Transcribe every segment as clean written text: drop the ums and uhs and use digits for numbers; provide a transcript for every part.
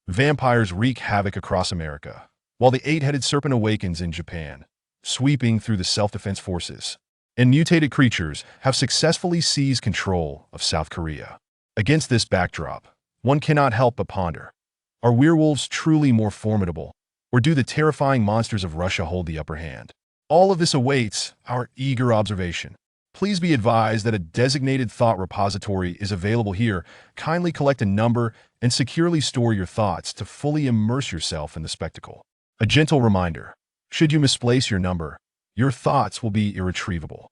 Vampires wreak havoc across America, while the eight-headed serpent awakens in Japan, sweeping through the self-defense forces. And mutated creatures have successfully seized control of South Korea. Against this backdrop, one cannot help but ponder, are werewolves truly more formidable, or do the terrifying monsters of Russia hold the upper hand? All of this awaits our eager observation. Please be advised that a designated thought repository is available here. Kindly collect a number and securely store your thoughts to fully immerse yourself in the spectacle. A gentle reminder, should you misplace your number, your thoughts will be irretrievable.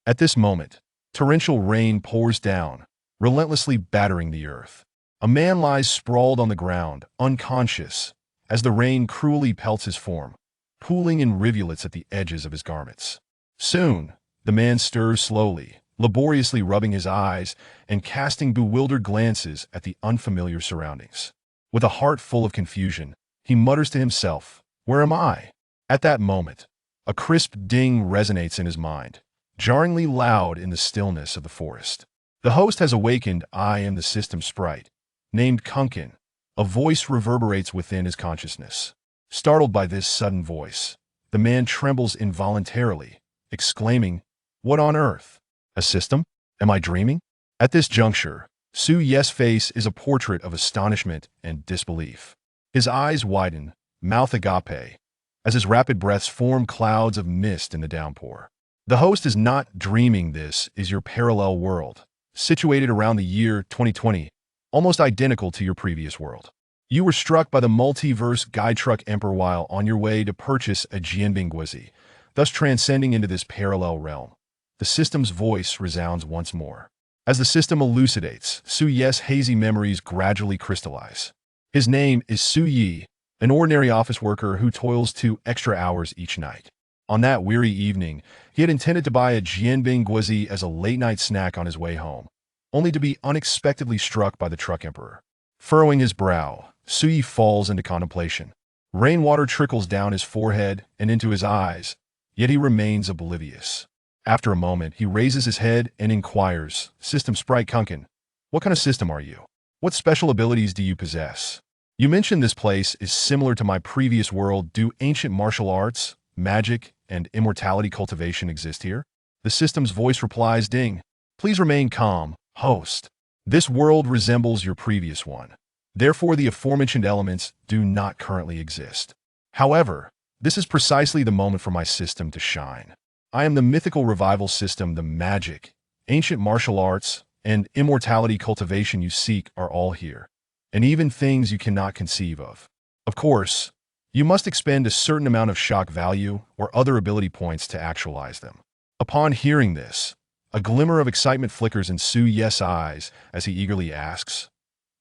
At this moment, torrential rain pours down, relentlessly battering the earth. A man lies sprawled on the ground, unconscious, as the rain cruelly pelts his form, pooling in rivulets at the edges of his garments. Soon, the man stirs slowly, laboriously rubbing his eyes and casting bewildered glances at the unfamiliar surroundings. With a heart full of confusion, he mutters to himself, "Where am I?" At that moment, a crisp ding resonates in his mind, jarringly loud in the stillness of the forest. The host has awakened. I am the system sprite, named Kunkin. A voice reverberates within his consciousness. Startled by this sudden voice, the man trembles involuntarily, exclaiming, "What on earth? A system? Am I dreaming?" At this juncture, Su Ye's face is a portrait of astonishment and disbelief. His eyes widen, mouth agape, as his rapid breaths form clouds of mist in the downpour. The host is not dreaming. This is your parallel world, situated around the year 2020, almost identical to your previous world. You were struck by the multiverse guide truck emperor while on your way to purchase a Jianbingguizi, thus transcending into this parallel realm. The system's voice resounds once more. As the system elucidates, Su Ye's hazy memories gradually crystallize. His name is Su Yi, an ordinary office worker who toils 2 extra hours each night. On that weary evening, he had intended to buy a Jianbingguizi as a late-night snack on his way home, only to be unexpectedly struck by the truck emperor. Furrowing his brow, Su Yi falls into contemplation. Rainwater trickles down his forehead and into his eyes, yet he remains oblivious. After a moment, he raises his head and inquires, "System Sprite Kunkin, what kind of system are you? What special abilities do you possess? You mentioned this place is similar to my previous world. Do ancient martial arts, magic, and immortality cultivation exist here?" The system's voice replies, "Ding. Please remain calm, host. This world resembles your previous one. Therefore, the aforementioned elements do not currently exist. However, this is precisely the moment for my system to shine. I am the mythical revival system. The magic, ancient martial arts, and immortality cultivation you seek are all here, and even things you cannot conceive of. Of course, you must expend a certain amount of shock value or other ability points to actualize them." Upon hearing this, a glimmer of excitement flickers in Su Ye's eyes as he eagerly asks,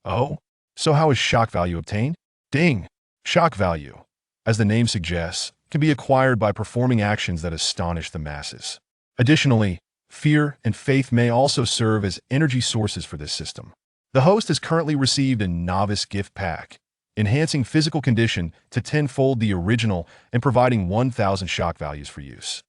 "Oh, so how is shock value obtained?" Ding! Shock value, as the name suggests, can be acquired by performing actions that astonish the masses. Additionally, fear and faith may also serve as energy sources for this system. The host has currently received a novice gift pack, enhancing physical condition to tenfold the original and providing 1,000 shock values for use.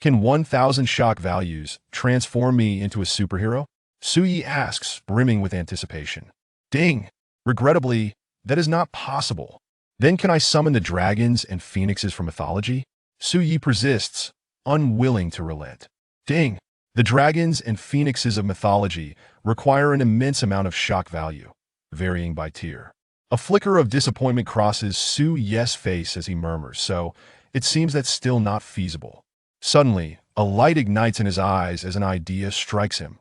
Can 1,000 shock values transform me into a superhero? Su Yi asks, brimming with anticipation. Ding! Regrettably, that is not possible. Then can I summon the dragons and phoenixes from mythology? Su Yi persists, unwilling to relent. Ding! The dragons and phoenixes of mythology require an immense amount of shock value, varying by tier. A flicker of disappointment crosses Su Ye's face as he murmurs, "So, it seems that's still not feasible." Suddenly, a light ignites in his eyes as an idea strikes him.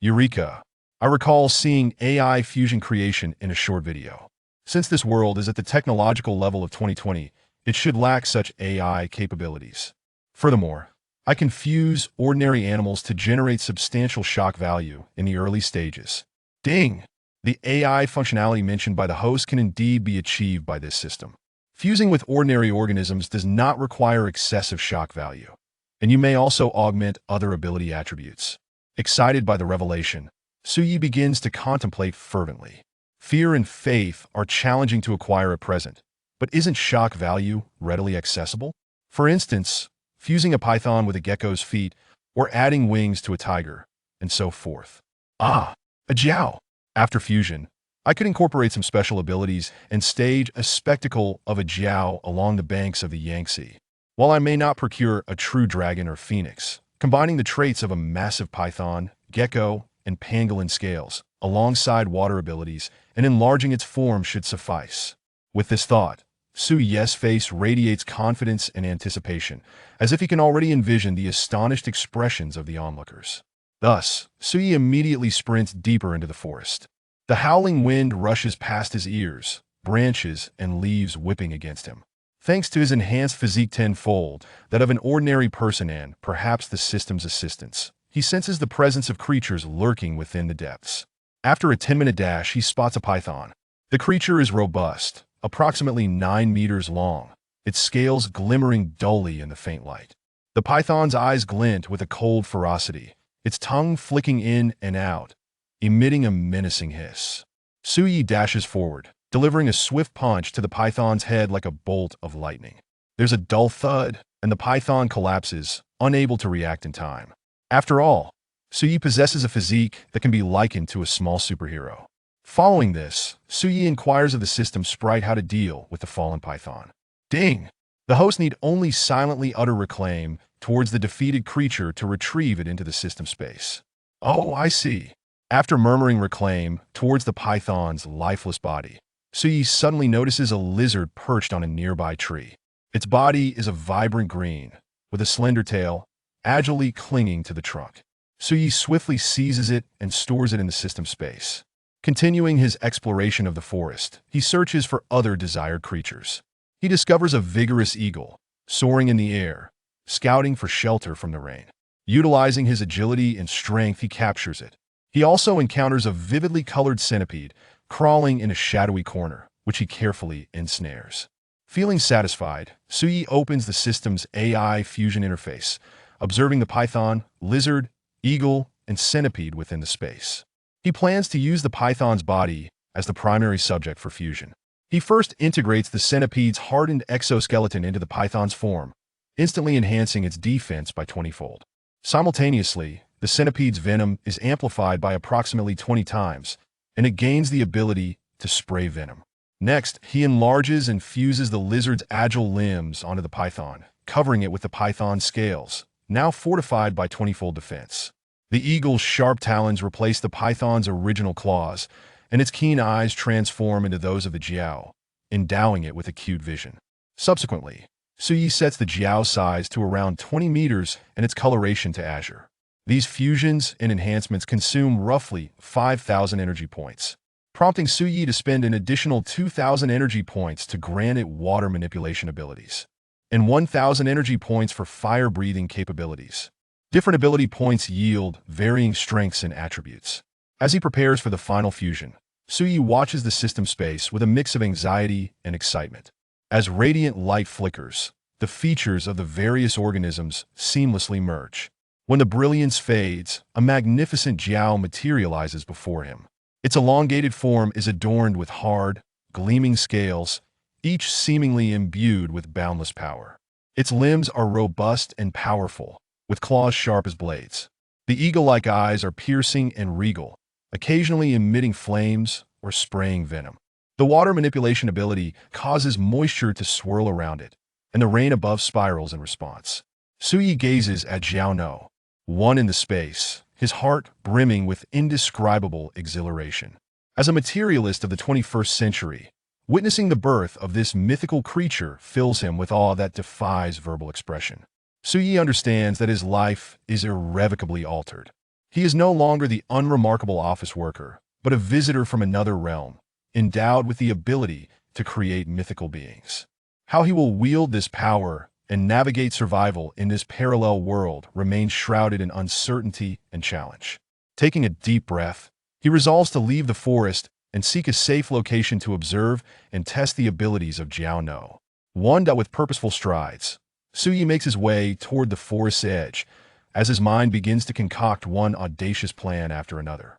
Eureka! I recall seeing AI fusion creation in a short video. Since this world is at the technological level of 2020, it should lack such AI capabilities. Furthermore, I can fuse ordinary animals to generate substantial shock value in the early stages. Ding! The AI functionality mentioned by the host can indeed be achieved by this system. Fusing with ordinary organisms does not require excessive shock value, and you may also augment other ability attributes. Excited by the revelation, Su Yi begins to contemplate fervently. Fear and faith are challenging to acquire at present, but isn't shock value readily accessible? For instance, fusing a python with a gecko's feet, or adding wings to a tiger, and so forth. Ah, a jiao! After fusion, I could incorporate some special abilities and stage a spectacle of a Jiao along the banks of the Yangtze. While I may not procure a true dragon or phoenix, combining the traits of a massive python, gecko, and pangolin scales, alongside water abilities, and enlarging its form should suffice. With this thought, Su Ye's face radiates confidence and anticipation, as if he can already envision the astonished expressions of the onlookers. Thus, Su Yi immediately sprints deeper into the forest. The howling wind rushes past his ears, branches and leaves whipping against him. Thanks to his enhanced physique tenfold, that of an ordinary person and, perhaps, the system's assistance, he senses the presence of creatures lurking within the depths. After a 10-minute dash, he spots a python. The creature is robust, approximately 9 meters long, its scales glimmering dully in the faint light. The python's eyes glint with a cold ferocity, its tongue flicking in and out, emitting a menacing hiss. Su Yi dashes forward, delivering a swift punch to the python's head like a bolt of lightning. There's a dull thud, and the python collapses, unable to react in time. After all, Su Yi possesses a physique that can be likened to a small superhero. Following this, Su Yi inquires of the system sprite how to deal with the fallen python. Ding! The host need only silently utter reclaim towards the defeated creature to retrieve it into the system space. Oh, I see. After murmuring reclaim towards the python's lifeless body, Su Yi suddenly notices a lizard perched on a nearby tree. Its body is a vibrant green, with a slender tail, agilely clinging to the trunk. Su Yi swiftly seizes it and stores it in the system space. Continuing his exploration of the forest, he searches for other desired creatures. He discovers a vigorous eagle, soaring in the air, scouting for shelter from the rain. Utilizing his agility and strength, he captures it. He also encounters a vividly colored centipede, crawling in a shadowy corner, which he carefully ensnares. Feeling satisfied, Su Yi opens the system's AI fusion interface, observing the python, lizard, eagle, and centipede within the space. He plans to use the python's body as the primary subject for fusion. He first integrates the centipede's hardened exoskeleton into the python's form, instantly enhancing its defense by 20-fold. Simultaneously, the centipede's venom is amplified by approximately 20 times, and it gains the ability to spray venom. Next, he enlarges and fuses the lizard's agile limbs onto the python, covering it with the python's scales, now fortified by 20-fold defense. The eagle's sharp talons replace the python's original claws, and its keen eyes transform into those of the Jiao, endowing it with acute vision. Subsequently, Su Yi sets the Jiao's size to around 20 meters and its coloration to azure. These fusions and enhancements consume roughly 5,000 energy points, prompting Su Yi to spend an additional 2,000 energy points to grant it water manipulation abilities, and 1,000 energy points for fire-breathing capabilities. Different ability points yield varying strengths and attributes. As he prepares for the final fusion, Su Yi watches the system space with a mix of anxiety and excitement. As radiant light flickers, the features of the various organisms seamlessly merge. When the brilliance fades, a magnificent Jiao materializes before him. Its elongated form is adorned with hard, gleaming scales, each seemingly imbued with boundless power. Its limbs are robust and powerful, with claws sharp as blades. The eagle-like eyes are piercing and regal, occasionally emitting flames or spraying venom. The water manipulation ability causes moisture to swirl around it, and the rain above spirals in response. Su Yi gazes at Jiao No, one in the space, his heart brimming with indescribable exhilaration. As a materialist of the 21st century, witnessing the birth of this mythical creature fills him with awe that defies verbal expression. Su Yi understands that his life is irrevocably altered. He is no longer the unremarkable office worker, but a visitor from another realm, endowed with the ability to create mythical beings. How he will wield this power and navigate survival in this parallel world remains shrouded in uncertainty and challenge. Taking a deep breath, he resolves to leave the forest and seek a safe location to observe and test the abilities of Jiao No. One with purposeful strides, Su Yi makes his way toward the forest's edge as his mind begins to concoct one audacious plan after another.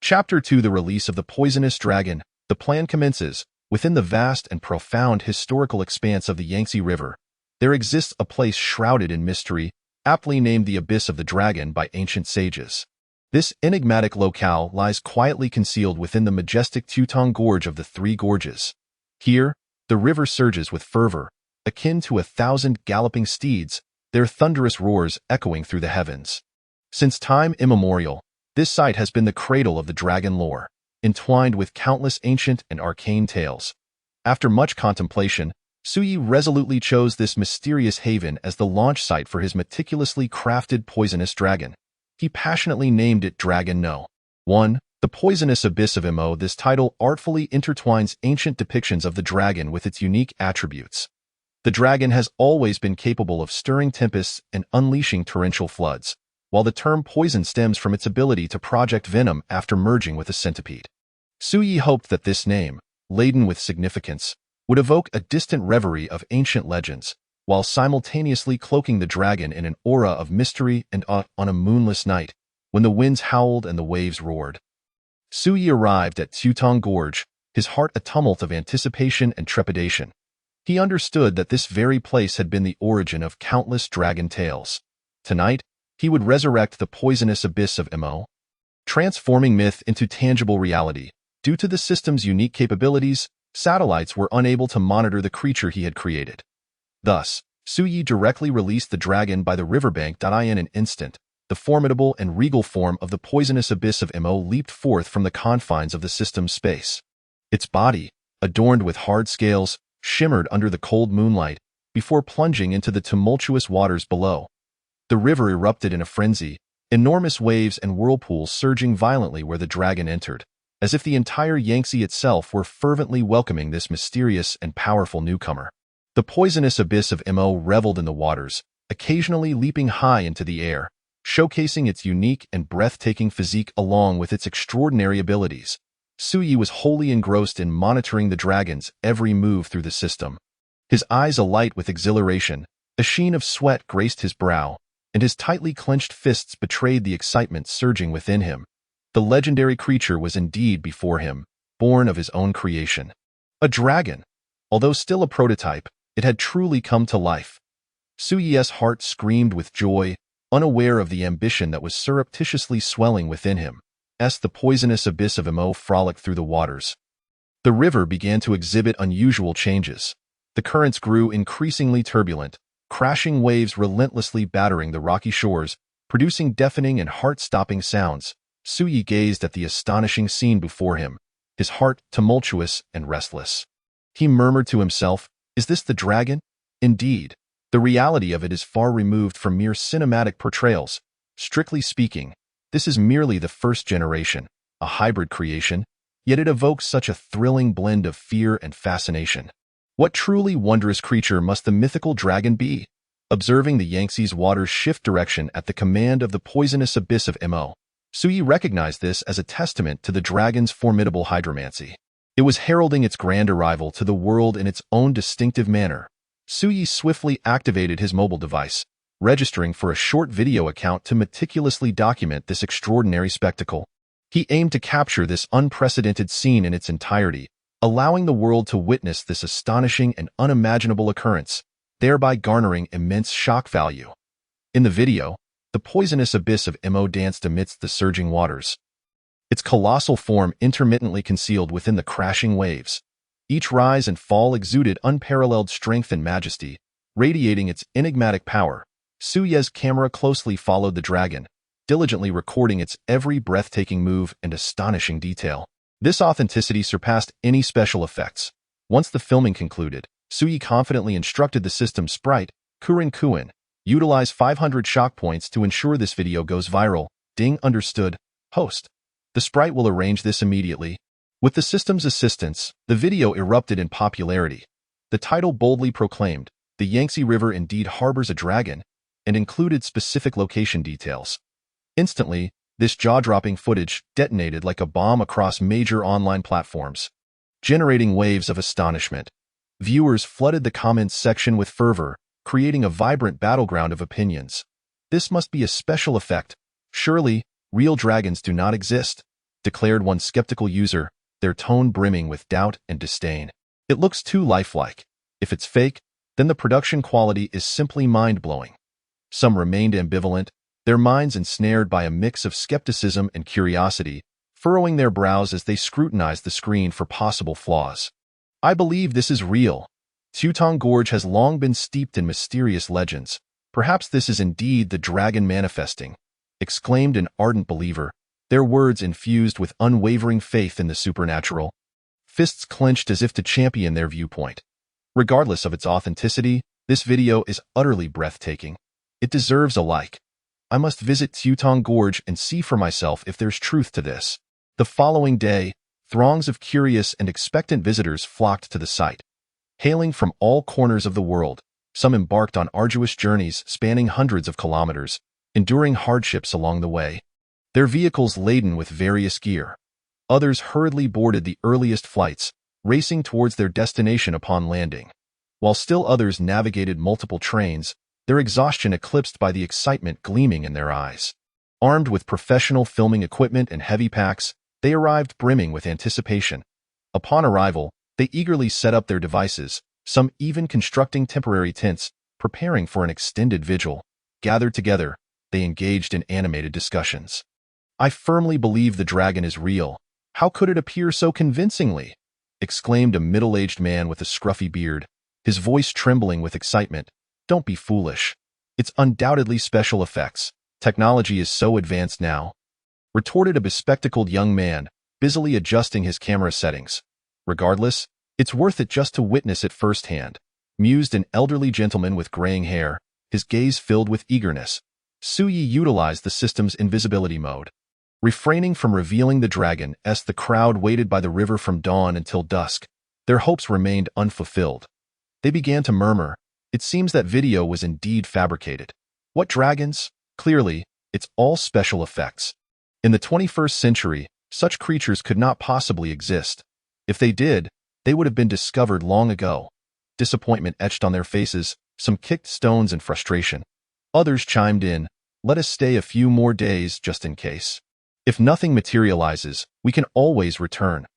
Chapter 2: The Release of the Poisonous Dragon. The plan commences. Within the vast and profound historical expanse of the Yangtze River, there exists a place shrouded in mystery, aptly named the Abyss of the Dragon by ancient sages. This enigmatic locale lies quietly concealed within the majestic Teutong Gorge of the Three Gorges. Here, the river surges with fervor, akin to 1,000 galloping steeds, their thunderous roars echoing through the heavens. Since time immemorial, this site has been the cradle of the dragon lore, entwined with countless ancient and arcane tales. After much contemplation, Suyi resolutely chose this mysterious haven as the launch site for his meticulously crafted poisonous dragon. He passionately named it Dragon No. 1. The Poisonous Abyss of Mo. This title artfully intertwines ancient depictions of the dragon with its unique attributes. The dragon has always been capable of stirring tempests and unleashing torrential floods, while the term poison stems from its ability to project venom after merging with a centipede. Suyi hoped that this name, laden with significance, would evoke a distant reverie of ancient legends, while simultaneously cloaking the dragon in an aura of mystery and awe on a moonless night, when the winds howled and the waves roared. Suyi arrived at Teutong Gorge, his heart a tumult of anticipation and trepidation. He understood that this very place had been the origin of countless dragon tales. Tonight, he would resurrect the poisonous abyss of Mo, transforming myth into tangible reality. Due to the system's unique capabilities, satellites were unable to monitor the creature he had created. Thus, Suyi directly released the dragon by the riverbank. In an instant, the formidable and regal form of the poisonous abyss of Mo leaped forth from the confines of the system's space. Its body, adorned with hard scales, shimmered under the cold moonlight before plunging into the tumultuous waters below. The river erupted in a frenzy, enormous waves and whirlpools surging violently where the dragon entered, as if the entire Yangtze itself were fervently welcoming this mysterious and powerful newcomer. The poisonous abyss of Mo reveled in the waters, occasionally leaping high into the air, showcasing its unique and breathtaking physique along with its extraordinary abilities. Suyi was wholly engrossed in monitoring the dragon's every move through the system. His eyes alight with exhilaration, a sheen of sweat graced his brow, and his tightly clenched fists betrayed the excitement surging within him. The legendary creature was indeed before him, born of his own creation. A dragon. Although still a prototype, it had truly come to life. Suyi's heart screamed with joy, unaware of the ambition that was surreptitiously swelling within him, as the poisonous abyss of Mo frolicked through the waters. The river began to exhibit unusual changes. The currents grew increasingly turbulent, crashing waves relentlessly battering the rocky shores, producing deafening and heart-stopping sounds. Suyi gazed at the astonishing scene before him, his heart tumultuous and restless. He murmured to himself, "Is this the dragon?" Indeed, the reality of it is far removed from mere cinematic portrayals. Strictly speaking, this is merely the first generation, a hybrid creation, yet it evokes such a thrilling blend of fear and fascination. What truly wondrous creature must the mythical dragon be? Observing the Yangtze's waters shift direction at the command of the poisonous abyss of Mo, Suyi recognized this as a testament to the dragon's formidable hydromancy. It was heralding its grand arrival to the world in its own distinctive manner. Suyi swiftly activated his mobile device, registering for a short video account to meticulously document this extraordinary spectacle. He aimed to capture this unprecedented scene in its entirety, allowing the world to witness this astonishing and unimaginable occurrence, thereby garnering immense shock value. In the video, the poisonous abyss of Mo danced amidst the surging waters, its colossal form intermittently concealed within the crashing waves. Each rise and fall exuded unparalleled strength and majesty, radiating its enigmatic power. Suyi's camera closely followed the dragon, diligently recording its every breathtaking move and astonishing detail. This authenticity surpassed any special effects. Once the filming concluded, Suyi confidently instructed the system's sprite, Kurin Kuin, utilize 500 shock points to ensure this video goes viral. Ding, understood. Host. The sprite will arrange this immediately. With the system's assistance, the video erupted in popularity. The title boldly proclaimed, "The Yangtze River indeed harbors a dragon," and included specific location details. Instantly, this jaw-dropping footage detonated like a bomb across major online platforms, generating waves of astonishment. Viewers flooded the comments section with fervor, creating a vibrant battleground of opinions. "This must be a special effect. Surely, real dragons do not exist," declared one skeptical user, their tone brimming with doubt and disdain. "It looks too lifelike. If it's fake, then the production quality is simply mind-blowing." Some remained ambivalent, their minds ensnared by a mix of skepticism and curiosity, furrowing their brows as they scrutinized the screen for possible flaws. I believe this is real. Teutong Gorge has long been steeped in mysterious legends. Perhaps this is indeed the dragon manifesting, exclaimed an ardent believer, their words infused with unwavering faith in the supernatural. Fists clenched as if to champion their viewpoint. Regardless of its authenticity, this video is utterly breathtaking. It deserves a like. I must visit Teutong Gorge and see for myself if there's truth to this. The following day, throngs of curious and expectant visitors flocked to the site. Hailing from all corners of the world, some embarked on arduous journeys spanning hundreds of kilometers, enduring hardships along the way. Their vehicles laden with various gear. Others hurriedly boarded the earliest flights, racing towards their destination upon landing. While still others navigated multiple trains, their exhaustion eclipsed by the excitement gleaming in their eyes. Armed with professional filming equipment and heavy packs, they arrived brimming with anticipation. Upon arrival, they eagerly set up their devices, some even constructing temporary tents, preparing for an extended vigil. Gathered together, they engaged in animated discussions. I firmly believe the dragon is real. How could it appear so convincingly? Exclaimed a middle-aged man with a scruffy beard, his voice trembling with excitement. Don't be foolish. It's undoubtedly special effects. Technology is so advanced now, retorted a bespectacled young man, busily adjusting his camera settings. Regardless, it's worth it just to witness it firsthand, mused an elderly gentleman with graying hair, his gaze filled with eagerness. Suyi utilized the system's invisibility mode. Refraining from revealing the dragon as the crowd waited by the river from dawn until dusk, their hopes remained unfulfilled. They began to murmur. It seems that video was indeed fabricated. What dragons? Clearly, it's all special effects. In the 21st century, such creatures could not possibly exist. If they did, they would have been discovered long ago. Disappointment etched on their faces, some kicked stones in frustration. Others chimed in, let us stay a few more days just in case. If nothing materializes, we can always return.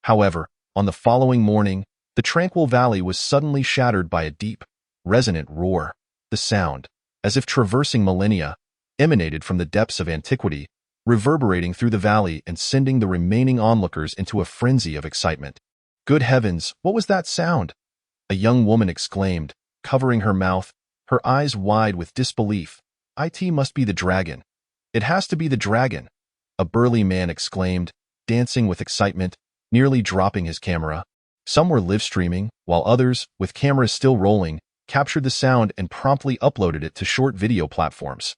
However, on the following morning, the tranquil valley was suddenly shattered by a deep, resonant roar. The sound, as if traversing millennia, emanated from the depths of antiquity, reverberating through the valley and sending the remaining onlookers into a frenzy of excitement. Good heavens, what was that sound? A young woman exclaimed, covering her mouth, her eyes wide with disbelief. It must be the dragon. It has to be the dragon. A burly man exclaimed, dancing with excitement, nearly dropping his camera. Some were live-streaming, while others, with cameras still rolling, captured the sound and promptly uploaded it to short video platforms.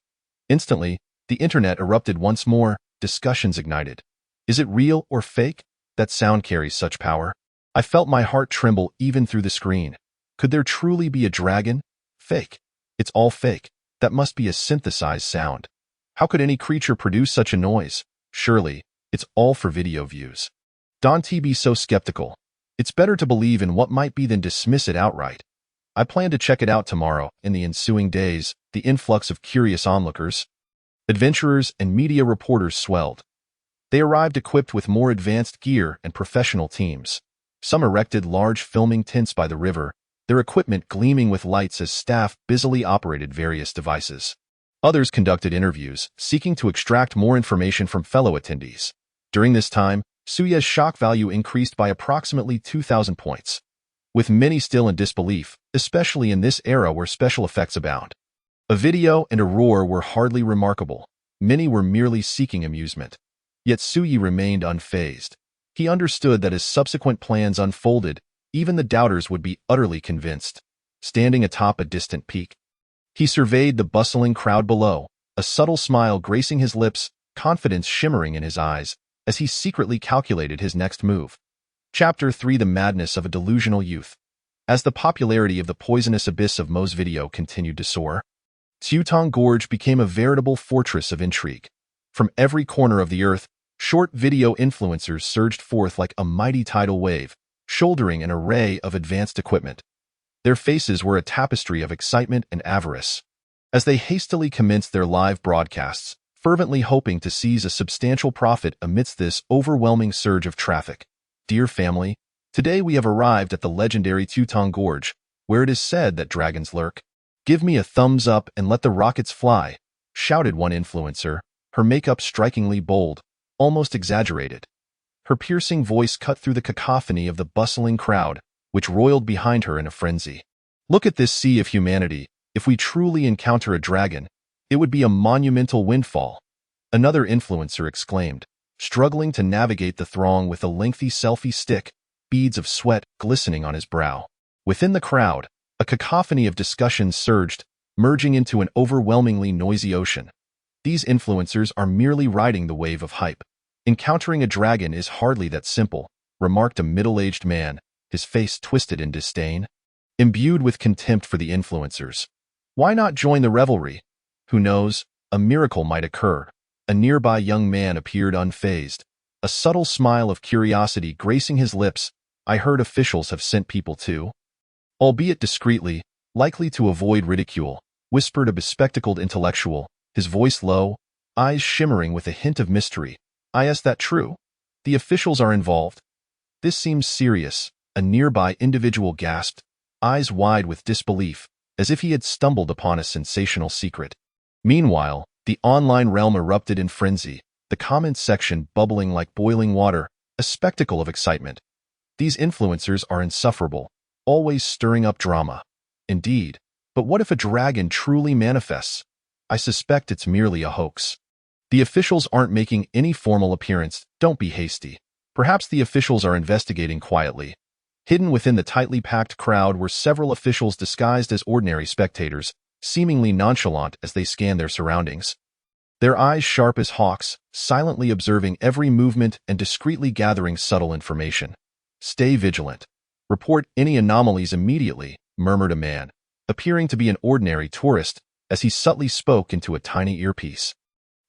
Instantly, the internet erupted once more, discussions ignited. Is it real or fake? That sound carries such power. I felt my heart tremble even through the screen. Could there truly be a dragon? Fake. It's all fake. That must be a synthesized sound. How could any creature produce such a noise? Surely, it's all for video views. Don't be so skeptical. It's better to believe in what might be than dismiss it outright. I plan to check it out tomorrow. In the ensuing days, the influx of curious onlookers, adventurers, and media reporters swelled. They arrived equipped with more advanced gear and professional teams. Some erected large filming tents by the river, their equipment gleaming with lights as staff busily operated various devices. Others conducted interviews, seeking to extract more information from fellow attendees. During this time, Suya's shock value increased by approximately 2,000 points, with many still in disbelief, especially in this era where special effects abound. A video and a roar were hardly remarkable. Many were merely seeking amusement. Yet Suyi remained unfazed. He understood that as subsequent plans unfolded, even the doubters would be utterly convinced. Standing atop a distant peak, he surveyed the bustling crowd below, a subtle smile gracing his lips, confidence shimmering in his eyes, as he secretly calculated his next move. Chapter 3: The Madness of a Delusional Youth. As the popularity of the poisonous abyss of Mo's video continued to soar, Teutong Gorge became a veritable fortress of intrigue. From every corner of the earth, short video influencers surged forth like a mighty tidal wave, shouldering an array of advanced equipment. Their faces were a tapestry of excitement and avarice, as they hastily commenced their live broadcasts, fervently hoping to seize a substantial profit amidst this overwhelming surge of traffic. Dear family, today we have arrived at the legendary Teutong Gorge, where it is said that dragons lurk. Give me a thumbs up and let the rockets fly. shouted one influencer, her makeup strikingly bold, almost exaggerated. Her piercing voice cut through the cacophony of the bustling crowd, which roiled behind her in a frenzy. Look at this sea of humanity. If we truly encounter a dragon, it would be a monumental windfall. Another influencer exclaimed, struggling to navigate the throng with a lengthy selfie stick, beads of sweat glistening on his brow. Within the crowd, a cacophony of discussions surged, merging into an overwhelmingly noisy ocean. These influencers are merely riding the wave of hype. Encountering a dragon is hardly that simple, remarked a middle-aged man, his face twisted in disdain. Imbued with contempt for the influencers. Why not join the revelry? Who knows, a miracle might occur. A nearby young man appeared unfazed, a subtle smile of curiosity gracing his lips. I heard officials have sent people too. Albeit discreetly, likely to avoid ridicule, whispered a bespectacled intellectual, his voice low, eyes shimmering with a hint of mystery. Is that true? The officials are involved? This seems serious, a nearby individual gasped, eyes wide with disbelief, as if he had stumbled upon a sensational secret. Meanwhile, the online realm erupted in frenzy, the comments section bubbling like boiling water, a spectacle of excitement. These influencers are insufferable, always stirring up drama. Indeed, but what if a dragon truly manifests? I suspect it's merely a hoax. The officials aren't making any formal appearance, don't be hasty. Perhaps the officials are investigating quietly. Hidden within the tightly packed crowd were several officials disguised as ordinary spectators, seemingly nonchalant as they scanned their surroundings. Their eyes sharp as hawks, silently observing every movement and discreetly gathering subtle information. Stay vigilant. Report any anomalies immediately, murmured a man, appearing to be an ordinary tourist, as he subtly spoke into a tiny earpiece.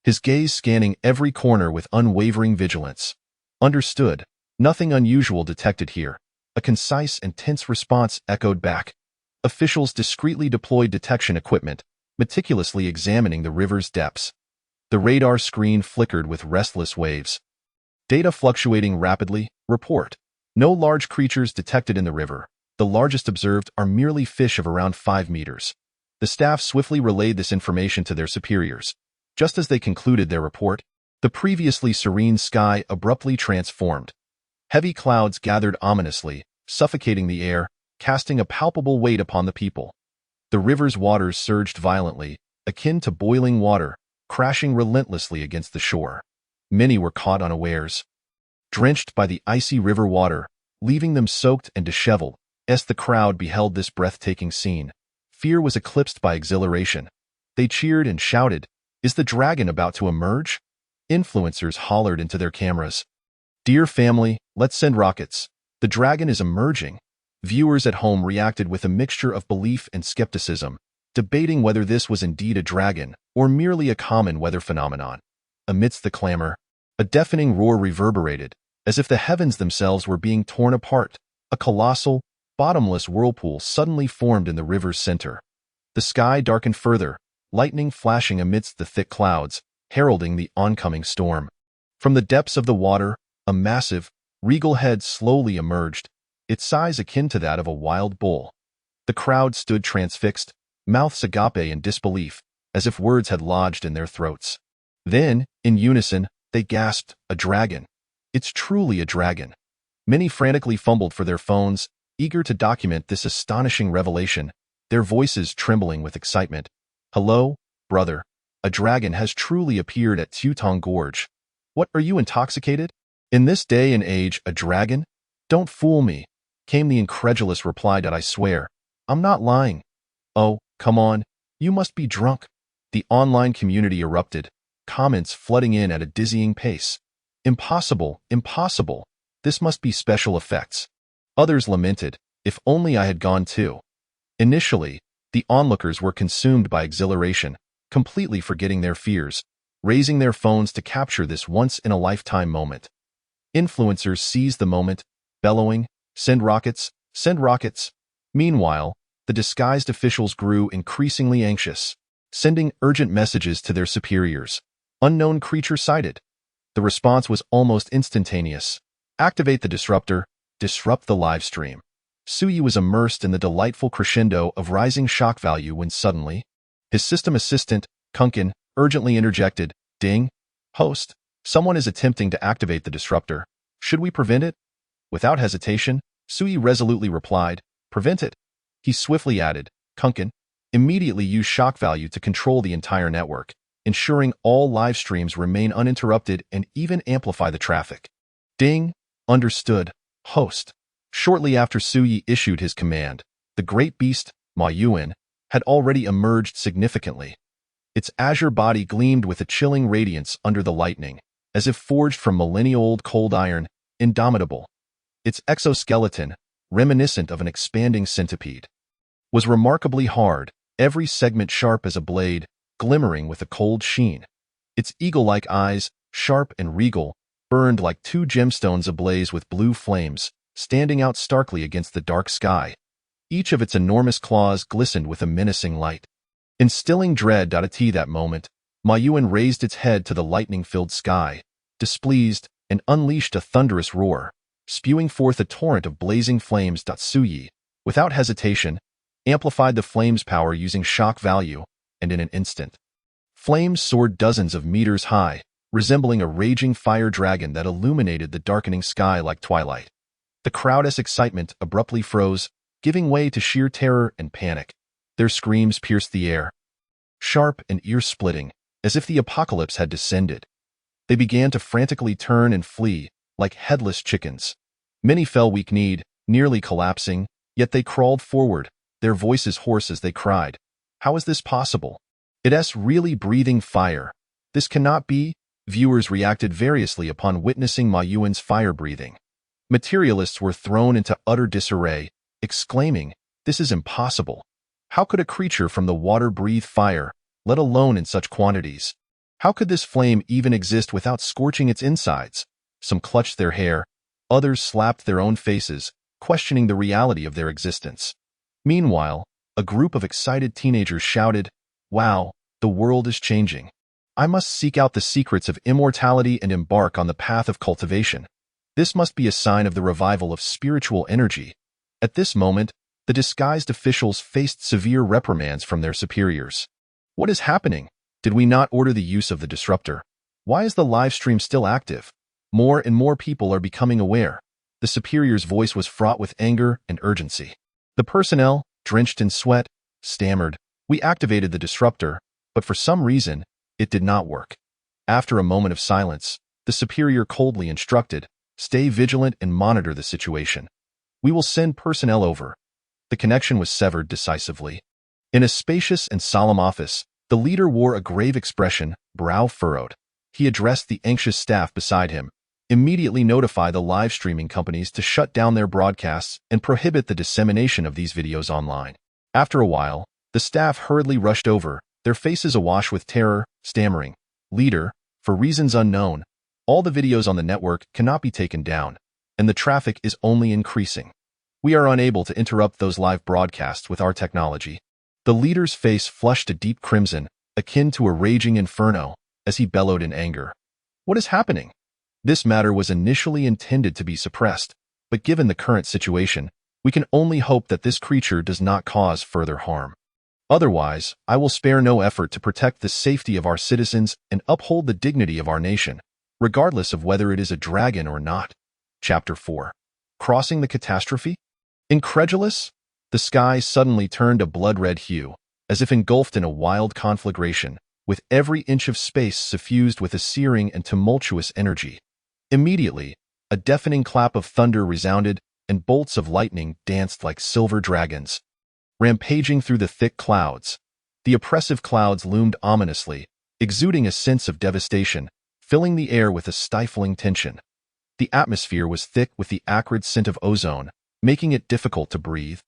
His gaze scanning every corner with unwavering vigilance. Understood. Nothing unusual detected here. A concise and tense response echoed back. Officials discreetly deployed detection equipment, meticulously examining the river's depths. The radar screen flickered with restless waves. Data fluctuating rapidly. Report. No large creatures detected in the river. The largest observed are merely fish of around 5 meters. The staff swiftly relayed this information to their superiors. Just as they concluded their report, the previously serene sky abruptly transformed. Heavy clouds gathered ominously, suffocating the air, casting a palpable weight upon the people. The river's waters surged violently, akin to boiling water, crashing relentlessly against the shore. Many were caught unawares, drenched by the icy river water, leaving them soaked and disheveled. As the crowd beheld this breathtaking scene, fear was eclipsed by exhilaration. They cheered and shouted, "Is the dragon about to emerge?" Influencers hollered into their cameras, "Dear family, let's send rockets. The dragon is emerging." Viewers at home reacted with a mixture of belief and skepticism, debating whether this was indeed a dragon or merely a common weather phenomenon. Amidst the clamor, a deafening roar reverberated, as if the heavens themselves were being torn apart. A colossal, bottomless whirlpool suddenly formed in the river's center. The sky darkened further, lightning flashing amidst the thick clouds, heralding the oncoming storm. From the depths of the water, a massive, regal head slowly emerged, its size akin to that of a wild bull. The crowd stood transfixed, mouths agape in disbelief, as if words had lodged in their throats. Then, in unison, they gasped, "A dragon! It's truly a dragon!" Many frantically fumbled for their phones, eager to document this astonishing revelation, their voices trembling with excitement. "Hello, brother. A dragon has truly appeared at Teutong Gorge. What, are you intoxicated? In this day and age, a dragon? Don't fool me," came the incredulous reply. "I swear, I'm not lying." "Oh, come on, you must be drunk." The online community erupted, comments flooding in at a dizzying pace. "Impossible, impossible. This must be special effects." Others lamented, "If only I had gone too." Initially, the onlookers were consumed by exhilaration, completely forgetting their fears, raising their phones to capture this once-in-a-lifetime moment. Influencers seized the moment, bellowing, "Send rockets, send rockets." Meanwhile, the disguised officials grew increasingly anxious, sending urgent messages to their superiors. "Unknown creature sighted." The response was almost instantaneous. "Activate the disruptor, disrupt the live stream." Suyi was immersed in the delightful crescendo of rising shock value when suddenly, his system assistant, Kunkin, urgently interjected, "Ding! Host, someone is attempting to activate the disruptor. Should we prevent it?" Without hesitation, Sui resolutely replied, "Prevent it." He swiftly added, "Kunkin, immediately use shock value to control the entire network, ensuring all live streams remain uninterrupted and even amplify the traffic." Ding! Understood, host. Shortly after Sui issued his command, the great beast, Ma Yuan, had already emerged significantly. Its azure body gleamed with a chilling radiance under the lightning, as if forged from millennia-old cold iron, indomitable. Its exoskeleton, reminiscent of an expanding centipede, was remarkably hard, every segment sharp as a blade, glimmering with a cold sheen. Its eagle-like eyes, sharp and regal, burned like two gemstones ablaze with blue flames, standing out starkly against the dark sky. Each of its enormous claws glistened with a menacing light. Instilling dread at that moment, Ma Yuan raised its head to the lightning-filled sky, displeased, and unleashed a thunderous roar, spewing forth a torrent of blazing flames. Sui, without hesitation, amplified the flames' power using shock value, and in an instant, flames soared dozens of meters high, resembling a raging fire dragon that illuminated the darkening sky like twilight. The crowd's excitement abruptly froze, giving way to sheer terror and panic. Their screams pierced the air, sharp and ear-splitting, as if the apocalypse had descended. They began to frantically turn and flee, like headless chickens. Many fell weak-kneed, nearly collapsing, yet they crawled forward, their voices hoarse as they cried, "How is this possible? It's really breathing fire. This cannot be." Viewers reacted variously upon witnessing Ma Yuan's fire-breathing. Materialists were thrown into utter disarray, exclaiming, "This is impossible. How could a creature from the water breathe fire, let alone in such quantities? How could this flame even exist without scorching its insides?" Some clutched their hair, others slapped their own faces, questioning the reality of their existence. Meanwhile, a group of excited teenagers shouted, "Wow, the world is changing. I must seek out the secrets of immortality and embark on the path of cultivation. This must be a sign of the revival of spiritual energy." At this moment, the disguised officials faced severe reprimands from their superiors. "What is happening? Did we not order the use of the disruptor? Why is the live stream still active?" More and more people are becoming aware. The superior's voice was fraught with anger and urgency. The personnel, drenched in sweat, stammered, "We activated the disruptor, but for some reason, it did not work." After a moment of silence, the superior coldly instructed, "Stay vigilant and monitor the situation. We will send personnel over." The connection was severed decisively. In a spacious and solemn office, the leader wore a grave expression, brow furrowed. He addressed the anxious staff beside him, "Immediately notify the live streaming companies to shut down their broadcasts and prohibit the dissemination of these videos online." After a while, the staff hurriedly rushed over, their faces awash with terror, stammering, "Leader, for reasons unknown, all the videos on the network cannot be taken down, and the traffic is only increasing. We are unable to interrupt those live broadcasts with our technology." The leader's face flushed a deep crimson, akin to a raging inferno, as he bellowed in anger. "What is happening?" This matter was initially intended to be suppressed, but given the current situation, we can only hope that this creature does not cause further harm. Otherwise, I will spare no effort to protect the safety of our citizens and uphold the dignity of our nation, regardless of whether it is a dragon or not. Chapter 4. Crossing the Catastrophe? Incredulous? The sky suddenly turned a blood-red hue, as if engulfed in a wild conflagration, with every inch of space suffused with a searing and tumultuous energy. Immediately, a deafening clap of thunder resounded, and bolts of lightning danced like silver dragons. Rampaging through the thick clouds, the oppressive clouds loomed ominously, exuding a sense of devastation, filling the air with a stifling tension. The atmosphere was thick with the acrid scent of ozone, making it difficult to breathe.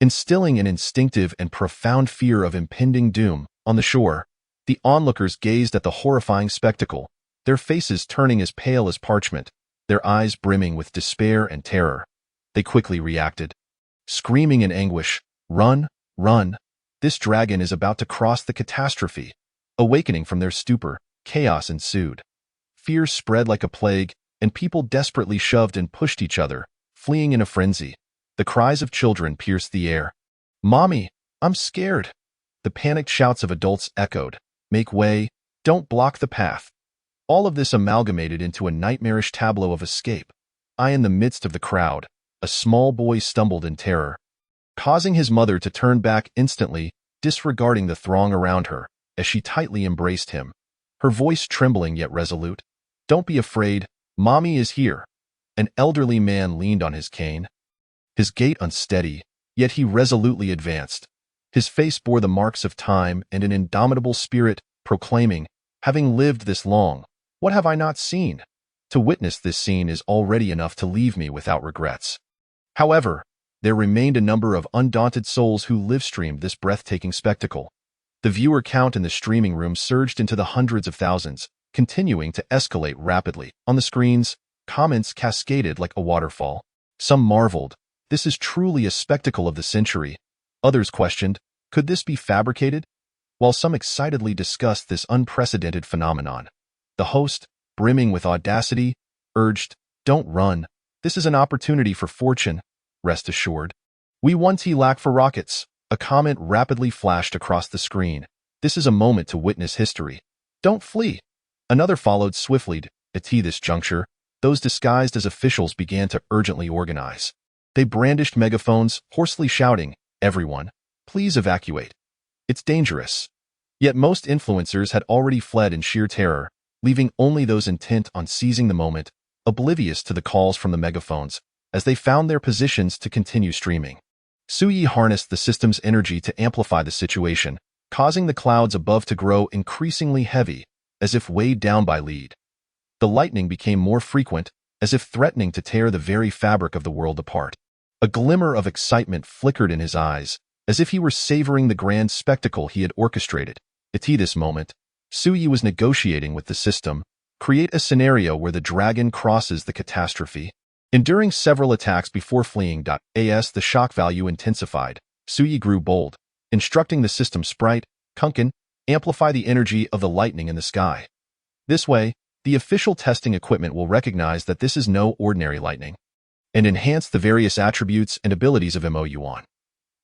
Instilling an instinctive and profound fear of impending doom, on the shore, the onlookers gazed at the horrifying spectacle, their faces turning as pale as parchment, their eyes brimming with despair and terror. They quickly reacted. Screaming in anguish, "Run, run! This dragon is about to cross the catastrophe!" Awakening from their stupor, chaos ensued. Fear spread like a plague, and people desperately shoved and pushed each other, fleeing in a frenzy. The cries of children pierced the air. "Mommy, I'm scared!" The panicked shouts of adults echoed. "Make way! Don't block the path. All of this amalgamated into a nightmarish tableau of escape. In the midst of the crowd, a small boy stumbled in terror, causing his mother to turn back instantly, disregarding the throng around her, as she tightly embraced him, her voice trembling yet resolute. Don't be afraid, Mommy is here. An elderly man leaned on his cane, his gait unsteady, yet he resolutely advanced. His face bore the marks of time and an indomitable spirit, proclaiming, having lived this long, what have I not seen? To witness this scene is already enough to leave me without regrets. However, there remained a number of undaunted souls who live-streamed this breathtaking spectacle. The viewer count in the streaming room surged into the hundreds of thousands, continuing to escalate rapidly. On the screens, comments cascaded like a waterfall. Some marveled, this is truly a spectacle of the century. Others questioned, could this be fabricated? While some excitedly discussed this unprecedented phenomenon, the host, brimming with audacity, urged, don't run. This is an opportunity for fortune. Rest assured. We want lack for rockets. A comment rapidly flashed across the screen. This is a moment to witness history. Don't flee. Another followed swiftly. At this juncture, those disguised as officials began to urgently organize. They brandished megaphones, hoarsely shouting, everyone, please evacuate. It's dangerous. Yet most influencers had already fled in sheer terror, leaving only those intent on seizing the moment, oblivious to the calls from the megaphones, as they found their positions to continue streaming. Suyi harnessed the system's energy to amplify the situation, causing the clouds above to grow increasingly heavy, as if weighed down by lead. The lightning became more frequent, as if threatening to tear the very fabric of the world apart. A glimmer of excitement flickered in his eyes, as if he were savoring the grand spectacle he had orchestrated. At this moment, Suyi was negotiating with the system, create a scenario where the dragon crosses the catastrophe. Enduring several attacks before fleeing. As the shock value intensified, Suyi grew bold, instructing the system sprite, Kunkin, amplify the energy of the lightning in the sky. This way, the official testing equipment will recognize that this is no ordinary lightning, and enhance the various attributes and abilities of Mo-Yuan.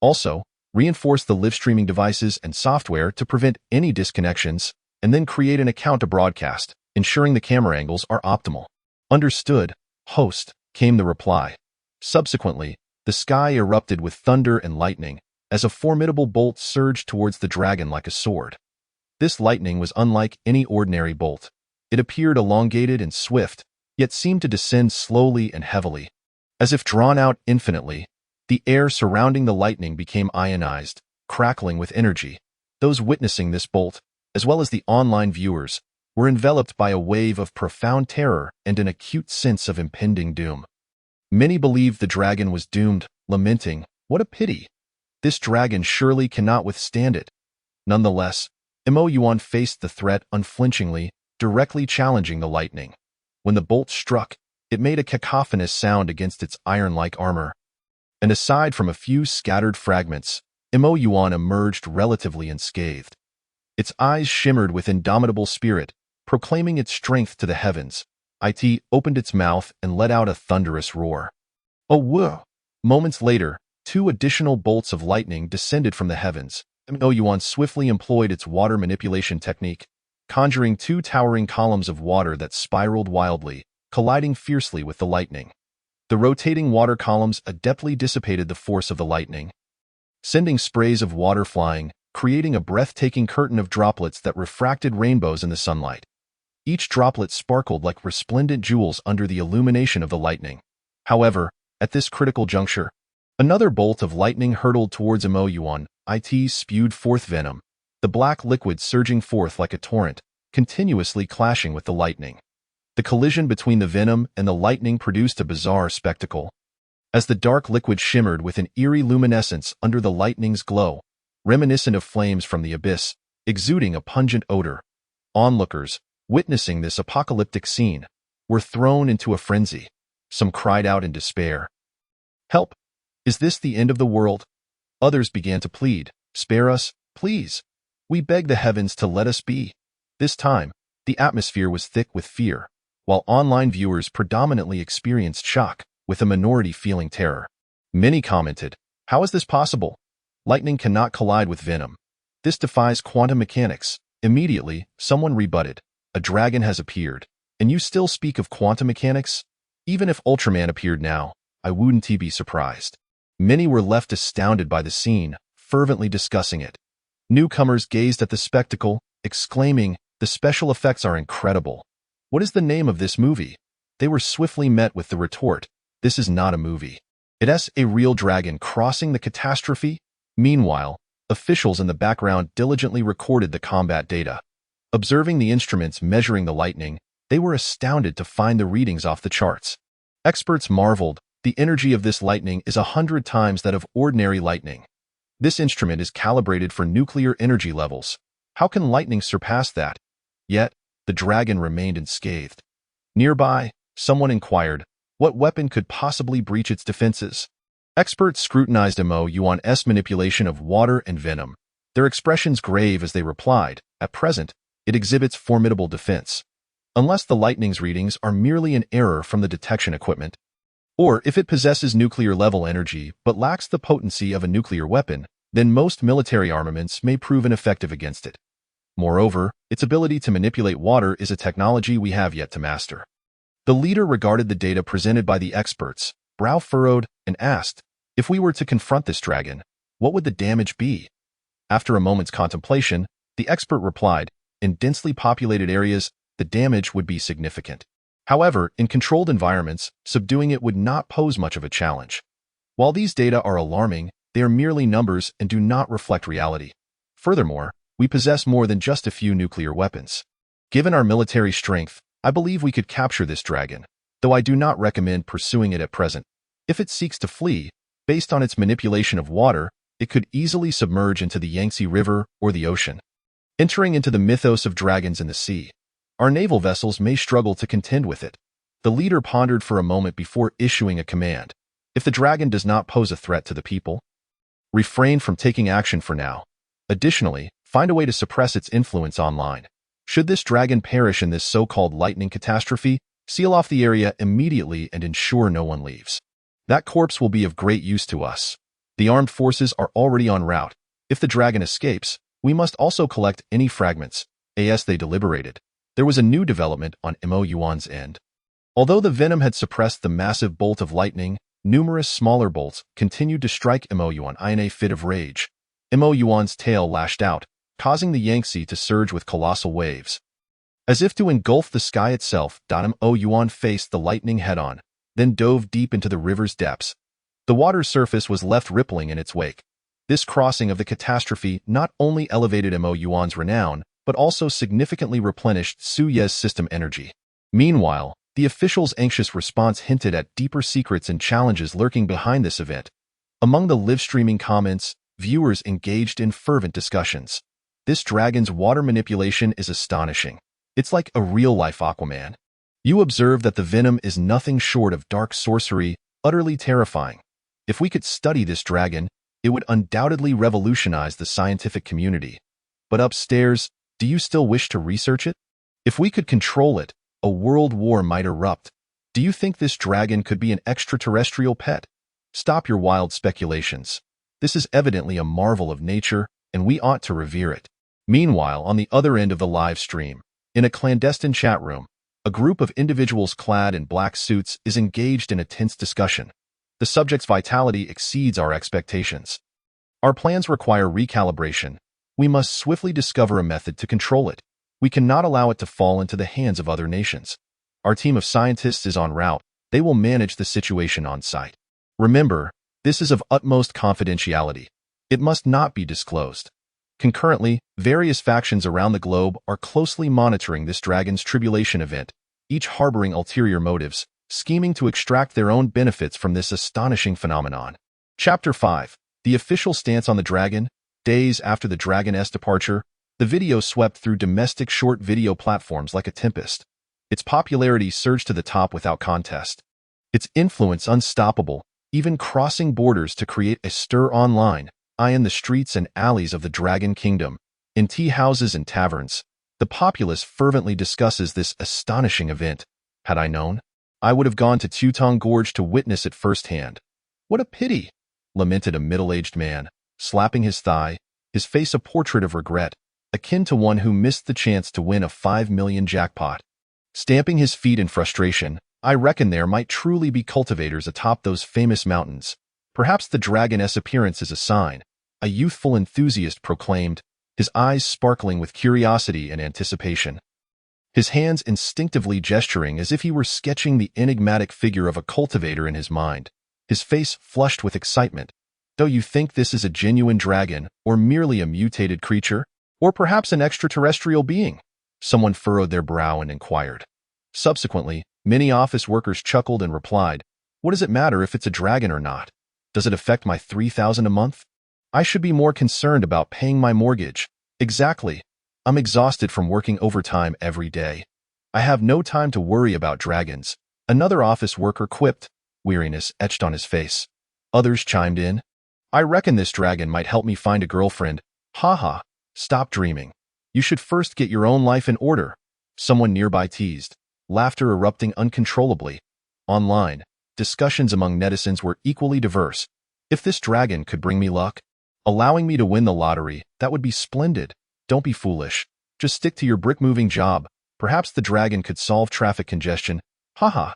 Also, reinforce the live streaming devices and software to prevent any disconnections, and then create an account to broadcast, ensuring the camera angles are optimal. Understood, host, came the reply. Subsequently, the sky erupted with thunder and lightning, as a formidable bolt surged towards the dragon like a sword. This lightning was unlike any ordinary bolt. It appeared elongated and swift, yet seemed to descend slowly and heavily. As if drawn out infinitely, the air surrounding the lightning became ionized, crackling with energy. Those witnessing this bolt, as well as the online viewers, were enveloped by a wave of profound terror and an acute sense of impending doom. Many believed the dragon was doomed, lamenting, what a pity! This dragon surely cannot withstand it. Nonetheless, Mo-Yuan faced the threat unflinchingly, directly challenging the lightning. When the bolt struck, it made a cacophonous sound against its iron-like armor. And aside from a few scattered fragments, Mo-Yuan emerged relatively unscathed. Its eyes shimmered with indomitable spirit, proclaiming its strength to the heavens. It opened its mouth and let out a thunderous roar. Oh, whoa! Moments later, 2 additional bolts of lightning descended from the heavens. Mo-Yuan swiftly employed its water manipulation technique, conjuring 2 towering columns of water that spiraled wildly, colliding fiercely with the lightning. The rotating water columns adeptly dissipated the force of the lightning, sending sprays of water flying, creating a breathtaking curtain of droplets that refracted rainbows in the sunlight. Each droplet sparkled like resplendent jewels under the illumination of the lightning. However, at this critical juncture, another bolt of lightning hurtled towards Mo-Yuan. It spewed forth venom, the black liquid surging forth like a torrent, continuously clashing with the lightning. The collision between the venom and the lightning produced a bizarre spectacle. As the dark liquid shimmered with an eerie luminescence under the lightning's glow, reminiscent of flames from the abyss, exuding a pungent odor. Onlookers, witnessing this apocalyptic scene, were thrown into a frenzy. Some cried out in despair. Help! Is this the end of the world? Others began to plead, spare us, please. We beg the heavens to let us be. This time, the atmosphere was thick with fear, while online viewers predominantly experienced shock, with a minority feeling terror. Many commented, how is this possible? Lightning cannot collide with venom. This defies quantum mechanics. Immediately, someone rebutted. A dragon has appeared, and you still speak of quantum mechanics? Even if Ultraman appeared now, I wouldn't be surprised. Many were left astounded by the scene, fervently discussing it. Newcomers gazed at the spectacle, exclaiming, "The special effects are incredible. What is the name of this movie?" They were swiftly met with the retort, "This is not a movie. It's a real dragon crossing the catastrophe." Meanwhile, officials in the background diligently recorded the combat data. Observing the instruments measuring the lightning, they were astounded to find the readings off the charts. Experts marveled, "The energy of this lightning is 100 times that of ordinary lightning. This instrument is calibrated for nuclear energy levels. How can lightning surpass that?" Yet, the dragon remained unscathed. Nearby, someone inquired, what weapon could possibly breach its defenses? Experts scrutinized Mo Yuan's manipulation of water and venom, their expressions grave as they replied, "At present, it exhibits formidable defense. Unless the lightning's readings are merely an error from the detection equipment, or if it possesses nuclear-level energy but lacks the potency of a nuclear weapon, then most military armaments may prove ineffective against it. Moreover, its ability to manipulate water is a technology we have yet to master." The leader regarded the data presented by the experts, brow furrowed, and asked, "If we were to confront this dragon, what would the damage be?" After a moment's contemplation, the expert replied, "In densely populated areas, the damage would be significant. However, in controlled environments, subduing it would not pose much of a challenge. While these data are alarming, they are merely numbers and do not reflect reality. Furthermore, we possess more than just a few nuclear weapons. Given our military strength, I believe we could capture this dragon, though I do not recommend pursuing it at present. If it seeks to flee, based on its manipulation of water, it could easily submerge into the Yangtze River or the ocean, entering into the mythos of dragons in the sea. Our naval vessels may struggle to contend with it." The leader pondered for a moment before issuing a command. "If the dragon does not pose a threat to the people, refrain from taking action for now. Additionally, find a way to suppress its influence online. Should this dragon perish in this so-called lightning catastrophe, seal off the area immediately and ensure no one leaves. That corpse will be of great use to us. The armed forces are already en route. If the dragon escapes, we must also collect any fragments." As they deliberated, there was a new development on Mo Yuan's end. Although the venom had suppressed the massive bolt of lightning, numerous smaller bolts continued to strike Mo Yuan in a fit of rage. Mo Yuan's tail lashed out, causing the Yangtze to surge with colossal waves. As if to engulf the sky itself, Mo Yuan faced the lightning head-on, then dove deep into the river's depths. The water's surface was left rippling in its wake. This crossing of the catastrophe not only elevated Mo Yuan's renown, but also significantly replenished Su Ye's system energy. Meanwhile, the officials' anxious response hinted at deeper secrets and challenges lurking behind this event. Among the live-streaming comments, viewers engaged in fervent discussions. "This dragon's water manipulation is astonishing. It's like a real-life Aquaman. You observe that the venom is nothing short of dark sorcery, utterly terrifying. If we could study this dragon, it would undoubtedly revolutionize the scientific community. But upstairs, do you still wish to research it? If we could control it, a world war might erupt. Do you think this dragon could be an extraterrestrial pet? Stop your wild speculations. This is evidently a marvel of nature, and we ought to revere it." Meanwhile, on the other end of the live stream, in a clandestine chat room, a group of individuals clad in black suits is engaged in a tense discussion. The subject's vitality exceeds our expectations. Our plans require recalibration. We must swiftly discover a method to control it. We cannot allow it to fall into the hands of other nations. Our team of scientists is en route. They will manage the situation on site. Remember, this is of utmost confidentiality. It must not be disclosed. Concurrently, various factions around the globe are closely monitoring this dragon's tribulation event, each harboring ulterior motives, scheming to extract their own benefits from this astonishing phenomenon. Chapter 5. The official stance on the dragon. Days after the dragon's departure, the video swept through domestic short video platforms like a tempest. Its popularity surged to the top without contest. Its influence unstoppable, even crossing borders to create a stir online, in the streets and alleys of the Dragon Kingdom, in tea houses and taverns. The populace fervently discusses this astonishing event. Had I known, I would have gone to Tutong Gorge to witness it firsthand. What a pity, lamented a middle-aged man, slapping his thigh, his face a portrait of regret. akin to one who missed the chance to win a 5 million jackpot. Stamping his feet in frustration, I reckon there might truly be cultivators atop those famous mountains. Perhaps the dragon's appearance is a sign, a youthful enthusiast proclaimed, his eyes sparkling with curiosity and anticipation. His hands instinctively gesturing as if he were sketching the enigmatic figure of a cultivator in his mind, his face flushed with excitement. Do you think this is a genuine dragon, or merely a mutated creature? Or perhaps an extraterrestrial being? Someone furrowed their brow and inquired. Subsequently, many office workers chuckled and replied, "What does it matter if it's a dragon or not? Does it affect my $3,000 a month? I should be more concerned about paying my mortgage." Exactly. I'm exhausted from working overtime every day. I have no time to worry about dragons. Another office worker quipped, weariness etched on his face. Others chimed in. I reckon this dragon might help me find a girlfriend. Haha. Stop dreaming. You should first get your own life in order. Someone nearby teased, laughter erupting uncontrollably. Online, discussions among netizens were equally diverse. If this dragon could bring me luck, allowing me to win the lottery, that would be splendid. Don't be foolish. Just stick to your brick-moving job. Perhaps the dragon could solve traffic congestion. Haha.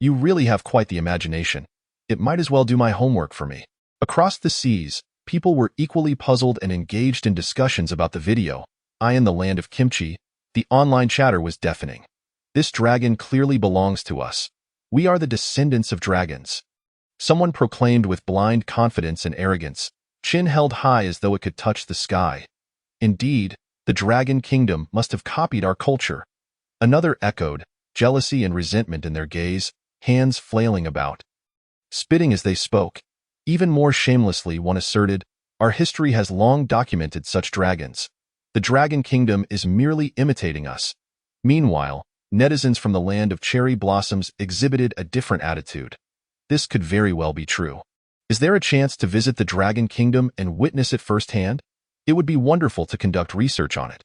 You really have quite the imagination. It might as well do my homework for me. Across the seas, people were equally puzzled and engaged in discussions about the video. In the land of kimchi, the online chatter was deafening. This dragon clearly belongs to us. We are the descendants of dragons. Someone proclaimed with blind confidence and arrogance, chin held high as though it could touch the sky. Indeed, the dragon kingdom must have copied our culture. Another echoed, jealousy and resentment in their gaze, hands flailing about, spitting as they spoke. Even more shamelessly, one asserted, our history has long documented such dragons. The dragon kingdom is merely imitating us. Meanwhile, netizens from the land of cherry blossoms exhibited a different attitude. This could very well be true. Is there a chance to visit the dragon kingdom and witness it firsthand? It would be wonderful to conduct research on it.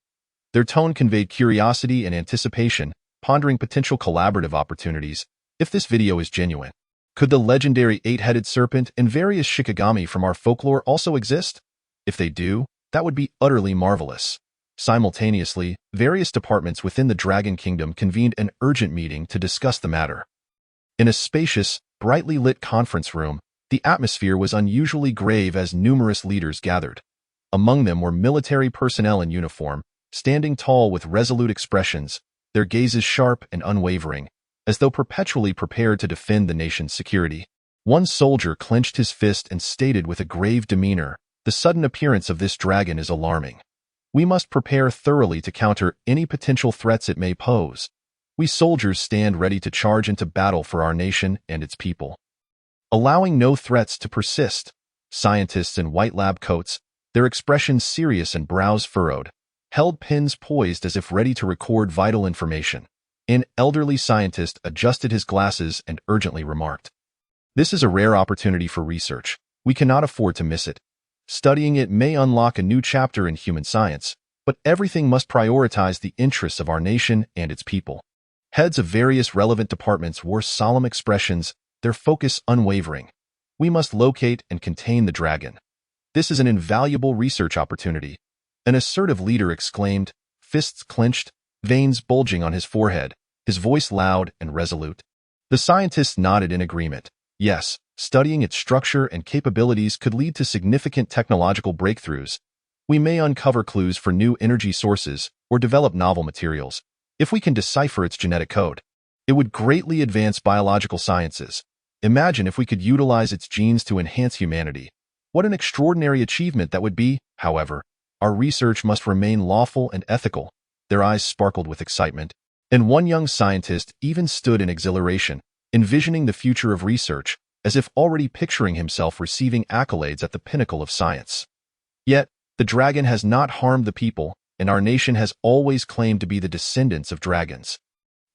Their tone conveyed curiosity and anticipation, pondering potential collaborative opportunities. If this video is genuine, could the legendary 8-headed serpent and various shikigami from our folklore also exist? If they do, that would be utterly marvelous. Simultaneously, various departments within the Dragon Kingdom convened an urgent meeting to discuss the matter. In a spacious, brightly lit conference room, the atmosphere was unusually grave as numerous leaders gathered. Among them were military personnel in uniform, standing tall with resolute expressions, their gazes sharp and unwavering, as though perpetually prepared to defend the nation's security. One soldier clenched his fist and stated with a grave demeanor, "The sudden appearance of this dragon is alarming. We must prepare thoroughly to counter any potential threats it may pose. We soldiers stand ready to charge into battle for our nation and its people." Allowing no threats to persist, scientists in white lab coats, their expressions serious and brows furrowed, held pens poised as if ready to record vital information. An elderly scientist adjusted his glasses and urgently remarked, "This is a rare opportunity for research. We cannot afford to miss it. Studying it may unlock a new chapter in human science, but everything must prioritize the interests of our nation and its people." Heads of various relevant departments wore solemn expressions, their focus unwavering. We must locate and contain the dragon. This is an invaluable research opportunity. An assertive leader exclaimed, fists clenched, veins bulging on his forehead, his voice loud and resolute. The scientists nodded in agreement. Yes, studying its structure and capabilities could lead to significant technological breakthroughs. We may uncover clues for new energy sources or develop novel materials. If we can decipher its genetic code, it would greatly advance biological sciences. Imagine if we could utilize its genes to enhance humanity. What an extraordinary achievement that would be. However, our research must remain lawful and ethical. Their eyes sparkled with excitement, and one young scientist even stood in exhilaration, envisioning the future of research, as if already picturing himself receiving accolades at the pinnacle of science. Yet, the dragon has not harmed the people, and our nation has always claimed to be the descendants of dragons.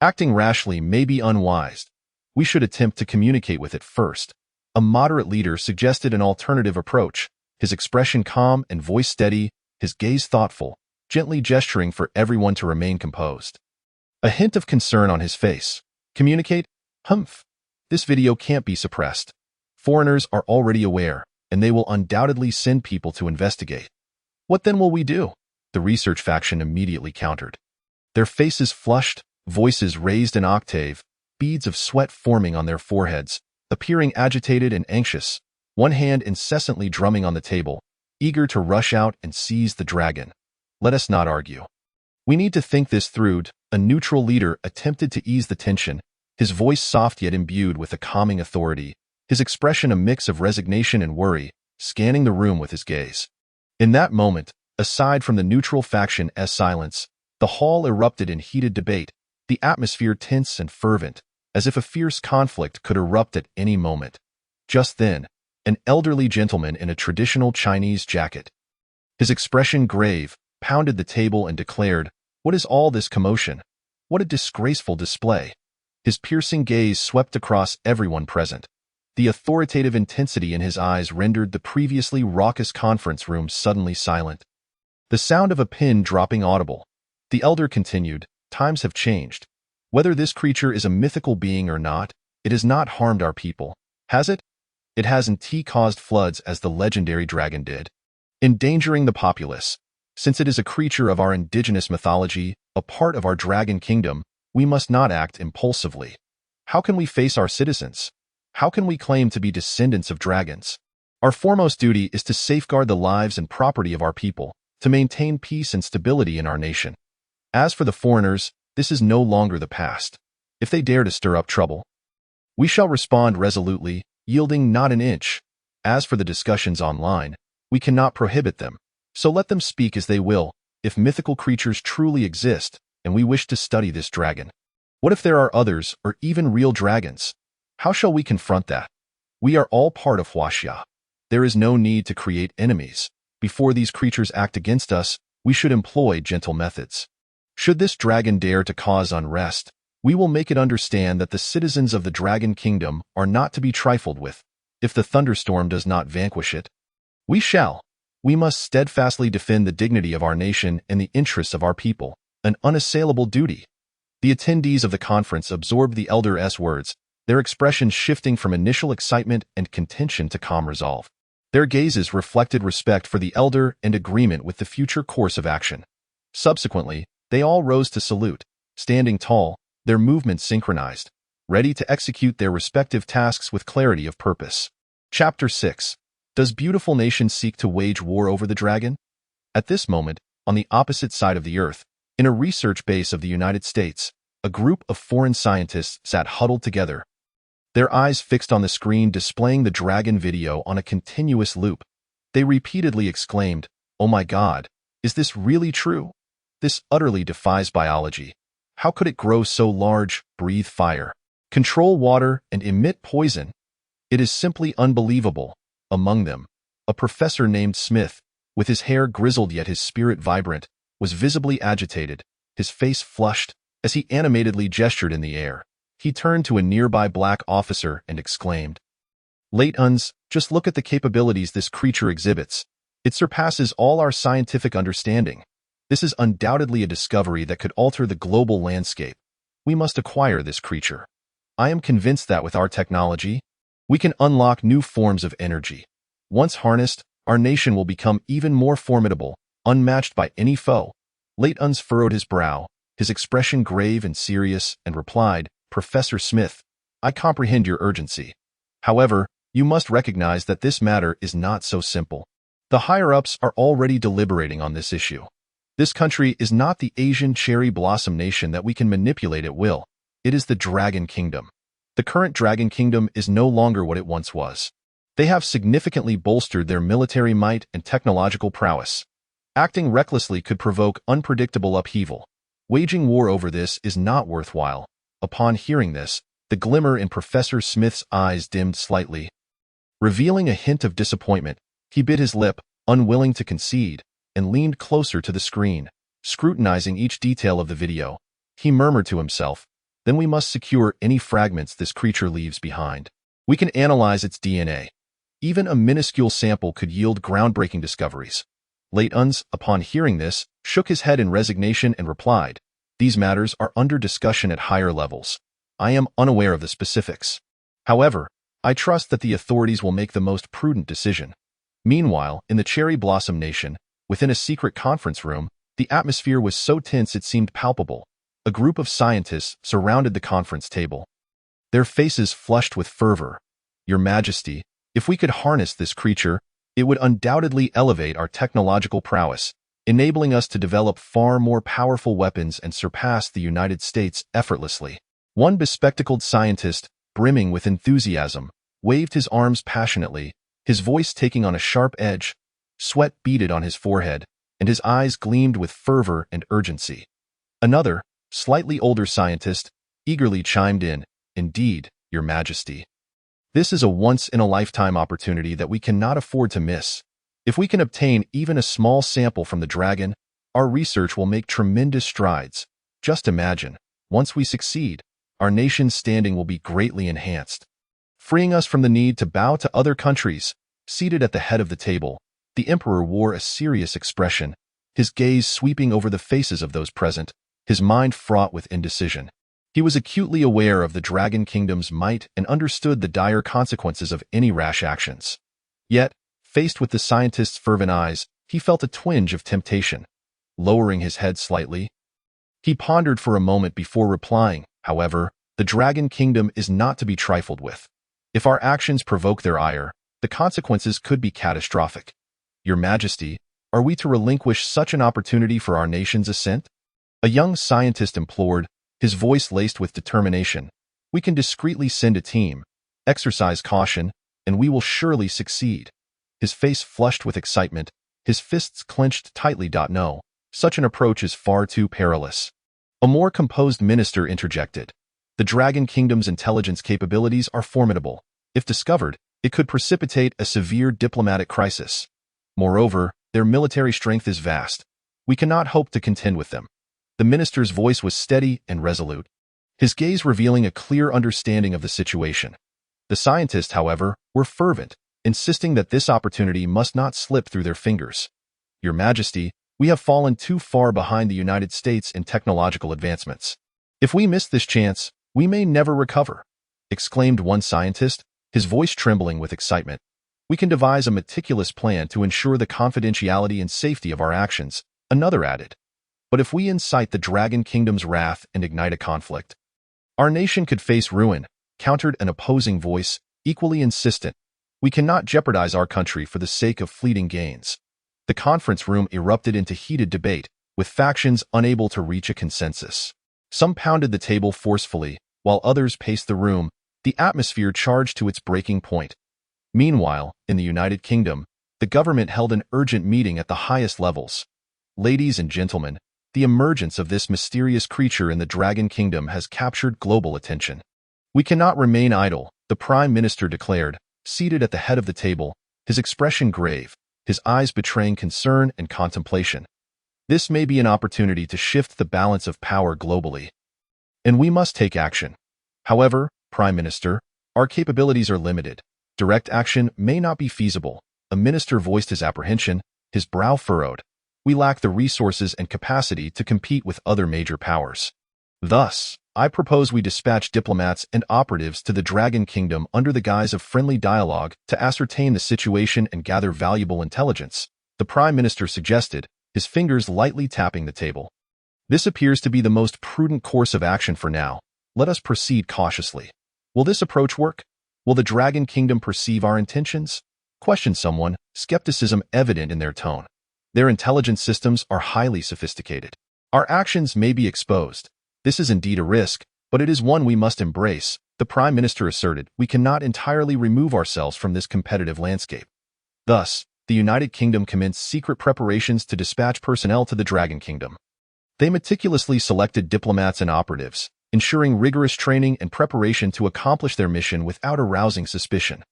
Acting rashly may be unwise. We should attempt to communicate with it first. A moderate leader suggested an alternative approach, his expression calm and voice steady, his gaze thoughtful, gently gesturing for everyone to remain composed. A hint of concern on his face. Communicate? Humph. This video can't be suppressed. Foreigners are already aware, and they will undoubtedly send people to investigate. What then will we do? the research faction immediately countered. Their faces flushed, voices raised an octave, beads of sweat forming on their foreheads, appearing agitated and anxious, one hand incessantly drumming on the table, eager to rush out and seize the dragon. Let us not argue. We need to think this through. A neutral leader attempted to ease the tension, his voice soft yet imbued with a calming authority, his expression a mix of resignation and worry, scanning the room with his gaze. In that moment, aside from the neutral faction's silence, the hall erupted in heated debate, the atmosphere tense and fervent, as if a fierce conflict could erupt at any moment. Just then, an elderly gentleman in a traditional Chinese jacket, his expression grave, pounded the table and declared, "What is all this commotion? What a disgraceful display!" His piercing gaze swept across everyone present. The authoritative intensity in his eyes rendered the previously raucous conference room suddenly silent. The sound of a pin dropping audible. The elder continued, "Times have changed. Whether this creature is a mythical being or not, it has not harmed our people, has it? It hasn't caused floods as the legendary dragon did, endangering the populace. Since it is a creature of our indigenous mythology, a part of our dragon kingdom, we must not act impulsively. How can we face our citizens? How can we claim to be descendants of dragons? Our foremost duty is to safeguard the lives and property of our people, to maintain peace and stability in our nation. As for the foreigners, this is no longer the past. If they dare to stir up trouble, we shall respond resolutely, yielding not an inch. As for the discussions online, we cannot prohibit them, so let them speak as they will. If mythical creatures truly exist, and we wish to study this dragon, what if there are others, or even real dragons? How shall we confront that? We are all part of Huaxia. There is no need to create enemies. Before these creatures act against us, we should employ gentle methods. Should this dragon dare to cause unrest, we will make it understand that the citizens of the Dragon Kingdom are not to be trifled with. If the thunderstorm does not vanquish it, we shall. We must steadfastly defend the dignity of our nation and the interests of our people, an unassailable duty." The attendees of the conference absorbed the elder's words, their expressions shifting from initial excitement and contention to calm resolve. Their gazes reflected respect for the elder and agreement with the future course of action. Subsequently, they all rose to salute, standing tall, their movements synchronized, ready to execute their respective tasks with clarity of purpose. Chapter 6. Does beautiful nation seek to wage war over the dragon? At this moment, on the opposite side of the earth, in a research base of the United States, a group of foreign scientists sat huddled together, their eyes fixed on the screen displaying the dragon video on a continuous loop. They repeatedly exclaimed, "Oh my God, is this really true? This utterly defies biology. How could it grow so large, breathe fire, control water, and emit poison? It is simply unbelievable." Among them, a professor named Smith, with his hair grizzled yet his spirit vibrant, was visibly agitated, his face flushed, as he animatedly gestured in the air. He turned to a nearby black officer and exclaimed, "Late Uns, just look at the capabilities this creature exhibits. It surpasses all our scientific understanding. This is undoubtedly a discovery that could alter the global landscape. We must acquire this creature. I am convinced that with our technology, we can unlock new forms of energy. Once harnessed, our nation will become even more formidable, unmatched by any foe." Late Uns furrowed his brow, his expression grave and serious, and replied, "Professor Smith, I comprehend your urgency. However, you must recognize that this matter is not so simple. The higher-ups are already deliberating on this issue. This country is not the Asian cherry blossom nation that we can manipulate at will. It is the Dragon Kingdom. The current Dragon Kingdom is no longer what it once was. They have significantly bolstered their military might and technological prowess. Acting recklessly could provoke unpredictable upheaval. Waging war over this is not worthwhile." Upon hearing this, the glimmer in Professor Smith's eyes dimmed slightly. Revealing a hint of disappointment, he bit his lip, unwilling to concede, and leaned closer to the screen, scrutinizing each detail of the video. He murmured to himself, "Then we must secure any fragments this creature leaves behind. We can analyze its DNA. Even a minuscule sample could yield groundbreaking discoveries." Late Uns, upon hearing this, shook his head in resignation and replied, "These matters are under discussion at higher levels. I am unaware of the specifics. However, I trust that the authorities will make the most prudent decision." Meanwhile, in the Cherry Blossom Nation, within a secret conference room, The atmosphere was so tense it seemed palpable. A group of scientists surrounded the conference table, their faces flushed with fervor. "Your Majesty, if we could harness this creature, it would undoubtedly elevate our technological prowess, enabling us to develop far more powerful weapons and surpass the United States effortlessly." One bespectacled scientist, brimming with enthusiasm, waved his arms passionately, his voice taking on a sharp edge. Sweat beaded on his forehead, and his eyes gleamed with fervor and urgency. Another, slightly older scientist, eagerly chimed in, "Indeed, Your Majesty. This is a once-in-a-lifetime opportunity that we cannot afford to miss. If we can obtain even a small sample from the dragon, our research will make tremendous strides. Just imagine, once we succeed, our nation's standing will be greatly enhanced, freeing us from the need to bow to other countries." Seated at the head of the table, the emperor wore a serious expression, his gaze sweeping over the faces of those present, his mind fraught with indecision. He was acutely aware of the Dragon Kingdom's might and understood the dire consequences of any rash actions. Yet, faced with the scientist's fervent eyes, he felt a twinge of temptation. Lowering his head slightly, he pondered for a moment before replying. "However, the Dragon Kingdom is not to be trifled with. If our actions provoke their ire, the consequences could be catastrophic. Your Majesty, are we to relinquish such an opportunity for our nation's ascent?" A young scientist implored, his voice laced with determination. "We can discreetly send a team, exercise caution, and we will surely succeed." His face flushed with excitement, his fists clenched tightly. "No, such an approach is far too perilous." A more composed minister interjected. "The Dragon Kingdom's intelligence capabilities are formidable. If discovered, it could precipitate a severe diplomatic crisis. Moreover, their military strength is vast. We cannot hope to contend with them." The minister's voice was steady and resolute, his gaze revealing a clear understanding of the situation. The scientists, however, were fervent, insisting that this opportunity must not slip through their fingers. "Your Majesty, we have fallen too far behind the United States in technological advancements. If we miss this chance, we may never recover," exclaimed one scientist, his voice trembling with excitement. "We can devise a meticulous plan to ensure the confidentiality and safety of our actions," another added. "But if we incite the Dragon Kingdom's wrath and ignite a conflict, our nation could face ruin," countered an opposing voice, equally insistent. "We cannot jeopardize our country for the sake of fleeting gains." The conference room erupted into heated debate, with factions unable to reach a consensus. Some pounded the table forcefully, while others paced the room, the atmosphere charged to its breaking point. Meanwhile, in the United Kingdom, the government held an urgent meeting at the highest levels. "Ladies and gentlemen, the emergence of this mysterious creature in the Dragon Kingdom has captured global attention. We cannot remain idle," the Prime Minister declared, seated at the head of the table, his expression grave, his eyes betraying concern and contemplation. "This may be an opportunity to shift the balance of power globally, and we must take action. However, Prime Minister, our capabilities are limited. Direct action may not be feasible." A minister voiced his apprehension, his brow furrowed. "We lack the resources and capacity to compete with other major powers. Thus, I propose we dispatch diplomats and operatives to the Dragon Kingdom under the guise of friendly dialogue to ascertain the situation and gather valuable intelligence," the Prime Minister suggested, his fingers lightly tapping the table. "This appears to be the most prudent course of action for now. Let us proceed cautiously." "Will this approach work? Will the Dragon Kingdom perceive our intentions?" questioned someone, skepticism evident in their tone. "Their intelligence systems are highly sophisticated. Our actions may be exposed. This is indeed a risk, but it is one we must embrace," the Prime Minister asserted. "We cannot entirely remove ourselves from this competitive landscape." Thus, the United Kingdom commenced secret preparations to dispatch personnel to the Dragon Kingdom. They meticulously selected diplomats and operatives, ensuring rigorous training and preparation to accomplish their mission without arousing suspicion.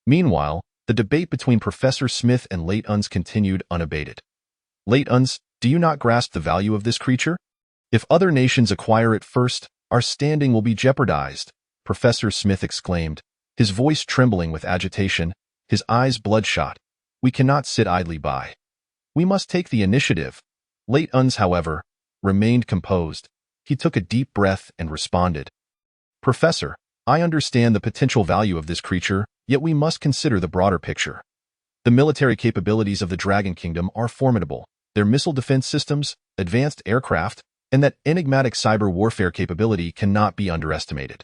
Meanwhile, the debate between Professor Smith and Late Uns continued unabated. "Late Uns, do you not grasp the value of this creature? If other nations acquire it first, our standing will be jeopardized," Professor Smith exclaimed, his voice trembling with agitation, his eyes bloodshot. "We cannot sit idly by. We must take the initiative." Late Uns, however, remained composed. He took a deep breath and responded, "Professor, I understand the potential value of this creature, yet we must consider the broader picture. The military capabilities of the Dragon Kingdom are formidable. their missile defense systems, advanced aircraft, and that enigmatic cyber warfare capability cannot be underestimated.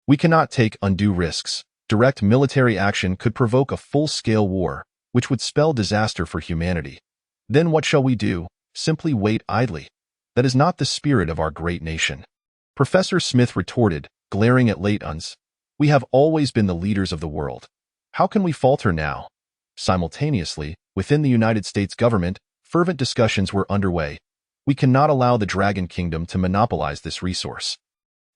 We cannot take undue risks. Direct military action could provoke a full-scale war, which would spell disaster for humanity. Then what shall we do? Simply wait idly. That is not the spirit of our great nation. Professor Smith retorted, glaring at Laytons. We have always been the leaders of the world. How can we falter now? Simultaneously, within the United States government, fervent discussions were underway. We cannot allow the Dragon Kingdom to monopolize this resource.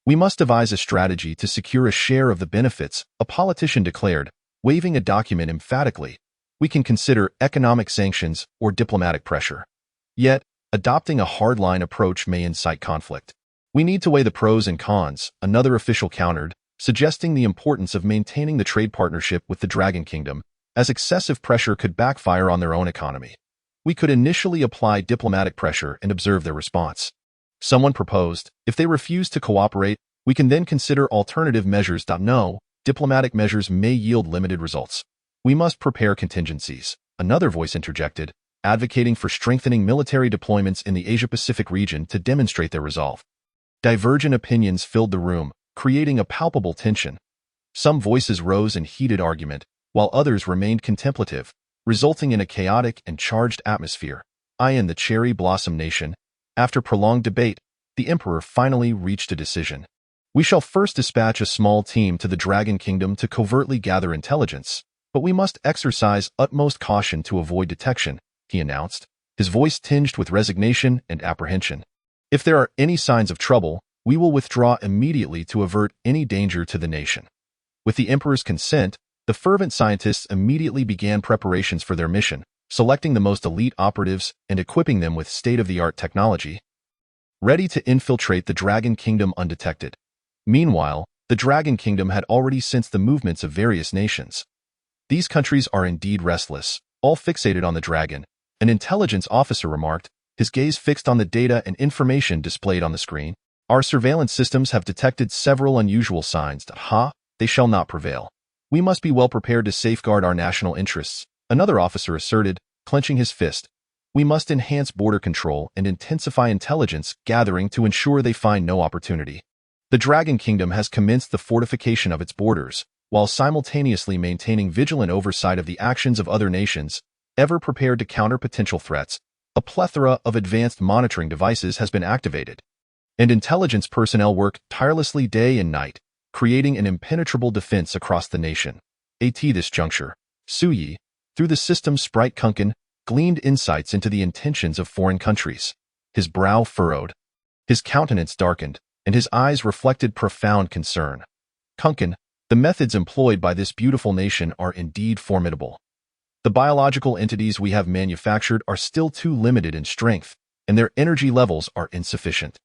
We must devise a strategy to secure a share of the benefits, a politician declared, waving a document emphatically. We can consider economic sanctions or diplomatic pressure. Yet, adopting a hardline approach may incite conflict. We need to weigh the pros and cons, another official countered, suggesting the importance of maintaining the trade partnership with the Dragon Kingdom, as excessive pressure could backfire on their own economy. We could initially apply diplomatic pressure and observe their response. Someone proposed, if they refuse to cooperate, we can then consider alternative measures. No, diplomatic measures may yield limited results. We must prepare contingencies. Another voice interjected, advocating for strengthening military deployments in the Asia-Pacific region to demonstrate their resolve. Divergent opinions filled the room, creating a palpable tension. Some voices rose in heated argument, while others remained contemplative, resulting in a chaotic and charged atmosphere. In the Cherry Blossom Nation, after prolonged debate, the Emperor finally reached a decision. We shall first dispatch a small team to the Dragon Kingdom to covertly gather intelligence, but we must exercise utmost caution to avoid detection, he announced, his voice tinged with resignation and apprehension. If there are any signs of trouble, we will withdraw immediately to avert any danger to the nation. With the Emperor's consent, the fervent scientists immediately began preparations for their mission, selecting the most elite operatives and equipping them with state-of-the-art technology, ready to infiltrate the Dragon Kingdom undetected. Meanwhile, the Dragon Kingdom had already sensed the movements of various nations. These countries are indeed restless, all fixated on the dragon, an intelligence officer remarked, his gaze fixed on the data and information displayed on the screen. Our surveillance systems have detected several unusual signs. They shall not prevail. We must be well prepared to safeguard our national interests, another officer asserted, clenching his fist. We must enhance border control and intensify intelligence gathering to ensure they find no opportunity. The Dragon Kingdom has commenced the fortification of its borders, while simultaneously maintaining vigilant oversight of the actions of other nations, ever prepared to counter potential threats. A plethora of advanced monitoring devices has been activated, and intelligence personnel work tirelessly day and night, creating an impenetrable defense across the nation. At this juncture, Suyi, through the system's sprite Kunkin, gleaned insights into the intentions of foreign countries. His brow furrowed, his countenance darkened, and his eyes reflected profound concern. Kunkin, the methods employed by this beautiful nation are indeed formidable. The biological entities we have manufactured are still too limited in strength, and their energy levels are insufficient.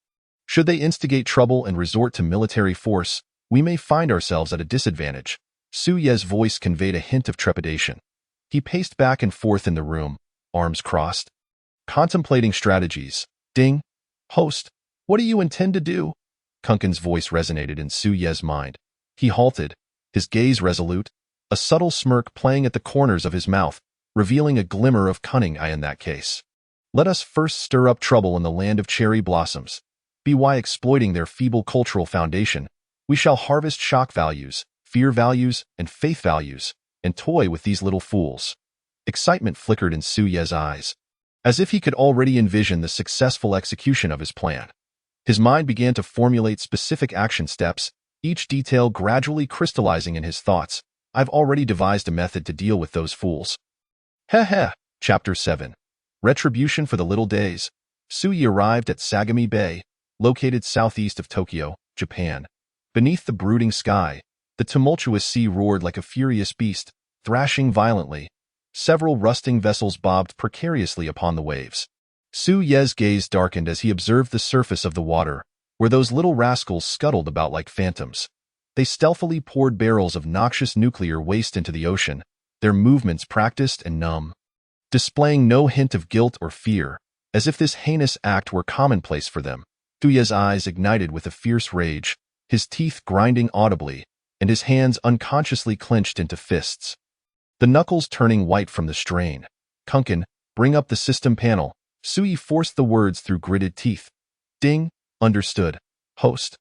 Should they instigate trouble and resort to military force, we may find ourselves at a disadvantage. Su Ye's voice conveyed a hint of trepidation. He paced back and forth in the room, arms crossed, contemplating strategies. Ding! Host, what do you intend to do? Kunkin's voice resonated in Su Ye's mind. He halted, his gaze resolute, a subtle smirk playing at the corners of his mouth, revealing a glimmer of cunning. In that case, let us first stir up trouble in the land of cherry blossoms. By exploiting their feeble cultural foundation, we shall harvest shock values, fear values, and faith values, and toy with these little fools. Excitement flickered in Su Ye's eyes, as if he could already envision the successful execution of his plan. His mind began to formulate specific action steps, each detail gradually crystallizing in his thoughts. I've already devised a method to deal with those fools. Heh. Chapter 7. Retribution for the Little Days. Suyi arrived at Sagami Bay, located southeast of Tokyo, Japan. Beneath the brooding sky, the tumultuous sea roared like a furious beast, thrashing violently. Several rusting vessels bobbed precariously upon the waves. Su Ye's gaze darkened as he observed the surface of the water, where those little rascals scuttled about like phantoms. They stealthily poured barrels of noxious nuclear waste into the ocean, their movements practiced and numb, displaying no hint of guilt or fear, as if this heinous act were commonplace for them. Su Ye's eyes ignited with a fierce rage, his teeth grinding audibly, and his hands unconsciously clenched into fists, the knuckles turning white from the strain. Kunkin, bring up the system panel, Sui forced the words through gritted teeth. Ding, understood. Host.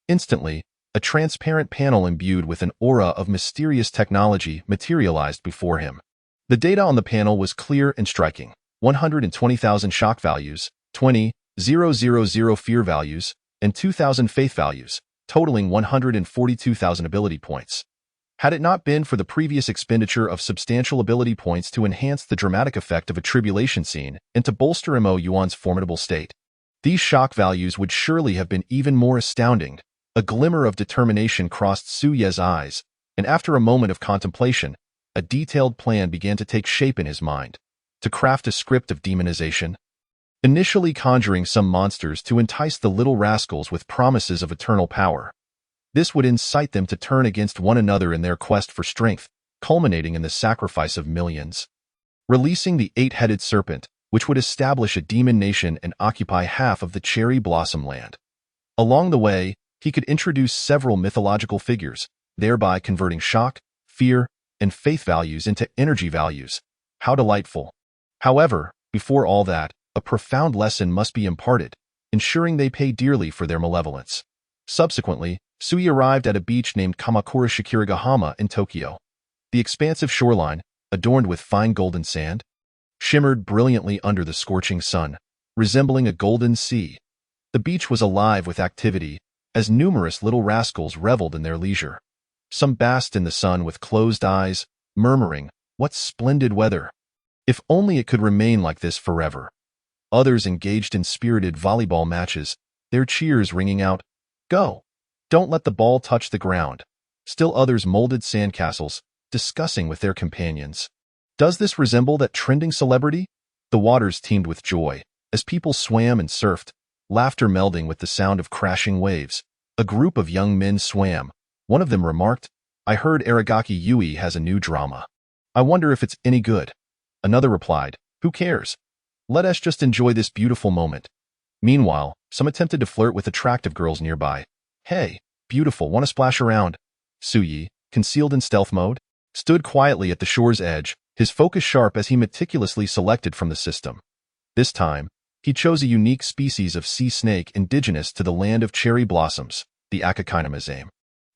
Instantly, a transparent panel imbued with an aura of mysterious technology materialized before him. The data on the panel was clear and striking. 120,000 shock values, 20,000 fear values, and 2,000 faith values, totaling 142,000 ability points. Had it not been for the previous expenditure of substantial ability points to enhance the dramatic effect of a tribulation scene and to bolster Mo Yuan's formidable state, these shock values would surely have been even more astounding. A glimmer of determination crossed Su Ye's eyes, and after a moment of contemplation, a detailed plan began to take shape in his mind. To craft a script of demonization, initially conjuring some monsters to entice the little rascals with promises of eternal power. This would incite them to turn against one another in their quest for strength, culminating in the sacrifice of millions. Releasing the eight-headed serpent, which would establish a demon nation and occupy half of the cherry blossom land. Along the way, he could introduce several mythological figures, thereby converting shock, fear, and faith values into energy values. How delightful. However, before all that, a profound lesson must be imparted, ensuring they pay dearly for their malevolence. Subsequently, Sui arrived at a beach named Kamakura Shikirigahama in Tokyo. The expansive shoreline, adorned with fine golden sand, shimmered brilliantly under the scorching sun, resembling a golden sea. The beach was alive with activity, as numerous little rascals reveled in their leisure. Some basked in the sun with closed eyes, murmuring, "What splendid weather! If only it could remain like this forever." Others engaged in spirited volleyball matches, their cheers ringing out, "Go! Don't let the ball touch the ground." Still others molded sandcastles, discussing with their companions. Does this resemble that trending celebrity? The waters teemed with joy, as people swam and surfed, laughter melding with the sound of crashing waves. A group of young men swam. One of them remarked, "I heard Aragaki Yui has a new drama. I wonder if it's any good." Another replied, "Who cares? Let us just enjoy this beautiful moment." Meanwhile, some attempted to flirt with attractive girls nearby. "Hey, beautiful, want to splash around?" Suyi, concealed in stealth mode, stood quietly at the shore's edge, his focus sharp as he meticulously selected from the system. This time, he chose a unique species of sea snake indigenous to the land of cherry blossoms, the Akakinamazame.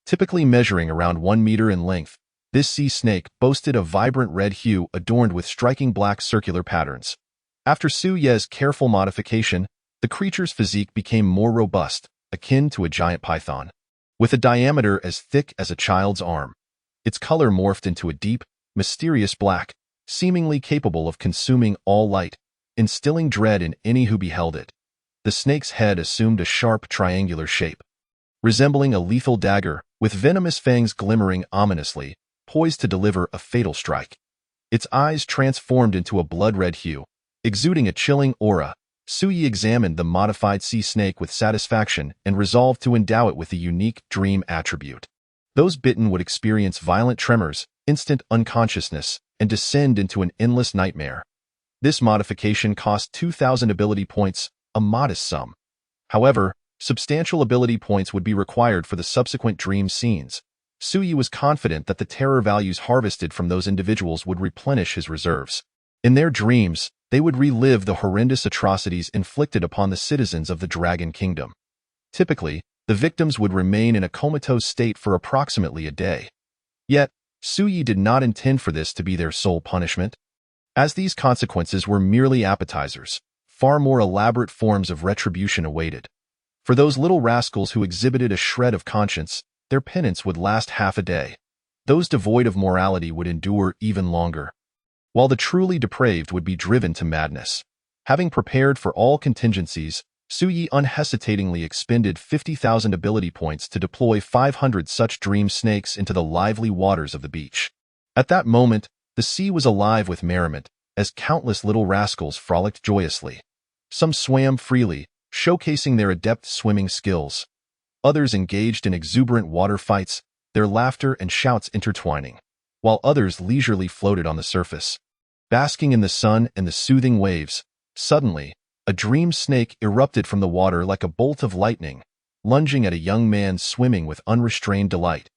Typically measuring around 1 meter in length, this sea snake boasted a vibrant red hue adorned with striking black circular patterns. After Su Ye's careful modification, the creature's physique became more robust, akin to a giant python. With a diameter as thick as a child's arm, its color morphed into a deep, mysterious black, seemingly capable of consuming all light, instilling dread in any who beheld it. The snake's head assumed a sharp triangular shape, resembling a lethal dagger, with venomous fangs glimmering ominously, poised to deliver a fatal strike. Its eyes transformed into a blood-red hue, exuding a chilling aura. Suyi examined the modified sea snake with satisfaction and resolved to endow it with a unique dream attribute. Those bitten would experience violent tremors, instant unconsciousness, and descend into an endless nightmare. This modification cost 2,000 ability points, a modest sum. However, substantial ability points would be required for the subsequent dream scenes. Suyi was confident that the terror values harvested from those individuals would replenish his reserves. In their dreams, they would relive the horrendous atrocities inflicted upon the citizens of the Dragon Kingdom. Typically, the victims would remain in a comatose state for approximately a day. Yet, Suyi did not intend for this to be their sole punishment. As these consequences were merely appetizers, far more elaborate forms of retribution awaited. For those little rascals who exhibited a shred of conscience, their penance would last half a day. Those devoid of morality would endure even longer, while the truly depraved would be driven to madness. Having prepared for all contingencies, Suyi unhesitatingly expended 50,000 ability points to deploy 500 such dream snakes into the lively waters of the beach. At that moment, the sea was alive with merriment, as countless little rascals frolicked joyously. Some swam freely, showcasing their adept swimming skills. Others engaged in exuberant water fights, their laughter and shouts intertwining, while others leisurely floated on the surface, basking in the sun and the soothing waves. Suddenly, a dream snake erupted from the water like a bolt of lightning, lunging at a young man swimming with unrestrained delight.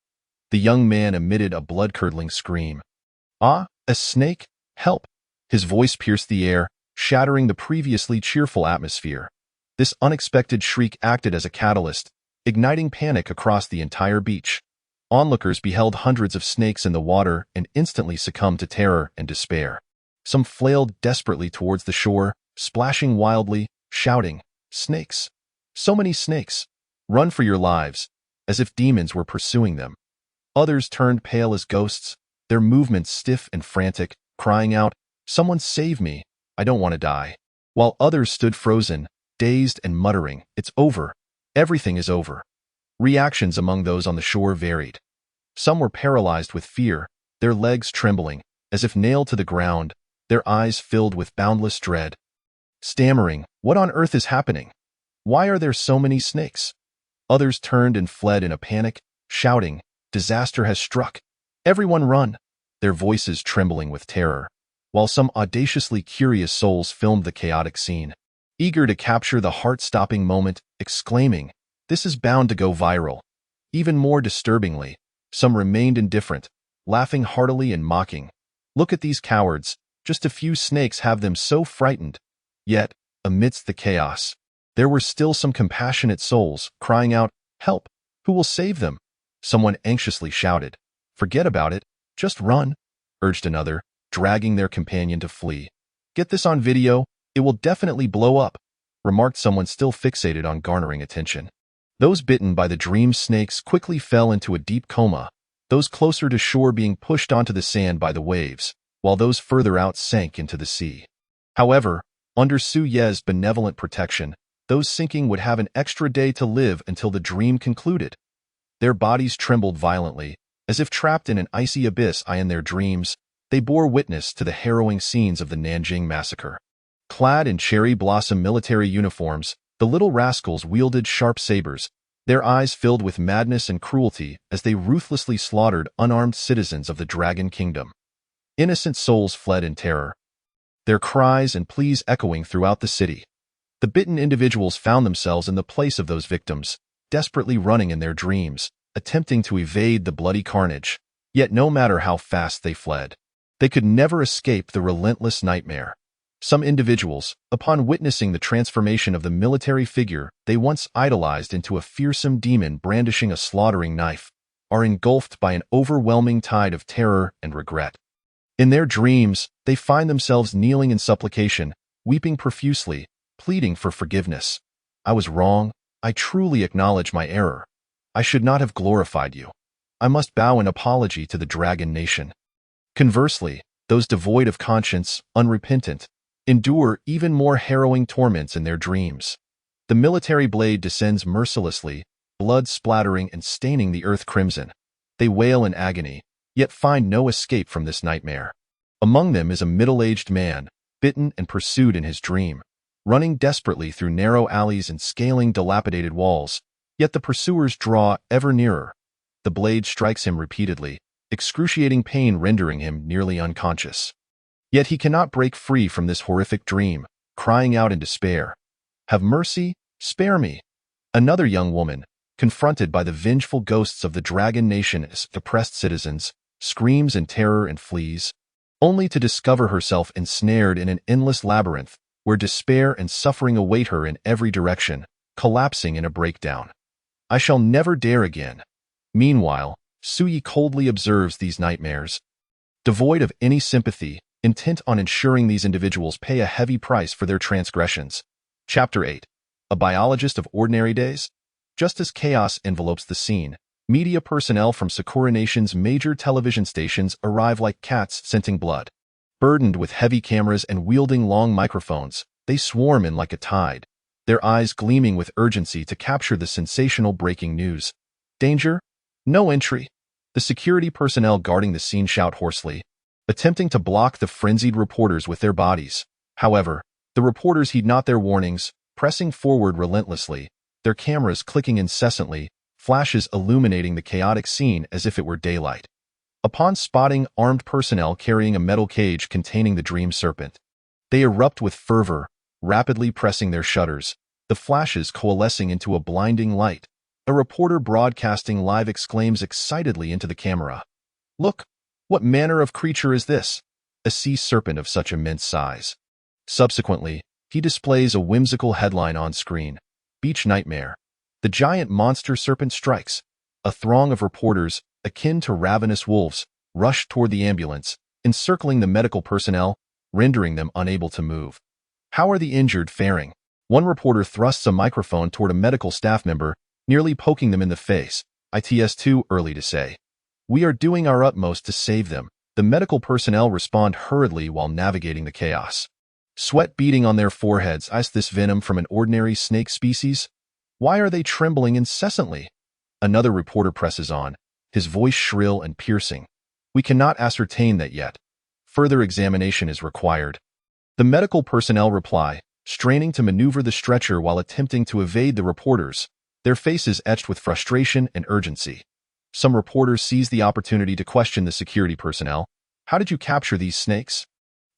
The young man emitted a blood-curdling scream. "Ah, a snake! Help!" His voice pierced the air, shattering the previously cheerful atmosphere. This unexpected shriek acted as a catalyst, igniting panic across the entire beach. Onlookers beheld hundreds of snakes in the water and instantly succumbed to terror and despair. Some flailed desperately towards the shore, splashing wildly, shouting, "Snakes! So many snakes! Run for your lives!" as if demons were pursuing them. Others turned pale as ghosts, their movements stiff and frantic, crying out, "Someone save me! I don't want to die." While others stood frozen, dazed and muttering, "It's over. Everything is over." Reactions among those on the shore varied. Some were paralyzed with fear, their legs trembling, as if nailed to the ground, their eyes filled with boundless dread. Stammering, "What on earth is happening? Why are there so many snakes?" Others turned and fled in a panic, shouting, "Disaster has struck! Everyone run!" their voices trembling with terror, while some audaciously curious souls filmed the chaotic scene, eager to capture the heart-stopping moment, exclaiming, "This is bound to go viral." Even more disturbingly, some remained indifferent, laughing heartily and mocking. "Look at these cowards, just a few snakes have them so frightened." Yet, amidst the chaos, there were still some compassionate souls crying out, "Help! Who will save them?" Someone anxiously shouted. "Forget about it, just run," urged another, dragging their companion to flee. "Get this on video, it will definitely blow up," remarked someone still fixated on garnering attention. Those bitten by the dream snakes quickly fell into a deep coma, those closer to shore being pushed onto the sand by the waves, while those further out sank into the sea. However, under Su Ye's benevolent protection, those sinking would have an extra day to live until the dream concluded. Their bodies trembled violently, as if trapped in an icy abyss. In their dreams, they bore witness to the harrowing scenes of the Nanjing massacre. Clad in cherry blossom military uniforms, the little rascals wielded sharp sabers, their eyes filled with madness and cruelty as they ruthlessly slaughtered unarmed citizens of the Dragon Kingdom. Innocent souls fled in terror, their cries and pleas echoing throughout the city. The bitten individuals found themselves in the place of those victims, desperately running in their dreams, attempting to evade the bloody carnage. Yet no matter how fast they fled, they could never escape the relentless nightmare. Some individuals, upon witnessing the transformation of the military figure they once idolized into a fearsome demon brandishing a slaughtering knife, are engulfed by an overwhelming tide of terror and regret. In their dreams, they find themselves kneeling in supplication, weeping profusely, pleading for forgiveness. "I was wrong. I truly acknowledge my error. I should not have glorified you. I must bow in apology to the Dragon Nation." Conversely, those devoid of conscience, unrepentant, endure even more harrowing torments in their dreams. The military blade descends mercilessly, blood splattering and staining the earth crimson. They wail in agony, yet find no escape from this nightmare. Among them is a middle-aged man, bitten and pursued in his dream, running desperately through narrow alleys and scaling dilapidated walls, yet the pursuers draw ever nearer. The blade strikes him repeatedly, excruciating pain rendering him nearly unconscious. Yet he cannot break free from this horrific dream, crying out in despair, "Have mercy, spare me." Another young woman, confronted by the vengeful ghosts of the Dragon Nation as oppressed citizens, screams in terror and flees, only to discover herself ensnared in an endless labyrinth where despair and suffering await her in every direction, collapsing in a breakdown. "I shall never dare again." Meanwhile, Suyi coldly observes these nightmares, devoid of any sympathy, intent on ensuring these individuals pay a heavy price for their transgressions. Chapter 8. A biologist of ordinary days? Just as chaos envelopes the scene, media personnel from Sakura Nation's major television stations arrive like cats scenting blood. Burdened with heavy cameras and wielding long microphones, they swarm in like a tide, their eyes gleaming with urgency to capture the sensational breaking news. "Danger! No entry!" The security personnel guarding the scene shout hoarsely, attempting to block the frenzied reporters with their bodies. However, the reporters heed not their warnings, pressing forward relentlessly, their cameras clicking incessantly, flashes illuminating the chaotic scene as if it were daylight. Upon spotting armed personnel carrying a metal cage containing the dream serpent, they erupt with fervor, rapidly pressing their shutters, the flashes coalescing into a blinding light. A reporter broadcasting live exclaims excitedly into the camera, "Look! What manner of creature is this? A sea serpent of such immense size. Subsequently, he displays a whimsical headline on screen: Beach Nightmare. The giant monster serpent strikes. A throng of reporters, akin to ravenous wolves, rush toward the ambulance, encircling the medical personnel, rendering them unable to move. How are the injured faring? One reporter thrusts a microphone toward a medical staff member, nearly poking them in the face. It's too early to say. We are doing our utmost to save them. The medical personnel respond hurriedly while navigating the chaos. Sweat beading on their foreheads. Is this venom from an ordinary snake species? Why are they trembling incessantly? Another reporter presses on, his voice shrill and piercing. We cannot ascertain that yet. Further examination is required. The medical personnel reply, straining to maneuver the stretcher while attempting to evade the reporters, their faces etched with frustration and urgency. Some reporters seize the opportunity to question the security personnel. How did you capture these snakes?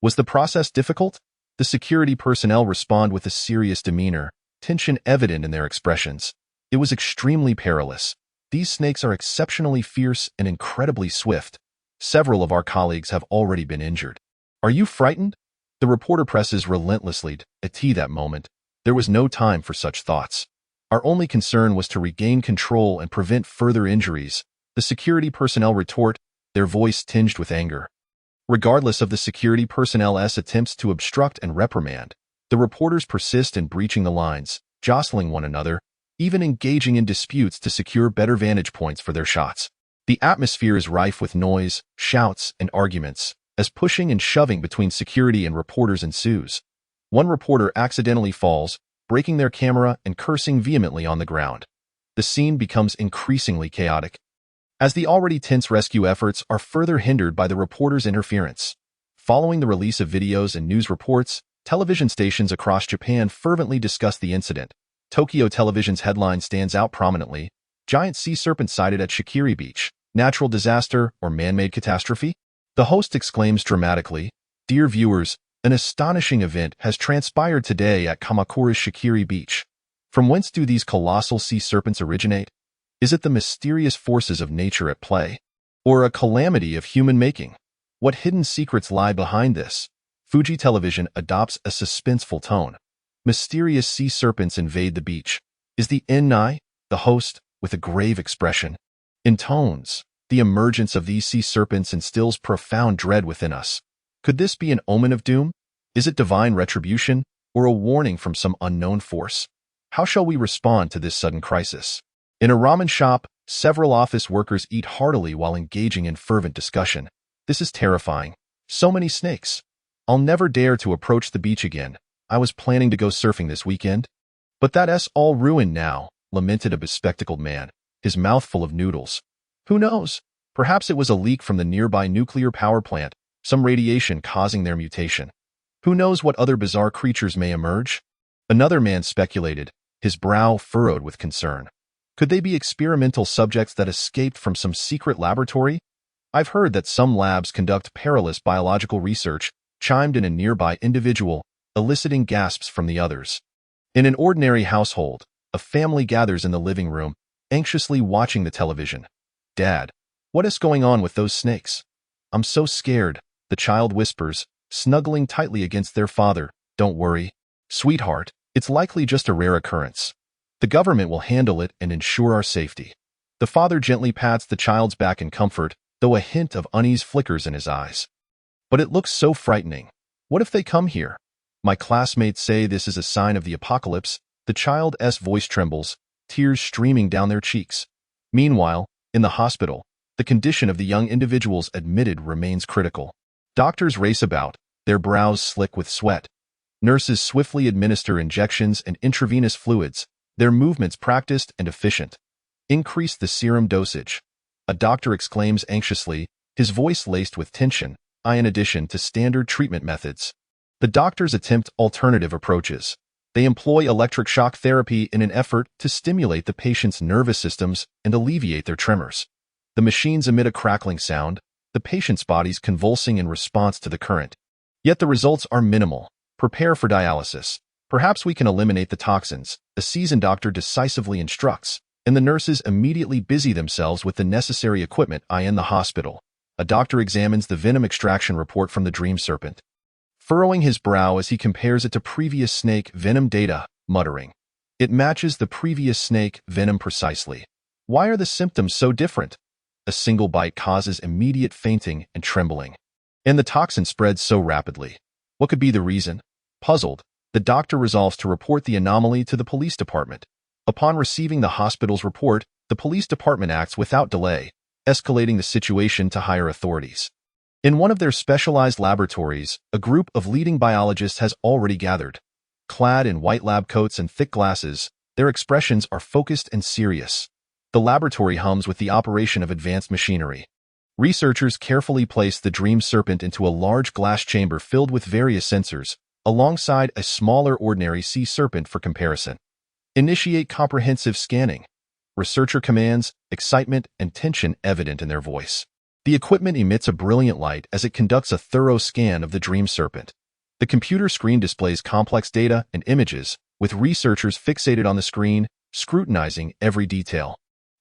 Was the process difficult? The security personnel respond with a serious demeanor, tension evident in their expressions. It was extremely perilous. These snakes are exceptionally fierce and incredibly swift. Several of our colleagues have already been injured. Are you frightened? The reporter presses relentlessly. At that moment, there was no time for such thoughts. Our only concern was to regain control and prevent further injuries. The security personnel retort, their voice tinged with anger. Regardless of the security personnel's attempts to obstruct and reprimand, the reporters persist in breaching the lines, jostling one another, even engaging in disputes to secure better vantage points for their shots. The atmosphere is rife with noise, shouts, and arguments, as pushing and shoving between security and reporters ensues. One reporter accidentally falls, breaking their camera and cursing vehemently on the ground. The scene becomes increasingly chaotic, as the already tense rescue efforts are further hindered by the reporters' interference. Following the release of videos and news reports, television stations across Japan fervently discuss the incident. Tokyo Television's headline stands out prominently: Giant sea serpent sighted at Shikiri Beach. Natural disaster or man-made catastrophe? The host exclaims dramatically, "Dear viewers, an astonishing event has transpired today at Kamakura's Shikiri Beach. From whence do these colossal sea serpents originate? Is it the mysterious forces of nature at play? Or a calamity of human making? What hidden secrets lie behind this?" Fuji Television adopts a suspenseful tone. Mysterious sea serpents invade the beach. Is the end nigh? The host, with a grave expression, intones, the emergence of these sea serpents instills profound dread within us. Could this be an omen of doom? Is it divine retribution, or a warning from some unknown force? How shall we respond to this sudden crisis? In a ramen shop, several office workers eat heartily while engaging in fervent discussion. This is terrifying. So many snakes. I'll never dare to approach the beach again. I was planning to go surfing this weekend. But that's all ruined now, lamented a bespectacled man, his mouth full of noodles. Who knows? Perhaps it was a leak from the nearby nuclear power plant, some radiation causing their mutation. Who knows what other bizarre creatures may emerge? Another man speculated, his brow furrowed with concern. Could they be experimental subjects that escaped from some secret laboratory? I've heard that some labs conduct perilous biological research, chimed in a nearby individual, eliciting gasps from the others. In an ordinary household, a family gathers in the living room, anxiously watching the television. Dad, what is going on with those snakes? I'm so scared, the child whispers, snuggling tightly against their father. Don't worry, sweetheart, it's likely just a rare occurrence. The government will handle it and ensure our safety. The father gently pats the child's back in comfort, though a hint of unease flickers in his eyes. But it looks so frightening. What if they come here? My classmates say this is a sign of the apocalypse. The child's voice trembles, tears streaming down their cheeks. Meanwhile, in the hospital, the condition of the young individuals admitted remains critical. Doctors race about, their brows slick with sweat. Nurses swiftly administer injections and intravenous fluids, their movements practiced and efficient. Increase the serum dosage. A doctor exclaims anxiously, his voice laced with tension, in addition to standard treatment methods. The doctors attempt alternative approaches. They employ electric shock therapy in an effort to stimulate the patient's nervous systems and alleviate their tremors. The machines emit a crackling sound, the patient's bodies convulsing in response to the current. Yet the results are minimal. Prepare for dialysis. Perhaps we can eliminate the toxins, a seasoned doctor decisively instructs, and the nurses immediately busy themselves with the necessary equipment in the hospital. A doctor examines the venom extraction report from the dream serpent. furrowing his brow as he compares it to previous snake venom data, muttering, "It matches the previous snake venom precisely. Why are the symptoms so different? A single bite causes immediate fainting and trembling. And the toxin spreads so rapidly. What could be the reason?" Puzzled, the doctor resolves to report the anomaly to the police department. Upon receiving the hospital's report, the police department acts without delay, escalating the situation to higher authorities. In one of their specialized laboratories, a group of leading biologists has already gathered. Clad in white lab coats and thick glasses, their expressions are focused and serious. The laboratory hums with the operation of advanced machinery. Researchers carefully place the dream serpent into a large glass chamber filled with various sensors, alongside a smaller ordinary sea serpent for comparison. Initiate comprehensive scanning. Researcher commands, excitement and tension evident in their voice. The equipment emits a brilliant light as it conducts a thorough scan of the dream serpent. The computer screen displays complex data and images, with researchers fixated on the screen, scrutinizing every detail.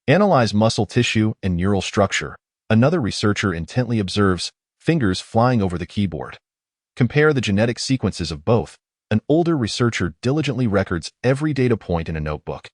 Analyze muscle tissue and neural structure. Another researcher intently observes, fingers flying over the keyboard. Compare the genetic sequences of both. An older researcher diligently records every data point in a notebook.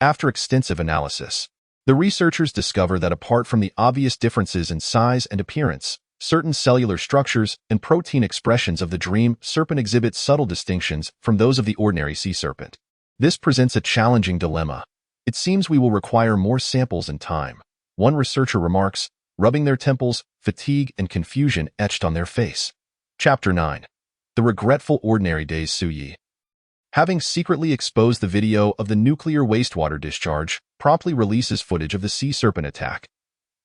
After extensive analysis, the researchers discover that apart from the obvious differences in size and appearance, certain cellular structures and protein expressions of the dream serpent exhibit subtle distinctions from those of the ordinary sea serpent. This presents a challenging dilemma. "It seems we will require more samples and time," one researcher remarks, rubbing their temples, fatigue and confusion etched on their face. Chapter 9. The Regretful Ordinary Days. Suyi, having secretly exposed the video of the nuclear wastewater discharge, promptly releases footage of the sea serpent attack.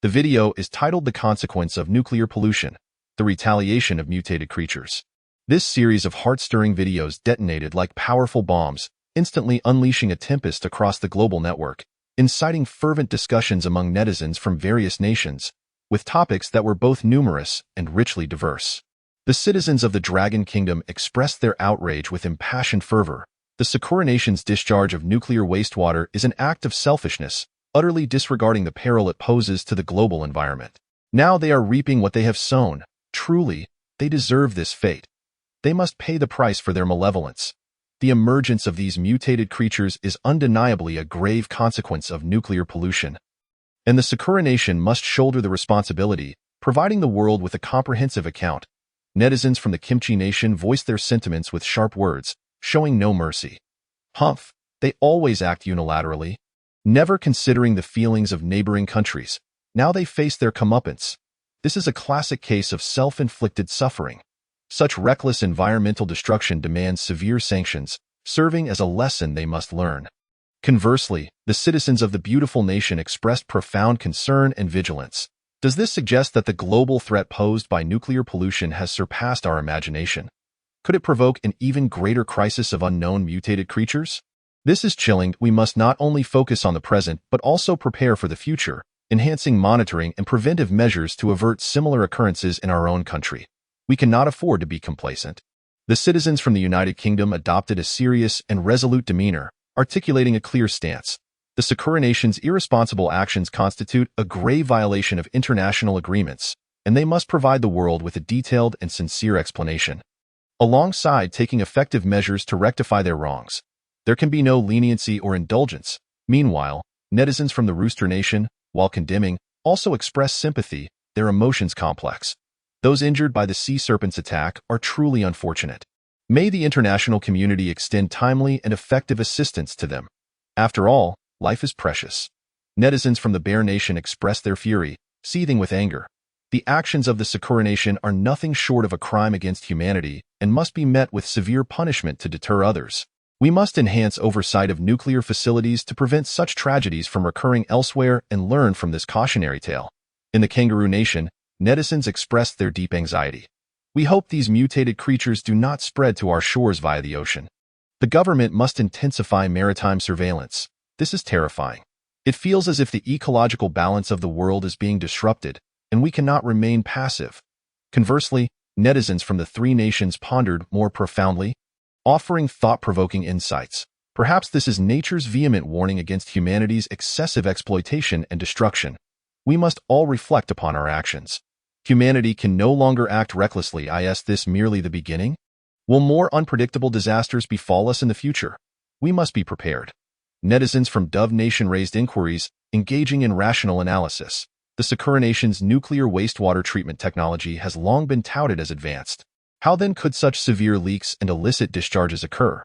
The video is titled "The Consequence of Nuclear Pollution: The Retaliation of Mutated Creatures." This series of heart-stirring videos detonated like powerful bombs, instantly unleashing a tempest across the global network, inciting fervent discussions among netizens from various nations, with topics that were both numerous and richly diverse. The citizens of the Dragon Kingdom expressed their outrage with impassioned fervor. The Sakura nation's discharge of nuclear wastewater is an act of selfishness, utterly disregarding the peril it poses to the global environment. Now they are reaping what they have sown. Truly, they deserve this fate. They must pay the price for their malevolence. The emergence of these mutated creatures is undeniably a grave consequence of nuclear pollution. And the Sakura nation must shoulder the responsibility, providing the world with a comprehensive account. Netizens from the Kimchi nation voiced their sentiments with sharp words, showing no mercy. Humph, they always act unilaterally, never considering the feelings of neighboring countries. Now they face their comeuppance. This is a classic case of self-inflicted suffering. Such reckless environmental destruction demands severe sanctions, serving as a lesson they must learn. Conversely, the citizens of the beautiful nation expressed profound concern and vigilance. Does this suggest that the global threat posed by nuclear pollution has surpassed our imagination? Could it provoke an even greater crisis of unknown mutated creatures? This is chilling. We must not only focus on the present but also prepare for the future, enhancing monitoring and preventive measures to avert similar occurrences in our own country. We cannot afford to be complacent. The citizens from the United Kingdom adopted a serious and resolute demeanor, articulating a clear stance. The Sakura nation's irresponsible actions constitute a grave violation of international agreements, and they must provide the world with a detailed and sincere explanation. Alongside taking effective measures to rectify their wrongs, there can be no leniency or indulgence. Meanwhile, netizens from the Rooster Nation, while condemning, also express sympathy, their emotions complex. Those injured by the sea serpent's attack are truly unfortunate. May the international community extend timely and effective assistance to them. After all, life is precious. Netizens from the Bear Nation express their fury, seething with anger. The actions of the Sakura Nation are nothing short of a crime against humanity and must be met with severe punishment to deter others. We must enhance oversight of nuclear facilities to prevent such tragedies from recurring elsewhere and learn from this cautionary tale. In the Kangaroo Nation, netizens expressed their deep anxiety. We hope these mutated creatures do not spread to our shores via the ocean. The government must intensify maritime surveillance. This is terrifying. It feels as if the ecological balance of the world is being disrupted, and we cannot remain passive. Conversely, netizens from the three nations pondered more profoundly, offering thought-provoking insights. Perhaps this is nature's vehement warning against humanity's excessive exploitation and destruction. We must all reflect upon our actions. Humanity can no longer act recklessly. Is this merely the beginning? Will more unpredictable disasters befall us in the future? We must be prepared. Netizens from Dove Nation raised inquiries, engaging in rational analysis. The Sakura Nation's nuclear wastewater treatment technology has long been touted as advanced. How then could such severe leaks and illicit discharges occur?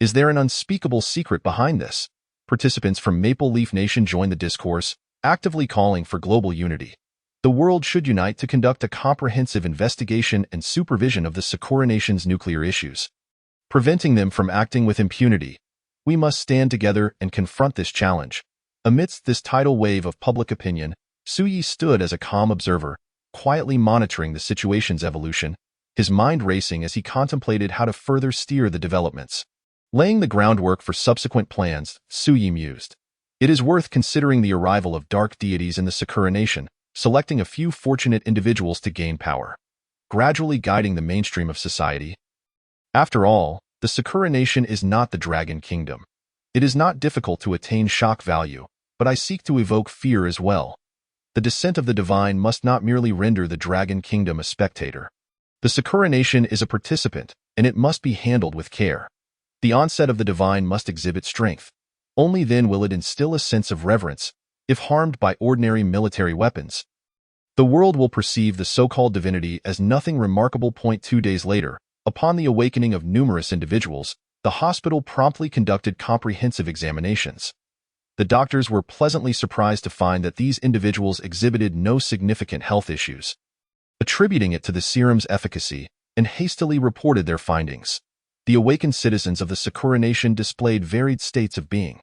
Is there an unspeakable secret behind this? Participants from Maple Leaf Nation joined the discourse, actively calling for global unity. The world should unite to conduct a comprehensive investigation and supervision of the Sakura Nation's nuclear issues, preventing them from acting with impunity. We must stand together and confront this challenge. Amidst this tidal wave of public opinion, Suyi stood as a calm observer, quietly monitoring the situation's evolution, his mind racing as he contemplated how to further steer the developments. Laying the groundwork for subsequent plans, Suyi mused. It is worth considering the arrival of dark deities in the Sakura Nation, selecting a few fortunate individuals to gain power, gradually guiding the mainstream of society. After all, the Sakura Nation is not the Dragon Kingdom. It is not difficult to attain shock value, but I seek to evoke fear as well. The descent of the divine must not merely render the Dragon Kingdom a spectator. The Sakura Nation is a participant, and it must be handled with care. The onset of the divine must exhibit strength. Only then will it instill a sense of reverence, if harmed by ordinary military weapons. The world will perceive the so-called divinity as nothing remarkable. 2 days later, upon the awakening of numerous individuals, the hospital promptly conducted comprehensive examinations. The doctors were pleasantly surprised to find that these individuals exhibited no significant health issues, attributing it to the serum's efficacy, and hastily reported their findings. The awakened citizens of the Sakura Nation displayed varied states of being.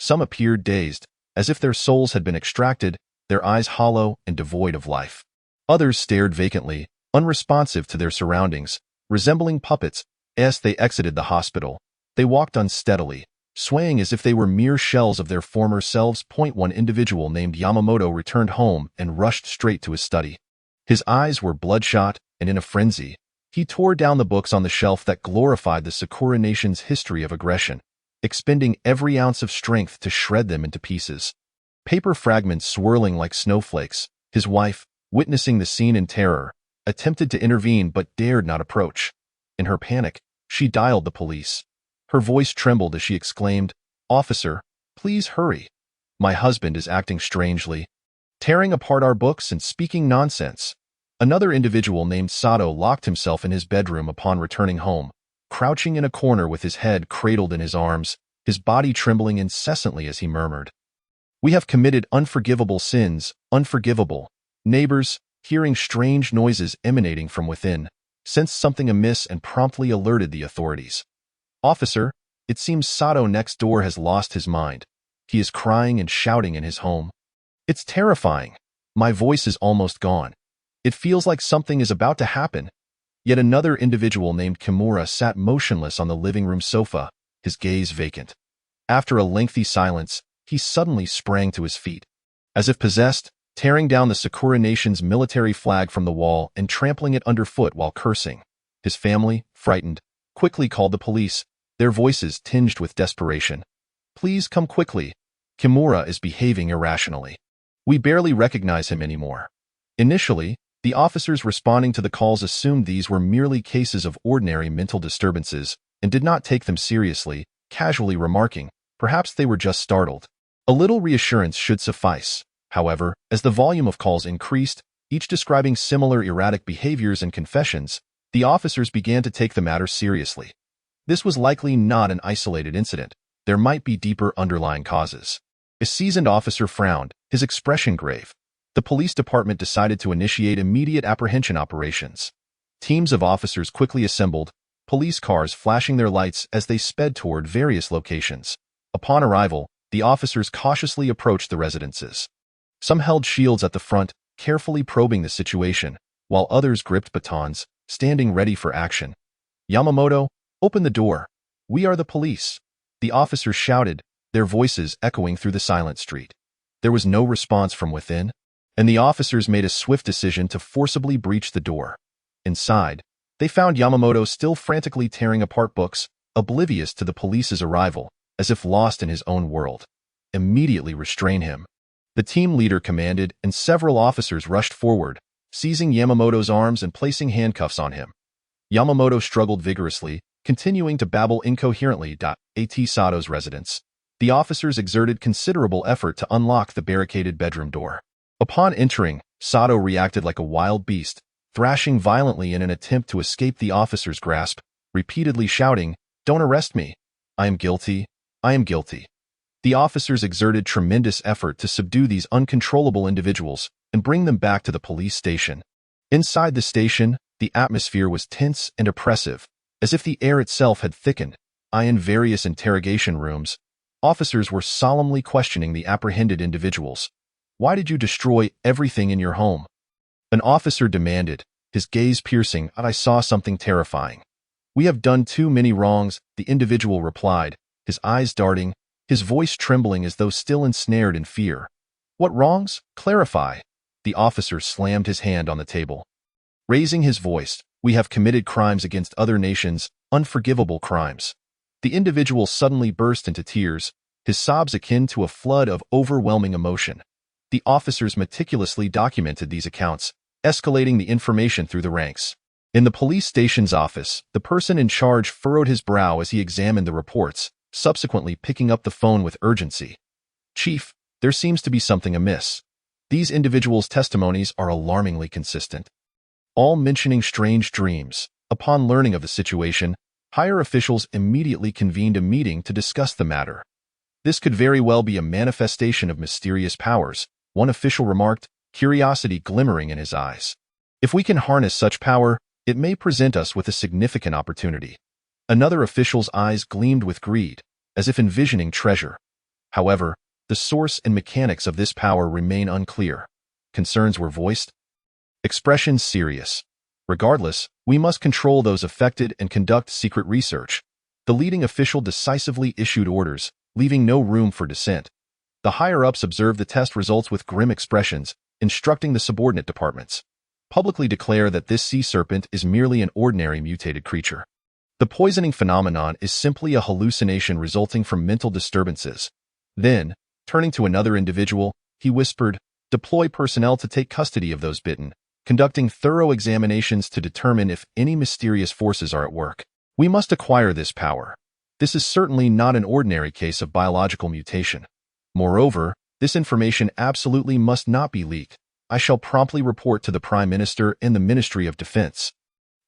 Some appeared dazed, as if their souls had been extracted, their eyes hollow and devoid of life. Others stared vacantly, unresponsive to their surroundings, resembling puppets. As they exited the hospital, they walked unsteadily, swaying as if they were mere shells of their former selves. One individual named Yamamoto returned home and rushed straight to his study. His eyes were bloodshot, and in a frenzy, he tore down the books on the shelf that glorified the Sakura Nation's history of aggression, expending every ounce of strength to shred them into pieces. Paper fragments swirling like snowflakes. His wife, witnessing the scene in terror, attempted to intervene but dared not approach. In her panic, she dialed the police. Her voice trembled as she exclaimed, "Officer, please hurry. My husband is acting strangely, tearing apart our books and speaking nonsense." Another individual named Sato locked himself in his bedroom upon returning home, crouching in a corner with his head cradled in his arms, his body trembling incessantly as he murmured, "We have committed unforgivable sins, unforgivable." Neighbors, hearing strange noises emanating from within, sensed something amiss and promptly alerted the authorities. "Officer, it seems Sato next door has lost his mind. He is crying and shouting in his home. It's terrifying. My voice is almost gone. It feels like something is about to happen." Yet another individual named Kimura sat motionless on the living room sofa, his gaze vacant. After a lengthy silence, he suddenly sprang to his feet. As if possessed, tearing down the Sakura Nation's military flag from the wall and trampling it underfoot while cursing. His family, frightened, quickly called the police, their voices tinged with desperation. "Please come quickly. Kimura is behaving irrationally. We barely recognize him anymore." Initially, the officers responding to the calls assumed these were merely cases of ordinary mental disturbances and did not take them seriously, casually remarking, perhaps they were just startled. A little reassurance should suffice. However, as the volume of calls increased, each describing similar erratic behaviors and confessions, the officers began to take the matter seriously. This was likely not an isolated incident. There might be deeper underlying causes. A seasoned officer frowned, his expression grave. The police department decided to initiate immediate apprehension operations. Teams of officers quickly assembled, police cars flashing their lights as they sped toward various locations. Upon arrival, the officers cautiously approached the residences. Some held shields at the front, carefully probing the situation, while others gripped batons, standing ready for action. "Yamamoto, open the door. We are the police," the officers shouted, their voices echoing through the silent street. There was no response from within, and the officers made a swift decision to forcibly breach the door. Inside, they found Yamamoto still frantically tearing apart books, oblivious to the police's arrival, as if lost in his own world. "Immediately restrain him," the team leader commanded, and several officers rushed forward, seizing Yamamoto's arms and placing handcuffs on him. Yamamoto struggled vigorously, continuing to babble incoherently. At Sato's residence, the officers exerted considerable effort to unlock the barricaded bedroom door. Upon entering, Sato reacted like a wild beast, thrashing violently in an attempt to escape the officer's grasp, repeatedly shouting, "Don't arrest me! I am guilty! I am guilty!" The officers exerted tremendous effort to subdue these uncontrollable individuals and bring them back to the police station. Inside the station, the atmosphere was tense and oppressive, as if the air itself had thickened. In various interrogation rooms, officers were solemnly questioning the apprehended individuals. "Why did you destroy everything in your home?" An officer demanded, his gaze piercing. "I saw something terrifying." "We have done too many wrongs," the individual replied, his eyes darting, his voice trembling as though still ensnared in fear. "What wrongs? Clarify." The officer slammed his hand on the table. Raising his voice, "We have committed crimes against other nations, unforgivable crimes." The individual suddenly burst into tears, his sobs akin to a flood of overwhelming emotion. The officers meticulously documented these accounts, escalating the information through the ranks. In the police station's office, the person in charge furrowed his brow as he examined the reports, subsequently picking up the phone with urgency. "Chief, there seems to be something amiss. These individuals' testimonies are alarmingly consistent, all mentioning strange dreams." Upon learning of the situation, higher officials immediately convened a meeting to discuss the matter. "This could very well be a manifestation of mysterious powers," one official remarked, curiosity glimmering in his eyes. "If we can harness such power, it may present us with a significant opportunity." Another official's eyes gleamed with greed, as if envisioning treasure. However, the source and mechanics of this power remain unclear. Concerns were voiced. Expressions serious. "Regardless, we must control those affected and conduct secret research." The leading official decisively issued orders, leaving no room for dissent. The higher-ups observed the test results with grim expressions, instructing the subordinate departments. "Publicly declare that this sea serpent is merely an ordinary mutated creature. The poisoning phenomenon is simply a hallucination resulting from mental disturbances." Then, turning to another individual, he whispered, "Deploy personnel to take custody of those bitten, conducting thorough examinations to determine if any mysterious forces are at work. We must acquire this power. This is certainly not an ordinary case of biological mutation. Moreover, this information absolutely must not be leaked. I shall promptly report to the Prime Minister and the Ministry of Defense."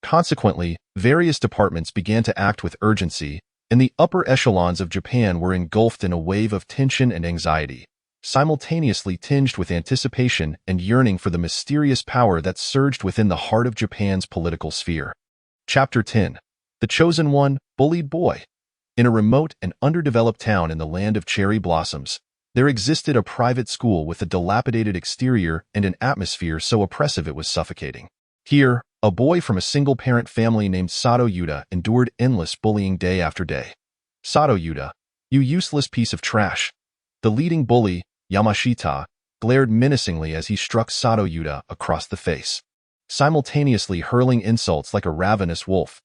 Consequently, various departments began to act with urgency, and the upper echelons of Japan were engulfed in a wave of tension and anxiety, simultaneously tinged with anticipation and yearning for the mysterious power that surged within the heart of Japan's political sphere. Chapter 10. The Chosen One, Bullied Boy. In a remote and underdeveloped town in the land of cherry blossoms, there existed a private school with a dilapidated exterior and an atmosphere so oppressive it was suffocating. Here, a boy from a single-parent family named Sato Yuta endured endless bullying day after day. "Sato Yuta, you useless piece of trash." The leading bully, Yamashita, glared menacingly as he struck Sato Yuta across the face, simultaneously hurling insults like a ravenous wolf.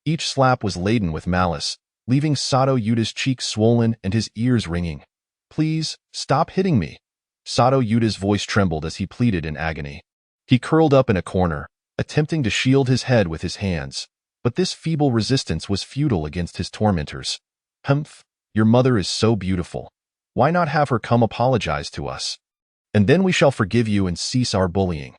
Each slap was laden with malice, leaving Sato Yuta's cheeks swollen and his ears ringing. "Please, stop hitting me." Sato Yuta's voice trembled as he pleaded in agony. He curled up in a corner, attempting to shield his head with his hands, but this feeble resistance was futile against his tormentors. "Humph, your mother is so beautiful. Why not have her come apologize to us? And then we shall forgive you and cease our bullying."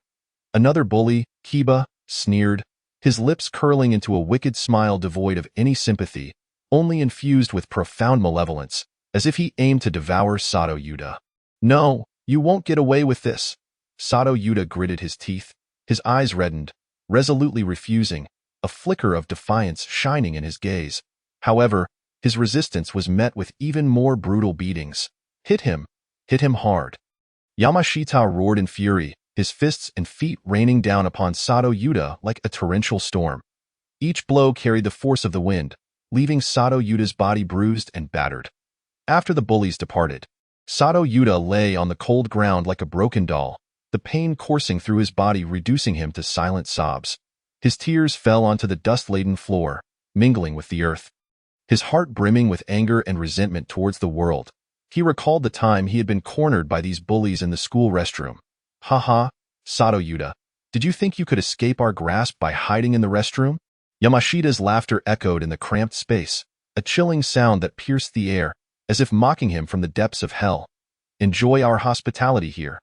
Another bully, Kiba, sneered, his lips curling into a wicked smile devoid of any sympathy, only infused with profound malevolence, as if he aimed to devour Sato Yuta. "No, you won't get away with this." Sato Yuta gritted his teeth, his eyes reddened, resolutely refusing, a flicker of defiance shining in his gaze. However, his resistance was met with even more brutal beatings. Hit him hard." Yamashita roared in fury, his fists and feet raining down upon Sato Yuta like a torrential storm. Each blow carried the force of the wind, leaving Sato Yuta's body bruised and battered. After the bullies departed, Sato Yuta lay on the cold ground like a broken doll, the pain coursing through his body reducing him to silent sobs. His tears fell onto the dust-laden floor, mingling with the earth. His heart brimming with anger and resentment towards the world, he recalled the time he had been cornered by these bullies in the school restroom. "Ha ha, Sato Yuta, did you think you could escape our grasp by hiding in the restroom?" Yamashita's laughter echoed in the cramped space, a chilling sound that pierced the air, as if mocking him from the depths of hell. Enjoy our hospitality here.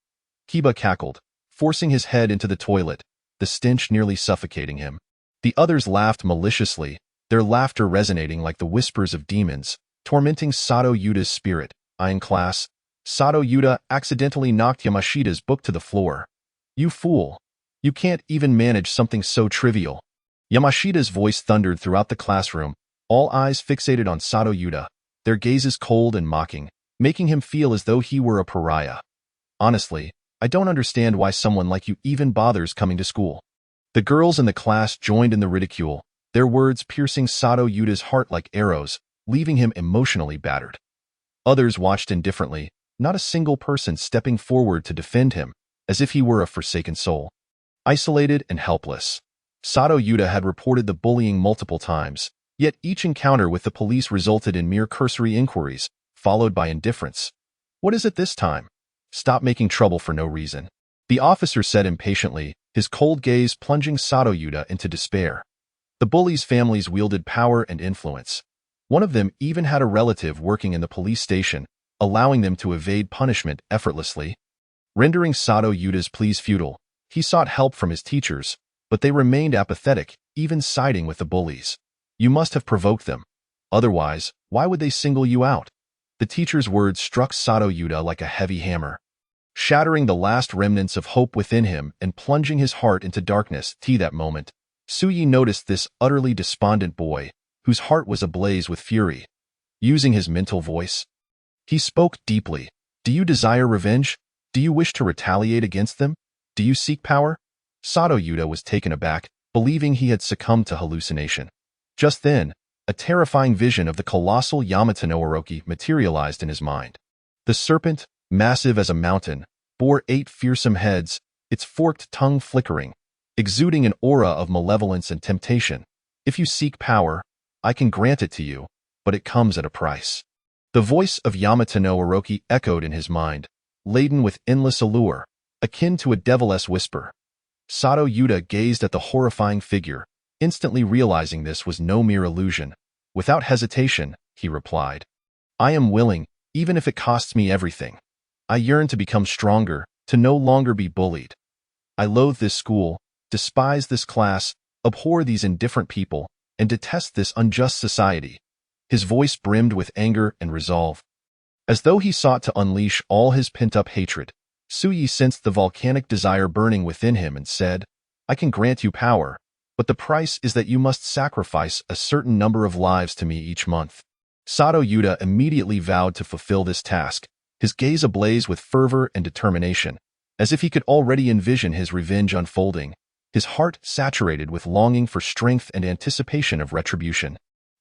Kiba cackled, forcing his head into the toilet, the stench nearly suffocating him. The others laughed maliciously, their laughter resonating like the whispers of demons, tormenting Sato Yuda's spirit. In class, Sato Yuda accidentally knocked Yamashita's book to the floor. You fool! You can't even manage something so trivial. Yamashita's voice thundered throughout the classroom, all eyes fixated on Sato Yuda, their gazes cold and mocking, making him feel as though he were a pariah. Honestly, I don't understand why someone like you even bothers coming to school. The girls in the class joined in the ridicule, their words piercing Sato Yuda's heart like arrows, leaving him emotionally battered. Others watched indifferently, not a single person stepping forward to defend him, as if he were a forsaken soul. Isolated and helpless. Sato Yuda had reported the bullying multiple times, yet each encounter with the police resulted in mere cursory inquiries, followed by indifference. What is it this time? Stop making trouble for no reason. The officer said impatiently, his cold gaze plunging Sato Yuda into despair. The bullies' families wielded power and influence. One of them even had a relative working in the police station, allowing them to evade punishment effortlessly. Rendering Sato Yuda's pleas futile, he sought help from his teachers, but they remained apathetic, even siding with the bullies. You must have provoked them. Otherwise, why would they single you out? The teacher's words struck Sato Yuda like a heavy hammer, shattering the last remnants of hope within him and plunging his heart into darkness. That moment, Suyi noticed this utterly despondent boy, whose heart was ablaze with fury. Using his mental voice, he spoke deeply. Do you desire revenge? Do you wish to retaliate against them? Do you seek power? Sato Yuda was taken aback, believing he had succumbed to hallucination. Just then, a terrifying vision of the colossal Yamato no Orochi materialized in his mind. The serpent, massive as a mountain, bore 8 fearsome heads, its forked tongue flickering, exuding an aura of malevolence and temptation. If you seek power, I can grant it to you, but it comes at a price. The voice of Yamato no Orochi echoed in his mind, laden with endless allure, akin to a devil-esque whisper. Sato Yuda gazed at the horrifying figure, instantly realizing this was no mere illusion. Without hesitation, he replied, I am willing, even if it costs me everything. I yearn to become stronger, to no longer be bullied. I loathe this school, despise this class, abhor these indifferent people, and detest this unjust society. His voice brimmed with anger and resolve. As though he sought to unleash all his pent-up hatred, Suyi sensed the volcanic desire burning within him and said, I can grant you power, but the price is that you must sacrifice a certain number of lives to me each month. Sato Yuda immediately vowed to fulfill this task, his gaze ablaze with fervor and determination, as if he could already envision his revenge unfolding, his heart saturated with longing for strength and anticipation of retribution.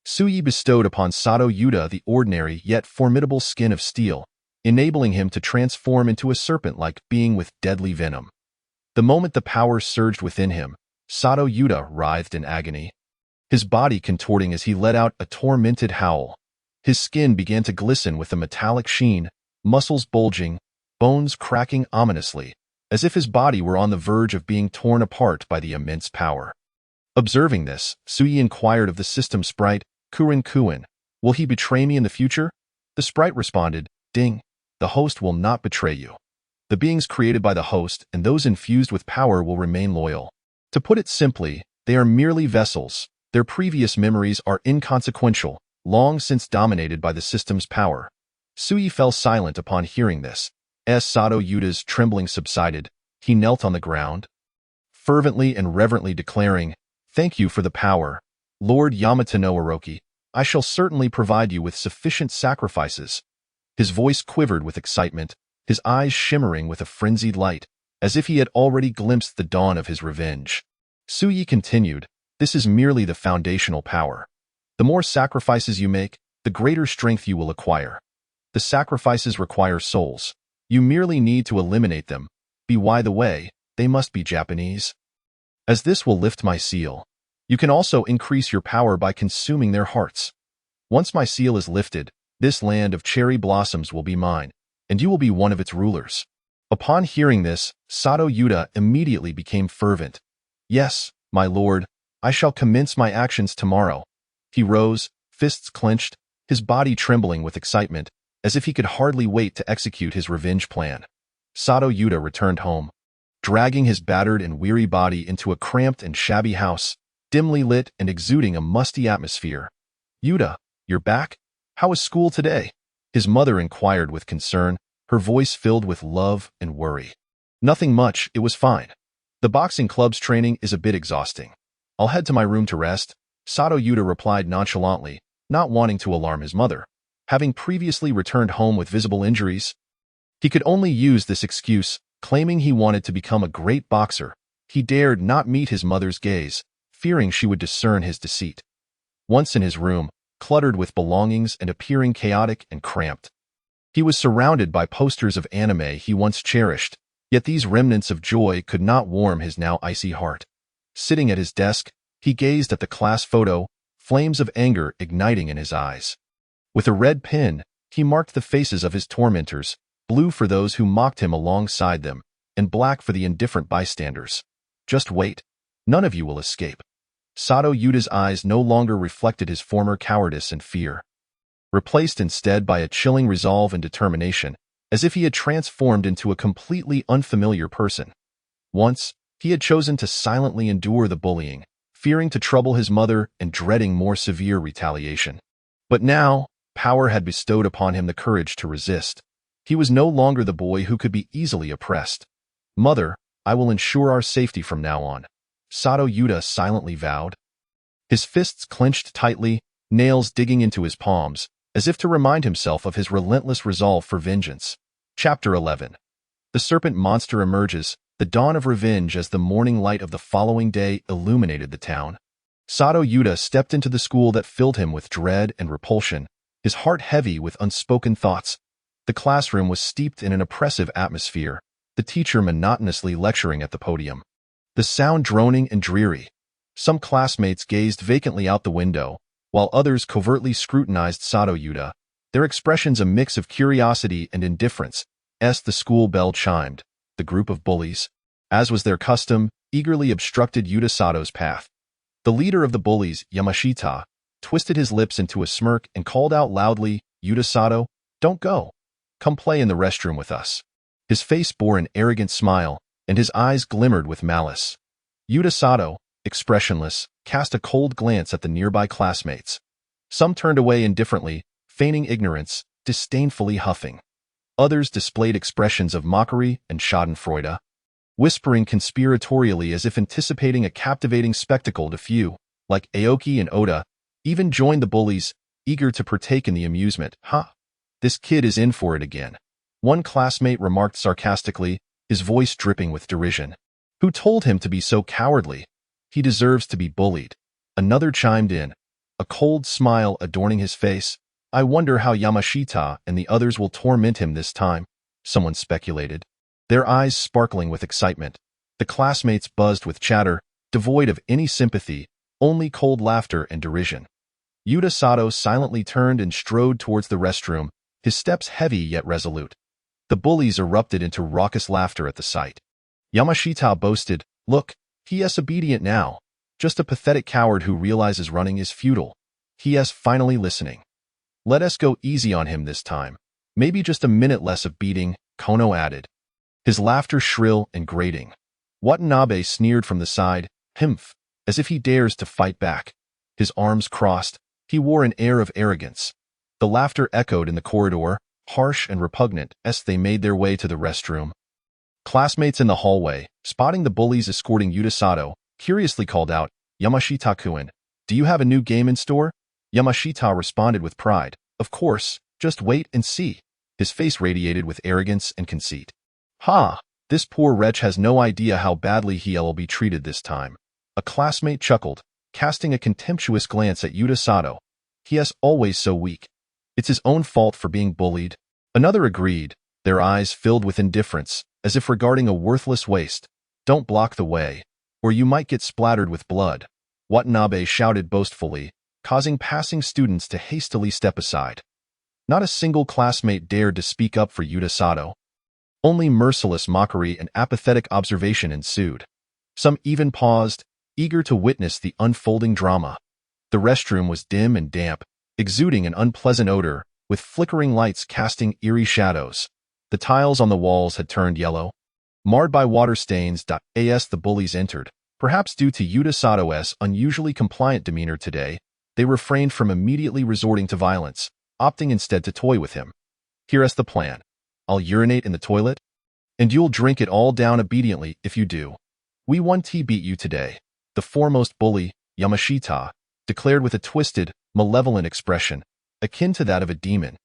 Suyi bestowed upon Sato Yuda the ordinary yet formidable skin of steel, enabling him to transform into a serpent-like being with deadly venom. The moment the power surged within him, Sato Yuda writhed in agony, his body contorting as he let out a tormented howl. His skin began to glisten with a metallic sheen, muscles bulging, bones cracking ominously, as if his body were on the verge of being torn apart by the immense power. Observing this, Suyi inquired of the system sprite, Kurin Kuin, will he betray me in the future? The sprite responded, Ding, the host will not betray you. The beings created by the host and those infused with power will remain loyal. To put it simply, they are merely vessels. Their previous memories are inconsequential, long since dominated by the system's power. Suyi fell silent upon hearing this. As Sato Yuda's trembling subsided, he knelt on the ground, fervently and reverently declaring, Thank you for the power, Lord Yamato no Orochi. I shall certainly provide you with sufficient sacrifices. His voice quivered with excitement, his eyes shimmering with a frenzied light, as if he had already glimpsed the dawn of his revenge. Suyi continued, This is merely the foundational power. The more sacrifices you make, the greater strength you will acquire. The sacrifices require souls. You merely need to eliminate them. By the way, they must be Japanese. As this will lift my seal. You can also increase your power by consuming their hearts. Once my seal is lifted, this land of cherry blossoms will be mine, and you will be one of its rulers. Upon hearing this, Sato Yuda immediately became fervent. Yes, my lord, I shall commence my actions tomorrow. He rose, fists clenched, his body trembling with excitement, as if he could hardly wait to execute his revenge plan. Sato Yuta returned home, dragging his battered and weary body into a cramped and shabby house, dimly lit and exuding a musty atmosphere. Yuta, you're back? How was school today? His mother inquired with concern, her voice filled with love and worry. Nothing much, it was fine. The boxing club's training is a bit exhausting. I'll head to my room to rest, Sato Yuta replied nonchalantly, not wanting to alarm his mother. Having previously returned home with visible injuries, he could only use this excuse, claiming he wanted to become a great boxer. He dared not meet his mother's gaze, fearing she would discern his deceit. Once in his room, cluttered with belongings and appearing chaotic and cramped, he was surrounded by posters of anime he once cherished, yet these remnants of joy could not warm his now icy heart. Sitting at his desk, he gazed at the class photo, flames of anger igniting in his eyes. With a red pen, he marked the faces of his tormentors, blue for those who mocked him alongside them, and black for the indifferent bystanders. Just wait. None of you will escape. Sato Yuta's eyes no longer reflected his former cowardice and fear, replaced instead by a chilling resolve and determination, as if he had transformed into a completely unfamiliar person. Once, he had chosen to silently endure the bullying, fearing to trouble his mother and dreading more severe retaliation. But now, power had bestowed upon him the courage to resist. He was no longer the boy who could be easily oppressed. Mother, I will ensure our safety from now on, Sato Yuta silently vowed. His fists clenched tightly, nails digging into his palms, as if to remind himself of his relentless resolve for vengeance. Chapter 11. The serpent monster emerges, the dawn of revenge as the morning light of the following day illuminated the town. Sato Yuta stepped into the school that filled him with dread and repulsion, his heart heavy with unspoken thoughts. The classroom was steeped in an oppressive atmosphere, the teacher monotonously lecturing at the podium, the sound droning and dreary. Some classmates gazed vacantly out the window, while others covertly scrutinized Sato Yuta, their expressions a mix of curiosity and indifference. As the school bell chimed, the group of bullies, as was their custom, eagerly obstructed Yuta Sato's path. The leader of the bullies, Yamashita, twisted his lips into a smirk and called out loudly, "Yuta Sato, don't go. Come play in the restroom with us." His face bore an arrogant smile, and his eyes glimmered with malice. Yuta Sato, expressionless, cast a cold glance at the nearby classmates. Some turned away indifferently, feigning ignorance, disdainfully huffing. Others displayed expressions of mockery and schadenfreude, whispering conspiratorially as if anticipating a captivating spectacle. A few, like Aoki and Oda, even joined the bullies, eager to partake in the amusement. This kid is in for it again," one classmate remarked sarcastically, his voice dripping with derision. "Who told him to be so cowardly? He deserves to be bullied." Another chimed in, a cold smile adorning his face. "I wonder how Yamashita and the others will torment him this time," someone speculated, their eyes sparkling with excitement. The classmates buzzed with chatter, devoid of any sympathy, only cold laughter and derision. Yuta Sato silently turned and strode towards the restroom, his steps heavy yet resolute. The bullies erupted into raucous laughter at the sight. Yamashita boasted, "Look, he is obedient now. Just a pathetic coward who realizes running is futile. He is finally listening. Let us go easy on him this time. Maybe just a minute less of beating," Kono added, his laughter shrill and grating. Watanabe sneered from the side, "Himph," as if he dares to fight back. His arms crossed, he wore an air of arrogance. The laughter echoed in the corridor, harsh and repugnant, as they made their way to the restroom. Classmates in the hallway, spotting the bullies escorting Yuta Sato, curiously called out, "Yamashita-kun, do you have a new game in store?" Yamashita responded with pride, "Of course, just wait and see." His face radiated with arrogance and conceit. This poor wretch has no idea how badly he'll be treated this time." A classmate chuckled, casting a contemptuous glance at Yuta Sato. "He is always so weak. It's his own fault for being bullied." Another agreed, their eyes filled with indifference, as if regarding a worthless waste. "Don't block the way, or you might get splattered with blood," Watanabe shouted boastfully, causing passing students to hastily step aside. Not a single classmate dared to speak up for Yuta Sato. Only merciless mockery and apathetic observation ensued. Some even paused, eager to witness the unfolding drama. The restroom was dim and damp, exuding an unpleasant odor, with flickering lights casting eerie shadows. The tiles on the walls had turned yellow, marred by water stains. As the bullies entered, perhaps due to Yuta Sato's unusually compliant demeanor today, they refrained from immediately resorting to violence, opting instead to toy with him. Here's the plan. I'll urinate in the toilet, and you'll drink it all down obediently if you do. We 1T beat you today, the foremost bully, Yamashita, declared with a twisted, malevolent expression, akin to that of a demon.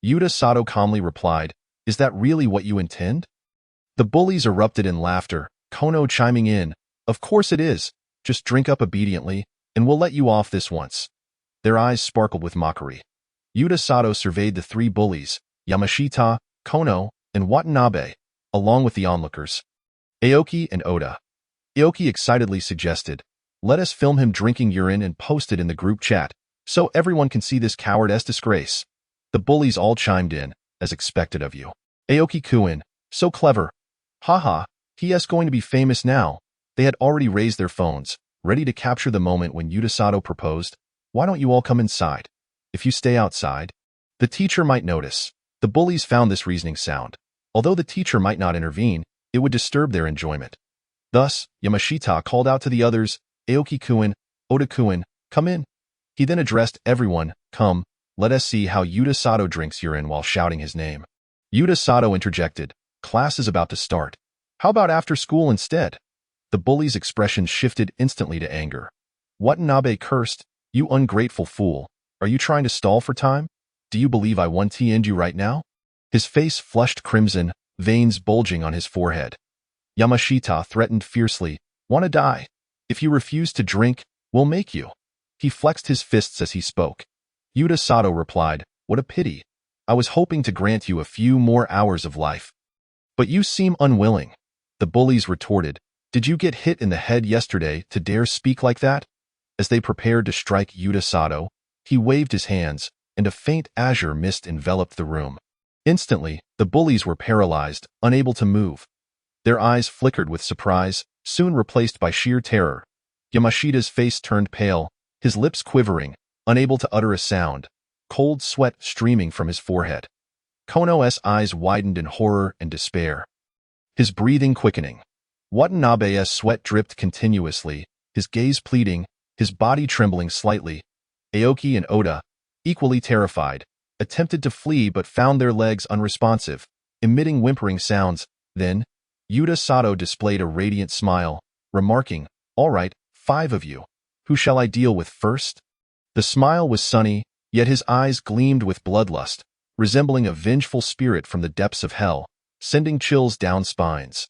Yuta Sato calmly replied, "Is that really what you intend?" The bullies erupted in laughter, Kono chiming in, "Of course it is. Just drink up obediently, and we'll let you off this once." Their eyes sparkled with mockery. Yuta Sato surveyed the three bullies, Yamashita, Kono, and Watanabe, along with the onlookers, Aoki and Oda. Aoki excitedly suggested, "Let us film him drinking urine and post it in the group chat, so everyone can see this coward-ass disgrace." The bullies all chimed in, "As expected of you. Aoki-kun, so clever. Haha, he is going to be famous now." They had already raised their phones, ready to capture the moment when Yuta Sato proposed, "Why don't you all come inside? If you stay outside, the teacher might notice." The bullies found this reasoning sound. Although the teacher might not intervene, it would disturb their enjoyment. Thus, Yamashita called out to the others, "Aoki-kun, Oda-kun, come in." He then addressed everyone, "Come, let us see how Yuta Sato drinks urine," while shouting his name. Yuta Sato interjected, "Class is about to start. How about after school instead?" The bully's expression shifted instantly to anger. Watanabe cursed, "You ungrateful fool. Are you trying to stall for time? Do you believe I 1T'd you right now?" His face flushed crimson, veins bulging on his forehead. Yamashita threatened fiercely, "Wanna die? If you refuse to drink, we'll make you." He flexed his fists as he spoke. Yuta Sato replied, "What a pity. I was hoping to grant you a few more hours of life. But you seem unwilling." The bullies retorted, "Did you get hit in the head yesterday to dare speak like that?" As they prepared to strike Yuta Sato, he waved his hands, and a faint azure mist enveloped the room. Instantly, the bullies were paralyzed, unable to move. Their eyes flickered with surprise, soon replaced by sheer terror. Yamashita's face turned pale, his lips quivering, unable to utter a sound, cold sweat streaming from his forehead. Kono's eyes widened in horror and despair, his breathing quickening. Watanabe's sweat dripped continuously, his gaze pleading, his body trembling slightly. Aoki and Oda, equally terrified, attempted to flee but found their legs unresponsive, emitting whimpering sounds. Then, Yuta Sato displayed a radiant smile, remarking, "All right, 5 of you. Who shall I deal with first?" The smile was sunny, yet his eyes gleamed with bloodlust, resembling a vengeful spirit from the depths of hell, sending chills down spines.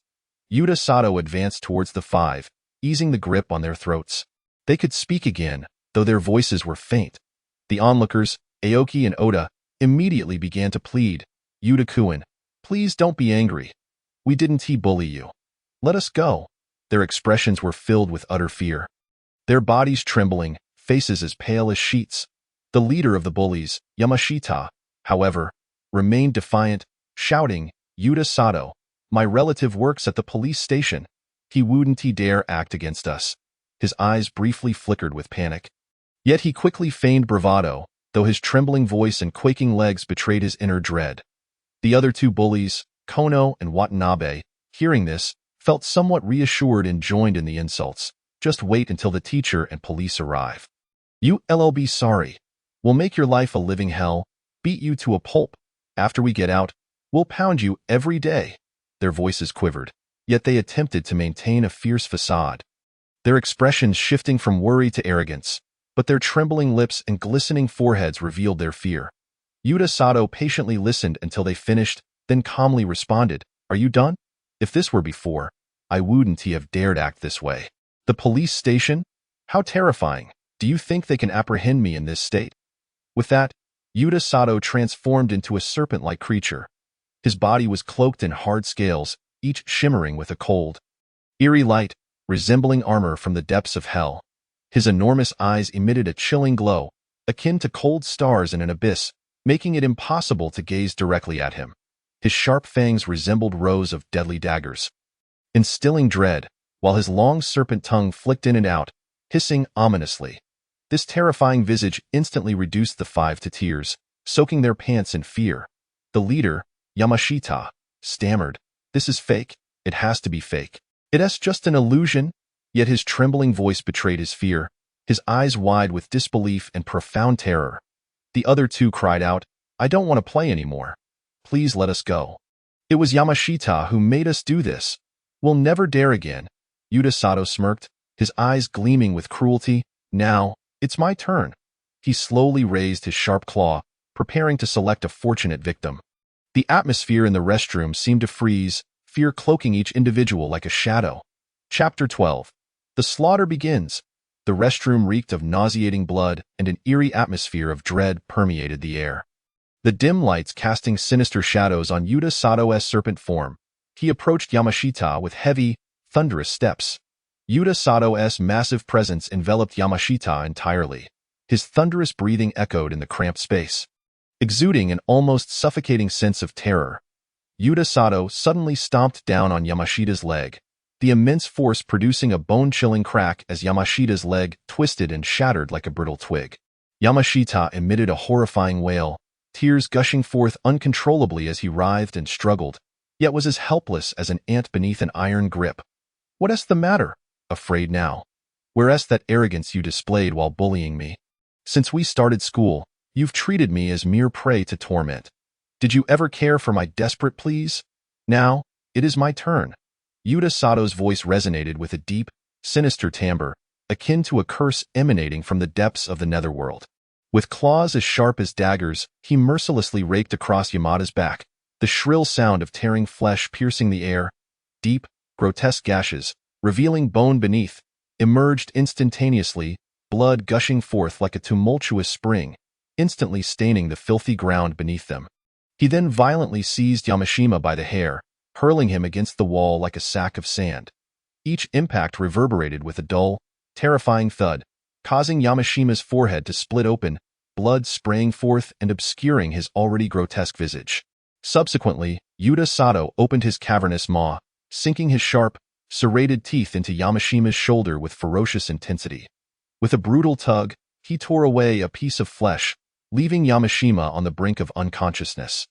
Yuta Sato advanced towards the 5, easing the grip on their throats. They could speak again, though their voices were faint. The onlookers, Aoki and Oda, immediately began to plead, "Yuta-kun, please don't be angry. We didn't bully you. Let us go." Their expressions were filled with utter fear, their bodies trembling, faces as pale as sheets. The leader of the bullies, Yamashita, however, remained defiant, shouting, "Yuta Sato, my relative works at the police station. He wouldn't dare act against us." His eyes briefly flickered with panic. Yet he quickly feigned bravado, though his trembling voice and quaking legs betrayed his inner dread. The other 2 bullies, Kono and Watanabe, hearing this, felt somewhat reassured and joined in the insults. "Just wait until the teacher and police arrive. You'll be sorry. We'll make your life a living hell, beat you to a pulp. After we get out, we'll pound you every day." Their voices quivered, yet they attempted to maintain a fierce facade, their expressions shifting from worry to arrogance, but their trembling lips and glistening foreheads revealed their fear. Yuta Sato patiently listened until they finished, then calmly responded, "Are you done? If this were before, I wouldn't have dared act this way. The police station? How terrifying. Do you think they can apprehend me in this state?" With that, Yuta Sato transformed into a serpent-like creature. His body was cloaked in hard scales, each shimmering with a cold, eerie light, resembling armor from the depths of hell. His enormous eyes emitted a chilling glow, akin to cold stars in an abyss, making it impossible to gaze directly at him. His sharp fangs resembled rows of deadly daggers, instilling dread. while his long serpent tongue flicked in and out, hissing ominously. This terrifying visage instantly reduced the five to tears, soaking their pants in fear. The leader, Yamashita, stammered, "This is fake. It has to be fake. It's just an illusion." Yet his trembling voice betrayed his fear, his eyes wide with disbelief and profound terror. The other two cried out, "I don't want to play anymore. Please let us go. It was Yamashita who made us do this. We'll never dare again." Yuta Sato smirked, his eyes gleaming with cruelty. "Now, it's my turn." He slowly raised his sharp claw, preparing to select a fortunate victim. The atmosphere in the restroom seemed to freeze, fear cloaking each individual like a shadow. Chapter 12. The slaughter begins. The restroom reeked of nauseating blood, and an eerie atmosphere of dread permeated the air. The dim lights casting sinister shadows on Yuta Sato's serpent form. He approached Yamashita with heavy, thunderous steps. Yuta Sato's massive presence enveloped Yamashita entirely. His thunderous breathing echoed in the cramped space, exuding an almost suffocating sense of terror. Yuta Sato suddenly stomped down on Yamashita's leg, the immense force producing a bone-chilling crack as Yamashita's leg twisted and shattered like a brittle twig. Yamashita emitted a horrifying wail, tears gushing forth uncontrollably as he writhed and struggled, yet was as helpless as an ant beneath an iron grip. "What's the matter? Afraid now? Where's that arrogance you displayed while bullying me? Since we started school, you've treated me as mere prey to torment. Did you ever care for my desperate pleas? Now, it is my turn." Yuta Sato's voice resonated with a deep, sinister timbre, akin to a curse emanating from the depths of the netherworld. With claws as sharp as daggers, he mercilessly raked across Yamada's back, the shrill sound of tearing flesh piercing the air. Deep, grotesque gashes, revealing bone beneath, emerged instantaneously, blood gushing forth like a tumultuous spring, instantly staining the filthy ground beneath them. He then violently seized Yamashima by the hair, hurling him against the wall like a sack of sand. Each impact reverberated with a dull, terrifying thud, causing Yamashima's forehead to split open, blood spraying forth and obscuring his already grotesque visage. Subsequently, Yuta Sato opened his cavernous maw, sinking his sharp, serrated teeth into Yamashima's shoulder with ferocious intensity. With a brutal tug, he tore away a piece of flesh, leaving Yamashima on the brink of unconsciousness.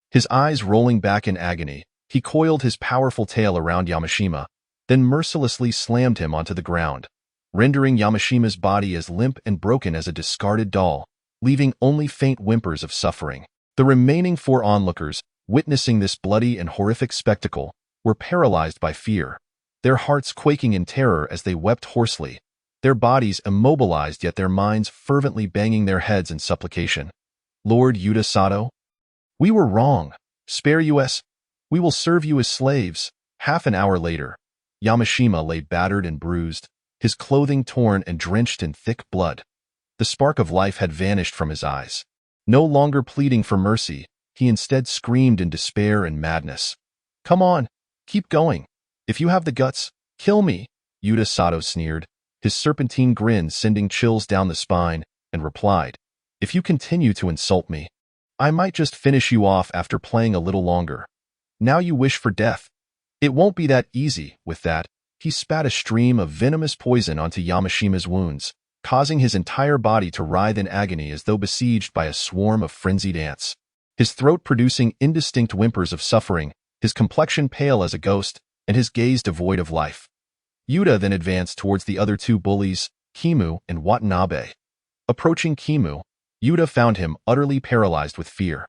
His eyes rolling back in agony, he coiled his powerful tail around Yamashima, then mercilessly slammed him onto the ground, rendering Yamashima's body as limp and broken as a discarded doll, leaving only faint whimpers of suffering. The remaining four onlookers, witnessing this bloody and horrific spectacle, were paralyzed by fear, their hearts quaking in terror as they wept hoarsely, their bodies immobilized yet their minds fervently banging their heads in supplication. "Lord Yuta Sato, we were wrong. Spare us. We will serve you as slaves." Half an hour later, Yamashima lay battered and bruised, his clothing torn and drenched in thick blood. The spark of life had vanished from his eyes. No longer pleading for mercy, he instead screamed in despair and madness. "Come on, keep going. If you have the guts, kill me," Yuta Sato sneered, his serpentine grin sending chills down the spine, and replied, "If you continue to insult me, I might just finish you off after playing a little longer. Now you wish for death. It won't be that easy." With that, he spat a stream of venomous poison onto Yamashima's wounds, causing his entire body to writhe in agony as though besieged by a swarm of frenzied ants. His throat producing indistinct whimpers of suffering, his complexion pale as a ghost, and his gaze devoid of life. Yuta then advanced towards the other two bullies, Kimu and Watanabe. Approaching Kimu, Yuta found him utterly paralyzed with fear.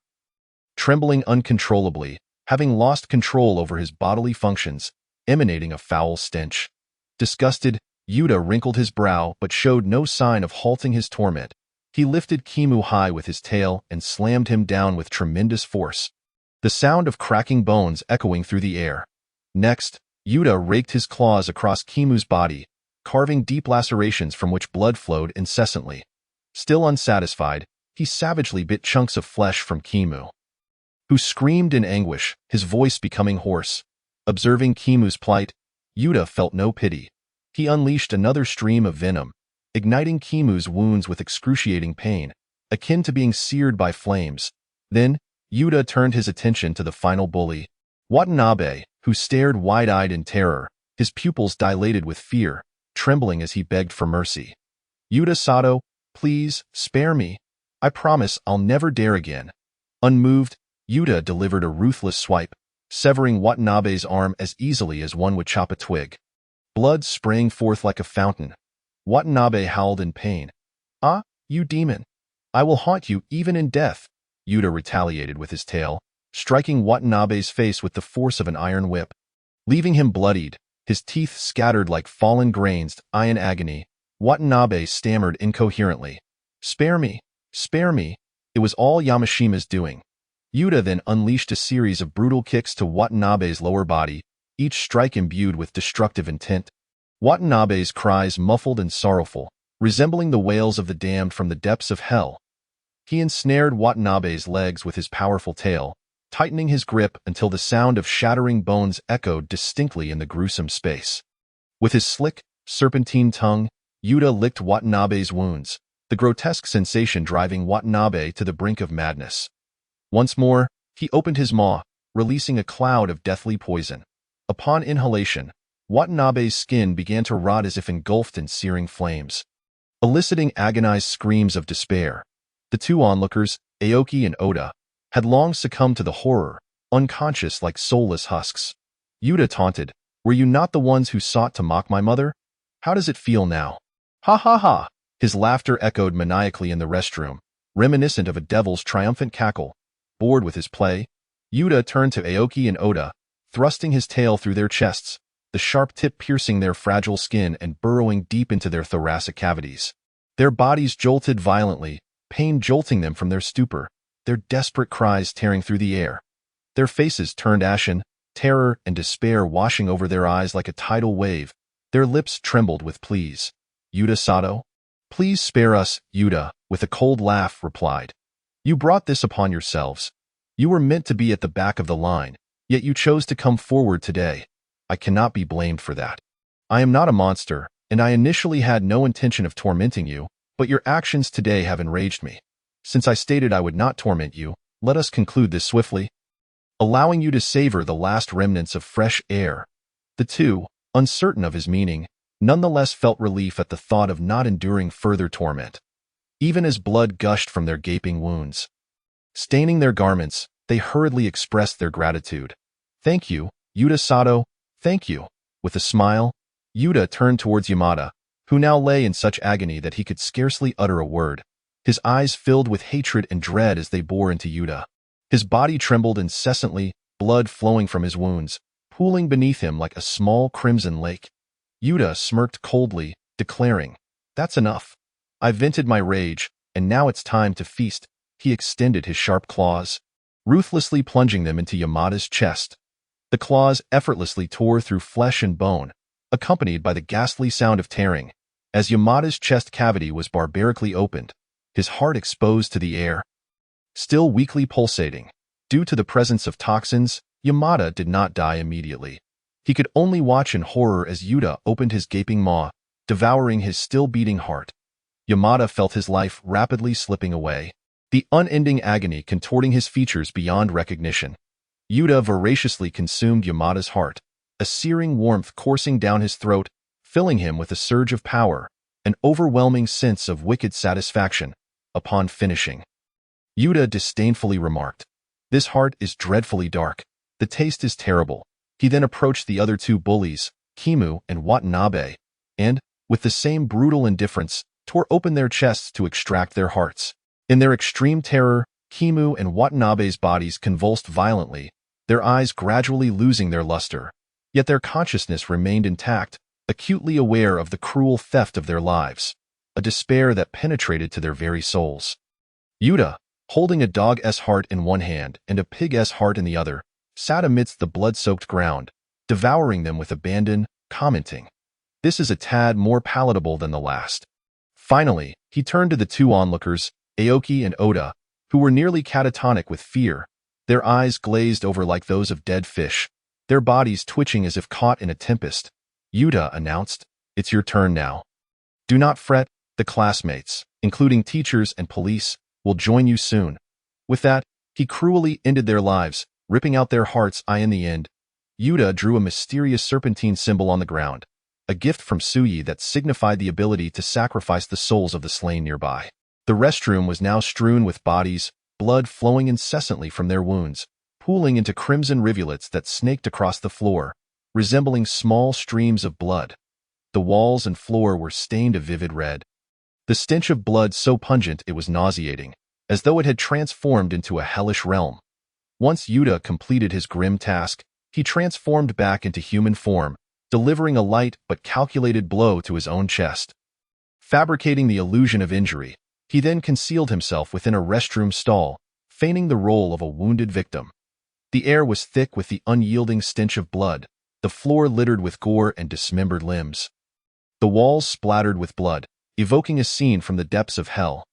Trembling uncontrollably, having lost control over his bodily functions, emanating a foul stench. Disgusted, Yuta wrinkled his brow but showed no sign of halting his torment. He lifted Kimu high with his tail and slammed him down with tremendous force, the sound of cracking bones echoing through the air. Next, Yuta raked his claws across Kimu's body, carving deep lacerations from which blood flowed incessantly. Still unsatisfied, he savagely bit chunks of flesh from Kimu, who screamed in anguish, his voice becoming hoarse. Observing Kimu's plight, Yuta felt no pity. He unleashed another stream of venom, igniting Kimu's wounds with excruciating pain, akin to being seared by flames. Then, Yuta turned his attention to the final bully, Watanabe, who stared wide-eyed in terror, his pupils dilated with fear, trembling as he begged for mercy. "Yuta Sato, please, spare me. I promise I'll never dare again." Unmoved, Yuta delivered a ruthless swipe, severing Watanabe's arm as easily as one would chop a twig. Blood sprang forth like a fountain. Watanabe howled in pain. "Ah, you demon! I will haunt you even in death," Yuta retaliated with his tail, striking Watanabe's face with the force of an iron whip. Leaving him bloodied, his teeth scattered like fallen grains, in agony, Watanabe stammered incoherently. "Spare me! Spare me! It was all Yamashima's doing." Yuta then unleashed a series of brutal kicks to Watanabe's lower body, each strike imbued with destructive intent. Watanabe's cries muffled and sorrowful, resembling the wails of the damned from the depths of hell. He ensnared Watanabe's legs with his powerful tail, tightening his grip until the sound of shattering bones echoed distinctly in the gruesome space. With his slick, serpentine tongue, Yuta licked Watanabe's wounds, the grotesque sensation driving Watanabe to the brink of madness. Once more, he opened his maw, releasing a cloud of deathly poison. Upon inhalation, Watanabe's skin began to rot as if engulfed in searing flames, eliciting agonized screams of despair. The two onlookers, Aoki and Oda, had long succumbed to the horror, unconscious like soulless husks. Yuta taunted, "Were you not the ones who sought to mock my mother? How does it feel now?" "Ha ha ha!" His laughter echoed maniacally in the restroom, reminiscent of a devil's triumphant cackle. Bored with his play, Yuta turned to Aoki and Oda, thrusting his tail through their chests, the sharp tip piercing their fragile skin and burrowing deep into their thoracic cavities. Their bodies jolted violently, pain jolting them from their stupor, their desperate cries tearing through the air. Their faces turned ashen, terror and despair washing over their eyes like a tidal wave. Their lips trembled with pleas. "Yuta Sato? Please spare us," Yuta, with a cold laugh, replied. "You brought this upon yourselves. You were meant to be at the back of the line, yet you chose to come forward today. I cannot be blamed for that. I am not a monster, and I initially had no intention of tormenting you, but your actions today have enraged me. Since I stated I would not torment you, let us conclude this swiftly, allowing you to savor the last remnants of fresh air." The two, uncertain of his meaning, nonetheless felt relief at the thought of not enduring further torment. Even as blood gushed from their gaping wounds, staining their garments, they hurriedly expressed their gratitude. "Thank you, Yuta Sato, thank you." With a smile, Yuta turned towards Yamada, who now lay in such agony that he could scarcely utter a word. His eyes filled with hatred and dread as they bore into Yuta. His body trembled incessantly, blood flowing from his wounds, pooling beneath him like a small crimson lake. Yuta smirked coldly, declaring, "That's enough. I've vented my rage, and now it's time to feast." He extended his sharp claws, ruthlessly plunging them into Yamada's chest. The claws effortlessly tore through flesh and bone, accompanied by the ghastly sound of tearing, as Yamada's chest cavity was barbarically opened, his heart exposed to the air. Still weakly pulsating, due to the presence of toxins, Yamada did not die immediately. He could only watch in horror as Yuta opened his gaping maw, devouring his still-beating heart. Yamada felt his life rapidly slipping away, the unending agony contorting his features beyond recognition. Yuta voraciously consumed Yamada's heart, a searing warmth coursing down his throat, filling him with a surge of power, an overwhelming sense of wicked satisfaction. Upon finishing, Yuta disdainfully remarked, "This heart is dreadfully dark. The taste is terrible." He then approached the other two bullies, Kimu and Watanabe, and, with the same brutal indifference, tore open their chests to extract their hearts. In their extreme terror, Kimu and Watanabe's bodies convulsed violently, their eyes gradually losing their luster. Yet their consciousness remained intact, acutely aware of the cruel theft of their lives, a despair that penetrated to their very souls. Yuta, holding a dog's heart in one hand and a pig's heart in the other, sat amidst the blood-soaked ground, devouring them with abandon, commenting, "This is a tad more palatable than the last." Finally, he turned to the two onlookers, Aoki and Oda, who were nearly catatonic with fear, their eyes glazed over like those of dead fish, their bodies twitching as if caught in a tempest. Yuta announced, "It's your turn now. Do not fret, the classmates, including teachers and police, will join you soon." With that, he cruelly ended their lives, ripping out their hearts in the end. Yuta drew a mysterious serpentine symbol on the ground, a gift from Suyi that signified the ability to sacrifice the souls of the slain nearby. The restroom was now strewn with bodies, blood flowing incessantly from their wounds, pooling into crimson rivulets that snaked across the floor, resembling small streams of blood. The walls and floor were stained a vivid red. The stench of blood so pungent it was nauseating, as though it had transformed into a hellish realm. Once Yuta completed his grim task, he transformed back into human form, delivering a light but calculated blow to his own chest. Fabricating the illusion of injury, he then concealed himself within a restroom stall, feigning the role of a wounded victim. The air was thick with the unyielding stench of blood, the floor littered with gore and dismembered limbs. The walls splattered with blood, evoking a scene from the depths of hell.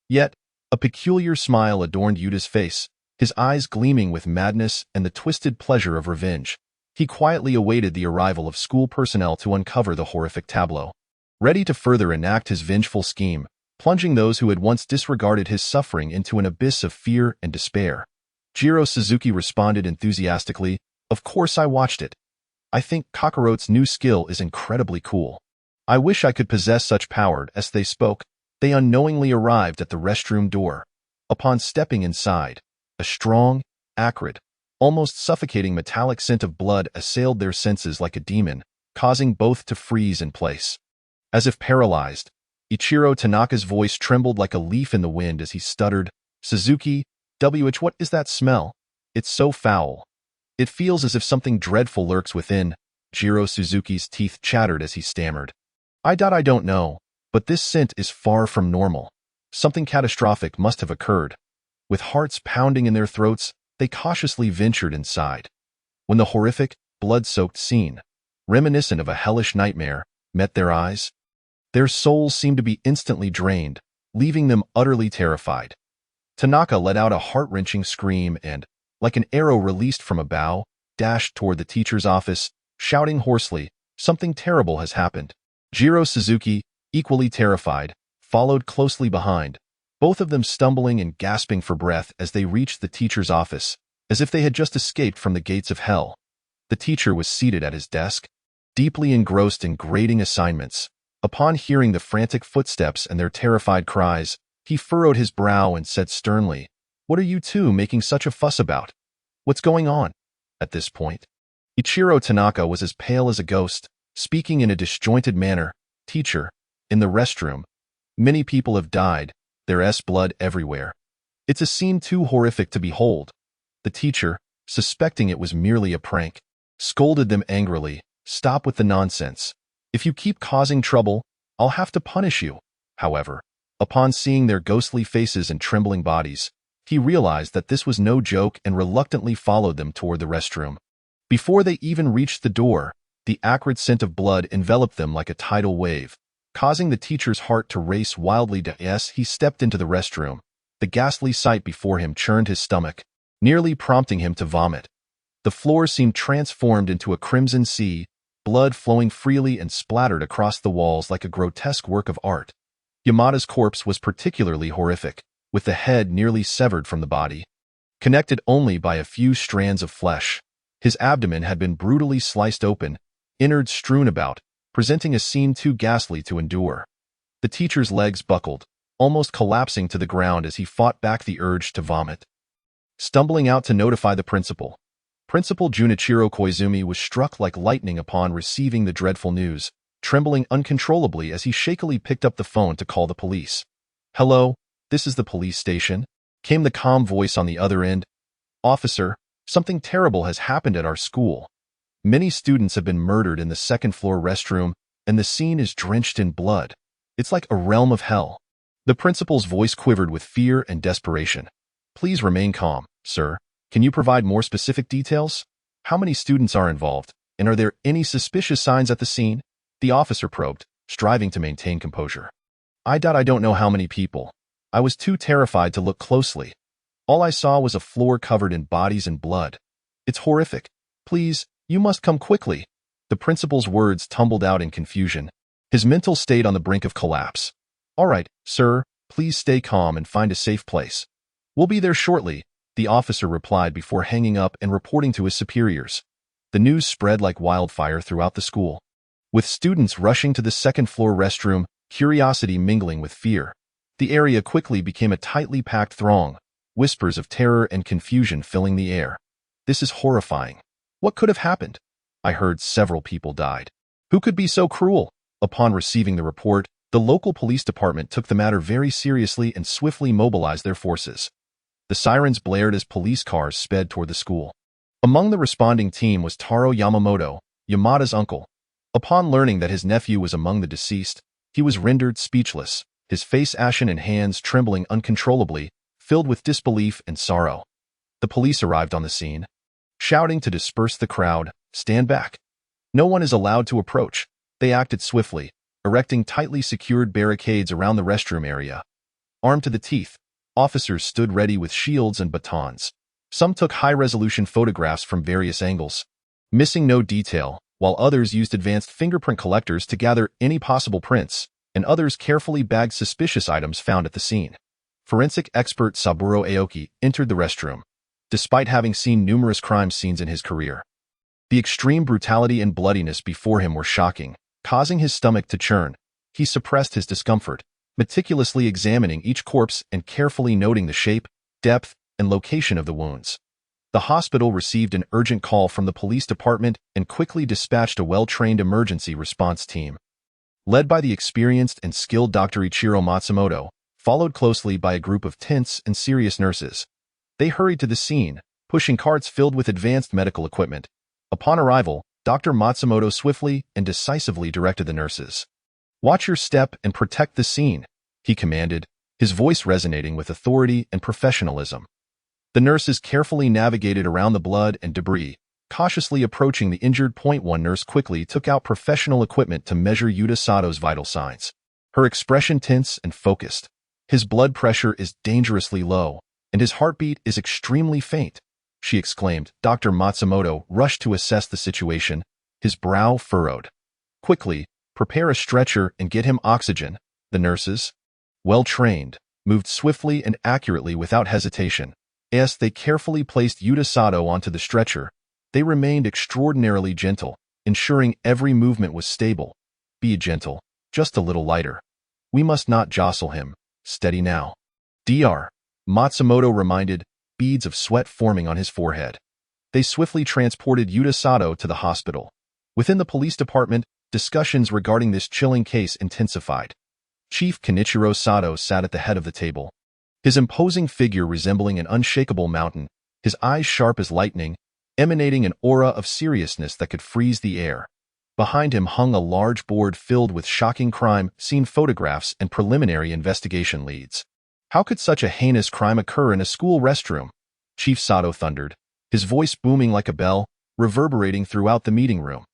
Yet, a peculiar smile adorned Yuta's face, his eyes gleaming with madness and the twisted pleasure of revenge. He quietly awaited the arrival of school personnel to uncover the horrific tableau, ready to further enact his vengeful scheme, plunging those who had once disregarded his suffering into an abyss of fear and despair. Jiro Suzuki responded enthusiastically, "Of course I watched it. I think Kakarote's new skill is incredibly cool. I wish I could possess such power." As they spoke, they unknowingly arrived at the restroom door. Upon stepping inside, a strong, acrid, almost suffocating metallic scent of blood assailed their senses like a demon, causing both to freeze in place. As if paralyzed, Ichiro Tanaka's voice trembled like a leaf in the wind as he stuttered, "Suzuki, what is that smell? It's so foul. It feels as if something dreadful lurks within." Jiro Suzuki's teeth chattered as he stammered, I don't know, but this scent is far from normal. Something catastrophic must have occurred." With hearts pounding in their throats, they cautiously ventured inside. When the horrific, blood-soaked scene, reminiscent of a hellish nightmare, met their eyes, their souls seemed to be instantly drained, leaving them utterly terrified. Tanaka let out a heart-wrenching scream and, like an arrow released from a bow, dashed toward the teacher's office, shouting hoarsely, "Something terrible has happened." Jiro Suzuki, equally terrified, followed closely behind, both of them stumbling and gasping for breath as they reached the teacher's office, as if they had just escaped from the gates of hell. The teacher was seated at his desk, deeply engrossed in grading assignments. Upon hearing the frantic footsteps and their terrified cries, he furrowed his brow and said sternly, "What are you two making such a fuss about? What's going on?" At this point, Ichiro Tanaka was as pale as a ghost, speaking in a disjointed manner. "Teacher, in the restroom. Many people have died. There's blood everywhere. It's a scene too horrific to behold." The teacher, suspecting it was merely a prank, scolded them angrily, "Stop with the nonsense. If you keep causing trouble, I'll have to punish you." However, upon seeing their ghostly faces and trembling bodies, he realized that this was no joke and reluctantly followed them toward the restroom. Before they even reached the door, the acrid scent of blood enveloped them like a tidal wave, causing the teacher's heart to race wildly. As he stepped into the restroom, the ghastly sight before him churned his stomach, nearly prompting him to vomit. The floor seemed transformed into a crimson sea, blood flowing freely and splattered across the walls like a grotesque work of art. Yamada's corpse was particularly horrific, with the head nearly severed from the body, connected only by a few strands of flesh. His abdomen had been brutally sliced open, innards strewn about, presenting a scene too ghastly to endure. The teacher's legs buckled, almost collapsing to the ground as he fought back the urge to vomit. Stumbling out to notify the principal, Principal Junichiro Koizumi was struck like lightning upon receiving the dreadful news, trembling uncontrollably as he shakily picked up the phone to call the police. "Hello, this is the police station," came the calm voice on the other end. "Officer, something terrible has happened at our school. Many students have been murdered in the second-floor restroom, and the scene is drenched in blood. It's like a realm of hell." The principal's voice quivered with fear and desperation. "Please remain calm, sir. Can you provide more specific details? How many students are involved, and are there any suspicious signs at the scene?" The officer probed, striving to maintain composure. I don't know how many people. I was too terrified to look closely. All I saw was a floor covered in bodies and blood. It's horrific. Please, you must come quickly." The principal's words tumbled out in confusion, his mental state on the brink of collapse. "All right, sir, please stay calm and find a safe place. We'll be there shortly," the officer replied before hanging up and reporting to his superiors. The news spread like wildfire throughout the school, with students rushing to the second-floor restroom, curiosity mingling with fear. The area quickly became a tightly packed throng, whispers of terror and confusion filling the air. "This is horrifying. What could have happened?" I heard several people died. "Who could be so cruel?" Upon receiving the report, the local police department took the matter very seriously and swiftly mobilized their forces. The sirens blared as police cars sped toward the school. Among the responding team was Taro Yamamoto, Yamada's uncle. Upon learning that his nephew was among the deceased, he was rendered speechless, his face ashen and hands trembling uncontrollably, filled with disbelief and sorrow. The police arrived on the scene, shouting to disperse the crowd, "Stand back. No one is allowed to approach." They acted swiftly, erecting tightly secured barricades around the restroom area. Armed to the teeth, officers stood ready with shields and batons. Some took high-resolution photographs from various angles, missing no detail, while others used advanced fingerprint collectors to gather any possible prints, and others carefully bagged suspicious items found at the scene. Forensic expert Saburo Aoki entered the restroom, despite having seen numerous crime scenes in his career. The extreme brutality and bloodiness before him were shocking, causing his stomach to churn. He suppressed his discomfort, meticulously examining each corpse and carefully noting the shape, depth, and location of the wounds. The hospital received an urgent call from the police department and quickly dispatched a well-trained emergency response team. Led by the experienced and skilled Dr. Ichiro Matsumoto, followed closely by a group of tense and serious nurses. They hurried to the scene, pushing carts filled with advanced medical equipment. Upon arrival, Dr. Matsumoto swiftly and decisively directed the nurses. "Watch your step and protect the scene," he commanded, his voice resonating with authority and professionalism. The nurses carefully navigated around the blood and debris, cautiously approaching the injured. One nurse quickly took out professional equipment to measure Yuta Sato's vital signs. Her expression tense and focused. "His blood pressure is dangerously low, and his heartbeat is extremely faint," she exclaimed. Dr. Matsumoto rushed to assess the situation, his brow furrowed. "Quickly, prepare a stretcher and get him oxygen." The nurses, well-trained, moved swiftly and accurately without hesitation. As they carefully placed Yuta Sato onto the stretcher, they remained extraordinarily gentle, ensuring every movement was stable. "Be gentle, just a little lighter. We must not jostle him. Steady now." Dr. Matsumoto reminded, beads of sweat forming on his forehead. They swiftly transported Yuta Sato to the hospital. Within the police department, discussions regarding this chilling case intensified. Chief Kenichiro Sato sat at the head of the table, his imposing figure resembling an unshakable mountain, his eyes sharp as lightning, emanating an aura of seriousness that could freeze the air. Behind him hung a large board filled with shocking crime scene photographs and preliminary investigation leads. How could such a heinous crime occur in a school restroom? Chief Sato thundered, his voice booming like a bell, reverberating throughout the meeting room.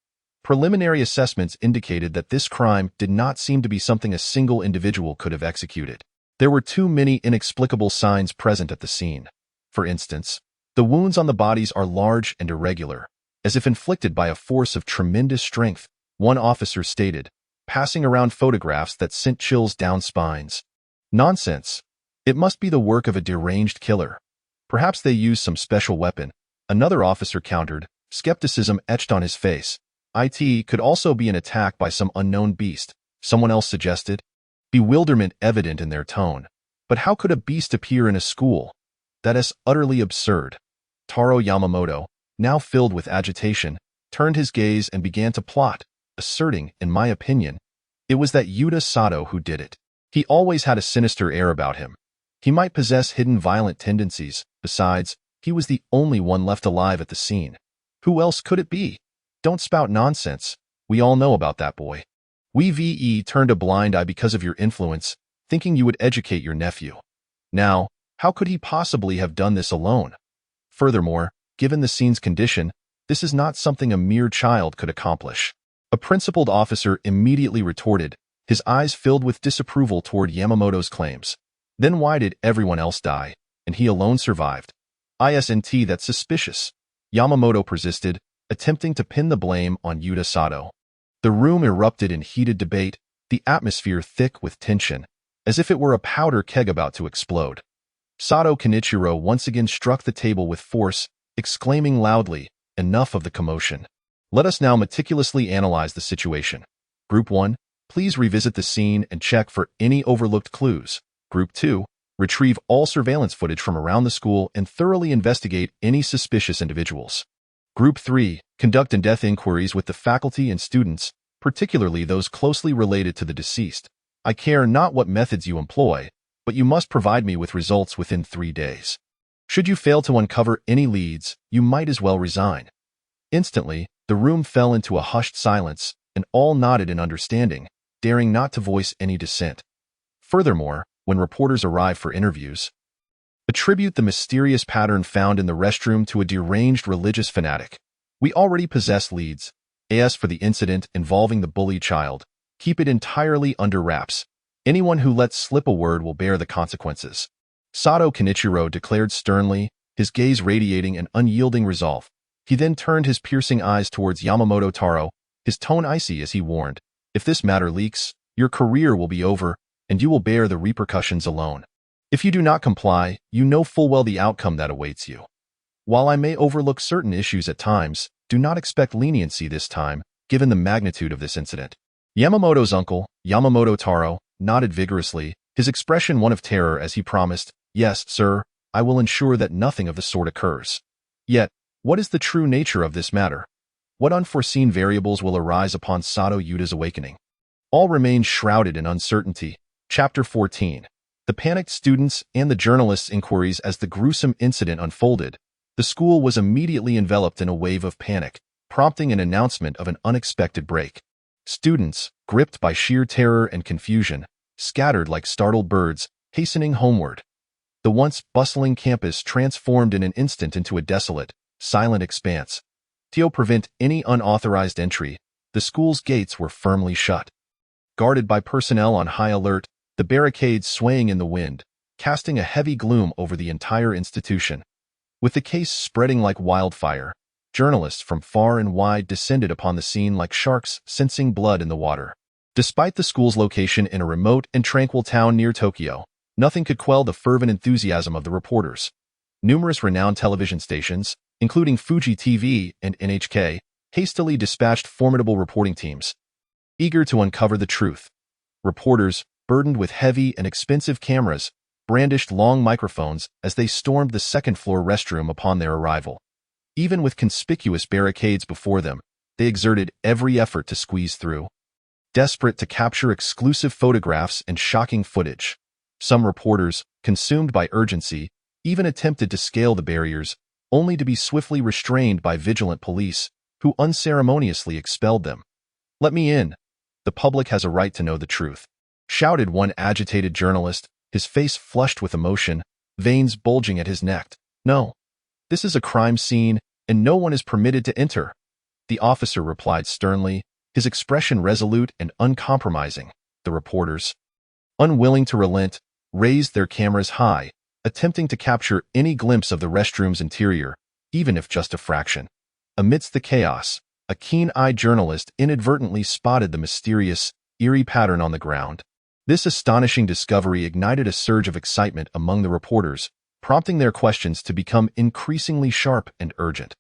Preliminary assessments indicated that this crime did not seem to be something a single individual could have executed. There were too many inexplicable signs present at the scene. For instance, the wounds on the bodies are large and irregular, as if inflicted by a force of tremendous strength, one officer stated, passing around photographs that sent chills down spines. "Nonsense. It must be the work of a deranged killer. Perhaps they used some special weapon," another officer countered, skepticism etched on his face. "It could also be an attack by some unknown beast," someone else suggested, bewilderment evident in their tone. "But how could a beast appear in a school? That is utterly absurd." Taro Yamamoto, now filled with agitation, turned his gaze and began to plot, asserting, in my opinion, it was that Yuta Sato who did it. He always had a sinister air about him. He might possess hidden violent tendencies. Besides, he was the only one left alive at the scene. Who else could it be? Don't spout nonsense. We all know about that boy. We turned a blind eye because of your influence, thinking you would educate your nephew. Now, how could he possibly have done this alone? Furthermore, given the scene's condition, this is not something a mere child could accomplish. A principled officer immediately retorted, his eyes filled with disapproval toward Yamamoto's claims. Then why did everyone else die, and he alone survived? That's suspicious. Yamamoto persisted, attempting to pin the blame on Yuta Sato. The room erupted in heated debate, the atmosphere thick with tension, as if it were a powder keg about to explode. Sato Kenichiro once again struck the table with force, exclaiming loudly, enough of the commotion. Let us now meticulously analyze the situation. Group 1, please revisit the scene and check for any overlooked clues. Group 2, retrieve all surveillance footage from around the school and thoroughly investigate any suspicious individuals. Group 3, conduct in-depth inquiries with the faculty and students, particularly those closely related to the deceased. I care not what methods you employ, but you must provide me with results within 3 days. Should you fail to uncover any leads, you might as well resign. Instantly, the room fell into a hushed silence, and all nodded in understanding, daring not to voice any dissent. Furthermore, when reporters arrive for interviews, attribute the mysterious pattern found in the restroom to a deranged religious fanatic. We already possess leads. As for the incident involving the bullied child, keep it entirely under wraps. Anyone who lets slip a word will bear the consequences. Sato Kenichiro declared sternly, his gaze radiating an unyielding resolve. He then turned his piercing eyes towards Yamamoto Taro, his tone icy as he warned, "If this matter leaks, your career will be over, and you will bear the repercussions alone. If you do not comply, you know full well the outcome that awaits you. While I may overlook certain issues at times, do not expect leniency this time, given the magnitude of this incident." Yamamoto's uncle, Yamamoto Taro, nodded vigorously, his expression one of terror as he promised, "Yes, sir, I will ensure that nothing of the sort occurs." Yet, what is the true nature of this matter? What unforeseen variables will arise upon Sato Yuda's awakening? All remains shrouded in uncertainty. Chapter 14. The panicked students and the journalists' inquiries. As the gruesome incident unfolded, the school was immediately enveloped in a wave of panic, prompting an announcement of an unexpected break. Students, gripped by sheer terror and confusion, scattered like startled birds, hastening homeward. The once bustling campus transformed in an instant into a desolate, silent expanse. To prevent any unauthorized entry, the school's gates were firmly shut. Guarded by personnel on high alert, the barricades swaying in the wind, casting a heavy gloom over the entire institution. With the case spreading like wildfire, journalists from far and wide descended upon the scene like sharks sensing blood in the water. Despite the school's location in a remote and tranquil town near Tokyo, nothing could quell the fervent enthusiasm of the reporters. Numerous renowned television stations, including Fuji TV and NHK, hastily dispatched formidable reporting teams, eager to uncover the truth. Reporters, burdened with heavy and expensive cameras, brandished long microphones as they stormed the second-floor restroom upon their arrival. Even with conspicuous barricades before them, they exerted every effort to squeeze through. Desperate to capture exclusive photographs and shocking footage, some reporters, consumed by urgency, even attempted to scale the barriers, only to be swiftly restrained by vigilant police, who unceremoniously expelled them. "Let me in. The public has a right to know the truth," shouted one agitated journalist, his face flushed with emotion, veins bulging at his neck. "No. This is a crime scene, and no one is permitted to enter," the officer replied sternly, his expression resolute and uncompromising. The reporters, unwilling to relent, raised their cameras high, attempting to capture any glimpse of the restroom's interior, even if just a fraction. Amidst the chaos, a keen-eyed journalist inadvertently spotted the mysterious, eerie pattern on the ground. This astonishing discovery ignited a surge of excitement among the reporters, prompting their questions to become increasingly sharp and urgent.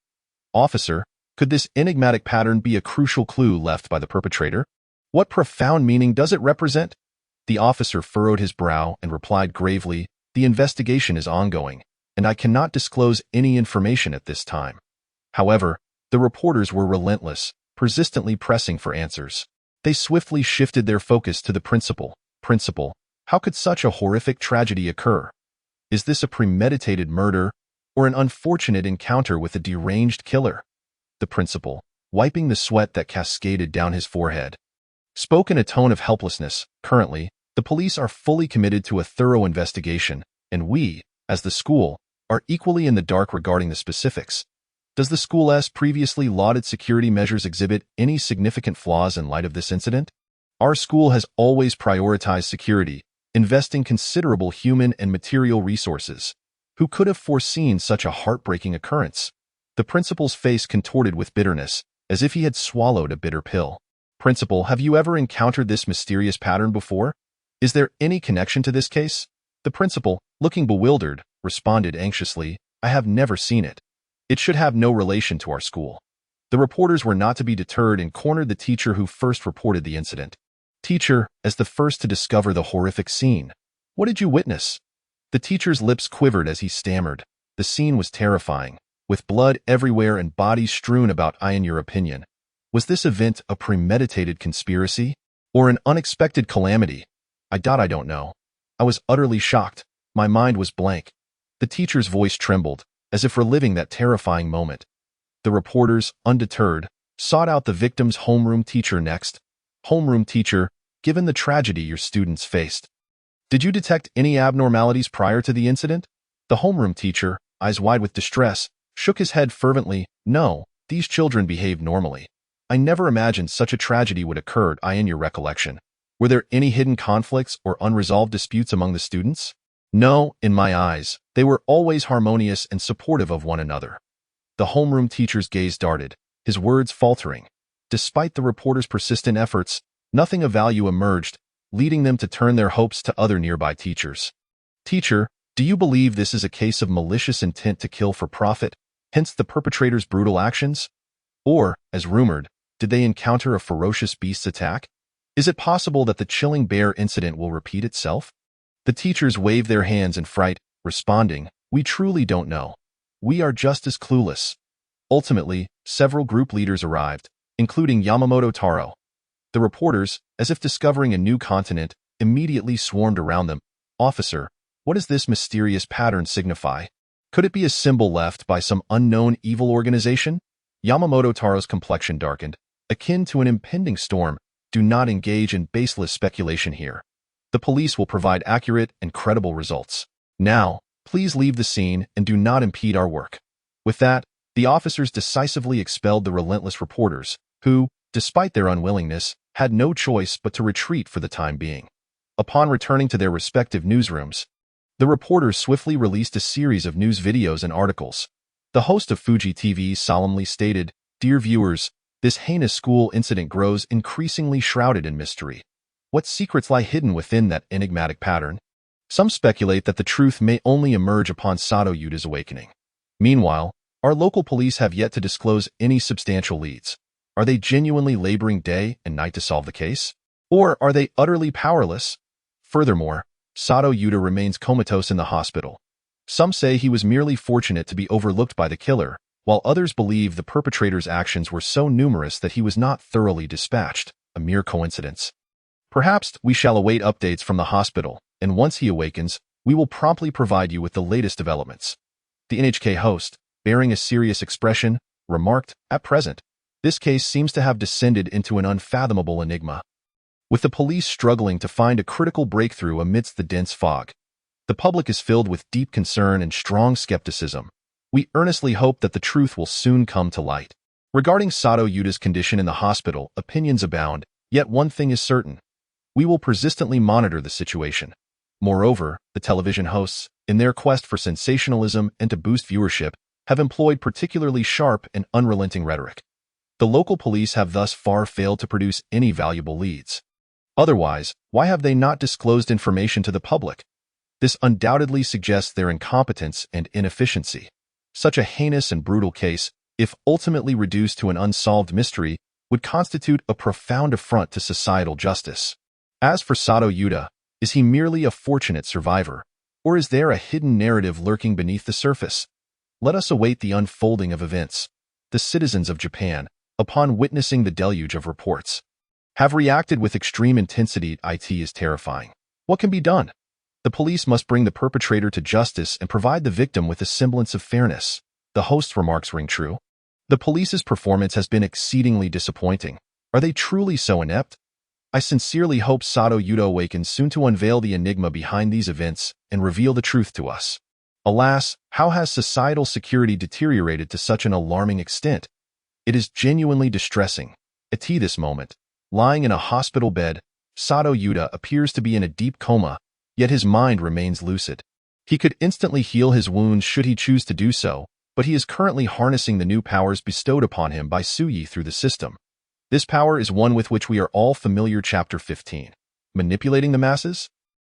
"Officer, could this enigmatic pattern be a crucial clue left by the perpetrator? What profound meaning does it represent?" The officer furrowed his brow and replied gravely, "The investigation is ongoing, and I cannot disclose any information at this time." However, the reporters were relentless, persistently pressing for answers. They swiftly shifted their focus to the principal. "Principal, how could such a horrific tragedy occur? Is this a premeditated murder, or an unfortunate encounter with a deranged killer?" The principal, wiping the sweat that cascaded down his forehead, spoke in a tone of helplessness. "Currently, the police are fully committed to a thorough investigation, and we, as the school, are equally in the dark regarding the specifics. Does the school's previously lauded security measures exhibit any significant flaws in light of this incident? Our school has always prioritized security, investing considerable human and material resources. Who could have foreseen such a heartbreaking occurrence?" The principal's face contorted with bitterness, as if he had swallowed a bitter pill. "Principal, have you ever encountered this mysterious pattern before? Is there any connection to this case?" The principal, looking bewildered, responded anxiously, "I have never seen it. It should have no relation to our school. The reporters were not to be deterred and cornered the teacher who first reported the incident. Teacher, as the first to discover the horrific scene. What did you witness? The teacher's lips quivered as he stammered. The scene was terrifying, with blood everywhere and bodies strewn about. In your opinion, was this event a premeditated conspiracy or an unexpected calamity? I don't know. I was utterly shocked. My mind was blank. The teacher's voice trembled, as if reliving that terrifying moment. The reporters, undeterred, sought out the victim's homeroom teacher next. Homeroom teacher, given the tragedy your students faced, did you detect any abnormalities prior to the incident? The homeroom teacher, eyes wide with distress, shook his head fervently. No, these children behaved normally. I never imagined such a tragedy would occur. In your recollection, were there any hidden conflicts or unresolved disputes among the students? No, in my eyes, they were always harmonious and supportive of one another. The homeroom teacher's gaze darted, his words faltering. Despite the reporter's persistent efforts, nothing of value emerged, leading them to turn their hopes to other nearby teachers. Teacher, do you believe this is a case of malicious intent to kill for profit, hence the perpetrator's brutal actions? Or, as rumored, did they encounter a ferocious beast's attack? Is it possible that the chilling bear incident will repeat itself? The teachers waved their hands in fright, responding, we truly don't know. We are just as clueless. Ultimately, several group leaders arrived, including Yamamoto Taro. The reporters, as if discovering a new continent, immediately swarmed around them. Officer, what does this mysterious pattern signify? Could it be a symbol left by some unknown evil organization? Yamamoto Taro's complexion darkened, akin to an impending storm. Do not engage in baseless speculation here. The police will provide accurate and credible results. Now, please leave the scene and do not impede our work. With that, the officers decisively expelled the relentless reporters, who, despite their unwillingness, had no choice but to retreat for the time being. Upon returning to their respective newsrooms, the reporters swiftly released a series of news videos and articles. The host of Fuji TV solemnly stated, "Dear viewers, this heinous school incident grows increasingly shrouded in mystery. What secrets lie hidden within that enigmatic pattern? Some speculate that the truth may only emerge upon Sato Yuda's awakening. Meanwhile, our local police have yet to disclose any substantial leads. Are they genuinely laboring day and night to solve the case? Or are they utterly powerless? Furthermore, Sato Yuda remains comatose in the hospital. Some say he was merely fortunate to be overlooked by the killer, while others believe the perpetrator's actions were so numerous that he was not thoroughly dispatched, a mere coincidence. Perhaps we shall await updates from the hospital, and once he awakens, we will promptly provide you with the latest developments." The NHK host, bearing a serious expression, remarked, "At present, this case seems to have descended into an unfathomable enigma. With the police struggling to find a critical breakthrough amidst the dense fog, the public is filled with deep concern and strong skepticism. We earnestly hope that the truth will soon come to light." Regarding Sato Yuda's condition in the hospital, opinions abound, yet one thing is certain. We will persistently monitor the situation. Moreover, the television hosts, in their quest for sensationalism and to boost viewership, have employed particularly sharp and unrelenting rhetoric. The local police have thus far failed to produce any valuable leads. Otherwise, why have they not disclosed information to the public? This undoubtedly suggests their incompetence and inefficiency. Such a heinous and brutal case, if ultimately reduced to an unsolved mystery, would constitute a profound affront to societal justice. As for Sato Yuda, is he merely a fortunate survivor, or is there a hidden narrative lurking beneath the surface? Let us await the unfolding of events. The citizens of Japan, upon witnessing the deluge of reports, have reacted with extreme intensity. It is terrifying. What can be done? The police must bring the perpetrator to justice and provide the victim with a semblance of fairness. The host's remarks ring true. The police's performance has been exceedingly disappointing. Are they truly so inept? I sincerely hope Sato Yuda awakens soon to unveil the enigma behind these events and reveal the truth to us. Alas, how has societal security deteriorated to such an alarming extent? It is genuinely distressing. At this moment, lying in a hospital bed, Sato Yuda appears to be in a deep coma, yet his mind remains lucid. He could instantly heal his wounds should he choose to do so, but he is currently harnessing the new powers bestowed upon him by Suyi through the system. This power is one with which we are all familiar. Chapter 15. Manipulating the masses?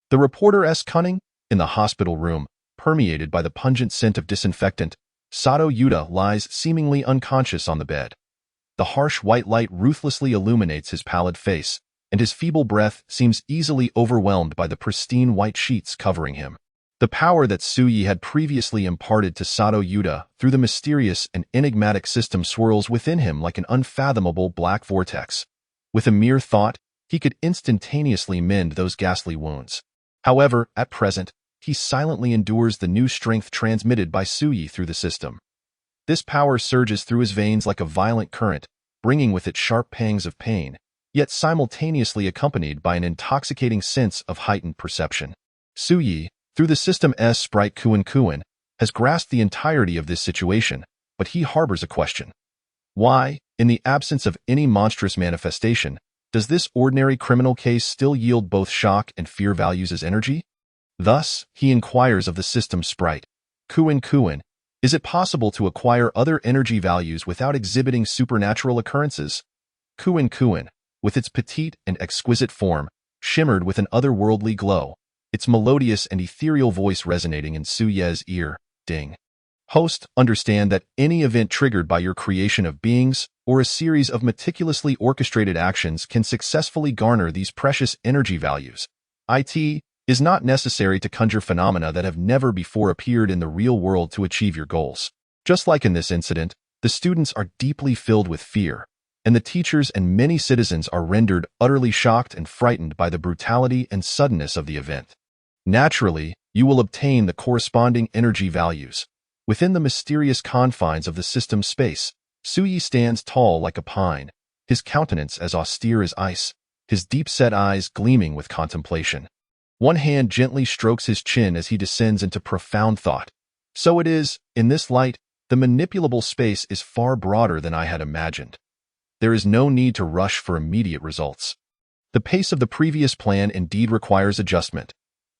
The reporter's cunning, in the hospital room, permeated by the pungent scent of disinfectant, Sato Yuta lies seemingly unconscious on the bed. The harsh white light ruthlessly illuminates his pallid face, and his feeble breath seems easily overwhelmed by the pristine white sheets covering him. The power that Suyi had previously imparted to Sato Yuta through the mysterious and enigmatic system swirls within him like an unfathomable black vortex. With a mere thought, he could instantaneously mend those ghastly wounds. However, at present, he silently endures the new strength transmitted by Suyi through the system. This power surges through his veins like a violent current, bringing with it sharp pangs of pain, yet simultaneously accompanied by an intoxicating sense of heightened perception. Suyi, through the system's sprite Kuan, has grasped the entirety of this situation, but he harbors a question. Why, in the absence of any monstrous manifestation, does this ordinary criminal case still yield both shock and fear values as energy? Thus, he inquires of the system sprite. Kuan, is it possible to acquire other energy values without exhibiting supernatural occurrences? Kuan, with its petite and exquisite form, shimmered with an otherworldly glow, its melodious and ethereal voice resonating in Suyi's ear. Ding. Host, understand that any event triggered by your creation of beings or a series of meticulously orchestrated actions can successfully garner these precious energy values. It is not necessary to conjure phenomena that have never before appeared in the real world to achieve your goals. Just like in this incident, the students are deeply filled with fear, and the teachers and many citizens are rendered utterly shocked and frightened by the brutality and suddenness of the event. Naturally, you will obtain the corresponding energy values. Within the mysterious confines of the system space, Suyi stands tall like a pine, his countenance as austere as ice, his deep-set eyes gleaming with contemplation. One hand gently strokes his chin as he descends into profound thought. So it is, in this light, the manipulable space is far broader than I had imagined. There is no need to rush for immediate results. The pace of the previous plan indeed requires adjustment.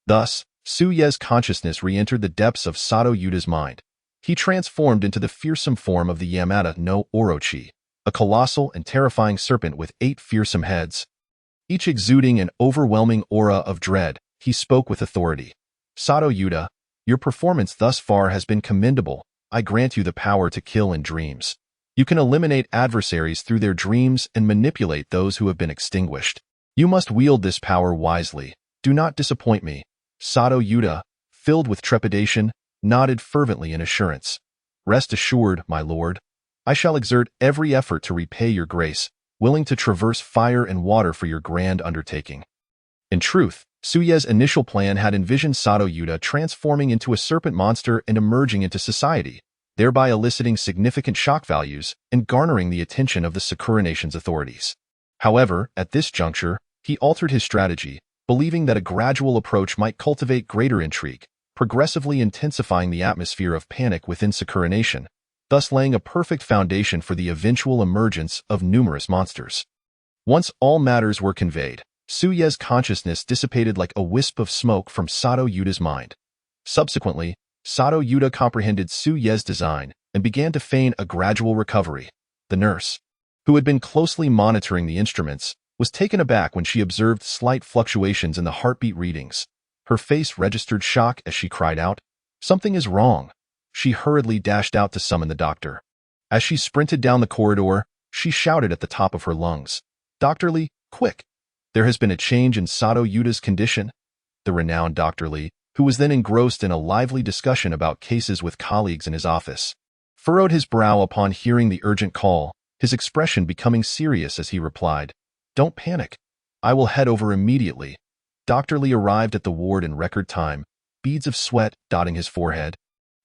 Thus, Suyi's consciousness re-entered the depths of Sato Yuta's mind. He transformed into the fearsome form of the Yamata no Orochi, a colossal and terrifying serpent with 8 fearsome heads. Each exuding an overwhelming aura of dread, he spoke with authority. Sato Yuta, your performance thus far has been commendable. I grant you the power to kill in dreams. You can eliminate adversaries through their dreams and manipulate those who have been extinguished. You must wield this power wisely. Do not disappoint me. Sato Yuta, filled with trepidation, nodded fervently in assurance. Rest assured, my lord. I shall exert every effort to repay your grace, willing to traverse fire and water for your grand undertaking. In truth, Suyi's initial plan had envisioned Sato Yuta transforming into a serpent monster and emerging into society, thereby eliciting significant shock values and garnering the attention of the Sakura Nation's authorities. However, at this juncture, he altered his strategy, believing that a gradual approach might cultivate greater intrigue, progressively intensifying the atmosphere of panic within Sakura Nation, thus laying a perfect foundation for the eventual emergence of numerous monsters. Once all matters were conveyed, Suyi's consciousness dissipated like a wisp of smoke from Sato Yuta's mind. Subsequently, Sato Yuta comprehended Suyi's design and began to feign a gradual recovery. The nurse, who had been closely monitoring the instruments, was taken aback when she observed slight fluctuations in the heartbeat readings. Her face registered shock as she cried out, "Something is wrong." She hurriedly dashed out to summon the doctor. As she sprinted down the corridor, she shouted at the top of her lungs, "Dr. Lee, quick! There has been a change in Sato Yuta's condition." The renowned Dr. Lee, who was then engrossed in a lively discussion about cases with colleagues in his office, furrowed his brow upon hearing the urgent call, his expression becoming serious as he replied, "Don't panic. I will head over immediately." Dr. Lee arrived at the ward in record time, beads of sweat dotting his forehead.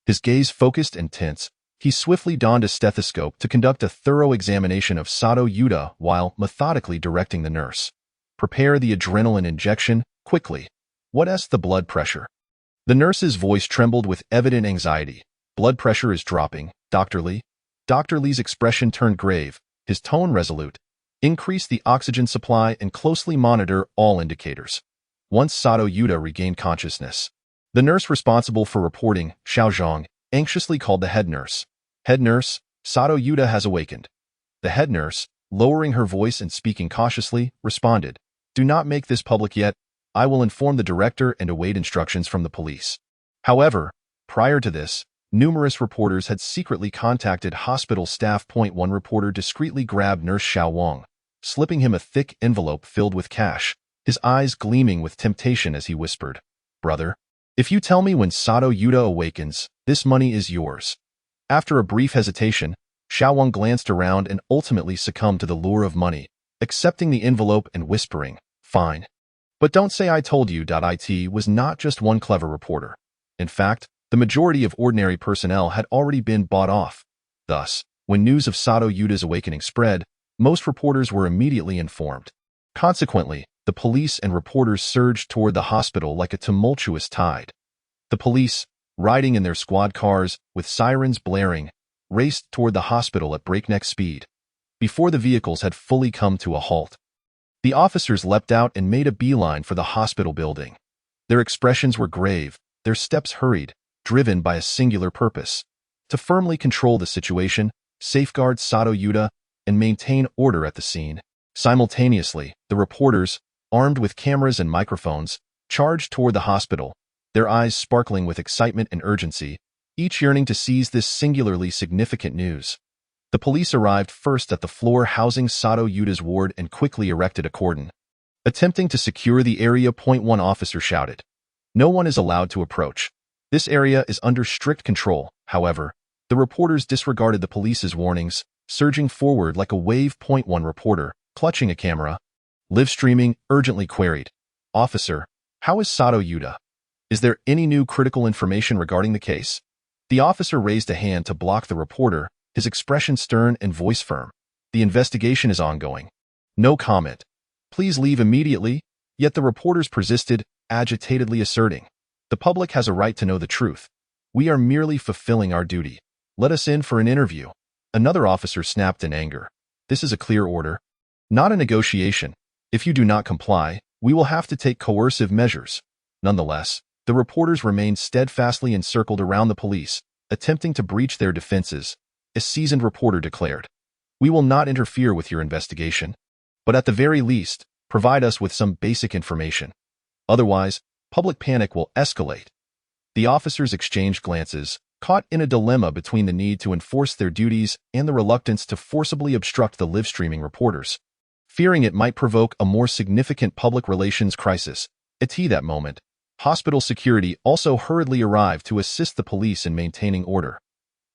His gaze focused and tense, he swiftly donned a stethoscope to conduct a thorough examination of Sato Yuta while methodically directing the nurse. "Prepare the adrenaline injection, quickly. What's the blood pressure?" The nurse's voice trembled with evident anxiety. "Blood pressure is dropping, Dr. Lee." Dr. Lee's expression turned grave, his tone resolute. "Increase the oxygen supply and closely monitor all indicators." Once Sato Yuta regained consciousness, the nurse responsible for reporting, Xiaozhong, anxiously called the head nurse. "Head nurse, Sato Yuta has awakened." The head nurse, lowering her voice and speaking cautiously, responded, "Do not make this public yet. I will inform the director and await instructions from the police." However, prior to this, numerous reporters had secretly contacted hospital staff. One reporter discreetly grabbed Nurse Xiao Wang, slipping him a thick envelope filled with cash, his eyes gleaming with temptation as he whispered, "Brother, if you tell me when Sato Yuta awakens, this money is yours." After a brief hesitation, Xiao Wang glanced around and ultimately succumbed to the lure of money, accepting the envelope and whispering, "Fine. But don't say I told you." It was not just one clever reporter. In fact, the majority of ordinary personnel had already been bought off. Thus, when news of Sato Yuta's awakening spread, most reporters were immediately informed. Consequently, the police and reporters surged toward the hospital like a tumultuous tide. The police, riding in their squad cars, with sirens blaring, raced toward the hospital at breakneck speed. Before the vehicles had fully come to a halt, the officers leapt out and made a beeline for the hospital building. Their expressions were grave, their steps hurried, driven by a singular purpose: to firmly control the situation, safeguard Sato Yuta, and maintain order at the scene. Simultaneously, the reporters, armed with cameras and microphones, charged toward the hospital, their eyes sparkling with excitement and urgency, each yearning to seize this singularly significant news. The police arrived first at the floor housing Sato Yuta's ward and quickly erected a cordon. Attempting to secure the area, one officer shouted, "No one is allowed to approach. This area is under strict control." However, the reporters disregarded the police's warnings, surging forward like a wave. One reporter, clutching a camera, live streaming, urgently queried, "Officer, how is Sato Yuta? Is there any new critical information regarding the case?" The officer raised a hand to block the reporter, his expression stern and voice firm. "The investigation is ongoing. No comment. Please leave immediately." Yet the reporters persisted, agitatedly asserting, "The public has a right to know the truth. We are merely fulfilling our duty. Let us in for an interview." Another officer snapped in anger, "This is a clear order, not a negotiation. If you do not comply, we will have to take coercive measures." Nonetheless, the reporters remained steadfastly encircled around the police, attempting to breach their defenses. A seasoned reporter declared, "We will not interfere with your investigation, but at the very least, provide us with some basic information. Otherwise, public panic will escalate." The officers exchanged glances, caught in a dilemma between the need to enforce their duties and the reluctance to forcibly obstruct the live-streaming reporters. Fearing it might provoke a more significant public relations crisis, at that moment, hospital security also hurriedly arrived to assist the police in maintaining order.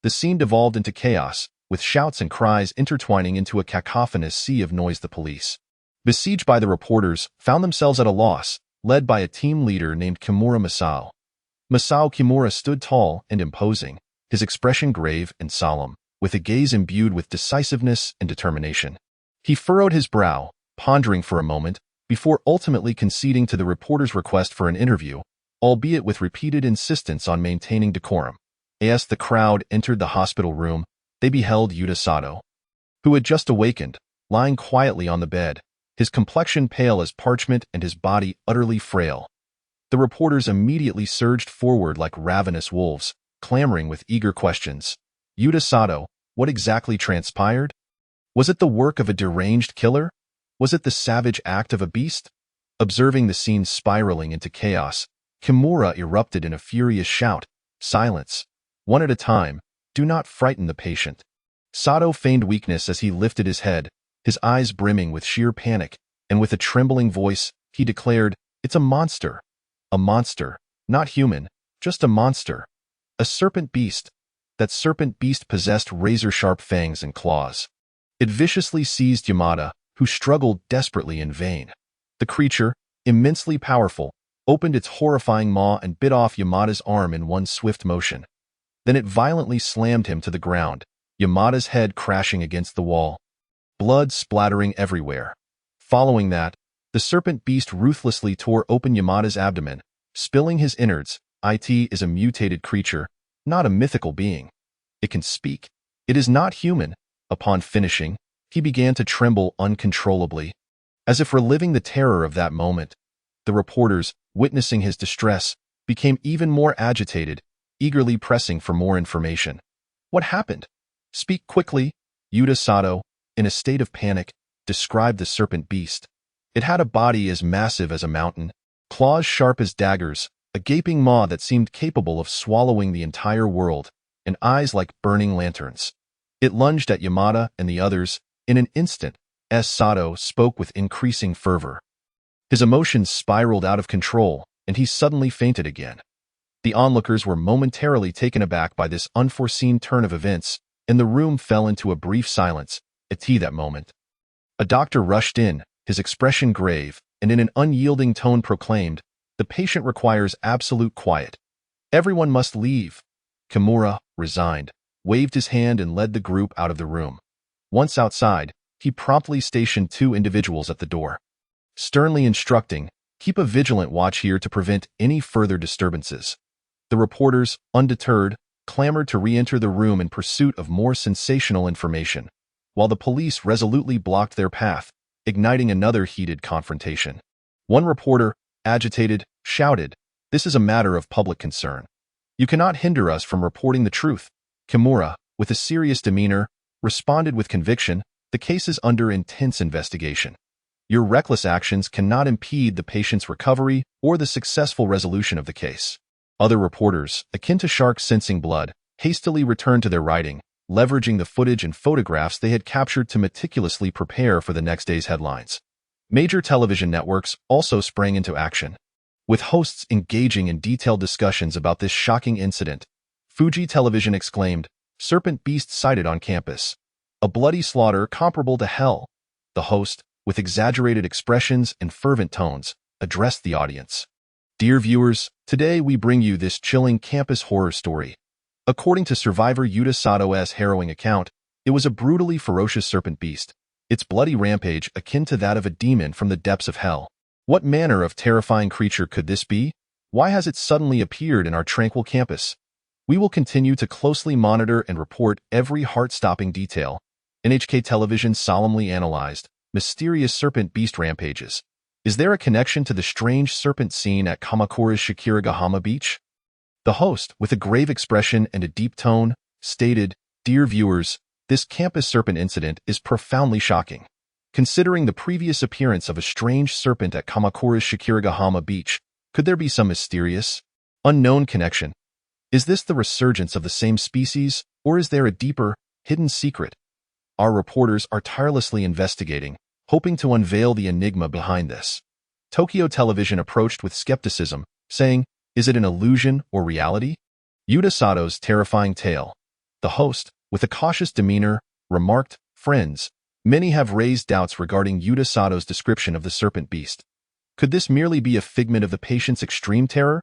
The scene devolved into chaos, with shouts and cries intertwining into a cacophonous sea of noise. The police, besieged by the reporters, found themselves at a loss, led by a team leader named Kimura Masao. Masao Kimura stood tall and imposing, his expression grave and solemn, with a gaze imbued with decisiveness and determination. He furrowed his brow, pondering for a moment, before ultimately conceding to the reporter's request for an interview, albeit with repeated insistence on maintaining decorum. As the crowd entered the hospital room, they beheld Yuta Sato, who had just awakened, lying quietly on the bed, his complexion pale as parchment and his body utterly frail. The reporters immediately surged forward like ravenous wolves, clamoring with eager questions. "Yuta Sato, what exactly transpired? Was it the work of a deranged killer? Was it the savage act of a beast?" Observing the scene spiraling into chaos, Kimura erupted in a furious shout, "Silence! One at a time, do not frighten the patient." Sato feigned weakness as he lifted his head, his eyes brimming with sheer panic, and with a trembling voice, he declared, "It's a monster. A monster, not human, just a monster. A serpent beast. That serpent beast possessed razor-sharp fangs and claws. It viciously seized Yamada, who struggled desperately in vain. The creature, immensely powerful, opened its horrifying maw and bit off Yamada's arm in one swift motion. Then it violently slammed him to the ground, Yamada's head crashing against the wall, blood splattering everywhere. Following that, the serpent beast ruthlessly tore open Yamada's abdomen, spilling his innards. It is a mutated creature, not a mythical being. It can speak. It is not human. Upon finishing, he began to tremble uncontrollably, as if reliving the terror of that moment. The reporters, witnessing his distress, became even more agitated, eagerly pressing for more information. "What happened? Speak quickly." Yuta Sato, in a state of panic, described the serpent beast. It had a body as massive as a mountain, claws sharp as daggers, a gaping maw that seemed capable of swallowing the entire world. and eyes like burning lanterns. It lunged at Yamada and the others. In an instant, Sato spoke with increasing fervor. His emotions spiraled out of control, and he suddenly fainted again. The onlookers were momentarily taken aback by this unforeseen turn of events, and the room fell into a brief silence. At that moment, a doctor rushed in, his expression grave, and in an unyielding tone proclaimed, "The patient requires absolute quiet. Everyone must leave." Kimura, resigned, waved his hand and led the group out of the room. Once outside, he promptly stationed 2 individuals at the door, sternly instructing, "Keep a vigilant watch here to prevent any further disturbances." The reporters, undeterred, clamored to re-enter the room in pursuit of more sensational information, while the police resolutely blocked their path, igniting another heated confrontation. One reporter, agitated, shouted, "This is a matter of public concern. You cannot hinder us from reporting the truth." Kimura, with a serious demeanor, responded with conviction, "The case is under intense investigation. Your reckless actions cannot impede the patient's recovery or the successful resolution of the case." Other reporters, akin to sharks sensing blood, hastily returned to their writing, leveraging the footage and photographs they had captured to meticulously prepare for the next day's headlines. Major television networks also sprang into action, with hosts engaging in detailed discussions about this shocking incident. Fuji Television exclaimed, "Serpent beast sighted on campus. A bloody slaughter comparable to hell." The host, with exaggerated expressions and fervent tones, addressed the audience. "Dear viewers, today we bring you this chilling campus horror story. According to survivor Yuta Sato's harrowing account, it was a brutally ferocious serpent beast, its bloody rampage akin to that of a demon from the depths of hell. What manner of terrifying creature could this be? Why has it suddenly appeared in our tranquil campus? We will continue to closely monitor and report every heart-stopping detail." NHK Television solemnly analyzed, "Mysterious serpent beast rampages. Is there a connection to the strange serpent seen at Kamakura's Shikiragahama beach?" The host, with a grave expression and a deep tone, stated, "Dear viewers, this campus serpent incident is profoundly shocking. Considering the previous appearance of a strange serpent at Kamakura's Shikiragahama beach, could there be some mysterious, unknown connection? Is this the resurgence of the same species, or is there a deeper, hidden secret? Our reporters are tirelessly investigating, hoping to unveil the enigma behind this." Tokyo Television approached with skepticism, saying, "Is it an illusion or reality?" Yuta Sato's terrifying tale. The host, with a cautious demeanor, remarked, "Friends, many have raised doubts regarding Yuta Sato's description of the serpent beast. Could this merely be a figment of the patient's extreme terror?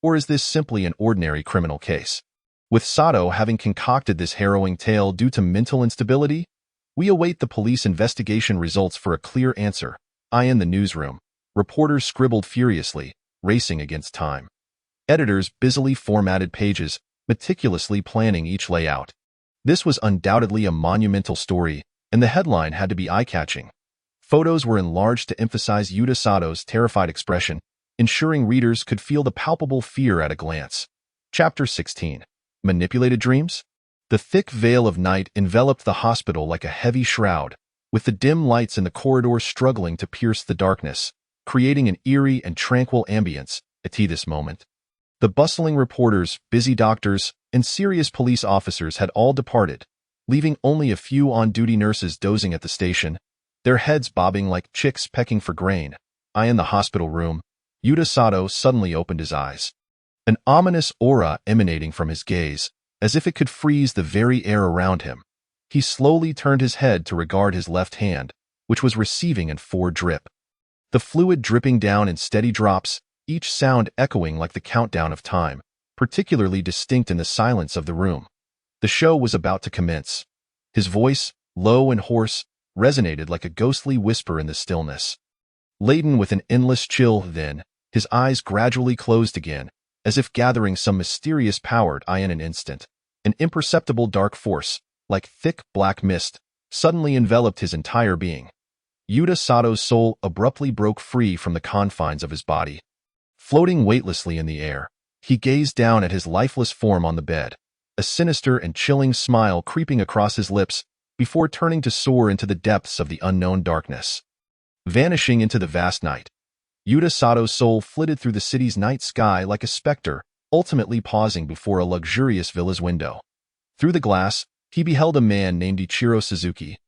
Or is this simply an ordinary criminal case? With Sato having concocted this harrowing tale due to mental instability, we await the police investigation results for a clear answer." In the newsroom, reporters scribbled furiously, racing against time. Editors busily formatted pages, meticulously planning each layout. This was undoubtedly a monumental story, and the headline had to be eye-catching. Photos were enlarged to emphasize Yuta Sato's terrified expression, ensuring readers could feel the palpable fear at a glance. Chapter 16. Manipulated Dreams? The thick veil of night enveloped the hospital like a heavy shroud, with the dim lights in the corridors struggling to pierce the darkness, creating an eerie and tranquil ambience at this moment. The bustling reporters, busy doctors, and serious police officers had all departed, leaving only a few on-duty nurses dozing at the station, their heads bobbing like chicks pecking for grain. In the hospital room, Yuta Sato suddenly opened his eyes. An ominous aura emanating from his gaze, as if it could freeze the very air around him. He slowly turned his head to regard his left hand, which was receiving an 4 drip. The fluid dripping down in steady drops, each sound echoing like the countdown of time, particularly distinct in the silence of the room. The show was about to commence. His voice, low and hoarse, resonated like a ghostly whisper in the stillness. Laden with an endless chill, then, his eyes gradually closed again, as if gathering some mysterious power. In an instant, an imperceptible dark force, like thick black mist, suddenly enveloped his entire being. Yuta Sato's soul abruptly broke free from the confines of his body. Floating weightlessly in the air, he gazed down at his lifeless form on the bed, a sinister and chilling smile creeping across his lips before turning to soar into the depths of the unknown darkness. Vanishing into the vast night, Yuta Sato's soul flitted through the city's night sky like a specter, ultimately pausing before a luxurious villa's window. Through the glass, he beheld a man named Ichiro Suzuki.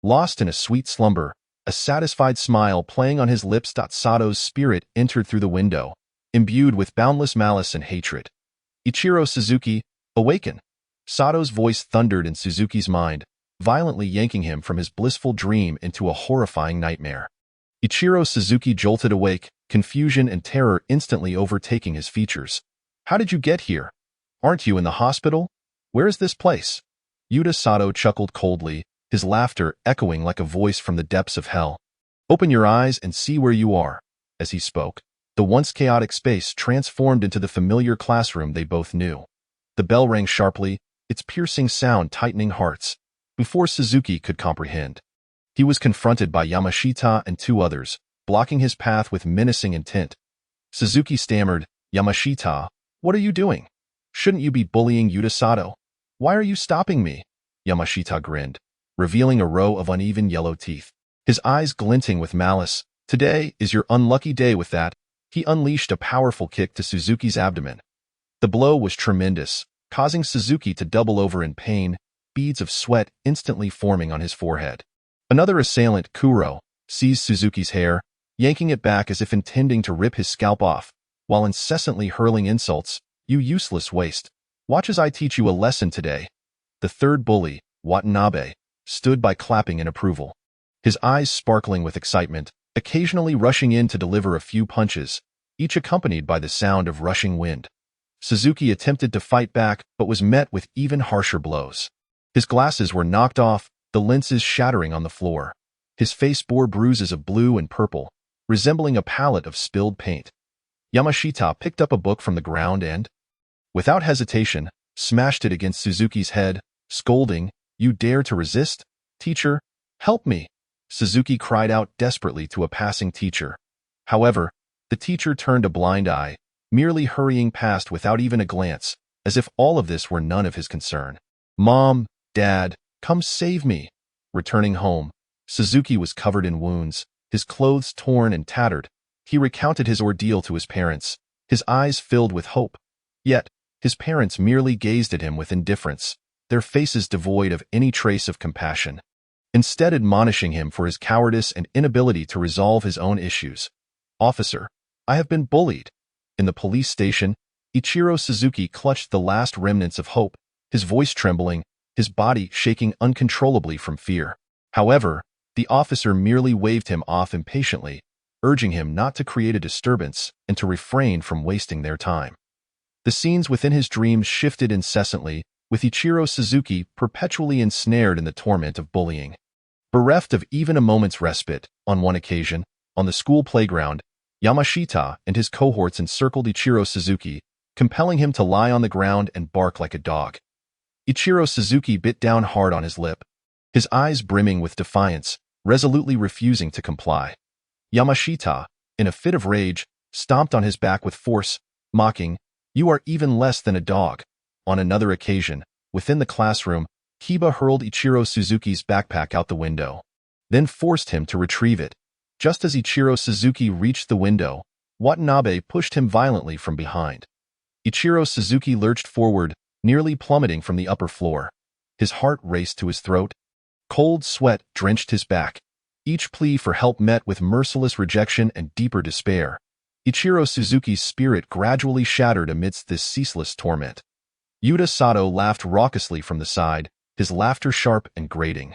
Lost in a sweet slumber, a satisfied smile playing on his lips. Sato's spirit entered through the window, imbued with boundless malice and hatred. Ichiro Suzuki, awaken! Sato's voice thundered in Suzuki's mind, violently yanking him from his blissful dream into a horrifying nightmare. Ichiro Suzuki jolted awake, confusion and terror instantly overtaking his features. How did you get here? Aren't you in the hospital? Where is this place? Yuta Sato chuckled coldly, his laughter echoing like a voice from the depths of hell. Open your eyes and see where you are. As he spoke, the once chaotic space transformed into the familiar classroom they both knew. The bell rang sharply, its piercing sound tightening hearts. Before Suzuki could comprehend, he was confronted by Yamashita and two others, blocking his path with menacing intent. Suzuki stammered, Yamashita, what are you doing? Shouldn't you be bullying Yuta Sato? Why are you stopping me? Yamashita grinned, revealing a row of uneven yellow teeth. His eyes glinting with malice. Today is your unlucky day with that. He unleashed a powerful kick to Suzuki's abdomen. The blow was tremendous, causing Suzuki to double over in pain, beads of sweat instantly forming on his forehead. Another assailant, Kuro, seized Suzuki's hair, yanking it back as if intending to rip his scalp off, while incessantly hurling insults. You useless waste. Watch as I teach you a lesson today. The third bully, Watanabe, stood by clapping in approval, his eyes sparkling with excitement, occasionally rushing in to deliver a few punches, each accompanied by the sound of rushing wind. Suzuki attempted to fight back but was met with even harsher blows. His glasses were knocked off, the lenses shattering on the floor. His face bore bruises of blue and purple, resembling a palette of spilled paint. Yamashita picked up a book from the ground and, without hesitation, smashed it against Suzuki's head, scolding, You dare to resist? Teacher, help me! Suzuki cried out desperately to a passing teacher. However, the teacher turned a blind eye, merely hurrying past without even a glance, as if all of this were none of his concern. Mom, Dad, come save me! Returning home, Suzuki was covered in wounds, his clothes torn and tattered. He recounted his ordeal to his parents, his eyes filled with hope. Yet, his parents merely gazed at him with indifference, their faces devoid of any trace of compassion, instead admonishing him for his cowardice and inability to resolve his own issues. Officer, I have been bullied. In the police station, Ichiro Suzuki clutched the last remnants of hope, his voice trembling, his body shaking uncontrollably from fear. However, the officer merely waved him off impatiently, urging him not to create a disturbance and to refrain from wasting their time. The scenes within his dreams shifted incessantly, with Ichiro Suzuki perpetually ensnared in the torment of bullying. Bereft of even a moment's respite, on one occasion, on the school playground, Yamashita and his cohorts encircled Ichiro Suzuki, compelling him to lie on the ground and bark like a dog. Ichiro Suzuki bit down hard on his lip, his eyes brimming with defiance, resolutely refusing to comply. Yamashita, in a fit of rage, stomped on his back with force, mocking, You are even less than a dog. On another occasion, within the classroom, Kiba hurled Ichiro Suzuki's backpack out the window, then forced him to retrieve it. Just as Ichiro Suzuki reached the window, Watanabe pushed him violently from behind. Ichiro Suzuki lurched forward, nearly plummeting from the upper floor. His heart raced to his throat. Cold sweat drenched his back. Each plea for help met with merciless rejection and deeper despair. Ichiro Suzuki's spirit gradually shattered amidst this ceaseless torment. Yuta Sato laughed raucously from the side, his laughter sharp and grating.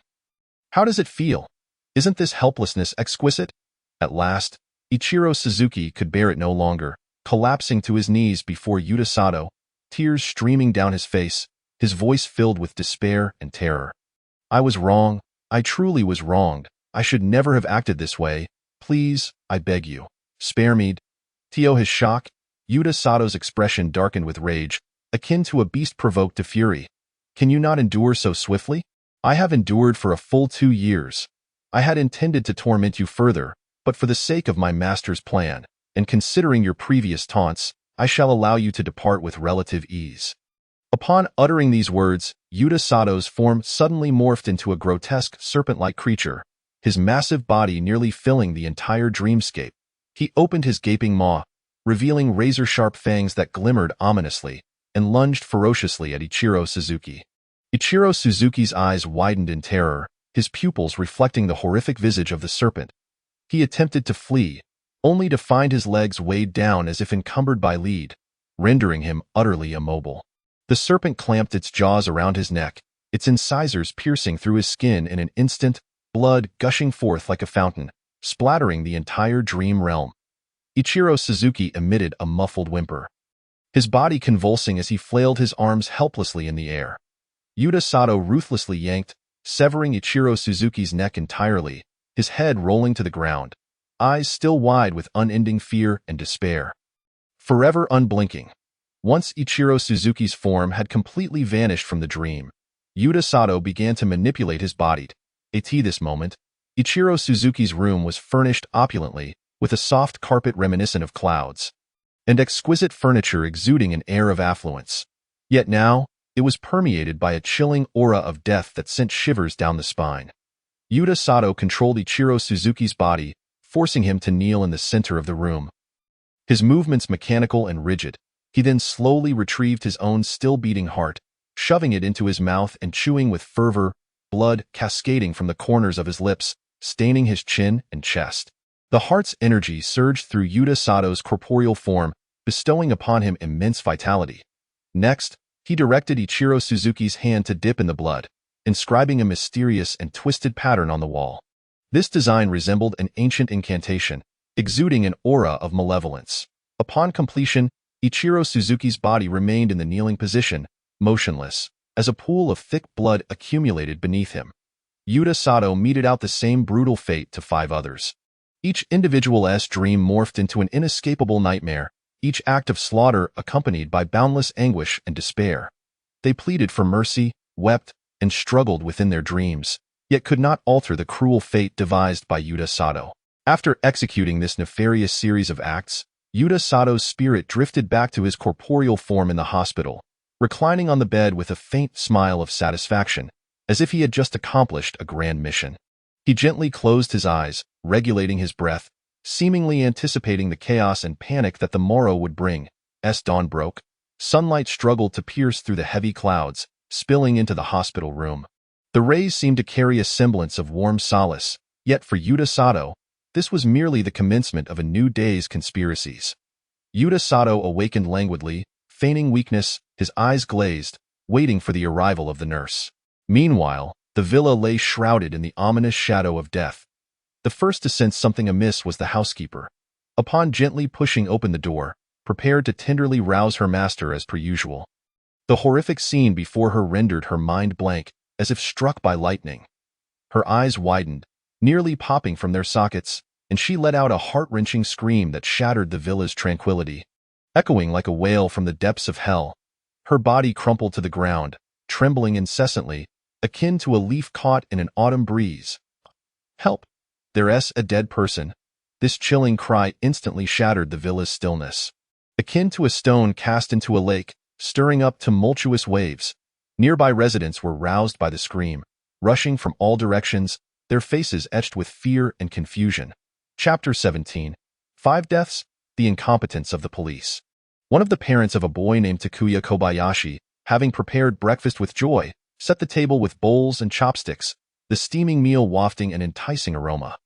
How does it feel? Isn't this helplessness exquisite? At last, Ichiro Suzuki could bear it no longer, collapsing to his knees before Yuta Sato, tears streaming down his face, his voice filled with despair and terror. I was wrong. I truly was wronged. I should never have acted this way. Please, I beg you, spare me. To his shock, Yuta Sato's expression darkened with rage, akin to a beast provoked to fury. Can you not endure so swiftly? I have endured for a full 2 years. I had intended to torment you further, but for the sake of my master's plan, and considering your previous taunts, I shall allow you to depart with relative ease. Upon uttering these words, Yuta Sato's form suddenly morphed into a grotesque serpent-like creature, his massive body nearly filling the entire dreamscape. He opened his gaping maw, revealing razor-sharp fangs that glimmered ominously, and lunged ferociously at Ichiro Suzuki. Ichiro Suzuki's eyes widened in terror, his pupils reflecting the horrific visage of the serpent. He attempted to flee, only to find his legs weighed down as if encumbered by lead, rendering him utterly immobile. The serpent clamped its jaws around his neck, its incisors piercing through his skin in an instant, blood gushing forth like a fountain, splattering the entire dream realm. Ichiro Suzuki emitted a muffled whimper, his body convulsing as he flailed his arms helplessly in the air. Yuta Sato ruthlessly yanked, severing Ichiro Suzuki's neck entirely, his head rolling to the ground, eyes still wide with unending fear and despair. Forever unblinking. Once Ichiro Suzuki's form had completely vanished from the dream, Yuta Sato began to manipulate his body. At this moment, Ichiro Suzuki's room was furnished opulently, with a soft carpet reminiscent of clouds, and exquisite furniture exuding an air of affluence. Yet now, it was permeated by a chilling aura of death that sent shivers down the spine. Yuta Sato controlled Ichiro Suzuki's body, forcing him to kneel in the center of the room. His movements mechanical and rigid, he then slowly retrieved his own still-beating heart, shoving it into his mouth and chewing with fervor, blood cascading from the corners of his lips, staining his chin and chest. The heart's energy surged through Yuta Sato's corporeal form, bestowing upon him immense vitality. Next, he directed Ichiro Suzuki's hand to dip in the blood, inscribing a mysterious and twisted pattern on the wall. This design resembled an ancient incantation, exuding an aura of malevolence. Upon completion, Ichiro Suzuki's body remained in the kneeling position, motionless, as a pool of thick blood accumulated beneath him. Yuta Sato meted out the same brutal fate to 5 others. Each individual's dream morphed into an inescapable nightmare, each act of slaughter accompanied by boundless anguish and despair. They pleaded for mercy, wept, and struggled within their dreams, yet could not alter the cruel fate devised by Yuta Sato. After executing this nefarious series of acts, Yuta Sato's spirit drifted back to his corporeal form in the hospital, reclining on the bed with a faint smile of satisfaction, as if he had just accomplished a grand mission. He gently closed his eyes, regulating his breath, seemingly anticipating the chaos and panic that the morrow would bring. As dawn broke, sunlight struggled to pierce through the heavy clouds, spilling into the hospital room. The rays seemed to carry a semblance of warm solace, yet for Yuta Sato, this was merely the commencement of a new day's conspiracies. Yuta Sato awakened languidly, feigning weakness, his eyes glazed, waiting for the arrival of the nurse. Meanwhile, the villa lay shrouded in the ominous shadow of death. The first to sense something amiss was the housekeeper. Upon gently pushing open the door, prepared to tenderly rouse her master as per usual. The horrific scene before her rendered her mind blank, as if struck by lightning. Her eyes widened, nearly popping from their sockets, and she let out a heart-wrenching scream that shattered the villa's tranquility. Echoing like a wail from the depths of hell, her body crumpled to the ground, trembling incessantly, akin to a leaf caught in an autumn breeze. "Help! There's a dead person." This chilling cry instantly shattered the villa's stillness. Akin to a stone cast into a lake, stirring up tumultuous waves, nearby residents were roused by the scream, rushing from all directions, their faces etched with fear and confusion. Chapter 17. 5 Deaths, the Incompetence of the Police. One of the parents of a boy named Takuya Kobayashi, having prepared breakfast with joy, set the table with bowls and chopsticks, the steaming meal wafting an enticing aroma.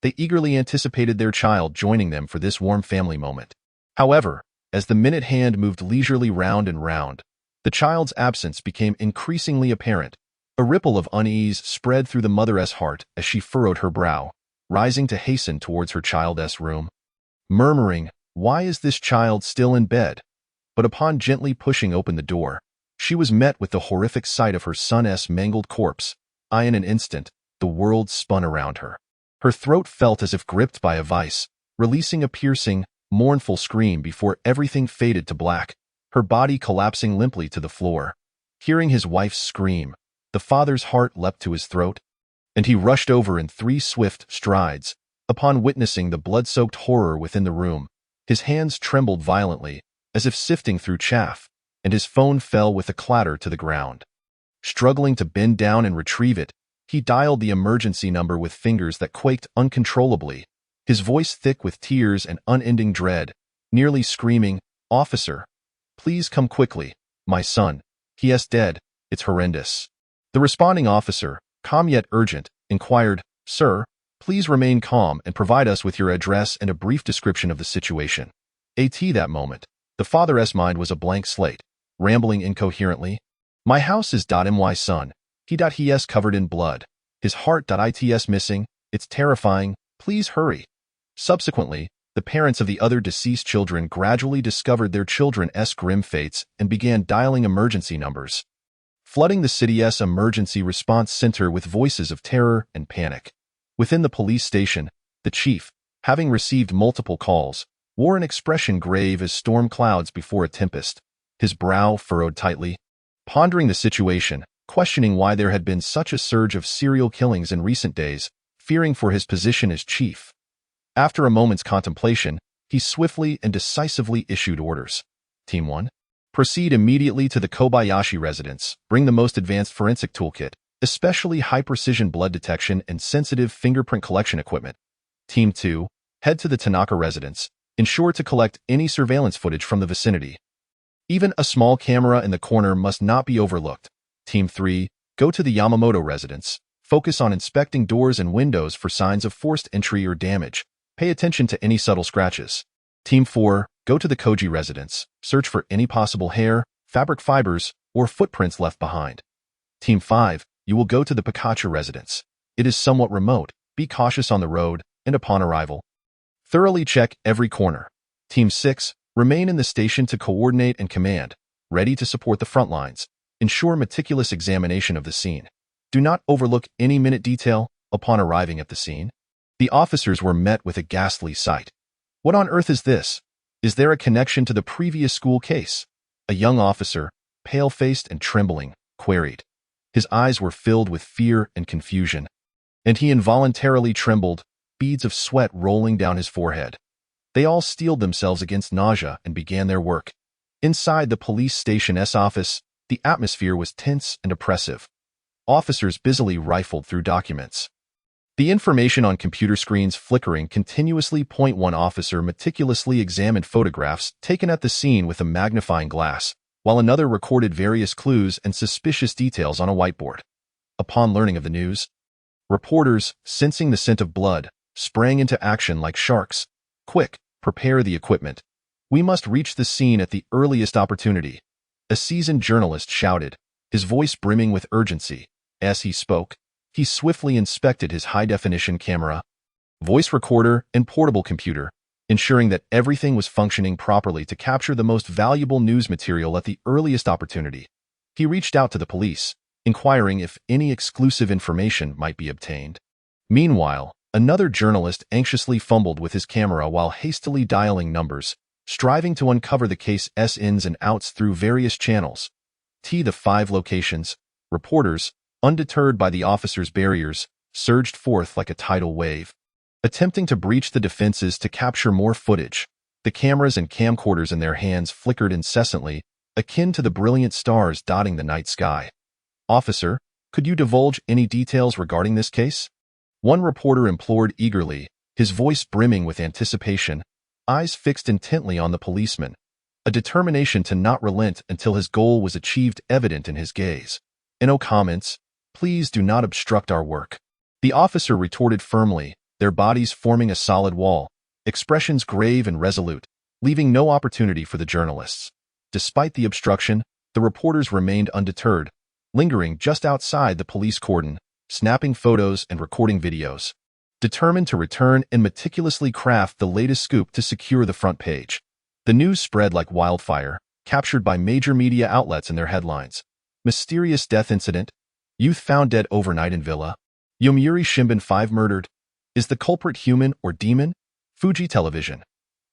They eagerly anticipated their child joining them for this warm family moment. However, as the minute hand moved leisurely round and round, the child's absence became increasingly apparent. A ripple of unease spread through the mother's heart as she furrowed her brow, rising to hasten towards her child's room, murmuring, "Why is this child still in bed?" But upon gently pushing open the door, she was met with the horrific sight of her son's mangled corpse. In an instant, the world spun around her. Her throat felt as if gripped by a vice, releasing a piercing, mournful scream before everything faded to black, her body collapsing limply to the floor. Hearing his wife's scream, the father's heart leapt to his throat, and he rushed over in 3 swift strides. Upon witnessing the blood-soaked horror within the room, his hands trembled violently, as if sifting through chaff, and his phone fell with a clatter to the ground. Struggling to bend down and retrieve it, he dialed the emergency number with fingers that quaked uncontrollably, his voice thick with tears and unending dread, nearly screaming, "Officer, please come quickly. My son, he is dead. It's horrendous." The responding officer, calm yet urgent, inquired, "Sir, please remain calm and provide us with your address and a brief description of the situation." That moment, the father's mind was a blank slate, rambling incoherently. "My house is my son. He is covered in blood. His heart its missing. It's terrifying. Please hurry." Subsequently, the parents of the other deceased children gradually discovered their children's grim fates and began dialing emergency numbers, flooding the city's emergency response center with voices of terror and panic. Within the police station, the chief, having received multiple calls, wore an expression grave as storm clouds before a tempest, his brow furrowed tightly, pondering the situation, questioning why there had been such a surge of serial killings in recent days, fearing for his position as chief. After a moment's contemplation, he swiftly and decisively issued orders. Team 1. Proceed immediately to the Kobayashi residence. Bring the most advanced forensic toolkit, especially high-precision blood detection and sensitive fingerprint collection equipment. Team 2. Head to the Tanaka residence. Ensure to collect any surveillance footage from the vicinity. Even a small camera in the corner must not be overlooked. Team 3. Go to the Yamamoto residence. Focus on inspecting doors and windows for signs of forced entry or damage. Pay attention to any subtle scratches. Team 4. Go to the Koji residence. Search for any possible hair, fabric fibers, or footprints left behind. Team 5. You will go to the Pikachu residence. It is somewhat remote. Be cautious on the road, and upon arrival, thoroughly check every corner. Team 6. Remain in the station to coordinate and command, ready to support the front lines. Ensure meticulous examination of the scene. Do not overlook any minute detail. Upon arriving at the scene, the officers were met with a ghastly sight. "What on earth is this? Is there a connection to the previous school case?" A young officer, pale-faced and trembling, queried. His eyes were filled with fear and confusion, and he involuntarily trembled, beads of sweat rolling down his forehead. They all steeled themselves against nausea and began their work. Inside the police station's office, the atmosphere was tense and oppressive. Officers busily rifled through documents, the information on computer screens flickering continuously. One officer meticulously examined photographs taken at the scene with a magnifying glass, while another recorded various clues and suspicious details on a whiteboard. Upon learning of the news, reporters, sensing the scent of blood, sprang into action like sharks. "Quick, prepare the equipment. We must reach the scene at the earliest opportunity," a seasoned journalist shouted, his voice brimming with urgency. As he spoke, he swiftly inspected his high-definition camera, voice recorder, and portable computer, ensuring that everything was functioning properly to capture the most valuable news material at the earliest opportunity. He reached out to the police, inquiring if any exclusive information might be obtained. Meanwhile, another journalist anxiously fumbled with his camera while hastily dialing numbers, striving to uncover the case's ins and outs through various channels. The 5 locations, reporters, undeterred by the officers' barriers, surged forth like a tidal wave, attempting to breach the defenses to capture more footage. The cameras and camcorders in their hands flickered incessantly, akin to the brilliant stars dotting the night sky. "Officer, could you divulge any details regarding this case?" one reporter implored eagerly, his voice brimming with anticipation, eyes fixed intently on the policeman, a determination to not relent until his goal was achieved evident in his gaze. "No comments. Please do not obstruct our work," the officer retorted firmly, their bodies forming a solid wall, expressions grave and resolute, leaving no opportunity for the journalists. Despite the obstruction, the reporters remained undeterred, lingering just outside the police cordon, snapping photos and recording videos, determined to return and meticulously craft the latest scoop to secure the front page. The news spread like wildfire, captured by major media outlets in their headlines. "Mysterious death incident. Youth found dead overnight in villa. Yomiuri Shimbun 5 murdered. Is the culprit human or demon?" Fuji Television.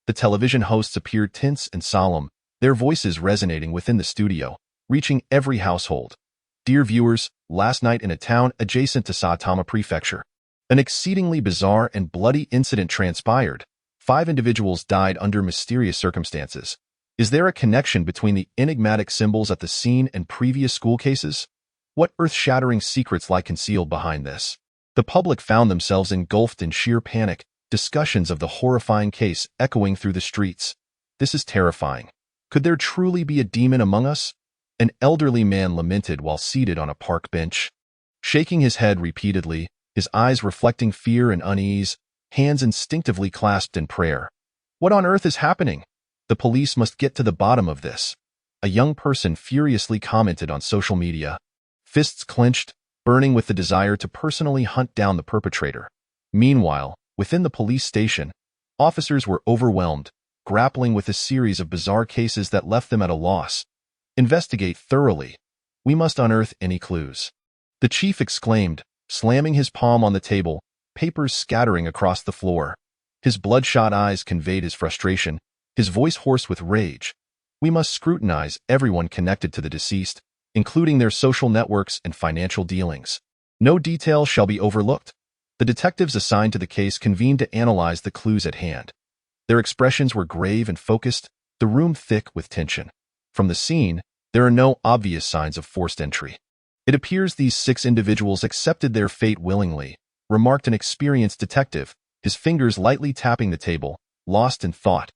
The television hosts appeared tense and solemn, their voices resonating within the studio, reaching every household. "Dear viewers, last night in a town adjacent to Saitama Prefecture, an exceedingly bizarre and bloody incident transpired. 5 individuals died under mysterious circumstances. Is there a connection between the enigmatic symbols at the scene and previous school cases? What earth-shattering secrets lie concealed behind this?" The public found themselves engulfed in sheer panic, discussions of the horrifying case echoing through the streets. "This is terrifying. Could there truly be a demon among us?" An elderly man lamented while seated on a park bench, shaking his head repeatedly, his eyes reflecting fear and unease, hands instinctively clasped in prayer. What on earth is happening? The police must get to the bottom of this. A young person furiously commented on social media, fists clenched, burning with the desire to personally hunt down the perpetrator. Meanwhile, within the police station, officers were overwhelmed, grappling with a series of bizarre cases that left them at a loss. Investigate thoroughly. We must unearth any clues. The chief exclaimed, slamming his palm on the table, papers scattering across the floor. His bloodshot eyes conveyed his frustration, his voice hoarse with rage. We must scrutinize everyone connected to the deceased, including their social networks and financial dealings. No detail shall be overlooked. The detectives assigned to the case convened to analyze the clues at hand. Their expressions were grave and focused, the room thick with tension. From the scene, there are no obvious signs of forced entry. It appears these 6 individuals accepted their fate willingly, remarked an experienced detective, his fingers lightly tapping the table, lost in thought.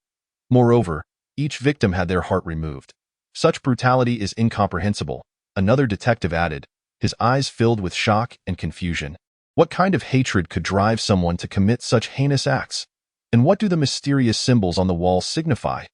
Moreover, each victim had their heart removed. Such brutality is incomprehensible, another detective added, his eyes filled with shock and confusion. What kind of hatred could drive someone to commit such heinous acts? And what do the mysterious symbols on the wall signify?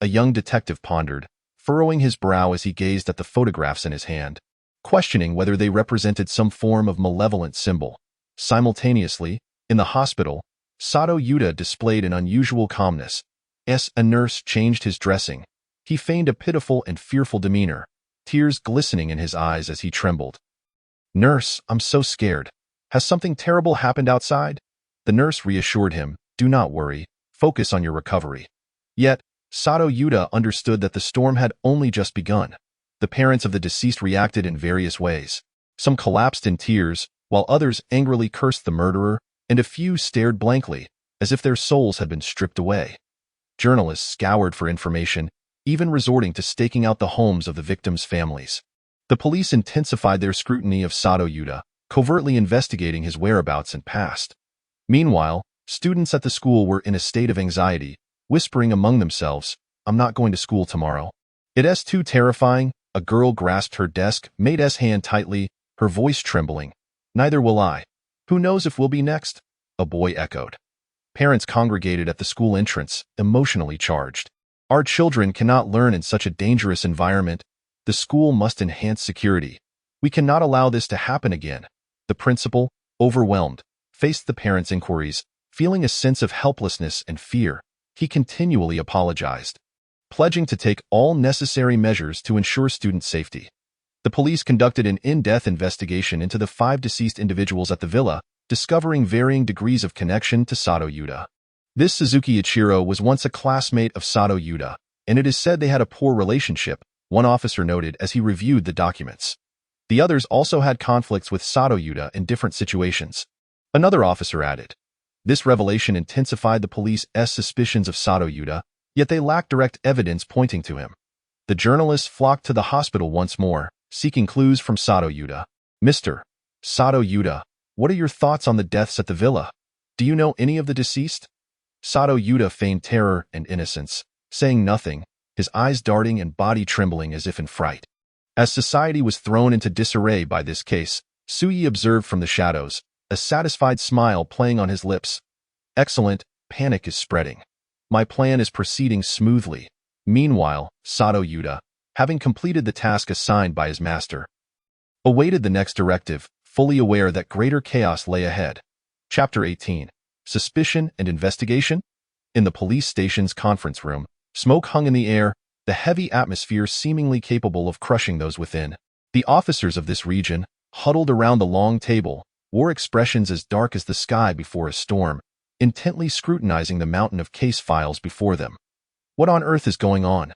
A young detective pondered, furrowing his brow as he gazed at the photographs in his hand, questioning whether they represented some form of malevolent symbol. Simultaneously, in the hospital, Sato Yuta displayed an unusual calmness. A nurse changed his dressing. He feigned a pitiful and fearful demeanor, tears glistening in his eyes as he trembled. "Nurse, I'm so scared. Has something terrible happened outside?" The nurse reassured him, "Do not worry. Focus on your recovery." Yet, Sato Yuta understood that the storm had only just begun. The parents of the deceased reacted in various ways. Some collapsed in tears, while others angrily cursed the murderer, and a few stared blankly, as if their souls had been stripped away. Journalists scoured for information, even resorting to staking out the homes of the victims' families. The police intensified their scrutiny of Sato Yuta, covertly investigating his whereabouts and past. Meanwhile, students at the school were in a state of anxiety, whispering among themselves, "I'm not going to school tomorrow. It's too terrifying." A girl grasped her desk, mate's hand tightly, her voice trembling. "Neither will I. Who knows if we'll be next?" A boy echoed. Parents congregated at the school entrance, emotionally charged. "Our children cannot learn in such a dangerous environment. The school must enhance security. We cannot allow this to happen again." The principal, overwhelmed, faced the parents' inquiries, feeling a sense of helplessness and fear. He continually apologized, pledging to take all necessary measures to ensure student safety. The police conducted an in-depth investigation into the 5 deceased individuals at the villa, discovering varying degrees of connection to Sato Yuta. This Suzuki Ichiro was once a classmate of Sato Yuta, and it is said they had a poor relationship, one officer noted as he reviewed the documents. The others also had conflicts with Sato Yuta in different situations. Another officer added. This revelation intensified the police's suspicions of Sato Yuta, yet they lacked direct evidence pointing to him. The journalists flocked to the hospital once more, seeking clues from Sato Yuta. "Mr. Sato Yuta, what are your thoughts on the deaths at the villa? Do you know any of the deceased?" Sato Yuta feigned terror and innocence, saying nothing, his eyes darting and body trembling as if in fright. As society was thrown into disarray by this case, Suyi observed from the shadows, a satisfied smile playing on his lips. "Excellent, panic is spreading. My plan is proceeding smoothly." Meanwhile, Sato Yuta, having completed the task assigned by his master, awaited the next directive, fully aware that greater chaos lay ahead. Chapter 18. Suspicion and Investigation? In the police station's conference room, smoke hung in the air, the heavy atmosphere seemingly capable of crushing those within. The officers of this region, huddled around the long table, wore expressions as dark as the sky before a storm, intently scrutinizing the mountain of case files before them. What on earth is going on?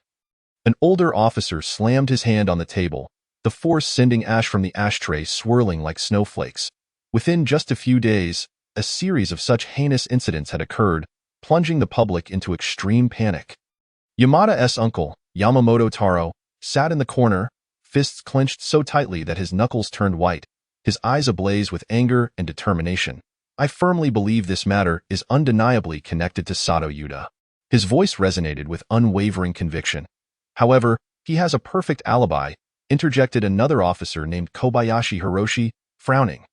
An older officer slammed his hand on the table, the force sending ash from the ashtray swirling like snowflakes. Within just a few days, a series of such heinous incidents had occurred, plunging the public into extreme panic. Yamada's uncle, Yamamoto Taro, sat in the corner, fists clenched so tightly that his knuckles turned white, his eyes ablaze with anger and determination. "I firmly believe this matter is undeniably connected to Sato Yuta." His voice resonated with unwavering conviction. "However, he has a perfect alibi, interjected another officer named Kobayashi Hiroshi, frowning.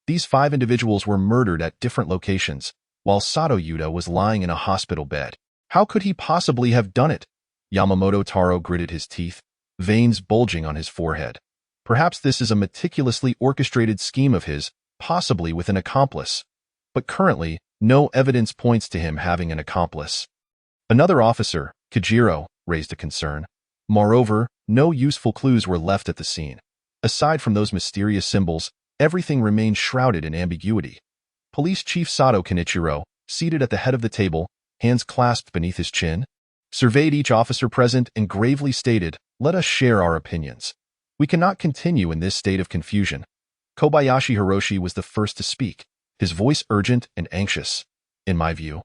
These 5 individuals were murdered at different locations, while Sato Yuta was lying in a hospital bed. How could he possibly have done it? Yamamoto Taro gritted his teeth, veins bulging on his forehead. Perhaps this is a meticulously orchestrated scheme of his, possibly with an accomplice. But currently, no evidence points to him having an accomplice. Another officer, Kajiro, raised a concern. Moreover, no useful clues were left at the scene. Aside from those mysterious symbols, everything remained shrouded in ambiguity. Police Chief Sato Kenichiro, seated at the head of the table, hands clasped beneath his chin, surveyed each officer present and gravely stated, "Let us share our opinions. We cannot continue in this state of confusion." Kobayashi Hiroshi was the first to speak, his voice urgent and anxious. "In my view,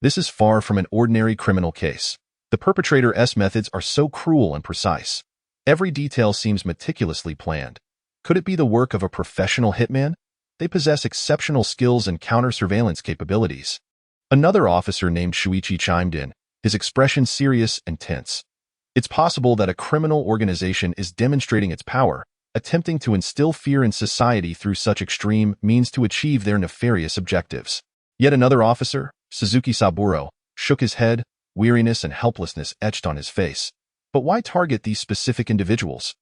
this is far from an ordinary criminal case. The perpetrator's methods are so cruel and precise. Every detail seems meticulously planned. Could it be the work of a professional hitman? They possess exceptional skills and counter-surveillance capabilities." Another officer named Shuichi chimed in, his expression serious and tense. "It's possible that a criminal organization is demonstrating its power, attempting to instill fear in society through such extreme means to achieve their nefarious objectives." Yet another officer, Suzuki Saburo, shook his head, weariness and helplessness etched on his face. But why target these specific individuals?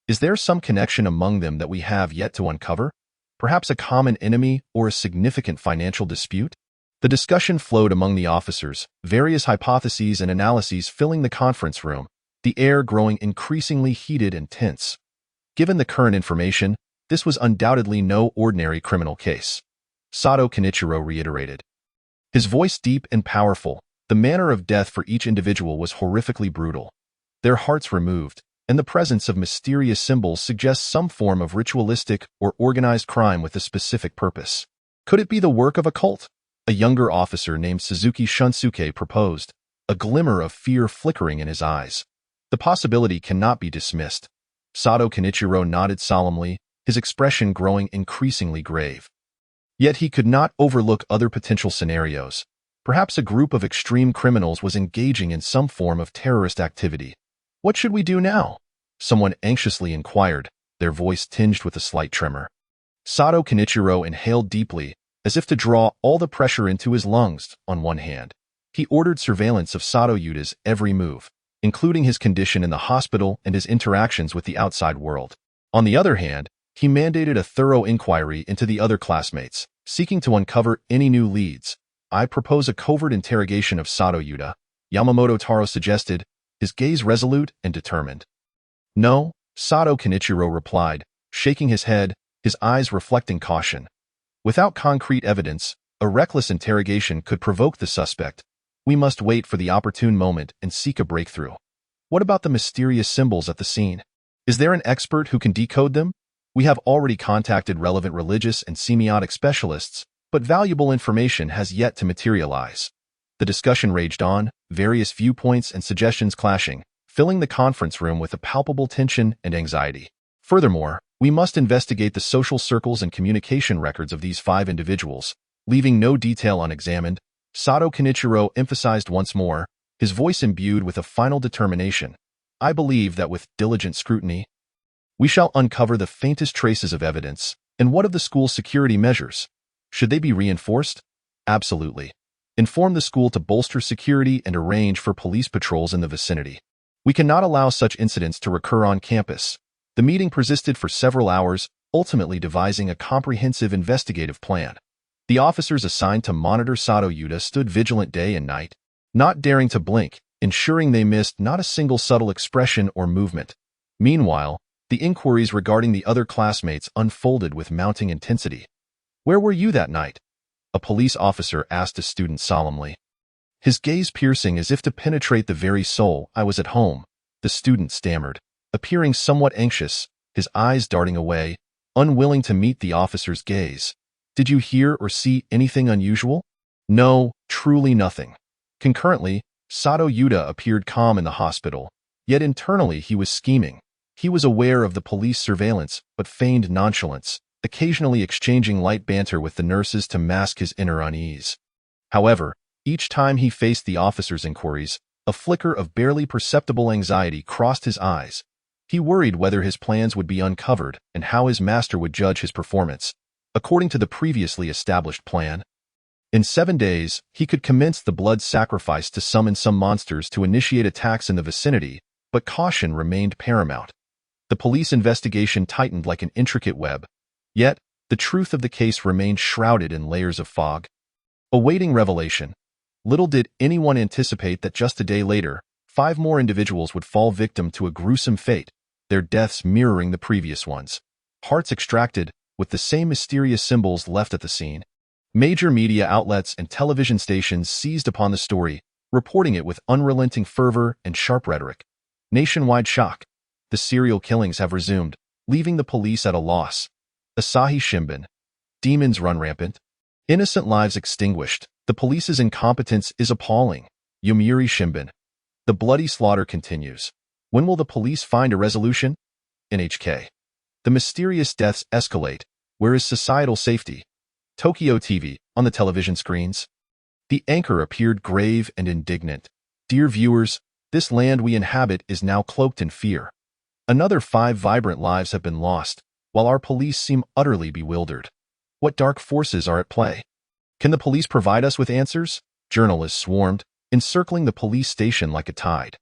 Is there some connection among them that we have yet to uncover? Perhaps a common enemy or a significant financial dispute? The discussion flowed among the officers, various hypotheses and analyses filling the conference room, the air growing increasingly heated and tense. Given the current information, this was undoubtedly no ordinary criminal case. Sato Kenichiro reiterated. His voice deep and powerful, the manner of death for each individual was horrifically brutal. Their hearts removed, and the presence of mysterious symbols suggests some form of ritualistic or organized crime with a specific purpose. Could it be the work of a cult? A younger officer named Suzuki Shunsuke proposed, a glimmer of fear flickering in his eyes. The possibility cannot be dismissed. Sato Kenichiro nodded solemnly, his expression growing increasingly grave. Yet he could not overlook other potential scenarios. Perhaps a group of extreme criminals was engaging in some form of terrorist activity. "What should we do now?" someone anxiously inquired, their voice tinged with a slight tremor. Sato Kenichiro inhaled deeply, as if to draw all the pressure into his lungs. On one hand, he ordered surveillance of Sato Yuta's every move, including his condition in the hospital and his interactions with the outside world. On the other hand, he mandated a thorough inquiry into the other classmates, seeking to uncover any new leads. "I propose a covert interrogation of Sato Yuta," Yamamoto Taro suggested, his gaze resolute and determined. "No," Sato Kenichiro replied, shaking his head, his eyes reflecting caution. "Without concrete evidence, a reckless interrogation could provoke the suspect. We must wait for the opportune moment and seek a breakthrough." "What about the mysterious symbols at the scene? Is there an expert who can decode them? We have already contacted relevant religious and semiotic specialists, but valuable information has yet to materialize." The discussion raged on, various viewpoints and suggestions clashing, filling the conference room with a palpable tension and anxiety. Furthermore, we must investigate the social circles and communication records of these 5 individuals, leaving no detail unexamined. Sato Kenichiro emphasized once more, his voice imbued with a final determination. "I believe that with diligent scrutiny, we shall uncover the faintest traces of evidence. And what of the school's security measures? Should they be reinforced?" "Absolutely. Inform the school to bolster security and arrange for police patrols in the vicinity. We cannot allow such incidents to recur on campus." The meeting persisted for several hours, ultimately devising a comprehensive investigative plan. The officers assigned to monitor Sato Yuta stood vigilant day and night, not daring to blink, ensuring they missed not a single subtle expression or movement. Meanwhile, the inquiries regarding the other classmates unfolded with mounting intensity. "Where were you that night?" a police officer asked a student solemnly. His gaze piercing as if to penetrate the very soul. "I was at home," the student stammered, appearing somewhat anxious, his eyes darting away, unwilling to meet the officer's gaze. "Did you hear or see anything unusual?" "No, truly nothing." Concurrently, Sato Yuta appeared calm in the hospital, yet internally he was scheming. He was aware of the police surveillance, but feigned nonchalance, occasionally exchanging light banter with the nurses to mask his inner unease. However, each time he faced the officers' inquiries, a flicker of barely perceptible anxiety crossed his eyes. He worried whether his plans would be uncovered and how his master would judge his performance. According to the previously established plan, in 7 days, he could commence the blood sacrifice to summon some monsters to initiate attacks in the vicinity, but caution remained paramount. The police investigation tightened like an intricate web. Yet, the truth of the case remained shrouded in layers of fog. Awaiting revelation, little did anyone anticipate that just a day later, 5 more individuals would fall victim to a gruesome fate, their deaths mirroring the previous ones. Hearts extracted, with the same mysterious symbols left at the scene. Major media outlets and television stations seized upon the story, reporting it with unrelenting fervor and sharp rhetoric. Nationwide shock. The serial killings have resumed, leaving the police at a loss. Asahi Shimbun. Demons run rampant. Innocent lives extinguished. The police's incompetence is appalling. Yomiuri Shimbun. The bloody slaughter continues. When will the police find a resolution? NHK. The mysterious deaths escalate. Where is societal safety? Tokyo TV, on the television screens. The anchor appeared grave and indignant. Dear viewers, this land we inhabit is now cloaked in fear. Another 5 vibrant lives have been lost, while our police seem utterly bewildered. What dark forces are at play? Can the police provide us with answers? Journalists swarmed, encircling the police station like a tide.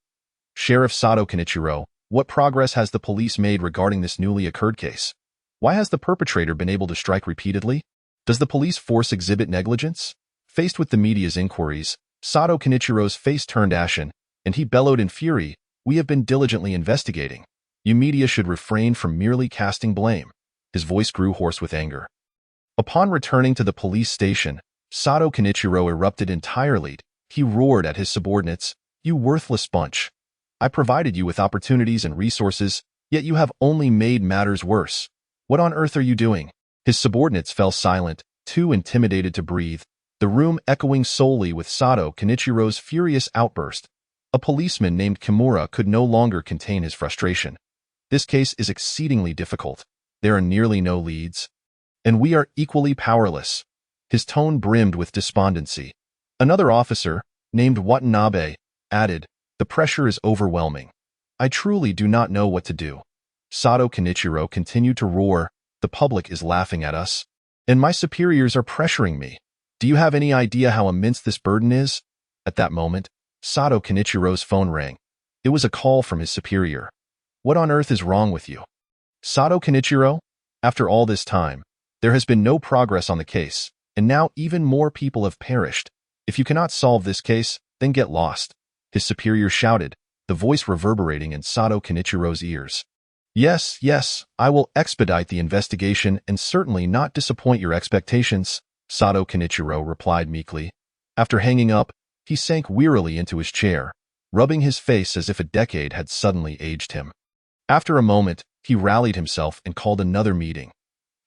Sheriff Sato Kenichiro, what progress has the police made regarding this newly occurred case? Why has the perpetrator been able to strike repeatedly? Does the police force exhibit negligence? Faced with the media's inquiries, Sato Kenichiro's face turned ashen, and he bellowed in fury, "We have been diligently investigating. You media should refrain from merely casting blame." His voice grew hoarse with anger. Upon returning to the police station, Sato Kenichiro erupted entirely. He roared at his subordinates, "You worthless bunch. I provided you with opportunities and resources, yet you have only made matters worse. What on earth are you doing?" His subordinates fell silent, too intimidated to breathe, the room echoing solely with Sato Kenichiro's furious outburst. A policeman named Kimura could no longer contain his frustration. "This case is exceedingly difficult. There are nearly no leads. And we are equally powerless." His tone brimmed with despondency. Another officer, named Watanabe, added, "The pressure is overwhelming. I truly do not know what to do." Sato Kenichiro continued to roar, "The public is laughing at us, and my superiors are pressuring me. Do you have any idea how immense this burden is?" At that moment, Sato Kenichiro's phone rang. It was a call from his superior. "What on earth is wrong with you?" "Sato Kenichiro, after all this time, there has been no progress on the case, and now even more people have perished. If you cannot solve this case, then get lost," his superior shouted, the voice reverberating in Sato Kenichiro's ears. Yes, I will expedite the investigation and certainly not disappoint your expectations," Sato Kenichiro replied meekly. After hanging up, he sank wearily into his chair, rubbing his face as if a decade had suddenly aged him. After a moment, he rallied himself and called another meeting.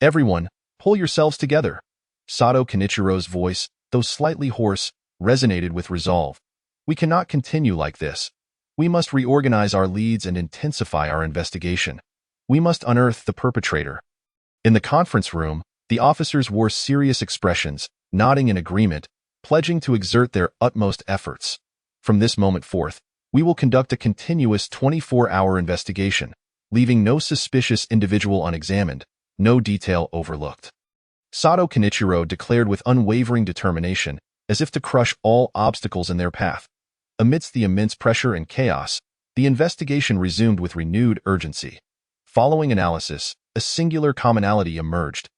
"Everyone, pull yourselves together." Sato Kenichiro's voice, though slightly hoarse, resonated with resolve. "We cannot continue like this. We must reorganize our leads and intensify our investigation. We must unearth the perpetrator." In the conference room, the officers wore serious expressions, nodding in agreement, pledging to exert their utmost efforts. "From this moment forth, we will conduct a continuous 24-hour investigation, leaving no suspicious individual unexamined, no detail overlooked," Sato Kenichiro declared with unwavering determination, as if to crush all obstacles in their path. Amidst the immense pressure and chaos, the investigation resumed with renewed urgency. Following analysis, a singular commonality emerged.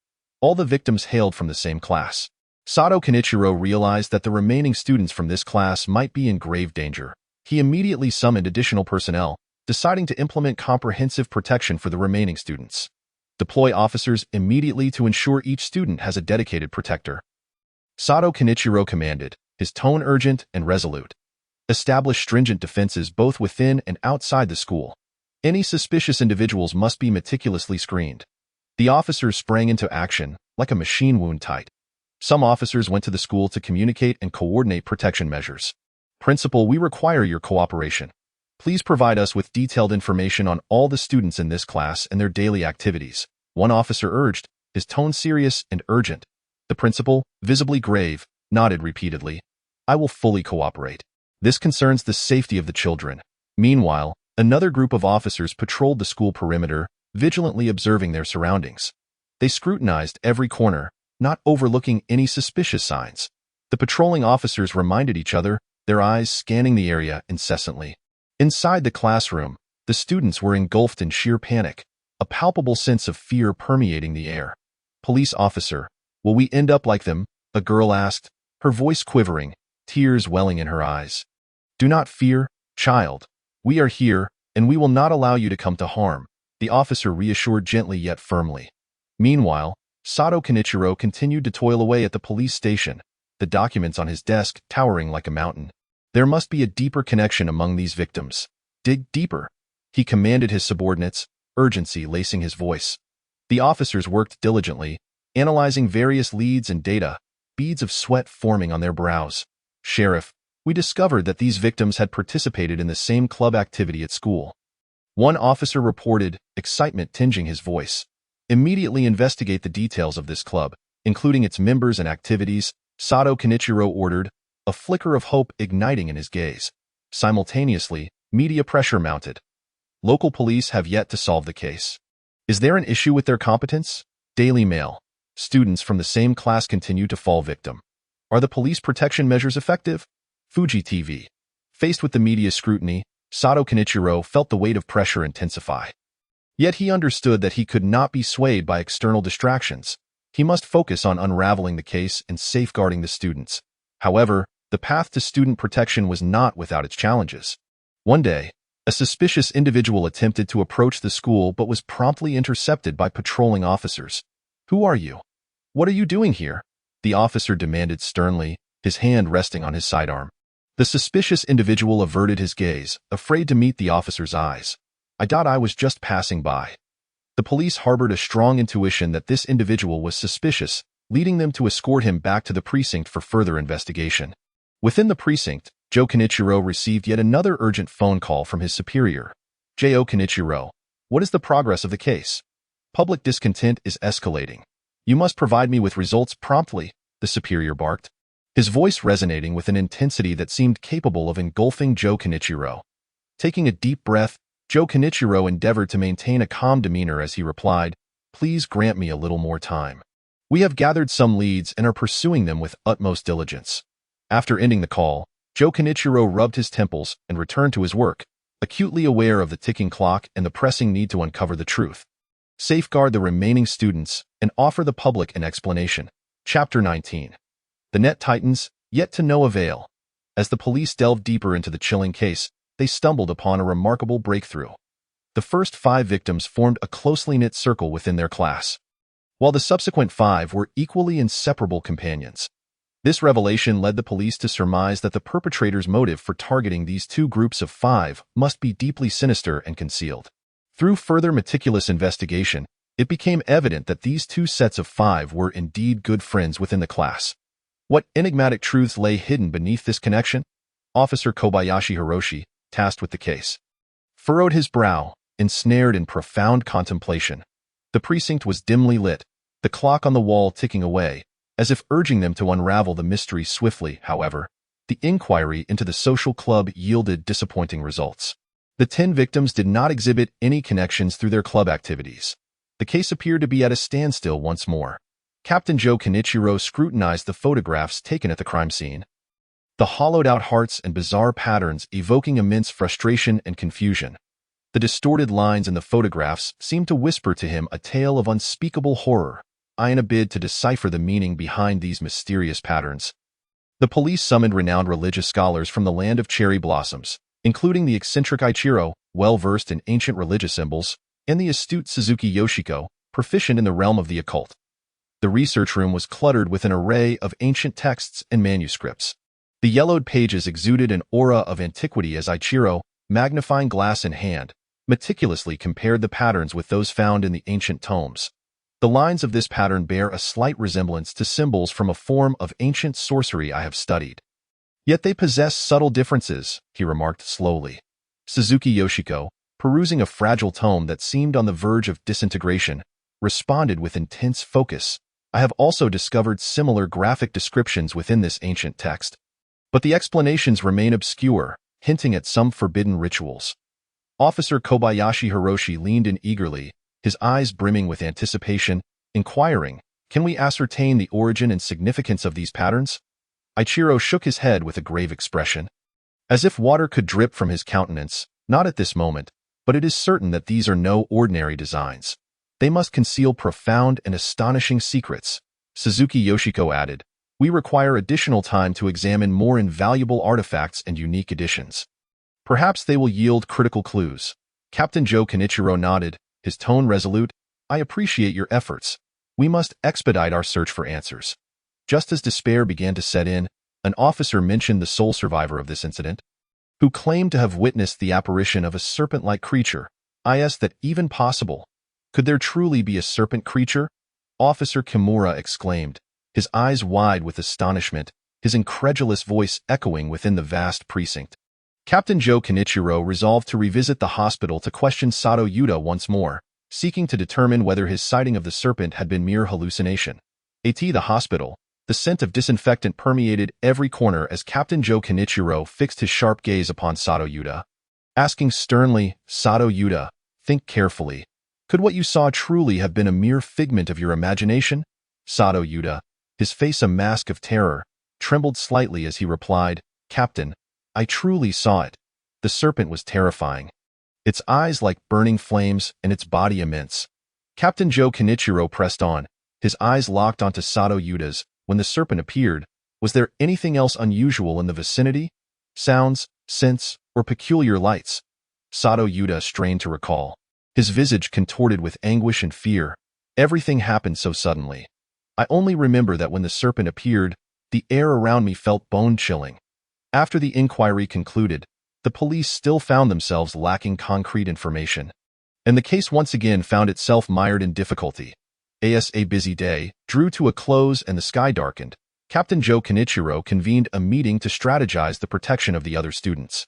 All the victims hailed from the same class. Sato Kenichiro realized that the remaining students from this class might be in grave danger. He immediately summoned additional personnel, deciding to implement comprehensive protection for the remaining students. Deploy officers immediately to ensure each student has a dedicated protector. Sato Kenichiro commanded, his tone urgent and resolute. Establish stringent defenses both within and outside the school. Any suspicious individuals must be meticulously screened. The officers sprang into action, like a machine wound tight. Some officers went to the school to communicate and coordinate protection measures. "Principal, we require your cooperation. Please provide us with detailed information on all the students in this class and their daily activities," one officer urged, his tone serious and urgent. The principal, visibly grave, nodded repeatedly. "I will fully cooperate. This concerns the safety of the children." Meanwhile, Another group of officers patrolled the school perimeter, vigilantly observing their surroundings. They scrutinized every corner, not overlooking any suspicious signs. The patrolling officers reminded each other, their eyes scanning the area incessantly. Inside the classroom, the students were engulfed in sheer panic, a palpable sense of fear permeating the air. "Police officer, will we end up like them?" a girl asked, her voice quivering, tears welling in her eyes. "Do not fear, child. We are here, and we will not allow you to come to harm," the officer reassured gently yet firmly. Meanwhile, Sato Kenichiro continued to toil away at the police station, the documents on his desk towering like a mountain. There must be a deeper connection among these victims. "Dig deeper," he commanded his subordinates, urgency lacing his voice. The officers worked diligently, analyzing various leads and data, beads of sweat forming on their brows. "Sheriff, we discovered that these victims had participated in the same club activity at school." One officer reported, excitement tinging his voice. "Immediately investigate the details of this club, including its members and activities," Sato Kenichiro ordered, a flicker of hope igniting in his gaze. Simultaneously, media pressure mounted. "Local police have yet to solve the case. Is there an issue with their competence?" Daily Mail. "Students from the same class continue to fall victim. Are the police protection measures effective?" Fuji TV. Faced with the media scrutiny, Sato Kenichiro felt the weight of pressure intensify. Yet he understood that he could not be swayed by external distractions. He must focus on unraveling the case and safeguarding the students. However, the path to student protection was not without its challenges. One day, a suspicious individual attempted to approach the school but was promptly intercepted by patrolling officers. "Who are you? What are you doing here?" the officer demanded sternly, his hand resting on his sidearm. The suspicious individual averted his gaze, afraid to meet the officer's eyes. I was just passing by." The police harbored a strong intuition that this individual was suspicious, leading them to escort him back to the precinct for further investigation. Within the precinct, Joe Kenichiro received yet another urgent phone call from his superior. "J.O. Kenichiro, what is the progress of the case? Public discontent is escalating. You must provide me with results promptly," the superior barked, his voice resonating with an intensity that seemed capable of engulfing Joe Kenichiro. Taking a deep breath, Joe Kenichiro endeavored to maintain a calm demeanor as he replied, "Please grant me a little more time. We have gathered some leads and are pursuing them with utmost diligence." After ending the call, Joe Kenichiro rubbed his temples and returned to his work, acutely aware of the ticking clock and the pressing need to uncover the truth. Safeguard the remaining students and offer the public an explanation. Chapter 19. The net tightens, yet to no avail. As the police delved deeper into the chilling case, they stumbled upon a remarkable breakthrough. The first 5 victims formed a closely knit circle within their class, while the subsequent 5 were equally inseparable companions. This revelation led the police to surmise that the perpetrator's motive for targeting these two groups of 5 must be deeply sinister and concealed. Through further meticulous investigation, it became evident that these two sets of 5 were indeed good friends within the class. What enigmatic truths lay hidden beneath this connection? Officer Kobayashi Hiroshi, tasked with the case, furrowed his brow, ensnared in profound contemplation. The precinct was dimly lit, the clock on the wall ticking away, as if urging them to unravel the mystery swiftly. However, the inquiry into the social club yielded disappointing results. The 10 victims did not exhibit any connections through their club activities. The case appeared to be at a standstill once more. Captain Joe Kenichiro scrutinized the photographs taken at the crime scene, the hollowed-out hearts and bizarre patterns evoking immense frustration and confusion. The distorted lines in the photographs seemed to whisper to him a tale of unspeakable horror, in a bid to decipher the meaning behind these mysterious patterns. The police summoned renowned religious scholars from the land of cherry blossoms, including the eccentric Ichiro, well-versed in ancient religious symbols, and the astute Suzuki Yoshiko, proficient in the realm of the occult. The research room was cluttered with an array of ancient texts and manuscripts. The yellowed pages exuded an aura of antiquity as Ichiro, magnifying glass in hand, meticulously compared the patterns with those found in the ancient tomes. The lines of this pattern bear a slight resemblance to symbols from a form of ancient sorcery I have studied. Yet they possess subtle differences, he remarked slowly. Suzuki Yoshiko, perusing a fragile tome that seemed on the verge of disintegration, responded with intense focus. I have also discovered similar graphic descriptions within this ancient text, but the explanations remain obscure, hinting at some forbidden rituals. Officer Kobayashi Hiroshi leaned in eagerly, his eyes brimming with anticipation, inquiring, "Can we ascertain the origin and significance of these patterns?" Ichiro shook his head with a grave expression. As if water could drip from his countenance, "Not at this moment, but it is certain that these are no ordinary designs. They must conceal profound and astonishing secrets." Suzuki Yoshiko added, "We require additional time to examine more invaluable artifacts and unique additions. Perhaps they will yield critical clues." Captain Joe Kenichiro nodded, his tone resolute. "I appreciate your efforts. We must expedite our search for answers." Just as despair began to set in, an officer mentioned the sole survivor of this incident, who claimed to have witnessed the apparition of a serpent-like creature. Is that even possible? Could there truly be a serpent creature? Officer Kimura exclaimed, his eyes wide with astonishment, his incredulous voice echoing within the vast precinct. Captain Joe Kenichiro resolved to revisit the hospital to question Sato Yuta once more, seeking to determine whether his sighting of the serpent had been mere hallucination. At the hospital, the scent of disinfectant permeated every corner as Captain Joe Kenichiro fixed his sharp gaze upon Sato Yuta, asking sternly, "Sato Yuta, think carefully. Could what you saw truly have been a mere figment of your imagination?" Sato Yuta, his face a mask of terror, trembled slightly as he replied, "Captain, I truly saw it. The serpent was terrifying. Its eyes like burning flames and its body immense." Captain Joe Kenichiro pressed on, his eyes locked onto Sato Yuta's. When the serpent appeared, was there anything else unusual in the vicinity? Sounds, scents, or peculiar lights? Sato Yuta strained to recall, his visage contorted with anguish and fear. Everything happened so suddenly. I only remember that when the serpent appeared, the air around me felt bone-chilling. After the inquiry concluded, the police still found themselves lacking concrete information, and the case once again found itself mired in difficulty. As a busy day drew to a close and the sky darkened, Captain Joe Kenichiro convened a meeting to strategize the protection of the other students.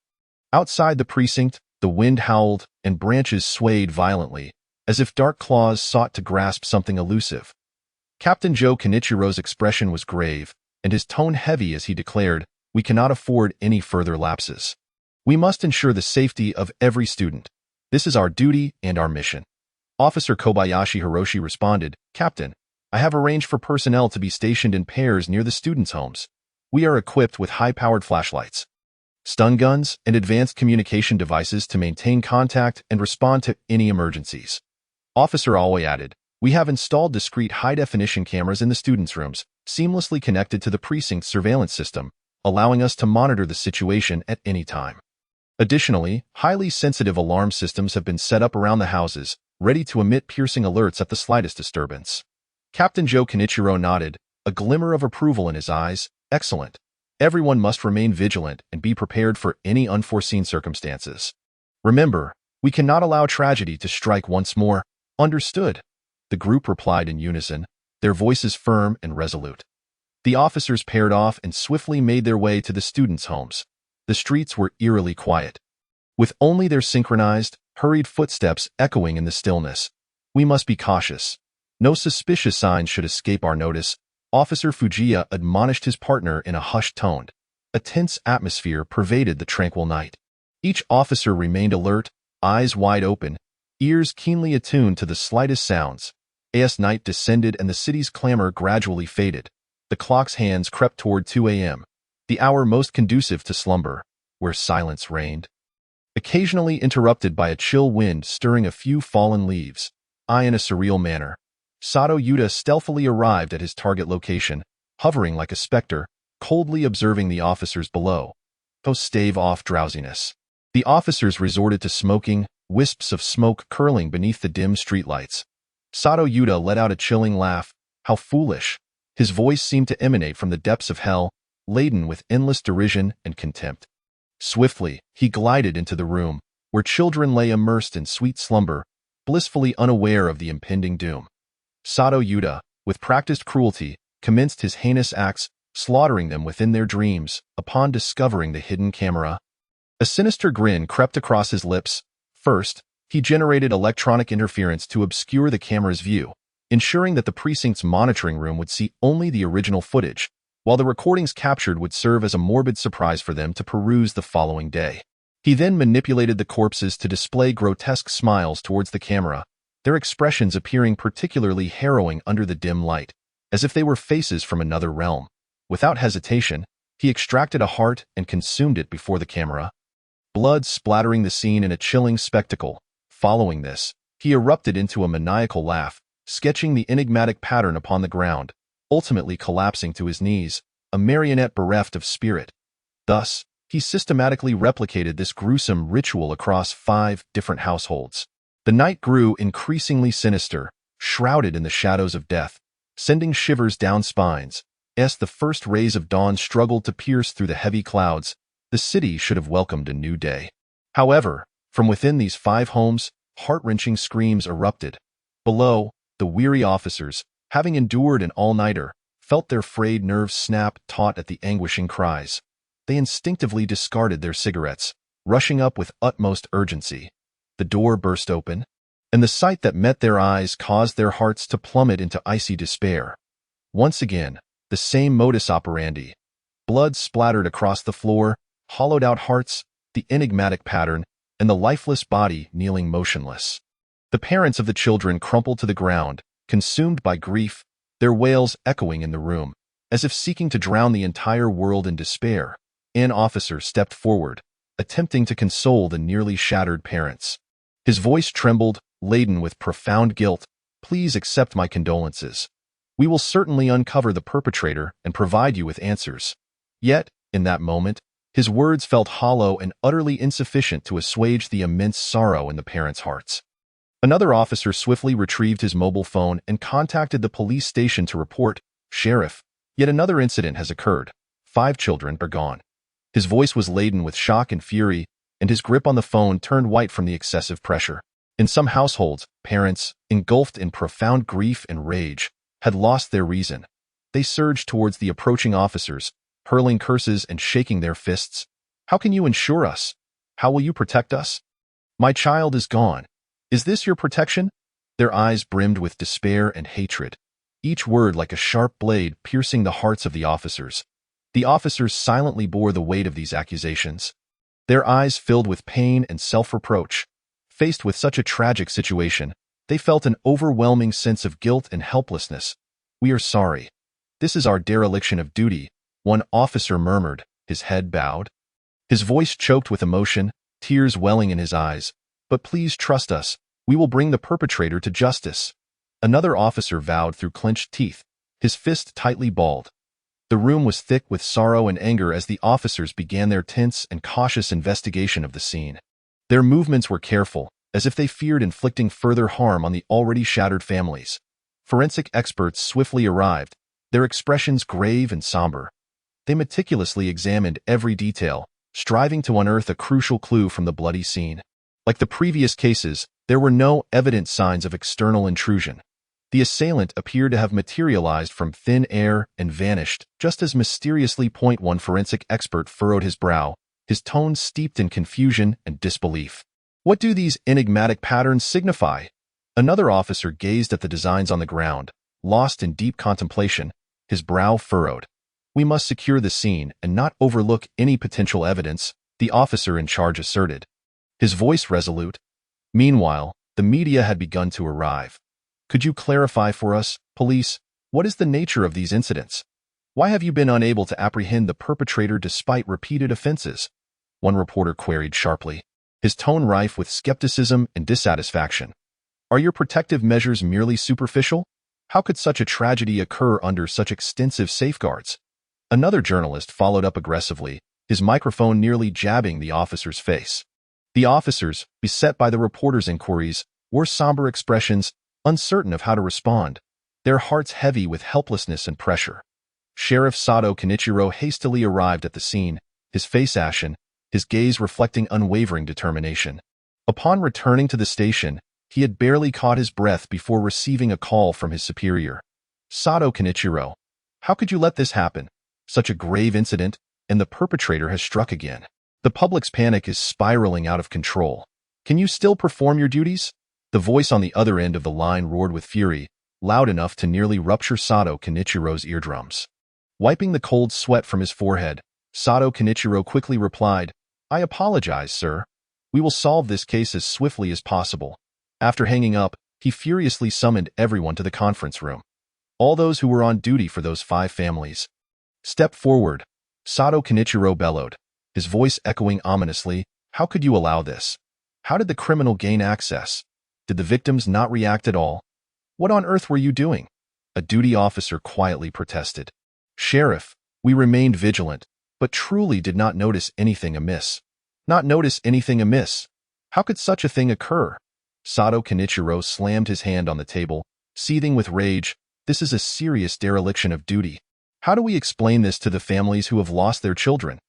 Outside the precinct, the wind howled and branches swayed violently, as if dark claws sought to grasp something elusive. Captain Joe Kenichiro's expression was grave, and his tone heavy as he declared, "We cannot afford any further lapses. We must ensure the safety of every student. This is our duty and our mission." Officer Kobayashi Hiroshi responded, "Captain, I have arranged for personnel to be stationed in pairs near the students' homes. We are equipped with high-powered flashlights, stun guns, and advanced communication devices to maintain contact and respond to any emergencies." Officer Aoi added, "We have installed discrete high-definition cameras in the students' rooms, seamlessly connected to the precinct surveillance system, allowing us to monitor the situation at any time. Additionally, highly sensitive alarm systems have been set up around the houses, ready to emit piercing alerts at the slightest disturbance." Captain Joe Kenichiro nodded, a glimmer of approval in his eyes. "Excellent. Everyone must remain vigilant and be prepared for any unforeseen circumstances. Remember, we cannot allow tragedy to strike once more." "Understood," the group replied in unison, their voices firm and resolute. The officers paired off and swiftly made their way to the students' homes. The streets were eerily quiet, with only their synchronized, hurried footsteps echoing in the stillness. "We must be cautious. No suspicious signs should escape our notice," Officer Fujiya admonished his partner in a hushed tone. A tense atmosphere pervaded the tranquil night. Each officer remained alert, eyes wide open, ears keenly attuned to the slightest sounds. As night descended and the city's clamor gradually faded, the clock's hands crept toward 2 a.m., the hour most conducive to slumber, where silence reigned, occasionally interrupted by a chill wind stirring a few fallen leaves. In a surreal manner, Sato Yuta stealthily arrived at his target location, hovering like a specter, coldly observing the officers below. To stave off drowsiness, the officers resorted to smoking, wisps of smoke curling beneath the dim streetlights. Sato Yuta let out a chilling laugh. How foolish! His voice seemed to emanate from the depths of hell, laden with endless derision and contempt. Swiftly, he glided into the room, where children lay immersed in sweet slumber, blissfully unaware of the impending doom. Sato Yuta, with practiced cruelty, commenced his heinous acts, slaughtering them within their dreams, upon discovering the hidden camera. A sinister grin crept across his lips. First, he generated electronic interference to obscure the camera's view, ensuring that the precinct's monitoring room would see only the original footage, while the recordings captured would serve as a morbid surprise for them to peruse the following day. He then manipulated the corpses to display grotesque smiles towards the camera, their expressions appearing particularly harrowing under the dim light, as if they were faces from another realm. Without hesitation, he extracted a heart and consumed it before the camera, blood splattering the scene in a chilling spectacle. Following this, he erupted into a maniacal laugh, sketching the enigmatic pattern upon the ground, ultimately collapsing to his knees, a marionette bereft of spirit. Thus, he systematically replicated this gruesome ritual across 5 different households. The night grew increasingly sinister, shrouded in the shadows of death, sending shivers down spines. As the first rays of dawn struggled to pierce through the heavy clouds, the city should have welcomed a new day. However, from within these 5 homes, heart-wrenching screams erupted. Below, the weary officers, having endured an all-nighter, felt their frayed nerves snap taut at the anguishing cries. They instinctively discarded their cigarettes, rushing up with utmost urgency. The door burst open, and the sight that met their eyes caused their hearts to plummet into icy despair. Once again, the same modus operandi. Blood splattered across the floor, hollowed-out hearts, the enigmatic pattern, and the lifeless body kneeling motionless. The parents of the children crumpled to the ground, consumed by grief, their wails echoing in the room, as if seeking to drown the entire world in despair. An officer stepped forward, attempting to console the nearly shattered parents. His voice trembled, laden with profound guilt. "Please accept my condolences. We will certainly uncover the perpetrator and provide you with answers." Yet, in that moment, his words felt hollow and utterly insufficient to assuage the immense sorrow in the parents' hearts. Another officer swiftly retrieved his mobile phone and contacted the police station to report, "Sheriff, yet another incident has occurred. 5 children are gone." His voice was laden with shock and fury, and his grip on the phone turned white from the excessive pressure. In some households, parents, engulfed in profound grief and rage, had lost their reason. They surged towards the approaching officers, hurling curses and shaking their fists. "How can you insure us? How will you protect us? My child is gone. Is this your protection?" Their eyes brimmed with despair and hatred, each word like a sharp blade piercing the hearts of the officers. The officers silently bore the weight of these accusations, their eyes filled with pain and self-reproach. Faced with such a tragic situation, they felt an overwhelming sense of guilt and helplessness. "We are sorry. This is our dereliction of duty," one officer murmured, his head bowed. His voice choked with emotion, tears welling in his eyes. "But please trust us. We will bring the perpetrator to justice." Another officer vowed through clenched teeth, his fist tightly balled. The room was thick with sorrow and anger as the officers began their tense and cautious investigation of the scene. Their movements were careful, as if they feared inflicting further harm on the already shattered families. Forensic experts swiftly arrived, their expressions grave and somber. They meticulously examined every detail, striving to unearth a crucial clue from the bloody scene. Like the previous cases, there were no evident signs of external intrusion. The assailant appeared to have materialized from thin air and vanished, just as mysteriously. One forensic expert furrowed his brow, his tone steeped in confusion and disbelief. "What do these enigmatic patterns signify?" Another officer gazed at the designs on the ground, lost in deep contemplation, his brow furrowed. "We must secure the scene and not overlook any potential evidence," the officer in charge asserted, his voice resolute. Meanwhile, the media had begun to arrive. "Could you clarify for us, police, what is the nature of these incidents? Why have you been unable to apprehend the perpetrator despite repeated offenses?" one reporter queried sharply, his tone rife with skepticism and dissatisfaction. "Are your protective measures merely superficial? How could such a tragedy occur under such extensive safeguards?" Another journalist followed up aggressively, his microphone nearly jabbing the officer's face. The officers, beset by the reporter's inquiries, wore somber expressions, uncertain of how to respond, their hearts heavy with helplessness and pressure. Sheriff Sato Kenichiro hastily arrived at the scene, his face ashen, his gaze reflecting unwavering determination. Upon returning to the station, he had barely caught his breath before receiving a call from his superior. "Sato Kenichiro, how could you let this happen? Such a grave incident, and the perpetrator has struck again. The public's panic is spiraling out of control. Can you still perform your duties?" The voice on the other end of the line roared with fury, loud enough to nearly rupture Sato Kenichiro's eardrums. Wiping the cold sweat from his forehead, Sato Kenichiro quickly replied, I apologize, sir. We will solve this case as swiftly as possible. After hanging up, he furiously summoned everyone to the conference room. All those who were on duty for those 5 families. Step forward, Sato Kenichiro bellowed, his voice echoing ominously. How could you allow this? How did the criminal gain access? Did the victims not react at all? What on earth were you doing? A duty officer quietly protested. Sheriff, we remained vigilant, but truly did not notice anything amiss. Not notice anything amiss? How could such a thing occur? Sato Kenichiro slammed his hand on the table, seething with rage. This is a serious dereliction of duty. How do we explain this to the families who have lost their children?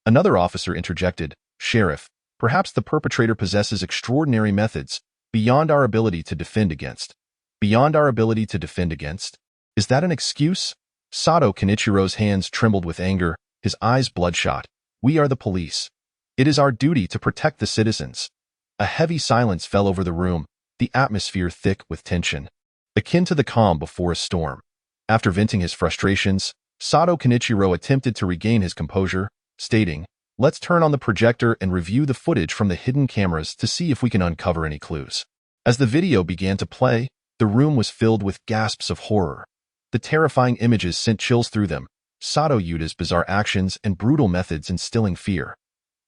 Another officer interjected. Sheriff, perhaps the perpetrator possesses extraordinary methods beyond our ability to defend against. Beyond our ability to defend against? Is that an excuse? Sato Kenichiro's hands trembled with anger, his eyes bloodshot. We are the police. It is our duty to protect the citizens. A heavy silence fell over the room, the atmosphere thick with tension, akin to the calm before a storm. After venting his frustrations, Sato Kenichiro attempted to regain his composure, stating, let's turn on the projector and review the footage from the hidden cameras to see if we can uncover any clues. As the video began to play, the room was filled with gasps of horror. The terrifying images sent chills through them, Sato Yuda's bizarre actions and brutal methods instilling fear.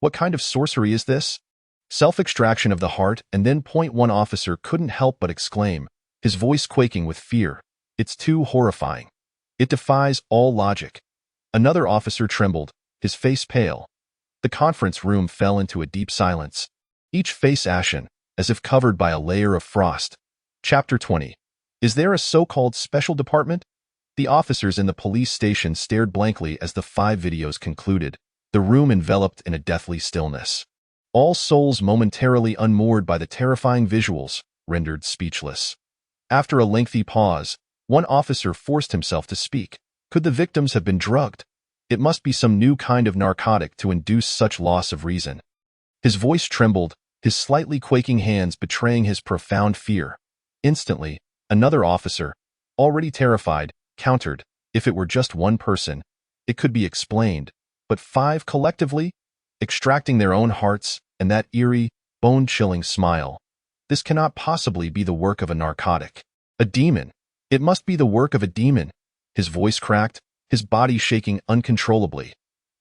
What kind of sorcery is this? Self-extraction of the heart, and then one officer couldn't help but exclaim, his voice quaking with fear. It's too horrifying. It defies all logic. Another officer trembled, his face pale. The conference room fell into a deep silence, each face ashen, as if covered by a layer of frost. Chapter 20. Is there a so-called special department? The officers in the police station stared blankly as the 5 videos concluded, the room enveloped in a deathly stillness. All souls momentarily unmoored by the terrifying visuals, rendered speechless. After a lengthy pause, one officer forced himself to speak. Could the victims have been drugged? It must be some new kind of narcotic to induce such loss of reason. His voice trembled, his slightly quaking hands betraying his profound fear. Instantly, another officer, already terrified, countered, if it were just one person, it could be explained, but 5 collectively? Extracting their own hearts, and that eerie, bone-chilling smile. This cannot possibly be the work of a narcotic. A demon. It must be the work of a demon. His voice cracked, his body shaking uncontrollably.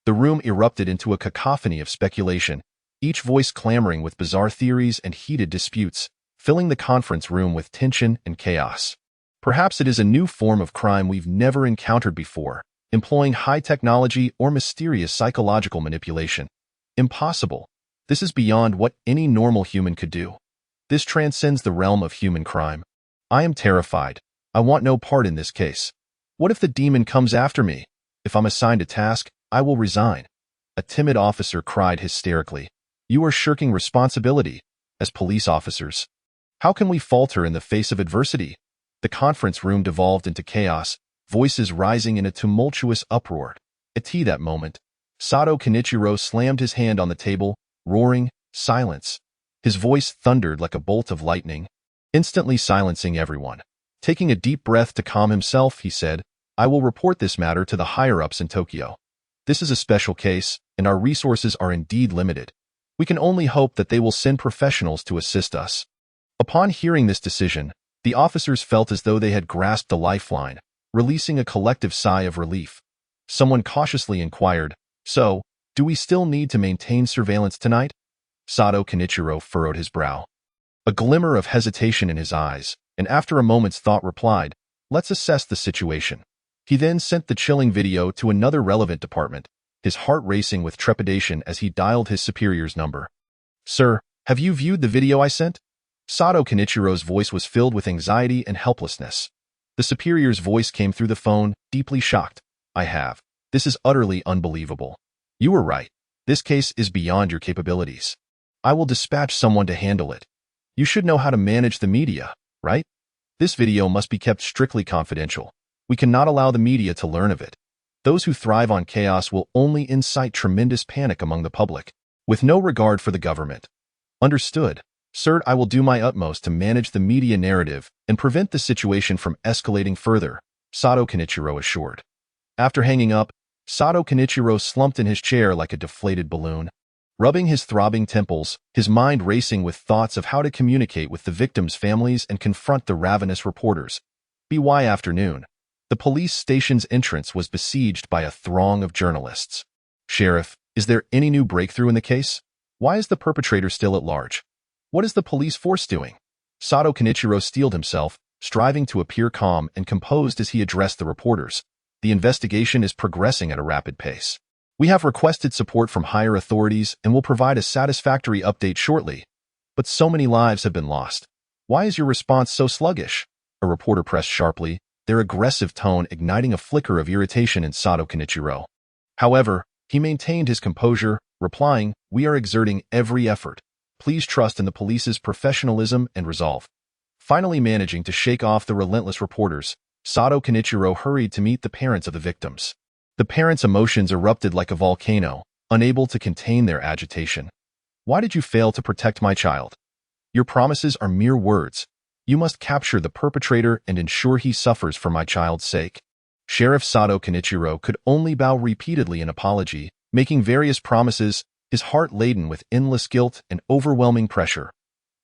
The room erupted into a cacophony of speculation, each voice clamoring with bizarre theories and heated disputes, filling the conference room with tension and chaos. Perhaps it is a new form of crime we've never encountered before, employing high technology or mysterious psychological manipulation. Impossible. This is beyond what any normal human could do. This transcends the realm of human crime. I am terrified. I want no part in this case. What if the demon comes after me? If I'm assigned a task, I will resign. A timid officer cried hysterically. You are shirking responsibility. As police officers, how can we falter in the face of adversity? The conference room devolved into chaos, voices rising in a tumultuous uproar. At that moment, Sato Kenichiro slammed his hand on the table, roaring, silence. His voice thundered like a bolt of lightning, instantly silencing everyone. Taking a deep breath to calm himself, he said, I will report this matter to the higher-ups in Tokyo. This is a special case, and our resources are indeed limited. We can only hope that they will send professionals to assist us. Upon hearing this decision, the officers felt as though they had grasped a lifeline, releasing a collective sigh of relief. Someone cautiously inquired, So, do we still need to maintain surveillance tonight? Sato Kenichiro furrowed his brow. A glimmer of hesitation in his eyes, and after a moment's thought replied, Let's assess the situation. He then sent the chilling video to another relevant department, his heart racing with trepidation as he dialed his superior's number. Sir, have you viewed the video I sent? Sato Kenichiro's voice was filled with anxiety and helplessness. The superior's voice came through the phone, deeply shocked. I have. This is utterly unbelievable. You were right. This case is beyond your capabilities. I will dispatch someone to handle it. You should know how to manage the media, right? This video must be kept strictly confidential. We cannot allow the media to learn of it. Those who thrive on chaos will only incite tremendous panic among the public, with no regard for the government. Understood. Sir, I will do my utmost to manage the media narrative and prevent the situation from escalating further, Sato Kenichiro assured. After hanging up, Sato Kenichiro slumped in his chair like a deflated balloon. Rubbing his throbbing temples, his mind racing with thoughts of how to communicate with the victims' families and confront the ravenous reporters. By afternoon, the police station's entrance was besieged by a throng of journalists. "Sheriff, is there any new breakthrough in the case? Why is the perpetrator still at large? What is the police force doing?" Sato Kenichiro steeled himself, striving to appear calm and composed as he addressed the reporters. "The investigation is progressing at a rapid pace. We have requested support from higher authorities and will provide a satisfactory update shortly. But so many lives have been lost. Why is your response so sluggish?" A reporter pressed sharply, their aggressive tone igniting a flicker of irritation in Sato Kenichiro. However, he maintained his composure, replying, "We are exerting every effort. Please trust in the police's professionalism and resolve." Finally managing to shake off the relentless reporters, Sato Kenichiro hurried to meet the parents of the victims. The parents' emotions erupted like a volcano, unable to contain their agitation. "Why did you fail to protect my child? Your promises are mere words. You must capture the perpetrator and ensure he suffers for my child's sake." Sheriff Sato Kenichiro could only bow repeatedly in apology, making various promises, his heart laden with endless guilt and overwhelming pressure.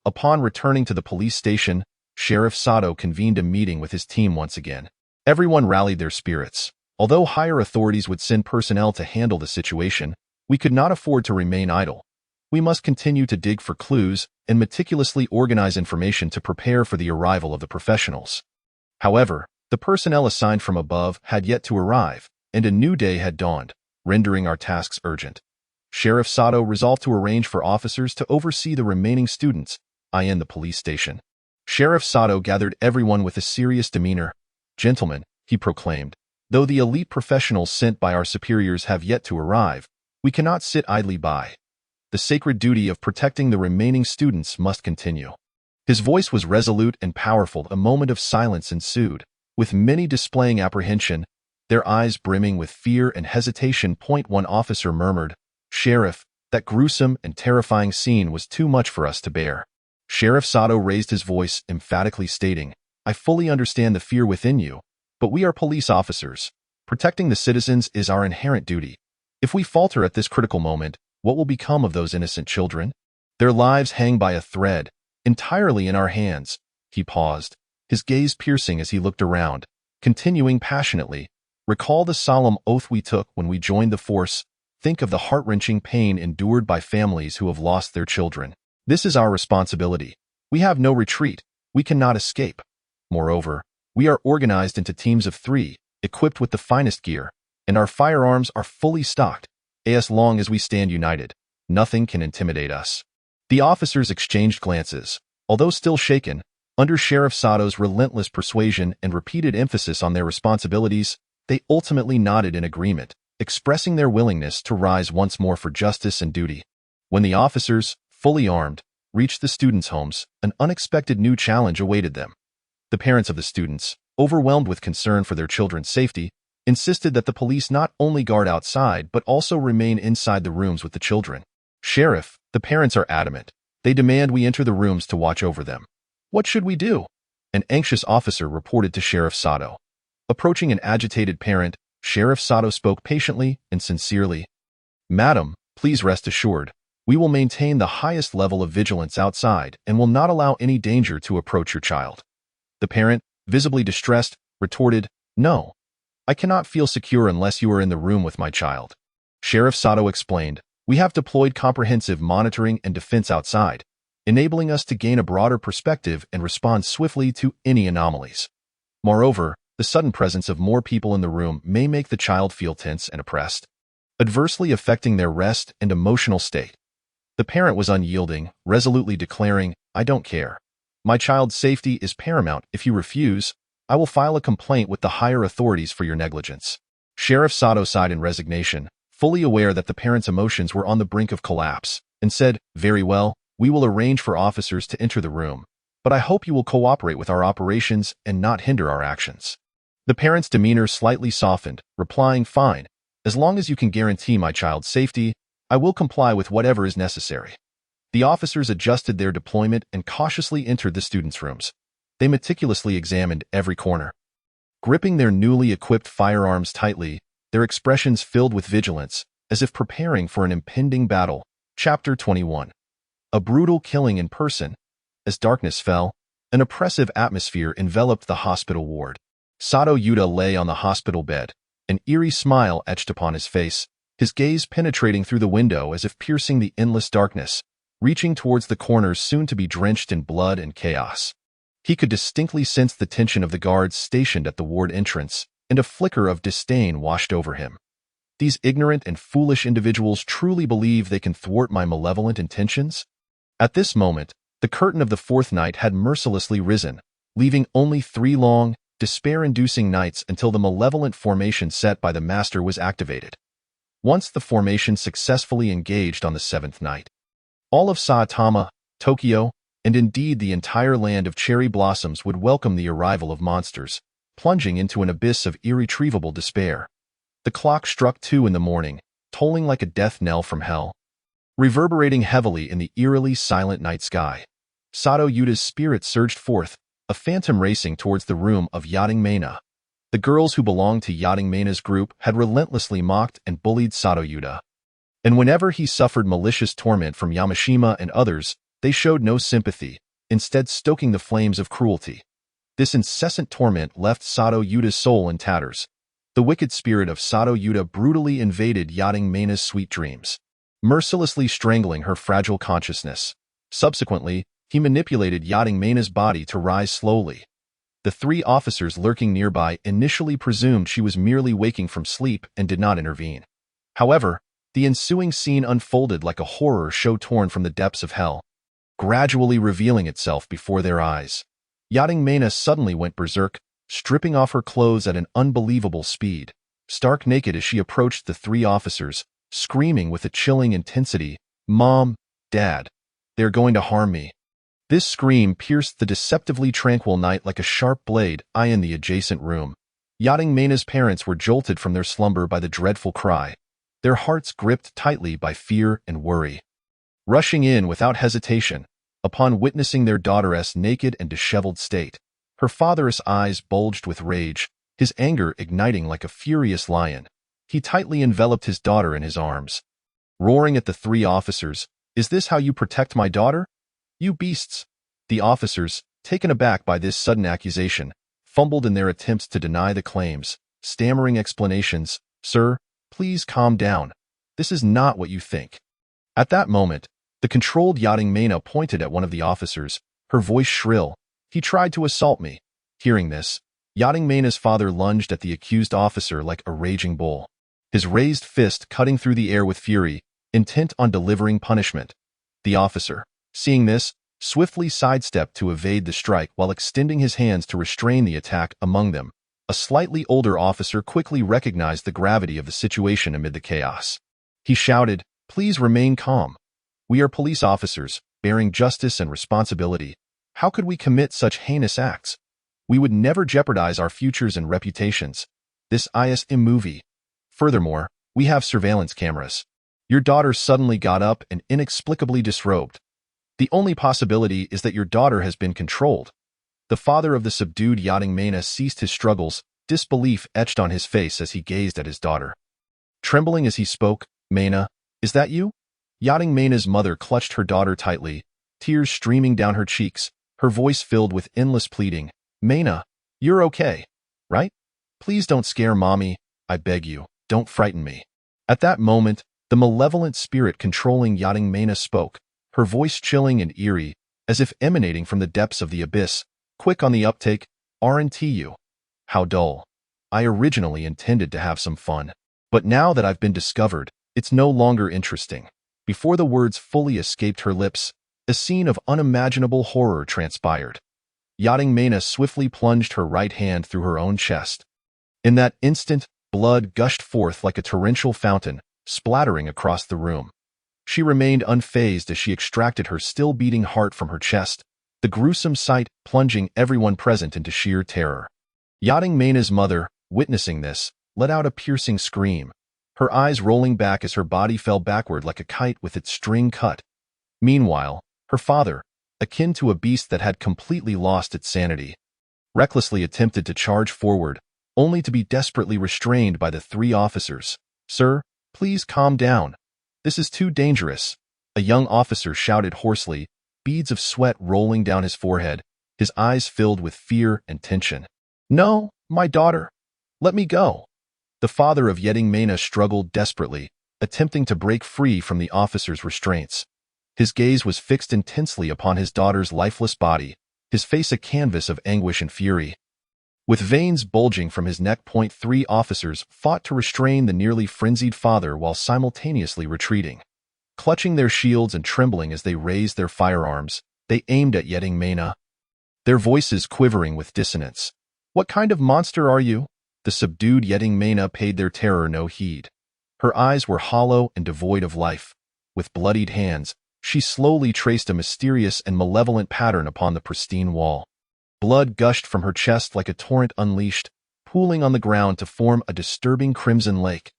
Upon returning to the police station, Sheriff Sato convened a meeting with his team once again. Everyone rallied their spirits. Although higher authorities would send personnel to handle the situation, we could not afford to remain idle. We must continue to dig for clues and meticulously organize information to prepare for the arrival of the professionals. However, the personnel assigned from above had yet to arrive, and a new day had dawned, rendering our tasks urgent. Sheriff Sato resolved to arrange for officers to oversee the remaining students in the police station. Sheriff Sato gathered everyone with a serious demeanor. "Gentlemen," he proclaimed, "though the elite professionals sent by our superiors have yet to arrive, we cannot sit idly by. The sacred duty of protecting the remaining students must continue." His voice was resolute and powerful. A moment of silence ensued, with many displaying apprehension, their eyes brimming with fear and hesitation. One officer murmured, "Sheriff, that gruesome and terrifying scene was too much for us to bear." Sheriff Sato raised his voice, emphatically stating, "I fully understand the fear within you, but we are police officers. Protecting the citizens is our inherent duty. If we falter at this critical moment, what will become of those innocent children? Their lives hang by a thread, entirely in our hands." He paused, his gaze piercing as he looked around, continuing passionately, "Recall the solemn oath we took when we joined the force. Think of the heart-wrenching pain endured by families who have lost their children. This is our responsibility. We have no retreat. We cannot escape. Moreover, we are organized into teams of 3, equipped with the finest gear, and our firearms are fully stocked. As long as we stand united, nothing can intimidate us." The officers exchanged glances. Although still shaken, under Sheriff Sato's relentless persuasion and repeated emphasis on their responsibilities, they ultimately nodded in agreement, expressing their willingness to rise once more for justice and duty. When the officers, fully armed, reached the students' homes, an unexpected new challenge awaited them. The parents of the students, overwhelmed with concern for their children's safety, insisted that the police not only guard outside but also remain inside the rooms with the children. "Sheriff, the parents are adamant. They demand we enter the rooms to watch over them. What should we do?" An anxious officer reported to Sheriff Sato. Approaching an agitated parent, Sheriff Sato spoke patiently and sincerely. "Madam, please rest assured. We will maintain the highest level of vigilance outside and will not allow any danger to approach your child." The parent, visibly distressed, retorted, "No. I cannot feel secure unless you are in the room with my child." Sheriff Sato explained, "We have deployed comprehensive monitoring and defense outside, enabling us to gain a broader perspective and respond swiftly to any anomalies. Moreover, the sudden presence of more people in the room may make the child feel tense and oppressed, adversely affecting their rest and emotional state." The parent was unyielding, resolutely declaring, "I don't care. My child's safety is paramount. If you refuse, I will file a complaint with the higher authorities for your negligence." Sheriff Sato sighed in resignation, fully aware that the parent's emotions were on the brink of collapse, and said, "Very well, we will arrange for officers to enter the room, but I hope you will cooperate with our operations and not hinder our actions." The parent's demeanor slightly softened, replying, "Fine. As long as you can guarantee my child's safety, I will comply with whatever is necessary." The officers adjusted their deployment and cautiously entered the students' rooms. They meticulously examined every corner. Gripping their newly equipped firearms tightly, their expressions filled with vigilance, as if preparing for an impending battle, Chapter 21. A brutal killing in person. As darkness fell, an oppressive atmosphere enveloped the hospital ward. Sato Yuta lay on the hospital bed, an eerie smile etched upon his face, his gaze penetrating through the window as if piercing the endless darkness, reaching towards the corners soon to be drenched in blood and chaos. He could distinctly sense the tension of the guards stationed at the ward entrance, and a flicker of disdain washed over him. These ignorant and foolish individuals truly believe they can thwart my malevolent intentions? At this moment, the curtain of the fourth night had mercilessly risen, leaving only 3 long, despair-inducing nights until the malevolent formation set by the master was activated. Once the formation successfully engaged on the 7th night, all of Saitama, Tokyo, and indeed the entire land of cherry blossoms would welcome the arrival of monsters, plunging into an abyss of irretrievable despair. The clock struck 2 in the morning, tolling like a death knell from hell, reverberating heavily in the eerily silent night sky. Sato Yuta's spirit surged forth, a phantom racing towards the room of Yachting Maina. The girls who belonged to Yachting Maina's group had relentlessly mocked and bullied Sato Yuta. And whenever he suffered malicious torment from Yamashima and others, they showed no sympathy, instead stoking the flames of cruelty. This incessant torment left Sato Yuta's soul in tatters. The wicked spirit of Sato Yuta brutally invaded Yachting Maina's sweet dreams, mercilessly strangling her fragile consciousness. Subsequently, he manipulated Yachting Maina's body to rise slowly. The 3 officers lurking nearby initially presumed she was merely waking from sleep and did not intervene. However, the ensuing scene unfolded like a horror show torn from the depths of hell, gradually revealing itself before their eyes. Yachting Maina suddenly went berserk, stripping off her clothes at an unbelievable speed, stark naked as she approached the 3 officers, screaming with a chilling intensity, "Mom, Dad, they're going to harm me." This scream pierced the deceptively tranquil night like a sharp blade in the adjacent room. Yachting Maina's parents were jolted from their slumber by the dreadful cry, their hearts gripped tightly by fear and worry. Rushing in without hesitation, upon witnessing their daughter's naked and disheveled state, her father's eyes bulged with rage, his anger igniting like a furious lion. He tightly enveloped his daughter in his arms, roaring at the 3 officers, "Is this how you protect my daughter? You beasts!" The officers, taken aback by this sudden accusation, fumbled in their attempts to deny the claims, stammering explanations, "Sir, please calm down. This is not what you think." At that moment, the controlled Yachting Maina pointed at one of the officers, her voice shrill, "He tried to assault me." Hearing this, Yachting Maina's father lunged at the accused officer like a raging bull, his raised fist cutting through the air with fury, intent on delivering punishment. The officer, seeing this, swiftly sidestepped to evade the strike while extending his hands to restrain the attack. Among them, a slightly older officer quickly recognized the gravity of the situation amid the chaos. He shouted, "Please remain calm. We are police officers, bearing justice and responsibility. How could we commit such heinous acts? We would never jeopardize our futures and reputations. This is a movie. Furthermore, we have surveillance cameras. Your daughter suddenly got up and inexplicably disrobed. The only possibility is that your daughter has been controlled." The father of the subdued Yachting Maina ceased his struggles, disbelief etched on his face as he gazed at his daughter. Trembling as he spoke, "Maina, is that you?" Yachting Maina's mother clutched her daughter tightly, tears streaming down her cheeks, her voice filled with endless pleading. "Maina, you're okay, right? Please don't scare mommy, I beg you, don't frighten me." At that moment, the malevolent spirit controlling Yachting Maina spoke, her voice chilling and eerie, as if emanating from the depths of the abyss, quick on the uptake, "Aren't you? How dull. I originally intended to have some fun. But now that I've been discovered, it's no longer interesting." Before the words fully escaped her lips, a scene of unimaginable horror transpired. Yachting Maina swiftly plunged her right hand through her own chest. In that instant, blood gushed forth like a torrential fountain, splattering across the room. She remained unfazed as she extracted her still-beating heart from her chest, the gruesome sight plunging everyone present into sheer terror. Yachting Maina's mother, witnessing this, let out a piercing scream, her eyes rolling back as her body fell backward like a kite with its string cut. Meanwhile, her father, akin to a beast that had completely lost its sanity, recklessly attempted to charge forward, only to be desperately restrained by the 3 officers. "Sir, please calm down. This is too dangerous. A young officer shouted hoarsely, beads of sweat rolling down his forehead, his eyes filled with fear and tension. "No, my daughter. Let me go." The father of Yeting Mena struggled desperately, attempting to break free from the officer's restraints. His gaze was fixed intensely upon his daughter's lifeless body, his face a canvas of anguish and fury. With veins bulging from his neck, 3 officers fought to restrain the nearly frenzied father while simultaneously retreating. Clutching their shields and trembling as they raised their firearms, they aimed at Yeting Mena, their voices quivering with dissonance. "What kind of monster are you?" The subdued Yeting Mena paid their terror no heed. Her eyes were hollow and devoid of life. With bloodied hands, she slowly traced a mysterious and malevolent pattern upon the pristine wall. Blood gushed from her chest like a torrent unleashed, pooling on the ground to form a disturbing crimson lake.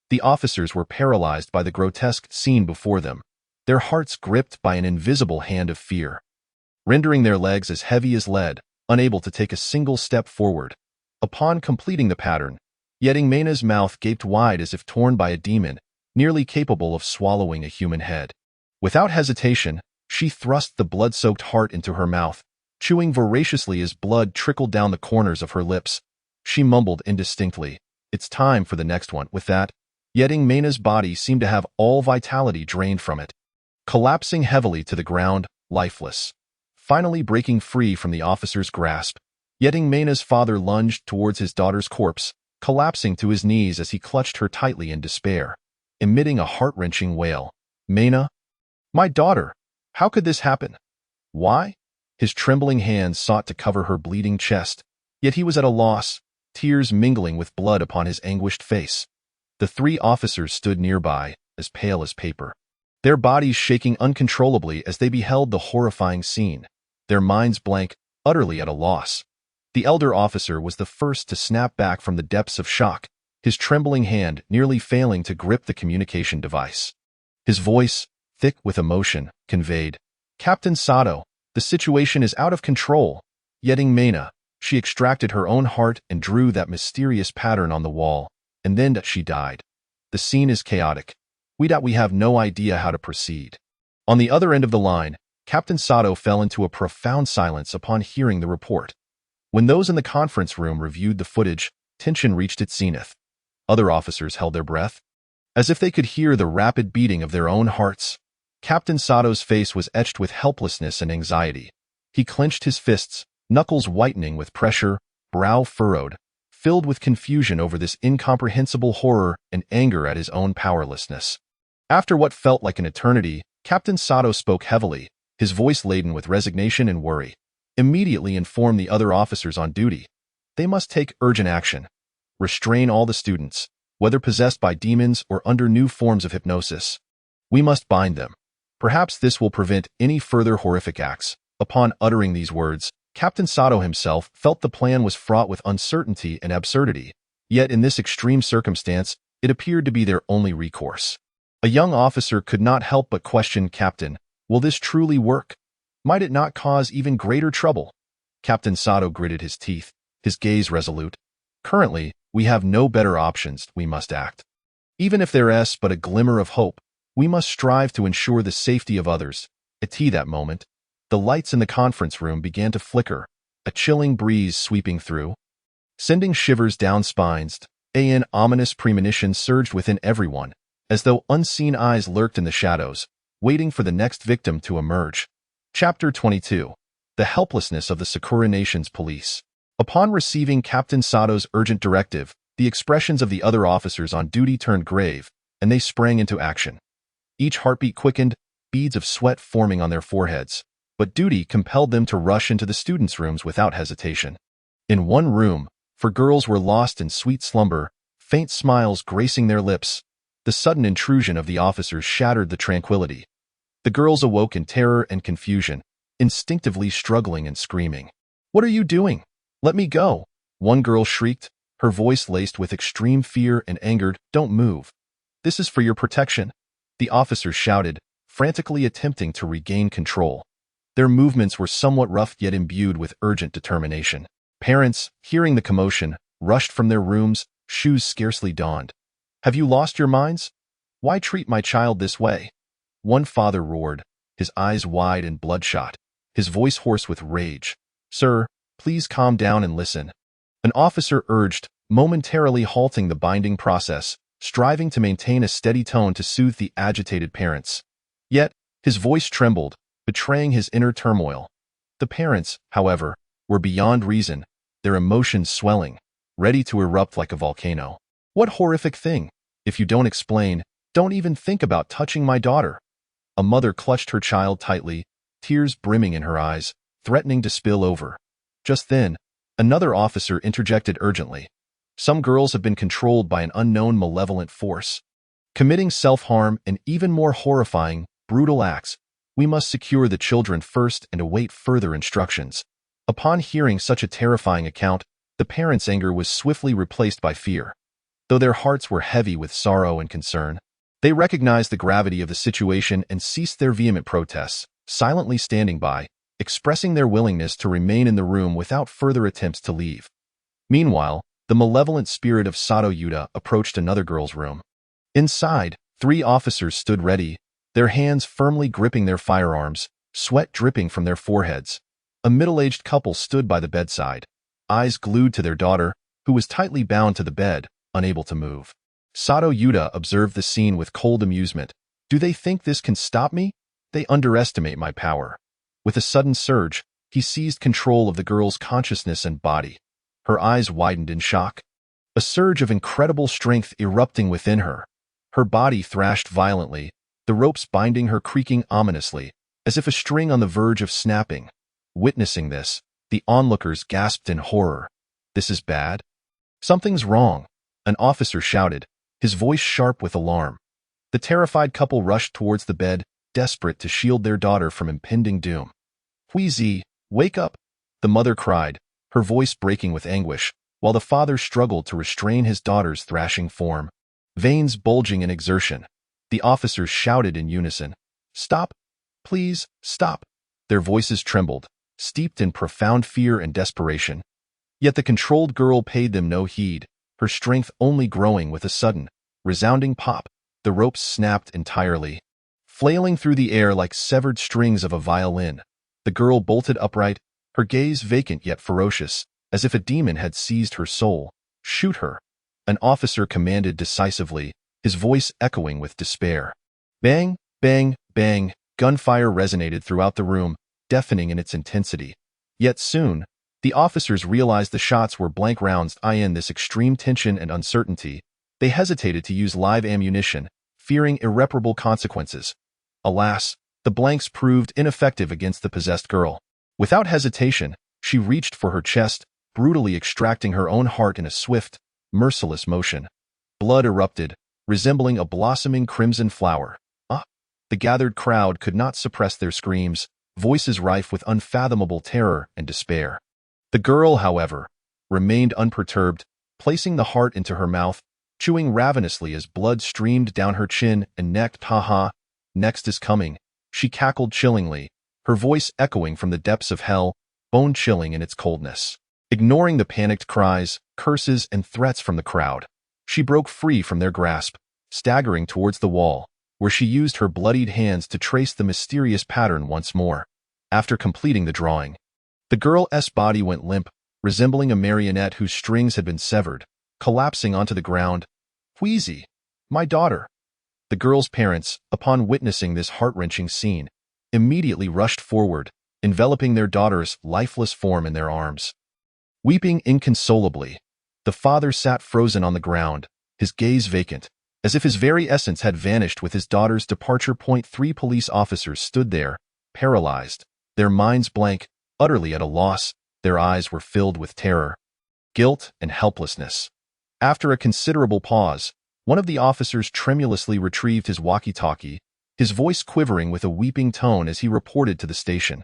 The officers were paralyzed by the grotesque scene before them, their hearts gripped by an invisible hand of fear, rendering their legs as heavy as lead, unable to take a single step forward. Upon completing the pattern, Yeting Mena's mouth gaped wide as if torn by a demon, nearly capable of swallowing a human head. Without hesitation, she thrust the blood-soaked heart into her mouth, chewing voraciously as blood trickled down the corners of her lips. She mumbled indistinctly, "It's time for the next one." With that, Yeting Mena's body seemed to have all vitality drained from it, collapsing heavily to the ground, lifeless. Finally breaking free from the officer's grasp, Yeting Mena's father lunged towards his daughter's corpse, collapsing to his knees as he clutched her tightly in despair, emitting a heart-wrenching wail. "Mena, my daughter, how could this happen? Why?" His trembling hands sought to cover her bleeding chest, yet he was at a loss, tears mingling with blood upon his anguished face. The 3 officers stood nearby, as pale as paper, their bodies shaking uncontrollably as they beheld the horrifying scene, their minds blank, utterly at a loss. The elder officer was the first to snap back from the depths of shock, his trembling hand nearly failing to grip the communication device. His voice, thick with emotion, conveyed, "Captain Sato, the situation is out of control." Yeting Mena, she extracted her own heart and drew that mysterious pattern on the wall, and then she died. The scene is chaotic. We have no idea how to proceed. On the other end of the line, Captain Sato fell into a profound silence upon hearing the report. When those in the conference room reviewed the footage, tension reached its zenith. Other officers held their breath, as if they could hear the rapid beating of their own hearts. Captain Sato's face was etched with helplessness and anxiety. He clenched his fists, knuckles whitening with pressure, brow furrowed, filled with confusion over this incomprehensible horror and anger at his own powerlessness. After what felt like an eternity, Captain Sato spoke heavily, his voice laden with resignation and worry. "Immediately inform the other officers on duty. They must take urgent action. Restrain all the students, whether possessed by demons or under new forms of hypnosis. We must bind them. Perhaps this will prevent any further horrific acts." Upon uttering these words, Captain Sato himself felt the plan was fraught with uncertainty and absurdity, yet in this extreme circumstance, it appeared to be their only recourse. A young officer could not help but question, "Captain, will this truly work? Might it not cause even greater trouble?" Captain Sato gritted his teeth, his gaze resolute. "Currently, we have no better options. We must act. Even if there is but a glimmer of hope, we must strive to ensure the safety of others." At that moment, the lights in the conference room began to flicker, a chilling breeze sweeping through, sending shivers down spines. An ominous premonition surged within everyone, as though unseen eyes lurked in the shadows, waiting for the next victim to emerge. Chapter 22. The Helplessness of the Sakura Nation's Police. Upon receiving Captain Sato's urgent directive, the expressions of the other officers on duty turned grave, and they sprang into action. Each heartbeat quickened, beads of sweat forming on their foreheads, but duty compelled them to rush into the students' rooms without hesitation. In one room, 4 girls were lost in sweet slumber, faint smiles gracing their lips. The sudden intrusion of the officers shattered the tranquility. The girls awoke in terror and confusion, instinctively struggling and screaming. "What are you doing? Let me go!" One girl shrieked, her voice laced with extreme fear and anger. "Don't move. This is for your protection." The officers shouted, frantically attempting to regain control. Their movements were somewhat rough yet imbued with urgent determination. Parents, hearing the commotion, rushed from their rooms, shoes scarcely donned. "Have you lost your minds? Why treat my child this way?" One father roared, his eyes wide and bloodshot, his voice hoarse with rage. "Sir, please calm down and listen." An officer urged, momentarily halting the binding process, striving to maintain a steady tone to soothe the agitated parents. Yet, his voice trembled, betraying his inner turmoil. The parents, however, were beyond reason, their emotions swelling, ready to erupt like a volcano. "What horrific thing! If you don't explain, don't even think about touching my daughter." A mother clutched her child tightly, tears brimming in her eyes, threatening to spill over. Just then, another officer interjected urgently. "Some girls have been controlled by an unknown malevolent force, committing self-harm and even more horrifying, brutal acts. We must secure the children first and await further instructions." Upon hearing such a terrifying account, the parents' anger was swiftly replaced by fear. Though their hearts were heavy with sorrow and concern, they recognized the gravity of the situation and ceased their vehement protests, silently standing by, expressing their willingness to remain in the room without further attempts to leave. Meanwhile, the malevolent spirit of Sato Yuta approached another girl's room. Inside, 3 officers stood ready, their hands firmly gripping their firearms, sweat dripping from their foreheads. A middle-aged couple stood by the bedside, eyes glued to their daughter, who was tightly bound to the bed, unable to move. Sato Yuta observed the scene with cold amusement. "Do they think this can stop me? They underestimate my power." With a sudden surge, he seized control of the girl's consciousness and body. Her eyes widened in shock, a surge of incredible strength erupting within her. Her body thrashed violently, the ropes binding her creaking ominously, as if a string on the verge of snapping. Witnessing this, the onlookers gasped in horror. "This is bad? Something's wrong," an officer shouted, his voice sharp with alarm. The terrified couple rushed towards the bed, desperate to shield their daughter from impending doom. "Huizi, wake up!" the mother cried, her voice breaking with anguish, while the father struggled to restrain his daughter's thrashing form. Veins bulging in exertion, the officers shouted in unison, "Stop! Please, stop!" Their voices trembled, steeped in profound fear and desperation. Yet the controlled girl paid them no heed, her strength only growing. With a sudden, resounding pop, the ropes snapped entirely. Flailing through the air like severed strings of a violin, the girl bolted upright, her gaze vacant yet ferocious, as if a demon had seized her soul. "Shoot her!" an officer commanded decisively, his voice echoing with despair. Bang, bang, bang, gunfire resonated throughout the room, deafening in its intensity. Yet soon, the officers realized the shots were blank rounds. In this extreme tension and uncertainty, they hesitated to use live ammunition, fearing irreparable consequences. Alas, the blanks proved ineffective against the possessed girl. Without hesitation, she reached for her chest, brutally extracting her own heart in a swift, merciless motion. Blood erupted, resembling a blossoming crimson flower. The gathered crowd could not suppress their screams, voices rife with unfathomable terror and despair. The girl, however, remained unperturbed, placing the heart into her mouth, chewing ravenously as blood streamed down her chin and neck. "Ha! Next is coming," she cackled chillingly, her voice echoing from the depths of hell, bone-chilling in its coldness. Ignoring the panicked cries, curses, and threats from the crowd, she broke free from their grasp, staggering towards the wall, where she used her bloodied hands to trace the mysterious pattern once more. After completing the drawing, the girl's body went limp, resembling a marionette whose strings had been severed, collapsing onto the ground. "Huizi, my daughter!" The girl's parents, upon witnessing this heart-wrenching scene, immediately rushed forward, enveloping their daughter's lifeless form in their arms. Weeping inconsolably, the father sat frozen on the ground, his gaze vacant, as if his very essence had vanished with his daughter's departure. 3 police officers stood there, paralyzed, their minds blank, utterly at a loss. Their eyes were filled with terror, guilt, and helplessness. After a considerable pause, one of the officers tremulously retrieved his walkie-talkie, his voice quivering with a weeping tone as he reported to the station.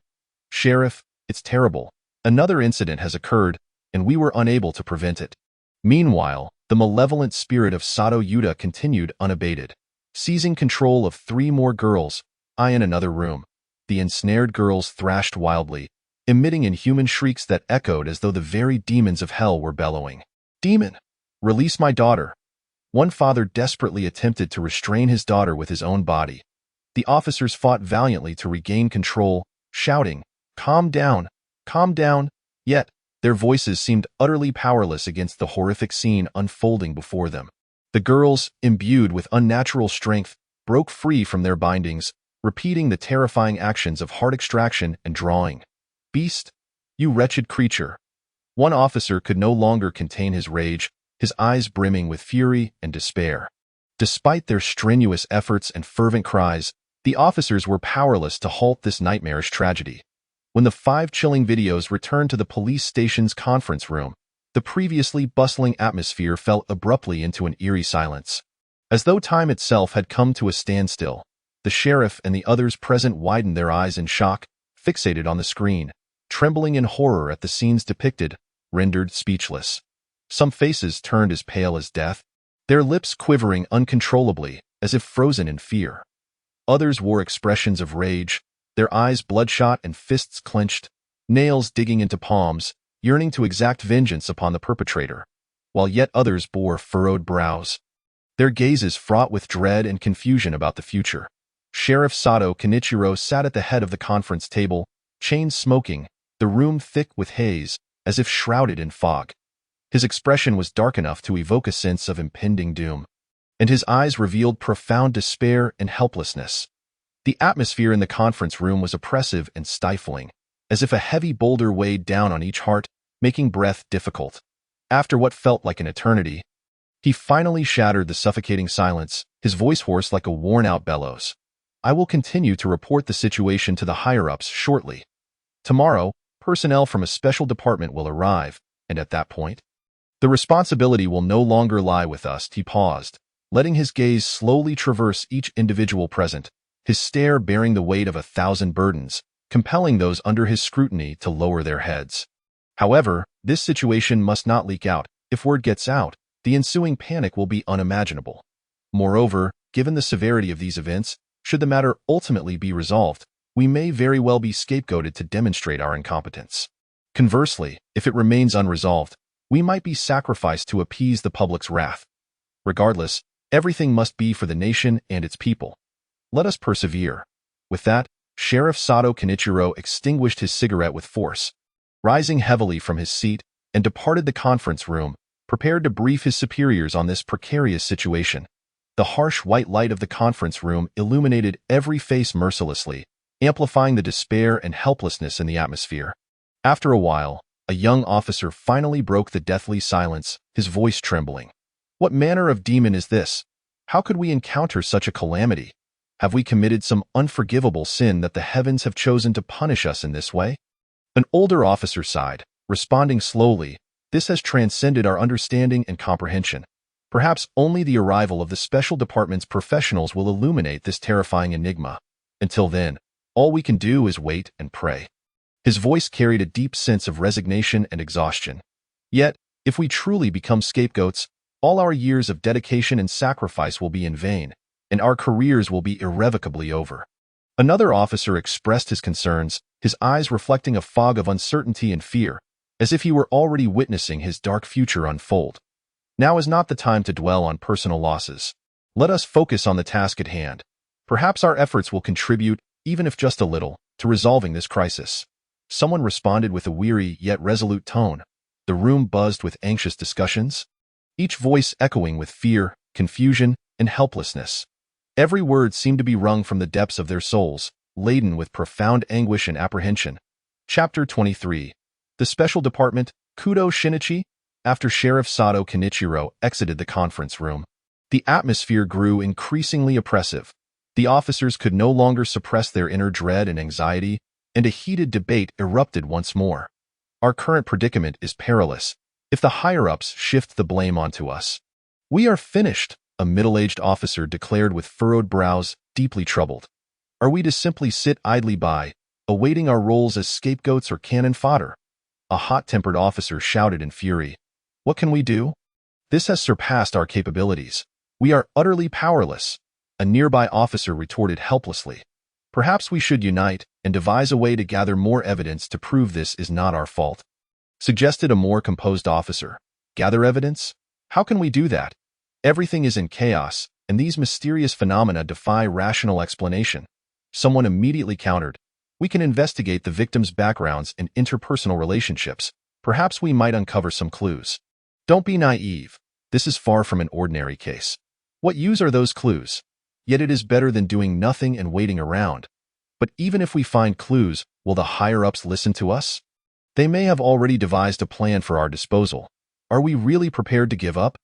"Sheriff, it's terrible. Another incident has occurred, and we were unable to prevent it." Meanwhile, the malevolent spirit of Sato Yuta continued unabated, seizing control of 3 more girls. In another room, the ensnared girls thrashed wildly, emitting inhuman shrieks that echoed as though the very demons of hell were bellowing. "Demon, release my daughter!" One father desperately attempted to restrain his daughter with his own body. The officers fought valiantly to regain control, shouting, calm down, yet their voices seemed utterly powerless against the horrific scene unfolding before them. The girls, imbued with unnatural strength, broke free from their bindings, repeating the terrifying actions of heart extraction and drawing. Beast, you wretched creature. One officer could no longer contain his rage, his eyes brimming with fury and despair. Despite their strenuous efforts and fervent cries, the officers were powerless to halt this nightmarish tragedy. When the 5 chilling videos returned to the police station's conference room, the previously bustling atmosphere fell abruptly into an eerie silence. As though time itself had come to a standstill, the sheriff and the others present widened their eyes in shock, fixated on the screen, trembling in horror at the scenes depicted, rendered speechless. Some faces turned as pale as death, their lips quivering uncontrollably as if frozen in fear. Others wore expressions of rage, their eyes bloodshot and fists clenched, nails digging into palms, yearning to exact vengeance upon the perpetrator, while yet others bore furrowed brows, their gazes fraught with dread and confusion about the future. Sheriff Sato Kenichiro sat at the head of the conference table, chain smoking, the room thick with haze, as if shrouded in fog. His expression was dark enough to evoke a sense of impending doom, and his eyes revealed profound despair and helplessness. The atmosphere in the conference room was oppressive and stifling, as if a heavy boulder weighed down on each heart, making breath difficult. After what felt like an eternity, he finally shattered the suffocating silence, his voice hoarse like a worn-out bellows. I will continue to report the situation to the higher-ups shortly. Tomorrow, personnel from a special department will arrive, and at that point, the responsibility will no longer lie with us. He paused, letting his gaze slowly traverse each individual present, his stare bearing the weight of 1,000 burdens, compelling those under his scrutiny to lower their heads. However, this situation must not leak out. If word gets out, the ensuing panic will be unimaginable. Moreover, given the severity of these events, should the matter ultimately be resolved, we may very well be scapegoated to demonstrate our incompetence. Conversely, if it remains unresolved, we might be sacrificed to appease the public's wrath. Regardless, everything must be for the nation and its people. Let us persevere. With that, Sheriff Sato Kenichiro extinguished his cigarette with force, rising heavily from his seat, and departed the conference room, prepared to brief his superiors on this precarious situation. The harsh white light of the conference room illuminated every face mercilessly, amplifying the despair and helplessness in the atmosphere. After a while, a young officer finally broke the deathly silence, his voice trembling. What manner of demon is this? How could we encounter such a calamity? Have we committed some unforgivable sin that the heavens have chosen to punish us in this way? An older officer sighed, responding slowly, this has transcended our understanding and comprehension. Perhaps only the arrival of the special department's professionals will illuminate this terrifying enigma. Until then, all we can do is wait and pray. His voice carried a deep sense of resignation and exhaustion. Yet, if we truly become scapegoats, all our years of dedication and sacrifice will be in vain, and our careers will be irrevocably over. Another officer expressed his concerns, his eyes reflecting a fog of uncertainty and fear, as if he were already witnessing his dark future unfold. Now is not the time to dwell on personal losses. Let us focus on the task at hand. Perhaps our efforts will contribute, even if just a little, to resolving this crisis. Someone responded with a weary yet resolute tone. The room buzzed with anxious discussions, each voice echoing with fear, confusion, and helplessness. Every word seemed to be wrung from the depths of their souls, laden with profound anguish and apprehension. Chapter 23. The Special Department, Kudo Shinichi. After Sheriff Sato Kenichiro exited the conference room, the atmosphere grew increasingly oppressive. The officers could no longer suppress their inner dread and anxiety, and a heated debate erupted once more. Our current predicament is perilous, if the higher-ups shift the blame onto us. We are finished, a middle-aged officer declared with furrowed brows, deeply troubled. Are we to simply sit idly by, awaiting our roles as scapegoats or cannon fodder? A hot-tempered officer shouted in fury. What can we do? This has surpassed our capabilities. We are utterly powerless. A nearby officer retorted helplessly. Perhaps we should unite and devise a way to gather more evidence to prove this is not our fault, suggested a more composed officer. Gather evidence? How can we do that? Everything is in chaos, and these mysterious phenomena defy rational explanation. Someone immediately countered, "We can investigate the victims' backgrounds and interpersonal relationships. Perhaps we might uncover some clues." Don't be naive. This is far from an ordinary case. What use are those clues? Yet it is better than doing nothing and waiting around. But even if we find clues, will the higher-ups listen to us? They may have already devised a plan for our disposal. Are we really prepared to give up?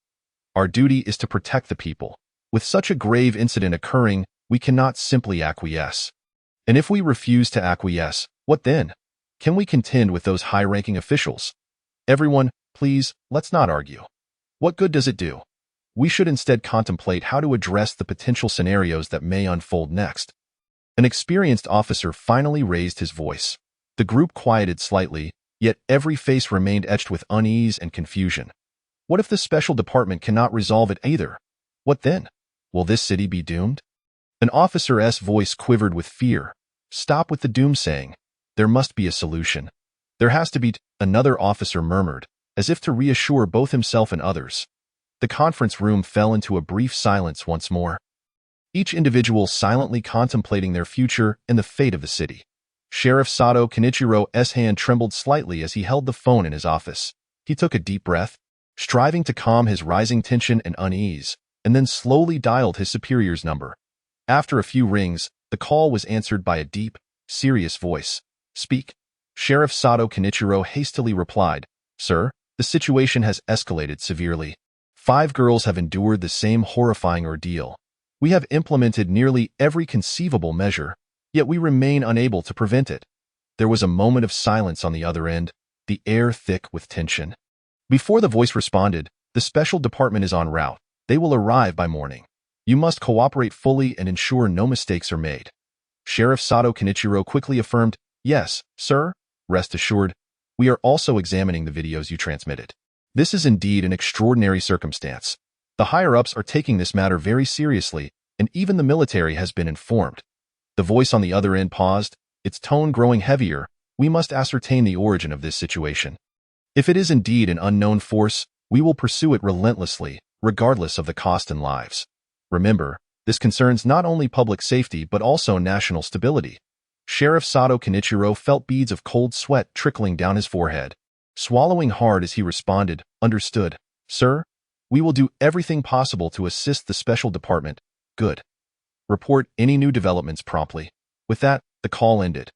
Our duty is to protect the people. With such a grave incident occurring, we cannot simply acquiesce. And if we refuse to acquiesce, what then? Can we contend with those high-ranking officials? Everyone, please, let's not argue. What good does it do? We should instead contemplate how to address the potential scenarios that may unfold next. An experienced officer finally raised his voice. The group quieted slightly, yet every face remained etched with unease and confusion. What if the special department cannot resolve it either? What then? Will this city be doomed? An officer's voice quivered with fear. Stop with the doomsaying. There must be a solution. There has to be, another officer murmured, as if to reassure both himself and others. The conference room fell into a brief silence once more. Each individual silently contemplating their future and the fate of the city. Sheriff Sato Kenichiro's hand trembled slightly as he held the phone in his office. He took a deep breath, striving to calm his rising tension and unease, and then slowly dialed his superior's number. After a few rings, the call was answered by a deep, serious voice. "Speak." Sheriff Sato Kenichiro hastily replied, "Sir, the situation has escalated severely. 5 girls have endured the same horrifying ordeal. We have implemented nearly every conceivable measure, yet we remain unable to prevent it." There was a moment of silence on the other end, the air thick with tension. Before the voice responded, "The special department is en route. They will arrive by morning. You must cooperate fully and ensure no mistakes are made." Sheriff Sato Kenichiro quickly affirmed, "Yes, sir. Rest assured, we are also examining the videos you transmitted. This is indeed an extraordinary circumstance. The higher-ups are taking this matter very seriously, and even the military has been informed." The voice on the other end paused, its tone growing heavier. "We must ascertain the origin of this situation. If it is indeed an unknown force, we will pursue it relentlessly, regardless of the cost and lives. Remember, this concerns not only public safety but also national stability." Sheriff Sato Kenichiro felt beads of cold sweat trickling down his forehead. Swallowing hard as he responded, "Understood, sir. We will do everything possible to assist the special department." "Good. Report any new developments promptly." With that, the call ended.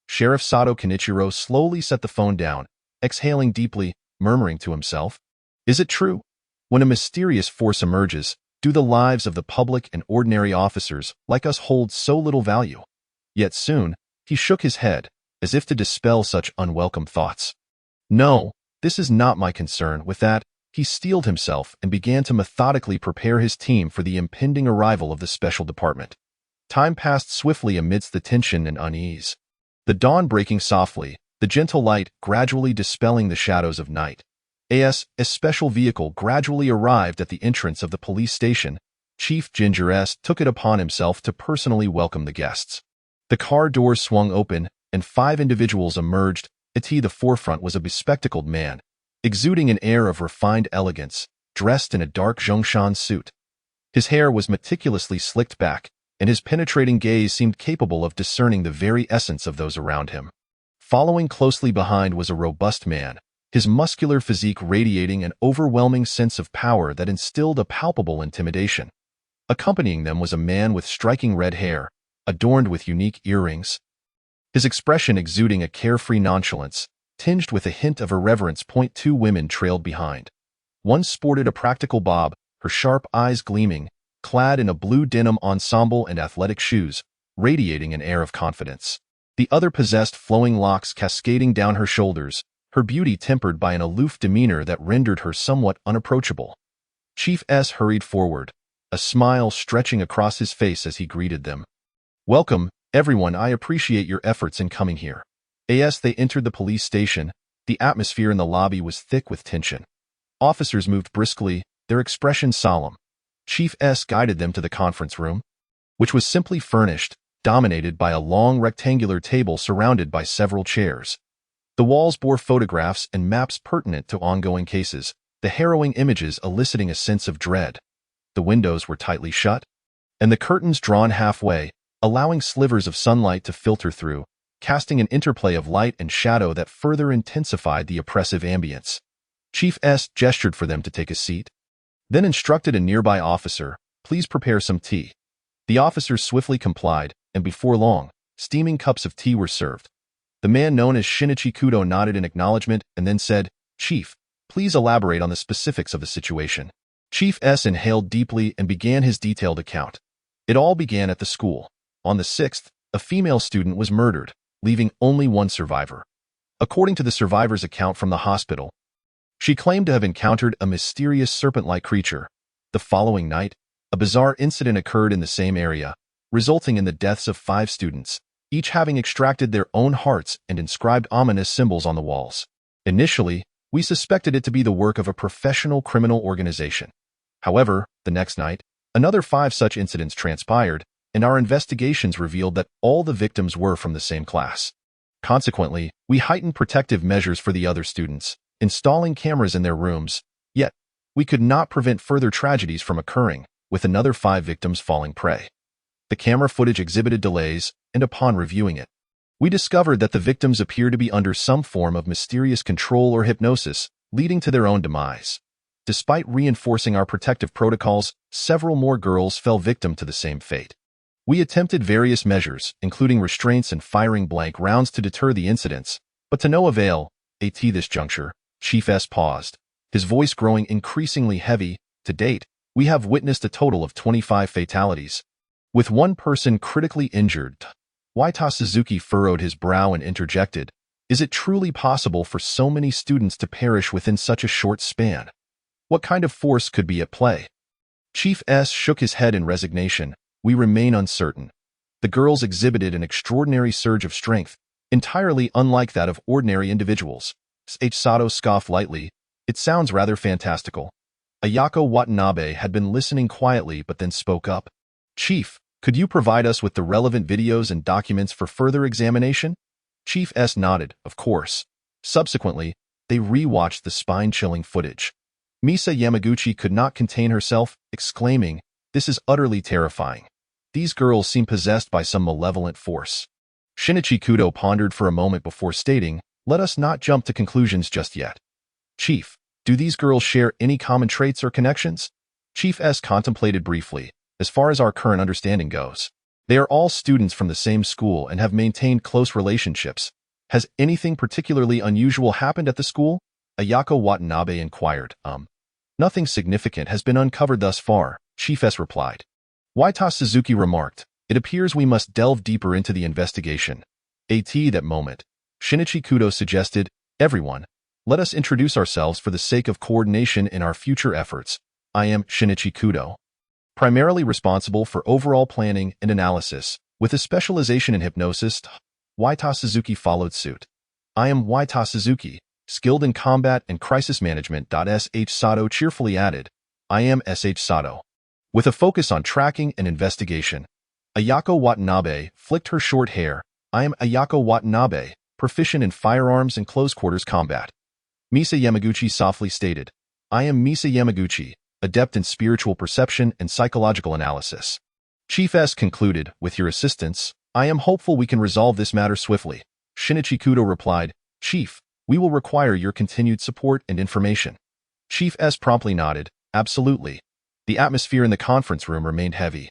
Sheriff Sato Kenichiro slowly set the phone down, exhaling deeply, murmuring to himself, "Is it true? When a mysterious force emerges, do the lives of the public and ordinary officers like us hold so little value?" Yet soon, he shook his head, as if to dispel such unwelcome thoughts. "No, this is not my concern." With that, he steeled himself and began to methodically prepare his team for the impending arrival of the special department. Time passed swiftly amidst the tension and unease. The dawn breaking softly, the gentle light gradually dispelling the shadows of night. A special vehicle gradually arrived at the entrance of the police station. Chief Ginger S. took it upon himself to personally welcome the guests. The car doors swung open, and 5 individuals emerged. At the forefront was a bespectacled man, exuding an air of refined elegance, dressed in a dark Zhongshan suit. His hair was meticulously slicked back, and his penetrating gaze seemed capable of discerning the very essence of those around him. Following closely behind was a robust man, his muscular physique radiating an overwhelming sense of power that instilled a palpable intimidation. Accompanying them was a man with striking red hair, adorned with unique earrings, his expression exuding a carefree nonchalance, tinged with a hint of irreverence. 2 women trailed behind. One sported a practical bob, her sharp eyes gleaming, clad in a blue denim ensemble and athletic shoes, radiating an air of confidence. The other possessed flowing locks cascading down her shoulders, her beauty tempered by an aloof demeanor that rendered her somewhat unapproachable. Chief S. hurried forward, a smile stretching across his face as he greeted them. "Welcome, everyone. I appreciate your efforts in coming here." As they entered the police station, the atmosphere in the lobby was thick with tension. Officers moved briskly, their expressions solemn. Chief S. guided them to the conference room, which was simply furnished, dominated by a long rectangular table surrounded by several chairs. The walls bore photographs and maps pertinent to ongoing cases, the harrowing images eliciting a sense of dread. The windows were tightly shut, and the curtains drawn halfway, allowing slivers of sunlight to filter through, casting an interplay of light and shadow that further intensified the oppressive ambience. Chief S gestured for them to take a seat, then instructed a nearby officer, "Please prepare some tea." The officers swiftly complied, and before long, steaming cups of tea were served. The man known as Shinichi Kudo nodded in acknowledgement and then said, "Chief, please elaborate on the specifics of the situation." Chief S inhaled deeply and began his detailed account. It all began at the school. On the 6th, a female student was murdered, leaving only one survivor. According to the survivor's account from the hospital, she claimed to have encountered a mysterious serpent-like creature. The following night, a bizarre incident occurred in the same area, resulting in the deaths of 5 students, each having extracted their own hearts and inscribed ominous symbols on the walls. Initially, we suspected it to be the work of a professional criminal organization. However, the next night, another 5 such incidents transpired, and our investigations revealed that all the victims were from the same class. Consequently, we heightened protective measures for the other students, installing cameras in their rooms, yet we could not prevent further tragedies from occurring, with another 5 victims falling prey. The camera footage exhibited delays, and upon reviewing it, we discovered that the victims appear to be under some form of mysterious control or hypnosis, leading to their own demise. Despite reinforcing our protective protocols, several more girls fell victim to the same fate. We attempted various measures, including restraints and firing blank rounds to deter the incidents, but to no avail. At this juncture, Chief S paused, his voice growing increasingly heavy. To date, we have witnessed a total of 25 fatalities, with one person critically injured. Waita Suzuki furrowed his brow and interjected, "Is it truly possible for so many students to perish within such a short span? What kind of force could be at play?" Chief S shook his head in resignation. "We remain uncertain. The girls exhibited an extraordinary surge of strength, entirely unlike that of ordinary individuals." H. Sato scoffed lightly. "It sounds rather fantastical." Ayako Watanabe had been listening quietly but then spoke up. "Chief, could you provide us with the relevant videos and documents for further examination?" Chief S nodded, "Of course." Subsequently, they re-watched the spine-chilling footage. Misa Yamaguchi could not contain herself, exclaiming, "This is utterly terrifying. These girls seem possessed by some malevolent force." Shinichi Kudo pondered for a moment before stating, "Let us not jump to conclusions just yet." "Chief, do these girls share any common traits or connections?" Chief S contemplated briefly. "As far as our current understanding goes, they are all students from the same school and have maintained close relationships. Has anything particularly unusual happened at the school?" Ayako Watanabe inquired. Nothing significant has been uncovered thus far," Chief S replied. Waita Suzuki remarked, "It appears we must delve deeper into the investigation." At that moment, Shinichi Kudo suggested, "Everyone, let us introduce ourselves for the sake of coordination in our future efforts. I am Shinichi Kudo, primarily responsible for overall planning and analysis, with a specialization in hypnosis." Waita Suzuki followed suit. "I am Waita Suzuki, skilled in combat and crisis management." Sh Sato cheerfully added, "I am Sh Sato, with a focus on tracking and investigation." Ayako Watanabe flicked her short hair. "I am Ayako Watanabe, proficient in firearms and close-quarters combat." Misa Yamaguchi softly stated, "I am Misa Yamaguchi, adept in spiritual perception and psychological analysis." Chief S concluded, "With your assistance, I am hopeful we can resolve this matter swiftly." Shinichi Kudo replied, "Chief, we will require your continued support and information." Chief S promptly nodded, "Absolutely." The atmosphere in the conference room remained heavy,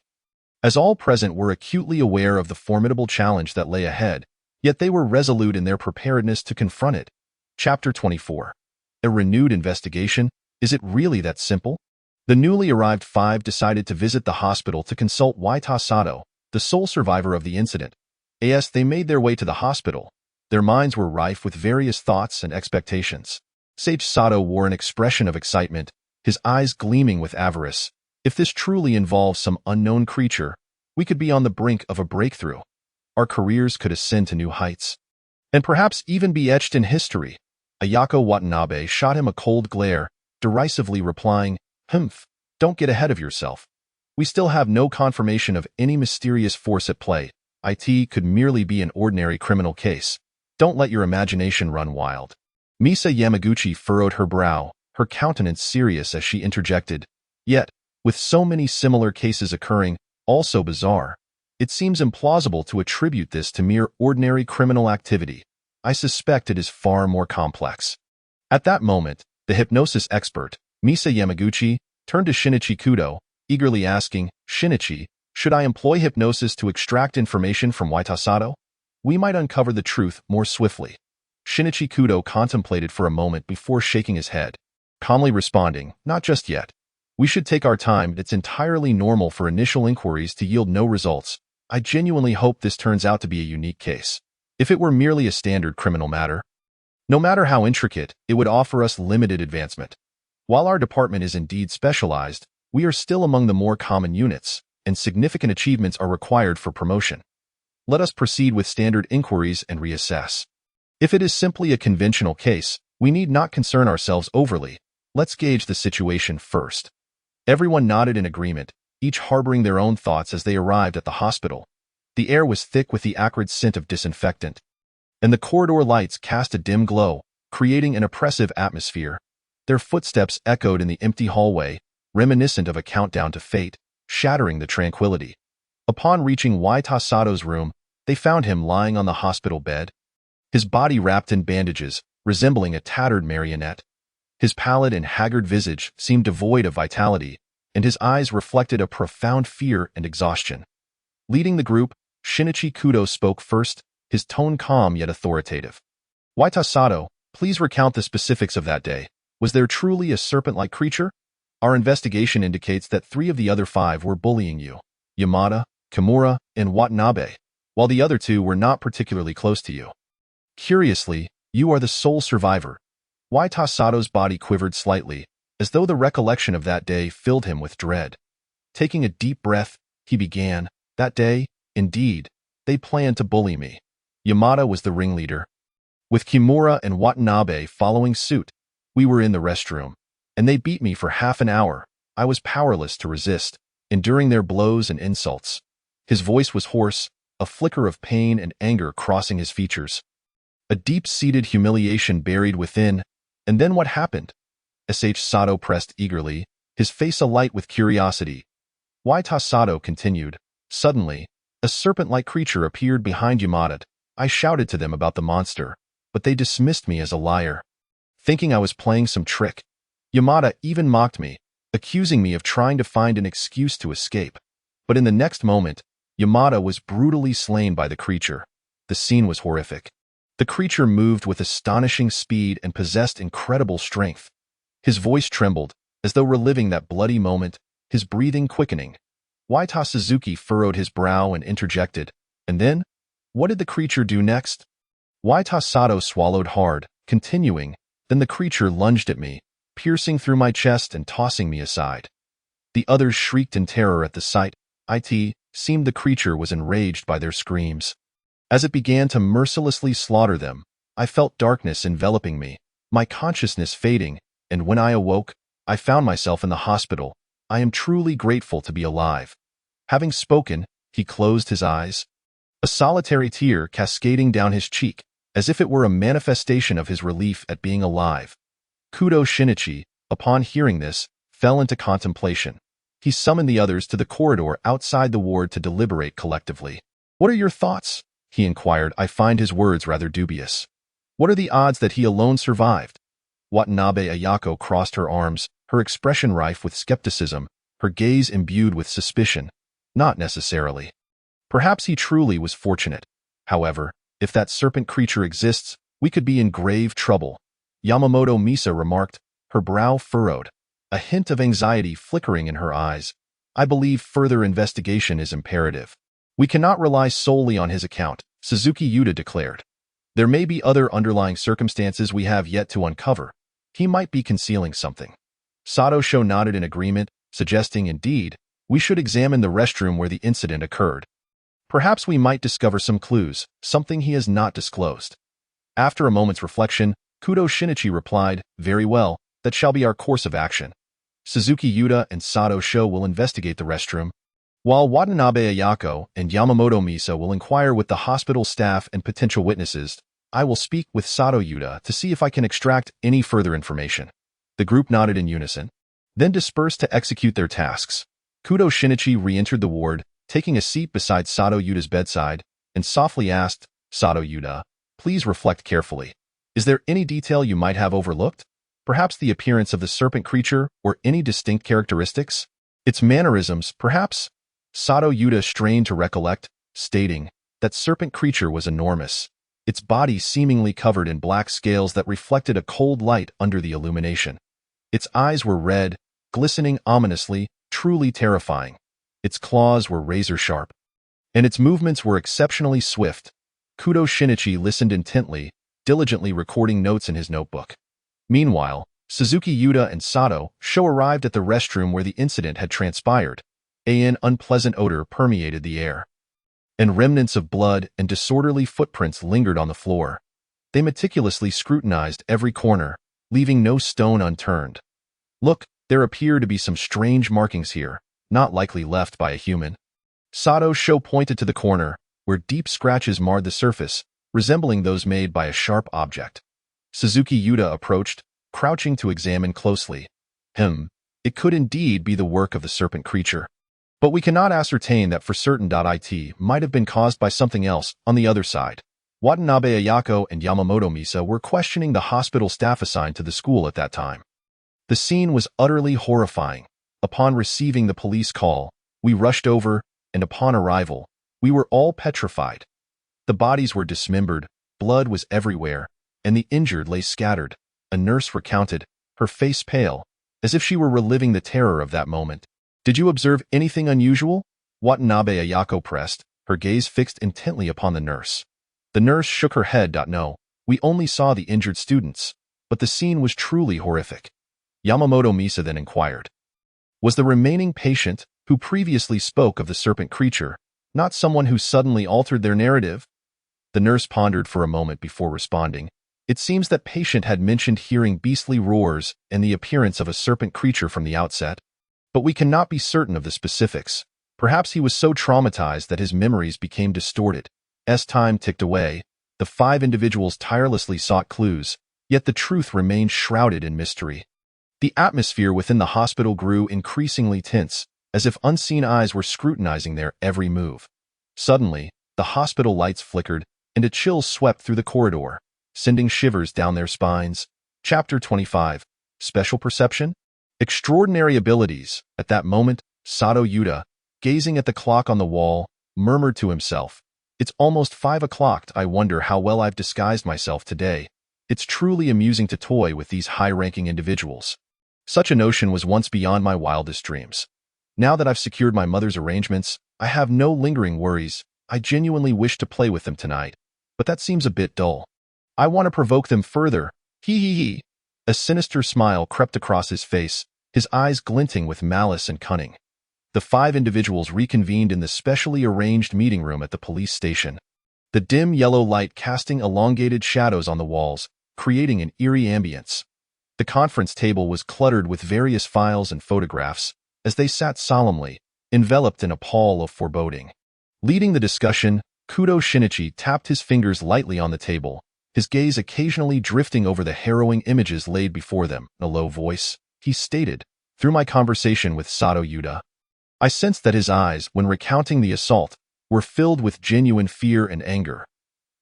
as all present were acutely aware of the formidable challenge that lay ahead, yet they were resolute in their preparedness to confront it. Chapter 24. A renewed investigation? Is it really that simple? The newly arrived 5 decided to visit the hospital to consult Waita Sato, the sole survivor of the incident. As they made their way to the hospital, their minds were rife with various thoughts and expectations. Sage Sato wore an expression of excitement, his eyes gleaming with avarice. If this truly involves some unknown creature, we could be on the brink of a breakthrough. Our careers could ascend to new heights, and perhaps even be etched in history. Ayako Watanabe shot him a cold glare, derisively replying, "Humph, don't get ahead of yourself. We still have no confirmation of any mysterious force at play. It could merely be an ordinary criminal case. Don't let your imagination run wild." Misa Yamaguchi furrowed her brow, her countenance serious as she interjected, "Yet, With so many similar cases occurring, all so bizarre, it seems implausible to attribute this to mere ordinary criminal activity. I suspect it is far more complex. At that moment, the hypnosis expert, Misa Yamaguchi, turned to Shinichi Kudo, eagerly asking, "Shinichi, should I employ hypnosis to extract information from Waitasato? We might uncover the truth more swiftly." Shinichi Kudo contemplated for a moment before shaking his head, calmly responding, "Not just yet. We should take our time. It's entirely normal for initial inquiries to yield no results. I genuinely hope this turns out to be a unique case. If it were merely a standard criminal matter, no matter how intricate, it would offer us limited advancement. While our department is indeed specialized, we are still among the more common units, and significant achievements are required for promotion. Let us proceed with standard inquiries and reassess. If it is simply a conventional case, we need not concern ourselves overly. Let's gauge the situation first." Everyone nodded in agreement, each harboring their own thoughts as they arrived at the hospital. The air was thick with the acrid scent of disinfectant, and the corridor lights cast a dim glow, creating an oppressive atmosphere. Their footsteps echoed in the empty hallway, reminiscent of a countdown to fate, shattering the tranquility. Upon reaching Waitasato's room, they found him lying on the hospital bed, his body wrapped in bandages, resembling a tattered marionette. His pallid and haggard visage seemed devoid of vitality, and his eyes reflected a profound fear and exhaustion. Leading the group, Shinichi Kudo spoke first, his tone calm yet authoritative. "Waitasato, please recount the specifics of that day. Was there truly a serpent-like creature? Our investigation indicates that 3 of the other 5 were bullying you, Yamada, Kimura, and Watanabe, while the other 2 were not particularly close to you. Curiously, you are the sole survivor." Waitasato's body quivered slightly, as though the recollection of that day filled him with dread. Taking a deep breath, he began, "That day, indeed, they planned to bully me. Yamada was the ringleader, with Kimura and Watanabe following suit. We were in the restroom, and they beat me for half an hour. I was powerless to resist, enduring their blows and insults." His voice was hoarse, a flicker of pain and anger crossing his features. A deep-seated humiliation buried within. "And then what happened?" Sato pressed eagerly, his face alight with curiosity. Waitasato continued, "Suddenly, a serpent-like creature appeared behind Yamada. I shouted to them about the monster, but they dismissed me as a liar, thinking I was playing some trick. Yamada even mocked me, accusing me of trying to find an excuse to escape. But in the next moment, Yamada was brutally slain by the creature. The scene was horrific. The creature moved with astonishing speed and possessed incredible strength. His voice trembled, as though reliving that bloody moment, his breathing quickening. Waita Suzuki furrowed his brow and interjected, "And then? What did the creature do next?" Waitasato swallowed hard, continuing, "Then the creature lunged at me, piercing through my chest and tossing me aside." The others shrieked in terror at the sight. It seemed the creature was enraged by their screams. As it began to mercilessly slaughter them, I felt darkness enveloping me, my consciousness fading, and when I awoke, I found myself in the hospital. I am truly grateful to be alive." Having spoken, he closed his eyes, a solitary tear cascading down his cheek, as if it were a manifestation of his relief at being alive. Kudo Shinichi, upon hearing this, fell into contemplation. He summoned the others to the corridor outside the ward to deliberate collectively. "What are your thoughts?" he inquired. "I find his words rather dubious. What are the odds that he alone survived?" Watanabe Ayako crossed her arms, her expression rife with skepticism, her gaze imbued with suspicion. "Not necessarily. Perhaps he truly was fortunate. However, if that serpent creature exists, we could be in grave trouble." Yamamoto Misa remarked, her brow furrowed, a hint of anxiety flickering in her eyes. "I believe further investigation is imperative. We cannot rely solely on his account," Suzuki Yuta declared. "There may be other underlying circumstances we have yet to uncover. He might be concealing something." Sato Sho nodded in agreement, suggesting, "Indeed, we should examine the restroom where the incident occurred. Perhaps we might discover some clues, something he has not disclosed." After a moment's reflection, Kudo Shinichi replied, "Very well, that shall be our course of action. Suzuki Yuta and Sato Sho will investigate the restroom, while Watanabe Ayako and Yamamoto Misa will inquire with the hospital staff and potential witnesses. I will speak with Sato Yuta to see if I can extract any further information." The group nodded in unison. then dispersed to execute their tasks. Kudo Shinichi re-entered the ward, taking a seat beside Sato Yuda's bedside, and softly asked, "Sato Yuda, please reflect carefully. Is there any detail you might have overlooked? Perhaps the appearance of the serpent creature or any distinct characteristics? Its mannerisms, perhaps?" Sato Yuda strained to recollect, stating, "That serpent creature was enormous, its body seemingly covered in black scales that reflected a cold light under the illumination. Its eyes were red, glistening ominously, truly terrifying. Its claws were razor-sharp, and its movements were exceptionally swift." Kudo Shinichi listened intently, diligently recording notes in his notebook. Meanwhile, Suzuki Yuda and Sato Sho arrived at the restroom where the incident had transpired. An unpleasant odor permeated the air, and remnants of blood and disorderly footprints lingered on the floor. They meticulously scrutinized every corner, leaving no stone unturned. "Look, there appear to be some strange markings here, not likely left by a human." Sato Sho pointed to the corner, where deep scratches marred the surface, resembling those made by a sharp object. Suzuki Yuda approached, crouching to examine closely. It could indeed be the work of the serpent creature. But we cannot ascertain that for certain. It might have been caused by something else on the other side. Watanabe Ayako and Yamamoto Misa were questioning the hospital staff assigned to the school at that time. The scene was utterly horrifying. Upon receiving the police call, we rushed over, and upon arrival, we were all petrified. The bodies were dismembered, blood was everywhere, and the injured lay scattered. A nurse recounted, her face pale, as if she were reliving the terror of that moment. "Did you observe anything unusual?" Watanabe Ayako pressed, her gaze fixed intently upon the nurse. The nurse shook her head. "No, we only saw the injured students, but the scene was truly horrific." Yamamoto Misa then inquired, "Was the remaining patient, who previously spoke of the serpent creature, not someone who suddenly altered their narrative?" The nurse pondered for a moment before responding. "It seems that patient had mentioned hearing beastly roars and the appearance of a serpent creature from the outset, but we cannot be certain of the specifics. Perhaps he was so traumatized that his memories became distorted." As time ticked away, the 5 individuals tirelessly sought clues, yet the truth remained shrouded in mystery. The atmosphere within the hospital grew increasingly tense, as if unseen eyes were scrutinizing their every move. Suddenly, the hospital lights flickered, and a chill swept through the corridor, sending shivers down their spines. Chapter 25. Special Perception? Extraordinary Abilities. At that moment, Sato Yuda, gazing at the clock on the wall, murmured to himself, "It's almost 5 o'clock. I wonder how well I've disguised myself today. It's truly amusing to toy with these high-ranking individuals. Such a notion was once beyond my wildest dreams. Now that I've secured my mother's arrangements, I have no lingering worries. I genuinely wish to play with them tonight, but that seems a bit dull. I want to provoke them further. He. A sinister smile crept across his face, his eyes glinting with malice and cunning. The 5 individuals reconvened in the specially arranged meeting room at the police station. The dim yellow light casting elongated shadows on the walls, creating an eerie ambience. The conference table was cluttered with various files and photographs, as they sat solemnly, enveloped in a pall of foreboding. Leading the discussion, Kudo Shinichi tapped his fingers lightly on the table, his gaze occasionally drifting over the harrowing images laid before them. In a low voice, he stated, "Through my conversation with Sato Yuda, I sensed that his eyes, when recounting the assault, were filled with genuine fear and anger.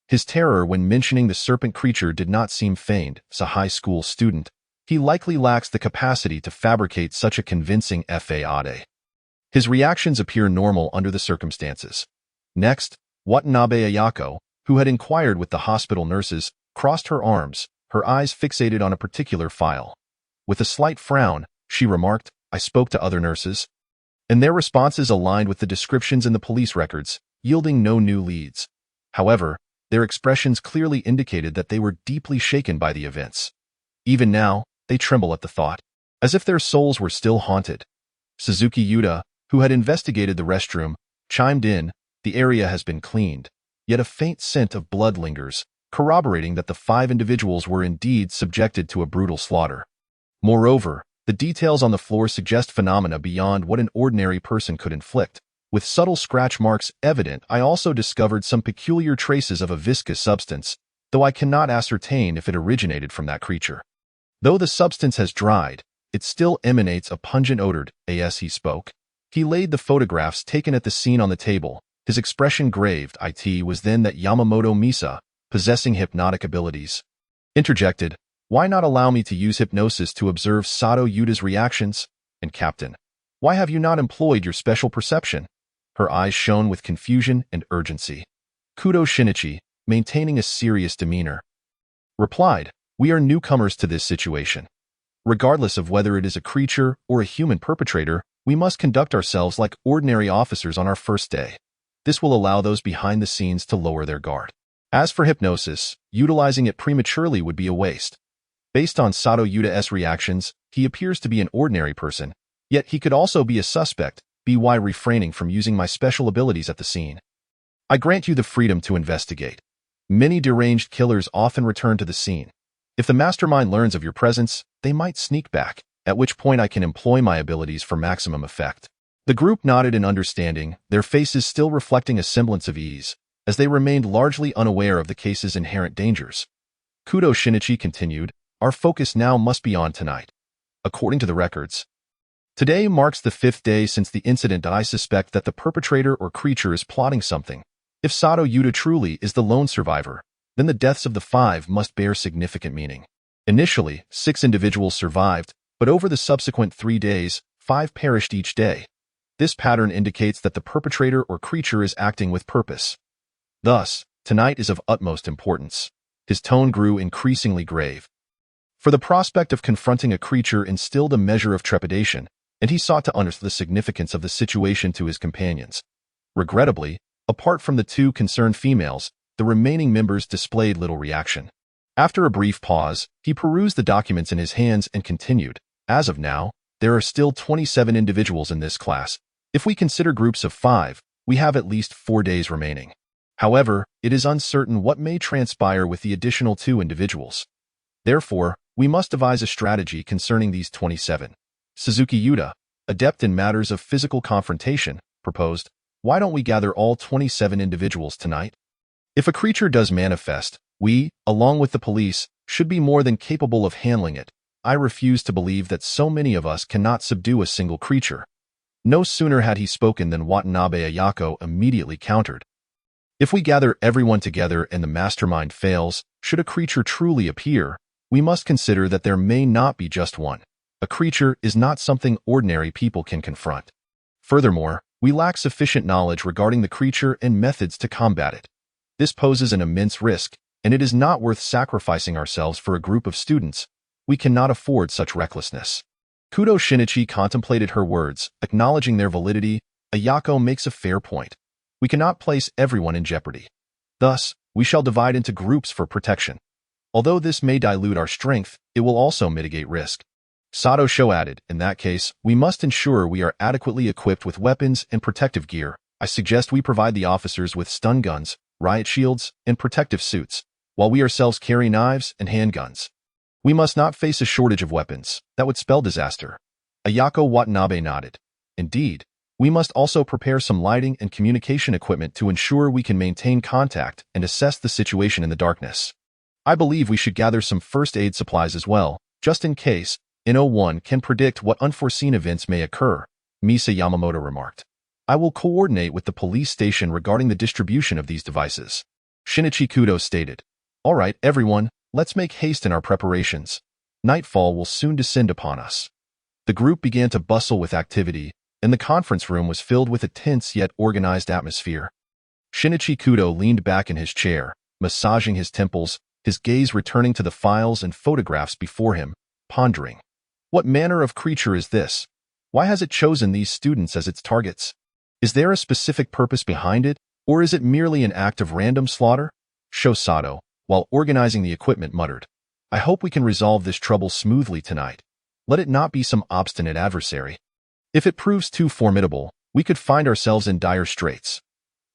His terror when mentioning the serpent creature did not seem feigned. As a high school student, he likely lacks the capacity to fabricate such a convincing faade. His reactions appear normal under the circumstances." Next, Watanabe Ayako, who had inquired with the hospital nurses, crossed her arms, her eyes fixated on a particular file. With a slight frown, she remarked, "I spoke to other nurses, and their responses aligned with the descriptions in the police records, yielding no new leads. However, their expressions clearly indicated that they were deeply shaken by the events. Even now, they tremble at the thought, as if their souls were still haunted." Suzuki Yuda, who had investigated the restroom, chimed in, "The area has been cleaned, yet a faint scent of blood lingers, corroborating that the 5 individuals were indeed subjected to a brutal slaughter. Moreover, the details on the floor suggest phenomena beyond what an ordinary person could inflict. With subtle scratch marks evident, I also discovered some peculiar traces of a viscous substance, though I cannot ascertain if it originated from that creature. Though the substance has dried, it still emanates a pungent odor as he spoke. He laid the photographs taken at the scene on the table. His expression graved. It was then that Yamamoto Misa, possessing hypnotic abilities, interjected, "Why not allow me to use hypnosis to observe Sato Yuda's reactions? And Captain, why have you not employed your special perception?" Her eyes shone with confusion and urgency. Kudo Shinichi, maintaining a serious demeanor, replied, "We are newcomers to this situation. Regardless of whether it is a creature or a human perpetrator, we must conduct ourselves like ordinary officers on our first day. This will allow those behind the scenes to lower their guard. As for hypnosis, utilizing it prematurely would be a waste. Based on Sato Yuda's reactions, he appears to be an ordinary person, yet he could also be a suspect, by refraining from using my special abilities at the scene. I grant you the freedom to investigate. Many deranged killers often return to the scene. If the mastermind learns of your presence, they might sneak back, at which point I can employ my abilities for maximum effect." The group nodded in understanding, their faces still reflecting a semblance of ease, as they remained largely unaware of the case's inherent dangers. Kudo Shinichi continued, "Our focus now must be on tonight. According to the records, today marks the 5th day since the incident. I suspect that the perpetrator or creature is plotting something. If Sato Yuda truly is the lone survivor, then the deaths of the 5 must bear significant meaning. Initially, 6 individuals survived, but over the subsequent 3 days, 5 perished each day. This pattern indicates that the perpetrator or creature is acting with purpose. Thus, tonight is of utmost importance." His tone grew increasingly grave. For the prospect of confronting a creature instilled a measure of trepidation, and he sought to understand the significance of the situation to his companions. Regrettably, apart from the 2 concerned females, the remaining members displayed little reaction. After a brief pause, he perused the documents in his hands and continued, "As of now, there are still 27 individuals in this class. If we consider groups of 5, we have at least 4 days remaining. However, it is uncertain what may transpire with the additional 2 individuals. Therefore, we must devise a strategy concerning these 27. Suzuki Yuda, adept in matters of physical confrontation, proposed, "Why don't we gather all 27 individuals tonight? If a creature does manifest, we, along with the police, should be more than capable of handling it. I refuse to believe that so many of us cannot subdue a single creature." No sooner had he spoken than Watanabe Ayako immediately countered, "If we gather everyone together and the mastermind fails, should a creature truly appear, we must consider that there may not be just one. A creature is not something ordinary people can confront. Furthermore, we lack sufficient knowledge regarding the creature and methods to combat it. This poses an immense risk, and it is not worth sacrificing ourselves for a group of students. We cannot afford such recklessness." Kudo Shinichi contemplated her words, acknowledging their validity. Ayako makes a fair point. We cannot place everyone in jeopardy. Thus, we shall divide into groups for protection. Although this may dilute our strength, it will also mitigate risk. Sato Sho added, "In that case, we must ensure we are adequately equipped with weapons and protective gear. I suggest we provide the officers with stun guns, riot shields, and protective suits, while we ourselves carry knives and handguns. We must not face a shortage of weapons. That would spell disaster." Ayako Watanabe nodded. "Indeed, we must also prepare some lighting and communication equipment to ensure we can maintain contact and assess the situation in the darkness. I believe we should gather some first aid supplies as well, just in case. No one can predict what unforeseen events may occur," Misa Yamamoto remarked. "I will coordinate with the police station regarding the distribution of these devices." Shinichi Kudo stated, "All right, everyone, let's make haste in our preparations. Nightfall will soon descend upon us." The group began to bustle with activity, and the conference room was filled with a tense yet organized atmosphere. Shinichi Kudo leaned back in his chair, massaging his temples, his gaze returning to the files and photographs before him, pondering. What manner of creature is this? Why has it chosen these students as its targets? Is there a specific purpose behind it, or is it merely an act of random slaughter? Sho Sato, while organizing the equipment, muttered, "I hope we can resolve this trouble smoothly tonight. Let it not be some obstinate adversary. If it proves too formidable, we could find ourselves in dire straits."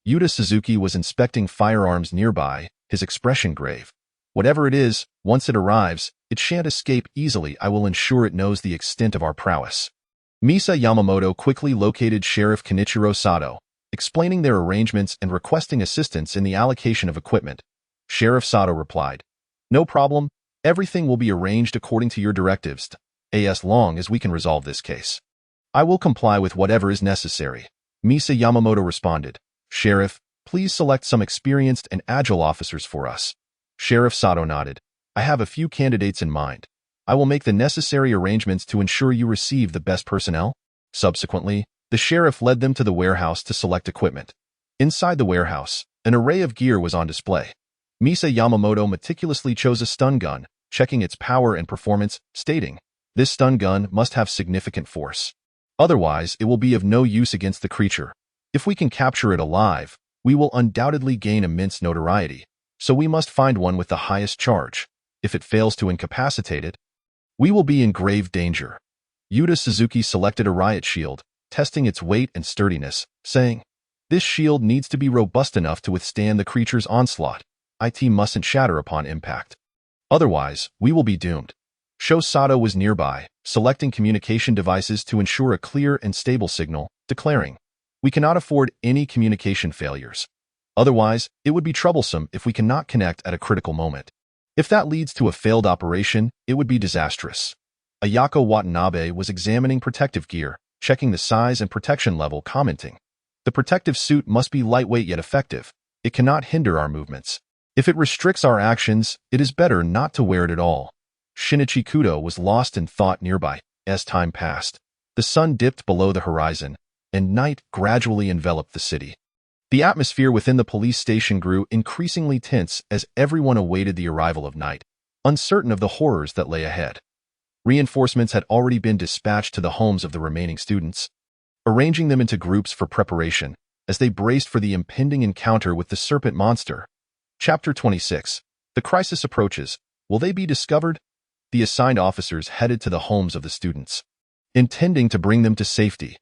Yuta Suzuki was inspecting firearms nearby, his expression grave. "Whatever it is, once it arrives, it shan't escape easily. I will ensure it knows the extent of our prowess." Misa Yamamoto quickly located Sheriff Kenichiro Sato, explaining their arrangements and requesting assistance in the allocation of equipment. Sheriff Sato replied, "No problem, everything will be arranged according to your directives." as long as we can resolve this case. I will comply with whatever is necessary. Misa Yamamoto responded. Sheriff, please select some experienced and agile officers for us. Sheriff Sato nodded. I have a few candidates in mind. I will make the necessary arrangements to ensure you receive the best personnel. Subsequently, the sheriff led them to the warehouse to select equipment. Inside the warehouse, an array of gear was on display. Misa Yamamoto meticulously chose a stun gun, checking its power and performance, stating, this stun gun must have significant force. Otherwise, it will be of no use against the creature. If we can capture it alive, we will undoubtedly gain immense notoriety, so we must find one with the highest charge. If it fails to incapacitate it, we will be in grave danger. Yuta Suzuki selected a riot shield, testing its weight and sturdiness, saying, this shield needs to be robust enough to withstand the creature's onslaught. It mustn't shatter upon impact. Otherwise, we will be doomed. Sho Sato was nearby, selecting communication devices to ensure a clear and stable signal, declaring, we cannot afford any communication failures. Otherwise, it would be troublesome if we cannot connect at a critical moment. If that leads to a failed operation, it would be disastrous. Ayako Watanabe was examining protective gear, checking the size and protection level, commenting, the protective suit must be lightweight yet effective. It cannot hinder our movements. If it restricts our actions, it is better not to wear it at all. Shinichi Kudo was lost in thought nearby. As time passed, the sun dipped below the horizon, and night gradually enveloped the city. The atmosphere within the police station grew increasingly tense as everyone awaited the arrival of night, uncertain of the horrors that lay ahead. Reinforcements had already been dispatched to the homes of the remaining students, arranging them into groups for preparation as they braced for the impending encounter with the serpent monster. Chapter 26. The crisis approaches. Will they be discovered? The assigned officers headed to the homes of the students, intending to bring them to safety.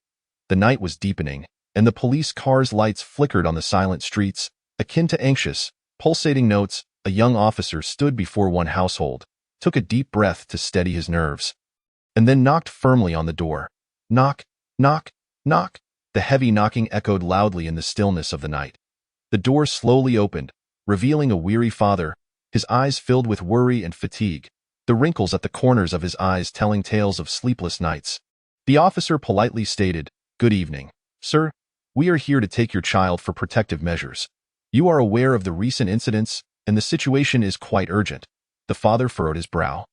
The night was deepening, and the police cars' lights flickered on the silent streets. Akin to anxious, pulsating notes, a young officer stood before one household, took a deep breath to steady his nerves, and then knocked firmly on the door. Knock, knock, knock. The heavy knocking echoed loudly in the stillness of the night. The door slowly opened, revealing a weary father, his eyes filled with worry and fatigue, the wrinkles at the corners of his eyes telling tales of sleepless nights. The officer politely stated, "Good evening, sir. We are here to take your child for protective measures. You are aware of the recent incidents, and the situation is quite urgent." The father furrowed his brow,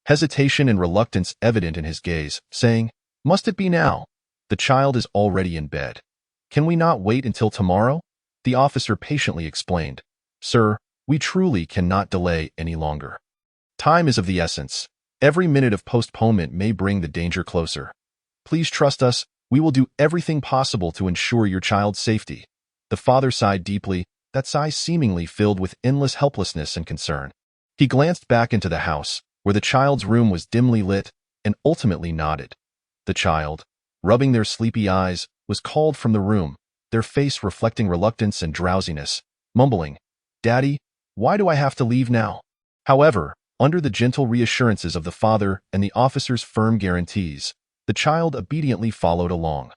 hesitation and reluctance evident in his gaze, saying, "Must it be now? The child is already in bed. Can we not wait until tomorrow?" The officer patiently explained, "Sir, we truly cannot delay any longer. Time is of the essence. Every minute of postponement may bring the danger closer. Please trust us. We will do everything possible to ensure your child's safety." The father sighed deeply, that sigh seemingly filled with endless helplessness and concern. He glanced back into the house, where the child's room was dimly lit, and ultimately nodded. The child, rubbing their sleepy eyes, was called from the room, their face reflecting reluctance and drowsiness, mumbling, "Daddy, why do I have to leave now?" However, under the gentle reassurances of the father and the officer's firm guarantees, the child obediently followed along.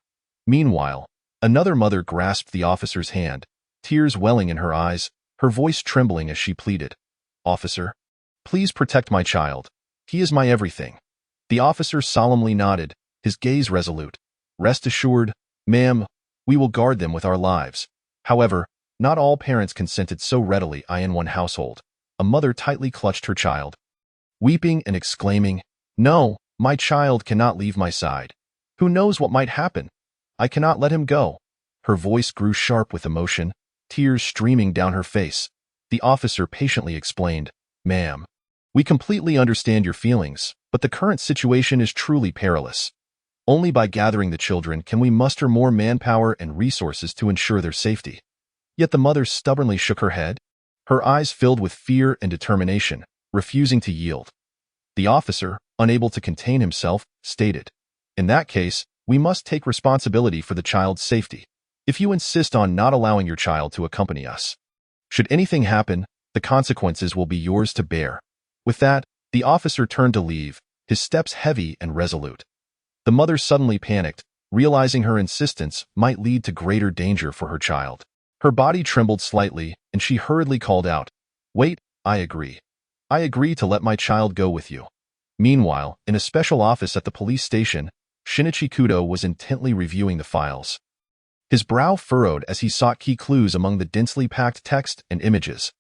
Meanwhile, another mother grasped the officer's hand, tears welling in her eyes, her voice trembling as she pleaded, "Officer, please protect my child. He is my everything." The officer solemnly nodded, his gaze resolute. "Rest assured, ma'am, we will guard them with our lives." However, not all parents consented so readily. In one household, a mother tightly clutched her child, weeping and exclaiming, "No, my child cannot leave my side. Who knows what might happen? I cannot let him go." Her voice grew sharp with emotion, tears streaming down her face. The officer patiently explained, "Ma'am, we completely understand your feelings, but the current situation is truly perilous. Only by gathering the children can we muster more manpower and resources to ensure their safety." Yet the mother stubbornly shook her head, her eyes filled with fear and determination, refusing to yield. The officer, unable to contain himself, stated, "In that case, we must take responsibility for the child's safety. If you insist on not allowing your child to accompany us, should anything happen, the consequences will be yours to bear." With that, the officer turned to leave, his steps heavy and resolute. The mother suddenly panicked, realizing her insistence might lead to greater danger for her child. Her body trembled slightly, and she hurriedly called out, "Wait, I agree. I agree to let my child go with you." Meanwhile, in a special office at the police station, Shinichi Kudo was intently reviewing the files. His brow furrowed as he sought key clues among the densely packed text and images.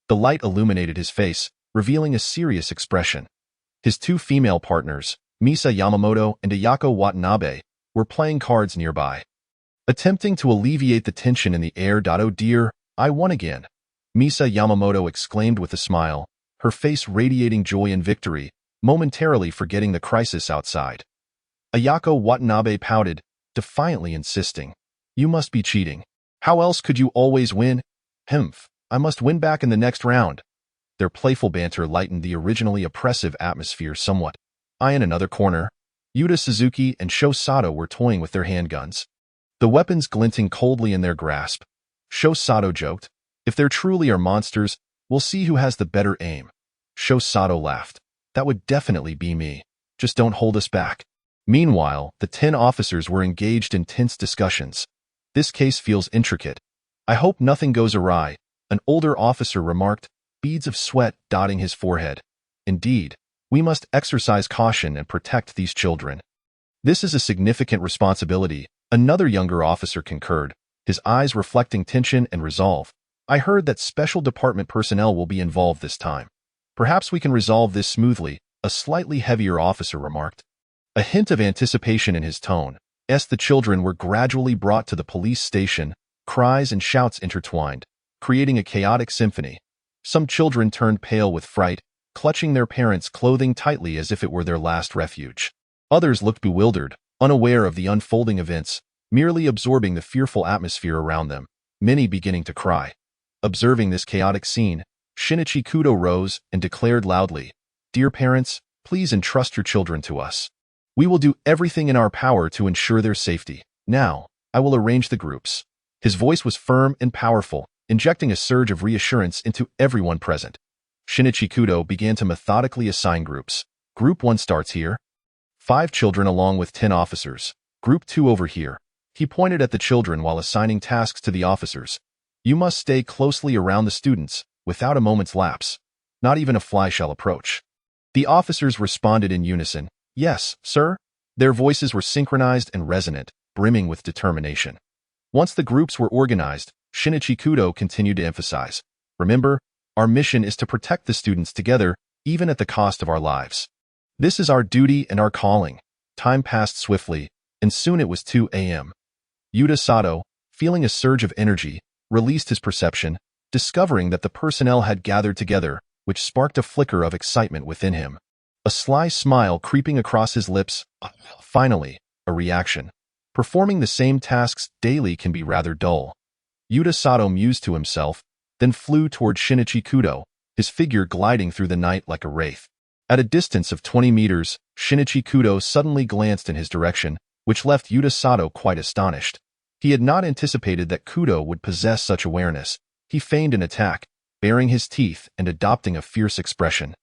The light illuminated his face, revealing a serious expression. His two female partners, Misa Yamamoto and Ayako Watanabe, were playing cards nearby. Attempting to alleviate the tension in the air. "Oh dear, I won again," Misa Yamamoto exclaimed with a smile, her face radiating joy and victory, momentarily forgetting the crisis outside. Ayako Watanabe pouted, defiantly insisting, "You must be cheating. How else could you always win? Humph, I must win back in the next round." Their playful banter lightened the originally oppressive atmosphere somewhat. In another corner, Yuta Suzuki and Sho Sato were toying with their handguns, the weapons glinting coldly in their grasp. Sho Sato joked, "If there truly are monsters, we'll see who has the better aim." Sho Sato laughed, "That would definitely be me. Just don't hold us back." Meanwhile, the 10 officers were engaged in tense discussions. "This case feels intricate. I hope nothing goes awry," an older officer remarked, beads of sweat dotting his forehead. "Indeed, we must exercise caution and protect these children. This is a significant responsibility," another younger officer concurred, his eyes reflecting tension and resolve. "I heard that special department personnel will be involved this time. Perhaps we can resolve this smoothly," a slightly heavier officer remarked. A hint of anticipation in his tone, as the children were gradually brought to the police station, cries and shouts intertwined, creating a chaotic symphony. Some children turned pale with fright, clutching their parents' clothing tightly as if it were their last refuge. Others looked bewildered, unaware of the unfolding events, merely absorbing the fearful atmosphere around them, many beginning to cry. Observing this chaotic scene, Shinichi Kudo rose and declared loudly, "Dear parents, please entrust your children to us. We will do everything in our power to ensure their safety. Now, I will arrange the groups." His voice was firm and powerful, injecting a surge of reassurance into everyone present. Shinichi Kudo began to methodically assign groups. "Group 1 starts here. 5 children along with 10 officers. Group 2 over here." He pointed at the children while assigning tasks to the officers. "You must stay closely around the students, without a moment's lapse. Not even a fly shall approach." The officers responded in unison, "Yes, sir." Their voices were synchronized and resonant, brimming with determination. Once the groups were organized, Shinichi Kudo continued to emphasize, "Remember, our mission is to protect the students together, even at the cost of our lives. This is our duty and our calling." Time passed swiftly, and soon it was 2 a.m. Yuta Sato, feeling a surge of energy, released his perception, discovering that the personnel had gathered together, which sparked a flicker of excitement within him. A sly smile creeping across his lips. Finally, a reaction. Performing the same tasks daily can be rather dull. Yuta Sato mused to himself, then flew toward Shinichi Kudo, his figure gliding through the night like a wraith. At a distance of 20 meters, Shinichi Kudo suddenly glanced in his direction, which left Yuta Sato quite astonished. He had not anticipated that Kudo would possess such awareness. He feigned an attack, baring his teeth and adopting a fierce expression.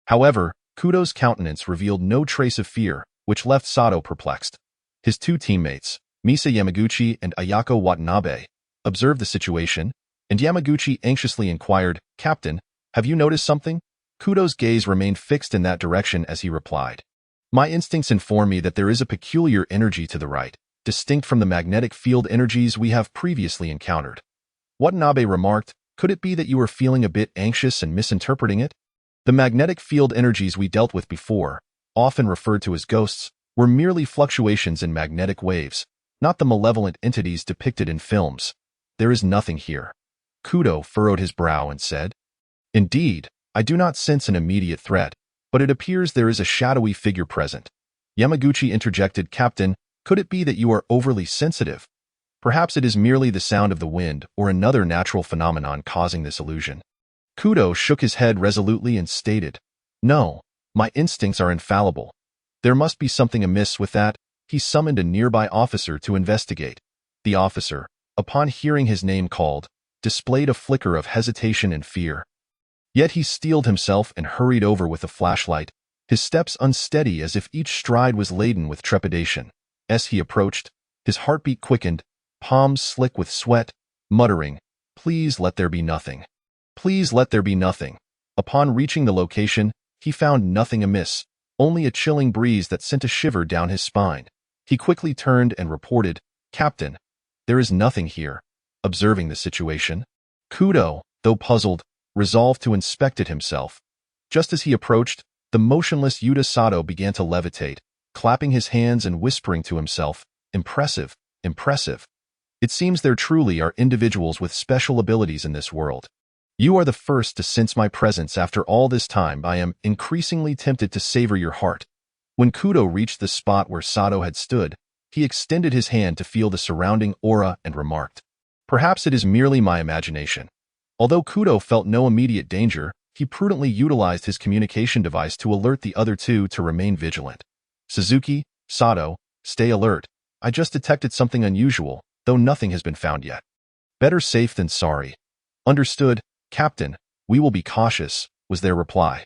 However, Kudo's countenance revealed no trace of fear, which left Sato perplexed. His two teammates, Misa Yamaguchi and Ayako Watanabe, observed the situation, and Yamaguchi anxiously inquired, "Captain, have you noticed something?" Kudo's gaze remained fixed in that direction as he replied, "My instincts inform me that there is a peculiar energy to the right, distinct from the magnetic field energies we have previously encountered." Watanabe remarked, "Could it be that you are feeling a bit anxious and misinterpreting it? The magnetic field energies we dealt with before, often referred to as ghosts, were merely fluctuations in magnetic waves, not the malevolent entities depicted in films. There is nothing here." Kudo furrowed his brow and said, "Indeed, I do not sense an immediate threat, but it appears there is a shadowy figure present." Yamaguchi interjected, "Captain, could it be that you are overly sensitive? Perhaps it is merely the sound of the wind or another natural phenomenon causing this illusion." Kudo shook his head resolutely and stated, "No, my instincts are infallible. There must be something amiss with that." He summoned a nearby officer to investigate. The officer, upon hearing his name called, displayed a flicker of hesitation and fear. Yet he steeled himself and hurried over with a flashlight, his steps unsteady as if each stride was laden with trepidation. As he approached, his heartbeat quickened, palms slick with sweat, muttering, "Please let there be nothing. Please let there be nothing." Upon reaching the location, he found nothing amiss. only a chilling breeze that sent a shiver down his spine. He quickly turned and reported, "Captain, there is nothing here." Observing the situation, Kudo, though puzzled, resolved to inspect it himself. Just as he approached, the motionless Yuta Sato began to levitate, clapping his hands and whispering to himself, "Impressive, impressive. It seems there truly are individuals with special abilities in this world. You are the first to sense my presence after all this time. I am increasingly tempted to savor your heart." When Kudo reached the spot where Sato had stood, he extended his hand to feel the surrounding aura and remarked, "Perhaps it is merely my imagination." Although Kudo felt no immediate danger, he prudently utilized his communication device to alert the other two to remain vigilant. "Suzuki, Sato, stay alert. I just detected something unusual, though nothing has been found yet." "Better safe than sorry." "Understood, Captain. We will be cautious," was their reply.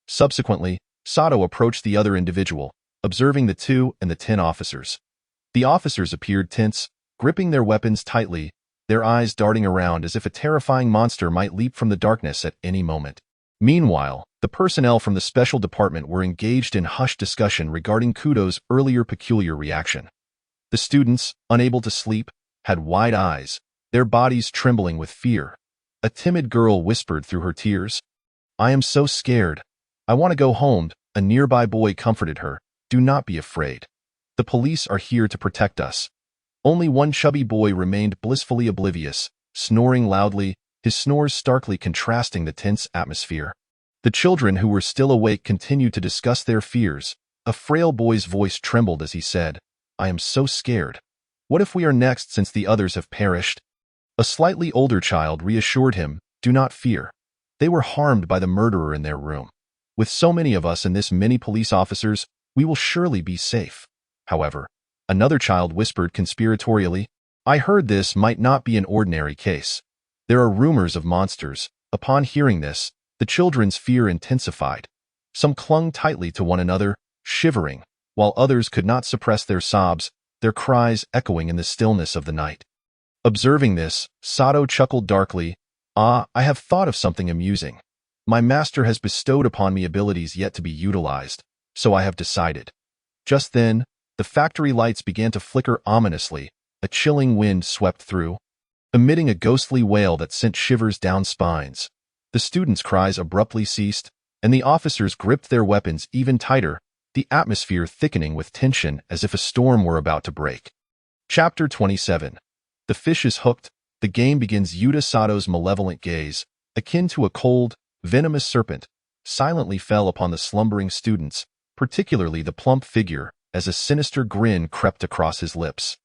Subsequently, Sato approached the other individual, observing the two and the 10 officers. The officers appeared tense, gripping their weapons tightly, their eyes darting around as if a terrifying monster might leap from the darkness at any moment. Meanwhile, the personnel from the special department were engaged in hushed discussion regarding Kudo's earlier peculiar reaction. The students, unable to sleep, had wide eyes, their bodies trembling with fear. A timid girl whispered through her tears, "I am so scared. I want to go home." A nearby boy comforted her, "Do not be afraid. The police are here to protect us." Only one chubby boy remained blissfully oblivious, snoring loudly, his snores starkly contrasting the tense atmosphere. The children who were still awake continued to discuss their fears. A frail boy's voice trembled as he said, "I am so scared. What if we are next since the others have perished?" A slightly older child reassured him, "Do not fear. They were harmed by the murderer in their room. With so many of us and this many police officers, we will surely be safe." However, another child whispered conspiratorially, "I heard this might not be an ordinary case. There are rumors of monsters." Upon hearing this, the children's fear intensified. Some clung tightly to one another, shivering, while others could not suppress their sobs, their cries echoing in the stillness of the night. Observing this, Sato chuckled darkly, "Ah, I have thought of something amusing. My master has bestowed upon me abilities yet to be utilized, so I have decided." Just then, the factory lights began to flicker ominously, a chilling wind swept through, emitting a ghostly wail that sent shivers down spines. The students' cries abruptly ceased, and the officers gripped their weapons even tighter, the atmosphere thickening with tension as if a storm were about to break. Chapter 27. The fish is hooked. The game begins. Yuta Sato's malevolent gaze, akin to a cold, venomous serpent, silently fell upon the slumbering students, particularly the plump figure, as a sinister grin crept across his lips.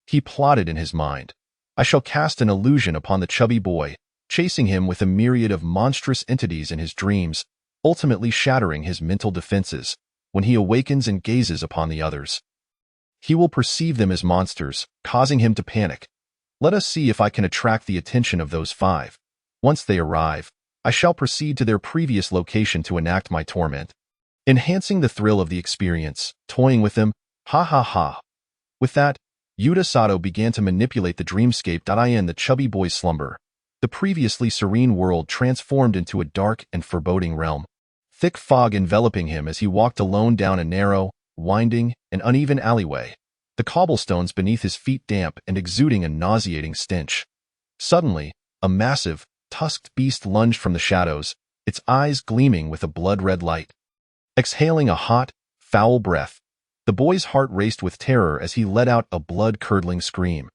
He plotted in his mind, "I shall cast an illusion upon the chubby boy, chasing him with a myriad of monstrous entities in his dreams, ultimately shattering his mental defenses. When he awakens and gazes upon the others, he will perceive them as monsters, causing him to panic. Let us see if I can attract the attention of those 5. Once they arrive, I shall proceed to their previous location to enact my torment, enhancing the thrill of the experience, toying with them, ha ha ha." With that, Yuta Sato began to manipulate the dreamscape. In the chubby boy's slumber, the previously serene world transformed into a dark and foreboding realm. Thick fog enveloping him as he walked alone down a narrow, winding, and uneven alleyway, the cobblestones beneath his feet damp and exuding a nauseating stench. Suddenly, a massive, tusked beast lunged from the shadows, its eyes gleaming with a blood-red light. Exhaling a hot, foul breath, the boy's heart raced with terror as he let out a blood-curdling scream.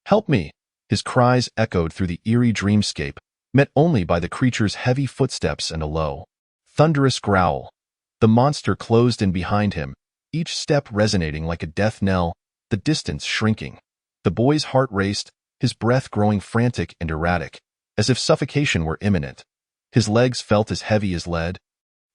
"Help me!" His cries echoed through the eerie dreamscape, met only by the creature's heavy footsteps and a low, thunderous growl. The monster closed in behind him, each step resonating like a death knell, the distance shrinking. The boy's heart raced, his breath growing frantic and erratic, as if suffocation were imminent. His legs felt as heavy as lead.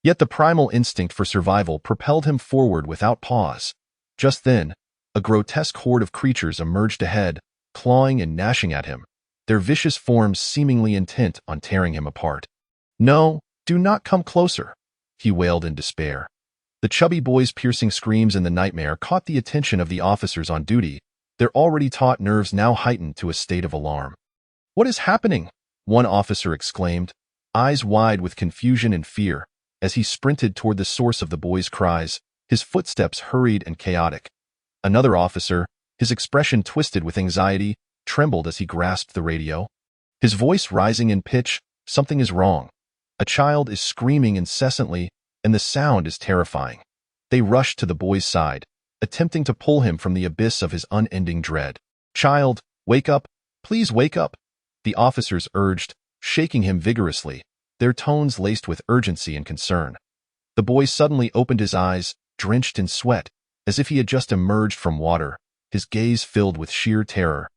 Yet the primal instinct for survival propelled him forward without pause. Just then, a grotesque horde of creatures emerged ahead, clawing and gnashing at him, their vicious forms seemingly intent on tearing him apart. "No, do not come closer," he wailed in despair. The chubby boy's piercing screams in the nightmare caught the attention of the officers on duty, their already taut nerves now heightened to a state of alarm. "What is happening?" one officer exclaimed, eyes wide with confusion and fear, As he sprinted toward the source of the boy's cries, his footsteps hurried and chaotic. Another officer, his expression twisted with anxiety, trembled as he grasped the radio. His voice rising in pitch, "Something is wrong. A child is screaming incessantly, and the sound is terrifying." They rushed to the boy's side, attempting to pull him from the abyss of his unending dread. "Child, wake up! Please wake up!" the officers urged, shaking him vigorously, their tones laced with urgency and concern. The boy suddenly opened his eyes, drenched in sweat, as if he had just emerged from water, his gaze filled with sheer terror.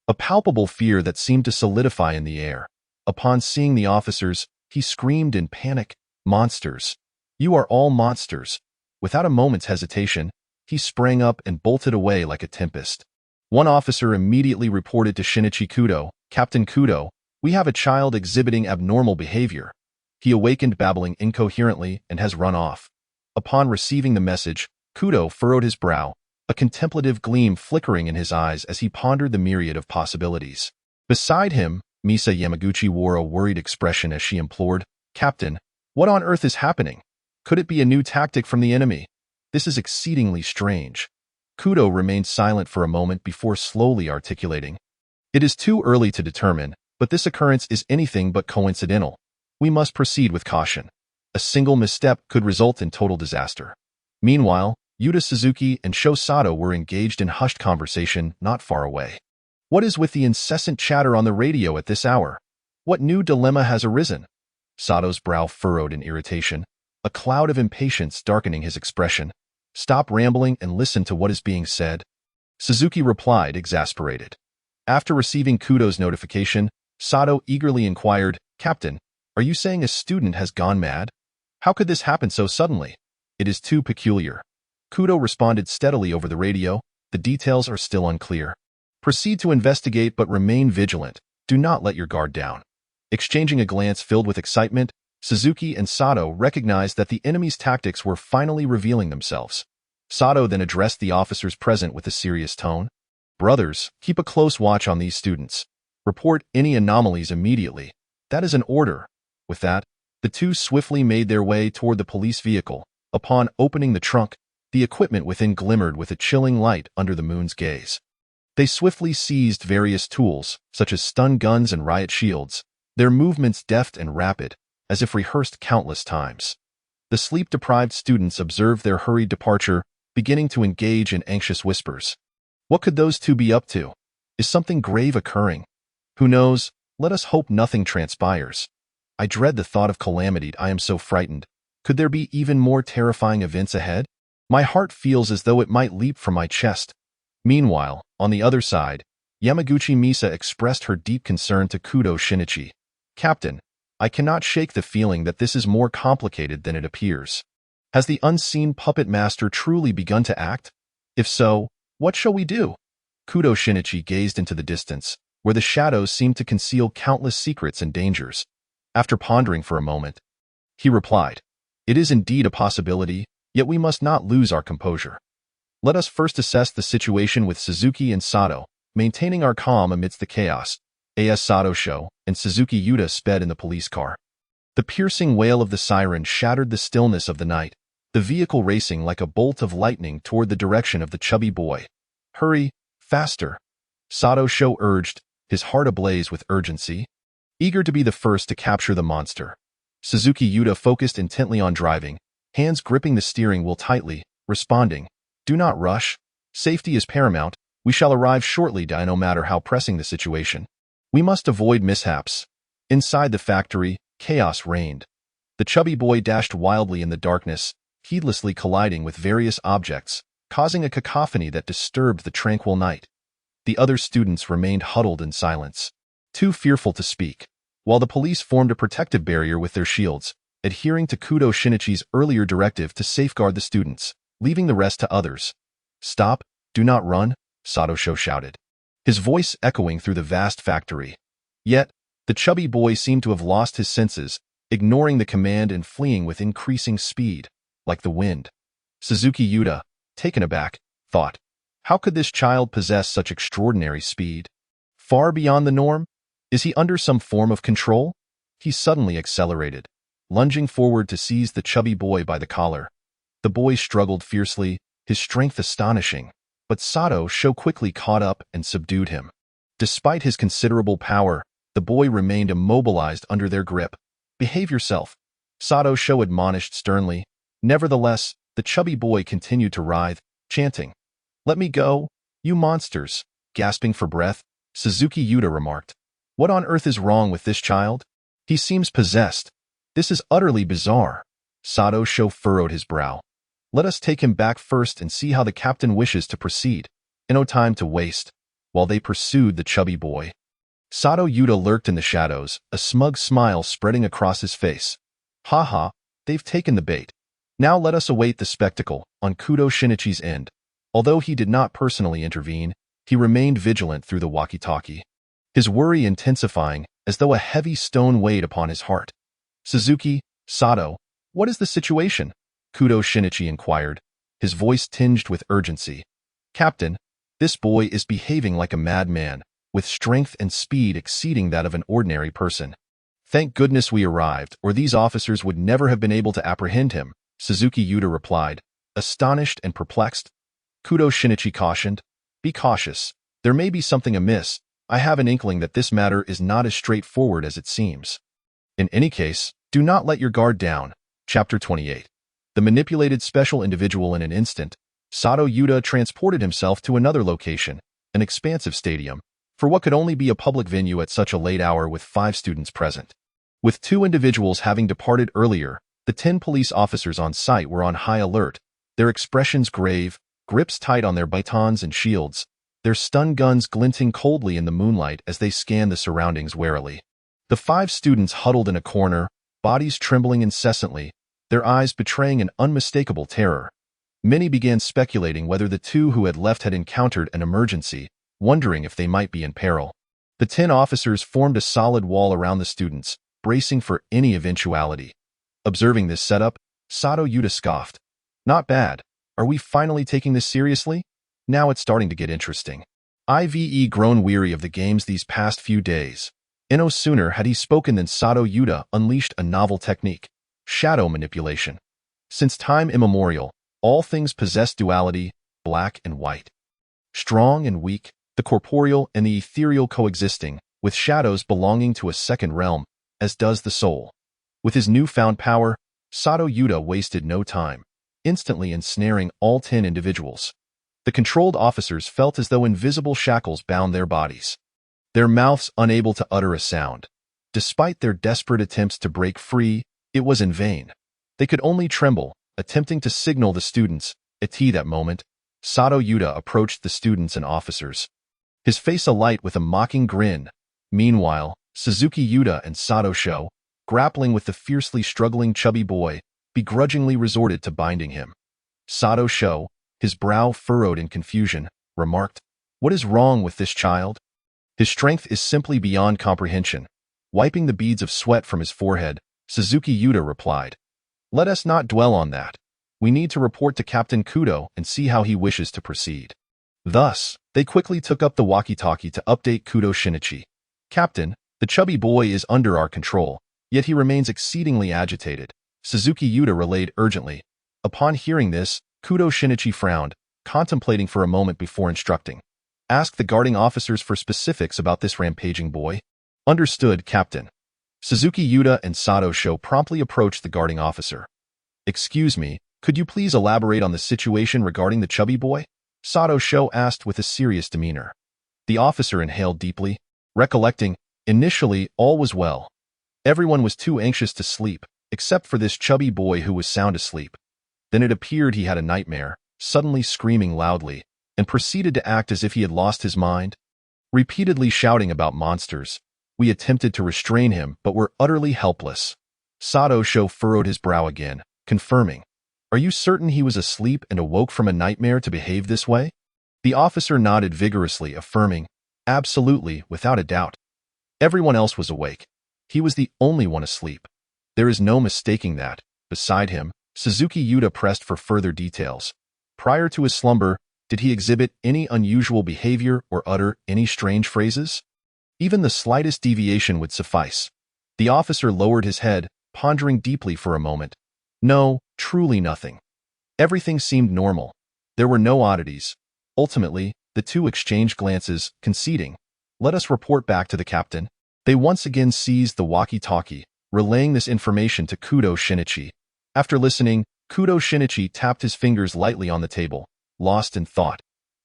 A palpable fear that seemed to solidify in the air. Upon seeing the officers, he screamed in panic, "Monsters! You are all monsters!" Without a moment's hesitation, he sprang up and bolted away like a tempest. One officer immediately reported to Shinichi Kudo, "Captain Kudo, we have a child exhibiting abnormal behavior. He awakened babbling incoherently and has run off." Upon receiving the message, Kudo furrowed his brow, a contemplative gleam flickering in his eyes as he pondered the myriad of possibilities. Beside him, Misa Yamaguchi wore a worried expression as she implored, "Captain, what on earth is happening? Could it be a new tactic from the enemy? This is exceedingly strange." Kudo remained silent for a moment before slowly articulating, "It is too early to determine, but this occurrence is anything but coincidental. We must proceed with caution. A single misstep could result in total disaster." Meanwhile, Yuta Suzuki and Sho Sato were engaged in hushed conversation not far away. "What is with the incessant chatter on the radio at this hour? What new dilemma has arisen?" Sato's brow furrowed in irritation, a cloud of impatience darkening his expression. "Stop rambling and listen to what is being said." Suzuki replied, exasperated. After receiving Kudo's notification, Sato eagerly inquired, "Captain, are you saying a student has gone mad? How could this happen so suddenly?" "It is too peculiar." Kudo responded steadily over the radio, "The details are still unclear. Proceed to investigate but remain vigilant. Do not let your guard down." Exchanging a glance filled with excitement, Suzuki and Sato recognized that the enemy's tactics were finally revealing themselves. Sato then addressed the officers present with a serious tone. "Brothers, keep a close watch on these students. Report any anomalies immediately. That is an order." With that, the two swiftly made their way toward the police vehicle. Upon opening the trunk, the equipment within glimmered with a chilling light under the moon's gaze. They swiftly seized various tools, such as stun guns and riot shields, their movements deft and rapid, as if rehearsed countless times. The sleep-deprived students observed their hurried departure, beginning to engage in anxious whispers. What could those two be up to? Is something grave occurring? Who knows? Let us hope nothing transpires. I dread the thought of calamity. I am so frightened. Could there be even more terrifying events ahead? My heart feels as though it might leap from my chest. Meanwhile, on the other side, Yamaguchi Misa expressed her deep concern to Kudo Shinichi. "Captain, I cannot shake the feeling that this is more complicated than it appears. Has the unseen puppet master truly begun to act? If so, what shall we do?" Kudo Shinichi gazed into the distance, where the shadows seemed to conceal countless secrets and dangers. After pondering for a moment, he replied, "It is indeed a possibility, yet we must not lose our composure. Let us first assess the situation with Suzuki and Sato, maintaining our calm amidst the chaos." A.S. Sato Sho and Suzuki Yuta sped in the police car. The piercing wail of the siren shattered the stillness of the night, the vehicle racing like a bolt of lightning toward the direction of the chubby boy. "Hurry, faster," Sato Sho urged, his heart ablaze with urgency. Eager to be the first to capture the monster, Suzuki Yuta focused intently on driving, hands gripping the steering wheel tightly, responding, "Do not rush. Safety is paramount. We shall arrive shortly, no matter how pressing the situation. We must avoid mishaps." Inside the factory, chaos reigned. The chubby boy dashed wildly in the darkness, heedlessly colliding with various objects, causing a cacophony that disturbed the tranquil night. The other students remained huddled in silence, too fearful to speak, while the police formed a protective barrier with their shields, adhering to Kudo Shinichi's earlier directive to safeguard the students, leaving the rest to others. "Stop, do not run," Sato Sho shouted, his voice echoing through the vast factory. Yet, the chubby boy seemed to have lost his senses, ignoring the command and fleeing with increasing speed, like the wind. Suzuki Yuta, taken aback, thought, how could this child possess such extraordinary speed? Far beyond the norm? Is he under some form of control? He suddenly accelerated. lunging forward to seize the chubby boy by the collar. The boy struggled fiercely, his strength astonishing, but Sato Sho quickly caught up and subdued him. Despite his considerable power, the boy remained immobilized under their grip. "Behave yourself," Sato Sho admonished sternly. Nevertheless, the chubby boy continued to writhe, chanting, "Let me go, you monsters." Gasping for breath, Suzuki Yuta remarked, "What on earth is wrong with this child? He seems possessed. This is utterly bizarre." Sato Sho furrowed his brow. "Let us take him back first and see how the captain wishes to proceed. No time to waste." While they pursued the chubby boy, Sato Yuta lurked in the shadows, a smug smile spreading across his face. "Ha ha, they've taken the bait. Now let us await the spectacle." On Kudo Shinichi's end, although he did not personally intervene, he remained vigilant through the walkie-talkie, his worry intensifying as though a heavy stone weighed upon his heart. "Suzuki, Sato, what is the situation?" Kudo Shinichi inquired, his voice tinged with urgency. "Captain, this boy is behaving like a madman, with strength and speed exceeding that of an ordinary person. Thank goodness we arrived, or these officers would never have been able to apprehend him," Suzuki Yuta replied, astonished and perplexed. Kudo Shinichi cautioned, "Be cautious. There may be something amiss. I have an inkling that this matter is not as straightforward as it seems. In any case, do not let your guard down." Chapter 28. The manipulated special individual. In an instant, Sato Yuta transported himself to another location, an expansive stadium, for what could only be a public venue at such a late hour with 5 students present. With 2 individuals having departed earlier, the 10 police officers on site were on high alert, their expressions grave, grips tight on their batons and shields, their stun guns glinting coldly in the moonlight as they scanned the surroundings warily. The 5 students huddled in a corner, bodies trembling incessantly, their eyes betraying an unmistakable terror. Many began speculating whether the 2 who had left had encountered an emergency, wondering if they might be in peril. The 10 officers formed a solid wall around the students, bracing for any eventuality. Observing this setup, Sato Yuta scoffed. "Not bad. Are we finally taking this seriously? Now it's starting to get interesting." I've grown weary of the games these past few days. No sooner had he spoken than Sato Yuta unleashed a novel technique, shadow manipulation. Since time immemorial, all things possess duality, black and white. Strong and weak, the corporeal and the ethereal coexisting, with shadows belonging to a second realm, as does the soul. With his newfound power, Sato Yuta wasted no time, instantly ensnaring all 10 individuals. The controlled officers felt as though invisible shackles bound their bodies, their mouths unable to utter a sound. Despite their desperate attempts to break free, it was in vain. They could only tremble, attempting to signal the students. At that moment, Sato Yuta approached the students and officers, his face alight with a mocking grin. Meanwhile, Suzuki Yuta and Sato Sho, grappling with the fiercely struggling chubby boy, begrudgingly resorted to binding him. Sato Sho, his brow furrowed in confusion, remarked, "What is wrong with this child? His strength is simply beyond comprehension." Wiping the beads of sweat from his forehead, Suzuki Yuta replied, "Let us not dwell on that. We need to report to Captain Kudo and see how he wishes to proceed." Thus, they quickly took up the walkie-talkie to update Kudo Shinichi. "Captain, the chubby boy is under our control, yet he remains exceedingly agitated," Suzuki Yuta relayed urgently. Upon hearing this, Kudo Shinichi frowned, contemplating for a moment before instructing. "Ask the guarding officers for specifics about this rampaging boy." "Understood, Captain." Suzuki Yuta and Sato Sho promptly approached the guarding officer. "Excuse me, could you please elaborate on the situation regarding the chubby boy?" Sato Sho asked with a serious demeanor. The officer inhaled deeply, recollecting, initially all was well. Everyone was too anxious to sleep, except for this chubby boy who was sound asleep. Then it appeared he had a nightmare, suddenly screaming loudly, and proceeded to act as if he had lost his mind. Repeatedly shouting about monsters, we attempted to restrain him but were utterly helpless. Sato Sho furrowed his brow again, confirming, "Are you certain he was asleep and awoke from a nightmare to behave this way?" The officer nodded vigorously, affirming, "Absolutely, without a doubt. Everyone else was awake. He was the only one asleep. There is no mistaking that." Beside him, Suzuki Yuta pressed for further details. Prior to his slumber, did he exhibit any unusual behavior or utter any strange phrases? Even the slightest deviation would suffice. The officer lowered his head, pondering deeply for a moment. No, truly nothing. Everything seemed normal. There were no oddities. Ultimately, the two exchanged glances, conceding, "Let us report back to the captain." They once again seized the walkie-talkie, relaying this information to Kudo Shinichi. After listening, Kudo Shinichi tapped his fingers lightly on the table, lost in thought.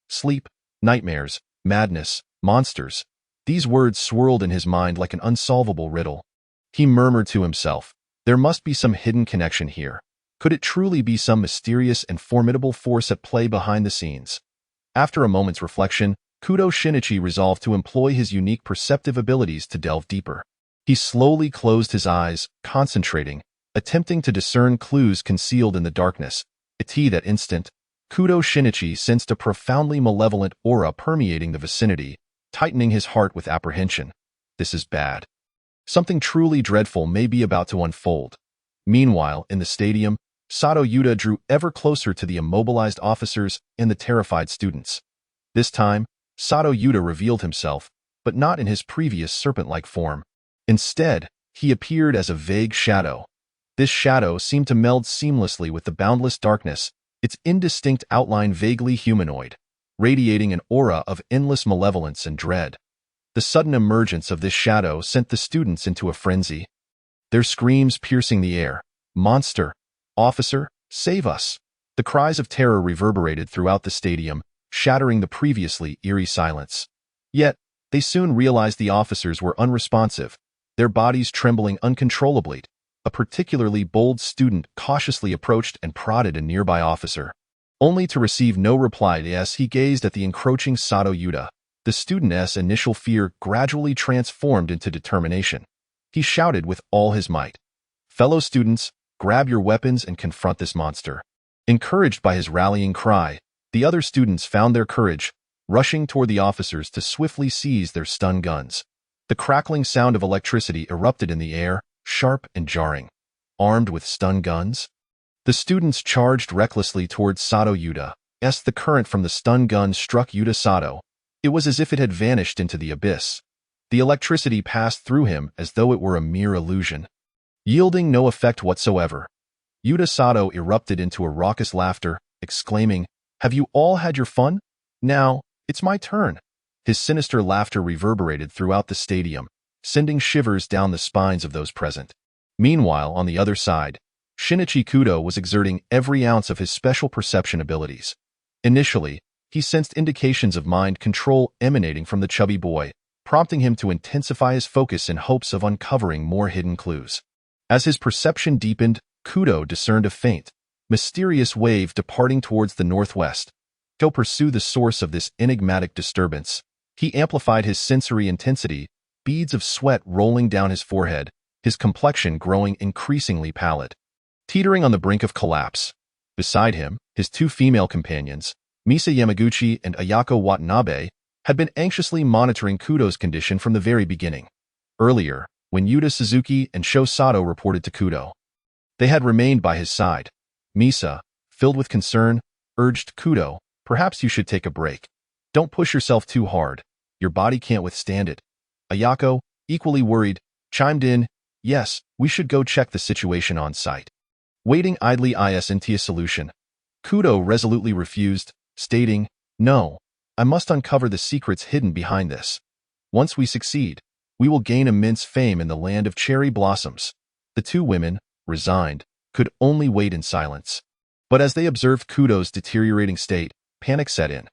Sleep, nightmares, madness, monsters. These words swirled in his mind like an unsolvable riddle. He murmured to himself, there must be some hidden connection here. Could it truly be some mysterious and formidable force at play behind the scenes? After a moment's reflection, Kudo Shinichi resolved to employ his unique perceptive abilities to delve deeper. He slowly closed his eyes, concentrating, attempting to discern clues concealed in the darkness. At that instant, Kudo Shinichi sensed a profoundly malevolent aura permeating the vicinity, tightening his heart with apprehension. This is bad. Something truly dreadful may be about to unfold. Meanwhile, in the stadium, Sato Yuta drew ever closer to the immobilized officers and the terrified students. This time, Sato Yuta revealed himself, but not in his previous serpent-like form. Instead, he appeared as a vague shadow. This shadow seemed to meld seamlessly with the boundless darkness, its indistinct outline vaguely humanoid, radiating an aura of endless malevolence and dread. The sudden emergence of this shadow sent the students into a frenzy, their screams piercing the air. "Monster! Officer, save us!" The cries of terror reverberated throughout the stadium, shattering the previously eerie silence. Yet, they soon realized the officers were unresponsive, their bodies trembling uncontrollably. A particularly bold student cautiously approached and prodded a nearby officer, only to receive no reply as he gazed at the encroaching Sato Yuta. The student's initial fear gradually transformed into determination. He shouted with all his might, "Fellow students, grab your weapons and confront this monster." Encouraged by his rallying cry, the other students found their courage, rushing toward the officers to swiftly seize their stun guns. The crackling sound of electricity erupted in the air, sharp and jarring. Armed with stun guns, the students charged recklessly towards Sato Yuta. As the current from the stun gun struck Yuta Sato, it was as if it had vanished into the abyss. The electricity passed through him as though it were a mere illusion, yielding no effect whatsoever. Yuta Sato erupted into a raucous laughter, exclaiming, "Have you all had your fun? Now, it's my turn." His sinister laughter reverberated throughout the stadium, sending shivers down the spines of those present. Meanwhile, on the other side, Shinichi Kudo was exerting every ounce of his special perception abilities. Initially, he sensed indications of mind control emanating from the chubby boy, prompting him to intensify his focus in hopes of uncovering more hidden clues. As his perception deepened, Kudo discerned a faint, mysterious wave departing towards the northwest. To pursue the source of this enigmatic disturbance, he amplified his sensory intensity, beads of sweat rolling down his forehead, his complexion growing increasingly pallid. Teetering on the brink of collapse, beside him, his two female companions, Misa Yamaguchi and Ayako Watanabe, had been anxiously monitoring Kudo's condition from the very beginning. Earlier, when Yuta Suzuki and Sho Sato reported to Kudo, they had remained by his side. Misa, filled with concern, urged Kudo, "Perhaps you should take a break. Don't push yourself too hard. Your body can't withstand it." Ayako, equally worried, chimed in, "Yes, we should go check the situation on site." Waiting idly isn't a solution. Kudo resolutely refused, stating, "No, I must uncover the secrets hidden behind this. Once we succeed, we will gain immense fame in the land of cherry blossoms." The two women, resigned, could only wait in silence. But as they observed Kudo's deteriorating state, panic set in.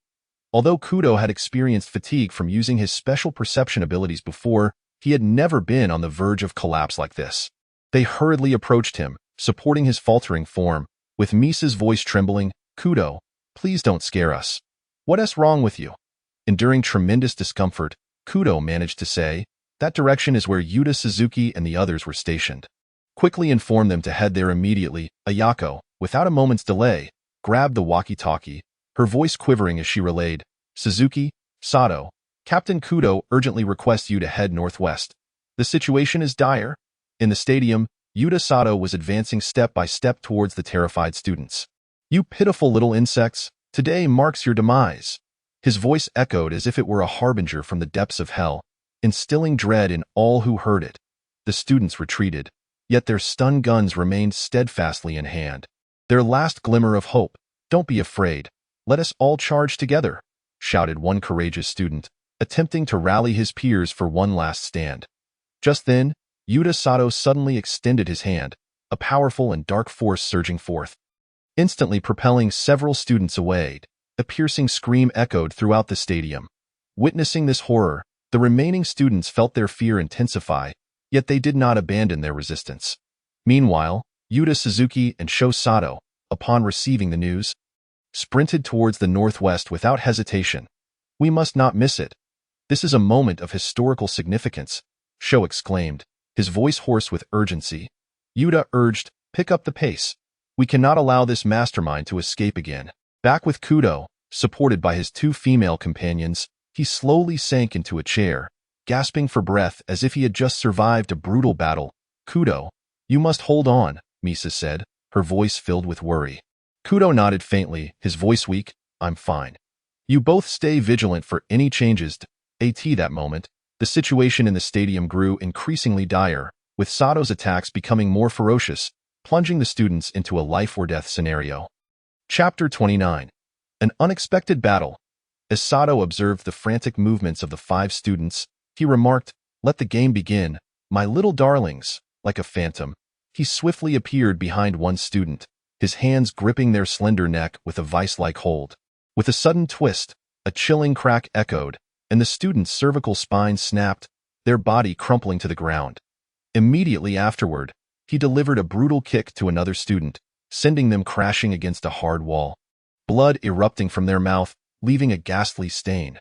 Although Kudo had experienced fatigue from using his special perception abilities before, he had never been on the verge of collapse like this. They hurriedly approached him, supporting his faltering form, with Misa's voice trembling, "Kudo, please don't scare us. What's wrong with you?" Enduring tremendous discomfort, Kudo managed to say, "That direction is where Yuta Suzuki and the others were stationed. Quickly inform them to head there immediately." Ayako, without a moment's delay, grabbed the walkie-talkie, her voice quivering as she relayed, "Suzuki, Sato, Captain Kudo urgently requests you to head northwest. The situation is dire." In the stadium, Yuta Sato was advancing step by step towards the terrified students. "You pitiful little insects, today marks your demise." His voice echoed as if it were a harbinger from the depths of hell, instilling dread in all who heard it. The students retreated, yet their stun guns remained steadfastly in hand. Their last glimmer of hope. "Don't be afraid. Let us all charge together," shouted one courageous student, attempting to rally his peers for one last stand. Just then, Yuta Sato suddenly extended his hand, a powerful and dark force surging forth, instantly propelling several students away. A piercing scream echoed throughout the stadium. Witnessing this horror, the remaining students felt their fear intensify, yet they did not abandon their resistance. Meanwhile, Yuta Suzuki and Sho Sato, upon receiving the news, sprinted towards the northwest without hesitation. "We must not miss it. This is a moment of historical significance," Sho exclaimed, his voice hoarse with urgency. Yuta urged, "Pick up the pace. We cannot allow this mastermind to escape again." Back with Kudo, supported by his two female companions, he slowly sank into a chair, gasping for breath as if he had just survived a brutal battle. "Kudo, you must hold on," Misa said, her voice filled with worry. Kudo nodded faintly, his voice weak. "I'm fine. You both stay vigilant for any changes." At that moment, the situation in the stadium grew increasingly dire, with Sato's attacks becoming more ferocious, plunging the students into a life-or-death scenario. Chapter 29. An unexpected battle. As Sato observed the frantic movements of the 5 students, he remarked, "Let the game begin, my little darlings." Like a phantom, he swiftly appeared behind one student, his hands gripping their slender neck with a vice-like hold. With a sudden twist, a chilling crack echoed, and the student's cervical spine snapped, their body crumpling to the ground. Immediately afterward, he delivered a brutal kick to another student, sending them crashing against a hard wall, blood erupting from their mouth, leaving a ghastly stain.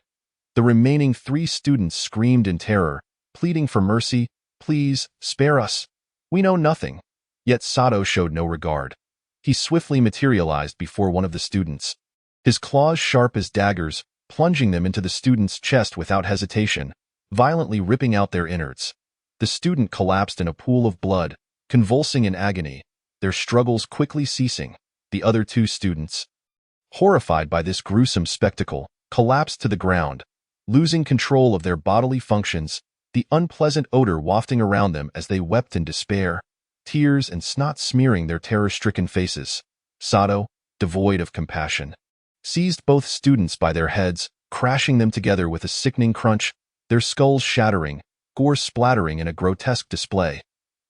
The remaining 3 students screamed in terror, pleading for mercy. "Please, spare us. We know nothing." Yet Sato showed no regard. He swiftly materialized before one of the students, his claws sharp as daggers, plunging them into the student's chest without hesitation, violently ripping out their innards. The student collapsed in a pool of blood, convulsing in agony, their struggles quickly ceasing. The other 2 students, horrified by this gruesome spectacle, collapsed to the ground, losing control of their bodily functions, the unpleasant odor wafting around them as they wept in despair, tears and snot smearing their terror-stricken faces. Sato, devoid of compassion, seized both students by their heads, crashing them together with a sickening crunch, their skulls shattering, gore splattering in a grotesque display.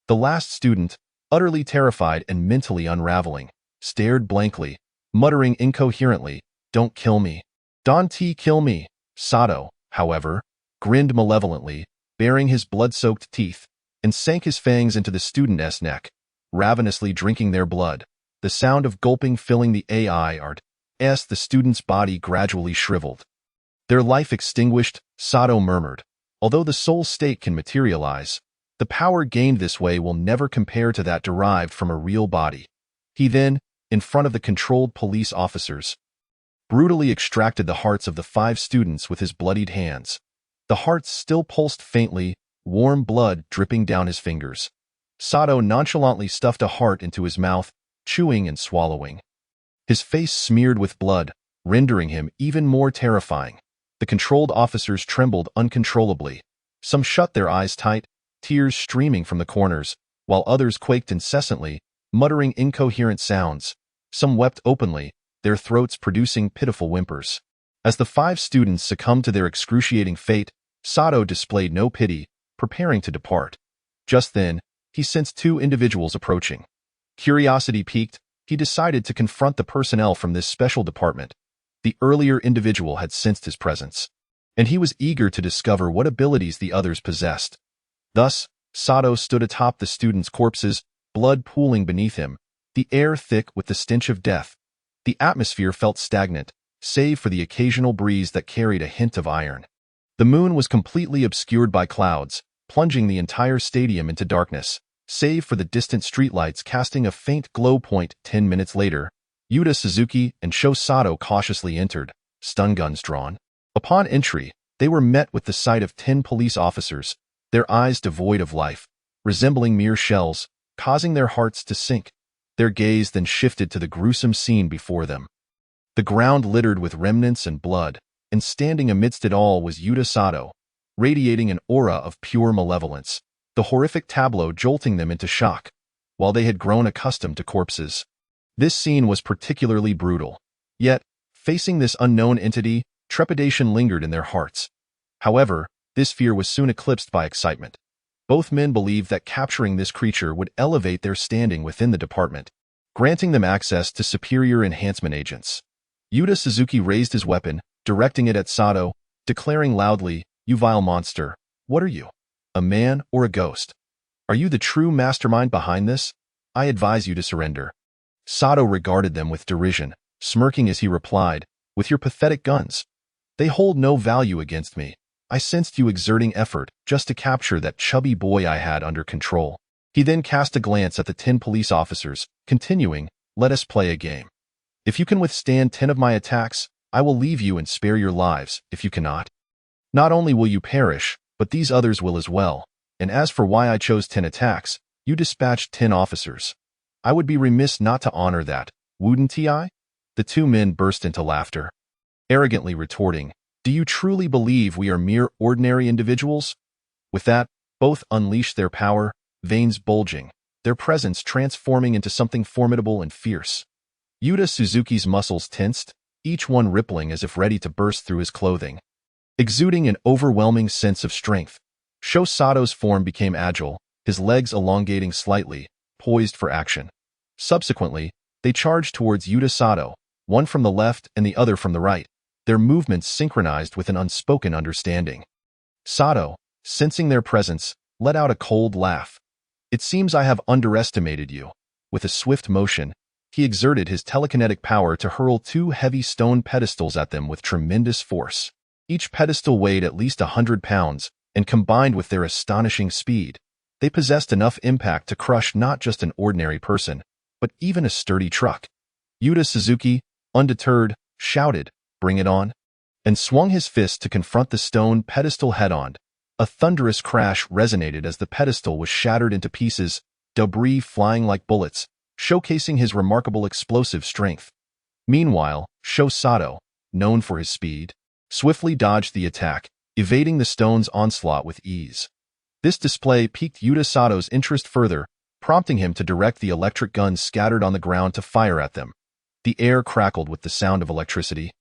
The last student, utterly terrified and mentally unraveling, stared blankly, muttering incoherently, "Don't kill me. Don't kill me." Sato, however, grinned malevolently, baring his blood-soaked teeth, and sank his fangs into the student's neck, ravenously drinking their blood, the sound of gulping filling the air as the student's body gradually shriveled. "Their life extinguished," Sato murmured. "Although the soul state can materialize, the power gained this way will never compare to that derived from a real body." He then, in front of the controlled police officers, brutally extracted the hearts of the 5 students with his bloodied hands. The hearts still pulsed faintly, warm blood dripping down his fingers. Sato nonchalantly stuffed a heart into his mouth, chewing and swallowing, his face smeared with blood, rendering him even more terrifying. The controlled officers trembled uncontrollably. Some shut their eyes tight, tears streaming from the corners, while others quaked incessantly, muttering incoherent sounds. Some wept openly, their throats producing pitiful whimpers. As the 5 students succumbed to their excruciating fate, Sato displayed no pity, preparing to depart. Just then, he sensed 2 individuals approaching. Curiosity piqued, he decided to confront the personnel from this special department. The earlier individual had sensed his presence, and he was eager to discover what abilities the others possessed. Thus, Sato stood atop the students' corpses, blood pooling beneath him, the air thick with the stench of death. The atmosphere felt stagnant, save for the occasional breeze that carried a hint of iron. The moon was completely obscured by clouds, plunging the entire stadium into darkness, save for the distant streetlights casting a faint glow point. 10 minutes later, Yuta Suzuki and Sho Sato cautiously entered, stun guns drawn. Upon entry, they were met with the sight of 10 police officers, their eyes devoid of life, resembling mere shells, causing their hearts to sink. Their gaze then shifted to the gruesome scene before them. The ground littered with remnants and blood, and standing amidst it all was Yuta Sato, radiating an aura of pure malevolence. the horrific tableau jolting them into shock, while they had grown accustomed to corpses. This scene was particularly brutal. Yet, facing this unknown entity, trepidation lingered in their hearts. However, this fear was soon eclipsed by excitement. Both men believed that capturing this creature would elevate their standing within the department, granting them access to superior enhancement agents. Yuta Suzuki raised his weapon, directing it at Sato, declaring loudly, "You vile monster, what are you? A man or a ghost? Are you the true mastermind behind this? I advise you to surrender." Sato regarded them with derision, smirking as he replied, "With your pathetic guns. They hold no value against me. I sensed you exerting effort just to capture that chubby boy I had under control." He then cast a glance at the 10 police officers, continuing, "Let us play a game. If you can withstand 10 of my attacks, I will leave you and spare your lives. If you cannot, not only will you perish, but these others will as well. And as for why I chose 10 attacks, you dispatched 10 officers. I would be remiss not to honor that, wouldn't I?" The two men burst into laughter, arrogantly retorting, "Do you truly believe we are mere ordinary individuals?" With that, both unleashed their power, veins bulging, their presence transforming into something formidable and fierce. Yuta Suzuki's muscles tensed, each one rippling as if ready to burst through his clothing. Exuding an overwhelming sense of strength, Sho Sato's form became agile, his legs elongating slightly, poised for action. Subsequently, they charged towards Yuta Sato, one from the left and the other from the right, their movements synchronized with an unspoken understanding. Sato, sensing their presence, let out a cold laugh. "It seems I have underestimated you." With a swift motion, he exerted his telekinetic power to hurl 2 heavy stone pedestals at them with tremendous force. Each pedestal weighed at least 100 pounds, and combined with their astonishing speed, they possessed enough impact to crush not just an ordinary person, but even a sturdy truck. Yuta Suzuki, undeterred, shouted, "Bring it on," and swung his fist to confront the stone pedestal head-on. A thunderous crash resonated as the pedestal was shattered into pieces, debris flying like bullets, showcasing his remarkable explosive strength. Meanwhile, Sho Sato, known for his speed, swiftly dodged the attack, evading the stone's onslaught with ease. This display piqued Yuta Sato's interest further, prompting him to direct the electric guns scattered on the ground to fire at them. The air crackled with the sound of electricity,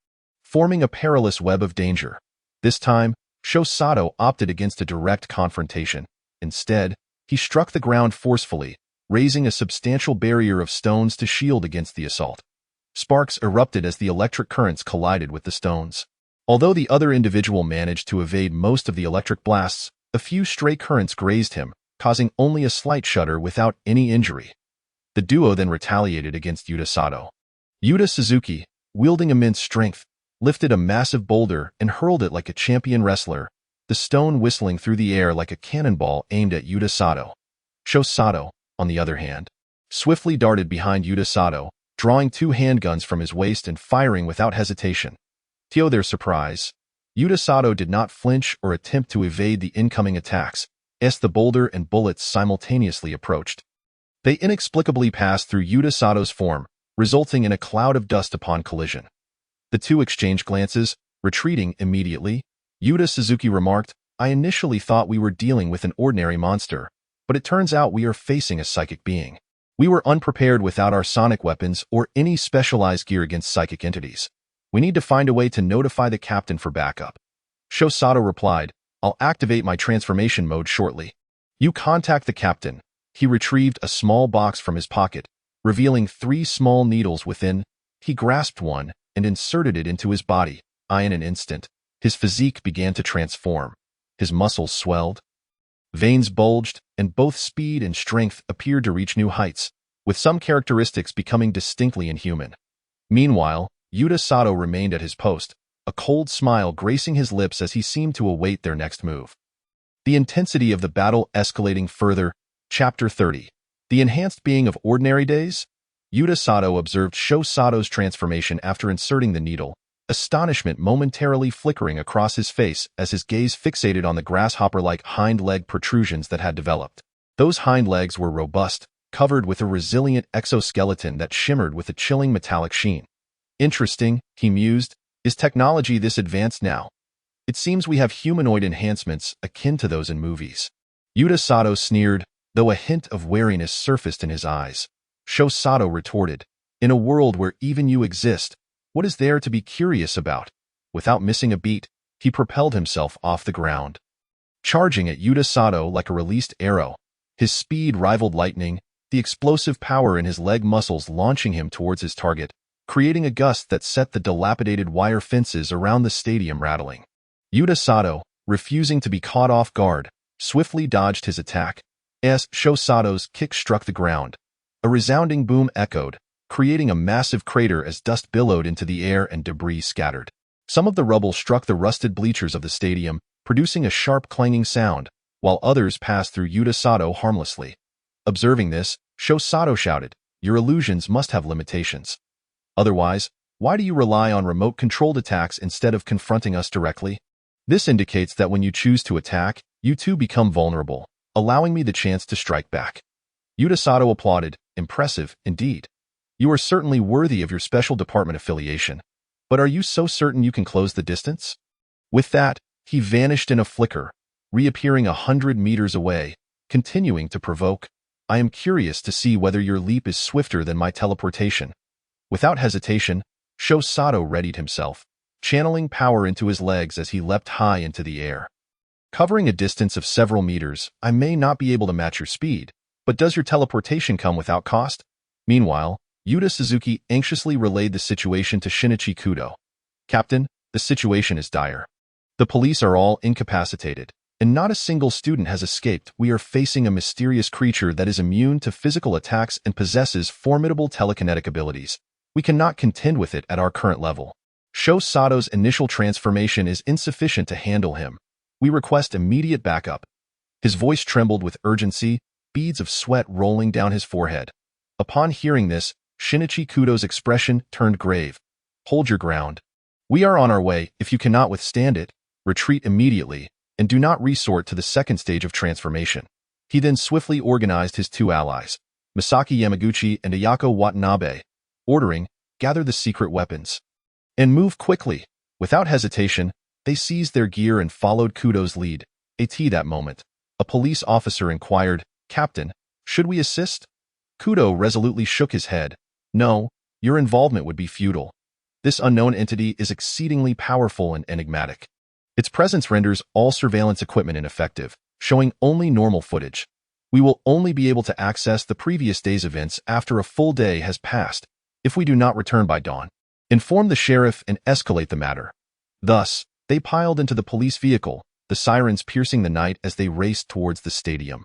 forming a perilous web of danger. This time, Sho Sato opted against a direct confrontation. Instead, he struck the ground forcefully, raising a substantial barrier of stones to shield against the assault. Sparks erupted as the electric currents collided with the stones. Although the other individual managed to evade most of the electric blasts, a few stray currents grazed him, causing only a slight shudder without any injury. The duo then retaliated against Yuta Sato. Yuta Suzuki, wielding immense strength, lifted a massive boulder and hurled it like a champion wrestler, the stone whistling through the air like a cannonball aimed at Yuta Sato. Sho Sato, on the other hand, swiftly darted behind Yuta Sato, drawing 2 handguns from his waist and firing without hesitation. To their surprise, Yuta Sato did not flinch or attempt to evade the incoming attacks, as the boulder and bullets simultaneously approached. They inexplicably passed through Yuta Sato's form, resulting in a cloud of dust upon collision. The two exchanged glances, retreating immediately. Yuta Suzuki remarked, "I initially thought we were dealing with an ordinary monster, but it turns out we are facing a psychic being. We were unprepared without our sonic weapons or any specialized gear against psychic entities. We need to find a way to notify the captain for backup." Sho Sato replied, "I'll activate my transformation mode shortly. You contact the captain." He retrieved a small box from his pocket, revealing 3 small needles within. He grasped one and inserted it into his body. In an instant, his physique began to transform. His muscles swelled, veins bulged, and both speed and strength appeared to reach new heights, with some characteristics becoming distinctly inhuman. Meanwhile, Yuta Sato remained at his post, a cold smile gracing his lips as he seemed to await their next move. The intensity of the battle escalating further. Chapter 30. The enhanced being of ordinary days? Yuta Sato observed Sho Sato's transformation after inserting the needle, astonishment momentarily flickering across his face as his gaze fixated on the grasshopper-like hind leg protrusions that had developed. Those hind legs were robust, covered with a resilient exoskeleton that shimmered with a chilling metallic sheen. "Interesting," he mused. "Is technology this advanced now? It seems we have humanoid enhancements akin to those in movies." Yuta Sato sneered, though a hint of wariness surfaced in his eyes. Sho Sato retorted, in a world where even you exist, what is there to be curious about? Without missing a beat, he propelled himself off the ground. Charging at Yuta Sato like a released arrow, his speed rivaled lightning, the explosive power in his leg muscles launching him towards his target, creating a gust that set the dilapidated wire fences around the stadium rattling. Yuta Sato, refusing to be caught off guard, swiftly dodged his attack, as Sho Sato's kick struck the ground. A resounding boom echoed, creating a massive crater as dust billowed into the air and debris scattered. Some of the rubble struck the rusted bleachers of the stadium, producing a sharp clanging sound, while others passed through Yuta Sato harmlessly. Observing this, Sho Sato shouted, "Your illusions must have limitations. Otherwise, why do you rely on remote-controlled attacks instead of confronting us directly? This indicates that when you choose to attack, you too become vulnerable, allowing me the chance to strike back." Yuta Sato applauded, impressive, indeed. You are certainly worthy of your special department affiliation. But are you so certain you can close the distance? With that, he vanished in a flicker, reappearing 100 meters away, continuing to provoke. I am curious to see whether your leap is swifter than my teleportation. Without hesitation, Sho Sato readied himself, channeling power into his legs as he leapt high into the air. Covering a distance of several meters, I may not be able to match your speed, but does your teleportation come without cost? Meanwhile, Yuta Suzuki anxiously relayed the situation to Shinichi Kudo. Captain, the situation is dire. The police are all incapacitated, and not a single student has escaped. We are facing a mysterious creature that is immune to physical attacks and possesses formidable telekinetic abilities. We cannot contend with it at our current level. Sho Sato's initial transformation is insufficient to handle him. We request immediate backup. His voice trembled with urgency, beads of sweat rolling down his forehead. Upon hearing this, Shinichi Kudo's expression turned grave. Hold your ground. We are on our way. If you cannot withstand it, retreat immediately, and do not resort to the second stage of transformation. He then swiftly organized his two allies, Misaki Yamaguchi and Ayako Watanabe, ordering, gather the secret weapons. And move quickly. Without hesitation, they seized their gear and followed Kudo's lead. At that moment, a police officer inquired, Captain, should we assist? Kudo resolutely shook his head. No, your involvement would be futile. This unknown entity is exceedingly powerful and enigmatic. Its presence renders all surveillance equipment ineffective, showing only normal footage. We will only be able to access the previous day's events after a full day has passed, if we do not return by dawn. Inform the sheriff and escalate the matter. Thus, they piled into the police vehicle, the sirens piercing the night as they raced towards the stadium.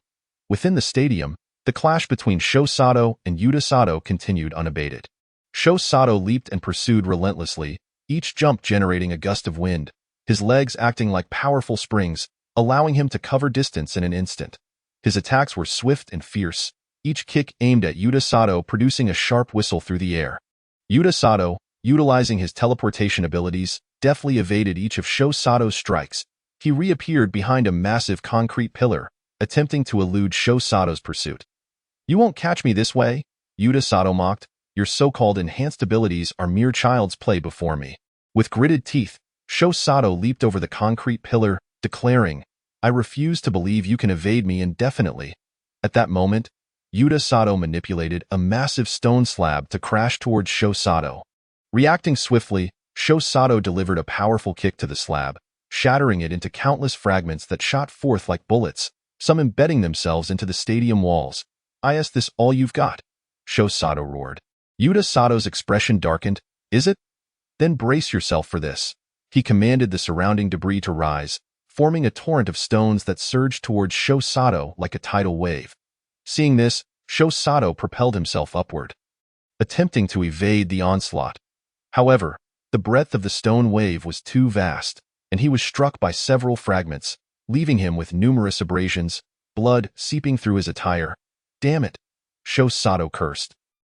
Within the stadium, the clash between Sho Sato and Yuta Sato continued unabated. Sho Sato leaped and pursued relentlessly, each jump generating a gust of wind, his legs acting like powerful springs, allowing him to cover distance in an instant. His attacks were swift and fierce, each kick aimed at Yuta Sato producing a sharp whistle through the air. Yuta Sato, utilizing his teleportation abilities, deftly evaded each of Sho Sato's strikes. He reappeared behind a massive concrete pillar, attempting to elude Sho Sato's pursuit. You won't catch me this way, Yuta Sato mocked. Your so-called enhanced abilities are mere child's play before me. With gritted teeth, Sho Sato leaped over the concrete pillar, declaring, I refuse to believe you can evade me indefinitely. At that moment, Yuta Sato manipulated a massive stone slab to crash towards Sho Sato. Reacting swiftly, Sho Sato delivered a powerful kick to the slab, shattering it into countless fragments that shot forth like bullets, some embedding themselves into the stadium walls. Is this all you've got? Sho Sato roared. Yuta Sato's expression darkened. Is it? Then brace yourself for this. He commanded the surrounding debris to rise, forming a torrent of stones that surged towards Sho Sato like a tidal wave. Seeing this, Sho Sato propelled himself upward, attempting to evade the onslaught. However, the breadth of the stone wave was too vast, and he was struck by several fragments, leaving him with numerous abrasions, blood seeping through his attire. Damn it! Sho Sato cursed.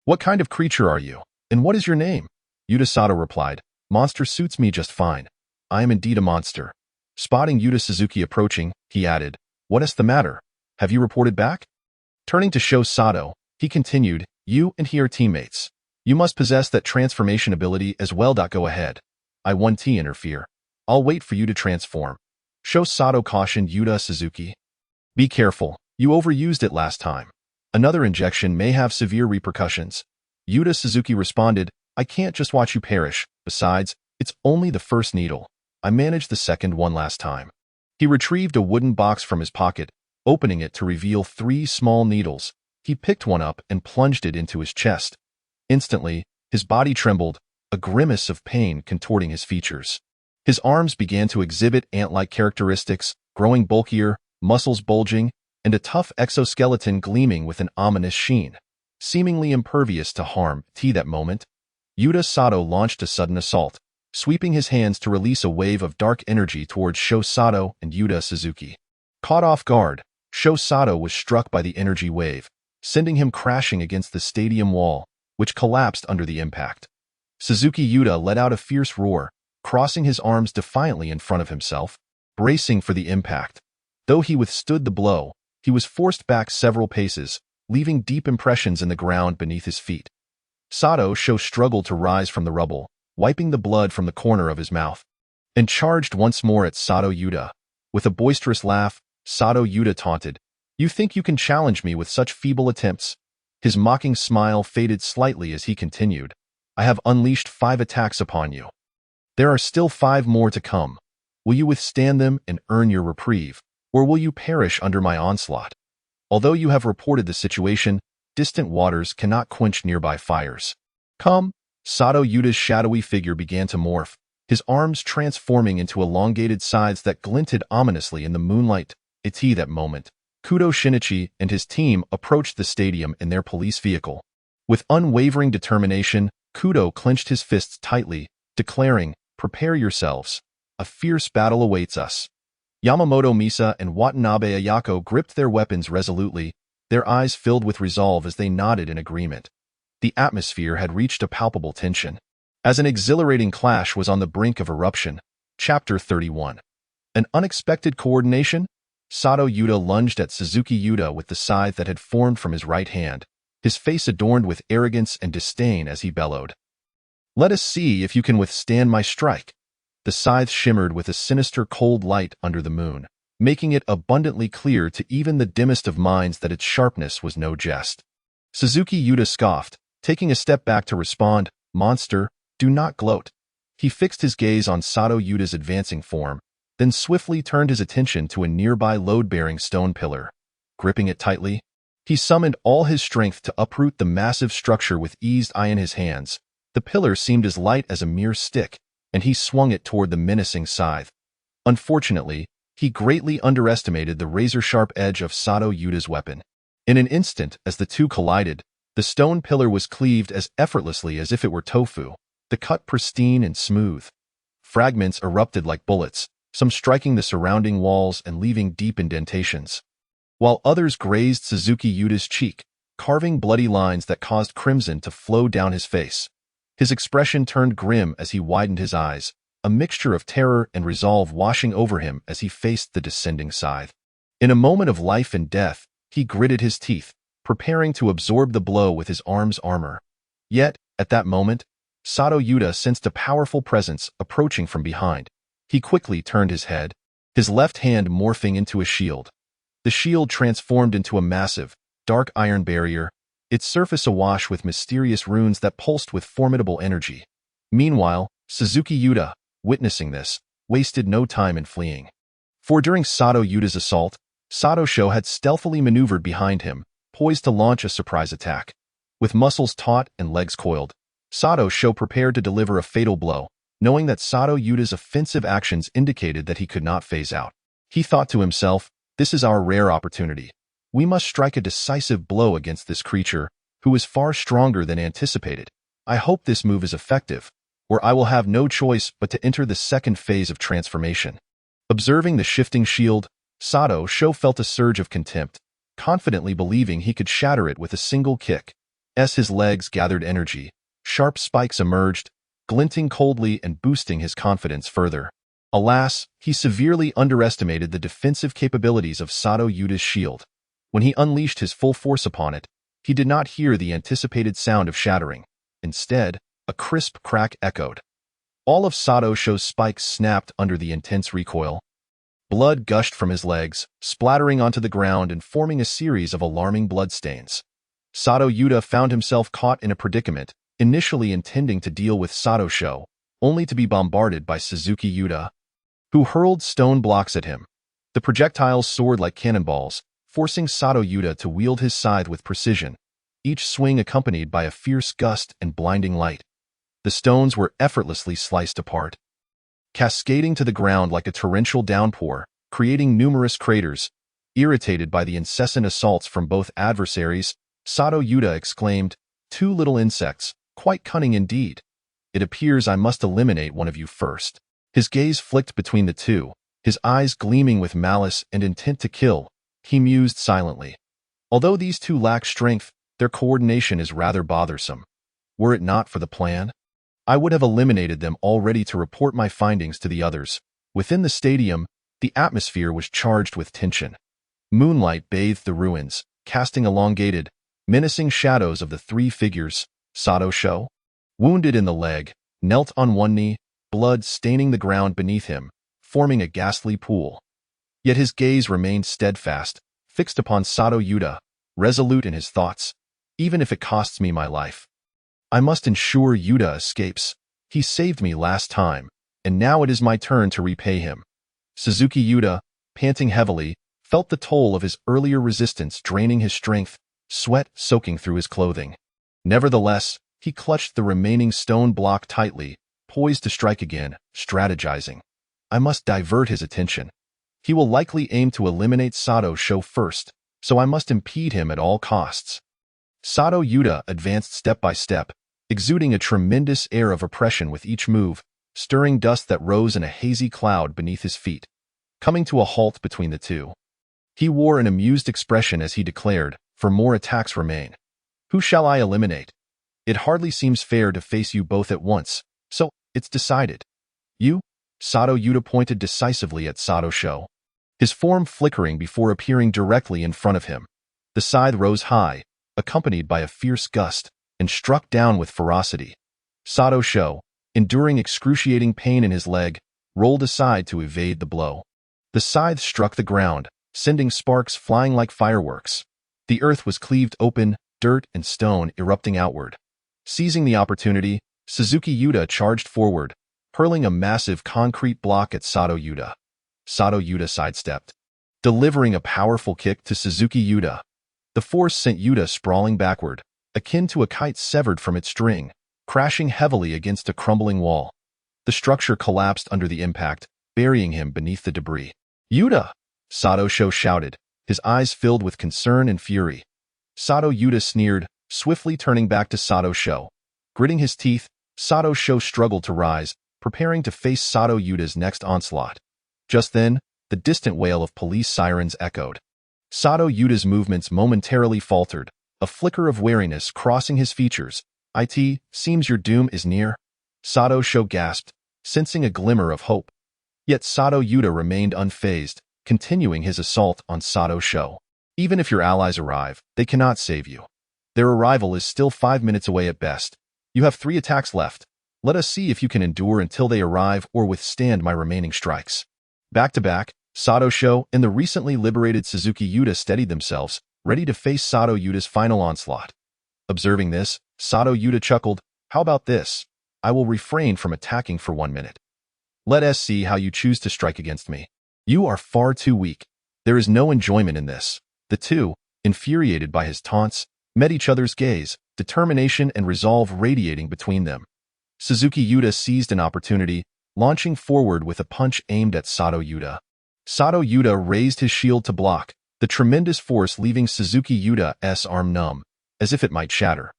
What kind of creature are you, and what is your name? Yuta Sato replied, Monster suits me just fine. I am indeed a monster. Spotting Yuta Suzuki approaching, he added, What is the matter? Have you reported back? Turning to Sho Sato, he continued, You and he are teammates. You must possess that transformation ability as well. Go ahead. I 1T interfere. I'll wait for you to transform. Sho Sato cautioned Yuta Suzuki. Be careful, you overused it last time. Another injection may have severe repercussions. Yuta Suzuki responded, I can't just watch you perish. Besides, it's only the first needle. I managed the second one last time. He retrieved a wooden box from his pocket, opening it to reveal 3 small needles. He picked one up and plunged it into his chest. Instantly, his body trembled, a grimace of pain contorting his features. His arms began to exhibit ant-like characteristics, growing bulkier, muscles bulging, and a tough exoskeleton gleaming with an ominous sheen. Seemingly impervious to harm, that moment, Yuta Sato launched a sudden assault, sweeping his hands to release a wave of dark energy towards Sho Sato and Yuta Suzuki. Caught off guard, Sho Sato was struck by the energy wave, sending him crashing against the stadium wall, which collapsed under the impact. Suzuki Yuta let out a fierce roar, crossing his arms defiantly in front of himself, bracing for the impact. Though he withstood the blow, he was forced back several paces, leaving deep impressions in the ground beneath his feet. Sato struggled to rise from the rubble, wiping the blood from the corner of his mouth, and charged once more at Sato Yuta. With a boisterous laugh, Sato Yuta taunted, You think you can challenge me with such feeble attempts? His mocking smile faded slightly as he continued, I have unleashed 5 attacks upon you. There are still 5 more to come. Will you withstand them and earn your reprieve, or will you perish under my onslaught? Although you have reported the situation, distant waters cannot quench nearby fires. Come. Sato Yuta's shadowy figure began to morph, his arms transforming into elongated scythes that glinted ominously in the moonlight. At that moment, Kudo Shinichi and his team approached the stadium in their police vehicle. With unwavering determination, Kudo clenched his fists tightly, declaring, Prepare yourselves. A fierce battle awaits us. Yamamoto Misa and Watanabe Ayako gripped their weapons resolutely, their eyes filled with resolve as they nodded in agreement. The atmosphere had reached a palpable tension. As an exhilarating clash was on the brink of eruption. Chapter 31. An unexpected coordination? Sato Yuta lunged at Suzuki Yuta with the scythe that had formed from his right hand, his face adorned with arrogance and disdain as he bellowed. Let us see if you can withstand my strike. The scythe shimmered with a sinister cold light under the moon, making it abundantly clear to even the dimmest of minds that its sharpness was no jest. Suzuki Yuta scoffed, taking a step back to respond, Monster, do not gloat. He fixed his gaze on Sato Yuta's advancing form, then swiftly turned his attention to a nearby load-bearing stone pillar. Gripping it tightly, he summoned all his strength to uproot the massive structure with eased eye in his hands. The pillar seemed as light as a mere stick, and he swung it toward the menacing scythe. Unfortunately, he greatly underestimated the razor-sharp edge of Sato Yuta's weapon. In an instant, as the two collided, the stone pillar was cleaved as effortlessly as if it were tofu, the cut pristine and smooth. Fragments erupted like bullets, some striking the surrounding walls and leaving deep indentations, while others grazed Suzuki Yuta's cheek, carving bloody lines that caused crimson to flow down his face. His expression turned grim as he widened his eyes, a mixture of terror and resolve washing over him as he faced the descending scythe. In a moment of life and death, he gritted his teeth, preparing to absorb the blow with his arm's armor. Yet, at that moment, Sato Yuta sensed a powerful presence approaching from behind. He quickly turned his head, his left hand morphing into a shield. The shield transformed into a massive, dark iron barrier, its surface awash with mysterious runes that pulsed with formidable energy. Meanwhile, Suzuki Yuta, witnessing this, wasted no time in fleeing. For during Sato Yuta's assault, Sato Sho had stealthily maneuvered behind him, poised to launch a surprise attack. With muscles taut and legs coiled, Sato Sho prepared to deliver a fatal blow, knowing that Sato Yuta's offensive actions indicated that he could not phase out. He thought to himself, this is our rare opportunity. We must strike a decisive blow against this creature, who is far stronger than anticipated. I hope this move is effective, or I will have no choice but to enter the second phase of transformation. Observing the shifting shield, Sato Sho felt a surge of contempt, confidently believing he could shatter it with a single kick. As his legs gathered energy, sharp spikes emerged, glinting coldly and boosting his confidence further. Alas, he severely underestimated the defensive capabilities of Sato Yuta's shield. When he unleashed his full force upon it, he did not hear the anticipated sound of shattering. Instead, a crisp crack echoed. All of Sato Sho's spikes snapped under the intense recoil. Blood gushed from his legs, splattering onto the ground and forming a series of alarming bloodstains. Sato Yuta found himself caught in a predicament, initially intending to deal with Sato Sho, only to be bombarded by Suzuki Yuta, who hurled stone blocks at him. The projectiles soared like cannonballs, forcing Sato Yuta to wield his scythe with precision, each swing accompanied by a fierce gust and blinding light. The stones were effortlessly sliced apart, cascading to the ground like a torrential downpour, creating numerous craters. Irritated by the incessant assaults from both adversaries, Sato Yuta exclaimed, "Two little insects, quite cunning indeed. It appears I must eliminate one of you first." His gaze flicked between the two, his eyes gleaming with malice and intent to kill. He mused silently. Although these two lack strength, their coordination is rather bothersome. Were it not for the plan, I would have eliminated them already to report my findings to the others. Within the stadium, the atmosphere was charged with tension. Moonlight bathed the ruins, casting elongated, menacing shadows of the three figures. Sato Sho, wounded in the leg, knelt on one knee, blood staining the ground beneath him, forming a ghastly pool. Yet his gaze remained steadfast, fixed upon Sato Yuta, resolute in his thoughts. Even if it costs me my life, I must ensure Yuta escapes. He saved me last time, and now it is my turn to repay him. Suzuki Yuta, panting heavily, felt the toll of his earlier resistance draining his strength, sweat soaking through his clothing. Nevertheless, he clutched the remaining stone block tightly, poised to strike again, strategizing. I must divert his attention. He will likely aim to eliminate Sato Sho first, so I must impede him at all costs. Sato Yuta advanced step by step, exuding a tremendous air of oppression with each move, stirring dust that rose in a hazy cloud beneath his feet. Coming to a halt between the two, he wore an amused expression as he declared, "For more attacks remain. Who shall I eliminate? It hardly seems fair to face you both at once, so it's decided. You?" Sato Yuta pointed decisively at Sato Sho, his form flickering before appearing directly in front of him. The scythe rose high, accompanied by a fierce gust, and struck down with ferocity. Sato Sho, enduring excruciating pain in his leg, rolled aside to evade the blow. The scythe struck the ground, sending sparks flying like fireworks. The earth was cleaved open, dirt and stone erupting outward. Seizing the opportunity, Suzuki Yuta charged forward, hurling a massive concrete block at Sato Yuta. Sato Yuta sidestepped, delivering a powerful kick to Suzuki Yuta. The force sent Yuta sprawling backward, akin to a kite severed from its string, crashing heavily against a crumbling wall. The structure collapsed under the impact, burying him beneath the debris. "Yuta!" Sato Sho shouted, his eyes filled with concern and fury. Sato Yuta sneered, swiftly turning back to Sato Sho. Gritting his teeth, Sato Sho struggled to rise, preparing to face Sato Yuta's next onslaught. Just then, the distant wail of police sirens echoed. Sato Yuta's movements momentarily faltered, a flicker of wariness crossing his features. "It seems your doom is near." Sato Sho gasped, sensing a glimmer of hope. Yet Sato Yuta remained unfazed, continuing his assault on Sato Sho. "Even if your allies arrive, they cannot save you. Their arrival is still 5 minutes away at best. You have 3 attacks left. Let us see if you can endure until they arrive or withstand my remaining strikes." Back to back, Sato Sho and the recently liberated Suzuki Yuta steadied themselves, ready to face Sato Yuta's final onslaught. Observing this, Sato Yuta chuckled, "How about this? I will refrain from attacking for 1 minute. Let us see how you choose to strike against me. You are far too weak. There is no enjoyment in this." The two, infuriated by his taunts, met each other's gaze, determination and resolve radiating between them. Suzuki Yuta seized an opportunity, launching forward with a punch aimed at Sato Yuta. Sato Yuta raised his shield to block, the tremendous force leaving Suzuki Yuta's arm numb, as if it might shatter.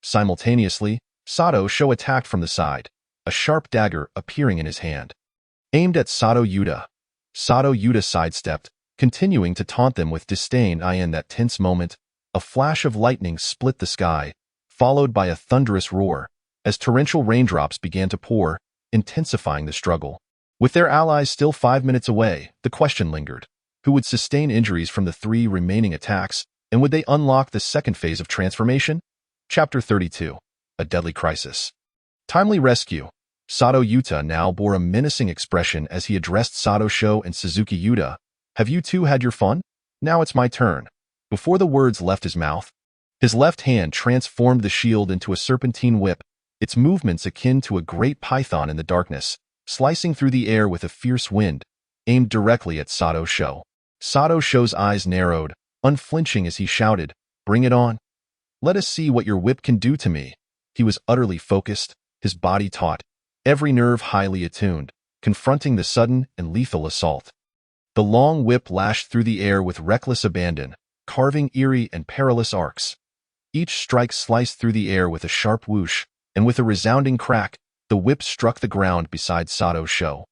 Simultaneously, Sato Sho attacked from the side, a sharp dagger appearing in his hand. Aimed at Sato Yuta. Sato Yuta sidestepped, continuing to taunt them with disdain. In that tense moment, a flash of lightning split the sky, followed by a thunderous roar, as torrential raindrops began to pour, intensifying the struggle. With their allies still 5 minutes away, the question lingered. Who would sustain injuries from the 3 remaining attacks, and would they unlock the second phase of transformation? Chapter 32. A Deadly Crisis. Timely Rescue. Sato Yuta now bore a menacing expression as he addressed Sato Sho and Suzuki Yuta. Have you two had your fun? Now it's my turn. Before the words left his mouth, his left hand transformed the shield into a serpentine whip, its movements akin to a great python in the darkness, slicing through the air with a fierce wind, aimed directly at Sato Sho. Sato Sho's eyes narrowed, unflinching as he shouted, "Bring it on. Let us see what your whip can do to me." He was utterly focused, his body taut, every nerve highly attuned, confronting the sudden and lethal assault. The long whip lashed through the air with reckless abandon, carving eerie and perilous arcs. Each strike sliced through the air with a sharp whoosh, and with a resounding crack, the whip struck the ground beside Sato Sho,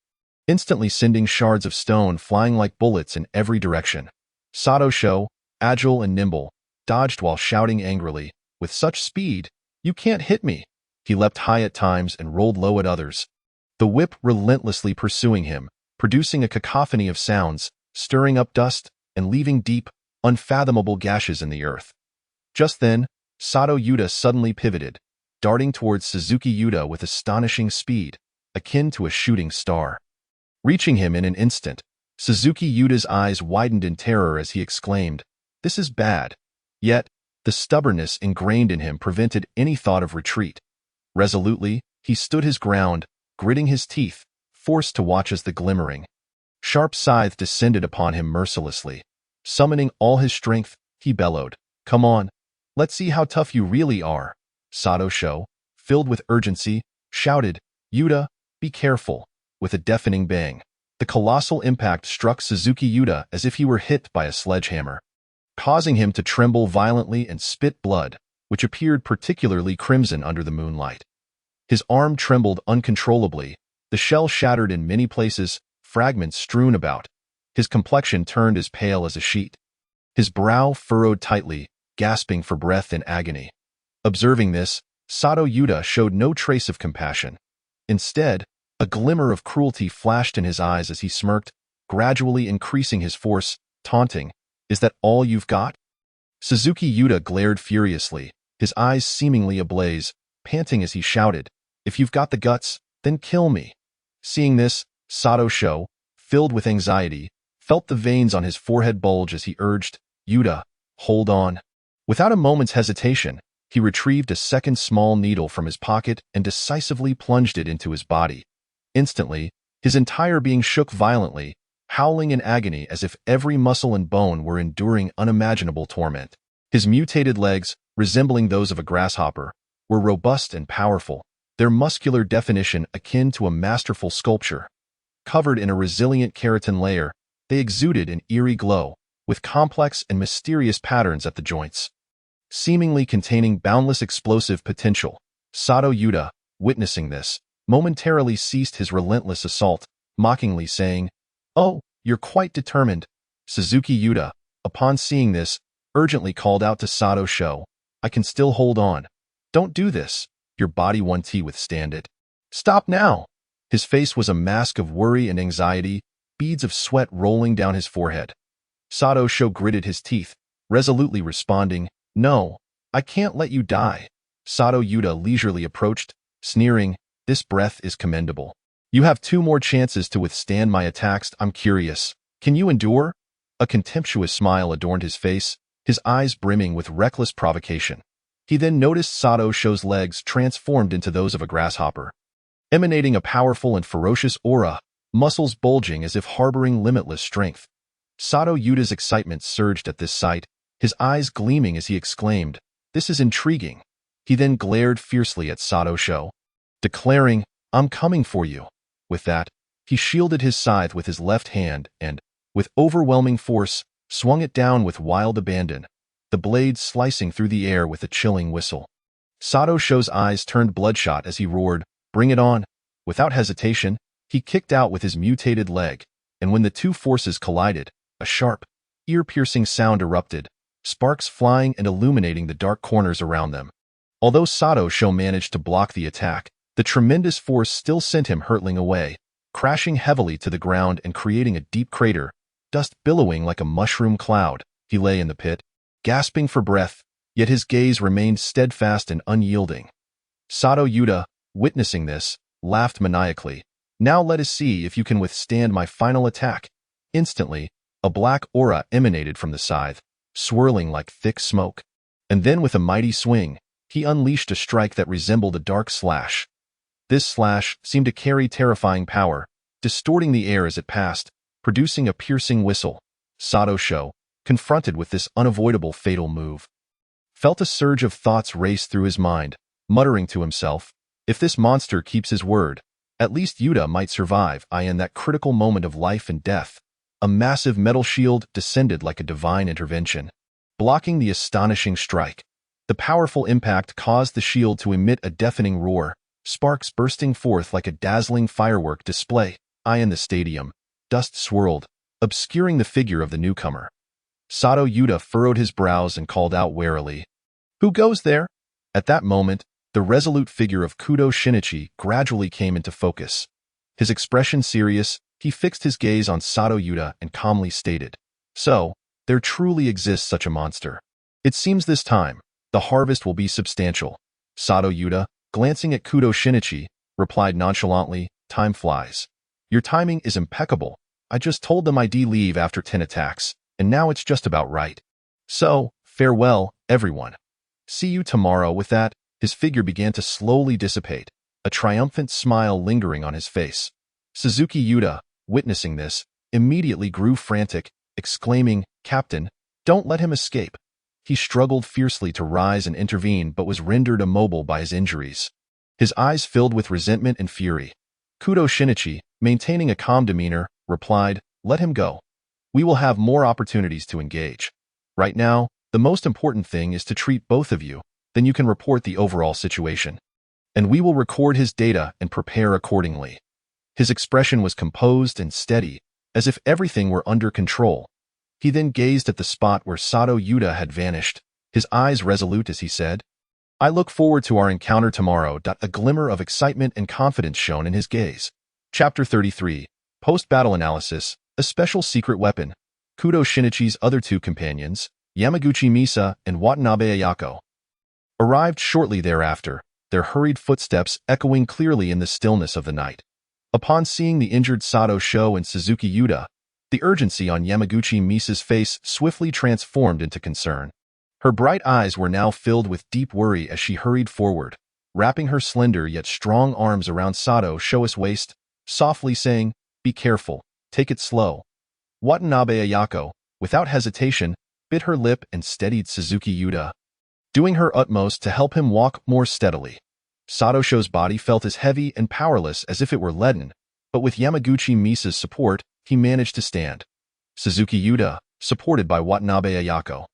instantly sending shards of stone flying like bullets in every direction. Sato Sho, agile and nimble, dodged while shouting angrily, "With such speed, you can't hit me." He leapt high at times and rolled low at others, the whip relentlessly pursuing him, producing a cacophony of sounds, stirring up dust, and leaving deep, unfathomable gashes in the earth. Just then, Sato Yuta suddenly pivoted, darting towards Suzuki Yuta with astonishing speed, akin to a shooting star. Reaching him in an instant, Suzuki Yuta's eyes widened in terror as he exclaimed, "This is bad." Yet, the stubbornness ingrained in him prevented any thought of retreat. Resolutely, he stood his ground, gritting his teeth, forced to watch as the glimmering, sharp scythe descended upon him mercilessly. Summoning all his strength, he bellowed, "Come on, let's see how tough you really are." Sato Sho, filled with urgency, shouted, "Yuta, be careful." With a deafening bang, the colossal impact struck Suzuki Yuta as if he were hit by a sledgehammer, causing him to tremble violently and spit blood, which appeared particularly crimson under the moonlight. His arm trembled uncontrollably, the shell shattered in many places, fragments strewn about. His complexion turned as pale as a sheet, his brow furrowed tightly, gasping for breath in agony. Observing this, Sato Yuta showed no trace of compassion. Instead, a glimmer of cruelty flashed in his eyes as he smirked, gradually increasing his force, taunting, "Is that all you've got?" Suzuki Yuta glared furiously, his eyes seemingly ablaze, panting as he shouted, "If you've got the guts, then kill me." Seeing this, Sato Sho, filled with anxiety, felt the veins on his forehead bulge as he urged, "Yuta, hold on." Without a moment's hesitation, he retrieved a second small needle from his pocket and decisively plunged it into his body. Instantly, his entire being shook violently, howling in agony as if every muscle and bone were enduring unimaginable torment. His mutated legs, resembling those of a grasshopper, were robust and powerful, their muscular definition akin to a masterful sculpture. Covered in a resilient keratin layer, they exuded an eerie glow, with complex and mysterious patterns at the joints, seemingly containing boundless explosive potential. Sato Yuta, witnessing this, momentarily ceased his relentless assault, mockingly saying, "Oh, you're quite determined." Suzuki Yuta, upon seeing this, urgently called out to Sato Sho, "I can still hold on. Don't do this. Your body won't withstand it. Stop now." His face was a mask of worry and anxiety, beads of sweat rolling down his forehead. Sato Sho gritted his teeth, resolutely responding, "No, I can't let you die." Sato Yuta leisurely approached, sneering, "This breath is commendable. You have 2 more chances to withstand my attacks. I'm curious. Can you endure?" A contemptuous smile adorned his face, his eyes brimming with reckless provocation. He then noticed Sato Sho's legs transformed into those of a grasshopper, emanating a powerful and ferocious aura, muscles bulging as if harboring limitless strength. Sato Yuta's excitement surged at this sight, his eyes gleaming as he exclaimed, "This is intriguing." He then glared fiercely at Sato Sho, declaring, "I'm coming for you." With that, he shielded his scythe with his left hand and, with overwhelming force, swung it down with wild abandon, the blade slicing through the air with a chilling whistle. Sato Sho's eyes turned bloodshot as he roared, "Bring it on." Without hesitation, he kicked out with his mutated leg, and when the two forces collided, a sharp, ear-piercing sound erupted, sparks flying and illuminating the dark corners around them. Although Sato Sho managed to block the attack, the tremendous force still sent him hurtling away, crashing heavily to the ground and creating a deep crater, dust billowing like a mushroom cloud. He lay in the pit, gasping for breath, yet his gaze remained steadfast and unyielding. Sato Yuta, witnessing this, laughed maniacally. "Now let us see if you can withstand my final attack." Instantly, a black aura emanated from the scythe, swirling like thick smoke. And then with a mighty swing, he unleashed a strike that resembled a dark slash. This slash seemed to carry terrifying power, distorting the air as it passed, producing a piercing whistle. Sato Sho, confronted with this unavoidable fatal move, felt a surge of thoughts race through his mind, muttering to himself, "If this monster keeps his word, at least Yuta might survive." In that critical moment of life and death, a massive metal shield descended like a divine intervention, blocking the astonishing strike. The powerful impact caused the shield to emit a deafening roar, sparks bursting forth like a dazzling firework display. In the stadium, dust swirled, obscuring the figure of the newcomer. Sato Yuta furrowed his brows and called out warily, "Who goes there?" At that moment, the resolute figure of Kudo Shinichi gradually came into focus. His expression serious, he fixed his gaze on Sato Yuta and calmly stated, "So, there truly exists such a monster. It seems this time, the harvest will be substantial." Sato Yuta, glancing at Kudo Shinichi, replied nonchalantly, "Time flies. Your timing is impeccable. I just told them I'd leave after 10 attacks, and now it's just about right. So, farewell, everyone. See you tomorrow." With that, his figure began to slowly dissipate, a triumphant smile lingering on his face. Suzuki Yuta, witnessing this, immediately grew frantic, exclaiming, "Captain, don't let him escape." He struggled fiercely to rise and intervene but was rendered immobile by his injuries. His eyes filled with resentment and fury. Kudo Shinichi, maintaining a calm demeanor, replied, "Let him go. We will have more opportunities to engage. Right now, the most important thing is to treat both of you, then you can report the overall situation. And we will record his data and prepare accordingly." His expression was composed and steady, as if everything were under control. He then gazed at the spot where Sato Yuta had vanished, his eyes resolute as he said, "I look forward to our encounter tomorrow." A glimmer of excitement and confidence shone in his gaze. Chapter 33, Post-Battle Analysis, a Special Secret Weapon. Kudo Shinichi's other two companions, Yamaguchi Misa and Watanabe Ayako, arrived shortly thereafter, their hurried footsteps echoing clearly in the stillness of the night. Upon seeing the injured Sato Sho and Suzuki Yuta, the urgency on Yamaguchi Misa's face swiftly transformed into concern. Her bright eyes were now filled with deep worry as she hurried forward, wrapping her slender yet strong arms around Sato Sho's waist, softly saying, "Be careful, take it slow." Watanabe Ayako, without hesitation, bit her lip and steadied Suzuki Yuta, doing her utmost to help him walk more steadily. Sato Sho's body felt as heavy and powerless as if it were leaden, but with Yamaguchi Misa's support, he managed to stand. Suzuki Yuta, supported by Watanabe Ayako,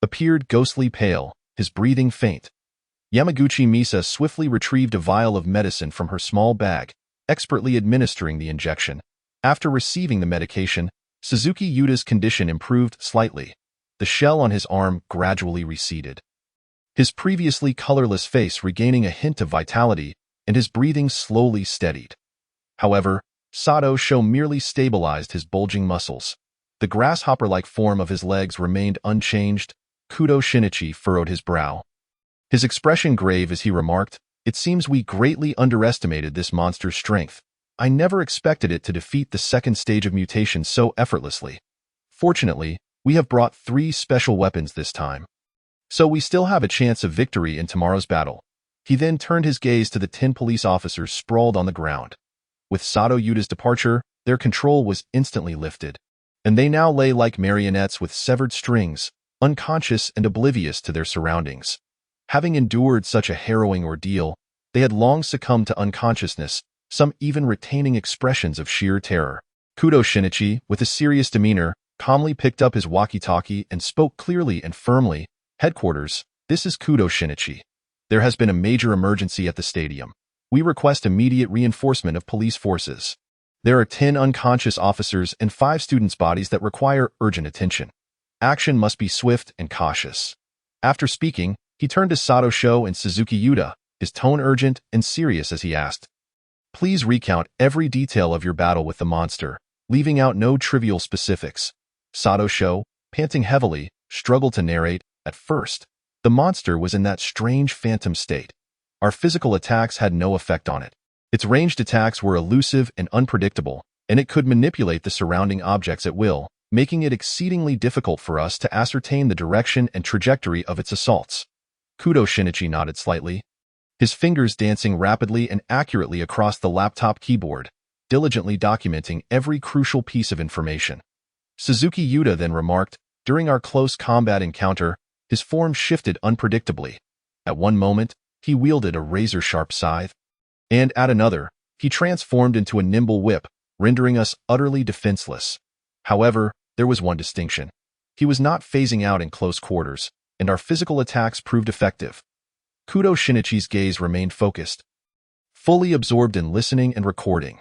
appeared ghostly pale, his breathing faint. Yamaguchi Misa swiftly retrieved a vial of medicine from her small bag, expertly administering the injection. After receiving the medication, Suzuki Yuta's condition improved slightly. The shell on his arm gradually receded, his previously colorless face regaining a hint of vitality, and his breathing slowly steadied. However, Sato Sho merely stabilized his bulging muscles. The grasshopper-like form of his legs remained unchanged. Kudo Shinichi furrowed his brow, his expression grave as he remarked, "It seems we greatly underestimated this monster's strength. I never expected it to defeat the second stage of mutation so effortlessly. Fortunately, we have brought 3 special weapons this time, so we still have a chance of victory in tomorrow's battle." He then turned his gaze to the 10 police officers sprawled on the ground. With Sato Yuta's departure, their control was instantly lifted, and they now lay like marionettes with severed strings, unconscious and oblivious to their surroundings. Having endured such a harrowing ordeal, they had long succumbed to unconsciousness, some even retaining expressions of sheer terror. Kudo Shinichi, with a serious demeanor, calmly picked up his walkie-talkie and spoke clearly and firmly, "Headquarters, this is Kudo Shinichi. There has been a major emergency at the stadium. We request immediate reinforcement of police forces. There are 10 unconscious officers and 5 students' bodies that require urgent attention. Action must be swift and cautious." After speaking, he turned to Sato Sho and Suzuki Yuta, his tone urgent and serious as he asked, "Please recount every detail of your battle with the monster, leaving out no trivial specifics." Sato Sho, panting heavily, struggled to narrate. "At first, the monster was in that strange phantom state. Our physical attacks had no effect on it. Its ranged attacks were elusive and unpredictable, and it could manipulate the surrounding objects at will, making it exceedingly difficult for us to ascertain the direction and trajectory of its assaults. Kudo Shinichi nodded slightly, his fingers dancing rapidly and accurately across the laptop keyboard, diligently documenting every crucial piece of information. Suzuki Yuta then remarked, during our close combat encounter, his form shifted unpredictably. At one moment, he wielded a razor-sharp scythe, and at another, he transformed into a nimble whip, rendering us utterly defenseless. However, there was one distinction. He was not phasing out in close quarters, and our physical attacks proved effective. Kudo Shinichi's gaze remained focused, fully absorbed in listening and recording.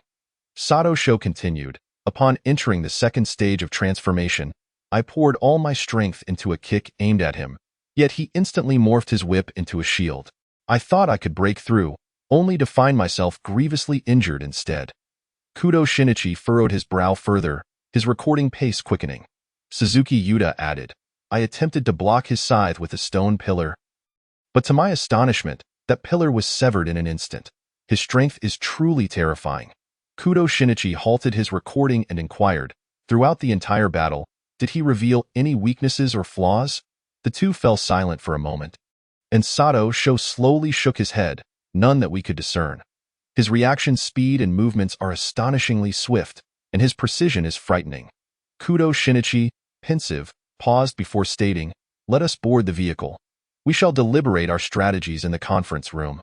Sato Sho continued, upon entering the second stage of transformation, I poured all my strength into a kick aimed at him, yet he instantly morphed his whip into a shield. I thought I could break through, only to find myself grievously injured instead. Kudo Shinichi furrowed his brow further, his recording pace quickening. Suzuki Yuta added, I attempted to block his scythe with a stone pillar, but to my astonishment, that pillar was severed in an instant. His strength is truly terrifying. Kudo Shinichi halted his recording and inquired, throughout the entire battle, did he reveal any weaknesses or flaws? The two fell silent for a moment, and Sato Sho slowly shook his head, none that we could discern. His reaction speed and movements are astonishingly swift, and his precision is frightening. Kudo Shinichi, pensive, paused before stating, let us board the vehicle. We shall deliberate our strategies in the conference room.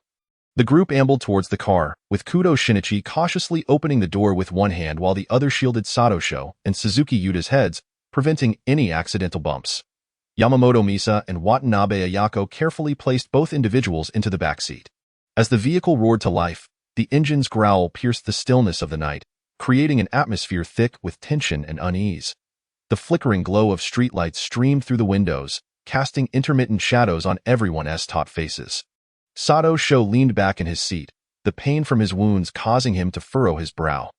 The group ambled towards the car, with Kudo Shinichi cautiously opening the door with one hand while the other shielded Sato Sho and Suzuki Yuta's heads, preventing any accidental bumps. Yamamoto Misa and Watanabe Ayako carefully placed both individuals into the backseat. As the vehicle roared to life, the engine's growl pierced the stillness of the night, creating an atmosphere thick with tension and unease. The flickering glow of streetlights streamed through the windows, casting intermittent shadows on everyone's taut faces. Sato Sho leaned back in his seat, the pain from his wounds causing him to furrow his brow.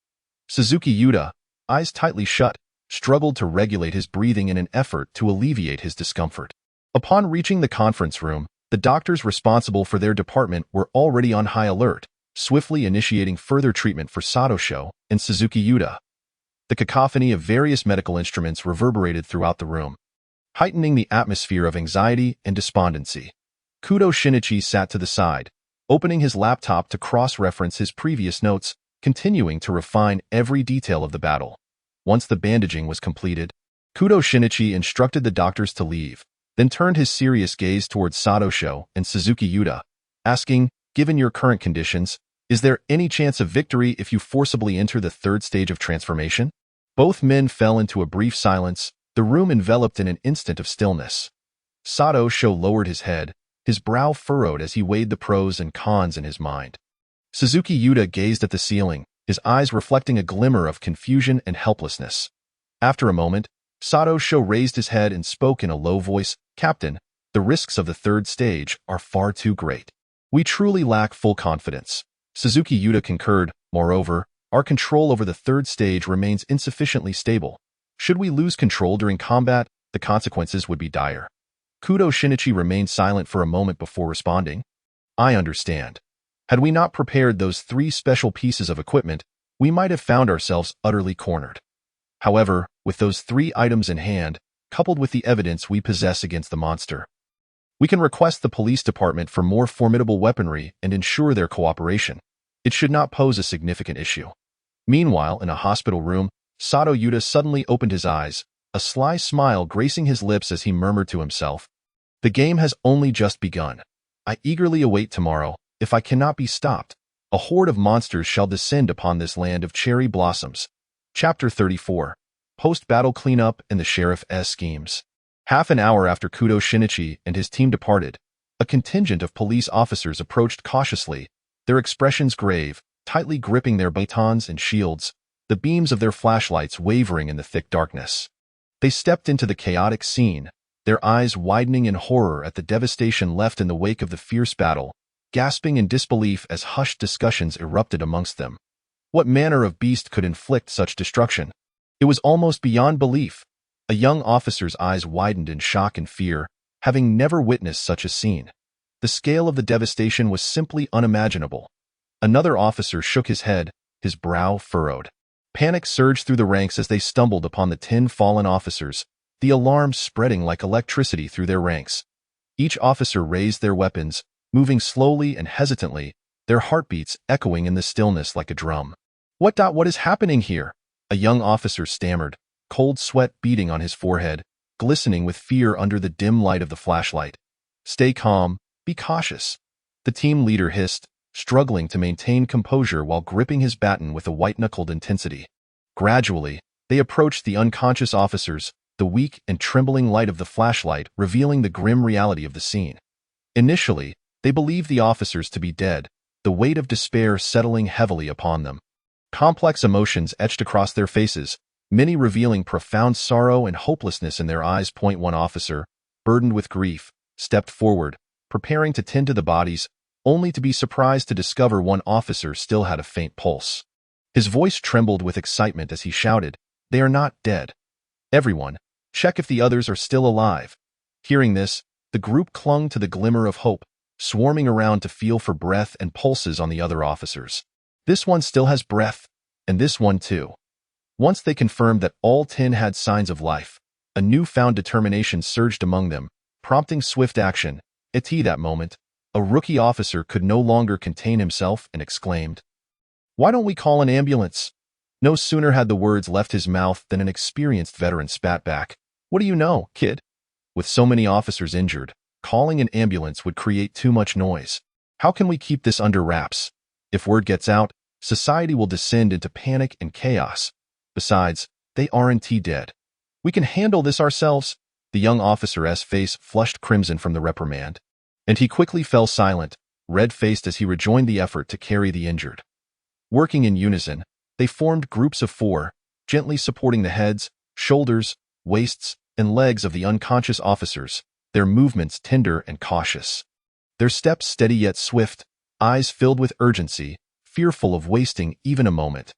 Suzuki Yuta, eyes tightly shut, struggled to regulate his breathing in an effort to alleviate his discomfort. Upon reaching the conference room, the doctors responsible for their department were already on high alert, swiftly initiating further treatment for Sato Sho and Suzuki Yuta. The cacophony of various medical instruments reverberated throughout the room, heightening the atmosphere of anxiety and despondency. Kudo Shinichi sat to the side, opening his laptop to cross-reference his previous notes, continuing to refine every detail of the battle. Once the bandaging was completed, Kudo Shinichi instructed the doctors to leave, then turned his serious gaze towards Sato Sho and Suzuki Yuta, asking, given your current conditions, is there any chance of victory if you forcibly enter the third stage of transformation? Both men fell into a brief silence, the room enveloped in an instant of stillness. Sato Sho lowered his head, his brow furrowed as he weighed the pros and cons in his mind. Suzuki Yuta gazed at the ceiling, his eyes reflecting a glimmer of confusion and helplessness. After a moment, Sato Sho raised his head and spoke in a low voice, Captain, the risks of the third stage are far too great. We truly lack full confidence. Suzuki Yuta concurred, moreover, our control over the third stage remains insufficiently stable. Should we lose control during combat, the consequences would be dire. Kudo Shinichi remained silent for a moment before responding. I understand. Had we not prepared those 3 special pieces of equipment, we might have found ourselves utterly cornered. However, with those 3 items in hand, coupled with the evidence we possess against the monster, we can request the police department for more formidable weaponry and ensure their cooperation. It should not pose a significant issue. Meanwhile, in a hospital room, Sato Yuta suddenly opened his eyes, a sly smile gracing his lips as he murmured to himself, the game has only just begun. I eagerly await tomorrow. If I cannot be stopped, a horde of monsters shall descend upon this land of cherry blossoms. Chapter 34. Post-battle cleanup and the sheriff's schemes. Half an hour after Kudo Shinichi and his team departed, a contingent of police officers approached cautiously, their expressions grave, tightly gripping their batons and shields, the beams of their flashlights wavering in the thick darkness. They stepped into the chaotic scene, their eyes widening in horror at the devastation left in the wake of the fierce battle, gasping in disbelief as hushed discussions erupted amongst them. What manner of beast could inflict such destruction? It was almost beyond belief. A young officer's eyes widened in shock and fear, having never witnessed such a scene. The scale of the devastation was simply unimaginable. Another officer shook his head, his brow furrowed. Panic surged through the ranks as they stumbled upon the 10 fallen officers, the alarm spreading like electricity through their ranks. Each officer raised their weapons, moving slowly and hesitantly, their heartbeats echoing in the stillness like a drum. What is happening here? A young officer stammered, cold sweat beading on his forehead, glistening with fear under the dim light of the flashlight. Stay calm, be cautious, the team leader hissed, struggling to maintain composure while gripping his baton with a white-knuckled intensity. Gradually, they approached the unconscious officers, the weak and trembling light of the flashlight revealing the grim reality of the scene. Initially, they believed the officers to be dead, the weight of despair settling heavily upon them. Complex emotions etched across their faces, many revealing profound sorrow and hopelessness in their eyes. One officer, burdened with grief, stepped forward, preparing to tend to the bodies, only to be surprised to discover one officer still had a faint pulse. His voice trembled with excitement as he shouted, "They are not dead. Everyone, check if the others are still alive." Hearing this, the group clung to the glimmer of hope, swarming around to feel for breath and pulses on the other officers. This one still has breath, and this one too. Once they confirmed that all 10 had signs of life, a newfound determination surged among them, prompting swift action. At that moment, a rookie officer could no longer contain himself and exclaimed, "Why don't we call an ambulance?" No sooner had the words left his mouth than an experienced veteran spat back, "What do you know, kid? With so many officers injured, calling an ambulance would create too much noise. How can we keep this under wraps? If word gets out, society will descend into panic and chaos. Besides, they aren't dead. We can handle this ourselves." The young officer's face flushed crimson from the reprimand, and he quickly fell silent, red-faced as he rejoined the effort to carry the injured. Working in unison, they formed groups of 4, gently supporting the heads, shoulders, waists, and legs of the unconscious officers, their movements tender and cautious. Their steps steady yet swift, eyes filled with urgency, fearful of wasting even a moment.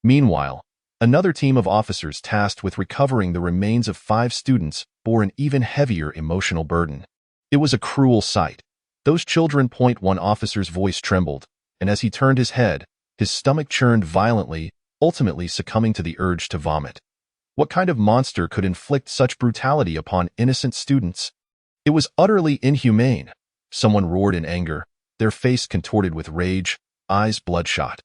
Meanwhile, another team of officers tasked with recovering the remains of 5 students bore an even heavier emotional burden. It was a cruel sight. Those children. One officer's voice trembled, and as he turned his head, his stomach churned violently, ultimately succumbing to the urge to vomit. What kind of monster could inflict such brutality upon innocent students? It was utterly inhumane. Someone roared in anger, their face contorted with rage, eyes bloodshot.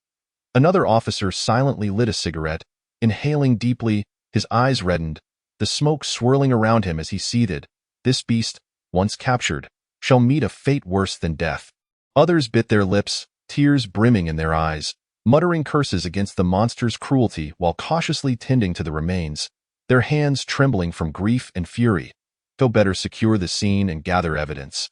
Another officer silently lit a cigarette, inhaling deeply, his eyes reddened, the smoke swirling around him as he seethed. This beast, once captured, shall meet a fate worse than death. Others bit their lips, tears brimming in their eyes, muttering curses against the monster's cruelty while cautiously tending to the remains, their hands trembling from grief and fury. Go better secure the scene and gather evidence.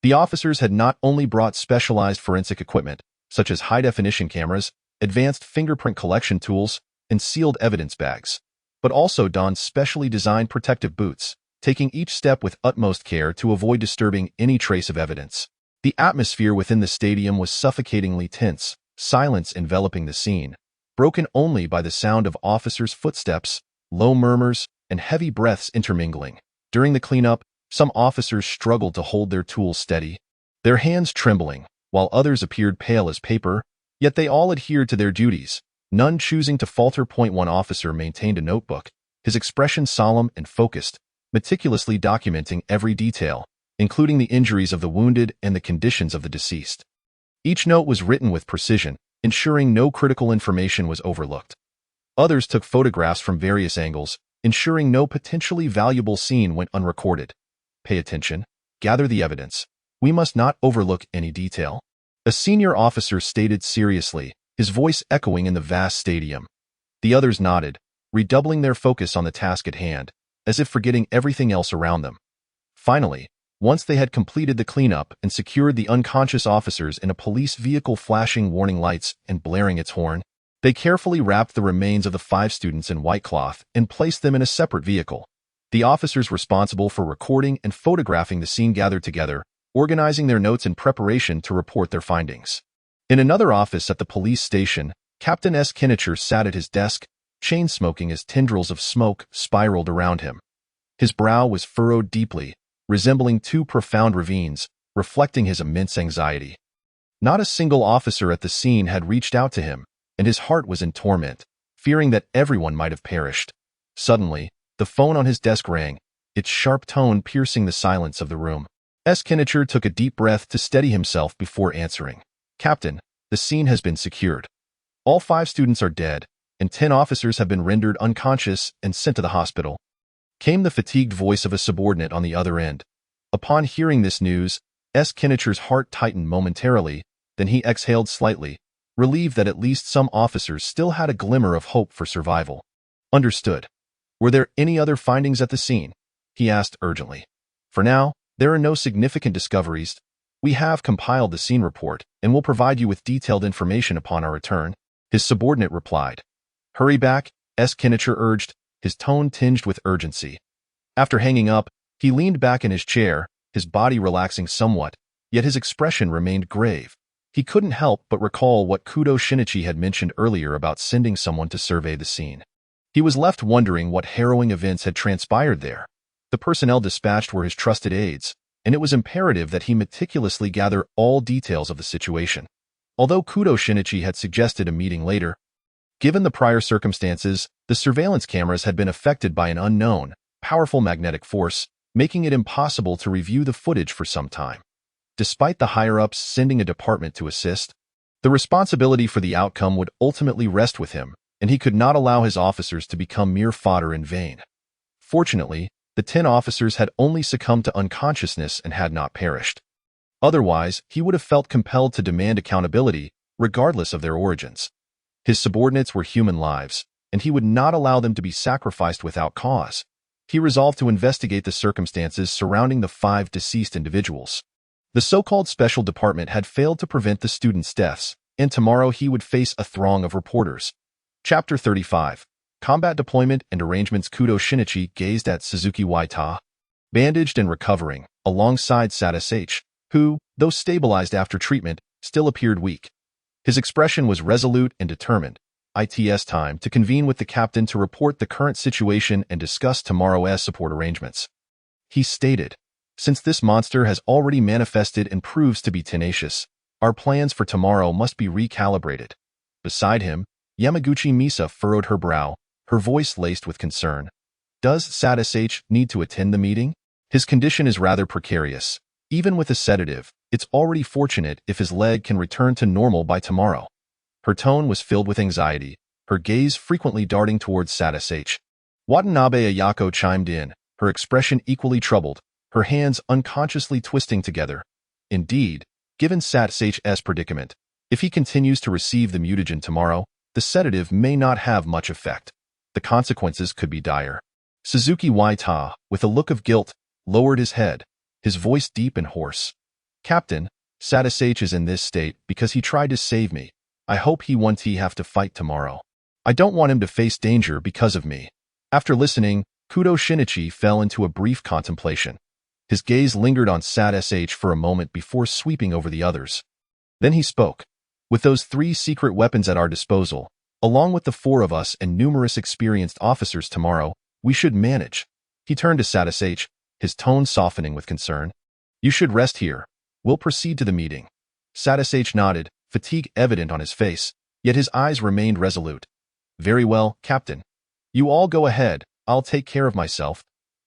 The officers had not only brought specialized forensic equipment, such as high-definition cameras, advanced fingerprint collection tools, and sealed evidence bags, but also donned specially designed protective boots, taking each step with utmost care to avoid disturbing any trace of evidence. The atmosphere within the stadium was suffocatingly tense, silence enveloping the scene, broken only by the sound of officers' footsteps, low murmurs, and heavy breaths intermingling. During the cleanup, some officers struggled to hold their tools steady, their hands trembling, while others appeared pale as paper, yet they all adhered to their duties, none choosing to falter. One officer maintained a notebook, his expression solemn and focused, meticulously documenting every detail, including the injuries of the wounded and the conditions of the deceased. Each note was written with precision, ensuring no critical information was overlooked. Others took photographs from various angles, ensuring no potentially valuable scene went unrecorded. Pay attention, gather the evidence. We must not overlook any detail. A senior officer stated seriously, his voice echoing in the vast stadium. The others nodded, redoubling their focus on the task at hand, as if forgetting everything else around them. Finally, once they had completed the cleanup and secured the unconscious officers in a police vehicle flashing warning lights and blaring its horn, they carefully wrapped the remains of the 5 students in white cloth and placed them in a separate vehicle. The officers responsible for recording and photographing the scene gathered together, organizing their notes in preparation to report their findings. In another office at the police station, Captain S. Kinnicher sat at his desk, chain-smoking as tendrils of smoke spiraled around him. His brow was furrowed deeply, resembling 2 profound ravines, reflecting his immense anxiety. Not a single officer at the scene had reached out to him, and his heart was in torment, fearing that everyone might have perished. Suddenly, the phone on his desk rang, its sharp tone piercing the silence of the room. Kinnicher took a deep breath to steady himself before answering. "Captain, the scene has been secured. All 5 students are dead, and 10 officers have been rendered unconscious and sent to the hospital," came the fatigued voice of a subordinate on the other end. Upon hearing this news, Kinnicher's heart tightened momentarily, then he exhaled slightly, relieved that at least some officers still had a glimmer of hope for survival. "Understood. Were there any other findings at the scene?" he asked urgently. "For now, there are no significant discoveries. We have compiled the scene report and will provide you with detailed information upon our return," his subordinate replied. "Hurry back," Kinnicher urged, his tone tinged with urgency. After hanging up, he leaned back in his chair, his body relaxing somewhat, yet his expression remained grave. He couldn't help but recall what Kudo Shinichi had mentioned earlier about sending someone to survey the scene. He was left wondering what harrowing events had transpired there. The personnel dispatched were his trusted aides, and it was imperative that he meticulously gather all details of the situation. Although Kudo Shinichi had suggested a meeting later, given the prior circumstances, the surveillance cameras had been affected by an unknown, powerful magnetic force, making it impossible to review the footage for some time. Despite the higher-ups sending a department to assist, the responsibility for the outcome would ultimately rest with him, and he could not allow his officers to become mere fodder in vain. Fortunately, the 10 officers had only succumbed to unconsciousness and had not perished. Otherwise, he would have felt compelled to demand accountability, regardless of their origins. His subordinates were human lives, and he would not allow them to be sacrificed without cause. He resolved to investigate the circumstances surrounding the 5 deceased individuals. The so-called special department had failed to prevent the students' deaths, and tomorrow he would face a throng of reporters. Chapter 35. Combat Deployment and Arrangements. Kudo Shinichi gazed at Suzuki Waita, bandaged and recovering, alongside Satis H, who, though stabilized after treatment, still appeared weak. His expression was resolute and determined. "It's time to convene with the captain to report the current situation and discuss tomorrow's support arrangements," he stated. "Since this monster has already manifested and proves to be tenacious, our plans for tomorrow must be recalibrated." Beside him, Yamaguchi Misa furrowed her brow, her voice laced with concern. "Does Satis H need to attend the meeting? His condition is rather precarious. Even with a sedative, it's already fortunate if his leg can return to normal by tomorrow." Her tone was filled with anxiety, her gaze frequently darting towards Satis H. Watanabe Ayako chimed in, her expression equally troubled, her hands unconsciously twisting together. Indeed, given Satis H's predicament, if he continues to receive the mutagen tomorrow, the sedative may not have much effect. The consequences could be dire. Suzuki Waita, with a look of guilt, lowered his head, his voice deep and hoarse. "Captain, Satis H is in this state because he tried to save me. I hope he won't have to fight tomorrow. I don't want him to face danger because of me." After listening, Kudo Shinichi fell into a brief contemplation. His gaze lingered on Satis H for a moment before sweeping over the others. Then he spoke. "With those 3 secret weapons at our disposal, along with the 4 of us and numerous experienced officers tomorrow, we should manage." He turned to Satis H, his tone softening with concern. "You should rest here. We'll proceed to the meeting." Satis H nodded, fatigue evident on his face, yet his eyes remained resolute. "Very well, Captain. You all go ahead, I'll take care of myself."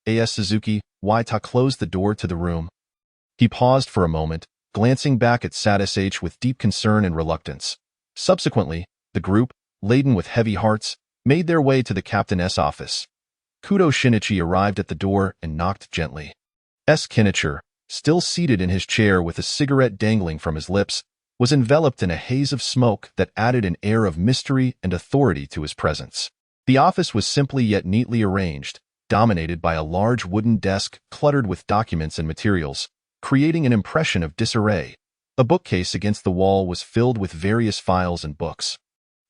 As Suzuki Waita closed the door to the room. He paused for a moment, glancing back at Satis H with deep concern and reluctance. Subsequently, the group, laden with heavy hearts, made their way to the captain's office. Kudo Shinichi arrived at the door and knocked gently. Kinnicher, still seated in his chair with a cigarette dangling from his lips, was enveloped in a haze of smoke that added an air of mystery and authority to his presence. The office was simply yet neatly arranged, dominated by a large wooden desk cluttered with documents and materials, creating an impression of disarray. A bookcase against the wall was filled with various files and books.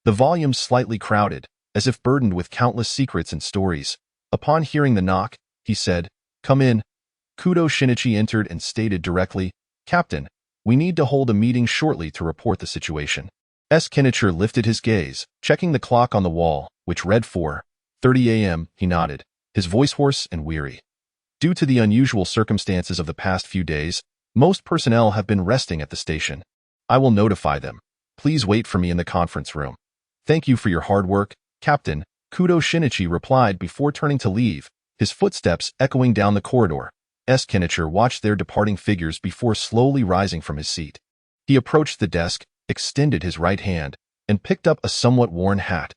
The volumes slightly crowded, as if burdened with countless secrets and stories. Upon hearing the knock, he said, "Come in." Kudo Shinichi entered and stated directly, "Captain, we need to hold a meeting shortly to report the situation." Kinnicher lifted his gaze, checking the clock on the wall, which read 4:30 a.m. He nodded, his voice hoarse and weary. Due to the unusual circumstances of the past few days, most personnel have been resting at the station. I will notify them. Please wait for me in the conference room. Thank you for your hard work, Captain, Kudo Shinichi replied before turning to leave, his footsteps echoing down the corridor. Shinichi watched their departing figures before slowly rising from his seat. He approached the desk, extended his right hand, and picked up a somewhat worn hat.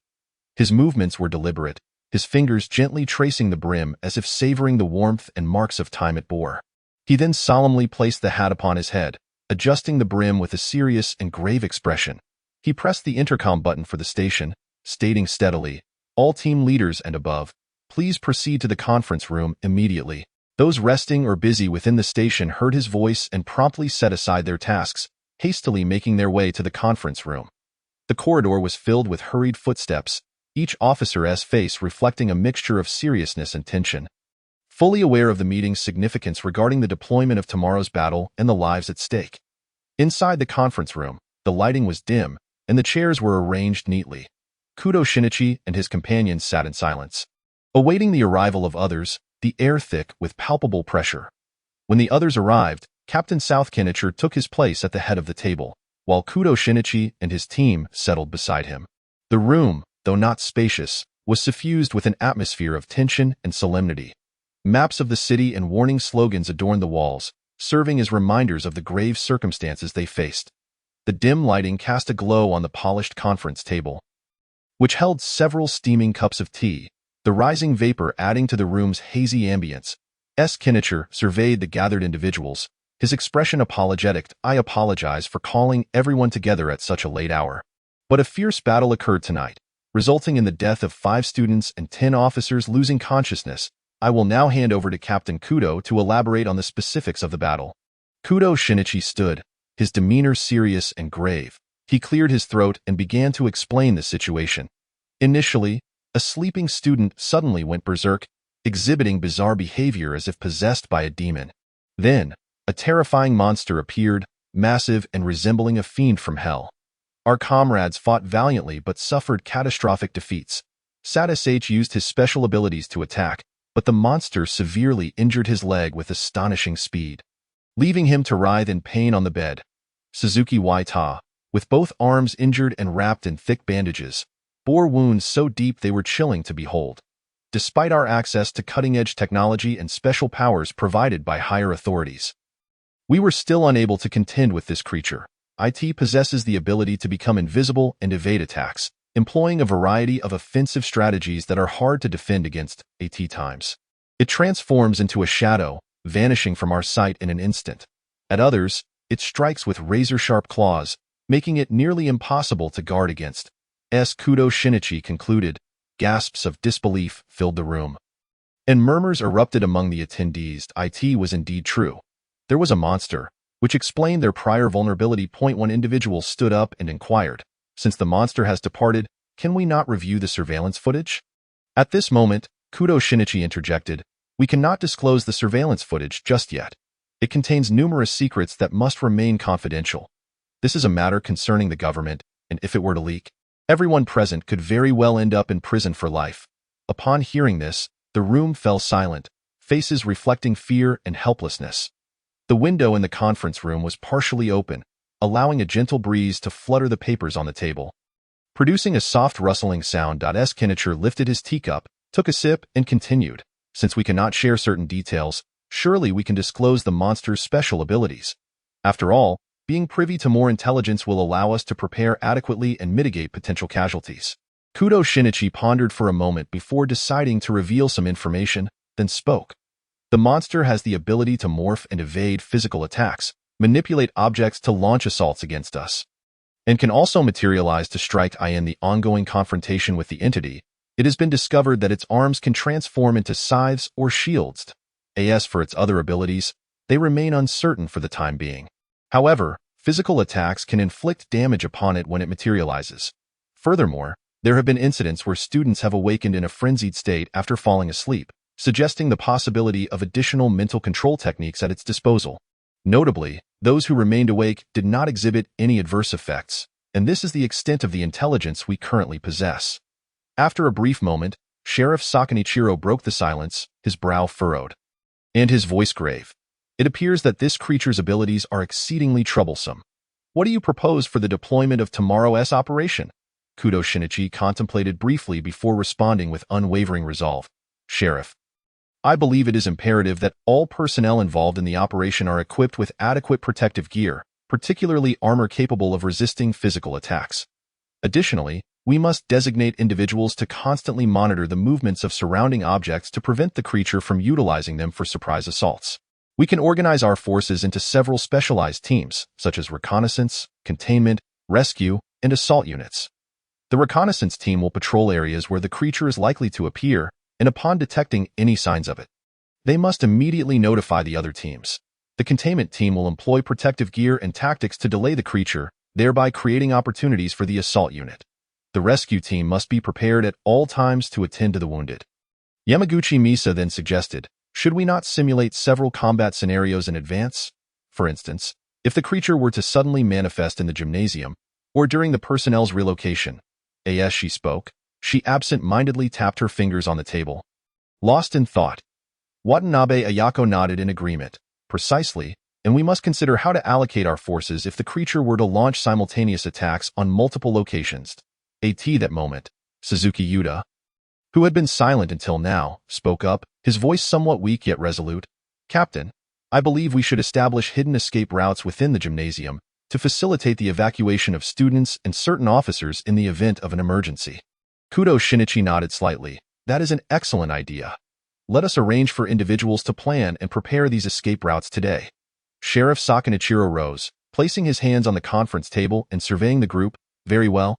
His movements were deliberate, his fingers gently tracing the brim as if savoring the warmth and marks of time it bore. He then solemnly placed the hat upon his head, adjusting the brim with a serious and grave expression. He pressed the intercom button for the station, stating steadily, "All team leaders and above, please proceed to the conference room immediately." Those resting or busy within the station heard his voice and promptly set aside their tasks, hastily making their way to the conference room. The corridor was filled with hurried footsteps, each officer's face reflecting a mixture of seriousness and tension. Fully aware of the meeting's significance regarding the deployment of tomorrow's battle and the lives at stake. Inside the conference room, the lighting was dim, and the chairs were arranged neatly. Kudo Shinichi and his companions sat in silence, awaiting the arrival of others, the air thick with palpable pressure. When the others arrived, Captain South Kenicher took his place at the head of the table, while Kudo Shinichi and his team settled beside him. The room, though not spacious, was suffused with an atmosphere of tension and solemnity. Maps of the city and warning slogans adorned the walls, serving as reminders of the grave circumstances they faced. The dim lighting cast a glow on the polished conference table, which held several steaming cups of tea, the rising vapor adding to the room's hazy ambience. Kenicher surveyed the gathered individuals, his expression apologetic. "I apologize for calling everyone together at such a late hour. But a fierce battle occurred tonight, resulting in the death of 5 students and 10 officers losing consciousness. I will now hand over to Captain Kudo to elaborate on the specifics of the battle." Kudo Shinichi stood, his demeanor serious and grave. He cleared his throat and began to explain the situation. Initially, a sleeping student suddenly went berserk, exhibiting bizarre behavior as if possessed by a demon. Then, a terrifying monster appeared, massive and resembling a fiend from hell. Our comrades fought valiantly but suffered catastrophic defeats. Satis used his special abilities to attack, but the monster severely injured his leg with astonishing speed, leaving him to writhe in pain on the bed. Suzuki Waita, with both arms injured and wrapped in thick bandages, bore wounds so deep they were chilling to behold. Despite our access to cutting-edge technology and special powers provided by higher authorities, we were still unable to contend with this creature. It possesses the ability to become invisible and evade attacks, employing a variety of offensive strategies that are hard to defend against at times. It transforms into a shadow, vanishing from our sight in an instant. At others, it strikes with razor-sharp claws, making it nearly impossible to guard against. Kudo Shinichi concluded. Gasps of disbelief filled the room, and murmurs erupted among the attendees. It was indeed true. There was a monster, which explained their prior vulnerability. One individual stood up and inquired, "Since the monster has departed, can we not review the surveillance footage?" At this moment, Kudo Shinichi interjected, "We cannot disclose the surveillance footage just yet. It contains numerous secrets that must remain confidential. This is a matter concerning the government, and if it were to leak, everyone present could very well end up in prison for life." Upon hearing this, the room fell silent, faces reflecting fear and helplessness. The window in the conference room was partially open, allowing a gentle breeze to flutter the papers on the table, producing a soft rustling sound. Kenicher lifted his teacup, took a sip, and continued, "Since we cannot share certain details, surely we can disclose the monster's special abilities. After all, being privy to more intelligence will allow us to prepare adequately and mitigate potential casualties." Kudo Shinichi pondered for a moment before deciding to reveal some information, then spoke. "The monster has the ability to morph and evade physical attacks, manipulate objects to launch assaults against us, and can also materialize to strike. In the ongoing confrontation with the entity, it has been discovered that its arms can transform into scythes or shields. As for its other abilities, they remain uncertain for the time being. However, physical attacks can inflict damage upon it when it materializes. Furthermore, there have been incidents where students have awakened in a frenzied state after falling asleep, suggesting the possibility of additional mental control techniques at its disposal. Notably, those who remained awake did not exhibit any adverse effects, and this is the extent of the intelligence we currently possess." After a brief moment, Sheriff Sakanichiro broke the silence, his brow furrowed, and his voice grave. "It appears that this creature's abilities are exceedingly troublesome. What do you propose for the deployment of tomorrow's operation? Kudo Shinichi contemplated briefly before responding with unwavering resolve. Sheriff, I believe it is imperative that all personnel involved in the operation are equipped with adequate protective gear, particularly armor capable of resisting physical attacks. Additionally, we must designate individuals to constantly monitor the movements of surrounding objects to prevent the creature from utilizing them for surprise assaults. We can organize our forces into several specialized teams, such as reconnaissance, containment, rescue, and assault units. The reconnaissance team will patrol areas where the creature is likely to appear, and upon detecting any signs of it, they must immediately notify the other teams. The containment team will employ protective gear and tactics to delay the creature, thereby creating opportunities for the assault unit. The rescue team must be prepared at all times to attend to the wounded. Yamaguchi Misa then suggested, should we not simulate several combat scenarios in advance? For instance, if the creature were to suddenly manifest in the gymnasium, or during the personnel's relocation. As she spoke, she absent-mindedly tapped her fingers on the table. Lost in thought, Watanabe Ayako nodded in agreement. Precisely, and we must consider how to allocate our forces if the creature were to launch simultaneous attacks on multiple locations. At that moment, Suzuki Yuta, who had been silent until now, spoke up, his voice somewhat weak yet resolute. Captain, I believe we should establish hidden escape routes within the gymnasium to facilitate the evacuation of students and certain officers in the event of an emergency. Kudo Shinichi nodded slightly. That is an excellent idea. Let us arrange for individuals to plan and prepare these escape routes today. Sheriff Sakanichiro rose, placing his hands on the conference table and surveying the group. Very well.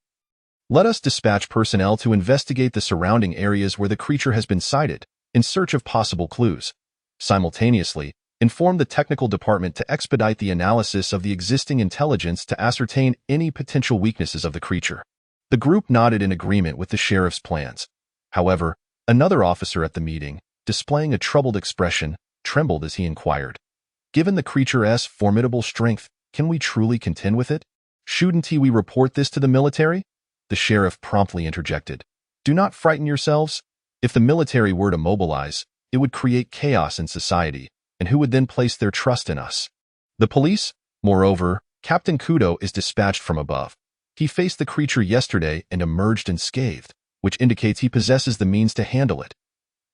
Let us dispatch personnel to investigate the surrounding areas where the creature has been sighted, in search of possible clues. Simultaneously, inform the technical department to expedite the analysis of the existing intelligence to ascertain any potential weaknesses of the creature. The group nodded in agreement with the sheriff's plans. However, another officer at the meeting, displaying a troubled expression, trembled as he inquired. Given the creature's formidable strength, can we truly contend with it? Shouldn't we report this to the military? The sheriff promptly interjected. Do not frighten yourselves. If the military were to mobilize, it would create chaos in society, and who would then place their trust in us? The police? Moreover, Captain Kudo is dispatched from above. He faced the creature yesterday and emerged unscathed, which indicates he possesses the means to handle it.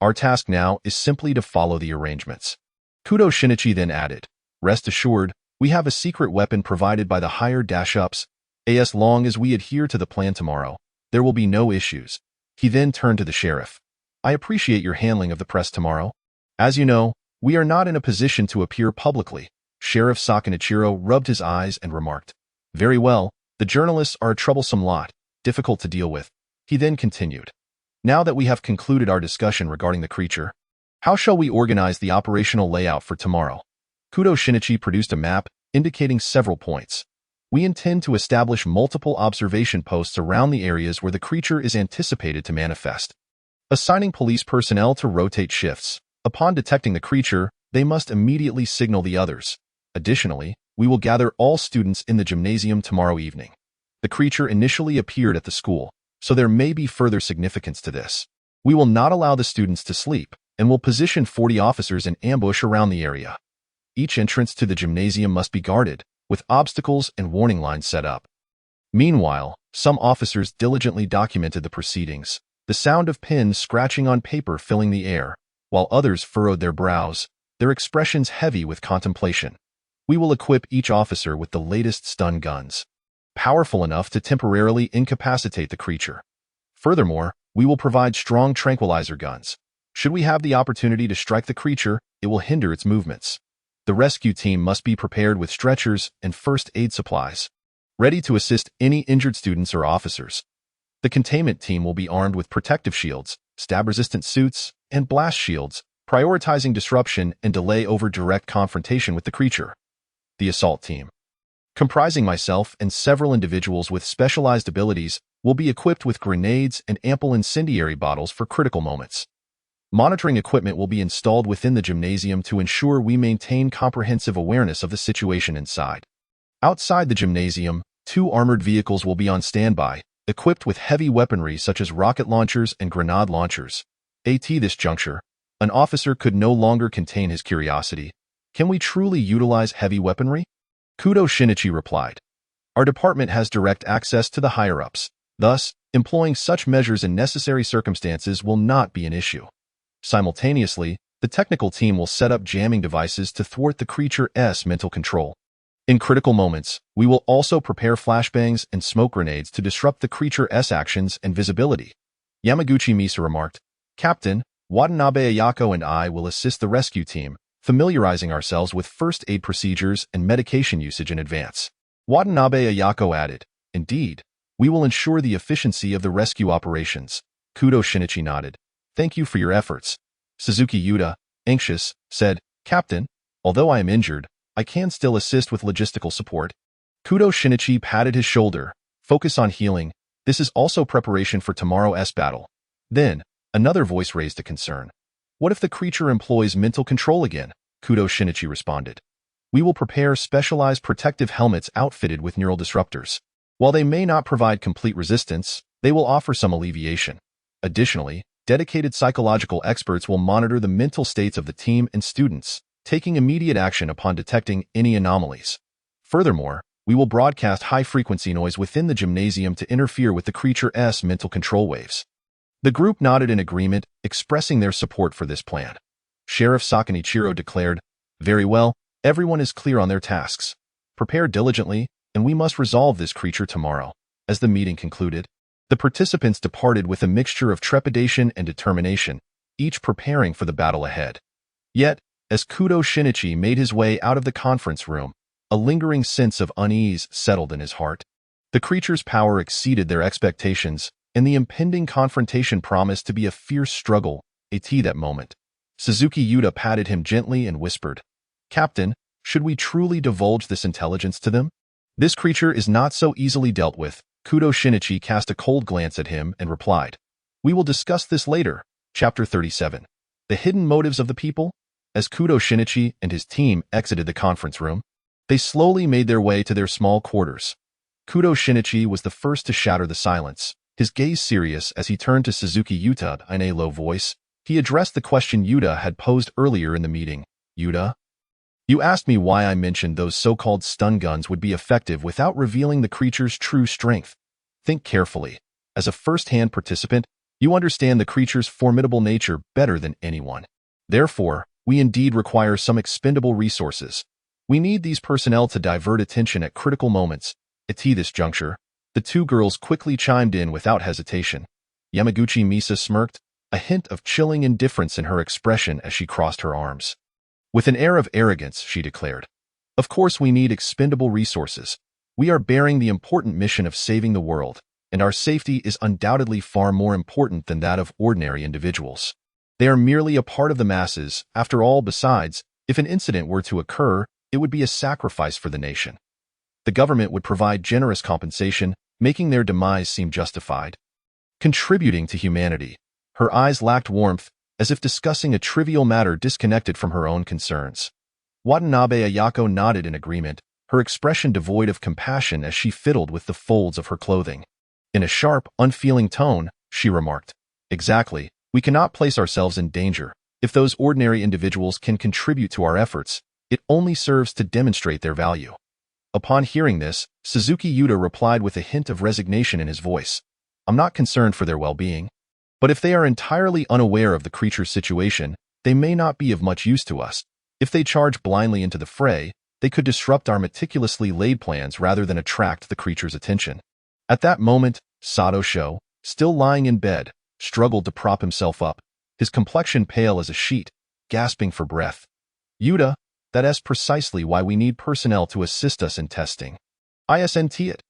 Our task now is simply to follow the arrangements. Kudo Shinichi then added, rest assured, we have a secret weapon provided by the higher dash-ups. As long as we adhere to the plan tomorrow, there will be no issues. He then turned to the sheriff. I appreciate your handling of the press tomorrow. As you know, we are not in a position to appear publicly. Sheriff Sakanichiro rubbed his eyes and remarked, very well, the journalists are a troublesome lot, difficult to deal with. He then continued, now that we have concluded our discussion regarding the creature, how shall we organize the operational layout for tomorrow? Kudo Shinichi produced a map indicating several points. We intend to establish multiple observation posts around the areas where the creature is anticipated to manifest, assigning police personnel to rotate shifts. Upon detecting the creature, they must immediately signal the others. Additionally, we will gather all students in the gymnasium tomorrow evening. The creature initially appeared at the school, so there may be further significance to this. We will not allow the students to sleep, and will position 40 officers in ambush around the area. Each entrance to the gymnasium must be guarded, with obstacles and warning lines set up. Meanwhile, some officers diligently documented the proceedings, the sound of pens scratching on paper filling the air, while others furrowed their brows, their expressions heavy with contemplation. We will equip each officer with the latest stun guns, powerful enough to temporarily incapacitate the creature. Furthermore, we will provide strong tranquilizer guns. Should we have the opportunity to strike the creature, it will hinder its movements. The rescue team must be prepared with stretchers and first aid supplies, ready to assist any injured students or officers. The containment team will be armed with protective shields, stab-resistant suits, and blast shields, prioritizing disruption and delay over direct confrontation with the creature. The assault team, comprising myself and several individuals with specialized abilities, will be equipped with grenades and ample incendiary bottles for critical moments. Monitoring equipment will be installed within the gymnasium to ensure we maintain comprehensive awareness of the situation inside. Outside the gymnasium, 2 armored vehicles will be on standby, equipped with heavy weaponry such as rocket launchers and grenade launchers. At this juncture, an officer could no longer contain his curiosity. Can we truly utilize heavy weaponry? Kudo Shinichi replied. Our department has direct access to the higher-ups. Thus, employing such measures in necessary circumstances will not be an issue. Simultaneously, the technical team will set up jamming devices to thwart the creature's mental control. In critical moments, we will also prepare flashbangs and smoke grenades to disrupt the creature's actions and visibility. Yamaguchi Misa remarked, Captain, Watanabe Ayako and I will assist the rescue team, familiarizing ourselves with first aid procedures and medication usage in advance. Watanabe Ayako added, Indeed, we will ensure the efficiency of the rescue operations. Kudo Shinichi nodded. Thank you for your efforts. Suzuki Yuta, anxious, said, Captain, although I am injured, I can still assist with logistical support. Kudo Shinichi patted his shoulder. Focus on healing. This is also preparation for tomorrow's battle. Then, another voice raised a concern. What if the creature employs mental control again? Kudo Shinichi responded. We will prepare specialized protective helmets outfitted with neural disruptors. While they may not provide complete resistance, they will offer some alleviation. Additionally, dedicated psychological experts will monitor the mental states of the team and students, taking immediate action upon detecting any anomalies. Furthermore, we will broadcast high-frequency noise within the gymnasium to interfere with the creature's mental control waves. The group nodded in agreement, expressing their support for this plan. Sheriff Sakanichiro declared, Very well, everyone is clear on their tasks. Prepare diligently, and we must resolve this creature tomorrow. As the meeting concluded, the participants departed with a mixture of trepidation and determination, each preparing for the battle ahead. Yet, as Kudo Shinichi made his way out of the conference room, a lingering sense of unease settled in his heart. The creature's power exceeded their expectations, and the impending confrontation promised to be a fierce struggle. At that moment, Suzuki Yuta patted him gently and whispered, Captain, should we truly divulge this intelligence to them? This creature is not so easily dealt with. Kudo Shinichi cast a cold glance at him and replied, We will discuss this later. Chapter 37. The Hidden Motives of the People? As Kudo Shinichi and his team exited the conference room, they slowly made their way to their small quarters. Kudo Shinichi was the first to shatter the silence, his gaze serious as he turned to Suzuki Yuta in a low voice. He addressed the question Yuta had posed earlier in the meeting. Yuta, you asked me why I mentioned those so-called stun guns would be effective without revealing the creature's true strength. Think carefully. As a first-hand participant, you understand the creature's formidable nature better than anyone. Therefore, we indeed require some expendable resources. We need these personnel to divert attention at critical moments. At this juncture, the two girls quickly chimed in without hesitation. Yamaguchi Misa smirked, a hint of chilling indifference in her expression as she crossed her arms. With an air of arrogance, she declared, Of course we need expendable resources. We are bearing the important mission of saving the world, and our safety is undoubtedly far more important than that of ordinary individuals. They are merely a part of the masses. After all, besides, if an incident were to occur, it would be a sacrifice for the nation. The government would provide generous compensation, making their demise seem justified. Contributing to humanity. Her eyes lacked warmth, as if discussing a trivial matter disconnected from her own concerns. Watanabe Ayako nodded in agreement, her expression devoid of compassion as she fiddled with the folds of her clothing. In a sharp, unfeeling tone, she remarked, Exactly, we cannot place ourselves in danger. If those ordinary individuals can contribute to our efforts, it only serves to demonstrate their value. Upon hearing this, Suzuki Yuta replied with a hint of resignation in his voice. I'm not concerned for their well-being. But if they are entirely unaware of the creature's situation, they may not be of much use to us. If they charge blindly into the fray, they could disrupt our meticulously laid plans rather than attract the creature's attention. At that moment, Sato Sho, still lying in bed, struggled to prop himself up, his complexion pale as a sheet, gasping for breath. Yuta, that's precisely why we need personnel to assist us in testing. ISNT it.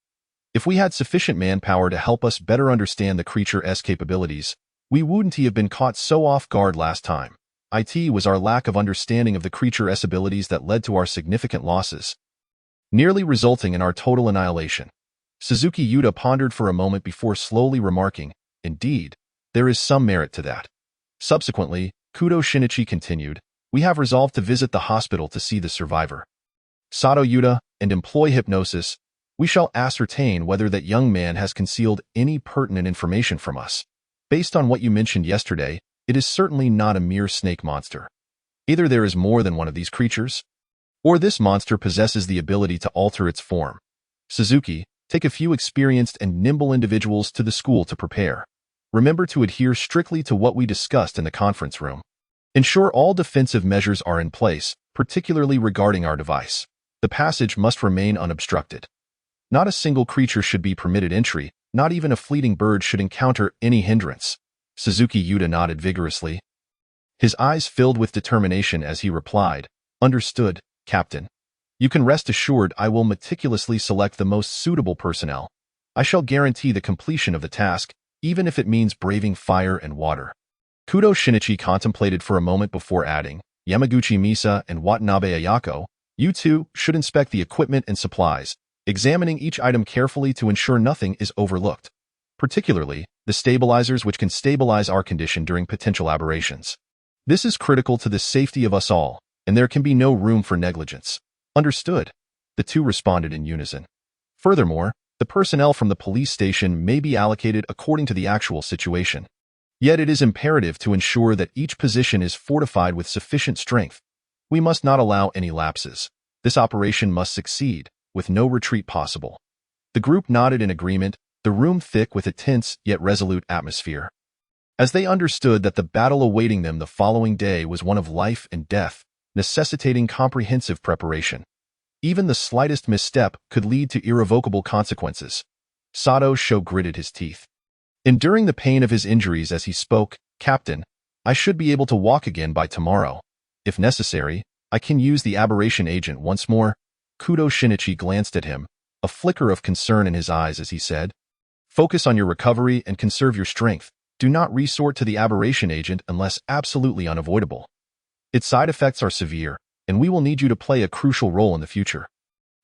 If we had sufficient manpower to help us better understand the creature's capabilities, we wouldn't have been caught so off guard last time. It was our lack of understanding of the creature's abilities that led to our significant losses, nearly resulting in our total annihilation. Suzuki Yuta pondered for a moment before slowly remarking, Indeed, there is some merit to that. Subsequently, Kudo Shinichi continued, We have resolved to visit the hospital to see the survivor. Sato Yuta, and employ hypnosis. We shall ascertain whether that young man has concealed any pertinent information from us. Based on what you mentioned yesterday, it is certainly not a mere snake monster. Either there is more than one of these creatures, or this monster possesses the ability to alter its form. Suzuki, take a few experienced and nimble individuals to the school to prepare. Remember to adhere strictly to what we discussed in the conference room. Ensure all defensive measures are in place, particularly regarding our device. The passage must remain unobstructed. Not a single creature should be permitted entry, not even a fleeting bird should encounter any hindrance. Suzuki Yuta nodded vigorously. His eyes filled with determination as he replied, "Understood, Captain. You can rest assured I will meticulously select the most suitable personnel. I shall guarantee the completion of the task, even if it means braving fire and water." Kudo Shinichi contemplated for a moment before adding, "Yamaguchi Misa and Watanabe Ayako, you two should inspect the equipment and supplies, examining each item carefully to ensure nothing is overlooked, particularly the stabilizers which can stabilize our condition during potential aberrations. This is critical to the safety of us all, and there can be no room for negligence." "Understood," the two responded in unison. Furthermore, the personnel from the police station may be allocated according to the actual situation. Yet it is imperative to ensure that each position is fortified with sufficient strength. We must not allow any lapses. This operation must succeed, with no retreat possible. The group nodded in agreement, the room thick with a tense yet resolute atmosphere. As they understood that the battle awaiting them the following day was one of life and death, necessitating comprehensive preparation. Even the slightest misstep could lead to irrevocable consequences. Sato gritted his teeth. Enduring the pain of his injuries as he spoke, "Captain, I should be able to walk again by tomorrow. If necessary, I can use the aberration agent once more." Kudo Shinichi glanced at him, a flicker of concern in his eyes as he said, "Focus on your recovery and conserve your strength. Do not resort to the aberration agent unless absolutely unavoidable. Its side effects are severe, and we will need you to play a crucial role in the future.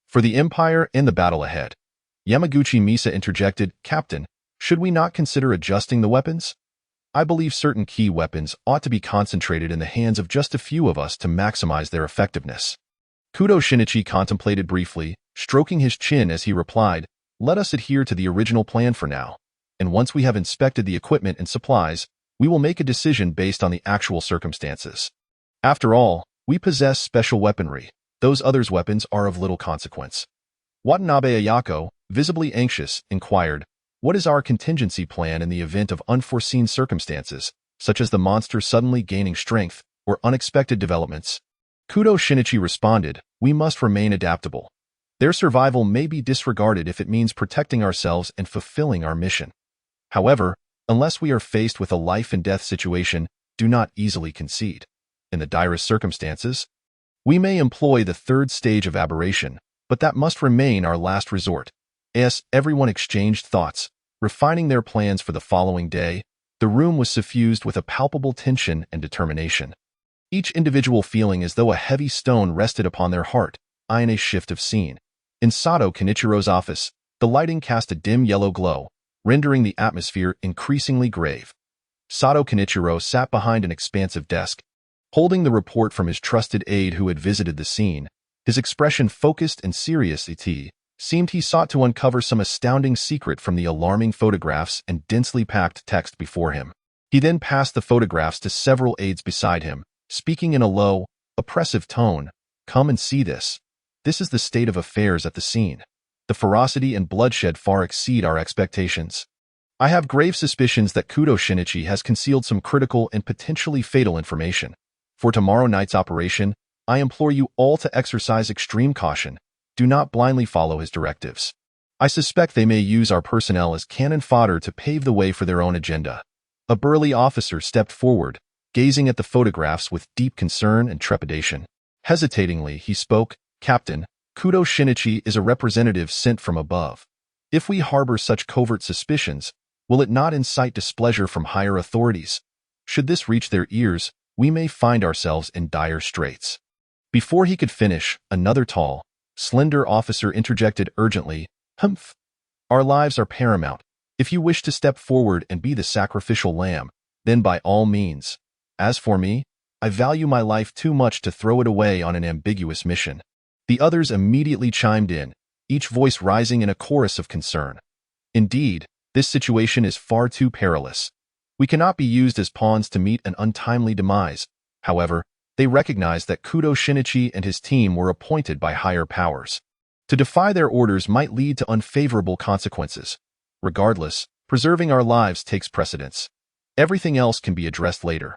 For the Empire and the battle ahead." Yamaguchi Misa interjected, "Captain, should we not consider adjusting the weapons? I believe certain key weapons ought to be concentrated in the hands of just a few of us to maximize their effectiveness." Kudo Shinichi contemplated briefly, stroking his chin as he replied, "Let us adhere to the original plan for now, and once we have inspected the equipment and supplies, we will make a decision based on the actual circumstances. After all, we possess special weaponry. Those others' weapons are of little consequence." Watanabe Ayako, visibly anxious, inquired, "What is our contingency plan in the event of unforeseen circumstances, such as the monster suddenly gaining strength or unexpected developments?" Kudo Shinichi responded, "We must remain adaptable. Their survival may be disregarded if it means protecting ourselves and fulfilling our mission. However, unless we are faced with a life-and-death situation, do not easily concede. In the direst circumstances, we may employ the third stage of aberration, but that must remain our last resort." As everyone exchanged thoughts, refining their plans for the following day, the room was suffused with a palpable tension and determination. Each individual feeling as though a heavy stone rested upon their heart, eyeing a shift of scene. In Sato Kenichiro's office, the lighting cast a dim yellow glow, rendering the atmosphere increasingly grave. Sato Kenichiro sat behind an expansive desk, holding the report from his trusted aide who had visited the scene. His expression focused and serious. It seemed he sought to uncover some astounding secret from the alarming photographs and densely packed text before him. He then passed the photographs to several aides beside him, speaking in a low, oppressive tone, "Come and see this. This is the state of affairs at the scene. The ferocity and bloodshed far exceed our expectations. I have grave suspicions that Kudo Shinichi has concealed some critical and potentially fatal information. For tomorrow night's operation, I implore you all to exercise extreme caution. Do not blindly follow his directives. I suspect they may use our personnel as cannon fodder to pave the way for their own agenda." A burly officer stepped forward, gazing at the photographs with deep concern and trepidation. Hesitatingly, he spoke, "Captain, Kudo Shinichi is a representative sent from above. If we harbor such covert suspicions, will it not incite displeasure from higher authorities? Should this reach their ears, we may find ourselves in dire straits." Before he could finish, another tall, slender officer interjected urgently, "Humph! Our lives are paramount. If you wish to step forward and be the sacrificial lamb, then by all means. As for me, I value my life too much to throw it away on an ambiguous mission." The others immediately chimed in, each voice rising in a chorus of concern. "Indeed, this situation is far too perilous. We cannot be used as pawns to meet an untimely demise." However, they recognized that Kudo Shinichi and his team were appointed by higher powers. To defy their orders might lead to unfavorable consequences. Regardless, preserving our lives takes precedence. Everything else can be addressed later.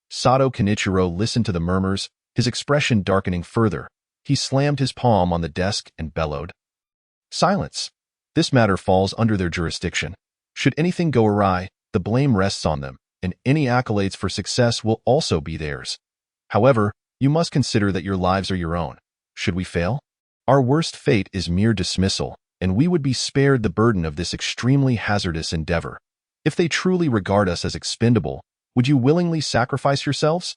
Sato Kenichiro listened to the murmurs, his expression darkening further. He slammed his palm on the desk and bellowed. Silence. This matter falls under their jurisdiction. Should anything go awry, the blame rests on them, and any accolades for success will also be theirs. However, you must consider that your lives are your own. Should we fail? Our worst fate is mere dismissal, and we would be spared the burden of this extremely hazardous endeavor. If they truly regard us as expendable, would you willingly sacrifice yourselves?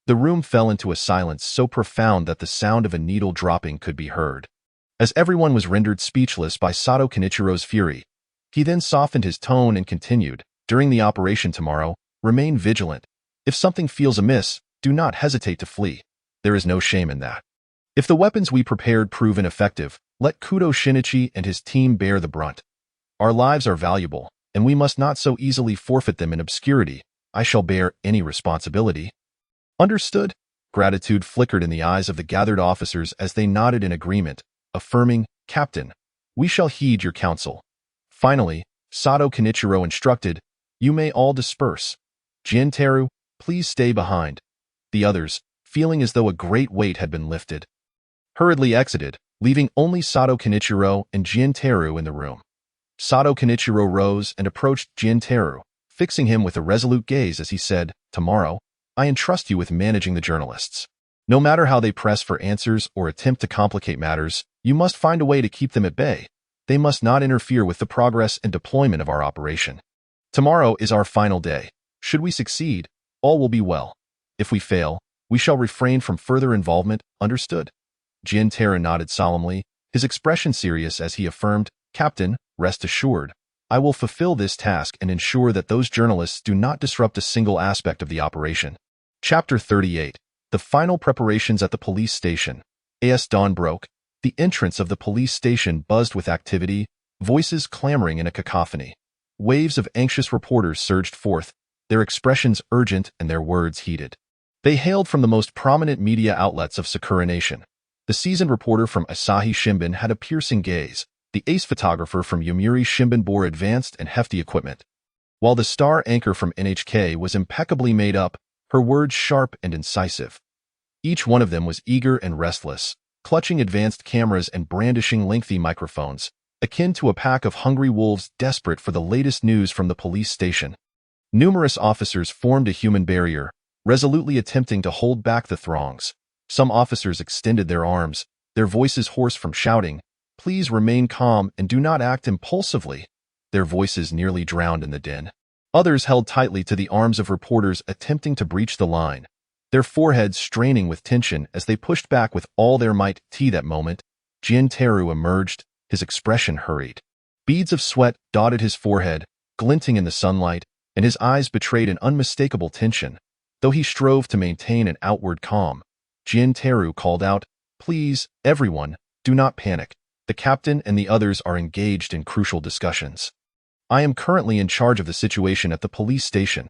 The room fell into a silence so profound that the sound of a needle dropping could be heard. As everyone was rendered speechless by Sato Kenichiro's fury, he then softened his tone and continued, "During the operation tomorrow, remain vigilant. If something feels amiss, do not hesitate to flee. There is no shame in that. If the weapons we prepared prove ineffective, let Kudo Shinichi and his team bear the brunt. Our lives are valuable, and we must not so easily forfeit them in obscurity. I shall bear any responsibility." Understood? Gratitude flickered in the eyes of the gathered officers as they nodded in agreement, affirming, "Captain, we shall heed your counsel." Finally, Sato Kenichiro instructed, "You may all disperse. Jin-Teru, please stay behind." The others, feeling as though a great weight had been lifted, hurriedly exited, leaving only Sato Kenichiro and Jin-Teru in the room. Sato Kenichiro rose and approached Jin-Teru, fixing him with a resolute gaze as he said, "Tomorrow, I entrust you with managing the journalists. No matter how they press for answers or attempt to complicate matters, you must find a way to keep them at bay. They must not interfere with the progress and deployment of our operation. Tomorrow is our final day. Should we succeed, all will be well. If we fail, we shall refrain from further involvement, understood?" Jin-Teru nodded solemnly, his expression serious as he affirmed, "Captain, rest assured. I will fulfill this task and ensure that those journalists do not disrupt a single aspect of the operation." Chapter 38. The final preparations at the police station. As dawn broke, the entrance of the police station buzzed with activity, voices clamoring in a cacophony. Waves of anxious reporters surged forth, their expressions urgent and their words heated. They hailed from the most prominent media outlets of Sakura Nation. The seasoned reporter from Asahi Shimbun had a piercing gaze. The ace photographer from Yomiuri Shimbun bore advanced and hefty equipment, while the star anchor from NHK was impeccably made up, her words sharp and incisive. Each one of them was eager and restless, clutching advanced cameras and brandishing lengthy microphones, akin to a pack of hungry wolves desperate for the latest news from the police station. Numerous officers formed a human barrier, resolutely attempting to hold back the throngs. Some officers extended their arms, their voices hoarse from shouting, "Please remain calm and do not act impulsively." Their voices nearly drowned in the din. Others held tightly to the arms of reporters attempting to breach the line, their foreheads straining with tension as they pushed back with all their might. That moment, Jin-Teru emerged, his expression hurried. Beads of sweat dotted his forehead, glinting in the sunlight, and his eyes betrayed an unmistakable tension. Though he strove to maintain an outward calm, Jin-Teru called out, "Please, everyone, do not panic. The captain and the others are engaged in crucial discussions. I am currently in charge of the situation at the police station."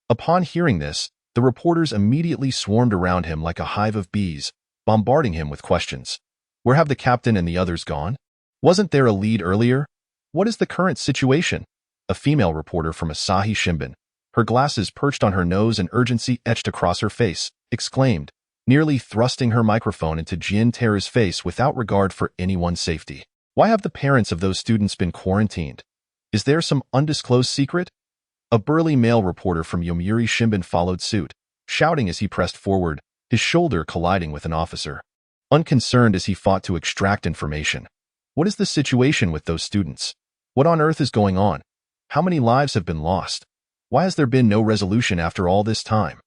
Upon hearing this, the reporters immediately swarmed around him like a hive of bees, bombarding him with questions. Where have the captain and the others gone? Wasn't there a lead earlier? What is the current situation? A female reporter from Asahi Shimbun, her glasses perched on her nose and urgency etched across her face, exclaimed, nearly thrusting her microphone into Jin-Teru's face without regard for anyone's safety. "Why have the parents of those students been quarantined? Is there some undisclosed secret?" A burly male reporter from Yomiuri Shimbun followed suit, shouting as he pressed forward, his shoulder colliding with an officer. Unconcerned as he fought to extract information. "What is the situation with those students? What on earth is going on? How many lives have been lost? Why has there been no resolution after all this time?"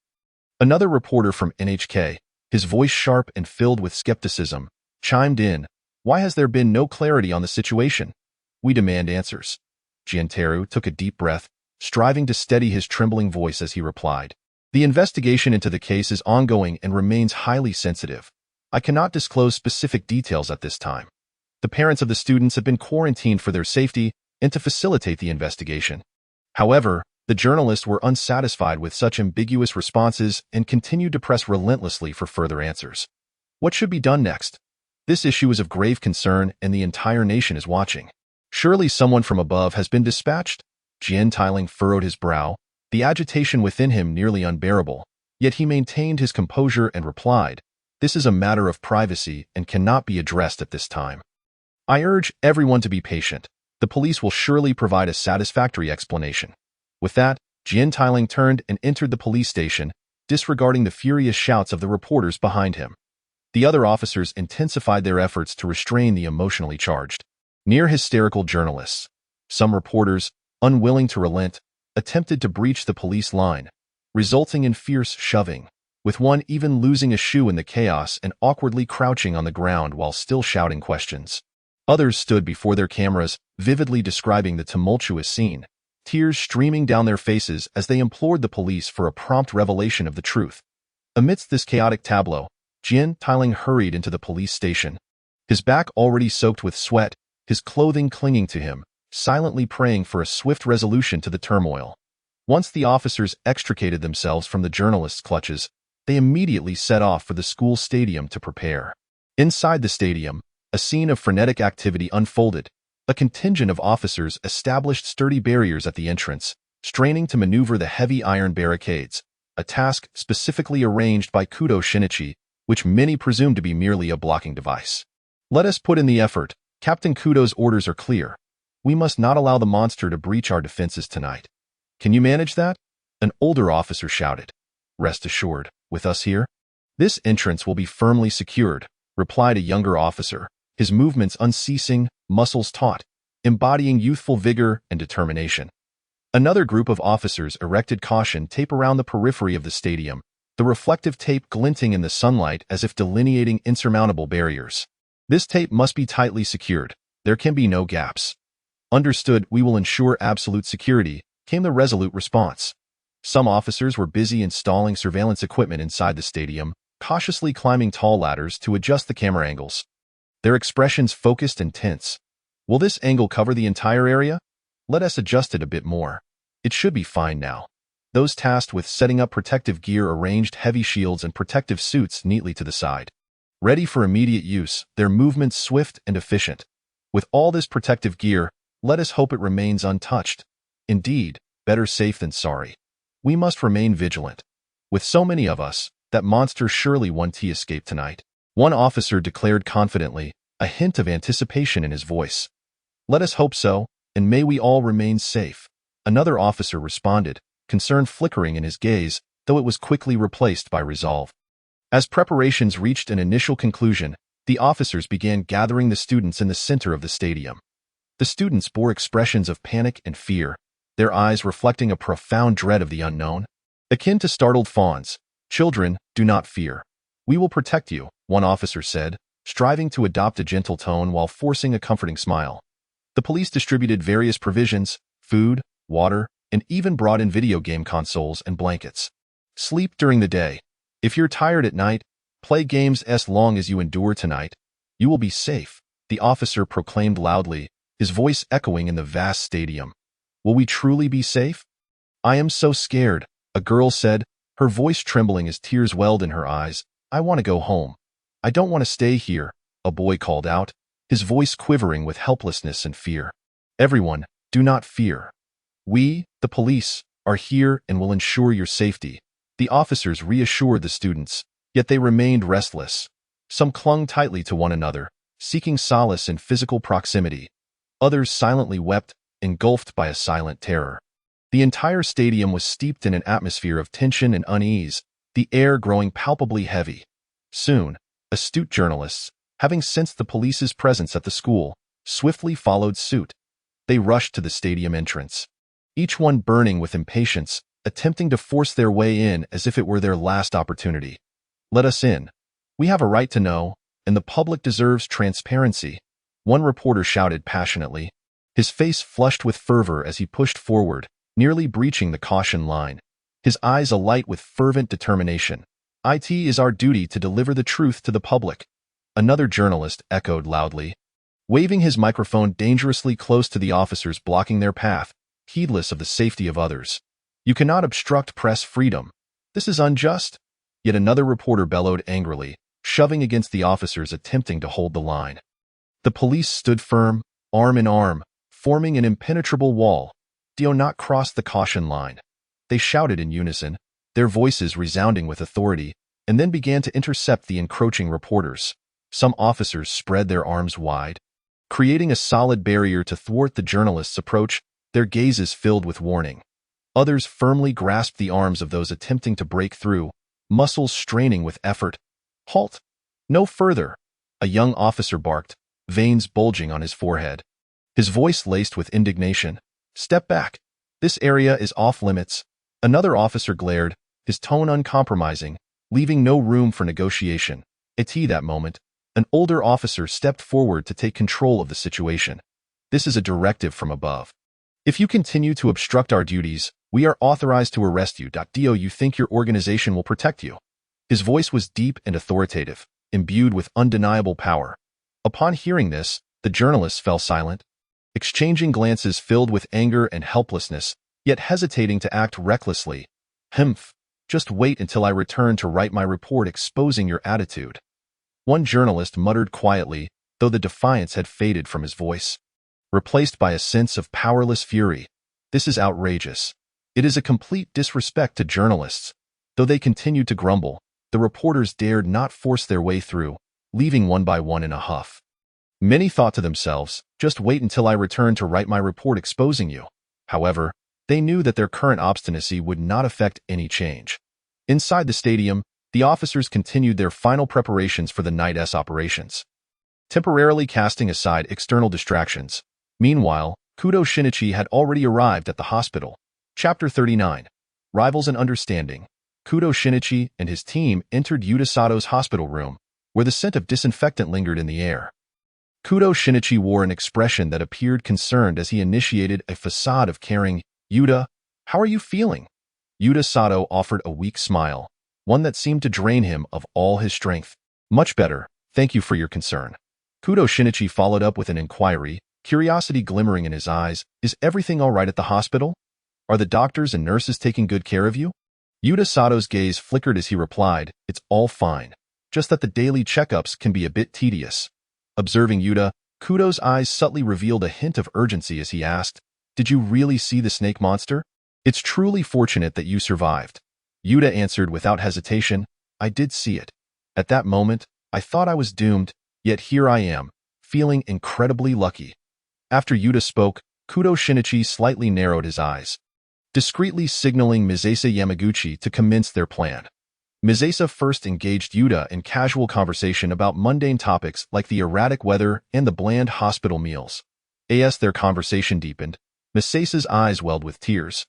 Another reporter from NHK, his voice sharp and filled with skepticism, chimed in, "Why has there been no clarity on the situation? We demand answers." Jin-Teru took a deep breath, striving to steady his trembling voice as he replied, "The investigation into the case is ongoing and remains highly sensitive. I cannot disclose specific details at this time. The parents of the students have been quarantined for their safety and to facilitate the investigation." However, the journalists were unsatisfied with such ambiguous responses and continued to press relentlessly for further answers. What should be done next? This issue is of grave concern and the entire nation is watching. Surely someone from above has been dispatched? Jian Tailing furrowed his brow, the agitation within him nearly unbearable. Yet he maintained his composure and replied, "This is a matter of privacy and cannot be addressed at this time. I urge everyone to be patient. The police will surely provide a satisfactory explanation." With that, Jian Tailing turned and entered the police station, disregarding the furious shouts of the reporters behind him. The other officers intensified their efforts to restrain the emotionally charged, near-hysterical journalists. Some reporters, unwilling to relent, attempted to breach the police line, resulting in fierce shoving, with one even losing a shoe in the chaos and awkwardly crouching on the ground while still shouting questions. Others stood before their cameras, vividly describing the tumultuous scene, tears streaming down their faces as they implored the police for a prompt revelation of the truth. Amidst this chaotic tableau, Jian Tailing hurried into the police station, his back already soaked with sweat, his clothing clinging to him, silently praying for a swift resolution to the turmoil. Once the officers extricated themselves from the journalists' clutches, they immediately set off for the school stadium to prepare. Inside the stadium, a scene of frenetic activity unfolded. A contingent of officers established sturdy barriers at the entrance, straining to maneuver the heavy iron barricades, a task specifically arranged by Kudo Shinichi, which many presumed to be merely a blocking device. "Let us put in the effort. Captain Kudo's orders are clear. We must not allow the monster to breach our defenses tonight. Can you manage that?" An older officer shouted. "Rest assured, with us here, this entrance will be firmly secured," replied a younger officer, his movements unceasing, muscles taut, embodying youthful vigor and determination. Another group of officers erected caution tape around the periphery of the stadium, the reflective tape glinting in the sunlight as if delineating insurmountable barriers. "This tape must be tightly secured. There can be no gaps." "Understood, we will ensure absolute security," came the resolute response. Some officers were busy installing surveillance equipment inside the stadium, cautiously climbing tall ladders to adjust the camera angles. Their expressions focused and tense. "Will this angle cover the entire area? Let us adjust it a bit more. It should be fine now." Those tasked with setting up protective gear arranged heavy shields and protective suits neatly to the side. Ready for immediate use, their movements swift and efficient. With all this protective gear, let us hope it remains untouched. Indeed, better safe than sorry. We must remain vigilant. With so many of us, that monster surely won't escape tonight. One officer declared confidently, a hint of anticipation in his voice. "Let us hope so, and may we all remain safe." Another officer responded, concern flickering in his gaze, though it was quickly replaced by resolve. As preparations reached an initial conclusion, the officers began gathering the students in the center of the stadium. The students bore expressions of panic and fear, their eyes reflecting a profound dread of the unknown. Akin to startled fawns, "Children, do not fear. We will protect you," one officer said, striving to adopt a gentle tone while forcing a comforting smile. The police distributed various provisions, food, water, and even brought in video game consoles and blankets. "Sleep during the day. If you're tired at night, play games as long as you endure tonight. You will be safe," the officer proclaimed loudly, his voice echoing in the vast stadium. "Will we truly be safe?" "I am so scared," a girl said, her voice trembling as tears welled in her eyes. "I want to go home." "I don't want to stay here," a boy called out, his voice quivering with helplessness and fear. "Everyone, do not fear. We, the police, are here and will ensure your safety," the officers reassured the students, yet they remained restless. Some clung tightly to one another, seeking solace in physical proximity. Others silently wept, engulfed by a silent terror. The entire stadium was steeped in an atmosphere of tension and unease, the air growing palpably heavy. Soon, astute journalists, having sensed the police's presence at the school, swiftly followed suit. They rushed to the stadium entrance, each one burning with impatience, attempting to force their way in as if it were their last opportunity. "Let us in. We have a right to know, and the public deserves transparency," one reporter shouted passionately, his face flushed with fervor as he pushed forward, nearly breaching the caution line, his eyes alight with fervent determination. "It is our duty to deliver the truth to the public," another journalist echoed loudly, waving his microphone dangerously close to the officers blocking their path, heedless of the safety of others. "You cannot obstruct press freedom. This is unjust." Yet another reporter bellowed angrily, shoving against the officers attempting to hold the line. The police stood firm, arm in arm, forming an impenetrable wall. Do not cross the caution line. They shouted in unison, their voices resounding with authority, and then began to intercept the encroaching reporters. Some officers spread their arms wide, creating a solid barrier to thwart the journalists' approach, their gazes filled with warning. Others firmly grasped the arms of those attempting to break through, muscles straining with effort. Halt! No further! A young officer barked, veins bulging on his forehead. His voice laced with indignation. Step back. This area is off limits. Another officer glared, his tone uncompromising, leaving no room for negotiation. At that moment, an older officer stepped forward to take control of the situation. This is a directive from above. If you continue to obstruct our duties, we are authorized to arrest you. Do you think your organization will protect you? His voice was deep and authoritative, imbued with undeniable power. Upon hearing this, the journalists fell silent, exchanging glances filled with anger and helplessness, yet hesitating to act recklessly. Humph, just wait until I return to write my report exposing your attitude. One journalist muttered quietly, though the defiance had faded from his voice, replaced by a sense of powerless fury. This is outrageous. It is a complete disrespect to journalists. Though they continued to grumble, the reporters dared not force their way through, leaving one by one in a huff. Many thought to themselves, just wait until I return to write my report exposing you. However, they knew that their current obstinacy would not affect any change. Inside the stadium, the officers continued their final preparations for the night's operations, temporarily casting aside external distractions. Meanwhile, Kudo Shinichi had already arrived at the hospital. Chapter 39. Rivals and Understanding. Kudo Shinichi and his team entered Yuta Sato's hospital room, where the scent of disinfectant lingered in the air. Kudo Shinichi wore an expression that appeared concerned as he initiated a facade of caring. Yuta, how are you feeling? Yuta Sato offered a weak smile, one that seemed to drain him of all his strength. Much better, thank you for your concern. Kudo Shinichi followed up with an inquiry, curiosity glimmering in his eyes. Is everything all right at the hospital? Are the doctors and nurses taking good care of you? Yuta Sato's gaze flickered as he replied, it's all fine, just that the daily checkups can be a bit tedious. Observing Yuta, Kudo's eyes subtly revealed a hint of urgency as he asked, did you really see the snake monster? It's truly fortunate that you survived. Yuta answered without hesitation, I did see it. At that moment, I thought I was doomed, yet here I am, feeling incredibly lucky. After Yuta spoke, Kudo Shinichi slightly narrowed his eyes, discreetly signaling Misasa Yamaguchi to commence their plan. Misasa first engaged Yuta in casual conversation about mundane topics like the erratic weather and the bland hospital meals. As their conversation deepened, Misasa's eyes welled with tears,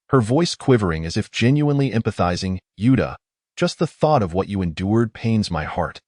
her voice quivering as if genuinely empathizing. Yuta, just the thought of what you endured pains my heart.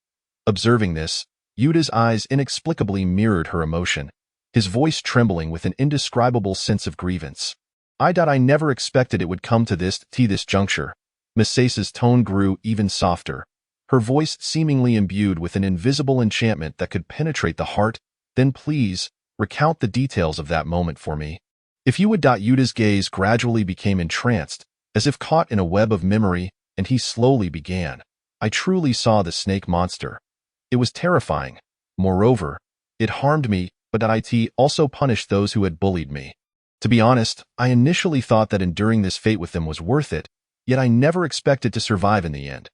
Observing this, Yuta's eyes inexplicably mirrored her emotion, his voice trembling with an indescribable sense of grievance. I never expected it would come to this juncture. Misasa's tone grew even softer, her voice seemingly imbued with an invisible enchantment that could penetrate the heart. Then please, recount the details of that moment for me. If you would. Yuta's gaze gradually became entranced, as if caught in a web of memory, and he slowly began. I truly saw the snake monster. It was terrifying. Moreover, it harmed me, but it also punished those who had bullied me. To be honest, I initially thought that enduring this fate with them was worth it, yet I never expected to survive in the end.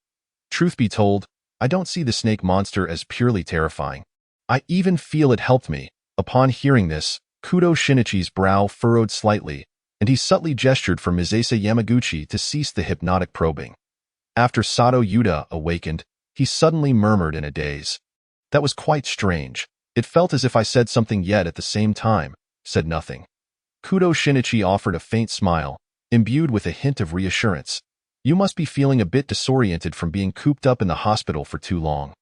Truth be told, I don't see the snake monster as purely terrifying. I even feel it helped me. Upon hearing this, Kudo Shinichi's brow furrowed slightly, and he subtly gestured for Misasa Yamaguchi to cease the hypnotic probing. After Sato Yuta awakened, he suddenly murmured in a daze. That was quite strange. It felt as if I said something yet at the same time said nothing. Kudo Shinichi offered a faint smile, imbued with a hint of reassurance. You must be feeling a bit disoriented from being cooped up in the hospital for too long.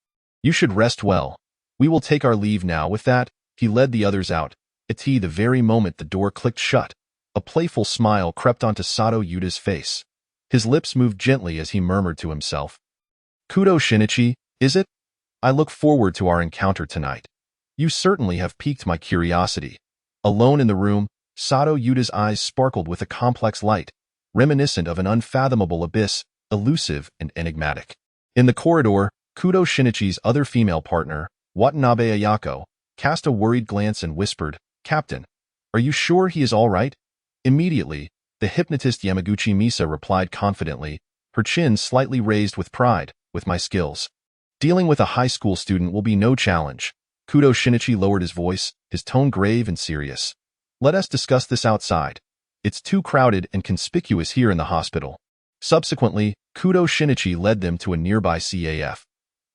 You should rest well. We will take our leave now. With that, he led the others out. At the very moment the door clicked shut, a playful smile crept onto Sato Yuta's face. His lips moved gently as he murmured to himself. Kudo Shinichi, is it? I look forward to our encounter tonight. You certainly have piqued my curiosity. Alone in the room, Sato Yuta's eyes sparkled with a complex light, reminiscent of an unfathomable abyss, elusive and enigmatic. In the corridor, Kudo Shinichi's other female partner, Watanabe Ayako, cast a worried glance and whispered, "Captain, are you sure he is all right?" Immediately, the hypnotist Yamaguchi Misa replied confidently, her chin slightly raised with pride, "With my skills. Dealing with a high school student will be no challenge." Kudo Shinichi lowered his voice, his tone grave and serious. "Let us discuss this outside. It's too crowded and conspicuous here in the hospital." Subsequently, Kudo Shinichi led them to a nearby CAF.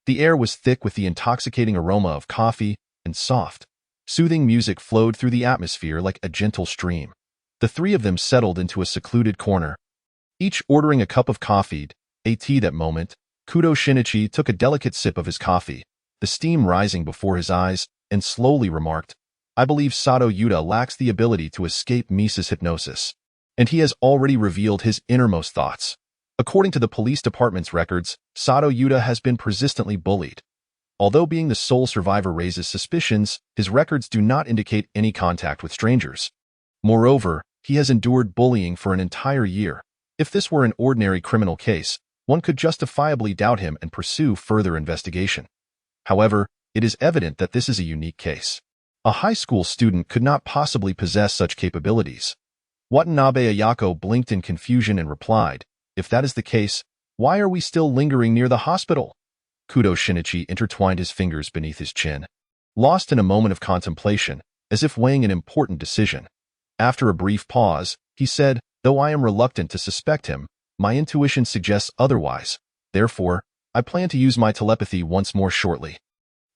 The air was thick with the intoxicating aroma of coffee, and soft, soothing music flowed through the atmosphere like a gentle stream. The three of them settled into a secluded corner, each ordering a cup of coffee, a tea. That moment, Kudo Shinichi took a delicate sip of his coffee, the steam rising before his eyes, and slowly remarked, "I believe Sato Yuta lacks the ability to escape Misa's hypnosis, and he has already revealed his innermost thoughts." According to the police department's records, Sato Yuta has been persistently bullied. Although being the sole survivor raises suspicions, his records do not indicate any contact with strangers. Moreover, he has endured bullying for an entire year. If this were an ordinary criminal case, one could justifiably doubt him and pursue further investigation. However, it is evident that this is a unique case. A high school student could not possibly possess such capabilities. Watanabe Ayako blinked in confusion and replied, "If that is the case, why are we still lingering near the hospital?" Kudo Shinichi intertwined his fingers beneath his chin, lost in a moment of contemplation, as if weighing an important decision. After a brief pause, he said, "Though I am reluctant to suspect him, my intuition suggests otherwise. Therefore, I plan to use my telepathy once more shortly."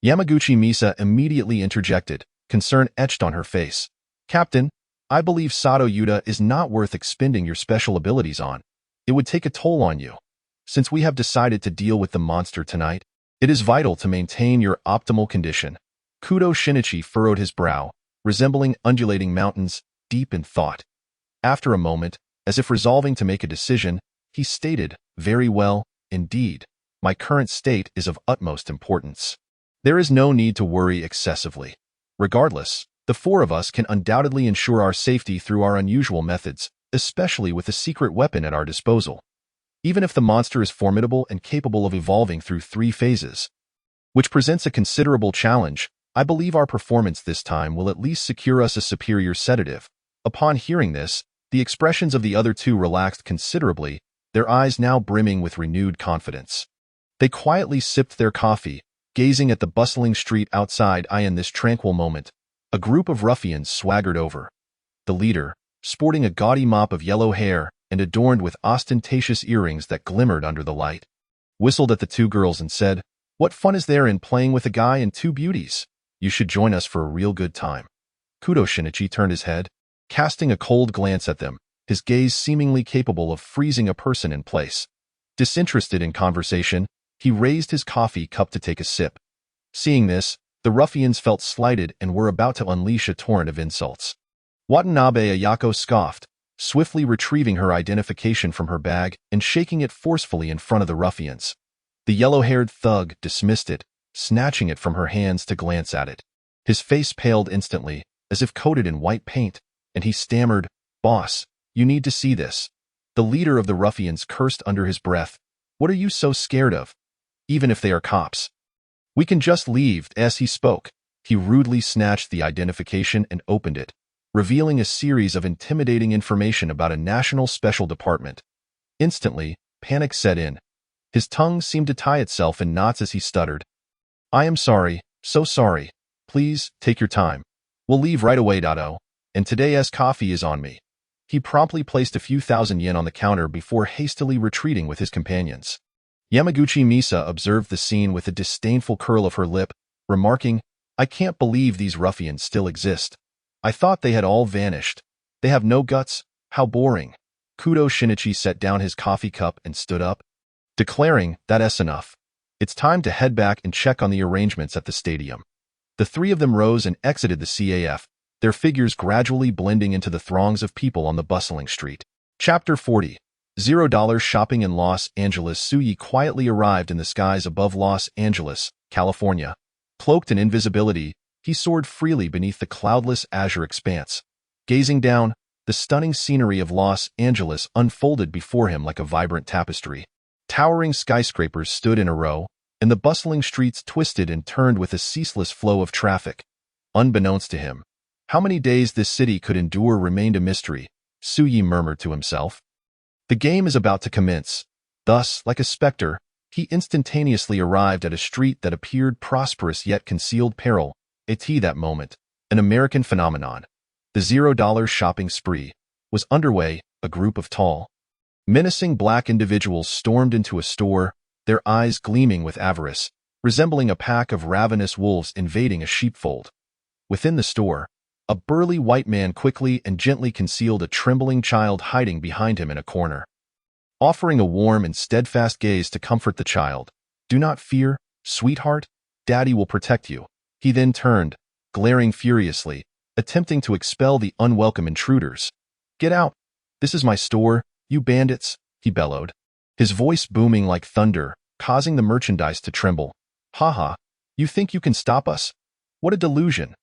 Yamaguchi Misa immediately interjected, concern etched on her face. "Captain, I believe Sato Yuta is not worth expending your special abilities on. It would take a toll on you. Since we have decided to deal with the monster tonight, it is vital to maintain your optimal condition." Kudo Shinichi furrowed his brow, resembling undulating mountains, deep in thought. After a moment, as if resolving to make a decision, he stated, "Very well, indeed. My current state is of utmost importance. There is no need to worry excessively. Regardless, the four of us can undoubtedly ensure our safety through our unusual methods, especially with a secret weapon at our disposal. Even if the monster is formidable and capable of evolving through 3 phases, which presents a considerable challenge, I believe our performance this time will at least secure us a superior sedative." Upon hearing this, the expressions of the other two relaxed considerably, their eyes now brimming with renewed confidence. They quietly sipped their coffee, gazing at the bustling street outside. In this tranquil moment, a group of ruffians swaggered over. The leader, sporting a gaudy mop of yellow hair and adorned with ostentatious earrings that glimmered under the light, whistled at the two girls and said, "What fun is there in playing with a guy and 2 beauties? You should join us for a real good time." Kudo Shinichi turned his head, casting a cold glance at them, his gaze seemingly capable of freezing a person in place. Disinterested in conversation, he raised his coffee cup to take a sip. Seeing this, the ruffians felt slighted and were about to unleash a torrent of insults. Watanabe Ayako scoffed, swiftly retrieving her identification from her bag and shaking it forcefully in front of the ruffians. The yellow-haired thug dismissed it, snatching it from her hands to glance at it. His face paled instantly, as if coated in white paint, and he stammered, "Boss, you need to see this." The leader of the ruffians cursed under his breath, "What are you so scared of? Even if they are cops. We can just leave." As he spoke, he rudely snatched the identification and opened it, revealing a series of intimidating information about a national special department. Instantly, panic set in. His tongue seemed to tie itself in knots as he stuttered, "I am sorry, so sorry. Please, take your time. We'll leave right away, Dado. And today's coffee is on me." He promptly placed a few thousand yen on the counter before hastily retreating with his companions. Yamaguchi Misa observed the scene with a disdainful curl of her lip, remarking, "I can't believe these ruffians still exist. I thought they had all vanished. They have no guts. How boring." Kudo Shinichi set down his coffee cup and stood up, declaring, "That's enough. It's time to head back and check on the arrangements at the stadium." The 3 of them rose and exited the CAF, their figures gradually blending into the throngs of people on the bustling street. Chapter 40. $0 shopping in Los Angeles. Suyi quietly arrived in the skies above Los Angeles, California. Cloaked in invisibility, he soared freely beneath the cloudless azure expanse. Gazing down, the stunning scenery of Los Angeles unfolded before him like a vibrant tapestry. Towering skyscrapers stood in a row, and the bustling streets twisted and turned with a ceaseless flow of traffic. Unbeknownst to him, how many days this city could endure remained a mystery, Suyi murmured to himself. The game is about to commence. Thus, like a specter, he instantaneously arrived at a street that appeared prosperous yet concealed peril. That moment, an American phenomenon. The $0 shopping spree was underway. A group of tall, menacing black individuals stormed into a store, their eyes gleaming with avarice, resembling a pack of ravenous wolves invading a sheepfold. Within the store, a burly white man quickly and gently concealed a trembling child hiding behind him in a corner. Offering a warm and steadfast gaze to comfort the child, "Do not fear, sweetheart, Daddy will protect you." He then turned, glaring furiously, attempting to expel the unwelcome intruders. "Get out! This is my store, you bandits," he bellowed, his voice booming like thunder, causing the merchandise to tremble. "Ha! You think you can stop us? What a delusion!"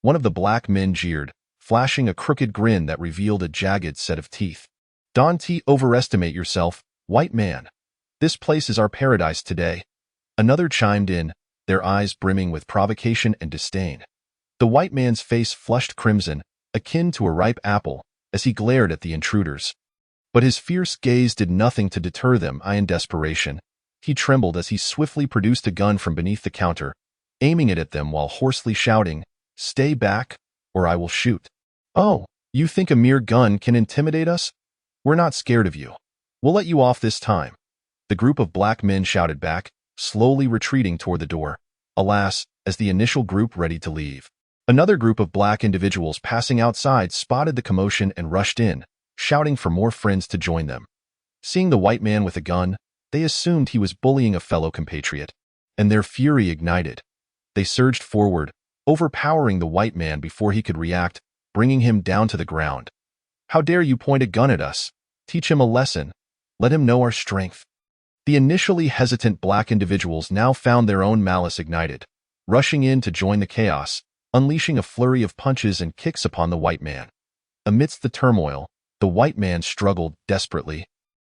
One of the black men jeered, flashing a crooked grin that revealed a jagged set of teeth. "Don't overestimate yourself, white man. This place is our paradise today." Another chimed in, their eyes brimming with provocation and disdain. The white man's face flushed crimson, akin to a ripe apple, as he glared at the intruders. But his fierce gaze did nothing to deter them. In desperation, he trembled as he swiftly produced a gun from beneath the counter, aiming it at them while hoarsely shouting, "Stay back, or I will shoot." "Oh, you think a mere gun can intimidate us? We're not scared of you. We'll let you off this time." The group of black men shouted back, slowly retreating toward the door. Alas, as the initial group readied to leave, another group of black individuals passing outside spotted the commotion and rushed in, shouting for more friends to join them. Seeing the white man with a gun, they assumed he was bullying a fellow compatriot, and their fury ignited. They surged forward, overpowering the white man before he could react, bringing him down to the ground. "How dare you point a gun at us? Teach him a lesson. Let him know our strength." The initially hesitant black individuals now found their own malice ignited, rushing in to join the chaos, unleashing a flurry of punches and kicks upon the white man. Amidst the turmoil, the white man struggled desperately.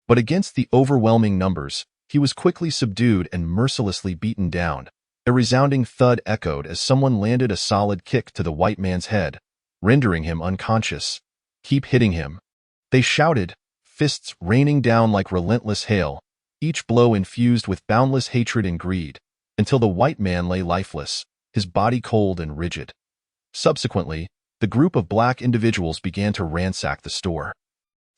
But against the overwhelming numbers, he was quickly subdued and mercilessly beaten down. A resounding thud echoed as someone landed a solid kick to the white man's head, rendering him unconscious. "Keep hitting him," they shouted, fists raining down like relentless hail, each blow infused with boundless hatred and greed, until the white man lay lifeless, his body cold and rigid. Subsequently, the group of black individuals began to ransack the store,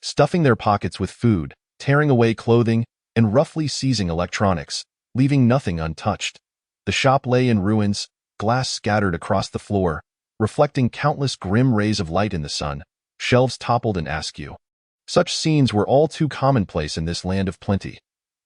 stuffing their pockets with food, tearing away clothing, and roughly seizing electronics, leaving nothing untouched. The shop lay in ruins, glass scattered across the floor, reflecting countless grim rays of light in the sun, shelves toppled and askew. Such scenes were all too commonplace in this land of plenty.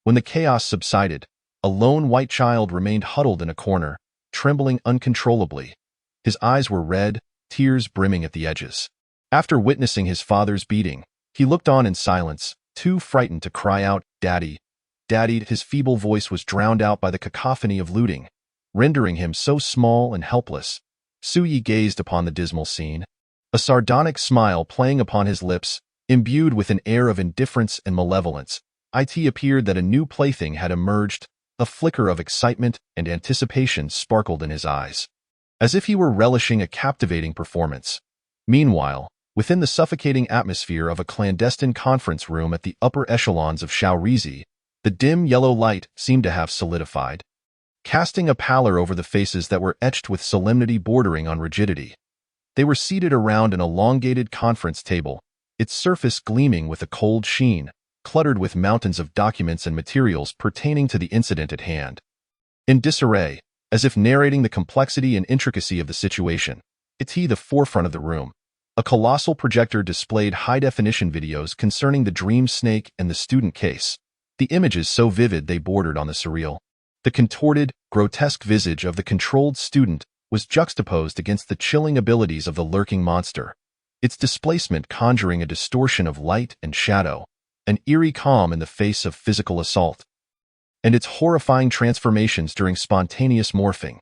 When the chaos subsided, a lone white child remained huddled in a corner, trembling uncontrollably. His eyes were red, tears brimming at the edges. After witnessing his father's beating, he looked on in silence, too frightened to cry out, "Daddy, Daddy." His feeble voice was drowned out by the cacophony of looting, rendering him so small and helpless. Suyi gazed upon the dismal scene, a sardonic smile playing upon his lips, imbued with an air of indifference and malevolence. It appeared that a new plaything had emerged, a flicker of excitement and anticipation sparkled in his eyes, as if he were relishing a captivating performance. Meanwhile, within the suffocating atmosphere of a clandestine conference room at the upper echelons of Shaorizi, the dim yellow light seemed to have solidified, casting a pallor over the faces that were etched with solemnity bordering on rigidity. They were seated around an elongated conference table, its surface gleaming with a cold sheen, cluttered with mountains of documents and materials pertaining to the incident at hand. In disarray, as if narrating the complexity and intricacy of the situation, at the forefront of the room, a colossal projector displayed high-definition videos concerning the dream snake and the student case, the images so vivid they bordered on the surreal. The contorted, grotesque visage of the controlled student was juxtaposed against the chilling abilities of the lurking monster, its displacement conjuring a distortion of light and shadow, an eerie calm in the face of physical assault, and its horrifying transformations during spontaneous morphing.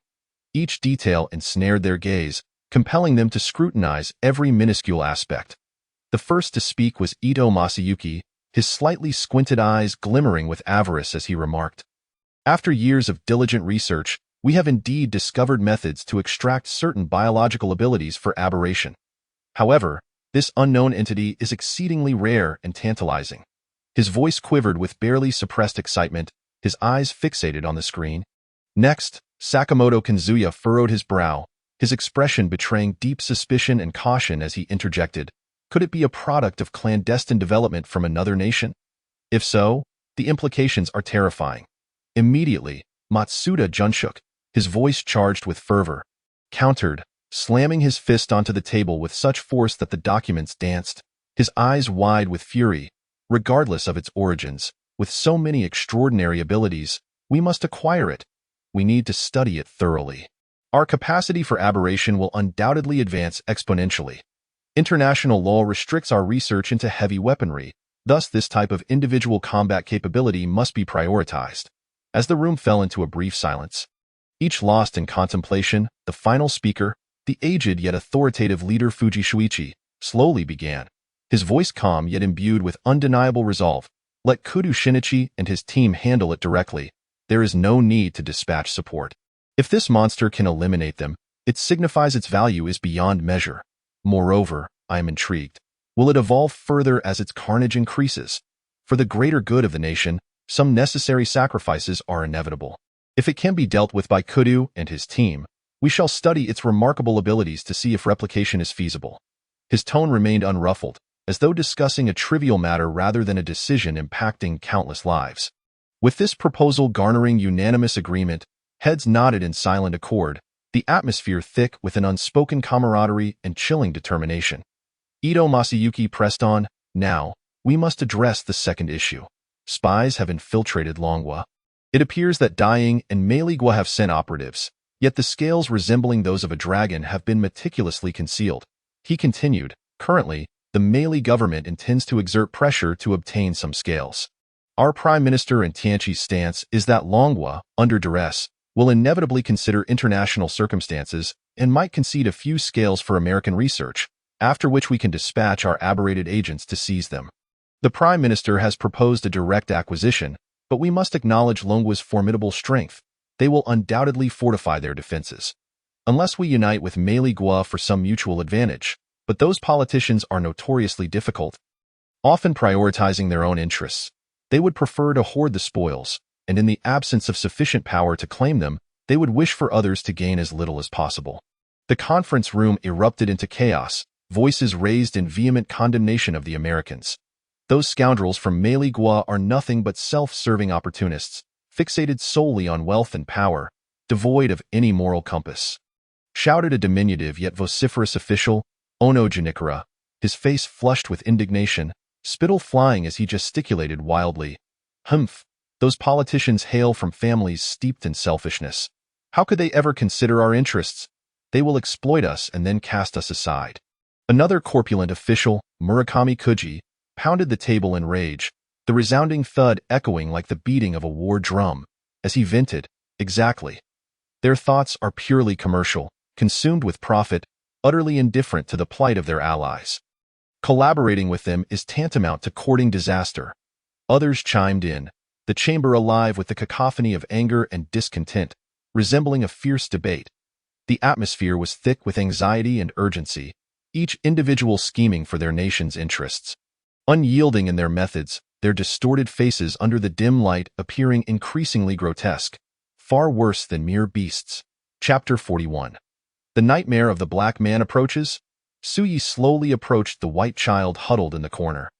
Each detail ensnared their gaze, compelling them to scrutinize every minuscule aspect. The first to speak was Ito Masayuki, his slightly squinted eyes glimmering with avarice as he remarked, After years of diligent research, we have indeed discovered methods to extract certain biological abilities for aberration. However, this unknown entity is exceedingly rare and tantalizing. His voice quivered with barely suppressed excitement, his eyes fixated on the screen. Next, Sakamoto Kanzuya furrowed his brow, his expression betraying deep suspicion and caution as he interjected. Could it be a product of clandestine development from another nation? If so, the implications are terrifying. Immediately, Matsuda Junshook, his voice charged with fervor, countered, slamming his fist onto the table with such force that the documents danced, his eyes wide with fury. Regardless of its origins, with so many extraordinary abilities, we must acquire it. We need to study it thoroughly. Our capacity for aberration will undoubtedly advance exponentially. International law restricts our research into heavy weaponry, thus this type of individual combat capability must be prioritized. As the room fell into a brief silence, each lost in contemplation, the final speaker, the aged yet authoritative leader Fuji Shuichi, slowly began, his voice calm yet imbued with undeniable resolve. Let Kudo Shinichi and his team handle it directly. There is no need to dispatch support. If this monster can eliminate them, it signifies its value is beyond measure. Moreover, I am intrigued. Will it evolve further as its carnage increases? For the greater good of the nation, some necessary sacrifices are inevitable. If it can be dealt with by Kudo and his team, we shall study its remarkable abilities to see if replication is feasible. His tone remained unruffled, as though discussing a trivial matter rather than a decision impacting countless lives. With this proposal garnering unanimous agreement, heads nodded in silent accord, the atmosphere thick with an unspoken camaraderie and chilling determination. Ito Masayuki pressed on, now, we must address the second issue. Spies have infiltrated Longwa. It appears that Dying and Meiligwa have sent operatives, yet the scales resembling those of a dragon have been meticulously concealed. He continued, currently, the Meili government intends to exert pressure to obtain some scales. Our Prime Minister and Tianchi's stance is that Longwa, under duress, will inevitably consider international circumstances and might concede a few scales for American research, after which we can dispatch our aberrated agents to seize them. The Prime Minister has proposed a direct acquisition, but we must acknowledge Longwa's formidable strength. They will undoubtedly fortify their defenses. Unless we unite with Meiligwa for some mutual advantage, but those politicians are notoriously difficult, often prioritizing their own interests. They would prefer to hoard the spoils, and in the absence of sufficient power to claim them, they would wish for others to gain as little as possible. The conference room erupted into chaos, voices raised in vehement condemnation of the Americans. Those scoundrels from Meiligwa are nothing but self-serving opportunists, fixated solely on wealth and power, devoid of any moral compass. Shouted a diminutive yet vociferous official, Ono Janikara, his face flushed with indignation, spittle flying as he gesticulated wildly. Humph, those politicians hail from families steeped in selfishness. How could they ever consider our interests? They will exploit us and then cast us aside. Another corpulent official, Murakami Kuji, pounded the table in rage, the resounding thud echoing like the beating of a war drum, as he vented, exactly. Their thoughts are purely commercial, consumed with profit, utterly indifferent to the plight of their allies. Collaborating with them is tantamount to courting disaster. Others chimed in, the chamber alive with the cacophony of anger and discontent, resembling a fierce debate. The atmosphere was thick with anxiety and urgency, each individual scheming for their nation's interests. Unyielding in their methods, their distorted faces under the dim light appearing increasingly grotesque, far worse than mere beasts. Chapter 41. The nightmare of the black man approaches. Suyi slowly approached the white child huddled in the corner.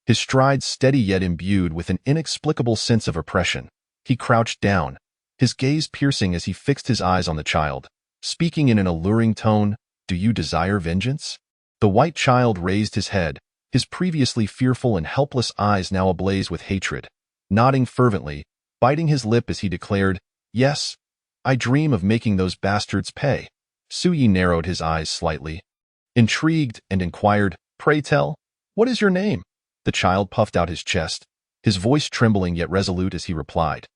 His stride steady yet imbued with an inexplicable sense of oppression. He crouched down, his gaze piercing as he fixed his eyes on the child, speaking in an alluring tone, "Do you desire vengeance?" The white child raised his head, his previously fearful and helpless eyes now ablaze with hatred, nodding fervently, biting his lip as he declared, "Yes, I dream of making those bastards pay." Suyi narrowed his eyes slightly, intrigued, and inquired, "Pray tell, what is your name?" The child puffed out his chest, his voice trembling yet resolute as he replied,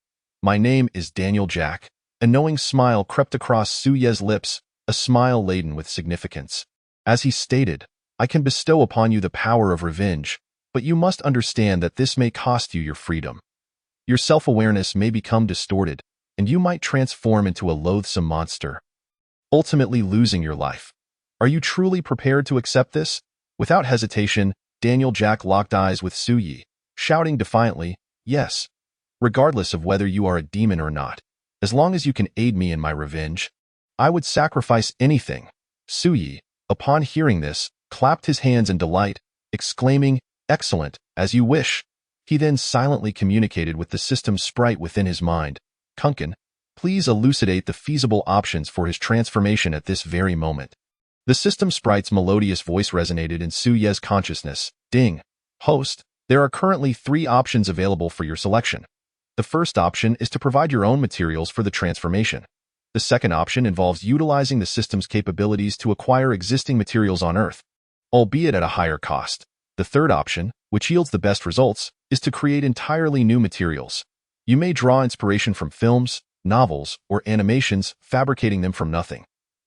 "My name is Daniel Jack." A knowing smile crept across Suye's lips, a smile laden with significance. As he stated, "I can bestow upon you the power of revenge, but you must understand that this may cost you your freedom." Your self-awareness may become distorted, and you might transform into a loathsome monster, ultimately losing your life. Are you truly prepared to accept this? Without hesitation, Daniel Jack locked eyes with Su Yi, shouting defiantly, "Yes, regardless of whether you are a demon or not. As long as you can aid me in my revenge, I would sacrifice anything." Su Yi, upon hearing this, clapped his hands in delight, exclaiming, "Excellent, as you wish." He then silently communicated with the system sprite within his mind. "Kunkin, please elucidate the feasible options for his transformation at this very moment." The system sprite's melodious voice resonated in Su Ye's consciousness. "Ding. Host, there are currently 3 options available for your selection. The first option is to provide your own materials for the transformation. The second option involves utilizing the system's capabilities to acquire existing materials on Earth, albeit at a higher cost. The third option, which yields the best results, is to create entirely new materials. You may draw inspiration from films, novels, or animations, fabricating them from nothing.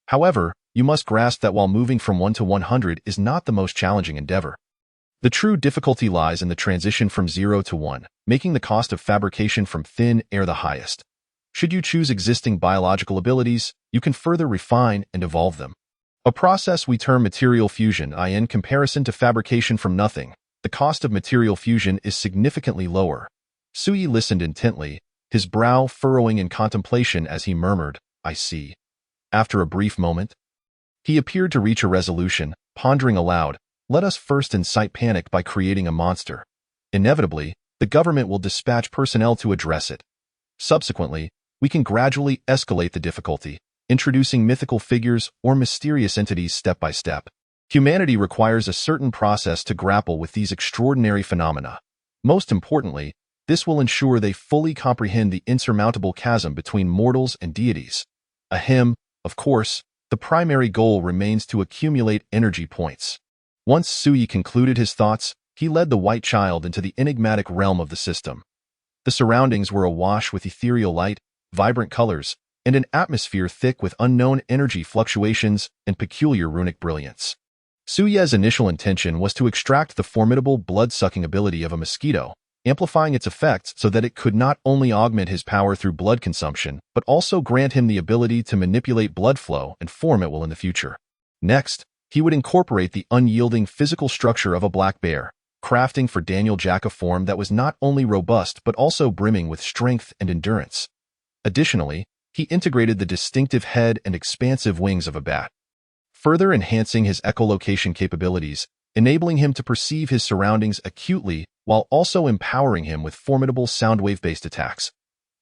However, you must grasp that while moving from 1 to 100 is not the most challenging endeavor. The true difficulty lies in the transition from 0 to 1, making the cost of fabrication from thin air the highest. Should you choose existing biological abilities, you can further refine and evolve them. A process we term material fusion. In comparison to fabrication from nothing, the cost of material fusion is significantly lower. Su Yi listened intently, his brow furrowing in contemplation as he murmured, "I see." After a brief moment, he appeared to reach a resolution, pondering aloud, "Let us first incite panic by creating a monster. Inevitably, the government will dispatch personnel to address it. Subsequently, we can gradually escalate the difficulty, introducing mythical figures or mysterious entities step by step. Humanity requires a certain process to grapple with these extraordinary phenomena. Most importantly, this will ensure they fully comprehend the insurmountable chasm between mortals and deities. Of course, the primary goal remains to accumulate energy points." Once Su Yi concluded his thoughts, he led the white child into the enigmatic realm of the system. The surroundings were awash with ethereal light, vibrant colors, and an atmosphere thick with unknown energy fluctuations and peculiar runic brilliance. Su Ye's initial intention was to extract the formidable blood-sucking ability of a mosquito, amplifying its effects so that it could not only augment his power through blood consumption, but also grant him the ability to manipulate blood flow and form at will in the future. Next, he would incorporate the unyielding physical structure of a black bear, crafting for Daniel Jack a form that was not only robust but also brimming with strength and endurance. Additionally, he integrated the distinctive head and expansive wings of a bat, further enhancing his echolocation capabilities, enabling him to perceive his surroundings acutely while also empowering him with formidable soundwave-based attacks.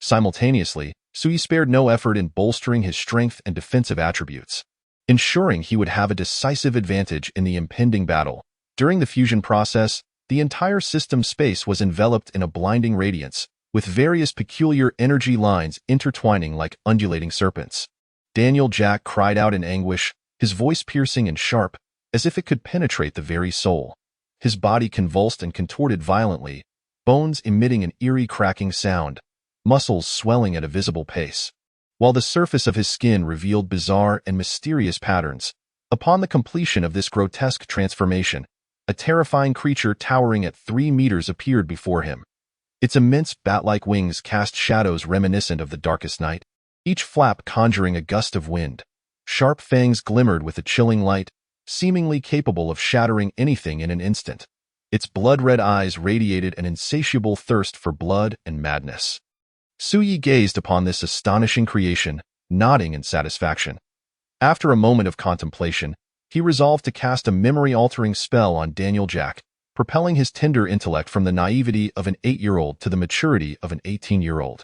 Simultaneously, Su Yi spared no effort in bolstering his strength and defensive attributes, ensuring he would have a decisive advantage in the impending battle. During the fusion process, the entire system space was enveloped in a blinding radiance, with various peculiar energy lines intertwining like undulating serpents. Daniel Jack cried out in anguish, his voice piercing and sharp, as if it could penetrate the very soul. His body convulsed and contorted violently, bones emitting an eerie cracking sound, muscles swelling at a visible pace, while the surface of his skin revealed bizarre and mysterious patterns. Upon the completion of this grotesque transformation, a terrifying creature towering at 3 meters appeared before him. Its immense bat-like wings cast shadows reminiscent of the darkest night, each flap conjuring a gust of wind. Sharp fangs glimmered with a chilling light, seemingly capable of shattering anything in an instant. Its blood-red eyes radiated an insatiable thirst for blood and madness. Su Yi gazed upon this astonishing creation, nodding in satisfaction. After a moment of contemplation, he resolved to cast a memory-altering spell on Daniel Jack, propelling his tender intellect from the naivety of an 8-year-old to the maturity of an 18-year-old.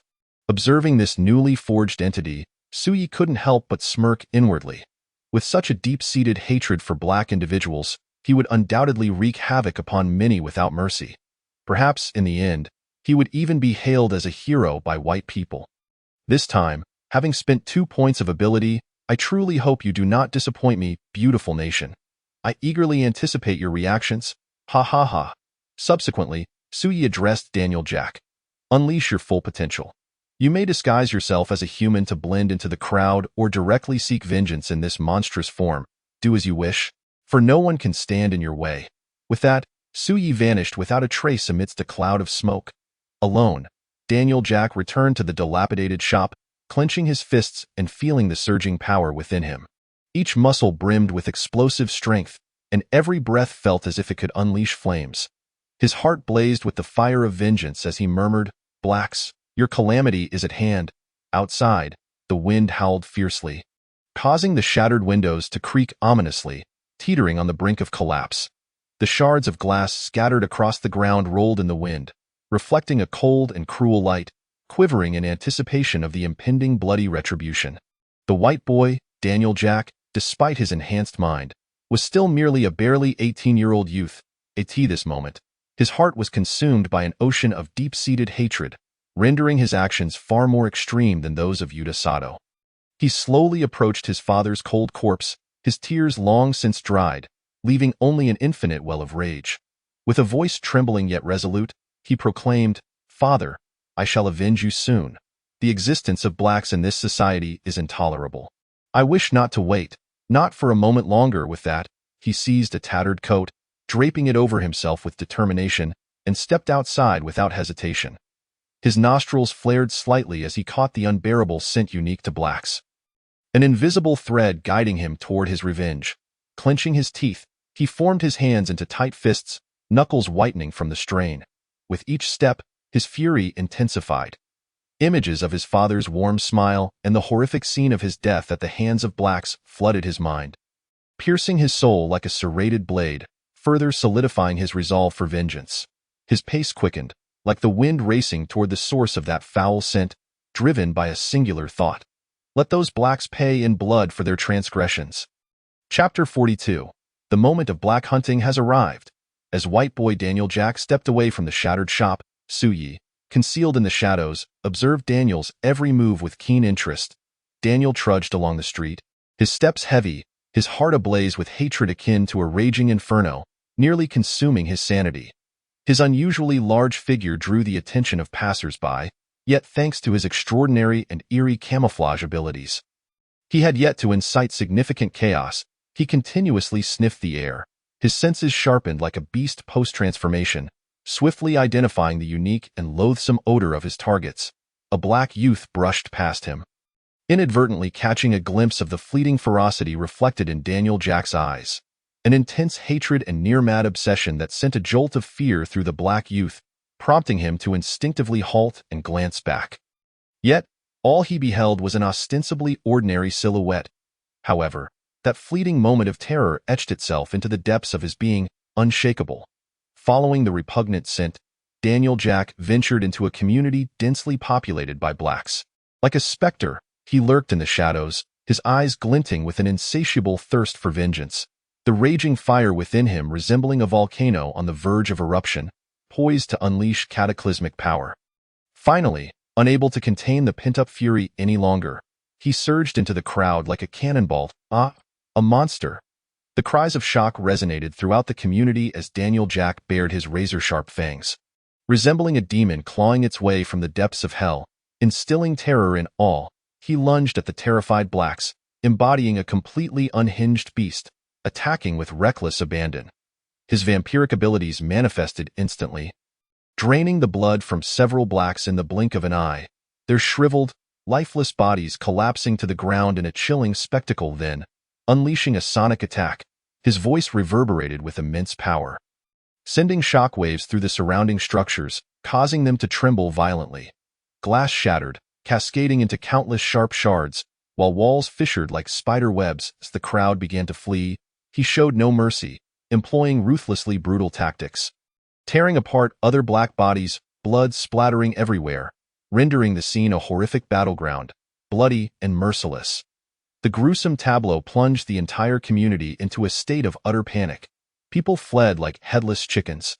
Observing this newly forged entity, Su Yi couldn't help but smirk inwardly. With such a deep-seated hatred for black individuals, he would undoubtedly wreak havoc upon many without mercy. Perhaps, in the end, he would even be hailed as a hero by white people. This time, having spent 2 points of ability, I truly hope you do not disappoint me, beautiful nation. I eagerly anticipate your reactions. Ha ha ha. Subsequently, Su Yi addressed Daniel Jack. Unleash your full potential. You may disguise yourself as a human to blend into the crowd or directly seek vengeance in this monstrous form. Do as you wish, for no one can stand in your way. With that, Su Yi vanished without a trace amidst a cloud of smoke. Alone, Daniel Jack returned to the dilapidated shop, clenching his fists and feeling the surging power within him. Each muscle brimmed with explosive strength, and every breath felt as if it could unleash flames. His heart blazed with the fire of vengeance as he murmured, "Blacks, your calamity is at hand." Outside, the wind howled fiercely, causing the shattered windows to creak ominously, teetering on the brink of collapse. The shards of glass scattered across the ground rolled in the wind, reflecting a cold and cruel light, quivering in anticipation of the impending bloody retribution. The white boy, Daniel Jack, despite his enhanced mind, was still merely a barely 18-year-old youth. At this moment, his heart was consumed by an ocean of deep-seated hatred, rendering his actions far more extreme than those of Yuta Sato. He slowly approached his father's cold corpse, his tears long since dried, leaving only an infinite well of rage. With a voice trembling yet resolute, he proclaimed, "Father, I shall avenge you soon. The existence of blacks in this society is intolerable. I wish not to wait, not for a moment longer." With that, he seized a tattered coat, draping it over himself with determination, and stepped outside without hesitation. His nostrils flared slightly as he caught the unbearable scent unique to blacks, an invisible thread guiding him toward his revenge. Clenching his teeth, he formed his hands into tight fists, knuckles whitening from the strain. With each step, his fury intensified. Images of his father's warm smile and the horrific scene of his death at the hands of blacks flooded his mind, piercing his soul like a serrated blade, further solidifying his resolve for vengeance. His pace quickened, like the wind racing toward the source of that foul scent, driven by a singular thought: let those blacks pay in blood for their transgressions. Chapter 42. The moment of black hunting has arrived. As white boy Daniel Jack stepped away from the shattered shop, Suyi, concealed in the shadows, observed Daniel's every move with keen interest. Daniel trudged along the street, his steps heavy, his heart ablaze with hatred akin to a raging inferno, nearly consuming his sanity. His unusually large figure drew the attention of passers-by, yet thanks to his extraordinary and eerie camouflage abilities, he had yet to incite significant chaos. He continuously sniffed the air, his senses sharpened like a beast post-transformation, swiftly identifying the unique and loathsome odor of his targets. A black youth brushed past him, inadvertently catching a glimpse of the fleeting ferocity reflected in Daniel Jack's eyes. An intense hatred and near-mad obsession that sent a jolt of fear through the black youth, prompting him to instinctively halt and glance back. Yet, all he beheld was an ostensibly ordinary silhouette. However, that fleeting moment of terror etched itself into the depths of his being, unshakable. Following the repugnant scent, Daniel Jack ventured into a community densely populated by blacks. Like a specter, he lurked in the shadows, his eyes glinting with an insatiable thirst for vengeance, the raging fire within him resembling a volcano on the verge of eruption, poised to unleash cataclysmic power. Finally, unable to contain the pent-up fury any longer, he surged into the crowd like a cannonball. A monster! The cries of shock resonated throughout the community as Daniel Jack bared his razor-sharp fangs, resembling a demon clawing its way from the depths of hell. Instilling terror in all, he lunged at the terrified blacks, embodying a completely unhinged beast, attacking with reckless abandon. His vampiric abilities manifested instantly, draining the blood from several blacks in the blink of an eye, their shriveled, lifeless bodies collapsing to the ground in a chilling spectacle. Then, unleashing a sonic attack, his voice reverberated with immense power, sending shockwaves through the surrounding structures, causing them to tremble violently. Glass shattered, cascading into countless sharp shards, while walls fissured like spider webs. As the crowd began to flee, he showed no mercy, employing ruthlessly brutal tactics, tearing apart other black bodies, blood splattering everywhere, rendering the scene a horrific battleground, bloody and merciless. The gruesome tableau plunged the entire community into a state of utter panic. People fled like headless chickens,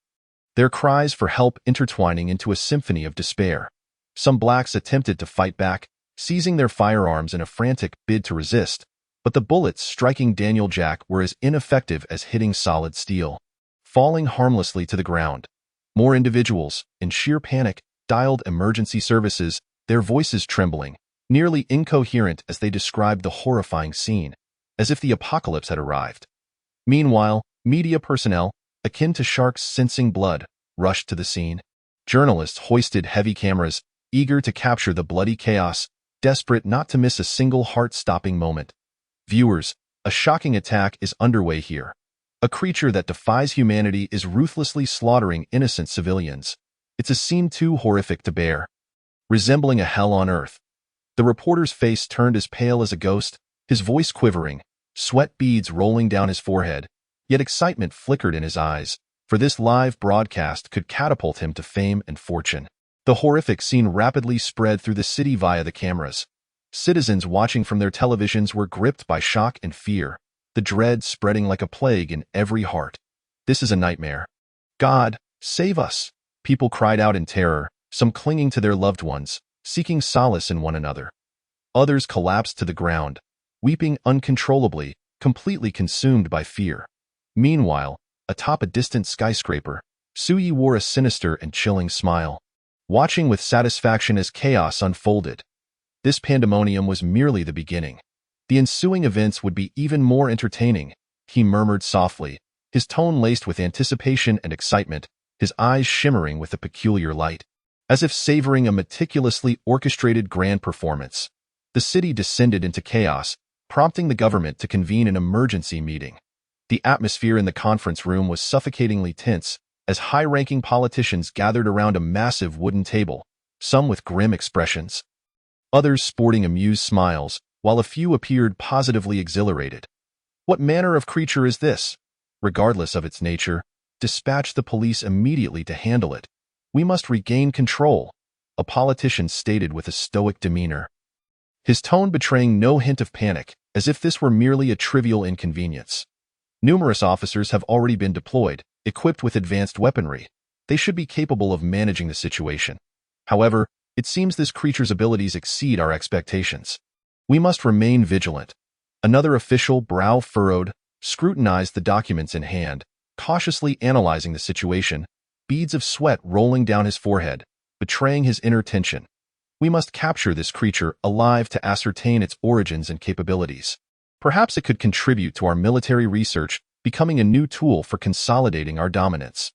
their cries for help intertwining into a symphony of despair. Some blacks attempted to fight back, seizing their firearms in a frantic bid to resist, but the bullets striking Daniel Jack were as ineffective as hitting solid steel, falling harmlessly to the ground. More individuals, in sheer panic, dialed emergency services, their voices trembling, nearly incoherent as they described the horrifying scene, as if the apocalypse had arrived. Meanwhile, media personnel, akin to sharks sensing blood, rushed to the scene. Journalists hoisted heavy cameras, eager to capture the bloody chaos, desperate not to miss a single heart-stopping moment. Viewers, a shocking attack is underway here. A creature that defies humanity is ruthlessly slaughtering innocent civilians. It's a scene too horrific to bear. Resembling a hell on earth. The reporter's face turned as pale as a ghost, his voice quivering, sweat beads rolling down his forehead, yet excitement flickered in his eyes, for this live broadcast could catapult him to fame and fortune. The horrific scene rapidly spread through the city via the cameras. Citizens watching from their televisions were gripped by shock and fear, the dread spreading like a plague in every heart. This is a nightmare. God, save us! People cried out in terror, some clinging to their loved ones, seeking solace in one another. Others collapsed to the ground, weeping uncontrollably, completely consumed by fear. Meanwhile, atop a distant skyscraper, Suyi wore a sinister and chilling smile, watching with satisfaction as chaos unfolded. This pandemonium was merely the beginning. The ensuing events would be even more entertaining, he murmured softly, his tone laced with anticipation and excitement, his eyes shimmering with a peculiar light. As if savoring a meticulously orchestrated grand performance, the city descended into chaos, prompting the government to convene an emergency meeting. The atmosphere in the conference room was suffocatingly tense as high-ranking politicians gathered around a massive wooden table, some with grim expressions, others sporting amused smiles, while a few appeared positively exhilarated. What manner of creature is this? Regardless of its nature, dispatch the police immediately to handle it. We must regain control, a politician stated with a stoic demeanor, his tone betraying no hint of panic, as if this were merely a trivial inconvenience. Numerous officers have already been deployed, equipped with advanced weaponry. They should be capable of managing the situation. However, it seems this creature's abilities exceed our expectations. We must remain vigilant. Another official, brow furrowed, scrutinized the documents in hand, cautiously analyzing the situation, beads of sweat rolling down his forehead, betraying his inner tension. We must capture this creature alive to ascertain its origins and capabilities. Perhaps it could contribute to our military research, becoming a new tool for consolidating our dominance.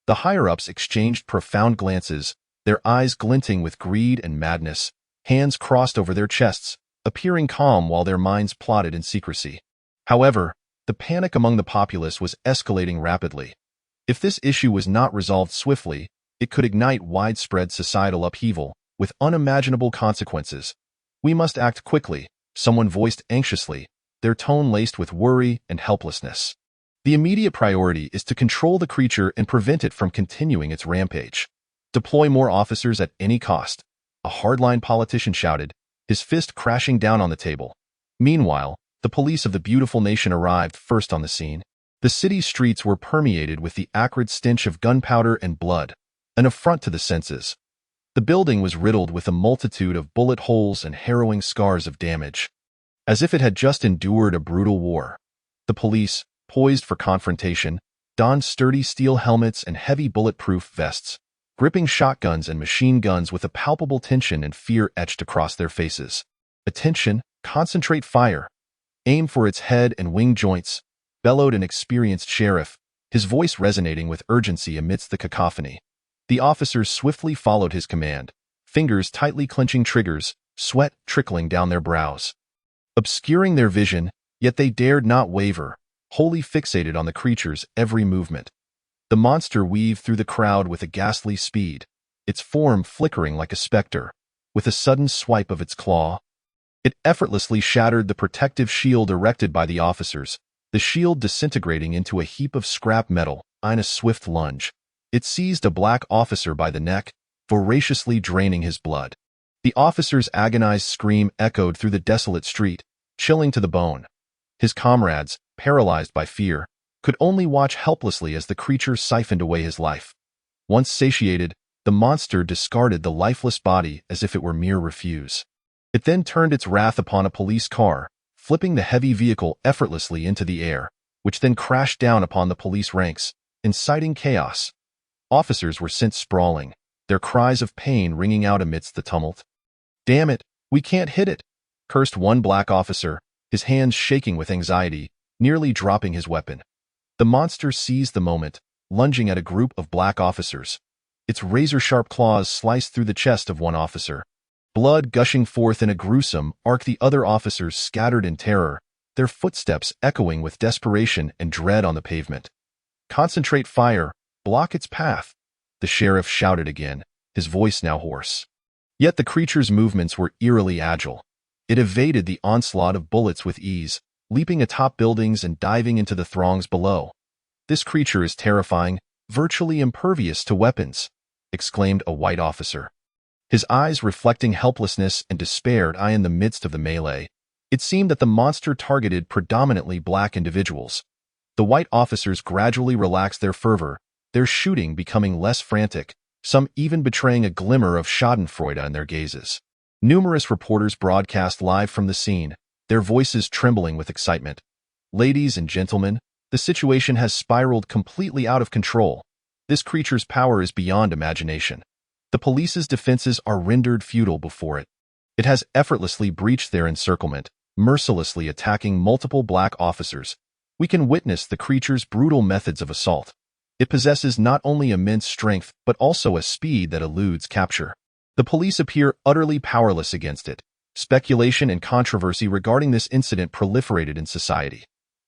The higher-ups exchanged profound glances, their eyes glinting with greed and madness, hands crossed over their chests, appearing calm while their minds plotted in secrecy. However, the panic among the populace was escalating rapidly. If this issue was not resolved swiftly, it could ignite widespread societal upheaval, with unimaginable consequences. We must act quickly, someone voiced anxiously, their tone laced with worry and helplessness. The immediate priority is to control the creature and prevent it from continuing its rampage. Deploy more officers at any cost, a hardline politician shouted, his fist crashing down on the table. Meanwhile, the police of the beautiful nation arrived first on the scene. The city's streets were permeated with the acrid stench of gunpowder and blood, an affront to the senses. The building was riddled with a multitude of bullet holes and harrowing scars of damage, as if it had just endured a brutal war. The police, poised for confrontation, donned sturdy steel helmets and heavy bulletproof vests, gripping shotguns and machine guns with a palpable tension and fear etched across their faces. Attention, concentrate fire. Aim for its head and wing joints, bellowed an experienced sheriff, his voice resonating with urgency amidst the cacophony. The officers swiftly followed his command, fingers tightly clenching triggers, sweat trickling down their brows. Obscuring their vision, yet they dared not waver, wholly fixated on the creature's every movement. The monster weaved through the crowd with a ghastly speed, its form flickering like a specter. With a sudden swipe of its claw, it effortlessly shattered the protective shield erected by the officers, the shield disintegrating into a heap of scrap metal. In a swift lunge, it seized a black officer by the neck, voraciously draining his blood. The officer's agonized scream echoed through the desolate street, chilling to the bone. His comrades, paralyzed by fear, could only watch helplessly as the creature siphoned away his life. Once satiated, the monster discarded the lifeless body as if it were mere refuse. It then turned its wrath upon a police car, flipping the heavy vehicle effortlessly into the air, which then crashed down upon the police ranks, inciting chaos. Officers were sent sprawling, their cries of pain ringing out amidst the tumult. "Damn it, we can't hit it," cursed one black officer, his hands shaking with anxiety, nearly dropping his weapon. The monster seized the moment, lunging at a group of black officers. Its razor-sharp claws sliced through the chest of one officer. Blood gushing forth in a gruesome arc, the other officers scattered in terror, their footsteps echoing with desperation and dread on the pavement. "Concentrate fire, block its path," the sheriff shouted again, his voice now hoarse. Yet the creature's movements were eerily agile. It evaded the onslaught of bullets with ease, leaping atop buildings and diving into the throngs below. "This creature is terrifying, virtually impervious to weapons," exclaimed a white officer, his eyes reflecting helplessness and despair. In the midst of the melee, it seemed that the monster targeted predominantly black individuals. The white officers gradually relaxed their fervor, their shooting becoming less frantic, some even betraying a glimmer of schadenfreude in their gazes. Numerous reporters broadcast live from the scene, their voices trembling with excitement. "Ladies and gentlemen, the situation has spiraled completely out of control. This creature's power is beyond imagination. The police's defenses are rendered futile before it. It has effortlessly breached their encirclement, mercilessly attacking multiple black officers. We can witness the creature's brutal methods of assault. It possesses not only immense strength but also a speed that eludes capture. The police appear utterly powerless against it." Speculation and controversy regarding this incident proliferated in society.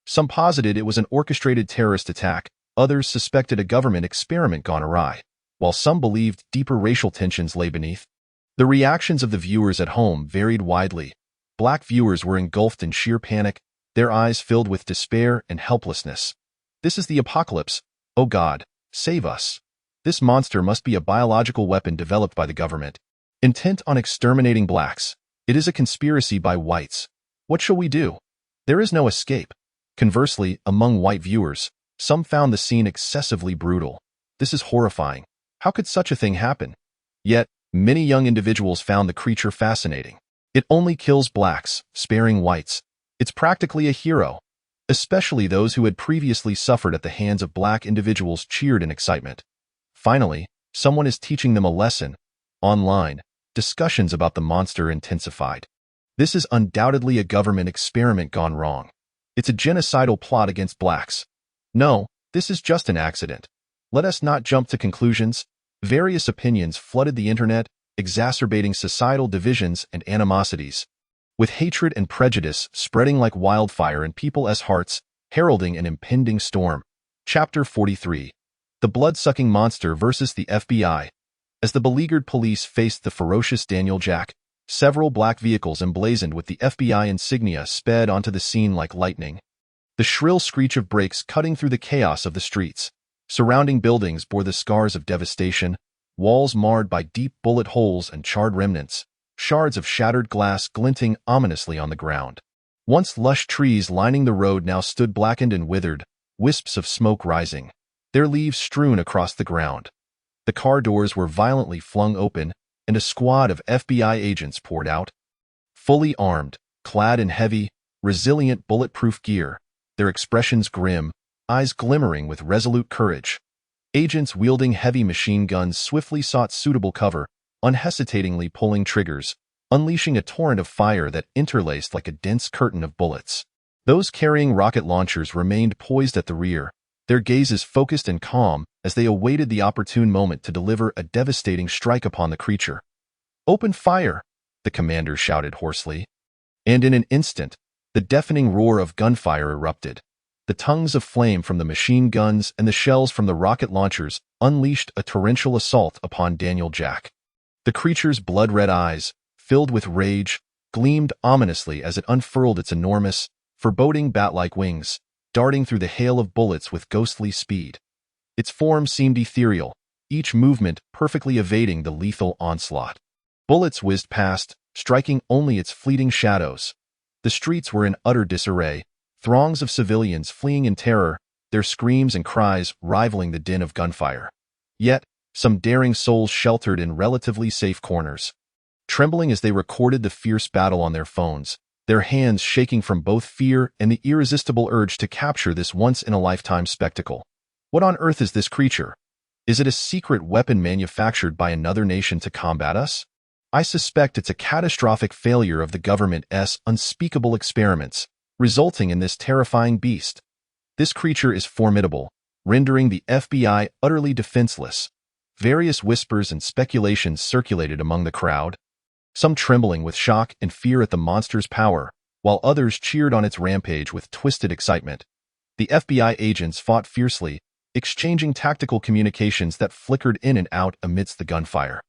Some posited it was an orchestrated terrorist attack, others suspected a government experiment gone awry, while some believed deeper racial tensions lay beneath. The reactions of the viewers at home varied widely. Black viewers were engulfed in sheer panic, their eyes filled with despair and helplessness. "This is the apocalypse. Oh God, save us. This monster must be a biological weapon developed by the government, intent on exterminating blacks. It is a conspiracy by whites. What shall we do? There is no escape." Conversely, among white viewers, some found the scene excessively brutal. "This is horrifying. How could such a thing happen?" Yet, many young individuals found the creature fascinating. "It only kills blacks, sparing whites. It's practically a hero." Especially those who had previously suffered at the hands of black individuals cheered in excitement. Finally, someone is teaching them a lesson. Online, discussions about the monster intensified. "This is undoubtedly a government experiment gone wrong. It's a genocidal plot against blacks. No, this is just an accident. Let us not jump to conclusions." Various opinions flooded the internet, exacerbating societal divisions and animosities, with hatred and prejudice spreading like wildfire in people's hearts, heralding an impending storm. Chapter 43. The Blood-Sucking Monster versus the FBI. As the beleaguered police faced the ferocious Daniel Jack, several black vehicles emblazoned with the FBI insignia sped onto the scene like lightning. The shrill screech of brakes cutting through the chaos of the streets. Surrounding buildings bore the scars of devastation, walls marred by deep bullet holes and charred remnants, shards of shattered glass glinting ominously on the ground. Once lush trees lining the road now stood blackened and withered, wisps of smoke rising, their leaves strewn across the ground. The car doors were violently flung open, and a squad of FBI agents poured out. Fully armed, clad in heavy, resilient bulletproof gear, their expressions grim, eyes glimmering with resolute courage. Agents wielding heavy machine guns swiftly sought suitable cover, unhesitatingly pulling triggers, unleashing a torrent of fire that interlaced like a dense curtain of bullets. Those carrying rocket launchers remained poised at the rear, their gazes focused and calm as they awaited the opportune moment to deliver a devastating strike upon the creature. "Open fire!" the commander shouted hoarsely. And in an instant, the deafening roar of gunfire erupted. The tongues of flame from the machine guns and the shells from the rocket launchers unleashed a torrential assault upon Daniel Jack. The creature's blood-red eyes, filled with rage, gleamed ominously as it unfurled its enormous, foreboding bat-like wings, darting through the hail of bullets with ghostly speed. Its form seemed ethereal, each movement perfectly evading the lethal onslaught. Bullets whizzed past, striking only its fleeting shadows. The streets were in utter disarray, throngs of civilians fleeing in terror, their screams and cries rivaling the din of gunfire. Yet, some daring souls sheltered in relatively safe corners. Trembling as they recorded the fierce battle on their phones, their hands shaking from both fear and the irresistible urge to capture this once-in-a-lifetime spectacle. What on earth is this creature? Is it a secret weapon manufactured by another nation to combat us? I suspect it's a catastrophic failure of the government's unspeakable experiments, resulting in this terrifying beast. This creature is formidable, rendering the FBI utterly defenseless. Various whispers and speculations circulated among the crowd, some trembling with shock and fear at the monster's power, while others cheered on its rampage with twisted excitement. The FBI agents fought fiercely, exchanging tactical communications that flickered in and out amidst the gunfire.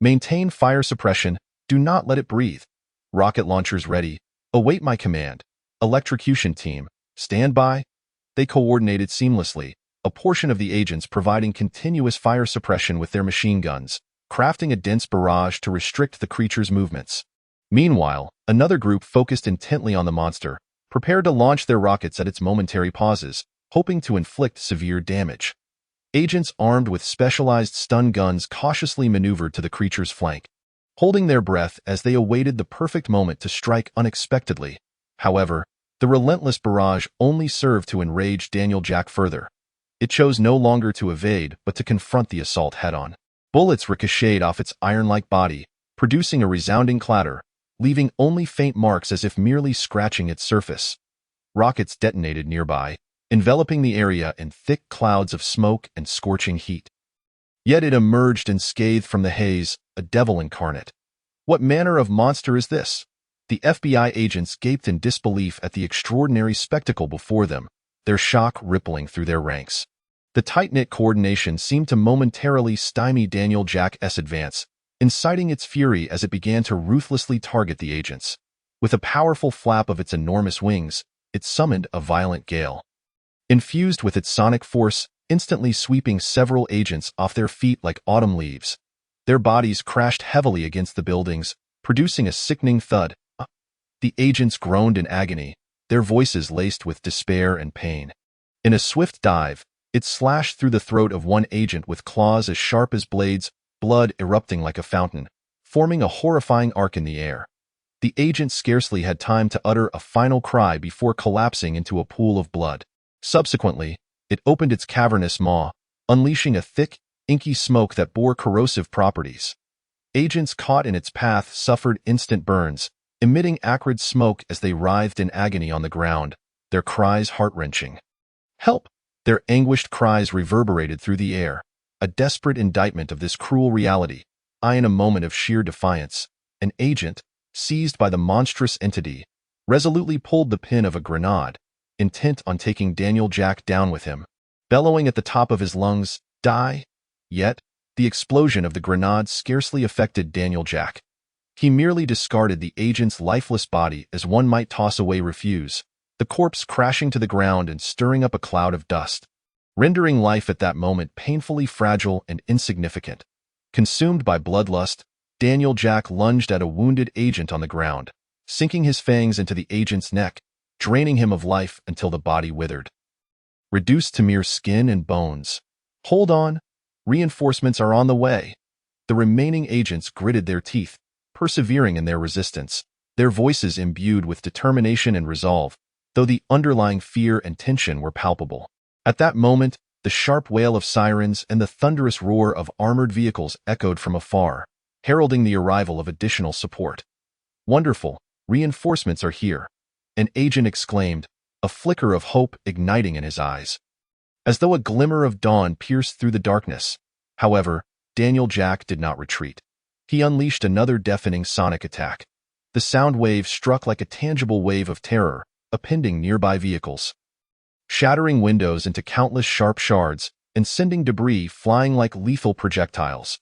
Maintain fire suppression, do not let it breathe. Rocket launchers ready, await my command. Electrocution team, stand by. They coordinated seamlessly, a portion of the agents providing continuous fire suppression with their machine guns, crafting a dense barrage to restrict the creature's movements. Meanwhile, another group focused intently on the monster, prepared to launch their rockets at its momentary pauses, hoping to inflict severe damage. Agents armed with specialized stun guns cautiously maneuvered to the creature's flank, holding their breath as they awaited the perfect moment to strike unexpectedly. However, the relentless barrage only served to enrage Daniel Jack further. It chose no longer to evade, but to confront the assault head-on. Bullets ricocheted off its iron-like body, producing a resounding clatter, leaving only faint marks as if merely scratching its surface. Rockets detonated nearby, enveloping the area in thick clouds of smoke and scorching heat. Yet it emerged unscathed from the haze, a devil incarnate. What manner of monster is this? The FBI agents gaped in disbelief at the extraordinary spectacle before them, their shock rippling through their ranks. The tight-knit coordination seemed to momentarily stymie Daniel Jack's advance, inciting its fury as it began to ruthlessly target the agents. With a powerful flap of its enormous wings, it summoned a violent gale. Infused with its sonic force, instantly sweeping several agents off their feet like autumn leaves. Their bodies crashed heavily against the buildings, producing a sickening thud. The agents groaned in agony, their voices laced with despair and pain. In a swift dive, it slashed through the throat of one agent with claws as sharp as blades, blood erupting like a fountain, forming a horrifying arc in the air. The agent scarcely had time to utter a final cry before collapsing into a pool of blood. Subsequently, it opened its cavernous maw, unleashing a thick, inky smoke that bore corrosive properties. Agents caught in its path suffered instant burns, emitting acrid smoke as they writhed in agony on the ground, their cries heart-wrenching. "Help!" Their anguished cries reverberated through the air, a desperate indictment of this cruel reality. In a moment of sheer defiance, an agent, seized by the monstrous entity, resolutely pulled the pin of a grenade, intent on taking Daniel Jack down with him. Bellowing at the top of his lungs, "Die!" Yet, the explosion of the grenade scarcely affected Daniel Jack. He merely discarded the agent's lifeless body as one might toss away refuse, the corpse crashing to the ground and stirring up a cloud of dust, rendering life at that moment painfully fragile and insignificant. Consumed by bloodlust, Daniel Jack lunged at a wounded agent on the ground, sinking his fangs into the agent's neck, draining him of life until the body withered. Reduced to mere skin and bones. "Hold on, reinforcements are on the way." The remaining agents gritted their teeth, persevering in their resistance, their voices imbued with determination and resolve, though the underlying fear and tension were palpable. At that moment, the sharp wail of sirens and the thunderous roar of armored vehicles echoed from afar, heralding the arrival of additional support. "Wonderful, reinforcements are here," an agent exclaimed, a flicker of hope igniting in his eyes. As though a glimmer of dawn pierced through the darkness. However, Daniel Jack did not retreat. He unleashed another deafening sonic attack. The sound wave struck like a tangible wave of terror, upending nearby vehicles, shattering windows into countless sharp shards and sending debris flying like lethal projectiles.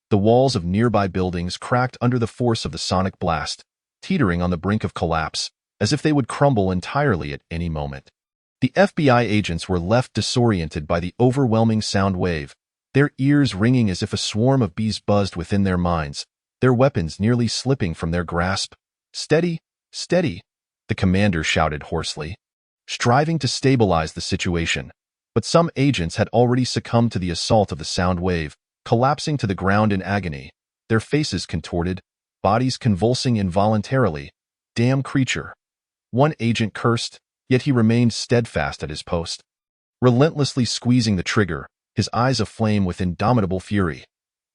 The walls of nearby buildings cracked under the force of the sonic blast, teetering on the brink of collapse, as if they would crumble entirely at any moment. The FBI agents were left disoriented by the overwhelming sound wave, their ears ringing as if a swarm of bees buzzed within their minds, their weapons nearly slipping from their grasp. "Steady, steady," the commander shouted hoarsely, striving to stabilize the situation. But some agents had already succumbed to the assault of the sound wave, collapsing to the ground in agony, their faces contorted, bodies convulsing involuntarily. "Damn creature!" One agent cursed, yet he remained steadfast at his post, relentlessly squeezing the trigger, his eyes aflame with indomitable fury.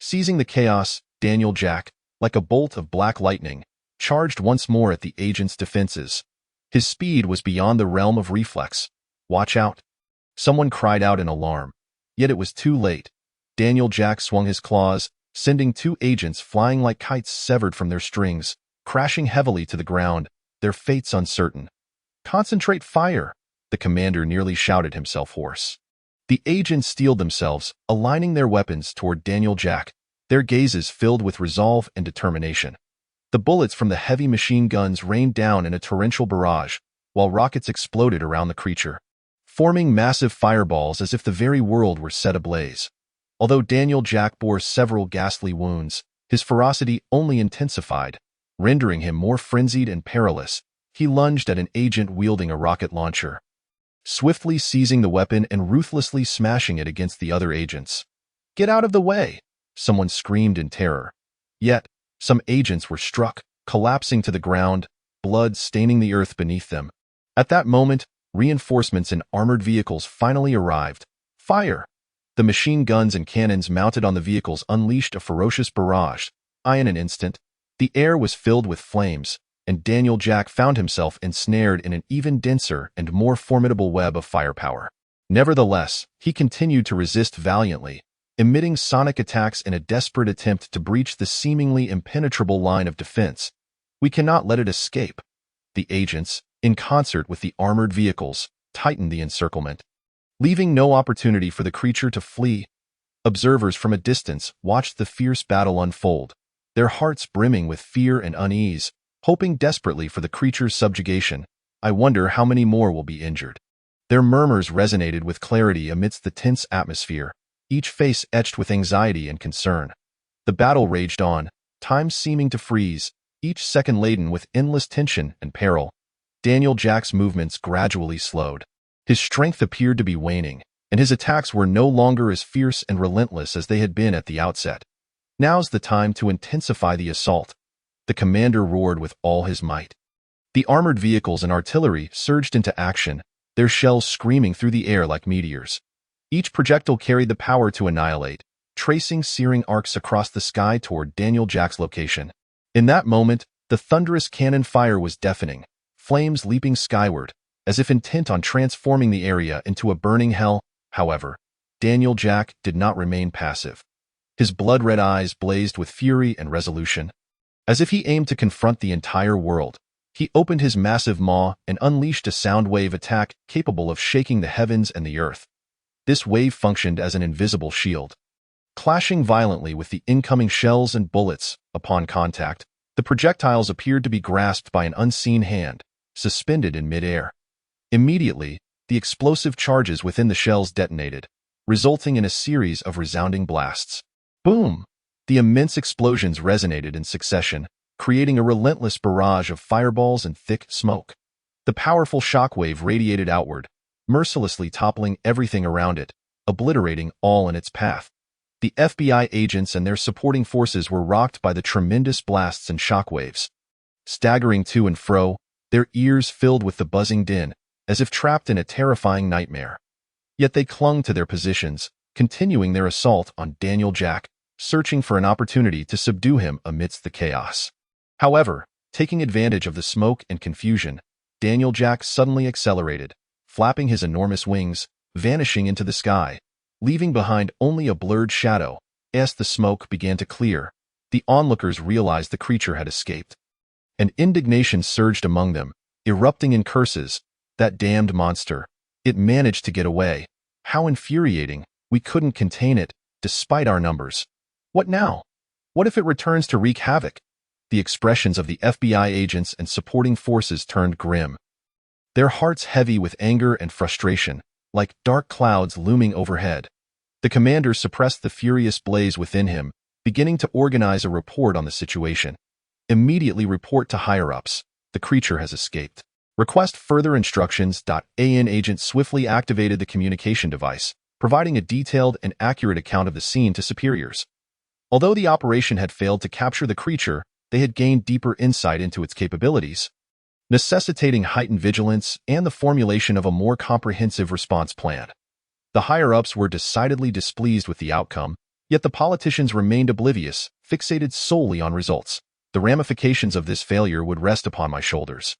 Seizing the chaos, Daniel Jack, like a bolt of black lightning, charged once more at the agent's defenses. His speed was beyond the realm of reflex. "Watch out!" Someone cried out in alarm. Yet it was too late. Daniel Jack swung his claws, sending two agents flying like kites severed from their strings, crashing heavily to the ground, their fates uncertain. "Concentrate fire!" the commander nearly shouted, himself hoarse. The agents steeled themselves, aligning their weapons toward Daniel Jack, their gazes filled with resolve and determination. The bullets from the heavy machine guns rained down in a torrential barrage, while rockets exploded around the creature, forming massive fireballs as if the very world were set ablaze. Although Daniel Jack bore several ghastly wounds, his ferocity only intensified, rendering him more frenzied and perilous. He lunged at an agent wielding a rocket launcher, swiftly seizing the weapon and ruthlessly smashing it against the other agents. "Get out of the way!" someone screamed in terror. Yet, some agents were struck, collapsing to the ground, blood staining the earth beneath them. At that moment, reinforcements in armored vehicles finally arrived. Fire! The machine guns and cannons mounted on the vehicles unleashed a ferocious barrage. In an instant, the air was filled with flames, and Daniel Jack found himself ensnared in an even denser and more formidable web of firepower. Nevertheless, he continued to resist valiantly, emitting sonic attacks in a desperate attempt to breach the seemingly impenetrable line of defense. "We cannot let it escape." The agents, in concert with the armored vehicles, tightened the encirclement, leaving no opportunity for the creature to flee. Observers from a distance watched the fierce battle unfold, their hearts brimming with fear and unease, hoping desperately for the creature's subjugation. "I wonder how many more will be injured." Their murmurs resonated with clarity amidst the tense atmosphere, each face etched with anxiety and concern. The battle raged on, time seeming to freeze, each second laden with endless tension and peril. Daniel Jack's movements gradually slowed. His strength appeared to be waning, and his attacks were no longer as fierce and relentless as they had been at the outset. "Now's the time to intensify the assault," the commander roared with all his might. The armored vehicles and artillery surged into action, their shells screaming through the air like meteors. Each projectile carried the power to annihilate, tracing searing arcs across the sky toward Daniel Jack's location. In that moment, the thunderous cannon fire was deafening, flames leaping skyward, as if intent on transforming the area into a burning hell. However, Daniel Jack did not remain passive. His blood-red eyes blazed with fury and resolution. As if he aimed to confront the entire world, he opened his massive maw and unleashed a sound wave attack capable of shaking the heavens and the earth. This wave functioned as an invisible shield. Clashing violently with the incoming shells and bullets, upon contact, the projectiles appeared to be grasped by an unseen hand, suspended in midair. Immediately, the explosive charges within the shells detonated, resulting in a series of resounding blasts. Boom! The immense explosions resonated in succession, creating a relentless barrage of fireballs and thick smoke. The powerful shockwave radiated outward, mercilessly toppling everything around it, obliterating all in its path. The FBI agents and their supporting forces were rocked by the tremendous blasts and shockwaves. Staggering to and fro, their ears filled with the buzzing din, as if trapped in a terrifying nightmare. Yet they clung to their positions, continuing their assault on Daniel Jack, searching for an opportunity to subdue him amidst the chaos. However, taking advantage of the smoke and confusion, Daniel Jack suddenly accelerated, flapping his enormous wings, vanishing into the sky, leaving behind only a blurred shadow. As the smoke began to clear, the onlookers realized the creature had escaped. And indignation surged among them, erupting in curses. "That damned monster! It managed to get away. How infuriating! We couldn't contain it, despite our numbers. What now? What if it returns to wreak havoc?" The expressions of the FBI agents and supporting forces turned grim, their hearts heavy with anger and frustration, like dark clouds looming overhead. The commander suppressed the furious blaze within him, beginning to organize a report on the situation. "Immediately report to higher-ups. The creature has escaped. Request further instructions." An agent swiftly activated the communication device, providing a detailed and accurate account of the scene to superiors. Although the operation had failed to capture the creature, they had gained deeper insight into its capabilities, necessitating heightened vigilance and the formulation of a more comprehensive response plan. The higher-ups were decidedly displeased with the outcome, yet the politicians remained oblivious, fixated solely on results. "The ramifications of this failure would rest upon my shoulders."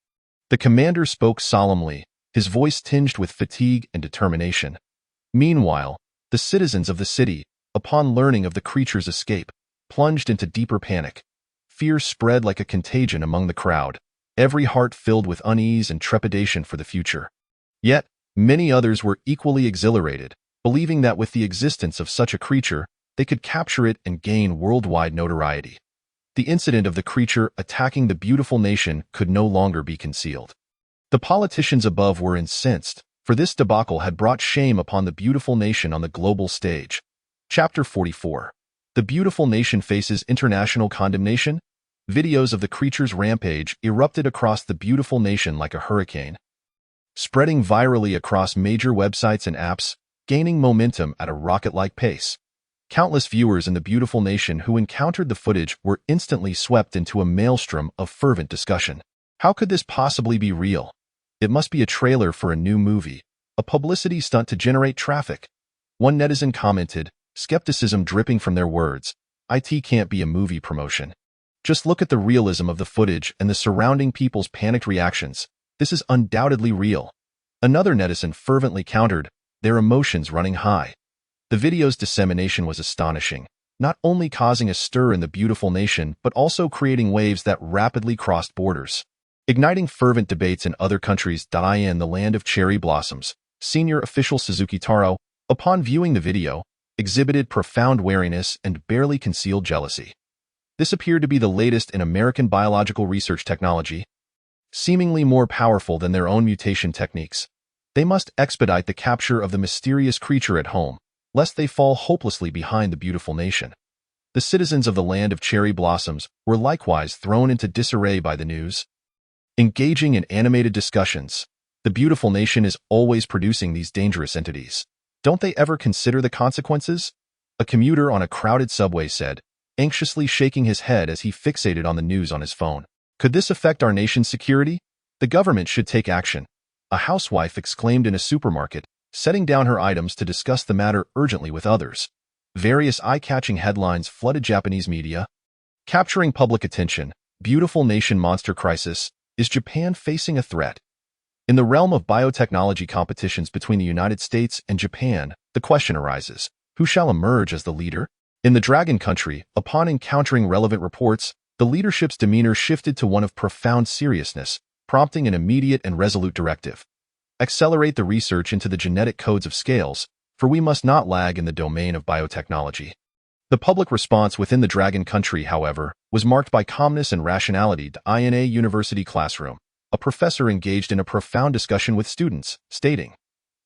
The commander spoke solemnly, his voice tinged with fatigue and determination. Meanwhile, the citizens of the city, upon learning of the creature's escape, plunged into deeper panic. Fear spread like a contagion among the crowd, every heart filled with unease and trepidation for the future. Yet, many others were equally exhilarated, believing that with the existence of such a creature, they could capture it and gain worldwide notoriety. The incident of the creature attacking the beautiful nation could no longer be concealed. The politicians above were incensed, for this debacle had brought shame upon the beautiful nation on the global stage. Chapter 44. The beautiful nation faces international condemnation? Videos of the creature's rampage erupted across the beautiful nation like a hurricane, spreading virally across major websites and apps, gaining momentum at a rocket-like pace. Countless viewers in the beautiful nation who encountered the footage were instantly swept into a maelstrom of fervent discussion. How could this possibly be real? It must be a trailer for a new movie, a publicity stunt to generate traffic. One netizen commented, skepticism dripping from their words, "It can't be a movie promotion. Just look at the realism of the footage and the surrounding people's panicked reactions. This is undoubtedly real." Another netizen fervently countered, their emotions running high. The video's dissemination was astonishing, not only causing a stir in the beautiful nation but also creating waves that rapidly crossed borders, igniting fervent debates in other countries. In the land of cherry blossoms, senior official Suzuki Taro, upon viewing the video, exhibited profound wariness and barely concealed jealousy. This appeared to be the latest in American biological research technology, seemingly more powerful than their own mutation techniques. They must expedite the capture of the mysterious creature at home, lest they fall hopelessly behind the beautiful nation. The citizens of the land of cherry blossoms were likewise thrown into disarray by the news. Engaging in animated discussions, the beautiful nation is always producing these dangerous entities. Don't they ever consider the consequences? A commuter on a crowded subway said, anxiously shaking his head as he fixated on the news on his phone. Could this affect our nation's security? The government should take action. A housewife exclaimed in a supermarket, setting down her items to discuss the matter urgently with others. Various eye-catching headlines flooded Japanese media. Capturing public attention, beautiful nation monster crisis. Is Japan facing a threat? In the realm of biotechnology competitions between the United States and Japan, the question arises, who shall emerge as the leader? In the Dragon Country, upon encountering relevant reports, the leadership's demeanor shifted to one of profound seriousness, prompting an immediate and resolute directive. Accelerate the research into the genetic codes of scales, for we must not lag in the domain of biotechnology. The public response within the Dragon Country, however, was marked by calmness and rationality. In a university classroom, a professor engaged in a profound discussion with students, stating,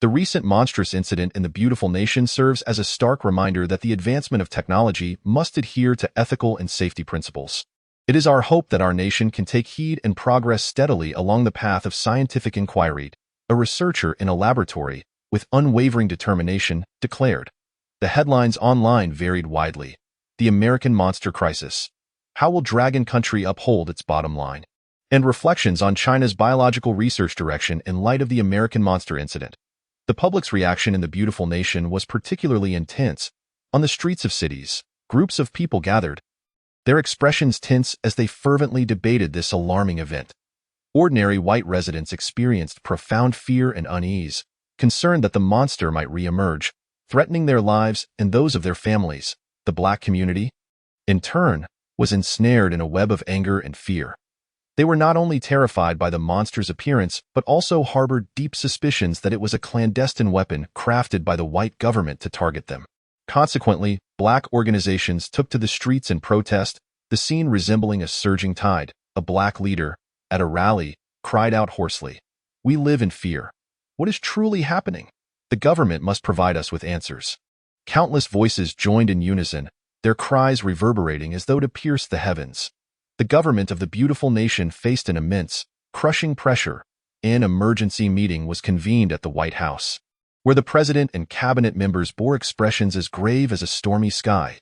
"The recent monstrous incident in the beautiful nation serves as a stark reminder that the advancement of technology must adhere to ethical and safety principles. It is our hope that our nation can take heed and progress steadily along the path of scientific inquiry," a researcher in a laboratory, with unwavering determination, declared. The headlines online varied widely. The American monster crisis. How will Dragon Country uphold its bottom line? And reflections on China's biological research direction in light of the American monster incident. The public's reaction in the beautiful nation was particularly intense. On the streets of cities, groups of people gathered, their expressions tense as they fervently debated this alarming event. Ordinary white residents experienced profound fear and unease, concerned that the monster might re-emerge, threatening their lives and those of their families. The black community, in turn, was ensnared in a web of anger and fear. They were not only terrified by the monster's appearance, but also harbored deep suspicions that it was a clandestine weapon crafted by the white government to target them. Consequently, black organizations took to the streets in protest, the scene resembling a surging tide. A black leader, at a rally, cried out hoarsely, "We live in fear. What is truly happening? The government must provide us with answers." Countless voices joined in unison, their cries reverberating as though to pierce the heavens. The government of the beautiful nation faced an immense, crushing pressure. An emergency meeting was convened at the White House, where the president and cabinet members bore expressions as grave as a stormy sky.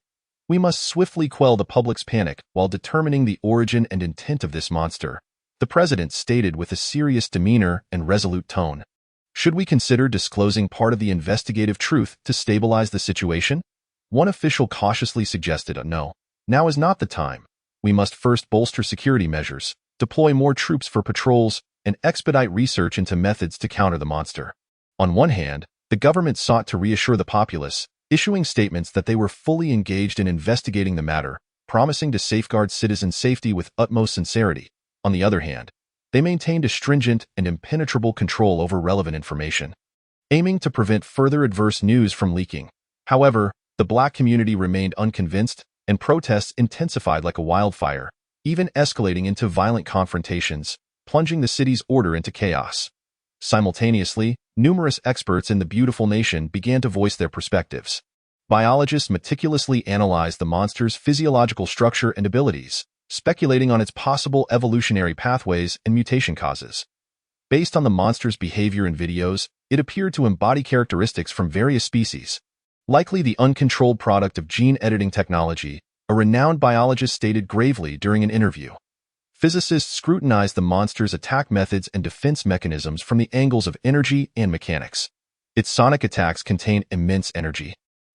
"We must swiftly quell the public's panic while determining the origin and intent of this monster," the president stated with a serious demeanor and resolute tone. "Should we consider disclosing part of the investigative truth to stabilize the situation?" One official cautiously suggested, "No, now is not the time. We must first bolster security measures, deploy more troops for patrols, and expedite research into methods to counter the monster." On one hand, the government sought to reassure the populace, issuing statements that they were fully engaged in investigating the matter, promising to safeguard citizen safety with utmost sincerity. On the other hand, they maintained a stringent and impenetrable control over relevant information, aiming to prevent further adverse news from leaking. However, the Black community remained unconvinced, and protests intensified like a wildfire, even escalating into violent confrontations, plunging the city's order into chaos. Simultaneously, numerous experts in the beautiful nation began to voice their perspectives. Biologists meticulously analyzed the monster's physiological structure and abilities, speculating on its possible evolutionary pathways and mutation causes. Based on the monster's behavior in videos, it appeared to embody characteristics from various species, likely the uncontrolled product of gene editing technology, a renowned biologist stated gravely during an interview. Physicists scrutinized the monster's attack methods and defense mechanisms from the angles of energy and mechanics. Its sonic attacks contain immense energy.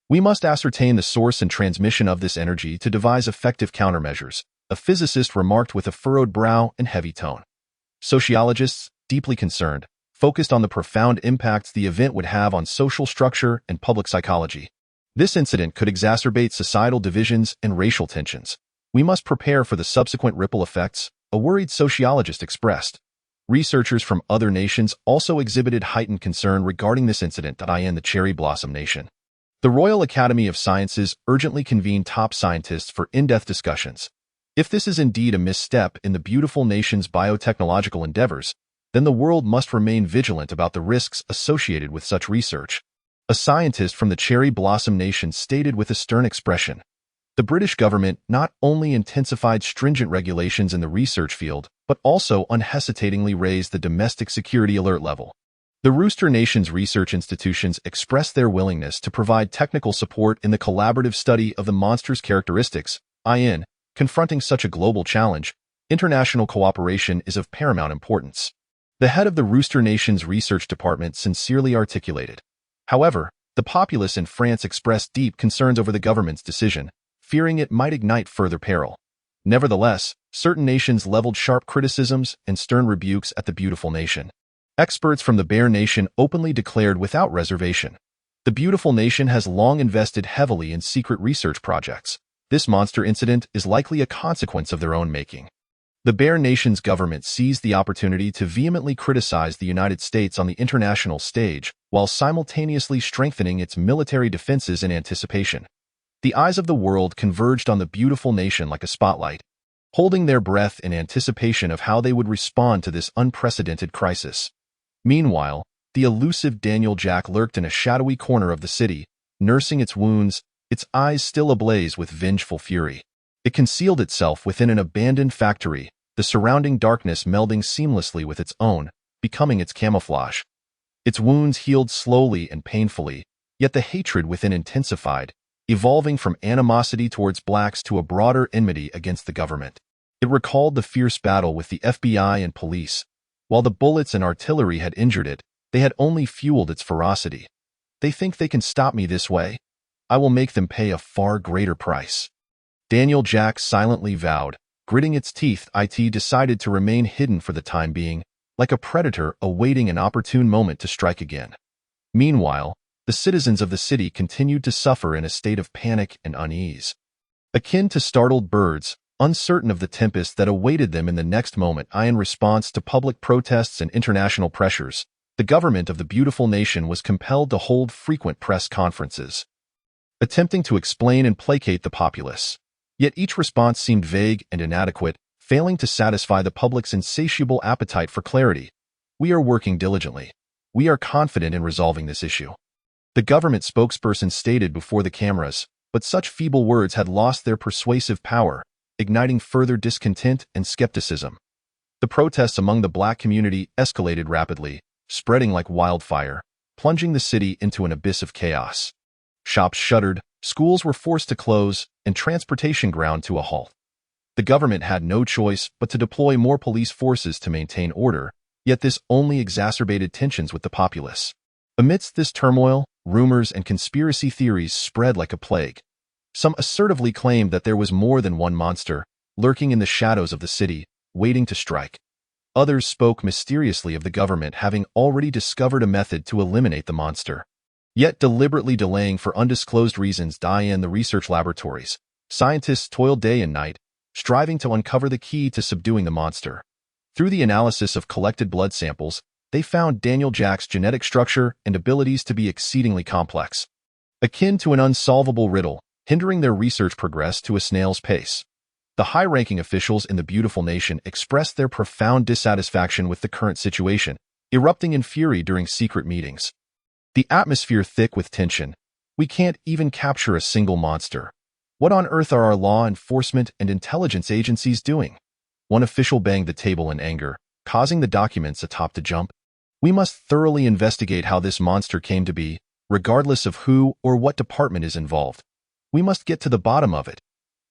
We must ascertain the source and transmission of this energy to devise effective countermeasures, a physicist remarked with a furrowed brow and heavy tone. Sociologists, deeply concerned, focused on the profound impacts the event would have on social structure and public psychology. This incident could exacerbate societal divisions and racial tensions. We must prepare for the subsequent ripple effects, a worried sociologist expressed. Researchers from other nations also exhibited heightened concern regarding this incident. In the Cherry Blossom Nation, the Royal Academy of Sciences urgently convened top scientists for in-depth discussions. If this is indeed a misstep in the beautiful nation's biotechnological endeavors, then the world must remain vigilant about the risks associated with such research. A scientist from the Cherry Blossom Nation stated with a stern expression. The British government not only intensified stringent regulations in the research field, but also unhesitatingly raised the domestic security alert level. The Rooster Nation's research institutions expressed their willingness to provide technical support in the collaborative study of the monster's characteristics. Confronting such a global challenge, international cooperation is of paramount importance. The head of the Rooster Nation's research department sincerely articulated. However, the populace in France expressed deep concerns over the government's decision, fearing it might ignite further peril. Nevertheless, certain nations leveled sharp criticisms and stern rebukes at the beautiful nation. Experts from the Bear Nation openly declared without reservation, the beautiful nation has long invested heavily in secret research projects. This monster incident is likely a consequence of their own making. The Bear Nation's government seized the opportunity to vehemently criticize the United States on the international stage, while simultaneously strengthening its military defenses in anticipation. The eyes of the world converged on the beautiful nation like a spotlight, holding their breath in anticipation of how they would respond to this unprecedented crisis. Meanwhile, the elusive Daniel Jack lurked in a shadowy corner of the city, nursing its wounds, its eyes still ablaze with vengeful fury. It concealed itself within an abandoned factory, the surrounding darkness melding seamlessly with its own, becoming its camouflage. Its wounds healed slowly and painfully, yet the hatred within intensified, evolving from animosity towards blacks to a broader enmity against the government. It recalled the fierce battle with the FBI and police. While the bullets and artillery had injured it, they had only fueled its ferocity. They think they can stop me this way? I will make them pay a far greater price. Daniel Jack silently vowed, gritting its teeth. It decided to remain hidden for the time being, like a predator awaiting an opportune moment to strike again. Meanwhile, the citizens of the city continued to suffer in a state of panic and unease. Akin to startled birds, uncertain of the tempest that awaited them in the next moment. In response to public protests and international pressures, the government of the beautiful nation was compelled to hold frequent press conferences, attempting to explain and placate the populace. Yet each response seemed vague and inadequate, failing to satisfy the public's insatiable appetite for clarity. We are working diligently. We are confident in resolving this issue, the government spokesperson stated before the cameras, but such feeble words had lost their persuasive power, igniting further discontent and skepticism. The protests among the black community escalated rapidly, spreading like wildfire, plunging the city into an abyss of chaos. Shops shuttered, schools were forced to close, and transportation ground to a halt. The government had no choice but to deploy more police forces to maintain order, yet this only exacerbated tensions with the populace. Amidst this turmoil, rumors and conspiracy theories spread like a plague. Some assertively claimed that there was more than one monster, lurking in the shadows of the city, waiting to strike. Others spoke mysteriously of the government having already discovered a method to eliminate the monster. yet deliberately delaying for undisclosed reasons. In the research laboratories, scientists toiled day and night, striving to uncover the key to subduing the monster. Through the analysis of collected blood samples, they found Daniel Jack's genetic structure and abilities to be exceedingly complex, akin to an unsolvable riddle, hindering their research progress to a snail's pace. The high-ranking officials in the beautiful nation expressed their profound dissatisfaction with the current situation, erupting in fury during secret meetings. The atmosphere thick with tension. We can't even capture a single monster. What on earth are our law enforcement and intelligence agencies doing? One official banged the table in anger, causing the documents atop to jump. We must thoroughly investigate how this monster came to be, regardless of who or what department is involved. We must get to the bottom of it.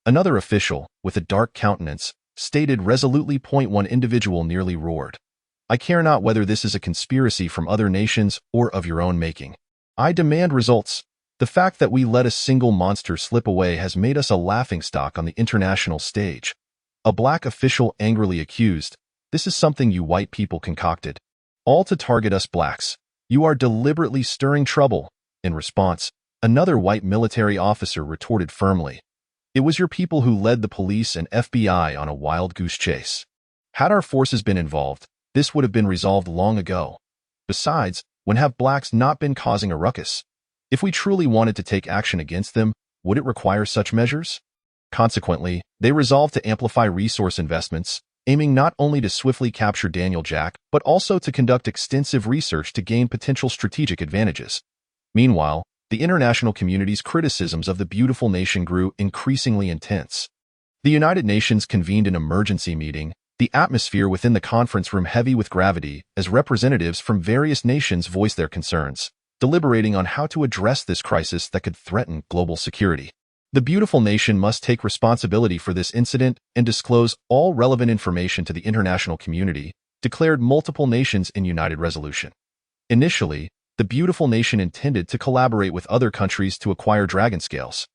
Another official, with a dark countenance, stated resolutely. One individual nearly roared. I care not whether this is a conspiracy from other nations or of your own making. I demand results. The fact that we let a single monster slip away has made us a laughingstock on the international stage. A black official angrily accused, this is something you white people concocted, all to target us blacks. You are deliberately stirring trouble. In response, another white military officer retorted firmly, it was your people who led the police and FBI on a wild goose chase. Had our forces been involved, this would have been resolved long ago. Besides, when have blacks not been causing a ruckus? If we truly wanted to take action against them, would it require such measures? Consequently, they resolved to amplify resource investments, aiming not only to swiftly capture Daniel Jack, but also to conduct extensive research to gain potential strategic advantages. Meanwhile, the international community's criticisms of the beautiful nation grew increasingly intense. The United Nations convened an emergency meeting, the atmosphere within the conference room heavy with gravity as representatives from various nations voiced their concerns, deliberating on how to address this crisis that could threaten global security. The beautiful nation must take responsibility for this incident and disclose all relevant information to the international community, declared multiple nations in united resolution. Initially, the beautiful nation intended to collaborate with other countries to acquire dragon scales.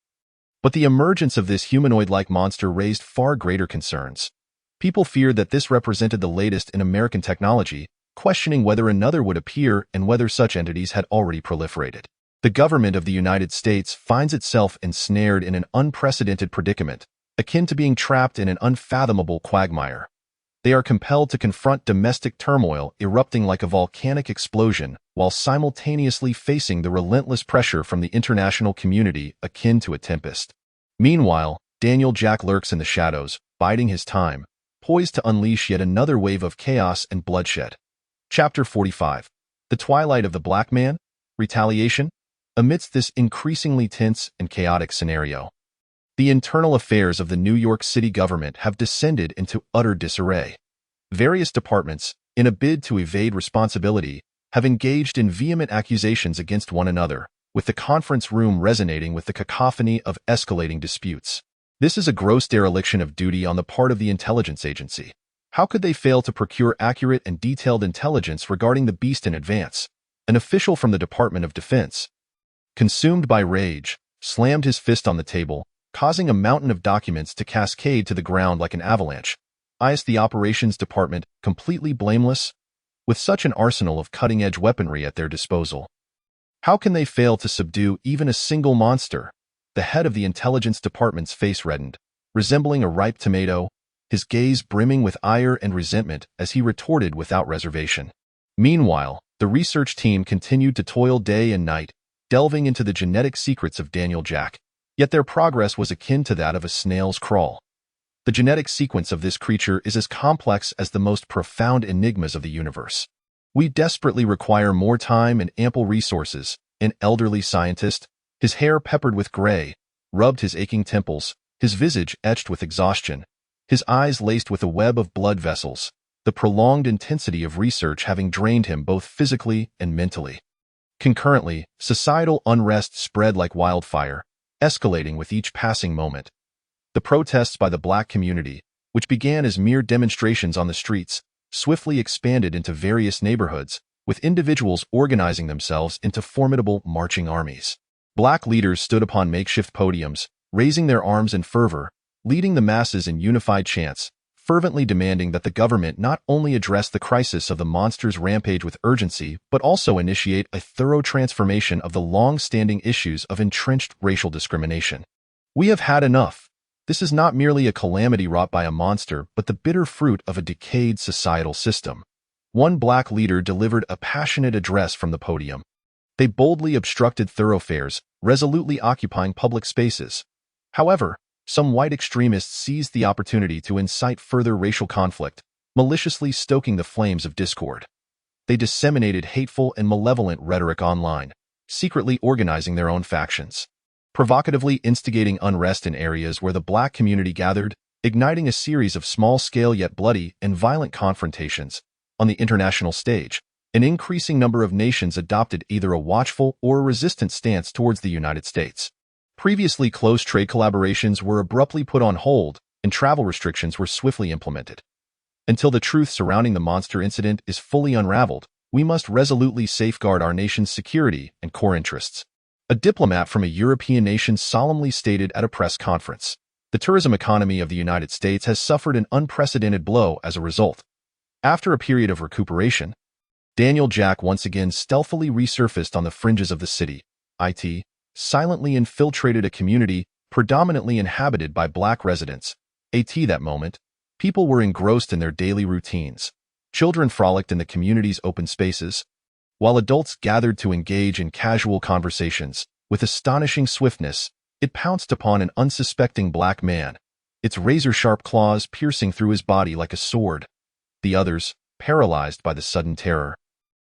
But the emergence of this humanoid-like monster raised far greater concerns. People feared that this represented the latest in American technology, questioning whether another would appear and whether such entities had already proliferated. The government of the United States finds itself ensnared in an unprecedented predicament, akin to being trapped in an unfathomable quagmire. They are compelled to confront domestic turmoil erupting like a volcanic explosion while simultaneously facing the relentless pressure from the international community akin to a tempest. Meanwhile, Daniel Jack lurks in the shadows, biding his time, poised to unleash yet another wave of chaos and bloodshed. Chapter 45. The Twilight of the Black Man? Retaliation? Amidst this increasingly tense and chaotic scenario, the internal affairs of the New York City government have descended into utter disarray. Various departments, in a bid to evade responsibility, have engaged in vehement accusations against one another, with the conference room resonating with the cacophony of escalating disputes. This is a gross dereliction of duty on the part of the intelligence agency. How could they fail to procure accurate and detailed intelligence regarding the beast in advance? An official from the Department of Defense, consumed by rage, slammed his fist on the table, causing a mountain of documents to cascade to the ground like an avalanche. The operations department, completely blameless, with such an arsenal of cutting-edge weaponry at their disposal. How can they fail to subdue even a single monster? The head of the intelligence department's face reddened, resembling a ripe tomato, his gaze brimming with ire and resentment as he retorted without reservation. Meanwhile, the research team continued to toil day and night, delving into the genetic secrets of Daniel Jack. Yet their progress was akin to that of a snail's crawl. The genetic sequence of this creature is as complex as the most profound enigmas of the universe. We desperately require more time and ample resources. An elderly scientist, his hair peppered with gray, rubbed his aching temples, his visage etched with exhaustion, his eyes laced with a web of blood vessels, the prolonged intensity of research having drained him both physically and mentally. Concurrently, societal unrest spread like wildfire, escalating with each passing moment. The protests by the black community, which began as mere demonstrations on the streets, swiftly expanded into various neighborhoods, with individuals organizing themselves into formidable marching armies. Black leaders stood upon makeshift podiums, raising their arms in fervor, leading the masses in unified chants, fervently demanding that the government not only address the crisis of the monster's rampage with urgency, but also initiate a thorough transformation of the long-standing issues of entrenched racial discrimination. We have had enough. This is not merely a calamity wrought by a monster, but the bitter fruit of a decayed societal system. One black leader delivered a passionate address from the podium. They boldly obstructed thoroughfares, resolutely occupying public spaces. However, some white extremists seized the opportunity to incite further racial conflict, maliciously stoking the flames of discord. They disseminated hateful and malevolent rhetoric online, secretly organizing their own factions, provocatively instigating unrest in areas where the black community gathered, igniting a series of small-scale yet bloody and violent confrontations. On the international stage, an increasing number of nations adopted either a watchful or a resistant stance towards the United States. Previously close trade collaborations were abruptly put on hold, and travel restrictions were swiftly implemented. Until the truth surrounding the monster incident is fully unraveled, we must resolutely safeguard our nation's security and core interests. A diplomat from a European nation solemnly stated at a press conference, "The tourism economy of the United States has suffered an unprecedented blow as a result." After a period of recuperation, Daniel Jack once again stealthily resurfaced on the fringes of the city. It silently infiltrated a community predominantly inhabited by black residents. That moment, people were engrossed in their daily routines. Children frolicked in the community's open spaces, while adults gathered to engage in casual conversations. With astonishing swiftness, it pounced upon an unsuspecting black man, its razor-sharp claws piercing through his body like a sword. The others, paralyzed by the sudden terror,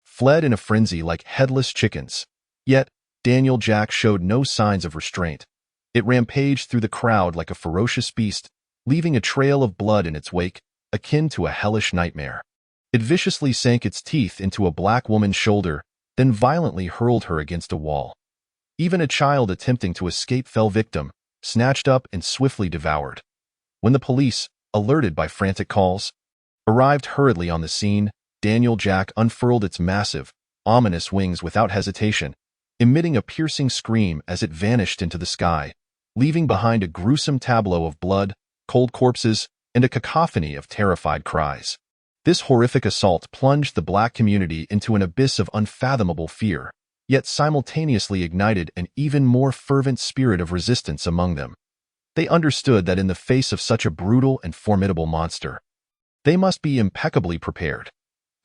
fled in a frenzy like headless chickens. Yet, Daniel Jack showed no signs of restraint. It rampaged through the crowd like a ferocious beast, leaving a trail of blood in its wake, akin to a hellish nightmare. It viciously sank its teeth into a black woman's shoulder, then violently hurled her against a wall. Even a child attempting to escape fell victim, snatched up and swiftly devoured. When the police, alerted by frantic calls, arrived hurriedly on the scene, Daniel Jack unfurled its massive, ominous wings without hesitation, emitting a piercing scream as it vanished into the sky, leaving behind a gruesome tableau of blood, cold corpses, and a cacophony of terrified cries. This horrific assault plunged the black community into an abyss of unfathomable fear, yet simultaneously ignited an even more fervent spirit of resistance among them. They understood that in the face of such a brutal and formidable monster, they must be impeccably prepared.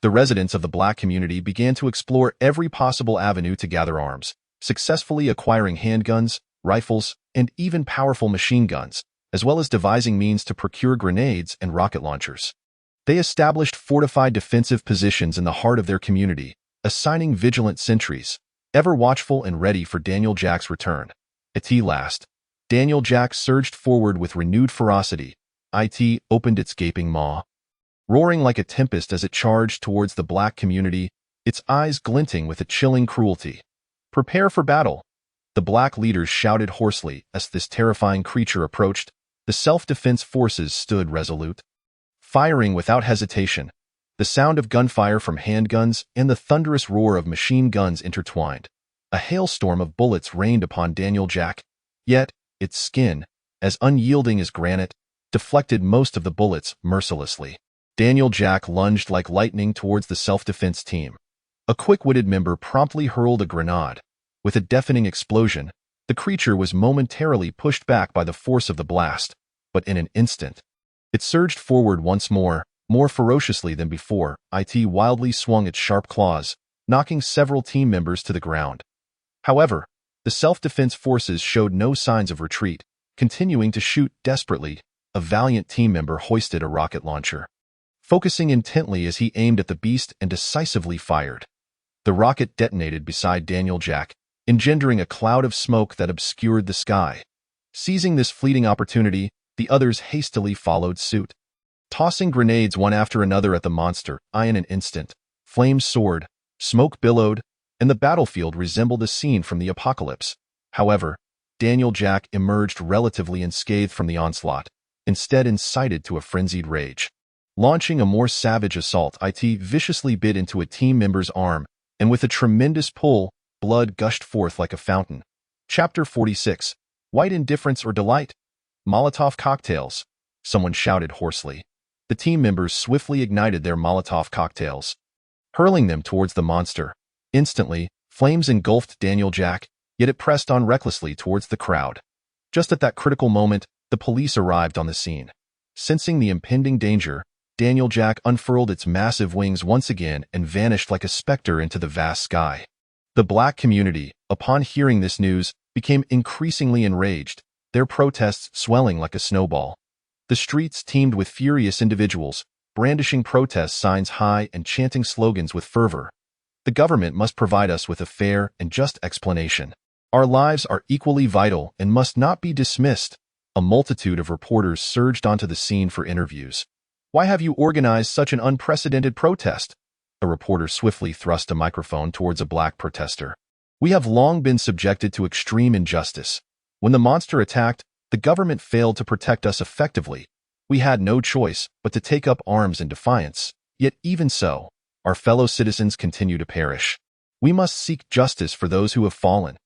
The residents of the black community began to explore every possible avenue to gather arms, successfully acquiring handguns, rifles, and even powerful machine guns, as well as devising means to procure grenades and rocket launchers. They established fortified defensive positions in the heart of their community, assigning vigilant sentries, ever watchful and ready for Daniel Jack's return. At last, Daniel Jack surged forward with renewed ferocity. It opened its gaping maw, roaring like a tempest as it charged towards the black community, its eyes glinting with a chilling cruelty. "Prepare for battle," the black leaders shouted hoarsely as this terrifying creature approached. The self-defense forces stood resolute, firing without hesitation. The sound of gunfire from handguns and the thunderous roar of machine guns intertwined. A hailstorm of bullets rained upon Daniel Jack, yet its skin, as unyielding as granite, deflected most of the bullets mercilessly. Daniel Jack lunged like lightning towards the self-defense team. A quick-witted member promptly hurled a grenade. With a deafening explosion, the creature was momentarily pushed back by the force of the blast, but in an instant, it surged forward once more ferociously than before. It wildly swung its sharp claws, knocking several team members to the ground. However, the self-defense forces showed no signs of retreat, continuing to shoot desperately. A valiant team member hoisted a rocket launcher, focusing intently as he aimed at the beast and decisively fired. The rocket detonated beside Daniel Jack, engendering a cloud of smoke that obscured the sky. Seizing this fleeting opportunity, the others hastily followed suit, tossing grenades one after another at the monster. In an instant, flames soared, smoke billowed, and the battlefield resembled a scene from the apocalypse. However, Daniel Jack emerged relatively unscathed from the onslaught, instead incited to a frenzied rage. Launching a more savage assault, It viciously bit into a team member's arm, and with a tremendous pull, blood gushed forth like a fountain. Chapter 46. White indifference or delight? Molotov cocktails, someone shouted hoarsely. The team members swiftly ignited their Molotov cocktails, hurling them towards the monster. Instantly, flames engulfed Daniel Jack, yet it pressed on recklessly towards the crowd. Just at that critical moment, the police arrived on the scene. Sensing the impending danger, Daniel Jack unfurled its massive wings once again and vanished like a specter into the vast sky. The black community, upon hearing this news, became increasingly enraged, their protests swelling like a snowball. The streets teemed with furious individuals, brandishing protest signs high and chanting slogans with fervor. The government must provide us with a fair and just explanation. Our lives are equally vital and must not be dismissed. A multitude of reporters surged onto the scene for interviews. Why have you organized such an unprecedented protest? A reporter swiftly thrust a microphone towards a black protester. We have long been subjected to extreme injustice. When the monster attacked, the government failed to protect us effectively. We had no choice but to take up arms in defiance. Yet even so, our fellow citizens continue to perish. We must seek justice for those who have fallen.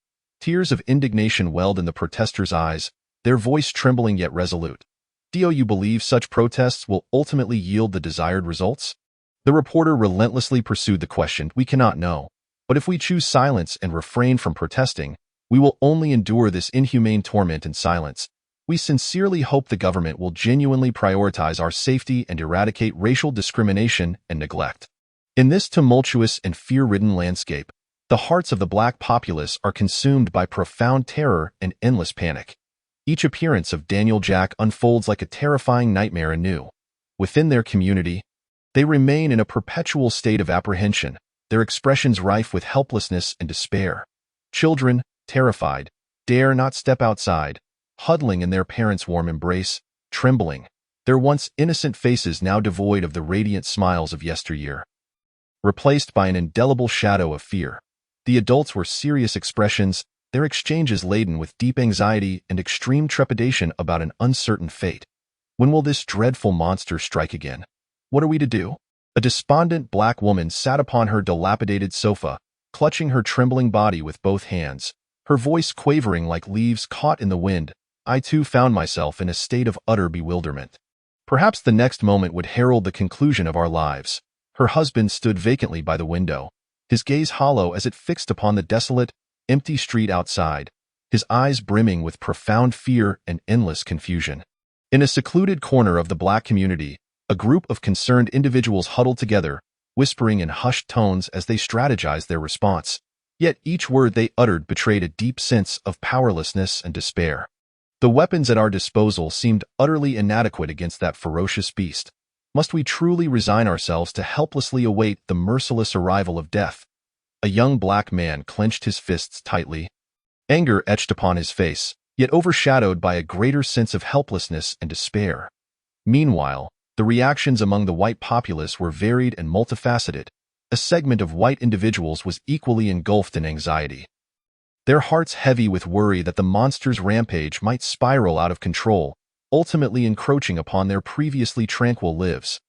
Tears of indignation welled in the protesters' eyes, their voice trembling yet resolute. Do you believe such protests will ultimately yield the desired results? The reporter relentlessly pursued the question. We cannot know. But if we choose silence and refrain from protesting, we will only endure this inhumane torment in silence. We sincerely hope the government will genuinely prioritize our safety and eradicate racial discrimination and neglect. In this tumultuous and fear-ridden landscape, the hearts of the black populace are consumed by profound terror and endless panic. Each appearance of Daniel Jack unfolds like a terrifying nightmare anew. Within their community, they remain in a perpetual state of apprehension, their expressions rife with helplessness and despair. Children, terrified, dare not step outside, huddling in their parents' warm embrace, trembling, their once innocent faces now devoid of the radiant smiles of yesteryear. Replaced by an indelible shadow of fear. The adults were serious expressions, their exchanges laden with deep anxiety and extreme trepidation about an uncertain fate. When will this dreadful monster strike again? What are we to do? A despondent black woman sat upon her dilapidated sofa, clutching her trembling body with both hands, her voice quavering like leaves caught in the wind. I too found myself in a state of utter bewilderment. Perhaps the next moment would herald the conclusion of our lives. Her husband stood vacantly by the window, his gaze hollow as it fixed upon the desolate, empty street outside, his eyes brimming with profound fear and endless confusion. In a secluded corner of the black community, a group of concerned individuals huddled together, whispering in hushed tones as they strategized their response. Yet each word they uttered betrayed a deep sense of powerlessness and despair. The weapons at our disposal seemed utterly inadequate against that ferocious beast. Must we truly resign ourselves to helplessly await the merciless arrival of death? A young black man clenched his fists tightly, anger etched upon his face, yet overshadowed by a greater sense of helplessness and despair. Meanwhile, the reactions among the white populace were varied and multifaceted. A segment of white individuals was equally engulfed in anxiety, their hearts heavy with worry that the monster's rampage might spiral out of control, ultimately encroaching upon their previously tranquil lives.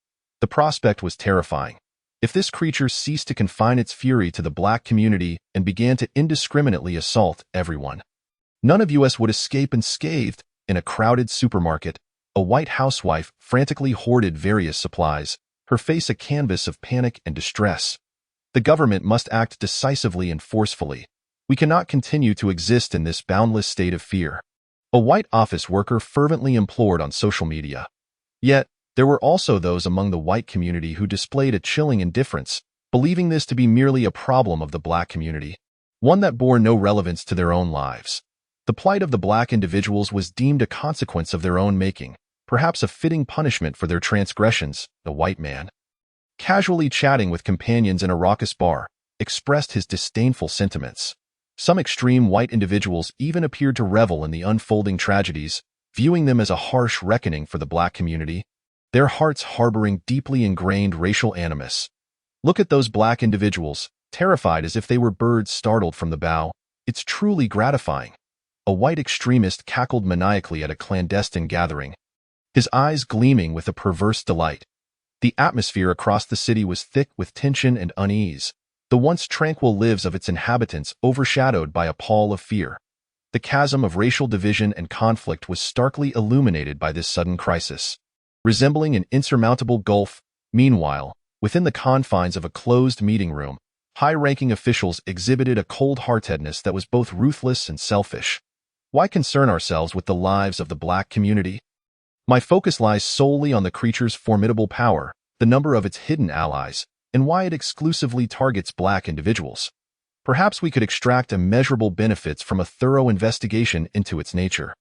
The prospect was terrifying. If this creature ceased to confine its fury to the black community and began to indiscriminately assault everyone, none of us would escape unscathed. In a crowded supermarket, a white housewife frantically hoarded various supplies, her face a canvas of panic and distress. The government must act decisively and forcefully. We cannot continue to exist in this boundless state of fear. A white office worker fervently implored on social media. Yet, there were also those among the white community who displayed a chilling indifference, believing this to be merely a problem of the black community, one that bore no relevance to their own lives. The plight of the black individuals was deemed a consequence of their own making, perhaps a fitting punishment for their transgressions. The white man, casually chatting with companions in a raucous bar, expressed his disdainful sentiments. Some extreme white individuals even appeared to revel in the unfolding tragedies, viewing them as a harsh reckoning for the black community, their hearts harboring deeply ingrained racial animus. Look at those black individuals, terrified as if they were birds startled from the bough. It's truly gratifying. A white extremist cackled maniacally at a clandestine gathering, his eyes gleaming with a perverse delight. The atmosphere across the city was thick with tension and unease, the once tranquil lives of its inhabitants overshadowed by a pall of fear. The chasm of racial division and conflict was starkly illuminated by this sudden crisis. resembling an insurmountable gulf. Meanwhile, within the confines of a closed meeting room, high-ranking officials exhibited a cold-heartedness that was both ruthless and selfish. Why concern ourselves with the lives of the Black community? My focus lies solely on the creature's formidable power, the number of its hidden allies, and why it exclusively targets Black individuals. Perhaps we could extract immeasurable benefits from a thorough investigation into its nature.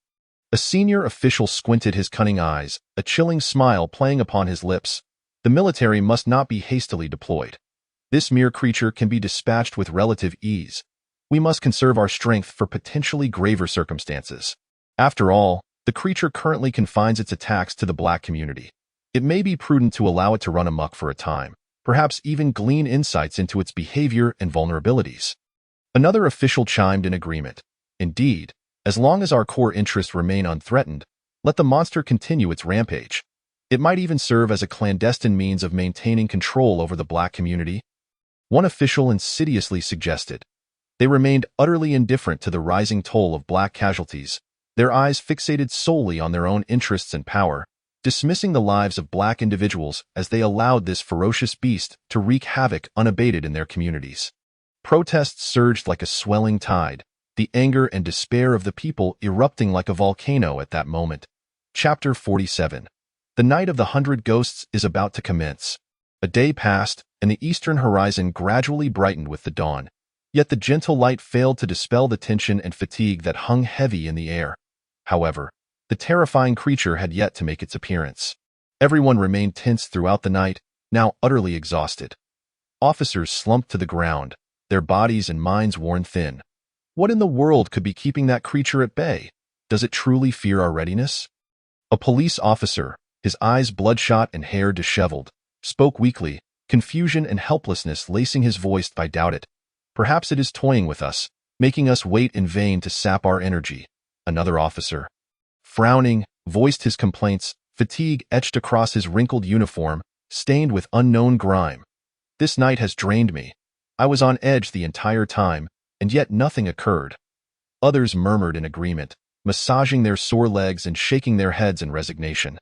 A senior official squinted his cunning eyes, a chilling smile playing upon his lips. The military must not be hastily deployed. This mere creature can be dispatched with relative ease. We must conserve our strength for potentially graver circumstances. After all, the creature currently confines its attacks to the Black community. It may be prudent to allow it to run amok for a time, perhaps even glean insights into its behavior and vulnerabilities. Another official chimed in agreement. Indeed, as long as our core interests remain unthreatened, let the monster continue its rampage. It might even serve as a clandestine means of maintaining control over the Black community. One official insidiously suggested. They remained utterly indifferent to the rising toll of Black casualties, their eyes fixated solely on their own interests and power, dismissing the lives of Black individuals as they allowed this ferocious beast to wreak havoc unabated in their communities. Protests surged like a swelling tide, the anger and despair of the people erupting like a volcano at that moment. Chapter 47. The Night of the 100 Ghosts is about to commence. A day passed, and the eastern horizon gradually brightened with the dawn. Yet the gentle light failed to dispel the tension and fatigue that hung heavy in the air. However, the terrifying creature had yet to make its appearance. Everyone remained tense throughout the night, now utterly exhausted. Officers slumped to the ground, their bodies and minds worn thin. What in the world could be keeping that creature at bay? Does it truly fear our readiness? A police officer, his eyes bloodshot and hair disheveled, spoke weakly, confusion and helplessness lacing his voice. I doubt it. Perhaps it is toying with us, making us wait in vain to sap our energy. Another officer, frowning, voiced his complaints, fatigue etched across his wrinkled uniform, stained with unknown grime. This night has drained me. I was on edge the entire time, and yet nothing occurred. Others murmured in agreement, massaging their sore legs and shaking their heads in resignation.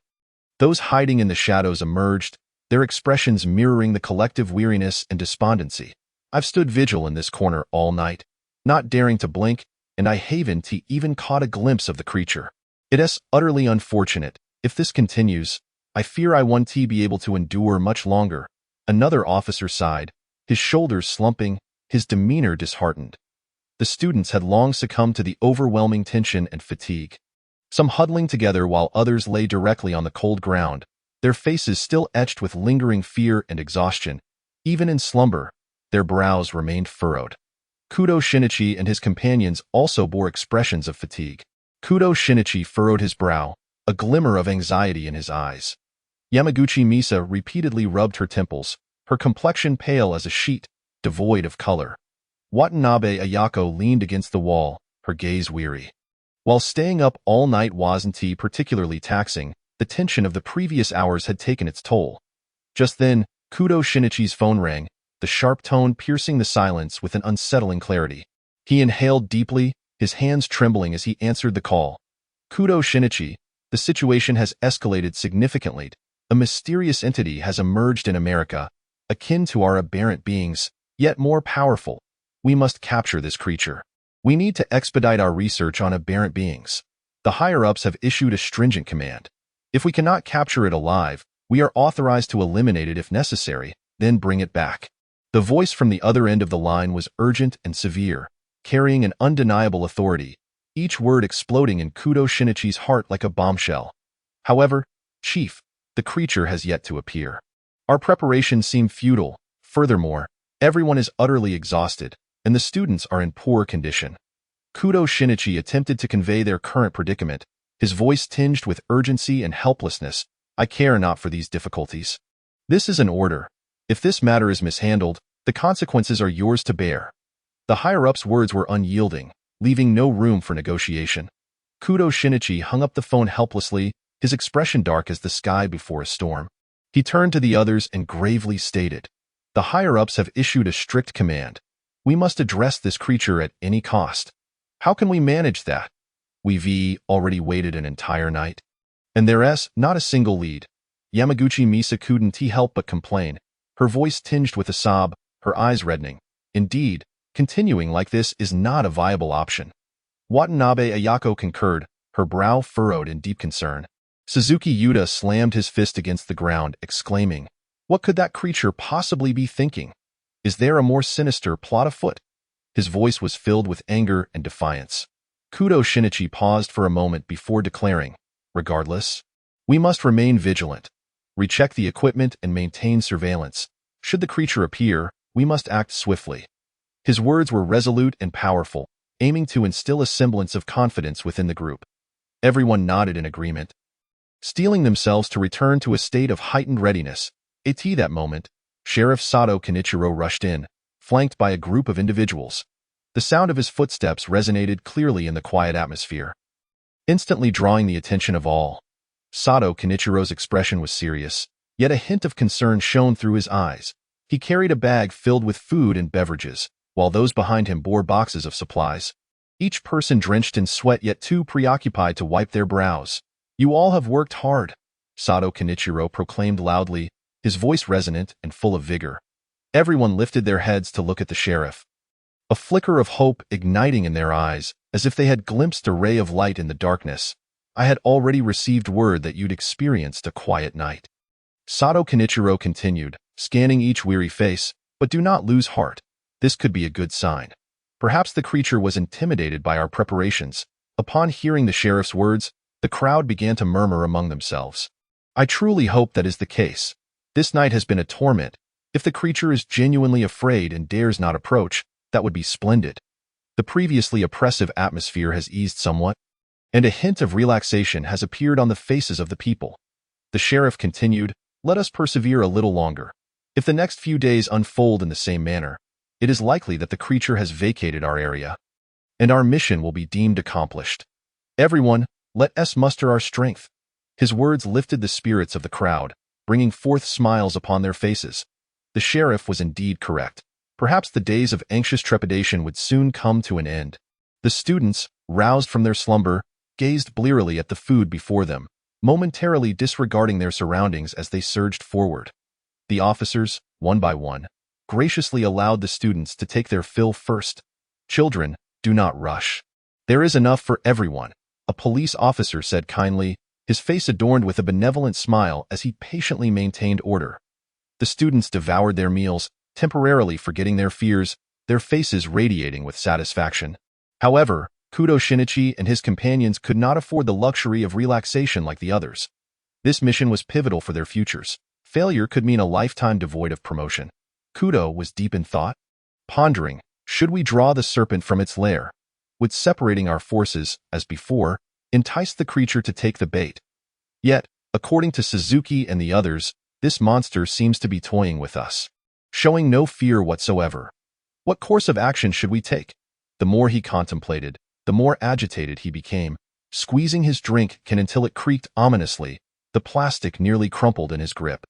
Those hiding in the shadows emerged, their expressions mirroring the collective weariness and despondency. I've stood vigil in this corner all night, not daring to blink, and I haven't even caught a glimpse of the creature. It is utterly unfortunate. If this continues, I fear I won't be able to endure much longer. Another officer sighed, his shoulders slumping, his demeanor disheartened. The students had long succumbed to the overwhelming tension and fatigue. Some huddling together while others lay directly on the cold ground, their faces still etched with lingering fear and exhaustion. Even in slumber, their brows remained furrowed. Kudo Shinichi and his companions also bore expressions of fatigue. Kudo Shinichi furrowed his brow, a glimmer of anxiety in his eyes. Yamaguchi Misa repeatedly rubbed her temples, her complexion pale as a sheet, devoid of color. Watanabe Ayako leaned against the wall, her gaze weary. While staying up all night wasn't particularly taxing, the tension of the previous hours had taken its toll. Just then, Kudo Shinichi's phone rang, the sharp tone piercing the silence with an unsettling clarity. He inhaled deeply, his hands trembling as he answered the call. Kudo Shinichi, the situation has escalated significantly. A mysterious entity has emerged in America, akin to our aberrant beings, yet more powerful. We must capture this creature. We need to expedite our research on aberrant beings. The higher-ups have issued a stringent command. If we cannot capture it alive, we are authorized to eliminate it if necessary, then bring it back. The voice from the other end of the line was urgent and severe, carrying an undeniable authority, each word exploding in Kudo Shinichi's heart like a bombshell. However, Chief, the creature has yet to appear. Our preparations seem futile. Furthermore, everyone is utterly exhausted, and the students are in poor condition. Kudo Shinichi attempted to convey their current predicament, his voice tinged with urgency and helplessness. I care not for these difficulties. This is an order. If this matter is mishandled, the consequences are yours to bear. The higher-up's words were unyielding, leaving no room for negotiation. Kudo Shinichi hung up the phone helplessly, his expression dark as the sky before a storm. He turned to the others and gravely stated, "The higher-ups have issued a strict command. We must address this creature at any cost. How can we manage that? We've already waited an entire night. And there's not a single lead. Yamaguchi Misa couldn't help but complain, her voice tinged with a sob, her eyes reddening. Indeed, continuing like this is not a viable option. Watanabe Ayako concurred, her brow furrowed in deep concern. Suzuki Yuta slammed his fist against the ground, exclaiming, "What could that creature possibly be thinking? Is there a more sinister plot afoot?" His voice was filled with anger and defiance. Kudo Shinichi paused for a moment before declaring, "Regardless, we must remain vigilant. Recheck the equipment and maintain surveillance. Should the creature appear, we must act swiftly." His words were resolute and powerful, aiming to instill a semblance of confidence within the group. Everyone nodded in agreement, steeling themselves to return to a state of heightened readiness. At that moment, Sheriff Sato Kenichiro rushed in, flanked by a group of individuals. The sound of his footsteps resonated clearly in the quiet atmosphere, instantly drawing the attention of all. Sato Kenichiro's expression was serious, yet a hint of concern shone through his eyes. He carried a bag filled with food and beverages, while those behind him bore boxes of supplies. Each person drenched in sweat yet too preoccupied to wipe their brows. "You all have worked hard," Sato Kenichiro proclaimed loudly, his voice resonant and full of vigor. Everyone lifted their heads to look at the sheriff, a flicker of hope igniting in their eyes, as if they had glimpsed a ray of light in the darkness. "I had already received word that you'd experienced a quiet night," Sato Kenichiro continued, scanning each weary face, "but do not lose heart. This could be a good sign. Perhaps the creature was intimidated by our preparations." Upon hearing the sheriff's words, the crowd began to murmur among themselves. "I truly hope that is the case. This night has been a torment. If the creature is genuinely afraid and dares not approach, that would be splendid." The previously oppressive atmosphere has eased somewhat, and a hint of relaxation has appeared on the faces of the people. The sheriff continued, "Let us persevere a little longer. If the next few days unfold in the same manner, it is likely that the creature has vacated our area, and our mission will be deemed accomplished. Everyone, let us muster our strength." His words lifted the spirits of the crowd, bringing forth smiles upon their faces. The sheriff was indeed correct. Perhaps the days of anxious trepidation would soon come to an end. The students, roused from their slumber, gazed blearily at the food before them, momentarily disregarding their surroundings as they surged forward. The officers, one by one, graciously allowed the students to take their fill first. "Children, do not rush. There is enough for everyone," a police officer said kindly, his face adorned with a benevolent smile as he patiently maintained order. The students devoured their meals, temporarily forgetting their fears, their faces radiating with satisfaction. However, Kudo Shinichi and his companions could not afford the luxury of relaxation like the others. This mission was pivotal for their futures. Failure could mean a lifetime devoid of promotion. Kudo was deep in thought, pondering, should we draw the serpent from its lair? Would separating our forces, as before, entice the creature to take the bait? Yet, according to Suzuki and the others, this monster seems to be toying with us, showing no fear whatsoever. What course of action should we take? The more he contemplated, the more agitated he became, squeezing his drink can until it creaked ominously, the plastic nearly crumpled in his grip.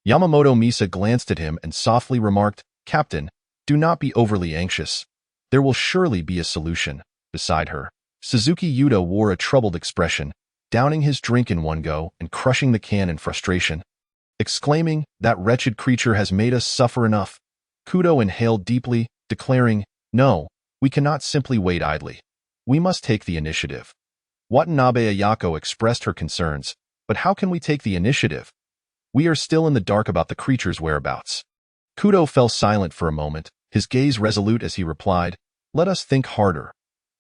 Yamamoto Misa glanced at him and softly remarked, "Captain, do not be overly anxious. There will surely be a solution." Beside her, Suzuki Yuta wore a troubled expression, downing his drink in one go and crushing the can in frustration, exclaiming, "That wretched creature has made us suffer enough." Kudo inhaled deeply, declaring, "No, we cannot simply wait idly. We must take the initiative." Watanabe Ayako expressed her concerns, "But how can we take the initiative? We are still in the dark about the creature's whereabouts." Kudo fell silent for a moment, his gaze resolute as he replied, "Let us think harder.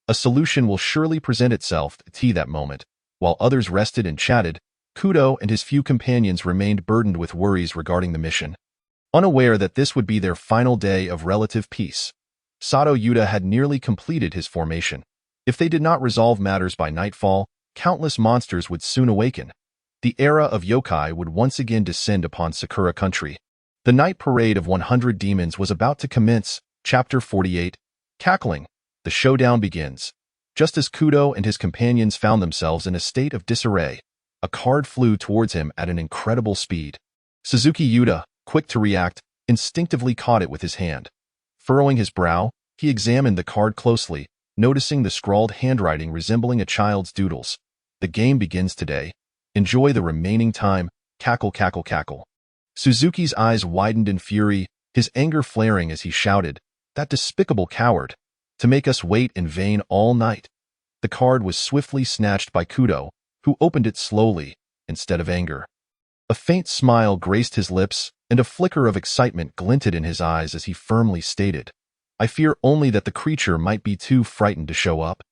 A solution will surely present itself at that moment." While others rested and chatted, Kudo and his few companions remained burdened with worries regarding the mission, unaware that this would be their final day of relative peace. Sato Yuta had nearly completed his formation. If they did not resolve matters by nightfall, countless monsters would soon awaken. The era of yokai would once again descend upon Sakura country. The night parade of 100 demons was about to commence. Chapter 48. Cackling. The showdown begins. Just as Kudo and his companions found themselves in a state of disarray, a card flew towards him at an incredible speed. Suzuki Yuta, quick to react, instinctively caught it with his hand. Furrowing his brow, he examined the card closely, noticing the scrawled handwriting resembling a child's doodles. "The game begins today. Enjoy the remaining time." Cackle, cackle, cackle. Suzuki's eyes widened in fury, his anger flaring as he shouted, "That despicable coward! To make us wait in vain all night." The card was swiftly snatched by Kudo, who opened it slowly, instead of anger. A faint smile graced his lips, and a flicker of excitement glinted in his eyes as he firmly stated, "I fear only that the creature might be too frightened to show up.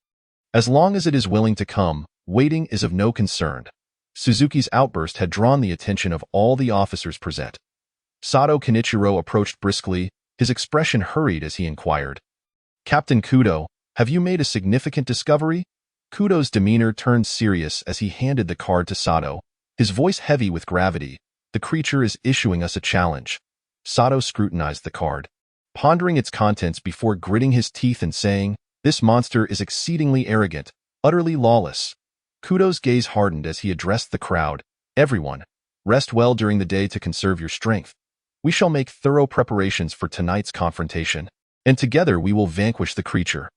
As long as it is willing to come, waiting is of no concern." Suzuki's outburst had drawn the attention of all the officers present. Sato Kenichiro approached briskly, his expression hurried as he inquired, "Captain Kudo, have you made a significant discovery?" Kudo's demeanor turned serious as he handed the card to Sato, his voice heavy with gravity. "The creature is issuing us a challenge." Sato scrutinized the card, pondering its contents before gritting his teeth and saying, "This monster is exceedingly arrogant, utterly lawless." Kudo's gaze hardened as he addressed the crowd. "Everyone, rest well during the day to conserve your strength. We shall make thorough preparations for tonight's confrontation, and together we will vanquish the creature.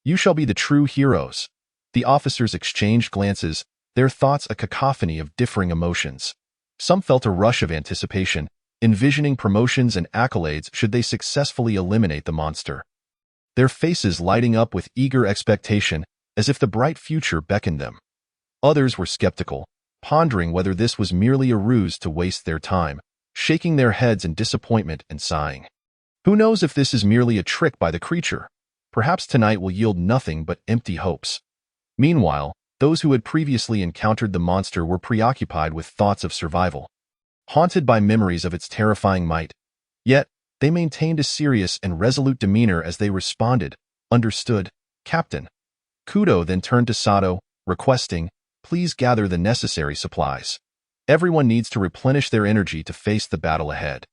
You shall be the true heroes." The officers exchanged glances, their thoughts a cacophony of differing emotions. Some felt a rush of anticipation, envisioning promotions and accolades should they successfully eliminate the monster, their faces lighting up with eager expectation, as if the bright future beckoned them. Others were skeptical, pondering whether this was merely a ruse to waste their time, shaking their heads in disappointment and sighing. Who knows if this is merely a trick by the creature? Perhaps tonight will yield nothing but empty hopes. Meanwhile, those who had previously encountered the monster were preoccupied with thoughts of survival, haunted by memories of its terrifying might. Yet, they maintained a serious and resolute demeanor as they responded, "Understood, Captain." Kudo then turned to Sato, requesting, "Please gather the necessary supplies. Everyone needs to replenish their energy to face the battle ahead.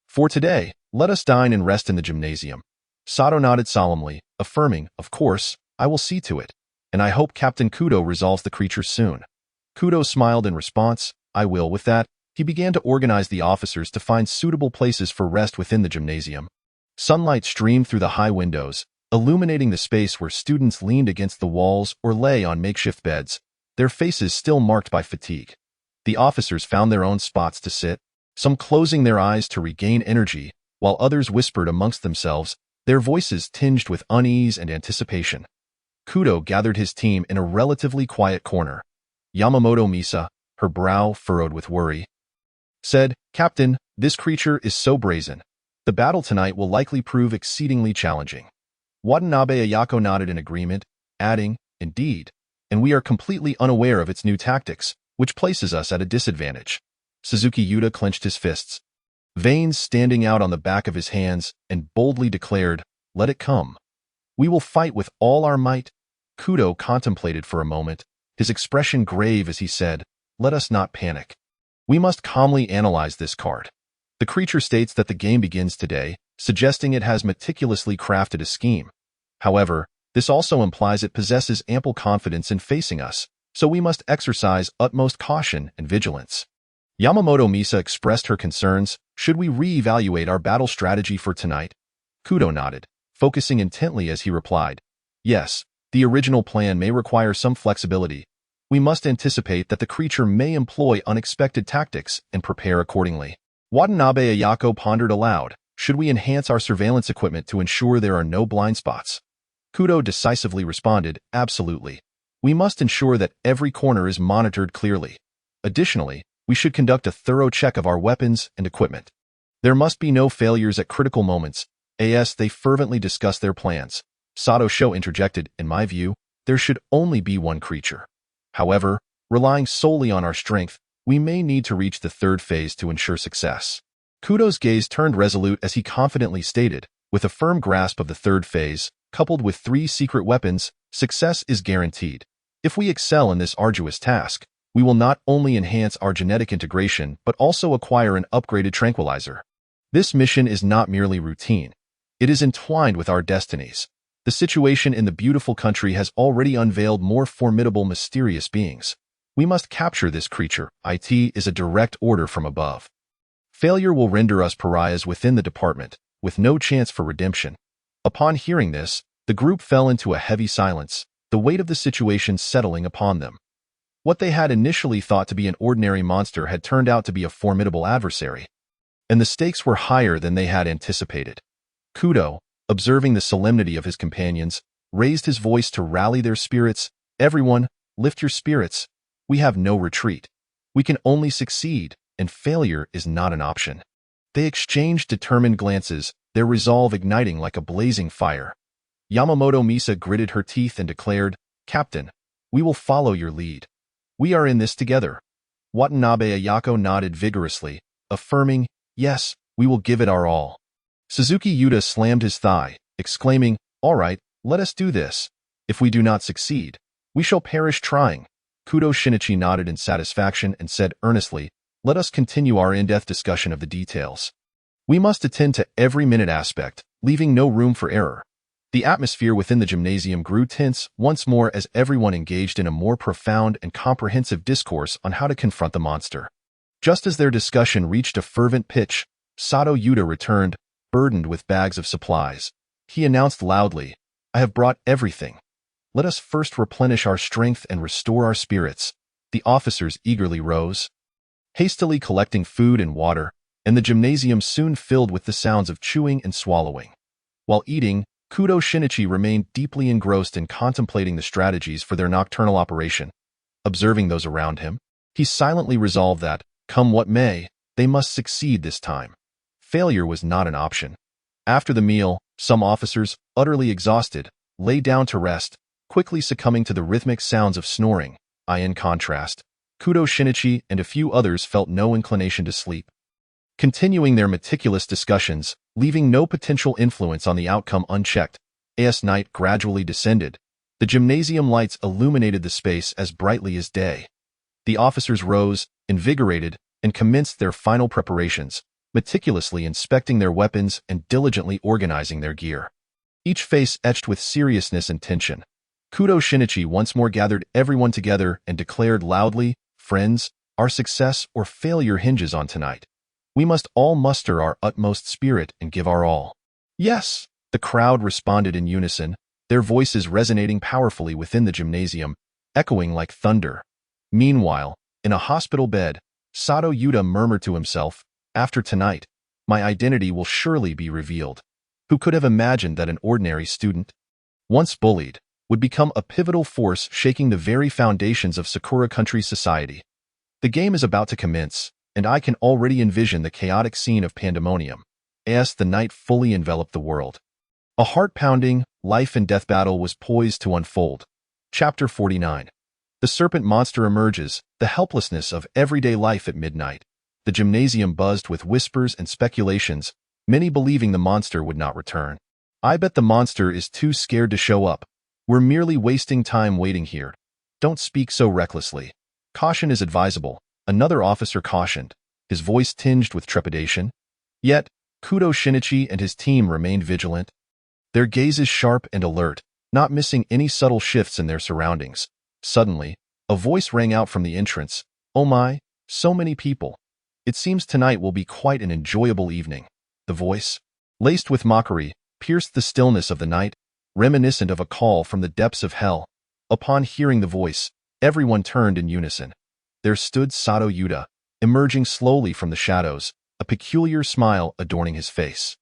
For today, let us dine and rest in the gymnasium." Sato nodded solemnly, affirming, "Of course, I will see to it, and I hope Captain Kudo resolves the creature soon." Kudo smiled in response, "I will." With that, he began to organize the officers to find suitable places for rest within the gymnasium. Sunlight streamed through the high windows, illuminating the space where students leaned against the walls or lay on makeshift beds, their faces still marked by fatigue. The officers found their own spots to sit, some closing their eyes to regain energy, while others whispered amongst themselves, their voices tinged with unease and anticipation. Kudo gathered his team in a relatively quiet corner. Yamamoto Misa, her brow furrowed with worry, said, "Captain, this creature is so brazen. The battle tonight will likely prove exceedingly challenging." Watanabe Ayako nodded in agreement, adding, "Indeed, and we are completely unaware of its new tactics, which places us at a disadvantage." Suzuki Yuta clenched his fists, veins standing out on the back of his hands, and boldly declared, "Let it come. We will fight with all our might." Kudo contemplated for a moment, his expression grave as he said, "Let us not panic. We must calmly analyze this card. The creature states that the game begins today, suggesting it has meticulously crafted a scheme. However, this also implies it possesses ample confidence in facing us, so we must exercise utmost caution and vigilance." Yamamoto Misa expressed her concerns. "Should we re-evaluate our battle strategy for tonight?" Kudo nodded, focusing intently as he replied, "Yes, the original plan may require some flexibility. We must anticipate that the creature may employ unexpected tactics and prepare accordingly." Watanabe Ayako pondered aloud, "Should we enhance our surveillance equipment to ensure there are no blind spots?" Kudo decisively responded, "Absolutely. We must ensure that every corner is monitored clearly. Additionally, we should conduct a thorough check of our weapons and equipment. There must be no failures at critical moments." As they fervently discussed their plans, Sato Sho interjected, "In my view, there should only be one creature. However, relying solely on our strength, we may need to reach the third phase to ensure success." Kudo's gaze turned resolute as he confidently stated, "With a firm grasp of the third phase, coupled with 3 secret weapons, success is guaranteed. If we excel in this arduous task, we will not only enhance our genetic integration but also acquire an upgraded tranquilizer. This mission is not merely routine. It is entwined with our destinies. The situation in the beautiful country has already unveiled more formidable, mysterious beings. We must capture this creature. It is a direct order from above. Failure will render us pariahs within the department, with no chance for redemption." Upon hearing this, the group fell into a heavy silence, the weight of the situation settling upon them. What they had initially thought to be an ordinary monster had turned out to be a formidable adversary, and the stakes were higher than they had anticipated. Kudo, observing the solemnity of his companions, raised his voice to rally their spirits. Everyone, lift your spirits. We have no retreat. We can only succeed, and failure is not an option. They exchanged determined glances, their resolve igniting like a blazing fire. Yamamoto Misa gritted her teeth and declared, "Captain, we will follow your lead. We are in this together." Watanabe Ayako nodded vigorously, affirming, "Yes, we will give it our all." Suzuki Yuta slammed his thigh, exclaiming, "All right, let us do this. If we do not succeed, we shall perish trying." Kudo Shinichi nodded in satisfaction and said earnestly, "Let us continue our in-depth discussion of the details. We must attend to every minute aspect, leaving no room for error." The atmosphere within the gymnasium grew tense once more as everyone engaged in a more profound and comprehensive discourse on how to confront the monster. Just as their discussion reached a fervent pitch, Sato Yuta returned, burdened with bags of supplies. He announced loudly, "I have brought everything. Let us first replenish our strength and restore our spirits." The officers eagerly rose, hastily collecting food and water, and the gymnasium soon filled with the sounds of chewing and swallowing. While eating, Kudo Shinichi remained deeply engrossed in contemplating the strategies for their nocturnal operation. Observing those around him, he silently resolved that, come what may, they must succeed this time. Failure was not an option. After the meal, some officers, utterly exhausted, lay down to rest, quickly succumbing to the rhythmic sounds of snoring. In contrast, Kudo Shinichi and a few others felt no inclination to sleep. Continuing their meticulous discussions, leaving no potential influence on the outcome unchecked, as night gradually descended. The gymnasium lights illuminated the space as brightly as day. The officers rose, invigorated, and commenced their final preparations, meticulously inspecting their weapons and diligently organizing their gear. Each face etched with seriousness and tension. Kudo Shinichi once more gathered everyone together and declared loudly, "Friends, our success or failure hinges on tonight. We must all muster our utmost spirit and give our all." "Yes!" The crowd responded in unison, their voices resonating powerfully within the gymnasium, echoing like thunder. Meanwhile, in a hospital bed, Sato Yuta murmured to himself, "After tonight, my identity will surely be revealed." Who could have imagined that an ordinary student, once bullied, would become a pivotal force shaking the very foundations of Sakura Country society? The game is about to commence, and I can already envision the chaotic scene of pandemonium, as the night fully enveloped the world. A heart-pounding, life-and-death battle was poised to unfold. Chapter 49. The serpent monster emerges, the helplessness of everyday life at midnight. The gymnasium buzzed with whispers and speculations, many believing the monster would not return. "I bet the monster is too scared to show up. We're merely wasting time waiting here. Don't speak so recklessly. Caution is advisable," another officer cautioned, his voice tinged with trepidation. Yet, Kudo Shinichi and his team remained vigilant, their gazes sharp and alert, not missing any subtle shifts in their surroundings. Suddenly, a voice rang out from the entrance. "Oh my, so many people. It seems tonight will be quite an enjoyable evening." The voice, laced with mockery, pierced the stillness of the night, reminiscent of a call from the depths of hell. Upon hearing the voice, everyone turned in unison. There stood Sato Yuta, emerging slowly from the shadows, a peculiar smile adorning his face.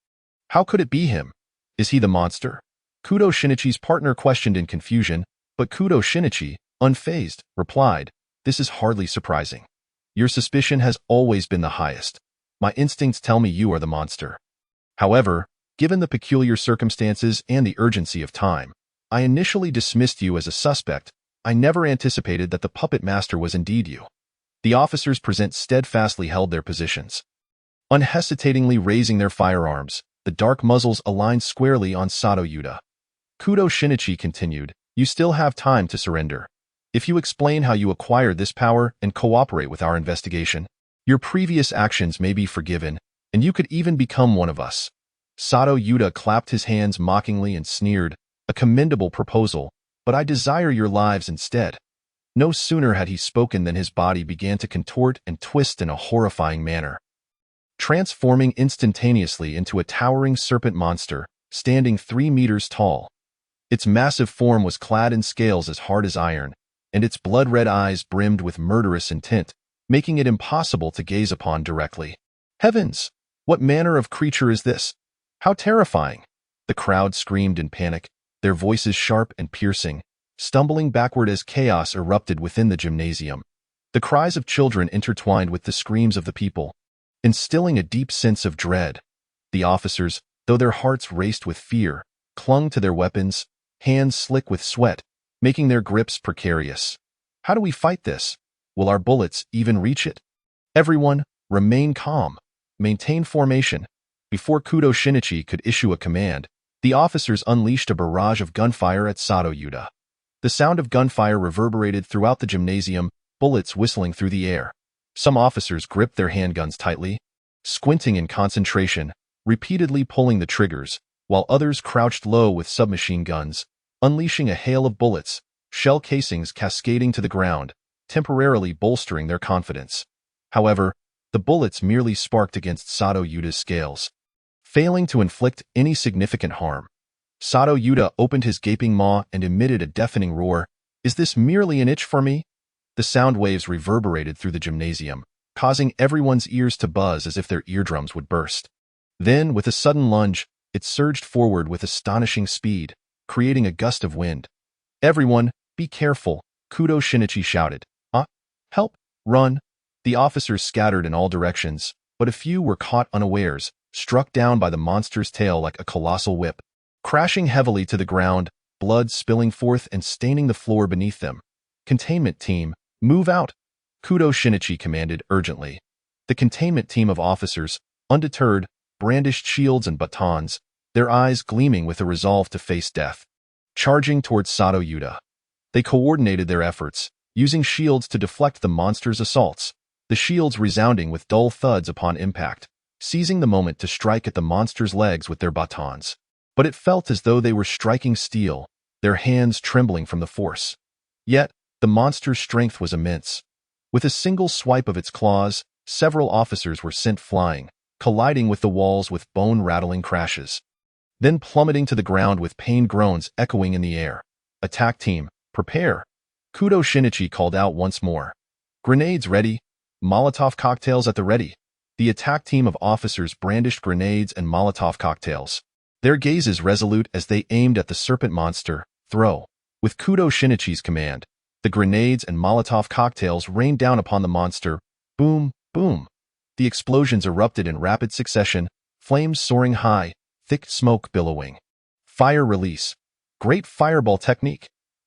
How could it be him? Is he the monster? Kudo Shinichi's partner questioned in confusion, but Kudo Shinichi, unfazed, replied, "This is hardly surprising. Your suspicion has always been the highest. My instincts tell me you are the monster. However, given the peculiar circumstances and the urgency of time, I initially dismissed you as a suspect. I never anticipated that the puppet master was indeed you." The officers present steadfastly held their positions, unhesitatingly raising their firearms, the dark muzzles aligned squarely on Sato Yuta. Kudo Shinichi continued, "You still have time to surrender. If you explain how you acquired this power and cooperate with our investigation, your previous actions may be forgiven, and you could even become one of us." Sato Yuta clapped his hands mockingly and sneered, "A commendable proposal, but I desire your lives instead." No sooner had he spoken than his body began to contort and twist in a horrifying manner, transforming instantaneously into a towering serpent monster, standing 3 meters tall. Its massive form was clad in scales as hard as iron, and its blood-red eyes brimmed with murderous intent, making it impossible to gaze upon directly. Heavens! What manner of creature is this? How terrifying! The crowd screamed in panic, their voices sharp and piercing, stumbling backward as chaos erupted within the gymnasium. The cries of children intertwined with the screams of the people, instilling a deep sense of dread. The officers, though their hearts raced with fear, clung to their weapons, hands slick with sweat, making their grips precarious. How do we fight this? Will our bullets even reach it? Everyone, remain calm. Maintain formation. Before Kudo Shinichi could issue a command, the officers unleashed a barrage of gunfire at Sato Yuta. The sound of gunfire reverberated throughout the gymnasium, bullets whistling through the air. Some officers gripped their handguns tightly, squinting in concentration, repeatedly pulling the triggers, while others crouched low with submachine guns, unleashing a hail of bullets, shell casings cascading to the ground, temporarily bolstering their confidence. However, the bullets merely sparked against Sato Yuta's scales, failing to inflict any significant harm. Sato Yuta opened his gaping maw and emitted a deafening roar. Is this merely an itch for me? The sound waves reverberated through the gymnasium, causing everyone's ears to buzz as if their eardrums would burst. Then, with a sudden lunge, it surged forward with astonishing speed, creating a gust of wind. Everyone, be careful, Kudo Shinichi shouted. Help! Run! The officers scattered in all directions, but a few were caught unawares, struck down by the monster's tail like a colossal whip, crashing heavily to the ground, blood spilling forth and staining the floor beneath them. Containment team, move out! Kudo Shinichi commanded urgently. The containment team of officers, undeterred, brandished shields and batons, their eyes gleaming with a resolve to face death. Charging towards Sato Yuta. They coordinated their efforts, using shields to deflect the monster's assaults, the shields resounding with dull thuds upon impact, seizing the moment to strike at the monster's legs with their batons. But it felt as though they were striking steel, their hands trembling from the force. Yet, the monster's strength was immense. With a single swipe of its claws, several officers were sent flying, colliding with the walls with bone-rattling crashes, then plummeting to the ground with pained groans echoing in the air. Attack team, prepare! Kudo Shinichi called out once more. Grenades ready, Molotov cocktails at the ready. The attack team of officers brandished grenades and Molotov cocktails, their gazes resolute as they aimed at the serpent monster. Throw! With Kudo Shinichi's command, the grenades and Molotov cocktails rained down upon the monster. Boom, boom. The explosions erupted in rapid succession, flames soaring high, thick smoke billowing. Fire release. Great fireball technique.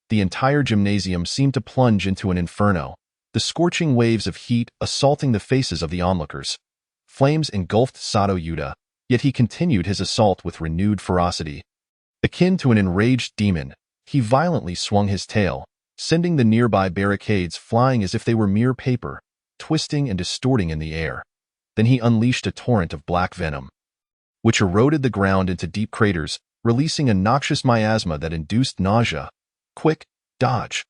The entire gymnasium seemed to plunge into an inferno, the scorching waves of heat assaulting the faces of the onlookers. Flames engulfed Sato Yuta, yet he continued his assault with renewed ferocity. Akin to an enraged demon, he violently swung his tail, sending the nearby barricades flying as if they were mere paper, twisting and distorting in the air. Then he unleashed a torrent of black venom, which eroded the ground into deep craters, releasing a noxious miasma that induced nausea. Quick, dodge!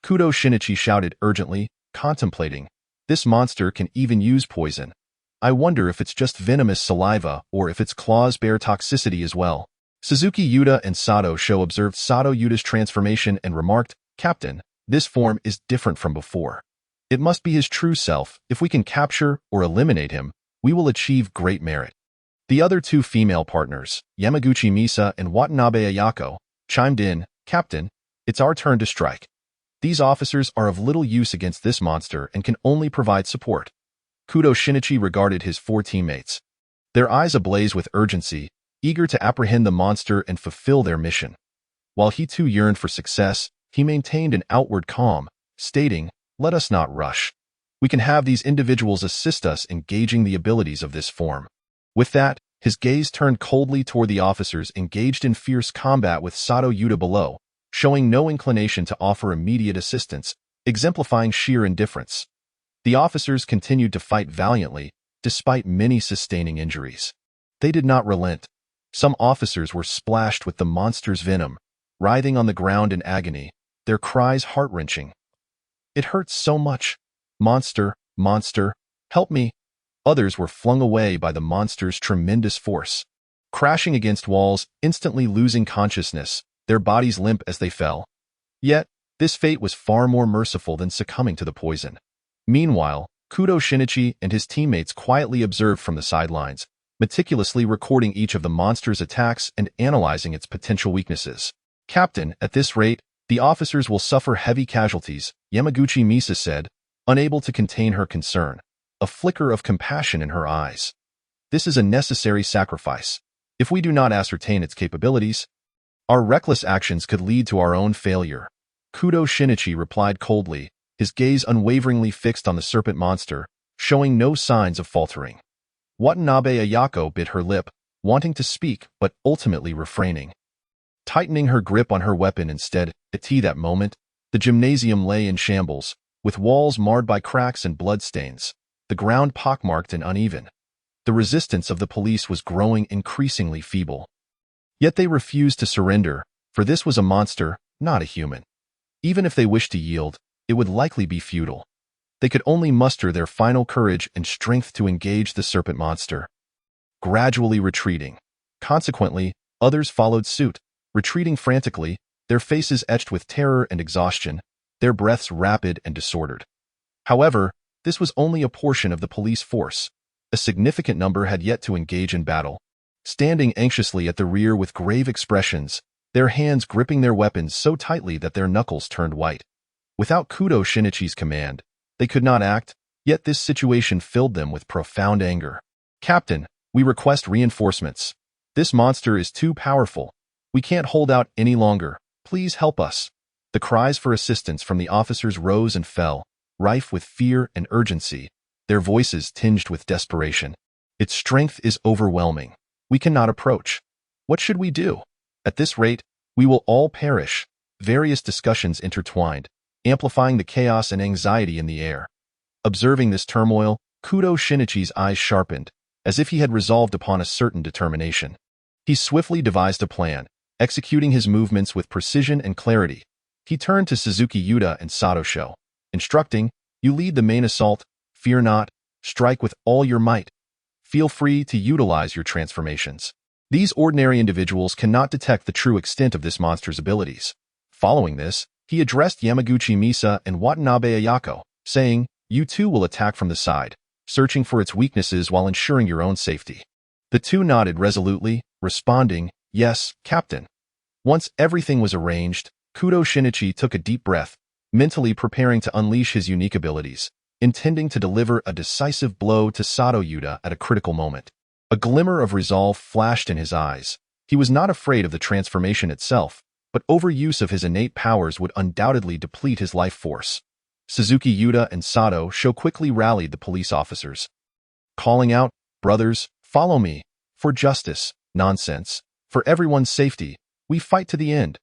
Kudo Shinichi shouted urgently, contemplating. This monster can even use poison. I wonder if it's just venomous saliva or if its claws bear toxicity as well. Suzuki Yuta and Sato Sho observed Sato Yuta's transformation and remarked, Captain, this form is different from before. It must be his true self. If we can capture or eliminate him, we will achieve great merit. The other two female partners, Yamaguchi Misa and Watanabe Ayako, chimed in, Captain, it's our turn to strike. These officers are of little use against this monster and can only provide support. Kudo Shinichi regarded his four teammates, their eyes ablaze with urgency, eager to apprehend the monster and fulfill their mission. While he too yearned for success, he maintained an outward calm, stating, let us not rush. We can have these individuals assist us in gauging the abilities of this form. With that, his gaze turned coldly toward the officers engaged in fierce combat with Sato Yuta below, showing no inclination to offer immediate assistance, exemplifying sheer indifference. The officers continued to fight valiantly, despite many sustaining injuries. They did not relent. Some officers were splashed with the monster's venom, writhing on the ground in agony, their cries heart-wrenching. It hurts so much. Monster, monster, help me. Others were flung away by the monster's tremendous force, crashing against walls, instantly losing consciousness, their bodies limp as they fell. Yet, This fate was far more merciful than succumbing to the poison. Meanwhile, Kudo Shinichi and his teammates quietly observed from the sidelines, meticulously recording each of the monster's attacks and analyzing its potential weaknesses. "Captain, at this rate, the officers will suffer heavy casualties," Yamaguchi Misa said, unable to contain her concern, a flicker of compassion in her eyes. "This is a necessary sacrifice. If we do not ascertain its capabilities, our reckless actions could lead to our own failure." Kudo Shinichi replied coldly, his gaze unwaveringly fixed on the serpent monster, showing no signs of faltering. Watanabe Ayako bit her lip, wanting to speak but ultimately refraining. Tightening her grip on her weapon instead, at that moment, the gymnasium lay in shambles, with walls marred by cracks and bloodstains, the ground pockmarked and uneven. The resistance of the police was growing increasingly feeble. Yet they refused to surrender, for this was a monster, not a human. Even if they wished to yield, it would likely be futile. They could only muster their final courage and strength to engage the serpent monster. Gradually retreating. Consequently, others followed suit, retreating frantically, their faces etched with terror and exhaustion, their breaths rapid and disordered. However, this was only a portion of the police force. A significant number had yet to engage in battle, standing anxiously at the rear with grave expressions, their hands gripping their weapons so tightly that their knuckles turned white. Without Kudo Shinichi's command, they could not act, yet this situation filled them with profound anger. "Captain, we request reinforcements. This monster is too powerful. We can't hold out any longer. Please help us." The cries for assistance from the officers rose and fell, rife with fear and urgency, their voices tinged with desperation. "Its strength is overwhelming. We cannot approach. What should we do? At this rate, we will all perish." Various discussions intertwined, amplifying the chaos and anxiety in the air. Observing this turmoil, Kudo Shinichi's eyes sharpened, as if he had resolved upon a certain determination. He swiftly devised a plan, executing his movements with precision and clarity. He turned to Suzuki Yuta and Sato Sho, instructing, "You lead the main assault. Fear not. Strike with all your might. Feel free to utilize your transformations. These ordinary individuals cannot detect the true extent of this monster's abilities." Following this, he addressed Yamaguchi Misa and Watanabe Ayako, saying, "You two will attack from the side, searching for its weaknesses while ensuring your own safety." The two nodded resolutely, responding, "Yes, Captain." Once everything was arranged, Kudo Shinichi took a deep breath, mentally preparing to unleash his unique abilities, intending to deliver a decisive blow to Sato Yuta at a critical moment. A glimmer of resolve flashed in his eyes. He was not afraid of the transformation itself, but overuse of his innate powers would undoubtedly deplete his life force. Suzuki Yuta and Sato Sho quickly rallied the police officers, calling out, "Brothers, follow me. For justice, nonsense. For everyone's safety, we fight to the end."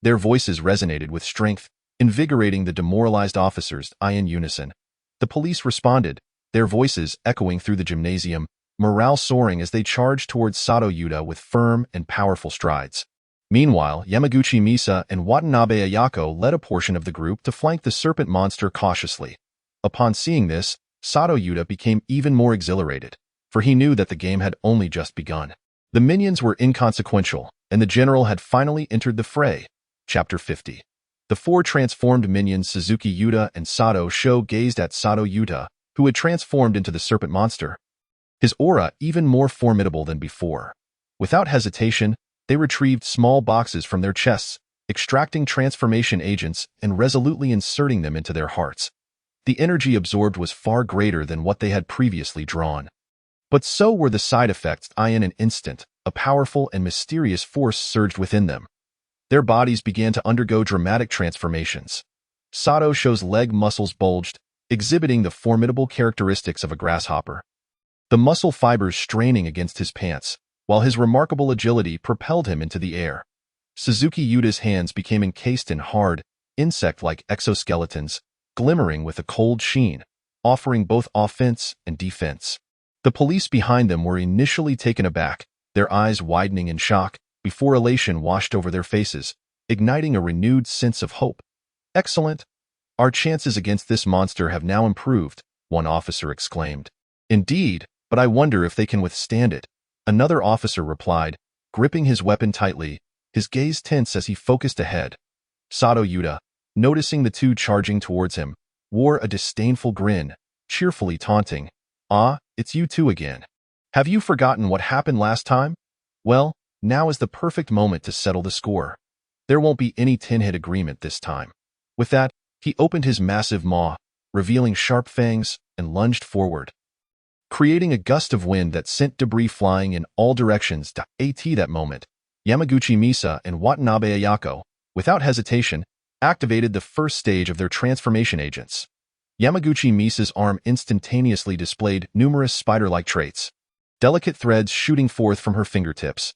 Their voices resonated with strength, invigorating the demoralized officers in unison. The police responded, their voices echoing through the gymnasium, morale soaring as they charged towards Sato Yuta with firm and powerful strides. Meanwhile, Yamaguchi Misa and Watanabe Ayako led a portion of the group to flank the serpent monster cautiously. Upon seeing this, Sato Yuta became even more exhilarated, for he knew that the game had only just begun. The minions were inconsequential, and the general had finally entered the fray. Chapter 50. The four transformed minions Suzuki Yuta and Sato Sho gazed at Sato Yuta, who had transformed into the serpent monster, his aura even more formidable than before. Without hesitation, they retrieved small boxes from their chests, extracting transformation agents and resolutely inserting them into their hearts. The energy absorbed was far greater than what they had previously drawn. But so were the side effects. In an instant, a powerful and mysterious force surged within them. Their bodies began to undergo dramatic transformations. Sato Sho's leg muscles bulged, exhibiting the formidable characteristics of a grasshopper, the muscle fibers straining against his pants, while his remarkable agility propelled him into the air. Suzuki Yuta's hands became encased in hard, insect-like exoskeletons, glimmering with a cold sheen, offering both offense and defense. The police behind them were initially taken aback, their eyes widening in shock, before elation washed over their faces, igniting a renewed sense of hope. "Excellent! Our chances against this monster have now improved," one officer exclaimed. "Indeed, but I wonder if they can withstand it," another officer replied, gripping his weapon tightly, his gaze tense as he focused ahead. "Sato Yuta, noticing the two charging towards him, wore a disdainful grin, cheerfully taunting, "Ah, it's you two again. Have you forgotten what happened last time? Well, now is the perfect moment to settle the score. There won't be any tin-hit agreement this time." With that, he opened his massive maw, revealing sharp fangs, and lunged forward, creating a gust of wind that sent debris flying in all directions. At that moment, Yamaguchi Misa and Watanabe Ayako, without hesitation, activated the first stage of their transformation agents. Yamaguchi Misa's arm instantaneously displayed numerous spider-like traits, delicate threads shooting forth from her fingertips.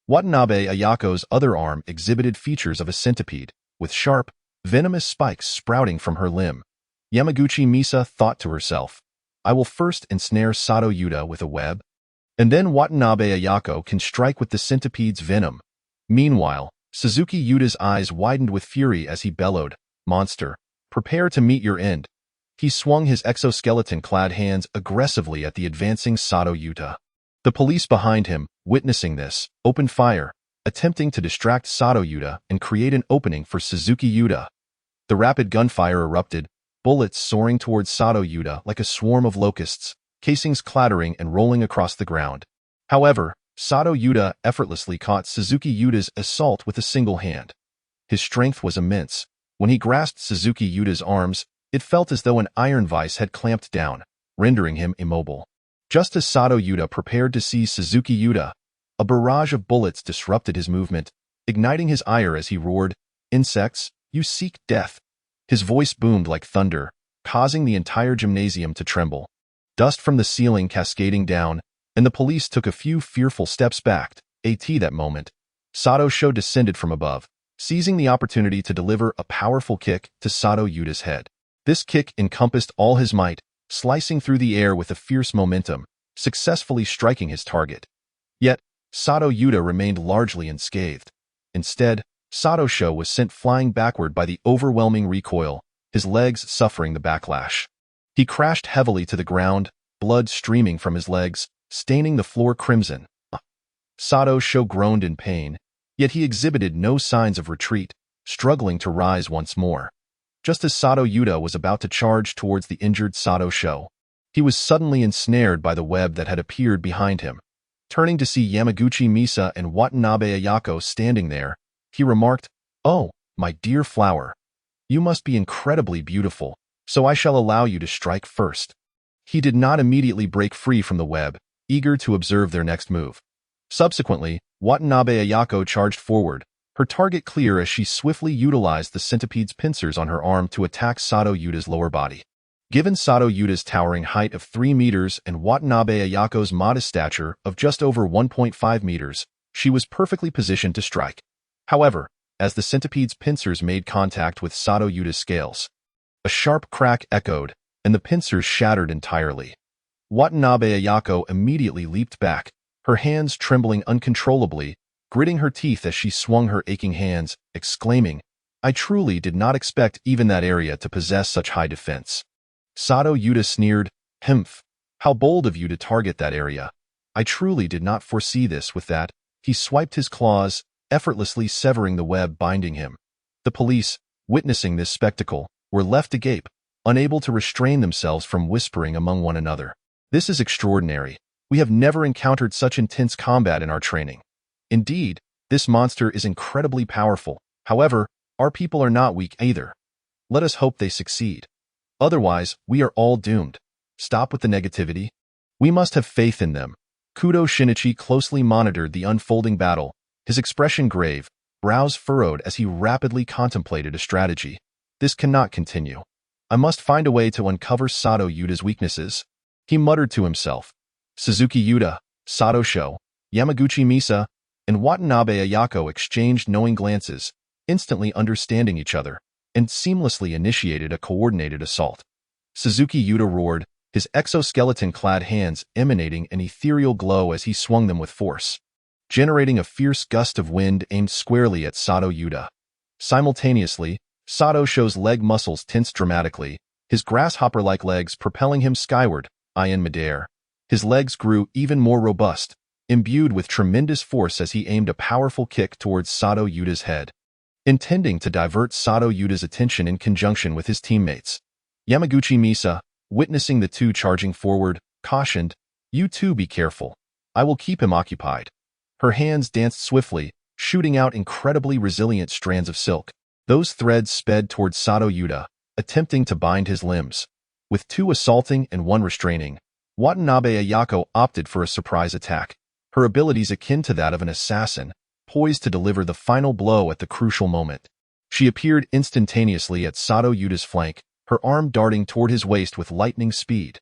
Watanabe Ayako's other arm exhibited features of a centipede, with sharp, venomous spikes sprouting from her limb. Yamaguchi Misa thought to herself, "I will first ensnare Sato Yuta with a web, and then Watanabe Ayako can strike with the centipede's venom." Meanwhile, Suzuki Yuta's eyes widened with fury as he bellowed, "Monster, prepare to meet your end." He swung his exoskeleton-clad hands aggressively at the advancing Sato Yuta. The police behind him, witnessing this, opened fire, attempting to distract Sato Yuta and create an opening for Suzuki Yuta. The rapid gunfire erupted, bullets soaring towards Sato Yuta like a swarm of locusts, casings clattering and rolling across the ground. However, Sato Yuta effortlessly caught Suzuki Yuta's assault with a single hand. His strength was immense. When he grasped Suzuki Yuta's arms, it felt as though an iron vice had clamped down, rendering him immobile. Just as Sato Yuta prepared to seize Suzuki Yuta, a barrage of bullets disrupted his movement, igniting his ire as he roared, "Insects, you seek death." His voice boomed like thunder, causing the entire gymnasium to tremble. Dust from the ceiling cascading down, and the police took a few fearful steps back. At that moment, Sato Sho descended from above, seizing the opportunity to deliver a powerful kick to Sato Yuta's head. This kick encompassed all his might, slicing through the air with a fierce momentum, successfully striking his target. Yet, Sato Yuta remained largely unscathed. Instead, Sato Sho was sent flying backward by the overwhelming recoil, his legs suffering the backlash. He crashed heavily to the ground, blood streaming from his legs, staining the floor crimson. Sato Sho groaned in pain, yet he exhibited no signs of retreat, struggling to rise once more. Just as Sato Yuta was about to charge towards the injured Sato Sho, he was suddenly ensnared by the web that had appeared behind him. Turning to see Yamaguchi Misa and Watanabe Ayako standing there, he remarked, "Oh, my dear flower, you must be incredibly beautiful, so I shall allow you to strike first." He did not immediately break free from the web, eager to observe their next move. Subsequently, Watanabe Ayako charged forward, her target clear as she swiftly utilized the centipede's pincers on her arm to attack Sato Yuta's lower body. Given Sato Yuta's towering height of 3 meters and Watanabe Ayako's modest stature of just over 1.5 meters, she was perfectly positioned to strike. However, as the centipede's pincers made contact with Sato Yuta's scales, a sharp crack echoed, and the pincers shattered entirely. Watanabe Ayako immediately leaped back, her hands trembling uncontrollably, gritting her teeth as she swung her aching hands, exclaiming, "I truly did not expect even that area to possess such high defense." Sato Yuta sneered, "Humph, how bold of you to target that area. I truly did not foresee this." With that, he swiped his claws, effortlessly severing the web binding him. The police, witnessing this spectacle, were left agape, unable to restrain themselves from whispering among one another, "This is extraordinary. We have never encountered such intense combat in our training. Indeed, this monster is incredibly powerful. However, our people are not weak either. Let us hope they succeed. Otherwise, we are all doomed. Stop with the negativity. We must have faith in them." Kudo Shinichi closely monitored the unfolding battle, his expression grave, brows furrowed as he rapidly contemplated a strategy. "This cannot continue. I must find a way to uncover Sato Yuta's weaknesses," he muttered to himself. Suzuki Yuta, Sato Sho, Yamaguchi Misa, and Watanabe Ayako exchanged knowing glances, instantly understanding each other, and seamlessly initiated a coordinated assault. Suzuki Yuta roared, his exoskeleton-clad hands emanating an ethereal glow as he swung them with force, generating a fierce gust of wind aimed squarely at Sato Yuta. Simultaneously, Sato Sho's leg muscles tensed dramatically, his grasshopper-like legs propelling him skyward, in midair. His legs grew even more robust, imbued with tremendous force as he aimed a powerful kick towards Sato Yuta's head. intending to divert Sato Yuda's attention in conjunction with his teammates. Yamaguchi Misa, witnessing the two charging forward, cautioned, "You two be careful. I will keep him occupied." Her hands danced swiftly, shooting out incredibly resilient strands of silk. Those threads sped towards Sato Yuda, attempting to bind his limbs. With two assaulting and one restraining, Watanabe Ayako opted for a surprise attack, her abilities akin to that of an assassin, poised to deliver the final blow at the crucial moment. She appeared instantaneously at Sato Yuda's flank, her arm darting toward his waist with lightning speed.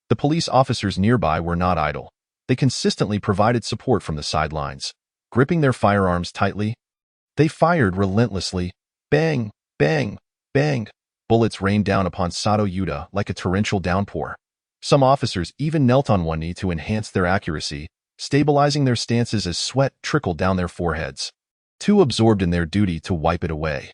The police officers nearby were not idle. They consistently provided support from the sidelines. Gripping their firearms tightly, they fired relentlessly. Bang, bang, bang. Bullets rained down upon Sato Yuda like a torrential downpour. Some officers even knelt on one knee to enhance their accuracy, stabilizing their stances as sweat trickled down their foreheads, too absorbed in their duty to wipe it away.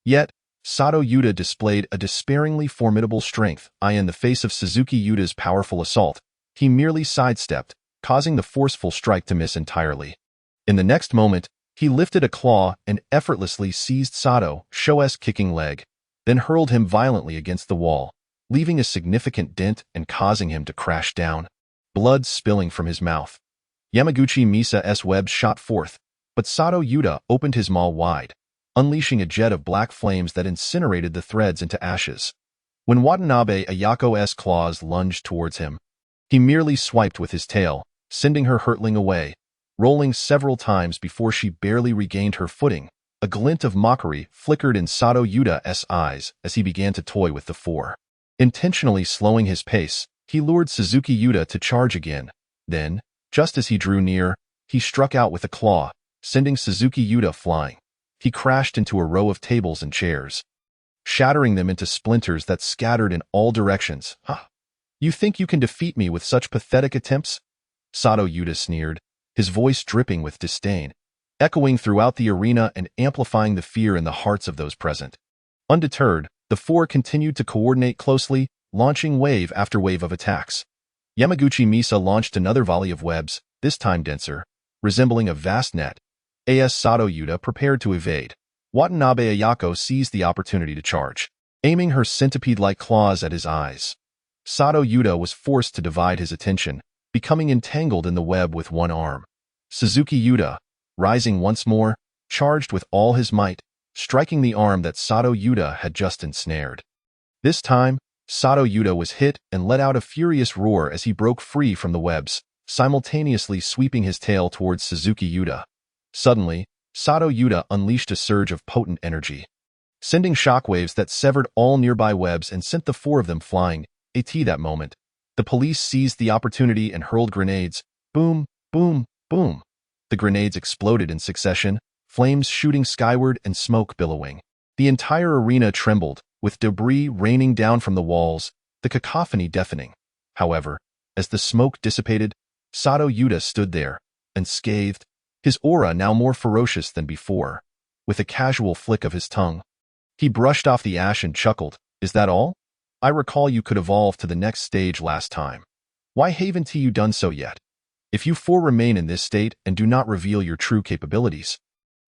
Yet, Sato Yuda displayed a despairingly formidable strength. In the face of Suzuki Yuda's powerful assault, he merely sidestepped, causing the forceful strike to miss entirely. In the next moment, he lifted a claw and effortlessly seized Sato's kicking leg, then hurled him violently against the wall, leaving a significant dent and causing him to crash down, blood spilling from his mouth. Yamaguchi Misa's webs shot forth, but Sato Yuda opened his maw wide, unleashing a jet of black flames that incinerated the threads into ashes. When Watanabe Ayako's claws lunged towards him, he merely swiped with his tail, sending her hurtling away, rolling several times before she barely regained her footing. A glint of mockery flickered in Sato Yuda's eyes as he began to toy with the four. Intentionally slowing his pace, he lured Suzuki Yuda to charge again. Then, just as he drew near, he struck out with a claw, sending Suzuki Yuda flying. He crashed into a row of tables and chairs, shattering them into splinters that scattered in all directions. You think you can defeat me with such pathetic attempts? Sato Yuda sneered, his voice dripping with disdain, echoing throughout the arena and amplifying the fear in the hearts of those present. Undeterred, the four continued to coordinate closely, launching wave after wave of attacks. Yamaguchi Misa launched another volley of webs, this time denser, resembling a vast net. Sato Yuda prepared to evade. Watanabe Ayako seized the opportunity to charge, aiming her centipede-like claws at his eyes. Sato Yuda was forced to divide his attention, becoming entangled in the web with one arm. Suzuki Yuda, rising once more, charged with all his might, striking the arm that Sato Yuda had just ensnared. This time, Sato Yuda was hit and let out a furious roar as he broke free from the webs, simultaneously sweeping his tail towards Suzuki Yuda. Suddenly, Sato Yuda unleashed a surge of potent energy, sending shockwaves that severed all nearby webs and sent the four of them flying. That moment, the police seized the opportunity and hurled grenades. Boom, boom, boom. The grenades exploded in succession, flames shooting skyward and smoke billowing. The entire arena trembled, with debris raining down from the walls, the cacophony deafening. However, as the smoke dissipated, Sato Yuda stood there, unscathed, his aura now more ferocious than before. With a casual flick of his tongue, he brushed off the ash and chuckled. Is that all? I recall you could evolve to the next stage last time. Why haven't you done so yet? If you four remain in this state and do not reveal your true capabilities,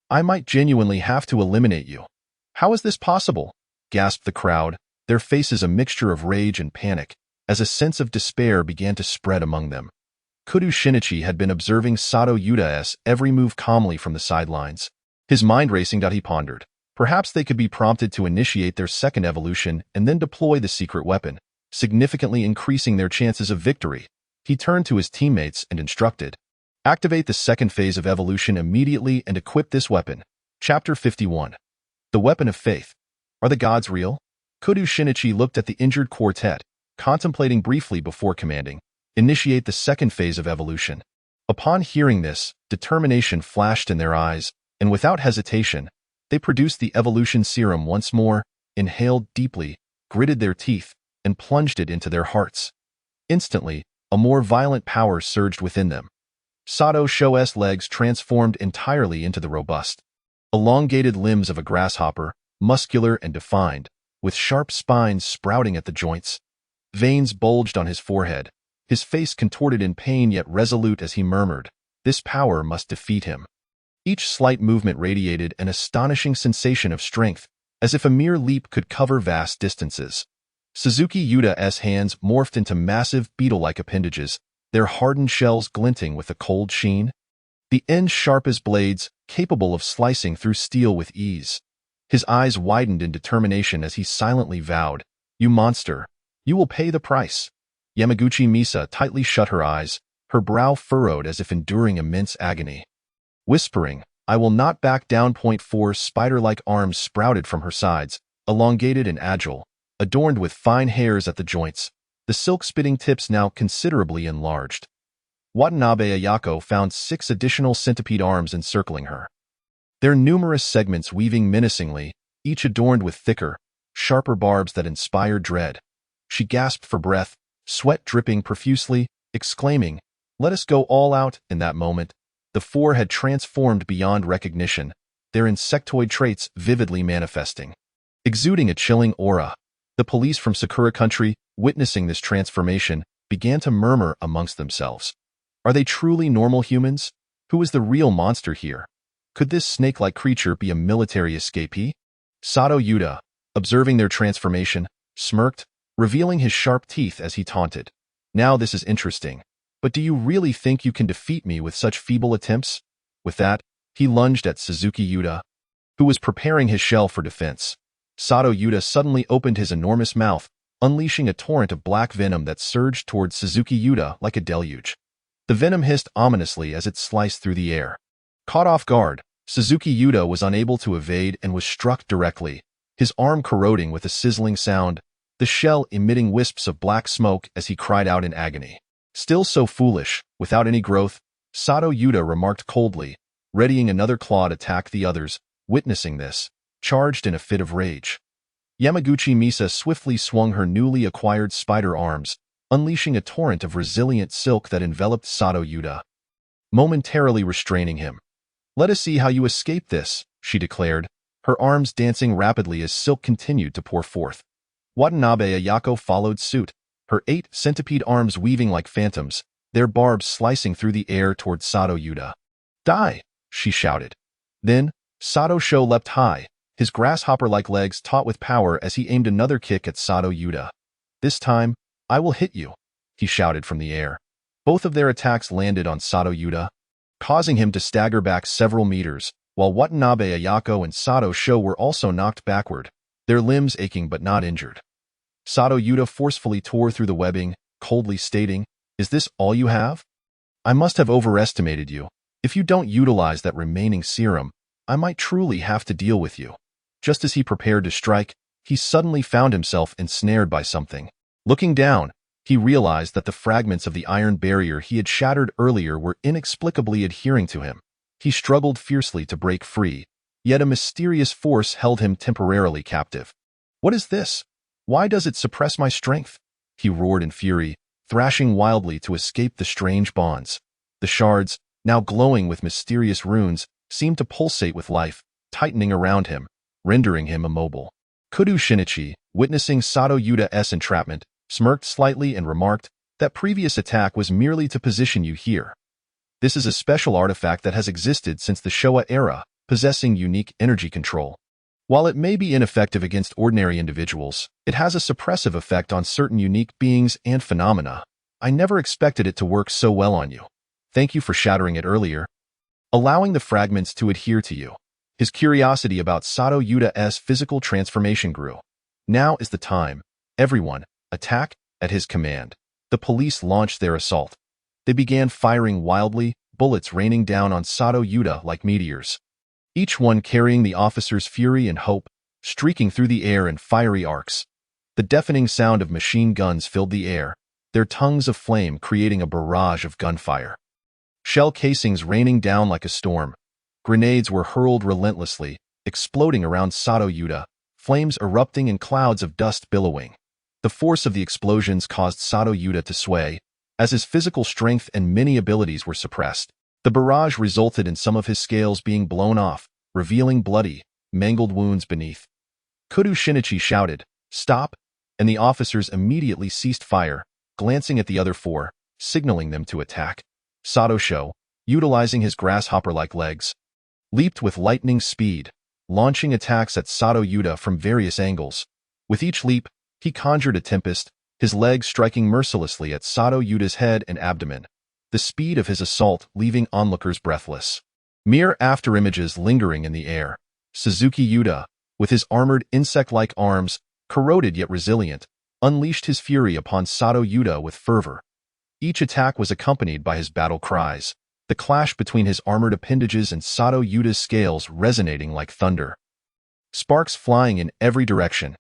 I might genuinely have to eliminate you. How is this possible? Gasped the crowd, their faces a mixture of rage and panic, as a sense of despair began to spread among them. Kudo Shinichi had been observing Sato Yuda's every move calmly from the sidelines. His mind racing. He pondered. Perhaps they could be prompted to initiate their second evolution and then deploy the secret weapon, significantly increasing their chances of victory. He turned to his teammates and instructed, "Activate the second phase of evolution immediately and equip this weapon." Chapter 51. The Weapon of Faith. Are the gods real? Kudo Shinichi looked at the injured quartet, contemplating briefly before commanding, "Initiate the second phase of evolution." Upon hearing this, determination flashed in their eyes, and without hesitation, they produced the evolution serum once more, inhaled deeply, gritted their teeth, and plunged it into their hearts. Instantly, a more violent power surged within them. Sato's legs transformed entirely into the robust, elongated limbs of a grasshopper, muscular and defined, with sharp spines sprouting at the joints. Veins bulged on his forehead, his face contorted in pain yet resolute as he murmured, "This power must defeat him." Each slight movement radiated an astonishing sensation of strength, as if a mere leap could cover vast distances. Suzuki Yuda's hands morphed into massive beetle-like appendages, their hardened shells glinting with a cold sheen. The ends sharp as blades, capable of slicing through steel with ease. His eyes widened in determination as he silently vowed, "You monster, you will pay the price." Yamaguchi Misa tightly shut her eyes, her brow furrowed as if enduring immense agony. Whispering, "I will not back down." 4 spider-like arms sprouted from her sides, elongated and agile, adorned with fine hairs at the joints, the silk-spitting tips now considerably enlarged. Watanabe Ayako found 6 additional centipede arms encircling her, their numerous segments weaving menacingly, each adorned with thicker, sharper barbs that inspired dread. She gasped for breath, sweat dripping profusely, exclaiming, "Let us go all out." In that moment, the 4 had transformed beyond recognition, their insectoid traits vividly manifesting. Exuding a chilling aura, the police from Sakura Country, witnessing this transformation, began to murmur amongst themselves. Are they truly normal humans? Who is the real monster here? Could this snake-like creature be a military escapee? Sato Yuda, observing their transformation, smirked, revealing his sharp teeth as he taunted. "Now this is interesting. But do you really think you can defeat me with such feeble attempts?" With that, he lunged at Suzuki Yuda, who was preparing his shell for defense. Sato Yuda suddenly opened his enormous mouth, unleashing a torrent of black venom that surged towards Suzuki Yuda like a deluge. The venom hissed ominously as it sliced through the air. Caught off guard, Suzuki Yuda was unable to evade and was struck directly, his arm corroding with a sizzling sound, the shell emitting wisps of black smoke as he cried out in agony. "Still so foolish, without any growth," Sato Yuda remarked coldly, readying another claw to attack the others, witnessing this, charged in a fit of rage. Yamaguchi Misa swiftly swung her newly acquired spider arms, unleashing a torrent of resilient silk that enveloped Sato Yuda, momentarily restraining him. "Let us see how you escape this," she declared, her arms dancing rapidly as silk continued to pour forth. Watanabe Ayako followed suit, her 8 centipede arms weaving like phantoms, their barbs slicing through the air toward Sato Yuda. "Die!" she shouted. Then, Sato Sho leapt high, his grasshopper-like legs taut with power as he aimed another kick at Sato Yuda. "This time, I will hit you," he shouted from the air. Both of their attacks landed on Sato Yuda, causing him to stagger back several meters, while Watanabe Ayako and Sato Sho were also knocked backward, their limbs aching but not injured. Sato Yuda forcefully tore through the webbing, coldly stating, "Is this all you have? I must have overestimated you. If you don't utilize that remaining serum, I might truly have to deal with you." Just as he prepared to strike, he suddenly found himself ensnared by something. Looking down, he realized that the fragments of the iron barrier he had shattered earlier were inexplicably adhering to him. He struggled fiercely to break free, yet a mysterious force held him temporarily captive. "What is this? Why does it suppress my strength?" he roared in fury, thrashing wildly to escape the strange bonds. The shards, now glowing with mysterious runes, seemed to pulsate with life, tightening around him, rendering him immobile. Kudo Shinichi, witnessing Sato Yuda's entrapment, smirked slightly and remarked, "That previous attack was merely to position you here. This is a special artifact that has existed since the Showa era, possessing unique energy control. While it may be ineffective against ordinary individuals, it has a suppressive effect on certain unique beings and phenomena. I never expected it to work so well on you. Thank you for shattering it earlier." Allowing the fragments to adhere to you, his curiosity about Sato Yuda's physical transformation grew. "Now is the time. Everyone, attack!" At his command, the police launched their assault. They began firing wildly, bullets raining down on Sato Yuda like meteors, each one carrying the officer's fury and hope, streaking through the air in fiery arcs. The deafening sound of machine guns filled the air, their tongues of flame creating a barrage of gunfire. Shell casings raining down like a storm. Grenades were hurled relentlessly, exploding around Sato Yuda, flames erupting and clouds of dust billowing. The force of the explosions caused Sato Yuda to sway, as his physical strength and many abilities were suppressed. The barrage resulted in some of his scales being blown off, revealing bloody, mangled wounds beneath. Kudo Shinichi shouted, "Stop!" and the officers immediately ceased fire, glancing at the other 4, signaling them to attack. Sato Sho, utilizing his grasshopper-like legs, leaped with lightning speed, launching attacks at Sato Yuta from various angles. With each leap, he conjured a tempest, his legs striking mercilessly at Sato Yuta's head and abdomen, the speed of his assault leaving onlookers breathless. Mere afterimages lingering in the air. Suzuki Yuta, with his armored insect-like arms, corroded yet resilient, unleashed his fury upon Sato Yuta with fervor. Each attack was accompanied by his battle cries, the clash between his armored appendages and Sato Yuta's scales resonating like thunder. Sparks flying in every direction.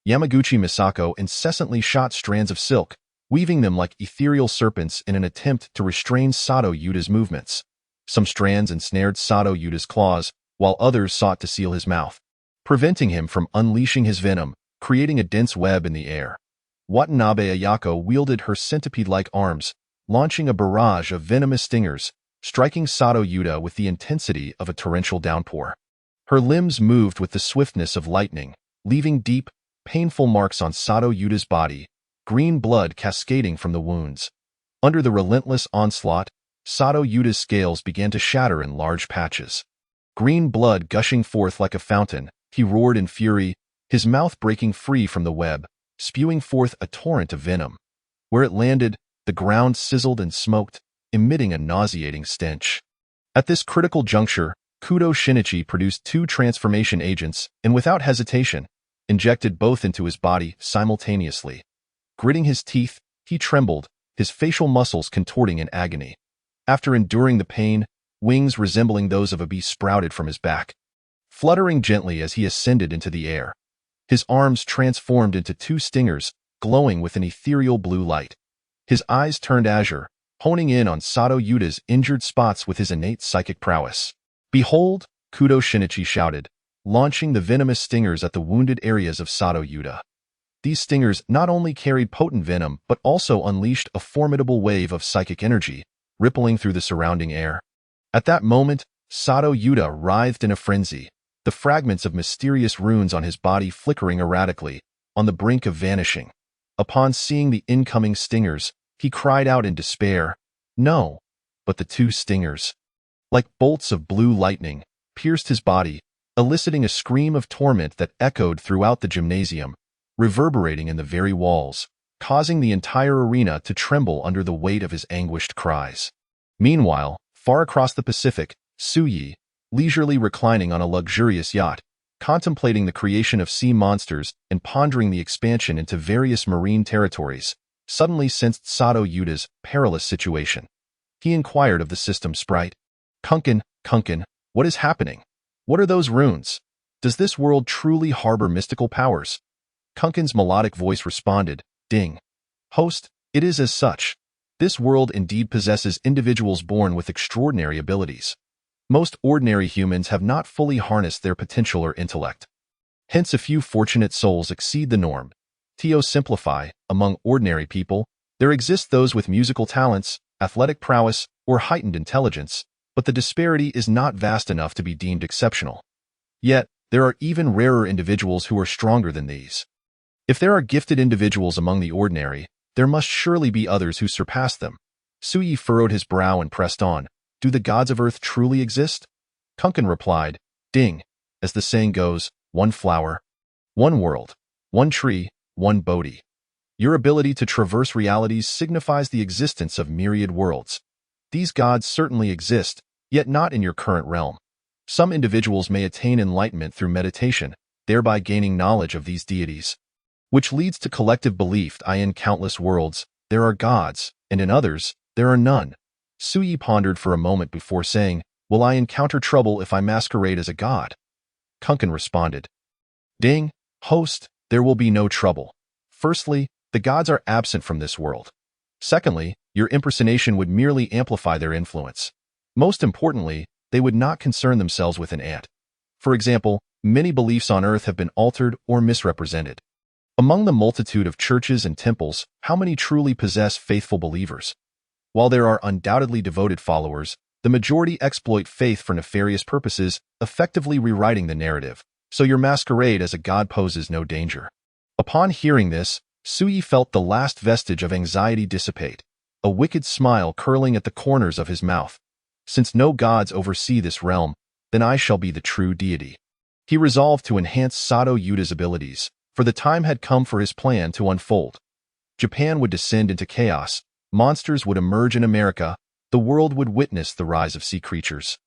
Yamaguchi Misako incessantly shot strands of silk, weaving them like ethereal serpents in an attempt to restrain Sato Yuta's movements. Some strands ensnared Sato Yuta's claws, while others sought to seal his mouth, preventing him from unleashing his venom, creating a dense web in the air. Watanabe Ayako wielded her centipede-like arms, launching a barrage of venomous stingers, striking Sato Yuta with the intensity of a torrential downpour. Her limbs moved with the swiftness of lightning, leaving deep, painful marks on Sato Yuta's body, green blood cascading from the wounds. Under the relentless onslaught, Sato Yuta's scales began to shatter in large patches. Green blood gushing forth like a fountain, he roared in fury, his mouth breaking free from the web, spewing forth a torrent of venom. Where it landed, the ground sizzled and smoked, emitting a nauseating stench. At this critical juncture, Kudo Shinichi produced 2 transformation agents and without hesitation, injected both into his body simultaneously. Gritting his teeth, he trembled, his facial muscles contorting in agony. After enduring the pain, wings resembling those of a bee sprouted from his back, fluttering gently as he ascended into the air. His arms transformed into 2 stingers, glowing with an ethereal blue light. His eyes turned azure, honing in on Sato Yuta's injured spots with his innate psychic prowess. "Behold!" Kudo Shinichi shouted, launching the venomous stingers at the wounded areas of Sato Yuta. These stingers not only carried potent venom but also unleashed a formidable wave of psychic energy, rippling through the surrounding air. At that moment, Sato Yuta writhed in a frenzy, the fragments of mysterious runes on his body flickering erratically, on the brink of vanishing. Upon seeing the incoming stingers, he cried out in despair. No, but the 2 stingers, like bolts of blue lightning, pierced his body, eliciting a scream of torment that echoed throughout the gymnasium, reverberating in the very walls, causing the entire arena to tremble under the weight of his anguished cries. Meanwhile, far across the Pacific, Suyi, leisurely reclining on a luxurious yacht, contemplating the creation of sea monsters and pondering the expansion into various marine territories, suddenly sensed Sato Yuta's perilous situation. He inquired of the system sprite, Kunken, what is happening? What are those runes? Does this world truly harbor mystical powers?" Kunken's melodic voice responded, "Ding. Host, it is as such. This world indeed possesses individuals born with extraordinary abilities. Most ordinary humans have not fully harnessed their potential or intellect. Hence a few fortunate souls exceed the norm. To simplify, among ordinary people, there exist those with musical talents, athletic prowess, or heightened intelligence, but the disparity is not vast enough to be deemed exceptional. Yet, there are even rarer individuals who are stronger than these. If there are gifted individuals among the ordinary, there must surely be others who surpass them." Suyi furrowed his brow and pressed on. "Do the gods of earth truly exist?" Kunken replied, "Ding. As the saying goes, one flower, one world, one tree, one Bodhi. Your ability to traverse realities signifies the existence of myriad worlds. These gods certainly exist, yet not in your current realm. Some individuals may attain enlightenment through meditation, thereby gaining knowledge of these deities, which leads to collective belief in countless worlds, there are gods, and in others, there are none." Suyi pondered for a moment before saying, "Will I encounter trouble if I masquerade as a god?" Kunken responded, "Ding, host, there will be no trouble. Firstly, the gods are absent from this world. Secondly, your impersonation would merely amplify their influence. Most importantly, they would not concern themselves with an ant. For example, many beliefs on earth have been altered or misrepresented. Among the multitude of churches and temples, how many truly possess faithful believers? While there are undoubtedly devoted followers, the majority exploit faith for nefarious purposes, effectively rewriting the narrative, so your masquerade as a god poses no danger." Upon hearing this, Suyi felt the last vestige of anxiety dissipate, a wicked smile curling at the corners of his mouth. Since no gods oversee this realm, then I shall be the true deity. He resolved to enhance Sato Yuda's abilities, for the time had come for his plan to unfold. Japan would descend into chaos, monsters would emerge in America, the world would witness the rise of sea creatures,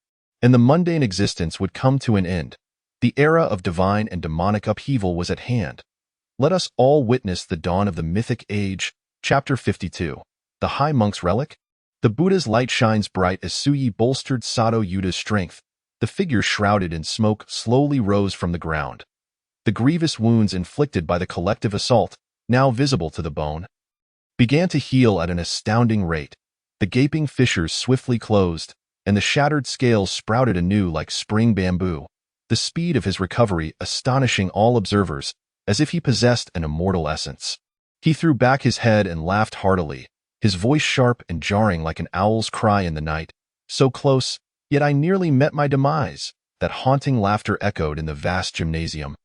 and the mundane existence would come to an end. The era of divine and demonic upheaval was at hand. Let us all witness the dawn of the mythic age. Chapter 52. The High Monk's Relic? The Buddha's light shines bright as Suyi bolstered Sato Yuda's strength. The figure shrouded in smoke slowly rose from the ground. The grievous wounds inflicted by the collective assault, now visible to the bone, began to heal at an astounding rate. The gaping fissures swiftly closed, and the shattered scales sprouted anew like spring bamboo. The speed of his recovery astonishing all observers, as if he possessed an immortal essence. He threw back his head and laughed heartily, his voice sharp and jarring like an owl's cry in the night. So close, yet I nearly met my demise. That haunting laughter echoed in the vast gymnasium.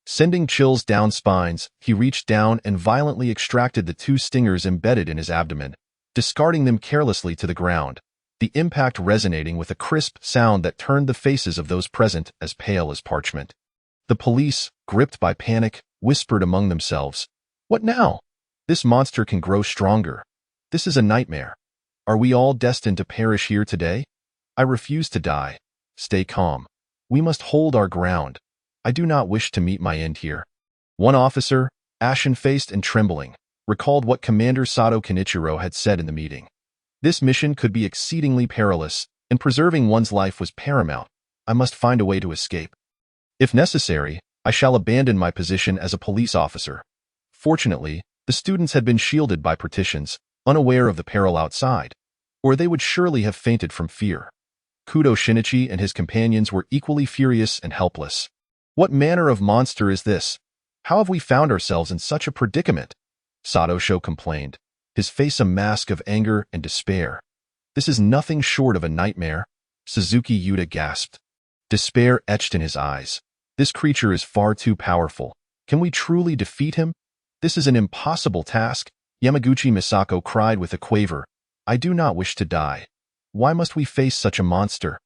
Sending chills down spines, he reached down and violently extracted the 2 stingers embedded in his abdomen, discarding them carelessly to the ground, the impact resonating with a crisp sound that turned the faces of those present as pale as parchment. The police, gripped by panic, whispered among themselves, "What now? This monster can grow stronger. This is a nightmare. Are we all destined to perish here today? I refuse to die. Stay calm. We must hold our ground. I do not wish to meet my end here." One officer, ashen-faced and trembling, recalled what Commander Sato Kenichiro had said in the meeting. This mission could be exceedingly perilous, and preserving one's life was paramount. I must find a way to escape. If necessary, I shall abandon my position as a police officer. Fortunately, the students had been shielded by partitions, unaware of the peril outside, or they would surely have fainted from fear. Kudo Shinichi and his companions were equally furious and helpless. What manner of monster is this? How have we found ourselves in such a predicament? Sato Sho complained, his face a mask of anger and despair. This is nothing short of a nightmare. Suzuki Yuta gasped. Despair etched in his eyes. This creature is far too powerful. Can we truly defeat him? This is an impossible task. Yamaguchi Misako cried with a quaver. I do not wish to die. Why must we face such a monster?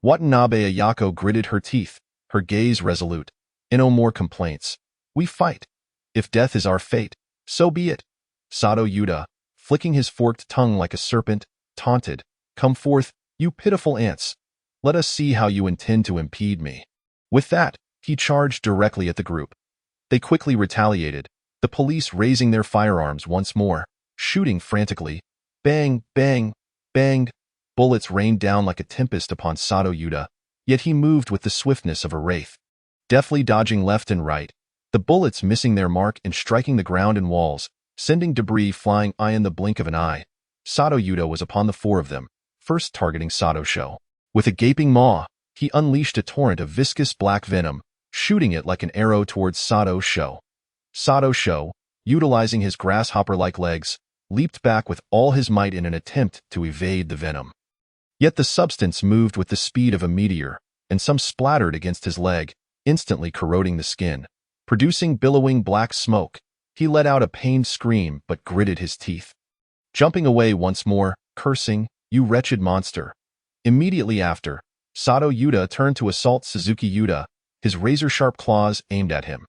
Watanabe Ayako gritted her teeth, her gaze resolute. No more complaints. We fight. If death is our fate, so be it. Sato Yuta, flicking his forked tongue like a serpent, taunted. Come forth, you pitiful ants. Let us see how you intend to impede me. With that, he charged directly at the group. They quickly retaliated, the police raising their firearms once more, shooting frantically. Bang, bang, bang. Bullets rained down like a tempest upon Sato Yuta, yet he moved with the swiftness of a wraith, deftly dodging left and right, the bullets missing their mark and striking the ground and walls, sending debris flying in the blink of an eye. Sato Yuta was upon the 4 of them, first targeting Sato Sho. With a gaping maw, he unleashed a torrent of viscous black venom, shooting it like an arrow towards Sato Sho. Sato Sho, utilizing his grasshopper-like legs, leaped back with all his might in an attempt to evade the venom. Yet the substance moved with the speed of a meteor, and some splattered against his leg, instantly corroding the skin. Producing billowing black smoke, he let out a pained scream but gritted his teeth. Jumping away once more, cursing, "You wretched monster." Immediately after, Sato Yuta turned to assault Suzuki Yuta, his razor-sharp claws aimed at him.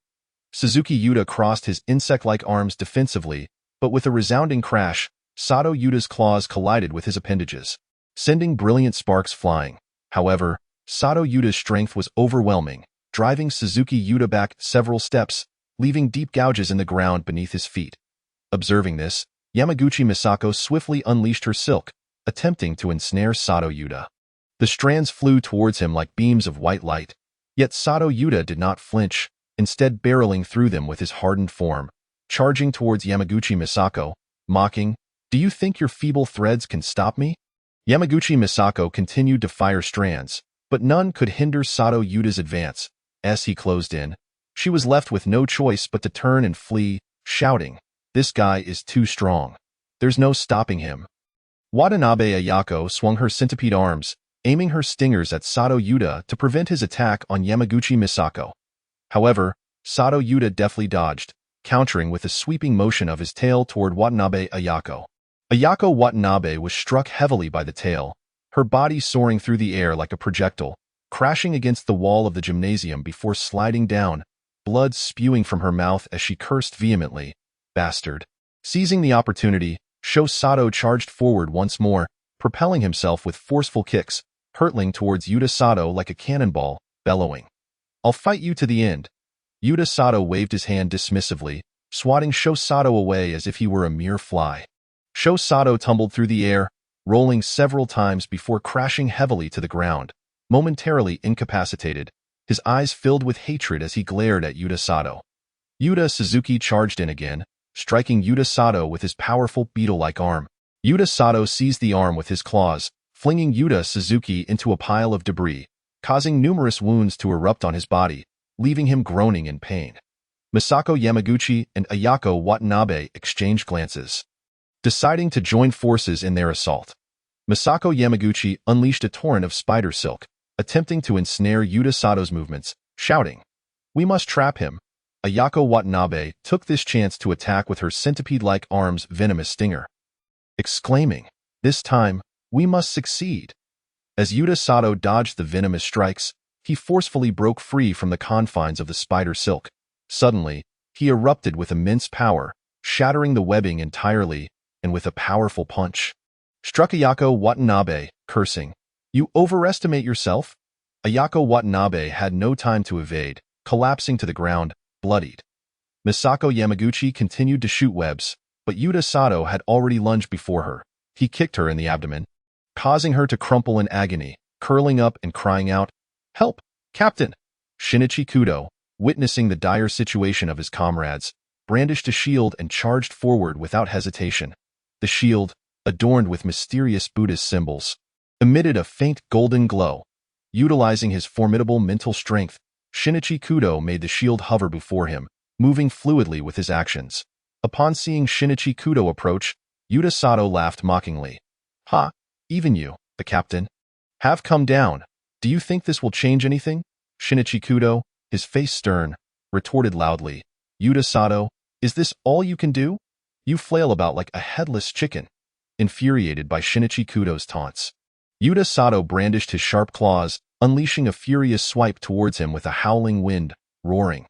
Suzuki Yuta crossed his insect-like arms defensively, but with a resounding crash, Sato Yuta's claws collided with his appendages, sending brilliant sparks flying. However, Sato Yuta's strength was overwhelming, driving Suzuki Yuta back several steps, leaving deep gouges in the ground beneath his feet. Observing this, Yamaguchi Misako swiftly unleashed her silk, attempting to ensnare Sato Yuta. The strands flew towards him like beams of white light, yet Sato Yuta did not flinch, instead barreling through them with his hardened form, charging towards Yamaguchi Misako, mocking, "Do you think your feeble threads can stop me?" Yamaguchi Misako continued to fire strands, but none could hinder Sato Yuta's advance. As he closed in, she was left with no choice but to turn and flee, shouting, "This guy is too strong. There's no stopping him." Watanabe Ayako swung her centipede arms, aiming her stingers at Sato Yuta to prevent his attack on Yamaguchi Misako. However, Sato Yuta deftly dodged, countering with a sweeping motion of his tail toward Watanabe Ayako. Ayako Watanabe was struck heavily by the tail, her body soaring through the air like a projectile, crashing against the wall of the gymnasium before sliding down, blood spewing from her mouth as she cursed vehemently. Bastard. Seizing the opportunity, Sho Sato charged forward once more, propelling himself with forceful kicks, hurtling towards Yuta Sato like a cannonball, bellowing, "I'll fight you to the end." Yuta Sato waved his hand dismissively, swatting Sho Sato away as if he were a mere fly. Sho Sato tumbled through the air, rolling several times before crashing heavily to the ground, momentarily incapacitated, his eyes filled with hatred as he glared at Yuta Sato. Yuta Suzuki charged in again, striking Yuta Sato with his powerful beetle-like arm. Yuta Sato seized the arm with his claws, flinging Yuta Suzuki into a pile of debris, causing numerous wounds to erupt on his body, leaving him groaning in pain. Misako Yamaguchi and Ayako Watanabe exchanged glances, deciding to join forces in their assault. Misako Yamaguchi unleashed a torrent of spider silk, attempting to ensnare Yuta Sato's movements, shouting, "We must trap him." Ayako Watanabe took this chance to attack with her centipede-like arm's venomous stinger, exclaiming, "This time, we must succeed." As Yuta Sato dodged the venomous strikes, he forcefully broke free from the confines of the spider silk. Suddenly, he erupted with immense power, shattering the webbing entirely, and with a powerful punch, struck Ayako Watanabe, cursing, "You overestimate yourself?" Ayako Watanabe had no time to evade, collapsing to the ground, bloodied. Misako Yamaguchi continued to shoot webs, but Yuta Sato had already lunged before her. He kicked her in the abdomen, causing her to crumple in agony, curling up and crying out, "Help, Captain!" Shinichi Kudo, witnessing the dire situation of his comrades, brandished a shield and charged forward without hesitation. The shield, adorned with mysterious Buddhist symbols, emitted a faint golden glow. Utilizing his formidable mental strength, Shinichi Kudo made the shield hover before him, moving fluidly with his actions. Upon seeing Shinichi Kudo approach, Yuta Sato laughed mockingly. "Ha, even you, the captain, have come down. Do you think this will change anything?" Shinichi Kudo, his face stern, retorted loudly, "Yuta Sato, is this all you can do? You flail about like a headless chicken." Infuriated by Shinichi Kudo's taunts, Yuta Sato brandished his sharp claws, unleashing a furious swipe towards him with a howling wind, roaring,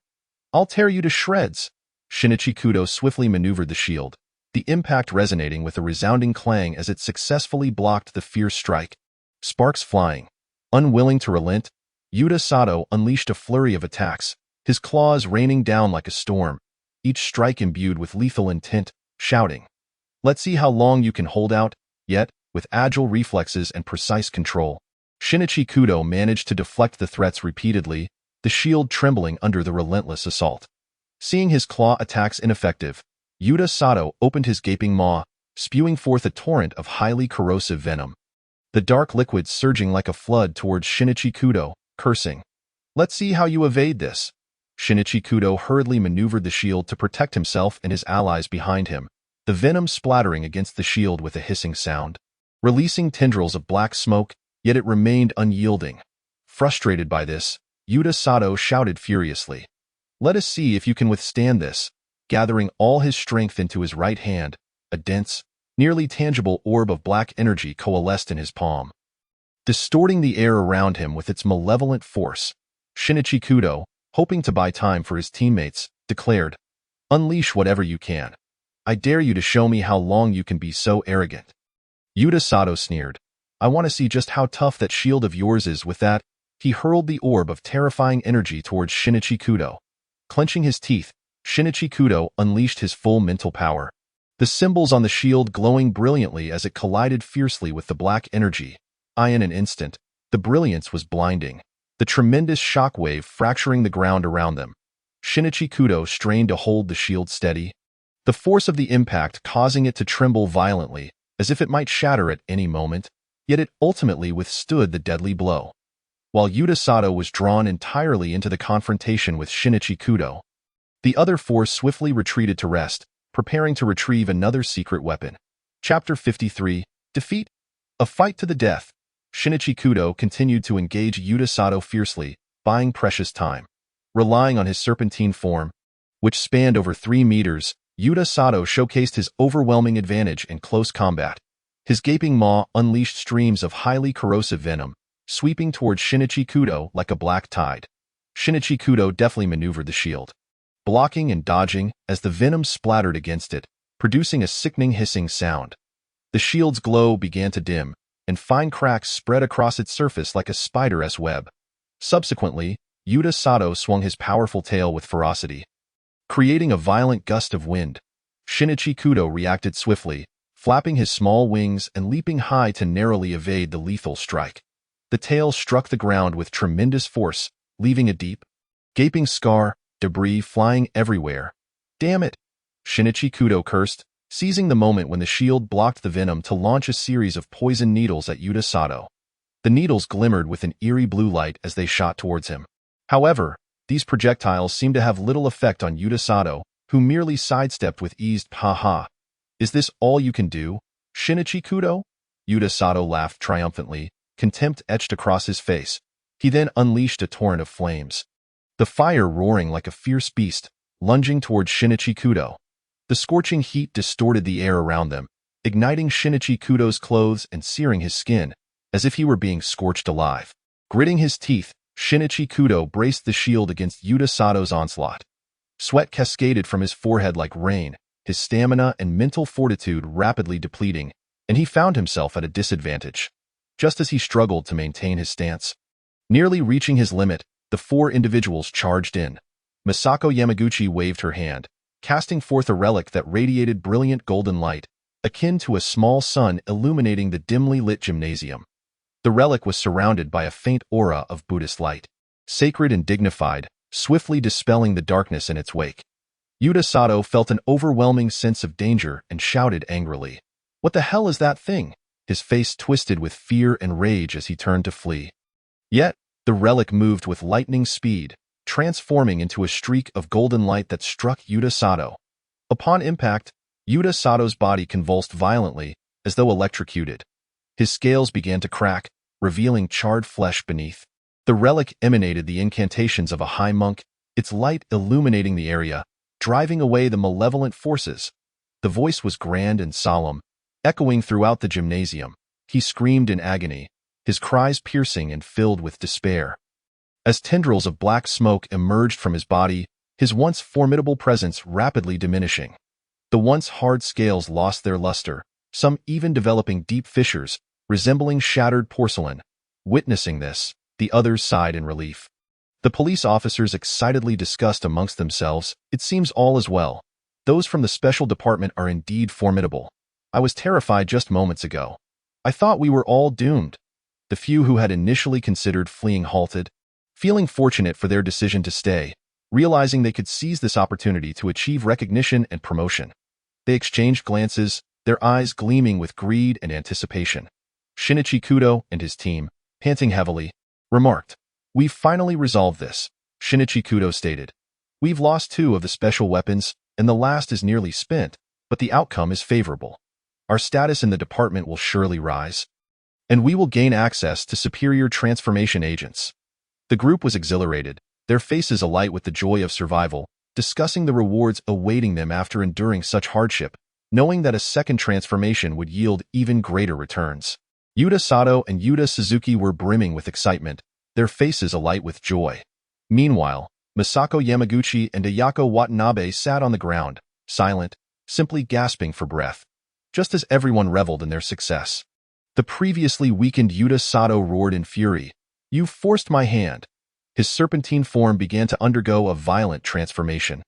"I'll tear you to shreds." Shinichi Kudo swiftly maneuvered the shield, the impact resonating with a resounding clang as it successfully blocked the fierce strike. Sparks flying. Unwilling to relent, Yuta Sato unleashed a flurry of attacks, his claws raining down like a storm, each strike imbued with lethal intent, shouting, "Let's see how long you can hold out." Yet, with agile reflexes and precise control, Shinichi Kudo managed to deflect the threats repeatedly, the shield trembling under the relentless assault. Seeing his claw attacks ineffective, Yuta Sato opened his gaping maw, spewing forth a torrent of highly corrosive venom. The dark liquid surging like a flood towards Shinichi Kudo, cursing, "Let's see how you evade this." Shinichi Kudo hurriedly maneuvered the shield to protect himself and his allies behind him, the venom splattering against the shield with a hissing sound, releasing tendrils of black smoke, yet it remained unyielding. Frustrated by this, Yuta Sato shouted furiously, "Let us see if you can withstand this." Gathering all his strength into his right hand, a dense, nearly tangible orb of black energy coalesced in his palm, distorting the air around him with its malevolent force. Shinichi Kudo, hoping to buy time for his teammates, declared, "Unleash whatever you can. I dare you to show me how long you can be so arrogant." Yuta Sato sneered, "I want to see just how tough that shield of yours is." With that, he hurled the orb of terrifying energy towards Shinichi Kudo. Clenching his teeth, Shinichi Kudo unleashed his full mental power, the symbols on the shield glowing brilliantly as it collided fiercely with the black energy. In an instant, the brilliance was blinding, the tremendous shockwave fracturing the ground around them. Shinichi Kudo strained to hold the shield steady, the force of the impact causing it to tremble violently, as if it might shatter at any moment, yet it ultimately withstood the deadly blow. While Yuta Sato was drawn entirely into the confrontation with Shinichi Kudo, the other four swiftly retreated to rest, preparing to retrieve another secret weapon. Chapter 53, Defeat? A fight to the death. Shinichi Kudo continued to engage Yuta Sato fiercely, buying precious time. Relying on his serpentine form, which spanned over 3 meters, Yuta Sato showcased his overwhelming advantage in close combat. His gaping maw unleashed streams of highly corrosive venom, sweeping toward Shinichi Kudo like a black tide. Shinichi Kudo deftly maneuvered the shield, blocking and dodging as the venom splattered against it, producing a sickening hissing sound. The shield's glow began to dim, and fine cracks spread across its surface like a spider's web. Subsequently, Yuta Sato swung his powerful tail with ferocity, creating a violent gust of wind. Shinichi Kudo reacted swiftly, flapping his small wings and leaping high to narrowly evade the lethal strike. The tail struck the ground with tremendous force, leaving a deep, gaping scar, debris flying everywhere. Damn it! Shinichi Kudo cursed, seizing the moment when the shield blocked the venom to launch a series of poison needles at Yuta Sato. The needles glimmered with an eerie blue light as they shot towards him. However, these projectiles seemed to have little effect on Yuta Sato, who merely sidestepped with ease. Ha ha. Is this all you can do, Shinichi Kudo? Yuta Sato laughed triumphantly, contempt etched across his face. He then unleashed a torrent of flames, the fire roaring like a fierce beast, lunging toward Shinichi Kudo. The scorching heat distorted the air around them, igniting Shinichi Kudo's clothes and searing his skin, as if he were being scorched alive. Gritting his teeth, Shinichi Kudo braced the shield against Yuta Sato's onslaught. Sweat cascaded from his forehead like rain, his stamina and mental fortitude rapidly depleting, and he found himself at a disadvantage. Just as he struggled to maintain his stance, nearly reaching his limit, the four individuals charged in. Misako Yamaguchi waved her hand, casting forth a relic that radiated brilliant golden light, akin to a small sun illuminating the dimly lit gymnasium. The relic was surrounded by a faint aura of Buddhist light, sacred and dignified, swiftly dispelling the darkness in its wake. Yuta Sato felt an overwhelming sense of danger and shouted angrily, "What the hell is that thing?" His face twisted with fear and rage as he turned to flee. Yet, the relic moved with lightning speed, transforming into a streak of golden light that struck Yuta Sato. Upon impact, Yuta Sato's body convulsed violently, as though electrocuted. His scales began to crack, revealing charred flesh beneath. The relic emanated the incantations of a high monk, its light illuminating the area, driving away the malevolent forces. The voice was grand and solemn, echoing throughout the gymnasium. He screamed in agony, his cries piercing and filled with despair. As tendrils of black smoke emerged from his body, his once formidable presence rapidly diminishing. The once hard scales lost their luster, some even developing deep fissures, resembling shattered porcelain. Witnessing this, the others sighed in relief. The police officers excitedly discussed amongst themselves, "It seems all is well. Those from the special department are indeed formidable. I was terrified just moments ago. I thought we were all doomed." The few who had initially considered fleeing halted, feeling fortunate for their decision to stay, realizing they could seize this opportunity to achieve recognition and promotion. They exchanged glances, their eyes gleaming with greed and anticipation. Shinichi Kudo and his team, panting heavily, remarked, "We've finally resolved this," Shinichi Kudo stated. "We've lost 2 of the special weapons, and the last is nearly spent, but the outcome is favorable. Our status in the department will surely rise, and we will gain access to superior transformation agents." The group was exhilarated, their faces alight with the joy of survival, discussing the rewards awaiting them after enduring such hardship, knowing that a second transformation would yield even greater returns. Yuta Sato and Yuta Suzuki were brimming with excitement, their faces alight with joy. Meanwhile, Misako Yamaguchi and Ayako Watanabe sat on the ground, silent, simply gasping for breath, just as everyone reveled in their success. The previously weakened Yuta Sato roared in fury, "You forced my hand." His serpentine form began to undergo a violent transformation.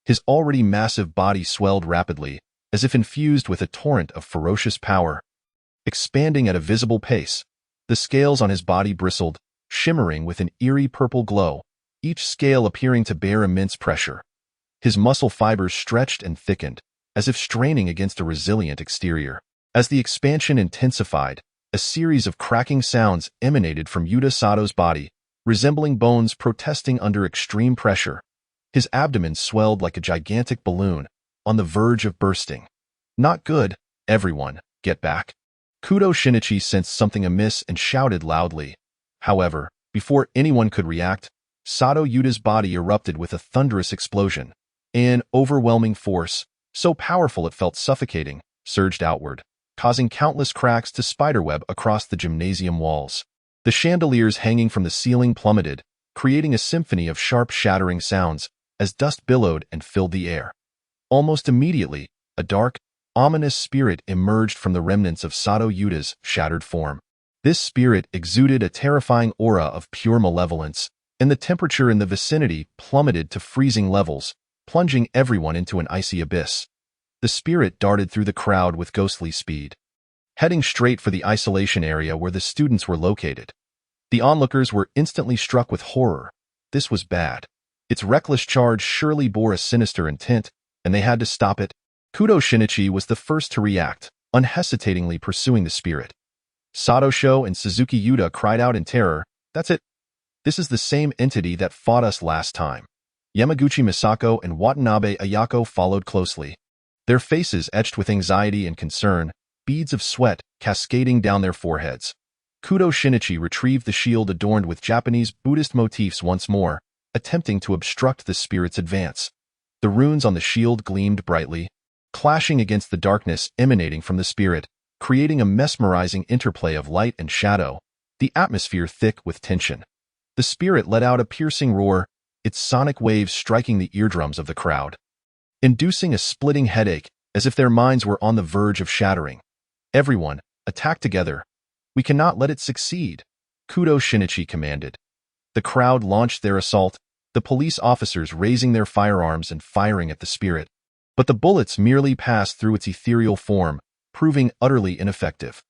His already massive body swelled rapidly, as if infused with a torrent of ferocious power. Expanding at a visible pace, the scales on his body bristled, shimmering with an eerie purple glow, each scale appearing to bear immense pressure. His muscle fibers stretched and thickened, as if straining against a resilient exterior. As the expansion intensified, a series of cracking sounds emanated from Yuta Sato's body, resembling bones protesting under extreme pressure. His abdomen swelled like a gigantic balloon, on the verge of bursting. "Not good, everyone, get back." Kudo Shinichi sensed something amiss and shouted loudly. However, before anyone could react, Sato Yuta's body erupted with a thunderous explosion. An overwhelming force, so powerful it felt suffocating, surged outward, causing countless cracks to spiderweb across the gymnasium walls. The chandeliers hanging from the ceiling plummeted, creating a symphony of sharp shattering sounds as dust billowed and filled the air. Almost immediately, a dark, ominous spirit emerged from the remnants of Sato Yuda's shattered form. This spirit exuded a terrifying aura of pure malevolence, and the temperature in the vicinity plummeted to freezing levels, plunging everyone into an icy abyss. The spirit darted through the crowd with ghostly speed, heading straight for the isolation area where the students were located. The onlookers were instantly struck with horror. This was bad. Its reckless charge surely bore a sinister intent, and they had to stop it. Kudo Shinichi was the first to react, unhesitatingly pursuing the spirit. Sato Sho and Suzuki Yuta cried out in terror, "That's it! This is the same entity that fought us last time." Yamaguchi Misako and Watanabe Ayako followed closely, their faces etched with anxiety and concern, beads of sweat cascading down their foreheads. Kudo Shinichi retrieved the shield adorned with Japanese Buddhist motifs once more, attempting to obstruct the spirit's advance. The runes on the shield gleamed brightly, clashing against the darkness emanating from the spirit, creating a mesmerizing interplay of light and shadow, the atmosphere thick with tension. The spirit let out a piercing roar, its sonic waves striking the eardrums of the crowd, inducing a splitting headache as if their minds were on the verge of shattering. "Everyone, attack together. We cannot let it succeed," Kudo Shinichi commanded. The crowd launched their assault, the police officers raising their firearms and firing at the spirit. But the bullets merely passed through its ethereal form, proving utterly ineffective.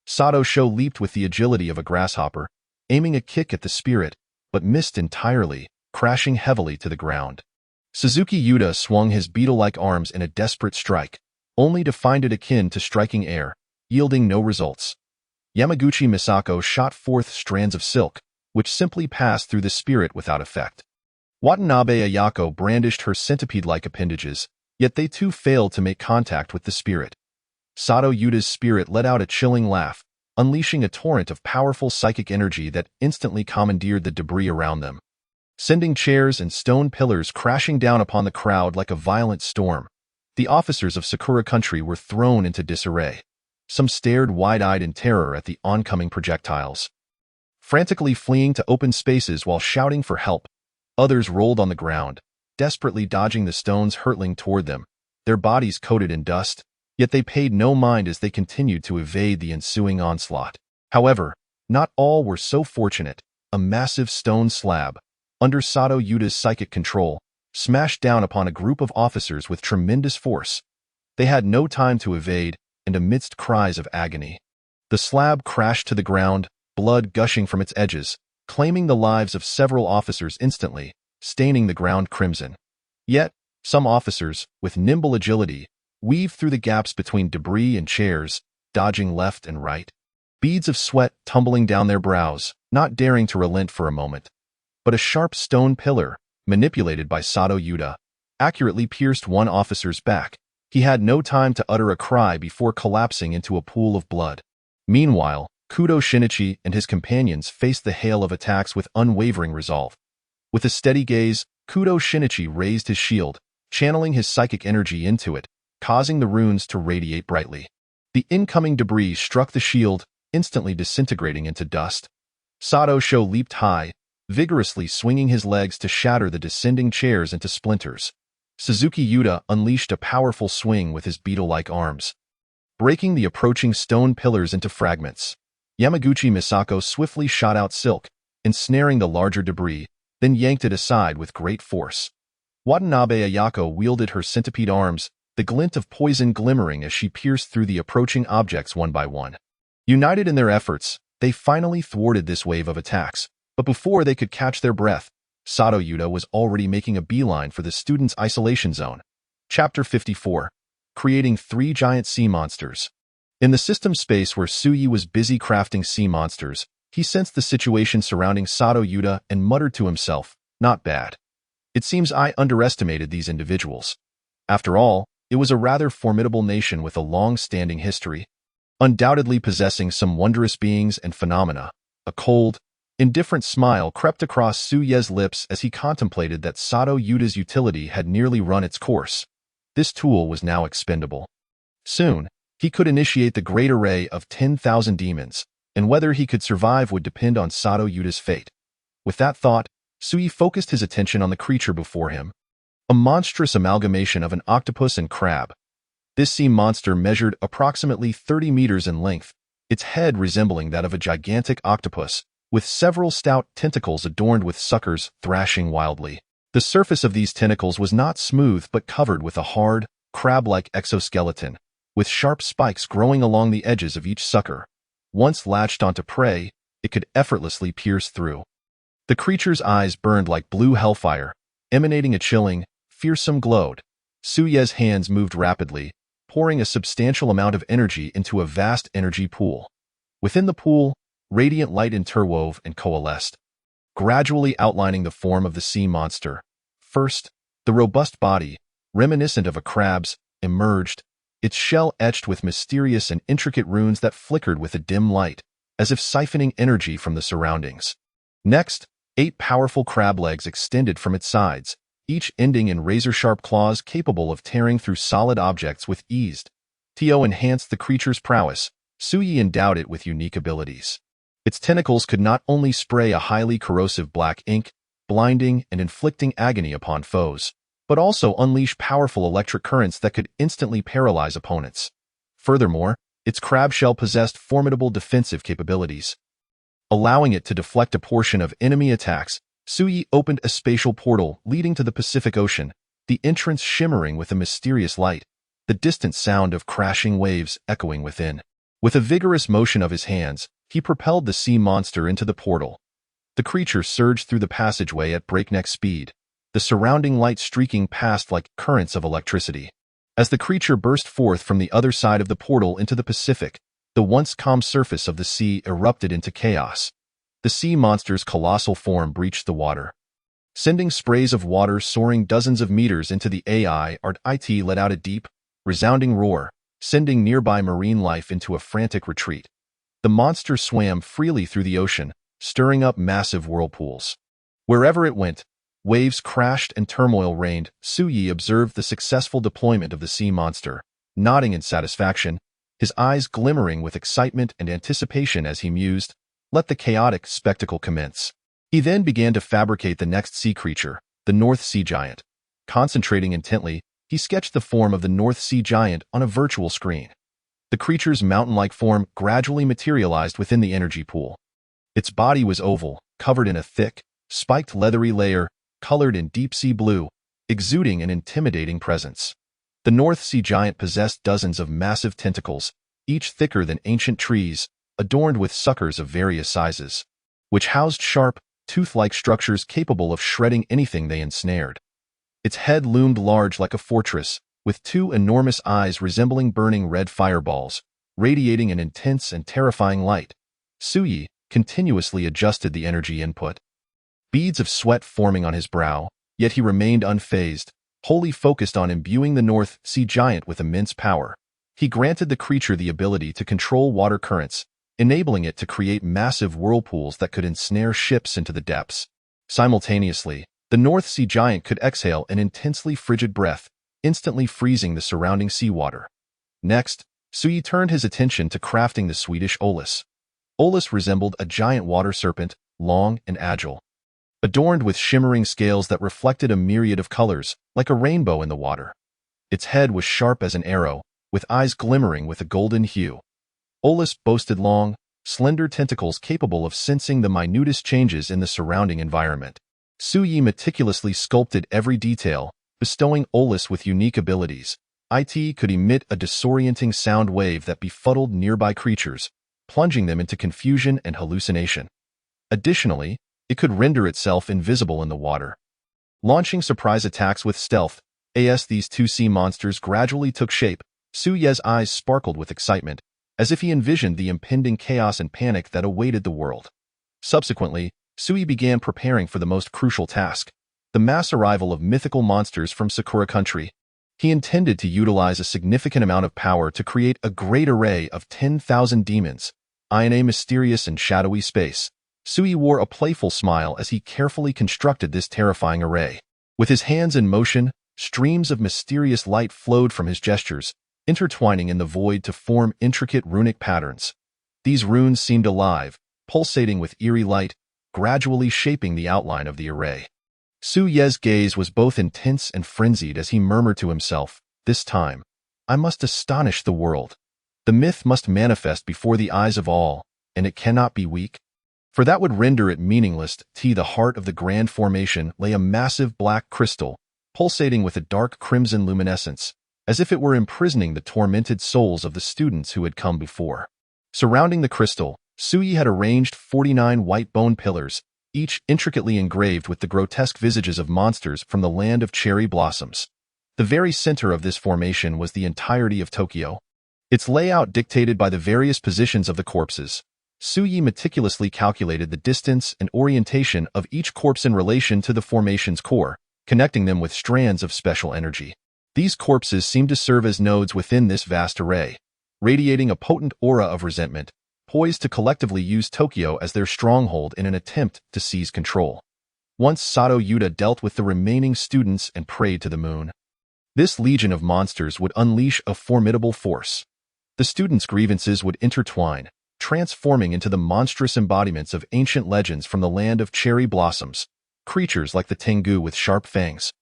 Sato Sho leaped with the agility of a grasshopper, aiming a kick at the spirit, but missed entirely, crashing heavily to the ground. Suzuki Yuta swung his beetle-like arms in a desperate strike, only to find it akin to striking air, yielding no results. Yamaguchi Misako shot forth strands of silk, which simply passed through the spirit without effect. Watanabe Ayako brandished her centipede-like appendages, yet they too failed to make contact with the spirit. Sato Yuta's spirit let out a chilling laugh, unleashing a torrent of powerful psychic energy that instantly commandeered the debris around them, sending chairs and stone pillars crashing down upon the crowd like a violent storm. The officers of Sakura Country were thrown into disarray. Some stared wide-eyed in terror at the oncoming projectiles, frantically fleeing to open spaces while shouting for help. Others rolled on the ground, desperately dodging the stones hurtling toward them, their bodies coated in dust, yet they paid no mind as they continued to evade the ensuing onslaught. However, not all were so fortunate. A massive stone slab, under Sato Yuta's psychic control, smashed down upon a group of officers with tremendous force. They had no time to evade, and amidst cries of agony, the slab crashed to the ground, blood gushing from its edges, claiming the lives of several officers instantly, staining the ground crimson. Yet, some officers, with nimble agility, weaved through the gaps between debris and chairs, dodging left and right, beads of sweat tumbling down their brows, not daring to relent for a moment. But a sharp stone pillar, manipulated by Sato Yuta, accurately pierced one officer's back. He had no time to utter a cry before collapsing into a pool of blood. Meanwhile, Kudo Shinichi and his companions faced the hail of attacks with unwavering resolve. With a steady gaze, Kudo Shinichi raised his shield, channeling his psychic energy into it, causing the runes to radiate brightly. The incoming debris struck the shield, instantly disintegrating into dust. Sato Sho leaped high, vigorously swinging his legs to shatter the descending chairs into splinters. Suzuki Yuta unleashed a powerful swing with his beetle-like arms, breaking the approaching stone pillars into fragments. Yamaguchi Misako swiftly shot out silk, ensnaring the larger debris, then yanked it aside with great force. Watanabe Ayako wielded her centipede arms, the glint of poison glimmering as she pierced through the approaching objects one by one. United in their efforts, they finally thwarted this wave of attacks, but before they could catch their breath, Sato Yuta was already making a beeline for the students' isolation zone. Chapter 54. Creating 3 Giant Sea Monsters. In the system space where Suyi was busy crafting sea monsters, he sensed the situation surrounding Sato Yuta and muttered to himself, "Not bad. It seems I underestimated these individuals." After all, it was a rather formidable nation with a long-standing history, undoubtedly possessing some wondrous beings and phenomena. A cold, indifferent smile crept across Suye's lips as he contemplated that Sato Yuta's utility had nearly run its course. This tool was now expendable. Soon, he could initiate the great array of 10,000 demons, and whether he could survive would depend on Sato Yuda's fate. With that thought, Sui focused his attention on the creature before him, a monstrous amalgamation of an octopus and crab. This sea monster measured approximately 30 meters in length, its head resembling that of a gigantic octopus, with several stout tentacles adorned with suckers thrashing wildly. The surface of these tentacles was not smooth but covered with a hard, crab-like exoskeleton, with sharp spikes growing along the edges of each sucker. Once latched onto prey, it could effortlessly pierce through. The creature's eyes burned like blue hellfire, emanating a chilling, fearsome glow. Suye's hands moved rapidly, pouring a substantial amount of energy into a vast energy pool. Within the pool, radiant light interwove and coalesced, gradually outlining the form of the sea monster. First, the robust body, reminiscent of a crab's, emerged, its shell etched with mysterious and intricate runes that flickered with a dim light, as if siphoning energy from the surroundings. Next, 8 powerful crab legs extended from its sides, each ending in razor-sharp claws capable of tearing through solid objects with ease. Tio enhanced the creature's prowess. Suyi endowed it with unique abilities. Its tentacles could not only spray a highly corrosive black ink, blinding and inflicting agony upon foes, but also unleash powerful electric currents that could instantly paralyze opponents. Furthermore, its crab shell possessed formidable defensive capabilities. Allowing it to deflect a portion of enemy attacks, Suyi opened a spatial portal leading to the Pacific Ocean, the entrance shimmering with a mysterious light, the distant sound of crashing waves echoing within. With a vigorous motion of his hands, he propelled the sea monster into the portal. The creature surged through the passageway at breakneck speed, the surrounding light streaking past like currents of electricity. As the creature burst forth from the other side of the portal into the Pacific, the once calm surface of the sea erupted into chaos. The sea monster's colossal form breached the water, sending sprays of water soaring dozens of meters into the AI. IT let out a deep, resounding roar, sending nearby marine life into a frantic retreat. The monster swam freely through the ocean, stirring up massive whirlpools. Wherever it went, waves crashed and turmoil reigned. Suyi observed the successful deployment of the sea monster, nodding in satisfaction, his eyes glimmering with excitement and anticipation as he mused, "Let the chaotic spectacle commence." He then began to fabricate the next sea creature, the North Sea Giant. Concentrating intently, he sketched the form of the North Sea Giant on a virtual screen. The creature's mountain-like form gradually materialized within the energy pool. Its body was oval, covered in a thick, spiked leathery layer, colored in deep-sea blue, exuding an intimidating presence. The North Sea Giant possessed dozens of massive tentacles, each thicker than ancient trees, adorned with suckers of various sizes, which housed sharp, tooth-like structures capable of shredding anything they ensnared. Its head loomed large like a fortress, with 2 enormous eyes resembling burning red fireballs, radiating an intense and terrifying light. Suyi continuously adjusted the energy input, beads of sweat forming on his brow, yet he remained unfazed, wholly focused on imbuing the North Sea Giant with immense power. He granted the creature the ability to control water currents, enabling it to create massive whirlpools that could ensnare ships into the depths. Simultaneously, the North Sea Giant could exhale an intensely frigid breath, instantly freezing the surrounding seawater. Next, Suyi turned his attention to crafting the Swedish Olus. Olus resembled a giant water serpent, long and agile, adorned with shimmering scales that reflected a myriad of colors, like a rainbow in the water. Its head was sharp as an arrow, with eyes glimmering with a golden hue. Olus boasted long, slender tentacles capable of sensing the minutest changes in the surrounding environment. Suyi meticulously sculpted every detail, bestowing Olus with unique abilities. It could emit a disorienting sound wave that befuddled nearby creatures, plunging them into confusion and hallucination. Additionally, it could render itself invisible in the water, launching surprise attacks with stealth. As these 2 sea monsters gradually took shape, Suye's eyes sparkled with excitement, as if he envisioned the impending chaos and panic that awaited the world. Subsequently, Suyi began preparing for the most crucial task, the mass arrival of mythical monsters from Sakura country. He intended to utilize a significant amount of power to create a great array of 10,000 demons, in a mysterious and shadowy space. Suyi wore a playful smile as he carefully constructed this terrifying array. With his hands in motion, streams of mysterious light flowed from his gestures, intertwining in the void to form intricate runic patterns. These runes seemed alive, pulsating with eerie light, gradually shaping the outline of the array. Su Ye's gaze was both intense and frenzied as he murmured to himself, "This time, I must astonish the world. The myth must manifest before the eyes of all, and it cannot be weak." For that would render it meaningless. The heart of the grand formation lay a massive black crystal, pulsating with a dark crimson luminescence, as if it were imprisoning the tormented souls of the students who had come before. Surrounding the crystal, Suyi had arranged 49 white bone pillars, each intricately engraved with the grotesque visages of monsters from the land of cherry blossoms. The very center of this formation was the entirety of Tokyo. Its layout dictated by the various positions of the corpses. Suyi meticulously calculated the distance and orientation of each corpse in relation to the formation's core, connecting them with strands of special energy. These corpses seemed to serve as nodes within this vast array, radiating a potent aura of resentment, poised to collectively use Tokyo as their stronghold in an attempt to seize control. Once Sato Yuta dealt with the remaining students and prayed to the moon, this legion of monsters would unleash a formidable force. The students' grievances would intertwine, transforming into the monstrous embodiments of ancient legends from the land of cherry blossoms, creatures like the Tengu with sharp fangs,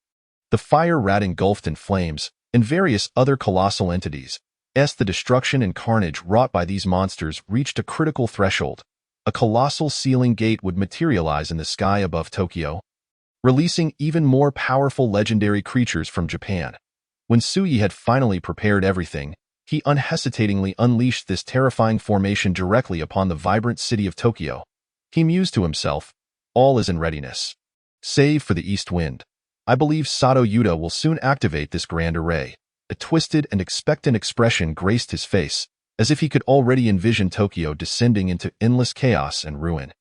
the fire rat engulfed in flames, and various other colossal entities. The destruction and carnage wrought by these monsters reached a critical threshold. A colossal sealing gate would materialize in the sky above Tokyo, releasing even more powerful legendary creatures from Japan. When Suyi had finally prepared everything, he unhesitatingly unleashed this terrifying formation directly upon the vibrant city of Tokyo. He mused to himself, "All is in readiness. Save for the east wind. I believe Sato Yuta will soon activate this grand array." A twisted and expectant expression graced his face, as if he could already envision Tokyo descending into endless chaos and ruin.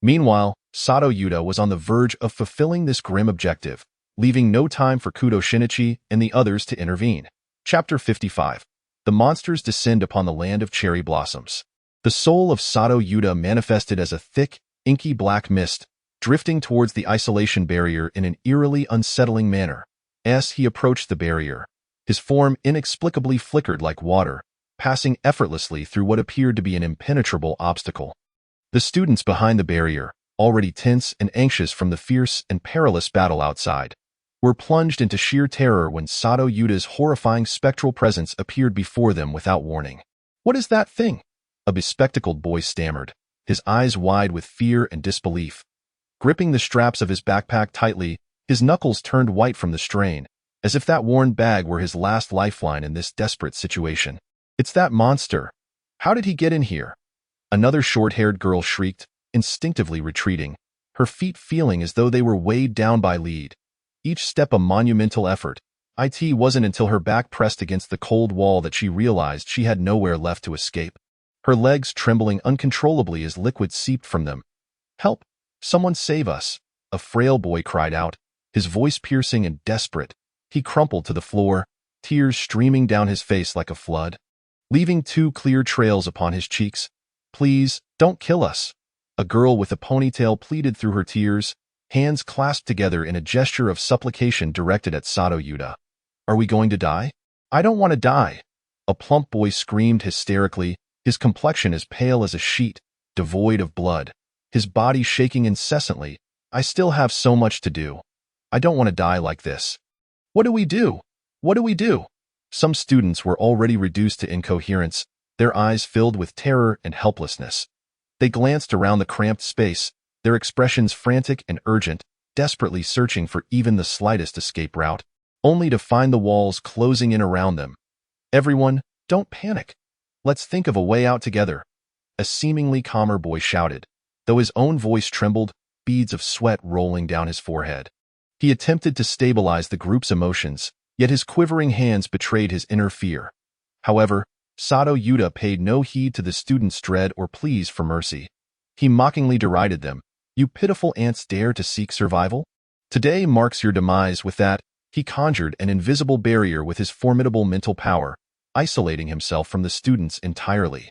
Meanwhile, Sato Yuta was on the verge of fulfilling this grim objective, leaving no time for Kudo Shinichi and the others to intervene. Chapter 55. The monsters descend upon the land of cherry blossoms. The soul of Sato Yuta manifested as a thick, inky black mist, drifting towards the isolation barrier in an eerily unsettling manner. As he approached the barrier, his form inexplicably flickered like water, passing effortlessly through what appeared to be an impenetrable obstacle. The students behind the barrier, already tense and anxious from the fierce and perilous battle outside, were plunged into sheer terror when Sato Yuta's horrifying spectral presence appeared before them without warning. "What is that thing?" a bespectacled boy stammered, his eyes wide with fear and disbelief. Gripping the straps of his backpack tightly, his knuckles turned white from the strain, as if that worn bag were his last lifeline in this desperate situation. "It's that monster. How did he get in here?" Another short-haired girl shrieked, instinctively retreating, her feet feeling as though they were weighed down by lead. Each step a monumental effort. It wasn't until her back pressed against the cold wall that she realized she had nowhere left to escape, her legs trembling uncontrollably as liquid seeped from them. "Help! Someone save us!" a frail boy cried out, his voice piercing and desperate. He crumpled to the floor, tears streaming down his face like a flood, leaving 2 clear trails upon his cheeks. "Please, don't kill us," a girl with a ponytail pleaded through her tears, hands clasped together in a gesture of supplication directed at Sato Yuta. "Are we going to die?" "I don't want to die," a plump boy screamed hysterically, his complexion as pale as a sheet, devoid of blood, his body shaking incessantly. "I still have so much to do. I don't want to die like this." "What do we do? What do we do?" Some students were already reduced to incoherence, their eyes filled with terror and helplessness. They glanced around the cramped space, their expressions frantic and urgent, desperately searching for even the slightest escape route, only to find the walls closing in around them. "Everyone, don't panic. Let's think of a way out together," a seemingly calmer boy shouted, though his own voice trembled, beads of sweat rolling down his forehead. He attempted to stabilize the group's emotions, yet his quivering hands betrayed his inner fear. However, Sato Yuta paid no heed to the students' dread or pleas for mercy. He mockingly derided them. "You pitiful ants dare to seek survival? Today marks your demise." With that, he conjured an invisible barrier with his formidable mental power, isolating himself from the students entirely.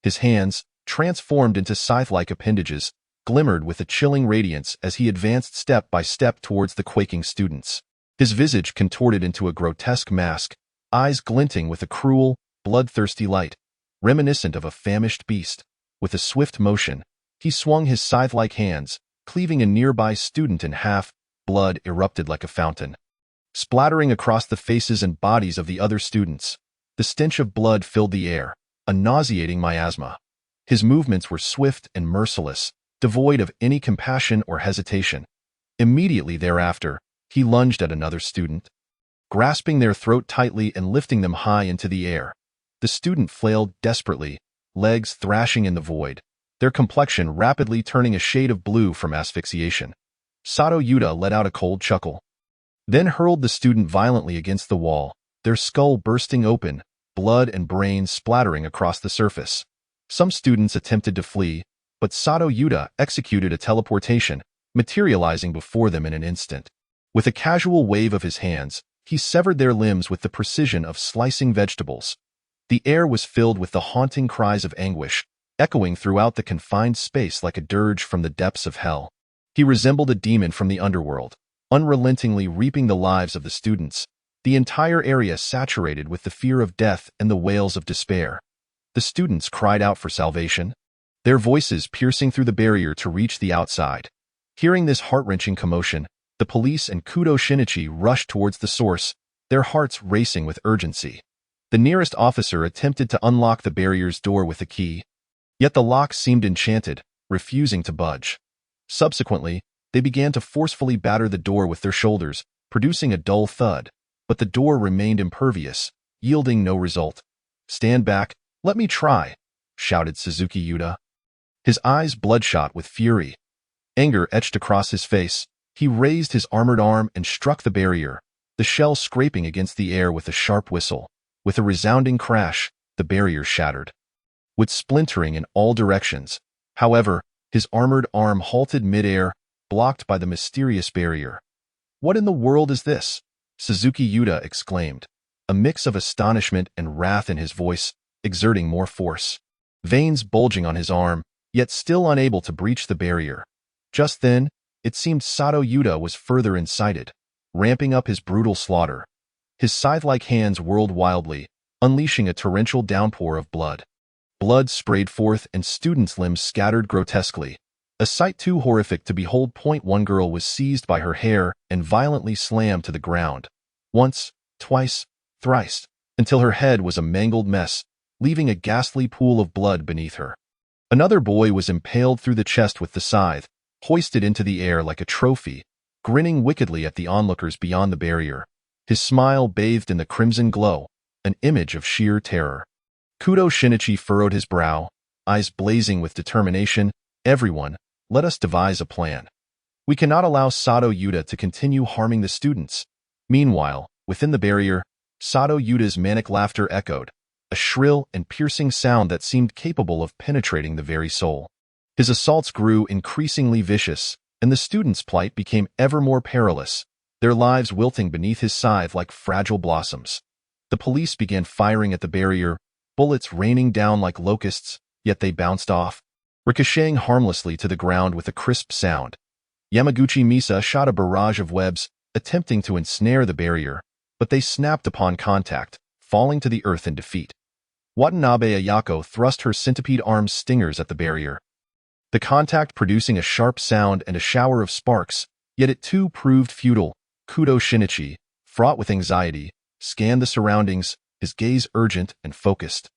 His hands, transformed into scythe-like appendages, glimmered with a chilling radiance as he advanced step by step towards the quaking students. His visage contorted into a grotesque mask, eyes glinting with a cruel, bloodthirsty light, reminiscent of a famished beast. With a swift motion, he swung his scythe-like hands, cleaving a nearby student in half. Blood erupted like a fountain, splattering across the faces and bodies of the other students. The stench of blood filled the air, a nauseating miasma. His movements were swift and merciless, devoid of any compassion or hesitation. Immediately thereafter, he lunged at another student, grasping their throat tightly and lifting them high into the air. The student flailed desperately, legs thrashing in the void, their complexion rapidly turning a shade of blue from asphyxiation. Sato Yuta let out a cold chuckle, then hurled the student violently against the wall, their skull bursting open, blood and brains splattering across the surface. Some students attempted to flee, but Sato Yuta executed a teleportation, materializing before them in an instant. With a casual wave of his hands, he severed their limbs with the precision of slicing vegetables. The air was filled with the haunting cries of anguish, echoing throughout the confined space like a dirge from the depths of hell. He resembled a demon from the underworld, unrelentingly reaping the lives of the students, the entire area saturated with the fear of death and the wails of despair. The students cried out for salvation, their voices piercing through the barrier to reach the outside. Hearing this heart-wrenching commotion, the police and Kudo Shinichi rushed towards the source, their hearts racing with urgency. The nearest officer attempted to unlock the barrier's door with a key, yet the lock seemed enchanted, refusing to budge. Subsequently, they began to forcefully batter the door with their shoulders, producing a dull thud, but the door remained impervious, yielding no result. "Stand back, let me try," shouted Suzuki Yuta, his eyes bloodshot with fury. Anger etched across his face. He raised his armored arm and struck the barrier, the shell scraping against the air with a sharp whistle. With a resounding crash, the barrier shattered, with splintering in all directions. However, his armored arm halted mid-air, blocked by the mysterious barrier. "What in the world is this?" Suzuki Yuta exclaimed, a mix of astonishment and wrath in his voice, exerting more force. Veins bulging on his arm, yet still unable to breach the barrier. Just then, it seemed Sato Yuta was further incited, ramping up his brutal slaughter. His scythe-like hands whirled wildly, unleashing a torrential downpour of blood. Blood sprayed forth and students' limbs scattered grotesquely, a sight too horrific to behold. One girl was seized by her hair and violently slammed to the ground. Once, twice, thrice, until her head was a mangled mess, leaving a ghastly pool of blood beneath her. Another boy was impaled through the chest with the scythe, hoisted into the air like a trophy, grinning wickedly at the onlookers beyond the barrier, his smile bathed in the crimson glow, an image of sheer terror. Kudo Shinichi furrowed his brow, eyes blazing with determination. "Everyone, let us devise a plan. We cannot allow Sato Yuta to continue harming the students." Meanwhile, within the barrier, Sato Yuta's manic laughter echoed, a shrill and piercing sound that seemed capable of penetrating the very soul. His assaults grew increasingly vicious, and the students' plight became ever more perilous, their lives wilting beneath his scythe like fragile blossoms. The police began firing at the barrier, bullets raining down like locusts, yet they bounced off, ricocheting harmlessly to the ground with a crisp sound. Yamaguchi Misa shot a barrage of webs, attempting to ensnare the barrier, but they snapped upon contact, falling to the earth in defeat. Watanabe Ayako thrust her centipede-armed stingers at the barrier, the contact producing a sharp sound and a shower of sparks, yet it too proved futile. Kudo Shinichi, fraught with anxiety, scanned the surroundings, his gaze urgent and focused.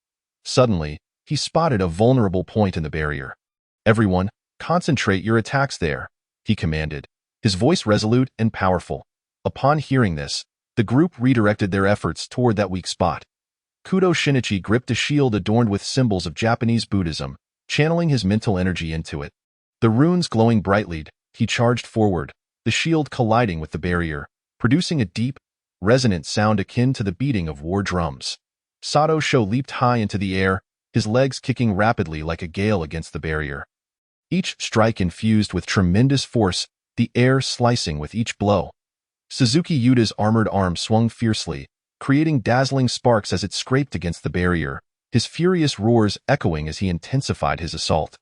Suddenly, he spotted a vulnerable point in the barrier. "Everyone, concentrate your attacks there," he commanded, his voice resolute and powerful. Upon hearing this, the group redirected their efforts toward that weak spot. Kudo Shinichi gripped a shield adorned with symbols of Japanese Buddhism, channeling his mental energy into it. The runes glowing brightly, he charged forward, the shield colliding with the barrier, producing a deep, resonant sound akin to the beating of war drums. Sato Sho leaped high into the air, his legs kicking rapidly like a gale against the barrier. Each strike infused with tremendous force, the air slicing with each blow. Suzuki Yuta's armored arm swung fiercely, creating dazzling sparks as it scraped against the barrier, his furious roars echoing as he intensified his assault.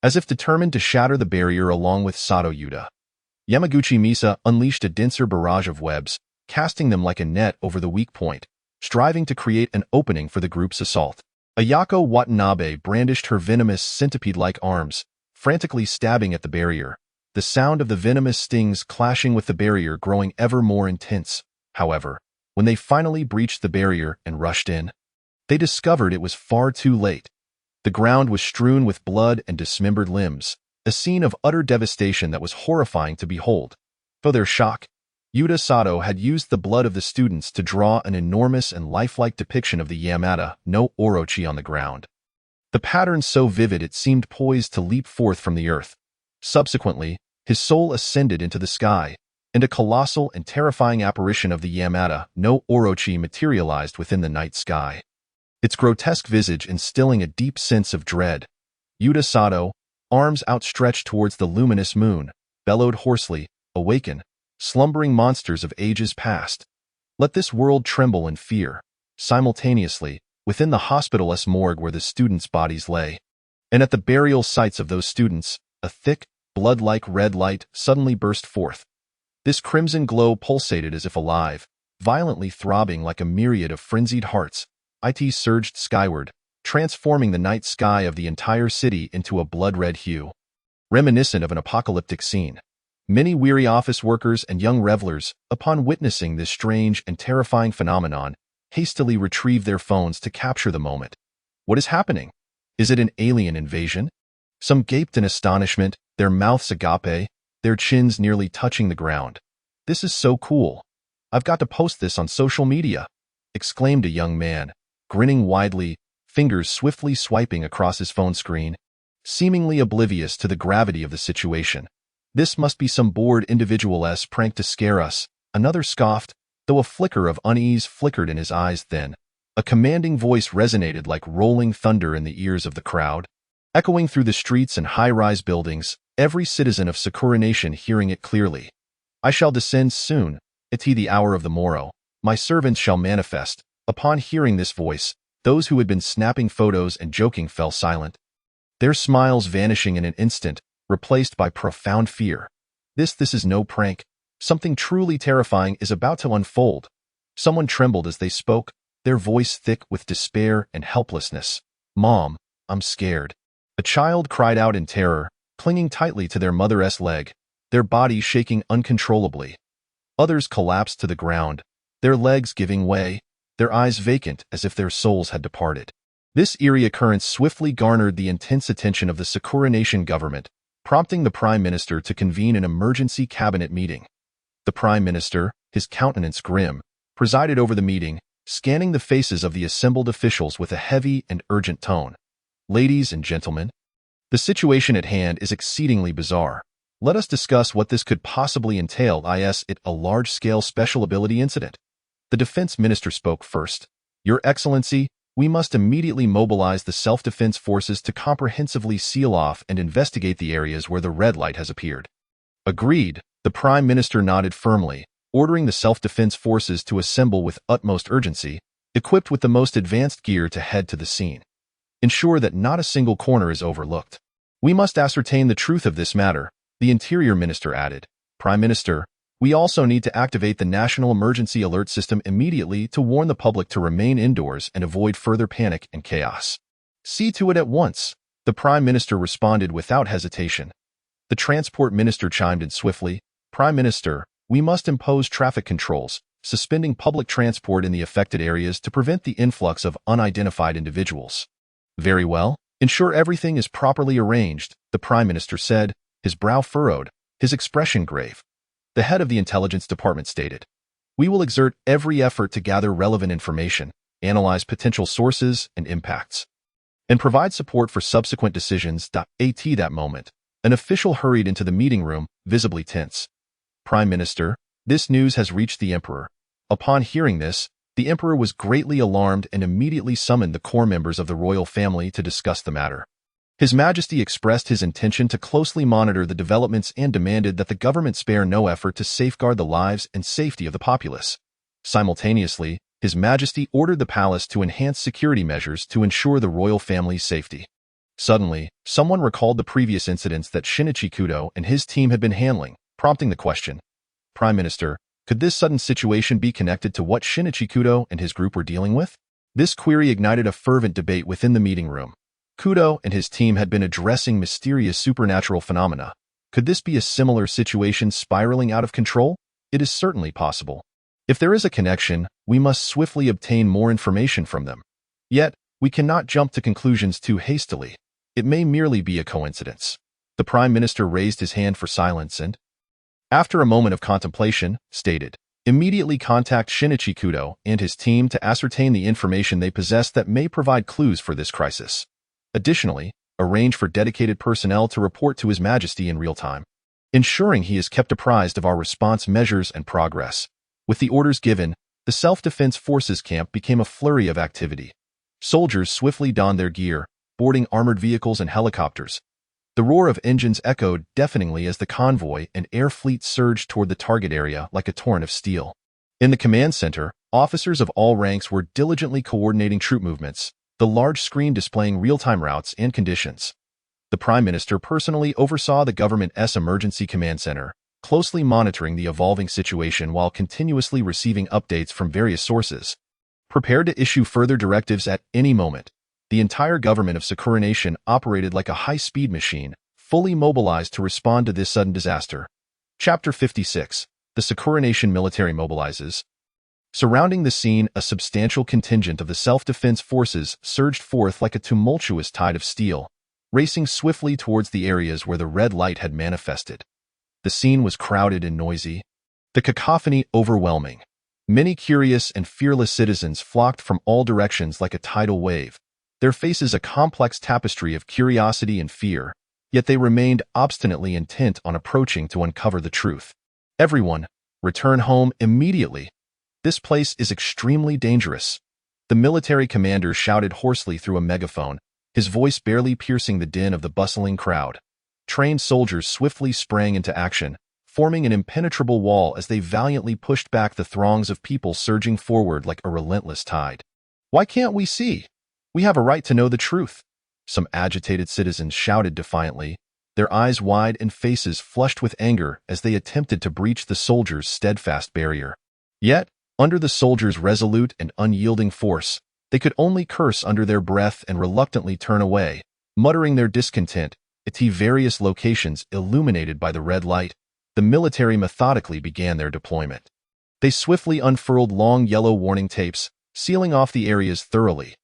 As if determined to shatter the barrier along with Sato Yuta, Yamaguchi Misa unleashed a denser barrage of webs, casting them like a net over the weak point, striving to create an opening for the group's assault. Ayako Watanabe brandished her venomous centipede-like arms, frantically stabbing at the barrier, the sound of the venomous stings clashing with the barrier growing ever more intense. However, when they finally breached the barrier and rushed in, they discovered it was far too late. The ground was strewn with blood and dismembered limbs, a scene of utter devastation that was horrifying to behold. To their shock, Yuta Sato had used the blood of the students to draw an enormous and lifelike depiction of the Yamada no Orochi on the ground. The pattern so vivid it seemed poised to leap forth from the earth. Subsequently, his soul ascended into the sky, and a colossal and terrifying apparition of the Yamada no Orochi materialized within the night sky, its grotesque visage instilling a deep sense of dread. Yuta Sato, arms outstretched towards the luminous moon, bellowed hoarsely, "Awaken, slumbering monsters of ages past. Let this world tremble in fear." Simultaneously, within the hospital's morgue where the students' bodies lay, and at the burial sites of those students, a thick, blood-like red light suddenly burst forth. This crimson glow pulsated as if alive, violently throbbing like a myriad of frenzied hearts. It surged skyward, transforming the night sky of the entire city into a blood-red hue, reminiscent of an apocalyptic scene. Many weary office workers and young revelers, upon witnessing this strange and terrifying phenomenon, hastily retrieved their phones to capture the moment. What is happening? Is it an alien invasion? Some gaped in astonishment, their mouths agape, their chins nearly touching the ground. "This is so cool. I've got to post this on social media," exclaimed a young man, grinning widely, fingers swiftly swiping across his phone screen, seemingly oblivious to the gravity of the situation. "This must be some bored individual's prank to scare us," another scoffed, though a flicker of unease flickered in his eyes. Then, a commanding voice resonated like rolling thunder in the ears of the crowd, echoing through the streets and high-rise buildings, every citizen of Sakura Nation hearing it clearly. "I shall descend soon, at the hour of the morrow. My servants shall manifest." Upon hearing this voice, those who had been snapping photos and joking fell silent, their smiles vanishing in an instant, replaced by profound fear. This is no prank. Something truly terrifying is about to unfold." Someone trembled as they spoke, their voice thick with despair and helplessness. "Mom, I'm scared." A child cried out in terror, clinging tightly to their mother's leg, their body shaking uncontrollably. Others collapsed to the ground, their legs giving way, their eyes vacant as if their souls had departed. This eerie occurrence swiftly garnered the intense attention of the Sakura Nation government, prompting the Prime Minister to convene an emergency cabinet meeting. The Prime Minister, his countenance grim, presided over the meeting, scanning the faces of the assembled officials with a heavy and urgent tone. "Ladies and gentlemen, the situation at hand is exceedingly bizarre. Let us discuss what this could possibly entail. Is it a large-scale special ability incident?" The Defense Minister spoke first. "Your Excellency, we must immediately mobilize the self-defense forces to comprehensively seal off and investigate the areas where the red light has appeared." "Agreed." The Prime Minister nodded firmly, ordering the self-defense forces to assemble with utmost urgency, equipped with the most advanced gear to head to the scene. "Ensure that not a single corner is overlooked. We must ascertain the truth of this matter," the Interior Minister added. "Prime Minister, we also need to activate the National Emergency Alert System immediately to warn the public to remain indoors and avoid further panic and chaos." "See to it at once," the Prime Minister responded without hesitation. The Transport Minister chimed in swiftly. "Prime Minister, we must impose traffic controls, suspending public transport in the affected areas to prevent the influx of unidentified individuals." "Very well. Ensure everything is properly arranged," the Prime Minister said, his brow furrowed, his expression grave. The head of the Intelligence Department stated, "We will exert every effort to gather relevant information, analyze potential sources and impacts, and provide support for subsequent decisions." At that moment, an official hurried into the meeting room, visibly tense. "Prime Minister, this news has reached the Emperor." Upon hearing this, the Emperor was greatly alarmed and immediately summoned the core members of the royal family to discuss the matter. His Majesty expressed his intention to closely monitor the developments and demanded that the government spare no effort to safeguard the lives and safety of the populace. Simultaneously, His Majesty ordered the palace to enhance security measures to ensure the royal family's safety. Suddenly, someone recalled the previous incidents that Shinichi Kudo and his team had been handling, prompting the question, "Prime Minister, could this sudden situation be connected to what Shinichi Kudo and his group were dealing with?" This query ignited a fervent debate within the meeting room. Kudo and his team had been addressing mysterious supernatural phenomena. Could this be a similar situation spiraling out of control? It is certainly possible. If there is a connection, we must swiftly obtain more information from them. Yet, we cannot jump to conclusions too hastily. It may merely be a coincidence. The Prime Minister raised his hand for silence and, after a moment of contemplation, stated, "Immediately contact Shinichi Kudo and his team to ascertain the information they possess that may provide clues for this crisis. Additionally, arrange for dedicated personnel to report to His Majesty in real time, ensuring he is kept apprised of our response measures and progress." With the orders given, the Self-Defense Forces camp became a flurry of activity. Soldiers swiftly donned their gear, boarding armored vehicles and helicopters. The roar of engines echoed deafeningly as the convoy and air fleet surged toward the target area like a torrent of steel. In the command center, officers of all ranks were diligently coordinating troop movements, the large screen displaying real-time routes and conditions. The Prime Minister personally oversaw the government's emergency command center, closely monitoring the evolving situation while continuously receiving updates from various sources. Prepared to issue further directives at any moment, the entire government of Sakura Nation operated like a high-speed machine, fully mobilized to respond to this sudden disaster. Chapter 56. The Sakura Nation military mobilizes. Surrounding the scene, a substantial contingent of the self-defense forces surged forth like a tumultuous tide of steel, racing swiftly towards the areas where the red light had manifested. The scene was crowded and noisy, the cacophony overwhelming. Many curious and fearless citizens flocked from all directions like a tidal wave, their faces a complex tapestry of curiosity and fear, yet they remained obstinately intent on approaching to uncover the truth. "Everyone, return home immediately. This place is extremely dangerous," the military commander shouted hoarsely through a megaphone, his voice barely piercing the din of the bustling crowd. Trained soldiers swiftly sprang into action, forming an impenetrable wall as they valiantly pushed back the throngs of people surging forward like a relentless tide. "Why can't we see? We have a right to know the truth," some agitated citizens shouted defiantly, their eyes wide and faces flushed with anger as they attempted to breach the soldiers' steadfast barrier. Yet, under the soldiers' resolute and unyielding force, they could only curse under their breath and reluctantly turn away, muttering their discontent. At various locations illuminated by the red light, the military methodically began their deployment. They swiftly unfurled long yellow warning tapes, sealing off the areas thoroughly.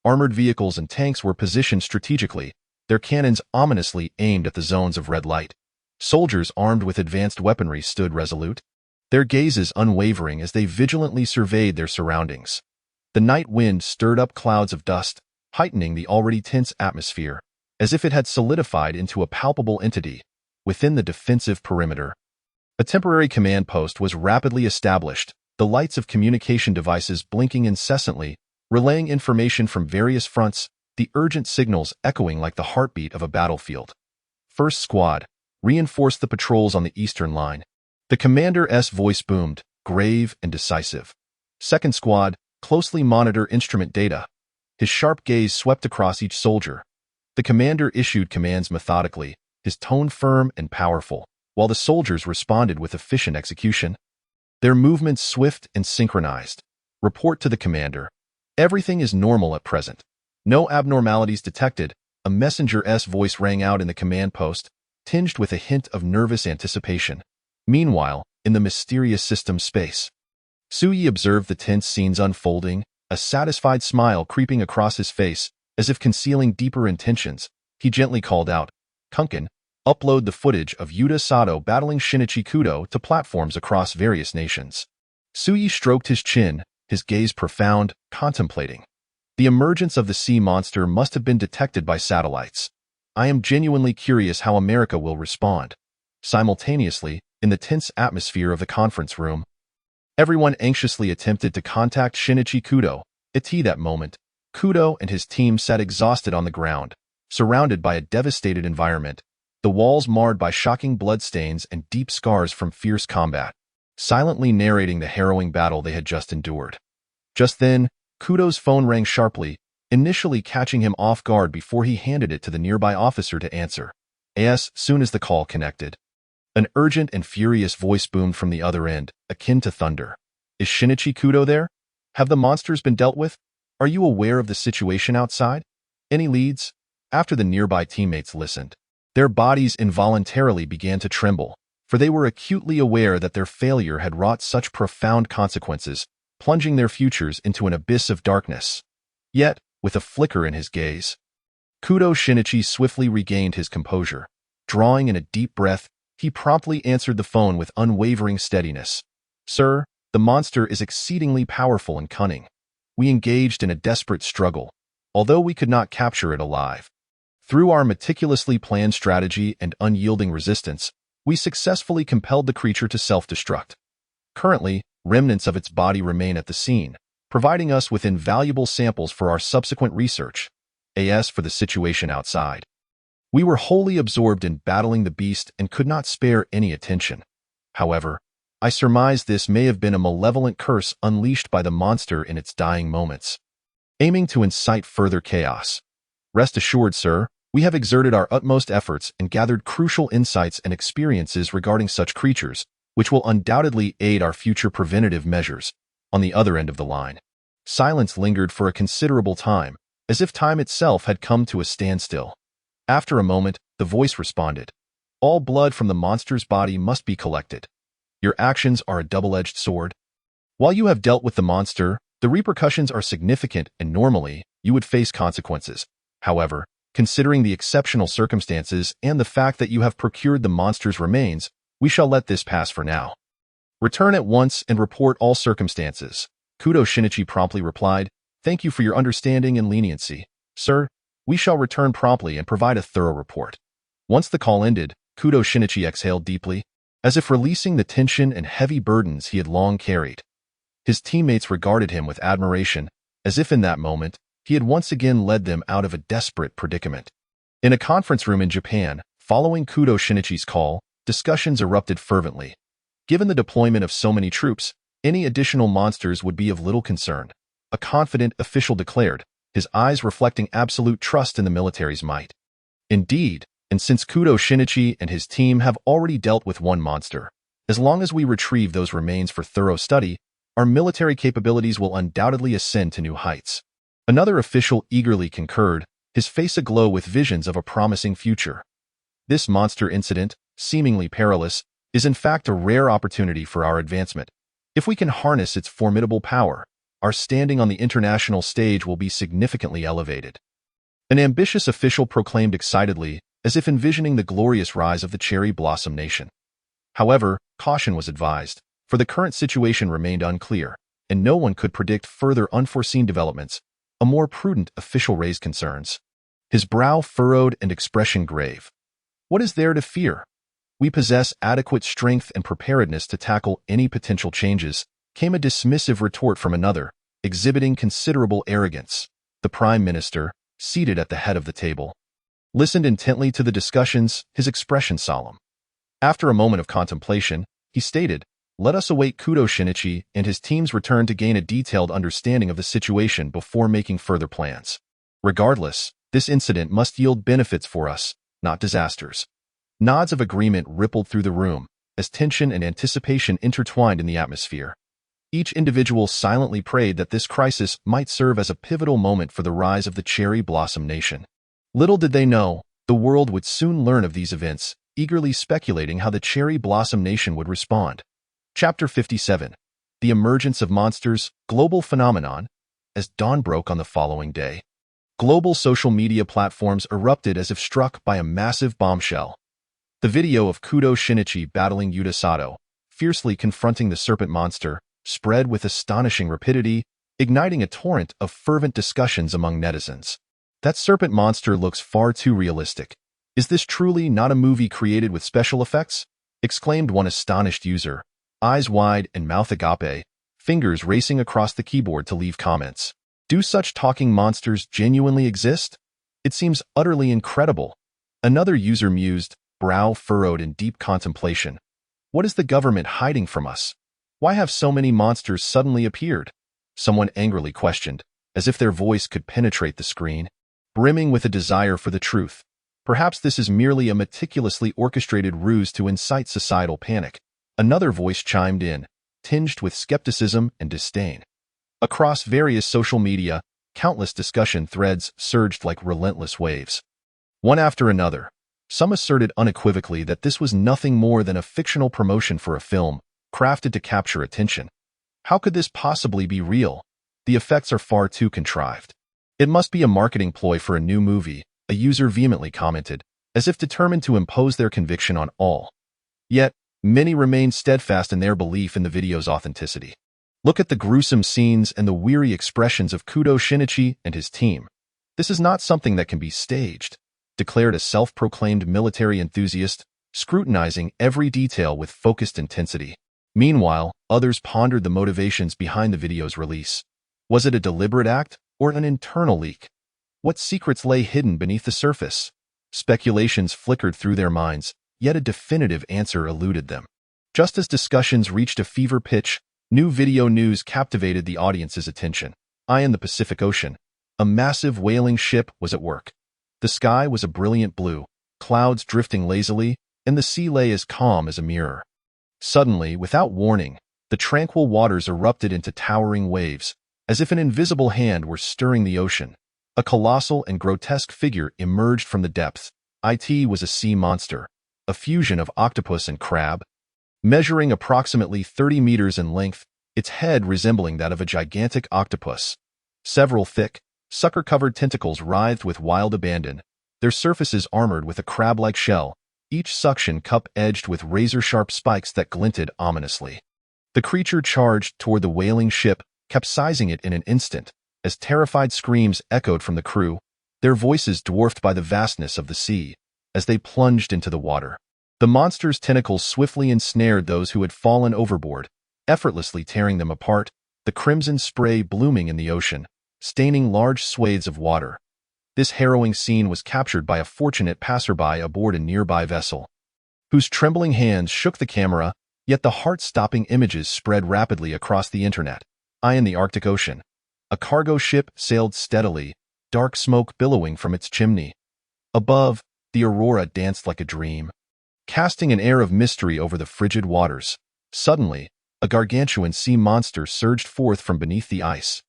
Armored vehicles and tanks were positioned strategically, their cannons ominously aimed at the zones of red light. Soldiers armed with advanced weaponry stood resolute, their gazes unwavering as they vigilantly surveyed their surroundings. The night wind stirred up clouds of dust, heightening the already tense atmosphere, as if it had solidified into a palpable entity within the defensive perimeter. A temporary command post was rapidly established, the lights of communication devices blinking incessantly, relaying information from various fronts, the urgent signals echoing like the heartbeat of a battlefield. First Squad, reinforce the patrols on the eastern line. The commander's voice boomed, grave and decisive. Second Squad, closely monitor instrument data. His sharp gaze swept across each soldier. The commander issued commands methodically, his tone firm and powerful, while the soldiers responded with efficient execution. Their movements swift and synchronized. Report to the commander. Everything is normal at present. No abnormalities detected. A messenger's voice rang out in the command post, tinged with a hint of nervous anticipation. Meanwhile, in the mysterious system space, Suyi observed the tense scenes unfolding, a satisfied smile creeping across his face, as if concealing deeper intentions. He gently called out, "Kunkin, upload the footage of Yuta Sato battling Shinichi Kudo to platforms across various nations." Suyi stroked his chin, his gaze profound, contemplating. The emergence of the sea monster must have been detected by satellites. I am genuinely curious how America will respond. Simultaneously, in the tense atmosphere of the conference room, everyone anxiously attempted to contact Shinichi Kudo. At that moment, Kudo and his team sat exhausted on the ground, surrounded by a devastated environment, the walls marred by shocking bloodstains and deep scars from fierce combat, silently narrating the harrowing battle they had just endured. Just then, Kudo's phone rang sharply, initially catching him off guard before he handed it to the nearby officer to answer. As soon as the call connected, an urgent and furious voice boomed from the other end, akin to thunder. "Is Shinichi Kudo there? Have the monsters been dealt with? Are you aware of the situation outside? Any leads? After the nearby teammates listened, their bodies involuntarily began to tremble, for they were acutely aware that their failure had wrought such profound consequences, plunging their futures into an abyss of darkness. Yet, with a flicker in his gaze, Kudo Shinichi swiftly regained his composure. Drawing in a deep breath, he promptly answered the phone with unwavering steadiness. "Sir, the monster is exceedingly powerful and cunning. We engaged in a desperate struggle, although we could not capture it alive. Through our meticulously planned strategy and unyielding resistance, we successfully compelled the creature to self-destruct. Currently, remnants of its body remain at the scene, providing us with invaluable samples for our subsequent research. As for the situation outside, we were wholly absorbed in battling the beast and could not spare any attention. However, I surmise this may have been a malevolent curse unleashed by the monster in its dying moments, aiming to incite further chaos. Rest assured, sir, we have exerted our utmost efforts and gathered crucial insights and experiences regarding such creatures, which will undoubtedly aid our future preventative measures." On the other end of the line, silence lingered for a considerable time, as if time itself had come to a standstill. After a moment, the voice responded, "All blood from the monster's body must be collected. Your actions are a double-edged sword. While you have dealt with the monster, the repercussions are significant and normally, you would face consequences. However, considering the exceptional circumstances and the fact that you have procured the monster's remains, we shall let this pass for now. Return at once and report all circumstances." Kudo Shinichi promptly replied, "Thank you for your understanding and leniency. Sir, we shall return promptly and provide a thorough report." Once the call ended, Kudo Shinichi exhaled deeply, as if releasing the tension and heavy burdens he had long carried. His teammates regarded him with admiration, as if in that moment, he had once again led them out of a desperate predicament. In a conference room in Japan, following Kudo Shinichi's call, discussions erupted fervently. Given the deployment of so many troops, any additional monsters would be of little concern, a confident official declared, his eyes reflecting absolute trust in the military's might. Indeed, and since Kudo Shinichi and his team have already dealt with one monster, as long as we retrieve those remains for thorough study, our military capabilities will undoubtedly ascend to new heights. Another official eagerly concurred, his face aglow with visions of a promising future. This monster incident, seemingly perilous, is in fact a rare opportunity for our advancement. If we can harness its formidable power, our standing on the international stage will be significantly elevated. An ambitious official proclaimed excitedly, as if envisioning the glorious rise of the cherry blossom nation. However, caution was advised, for the current situation remained unclear, and no one could predict further unforeseen developments. A more prudent official raised concerns, his brow furrowed and expression grave. "What is there to fear? We possess adequate strength and preparedness to tackle any potential changes," came a dismissive retort from another, exhibiting considerable arrogance. The Prime Minister, seated at the head of the table, listened intently to the discussions, his expression solemn. After a moment of contemplation, he stated, "Let us await Kudo Shinichi and his team's return to gain a detailed understanding of the situation before making further plans. Regardless, this incident must yield benefits for us, not disasters." Nods of agreement rippled through the room, as tension and anticipation intertwined in the atmosphere. Each individual silently prayed that this crisis might serve as a pivotal moment for the rise of the cherry blossom nation. Little did they know, the world would soon learn of these events, eagerly speculating how the cherry blossom nation would respond. Chapter 57. The Emergence of Monsters, Global Phenomenon. As dawn broke on the following day, global social media platforms erupted as if struck by a massive bombshell. The video of Kudo Shinichi battling Yuta Sato, fiercely confronting the serpent monster, spread with astonishing rapidity, igniting a torrent of fervent discussions among netizens. "That serpent monster looks far too realistic. Is this truly not a movie created with special effects?" exclaimed one astonished user, eyes wide and mouth agape, fingers racing across the keyboard to leave comments. "Do such talking monsters genuinely exist? It seems utterly incredible." Another user mused, brow furrowed in deep contemplation. "What is the government hiding from us? Why have so many monsters suddenly appeared?" Someone angrily questioned, as if their voice could penetrate the screen, brimming with a desire for the truth. Perhaps this is merely a meticulously orchestrated ruse to incite societal panic. Another voice chimed in, tinged with skepticism and disdain. Across various social media, countless discussion threads surged like relentless waves. One after another, some asserted unequivocally that this was nothing more than a fictional promotion for a film crafted to capture attention. How could this possibly be real? The effects are far too contrived. It must be a marketing ploy for a new movie, a user vehemently commented, as if determined to impose their conviction on all. Yet, many remained steadfast in their belief in the video's authenticity. Look at the gruesome scenes and the weary expressions of Kudo Shinichi and his team. This is not something that can be staged, declared a self-proclaimed military enthusiast, scrutinizing every detail with focused intensity. Meanwhile, others pondered the motivations behind the video's release. Was it a deliberate act or an internal leak? What secrets lay hidden beneath the surface? Speculations flickered through their minds, yet a definitive answer eluded them. Just as discussions reached a fever pitch, new video news captivated the audience's attention. In the Pacific Ocean, a massive whaling ship was at work. The sky was a brilliant blue, clouds drifting lazily, and the sea lay as calm as a mirror. Suddenly, without warning, the tranquil waters erupted into towering waves, as if an invisible hand were stirring the ocean. A colossal and grotesque figure emerged from the depths. It was a sea monster, a fusion of octopus and crab. Measuring approximately 30 meters in length, its head resembling that of a gigantic octopus. Several thick, sucker-covered tentacles writhed with wild abandon, their surfaces armored with a crab-like shell, each suction cup edged with razor-sharp spikes that glinted ominously. The creature charged toward the whaling ship, capsizing it in an instant, as terrified screams echoed from the crew, their voices dwarfed by the vastness of the sea, as they plunged into the water. The monster's tentacles swiftly ensnared those who had fallen overboard, effortlessly tearing them apart, the crimson spray blooming in the ocean, staining large swathes of water. This harrowing scene was captured by a fortunate passerby aboard a nearby vessel, whose trembling hands shook the camera, yet the heart-stopping images spread rapidly across the internet. In the Arctic Ocean, a cargo ship sailed steadily, dark smoke billowing from its chimney. Above, the aurora danced like a dream, casting an air of mystery over the frigid waters. Suddenly, a gargantuan sea monster surged forth from beneath the ice.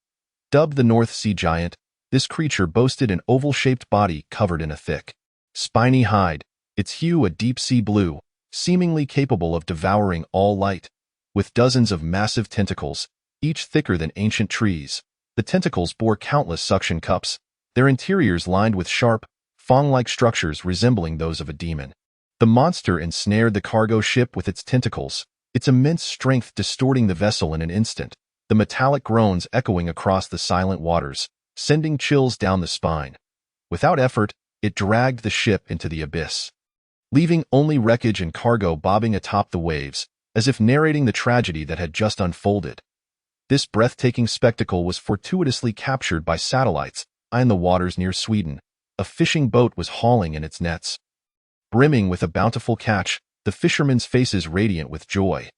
Dubbed the North Sea Giant, this creature boasted an oval-shaped body covered in a thick, spiny hide, its hue a deep sea blue, seemingly capable of devouring all light. With dozens of massive tentacles, each thicker than ancient trees, the tentacles bore countless suction cups, their interiors lined with sharp, fang-like structures resembling those of a demon. The monster ensnared the cargo ship with its tentacles, its immense strength distorting the vessel in an instant, the metallic groans echoing across the silent waters, sending chills down the spine. Without effort, it dragged the ship into the abyss, leaving only wreckage and cargo bobbing atop the waves, as if narrating the tragedy that had just unfolded. This breathtaking spectacle was fortuitously captured by satellites in the waters near Sweden. A fishing boat was hauling in its nets. Brimming with a bountiful catch, the fishermen's faces radiant with joy.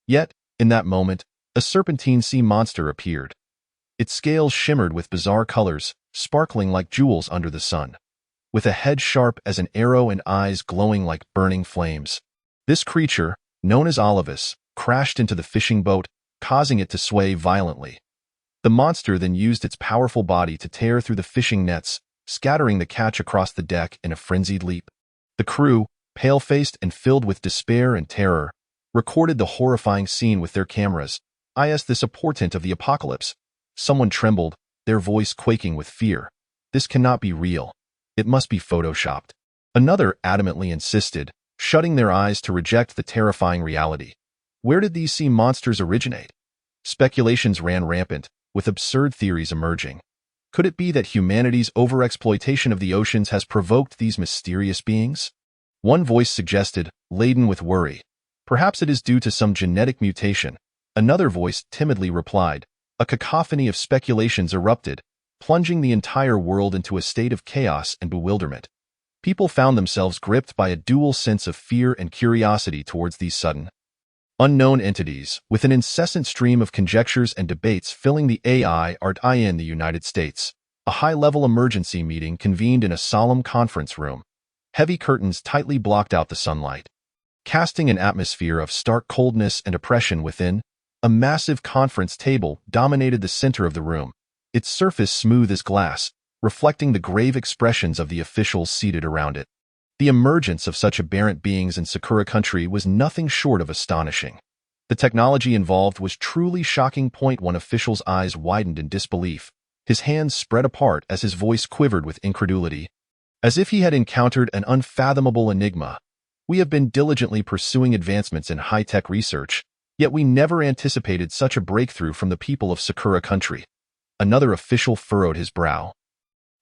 Yet, in that moment, a serpentine sea monster appeared. Its scales shimmered with bizarre colors, sparkling like jewels under the sun. With a head sharp as an arrow and eyes glowing like burning flames. This creature, known as Olivus, crashed into the fishing boat, causing it to sway violently. The monster then used its powerful body to tear through the fishing nets, scattering the catch across the deck in a frenzied leap. The crew, pale-faced and filled with despair and terror, recorded the horrifying scene with their cameras. This a portent of the apocalypse. Someone trembled, their voice quaking with fear. This cannot be real. It must be photoshopped. Another adamantly insisted, shutting their eyes to reject the terrifying reality. Where did these sea monsters originate? Speculations ran rampant, with absurd theories emerging. Could it be that humanity's overexploitation of the oceans has provoked these mysterious beings? One voice suggested, laden with worry. Perhaps it is due to some genetic mutation. Another voice timidly replied. A cacophony of speculations erupted, plunging the entire world into a state of chaos and bewilderment. People found themselves gripped by a dual sense of fear and curiosity towards these sudden, unknown entities, with an incessant stream of conjectures and debates filling the in the United States. A high-level emergency meeting convened in a solemn conference room. Heavy curtains tightly blocked out the sunlight, casting an atmosphere of stark coldness and oppression within. A massive conference table dominated the center of the room, its surface smooth as glass, reflecting the grave expressions of the officials seated around it. The emergence of such aberrant beings in Sakura country was nothing short of astonishing. The technology involved was truly shocking. One official's eyes widened in disbelief, his hands spread apart as his voice quivered with incredulity, as if he had encountered an unfathomable enigma. We have been diligently pursuing advancements in high-tech research, yet we never anticipated such a breakthrough from the people of Sakura country. Another official furrowed his brow,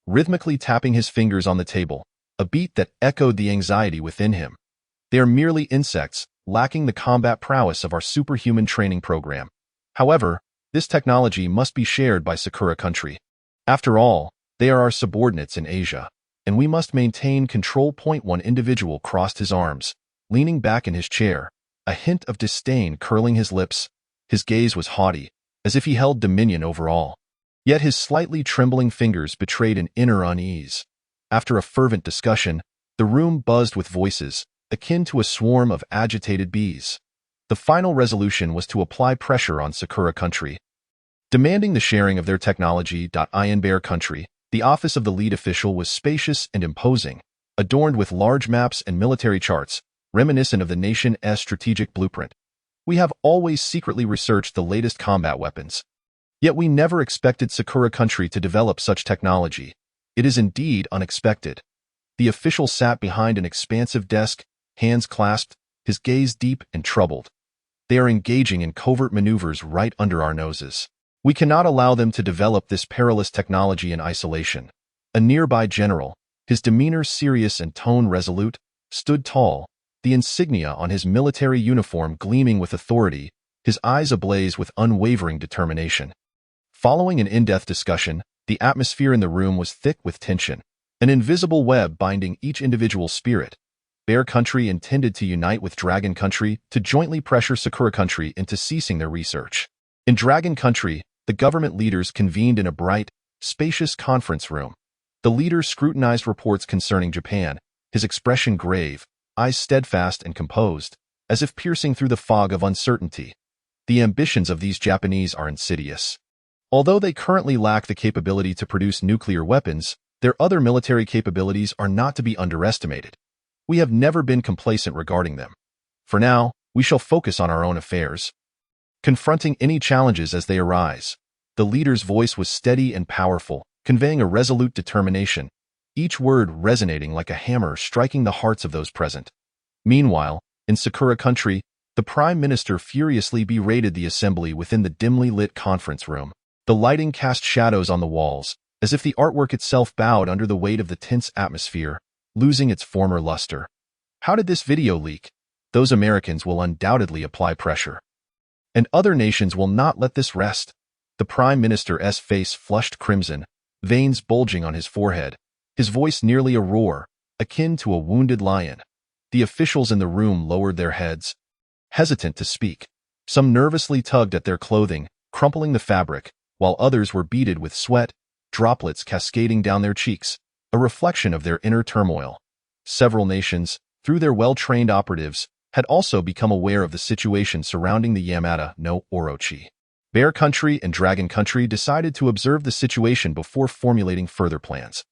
rhythmically tapping his fingers on the table, a beat that echoed the anxiety within him. They are merely insects, lacking the combat prowess of our superhuman training program. However, this technology must be shared by Sakura country. After all, they are our subordinates in Asia, and we must maintain control. One individual crossed his arms, leaning back in his chair, a hint of disdain curling his lips. His gaze was haughty, as if he held dominion over all. Yet his slightly trembling fingers betrayed an inner unease. After a fervent discussion, the room buzzed with voices, akin to a swarm of agitated bees. The final resolution was to apply pressure on Sakura country, demanding the sharing of their technology. In Bear country, the office of the lead official was spacious and imposing, adorned with large maps and military charts, reminiscent of the nation's strategic blueprint. We have always secretly researched the latest combat weapons. Yet we never expected Sakura country to develop such technology. It is indeed unexpected. The official sat behind an expansive desk, hands clasped, his gaze deep and troubled. They are engaging in covert maneuvers right under our noses. We cannot allow them to develop this perilous technology in isolation. A nearby general, his demeanor serious and tone resolute, stood tall, the insignia on his military uniform gleaming with authority, his eyes ablaze with unwavering determination. Following an in-depth discussion, the atmosphere in the room was thick with tension, an invisible web binding each individual spirit. Bear country intended to unite with Dragon country to jointly pressure Sakura country into ceasing their research. In Dragon country, the government leaders convened in a bright, spacious conference room. The leader scrutinized reports concerning Japan, his expression grave, eyes steadfast and composed, as if piercing through the fog of uncertainty. The ambitions of these Japanese are insidious. Although they currently lack the capability to produce nuclear weapons, their other military capabilities are not to be underestimated. We have never been complacent regarding them. For now, we shall focus on our own affairs, confronting any challenges as they arise. The leader's voice was steady and powerful, conveying a resolute determination, each word resonating like a hammer striking the hearts of those present. Meanwhile, in Sakura country, the Prime Minister furiously berated the assembly within the dimly lit conference room. The lighting cast shadows on the walls, as if the artwork itself bowed under the weight of the tense atmosphere, losing its former luster. How did this video leak? Those Americans will undoubtedly apply pressure. And other nations will not let this rest. The Prime Minister's face flushed crimson, veins bulging on his forehead, his voice nearly a roar, akin to a wounded lion. The officials in the room lowered their heads, hesitant to speak. Some nervously tugged at their clothing, crumpling the fabric, while others were beaded with sweat, droplets cascading down their cheeks, a reflection of their inner turmoil. Several nations, through their well-trained operatives, had also become aware of the situation surrounding the Yamata no Orochi. Bear country and Dragon country decided to observe the situation before formulating further plans.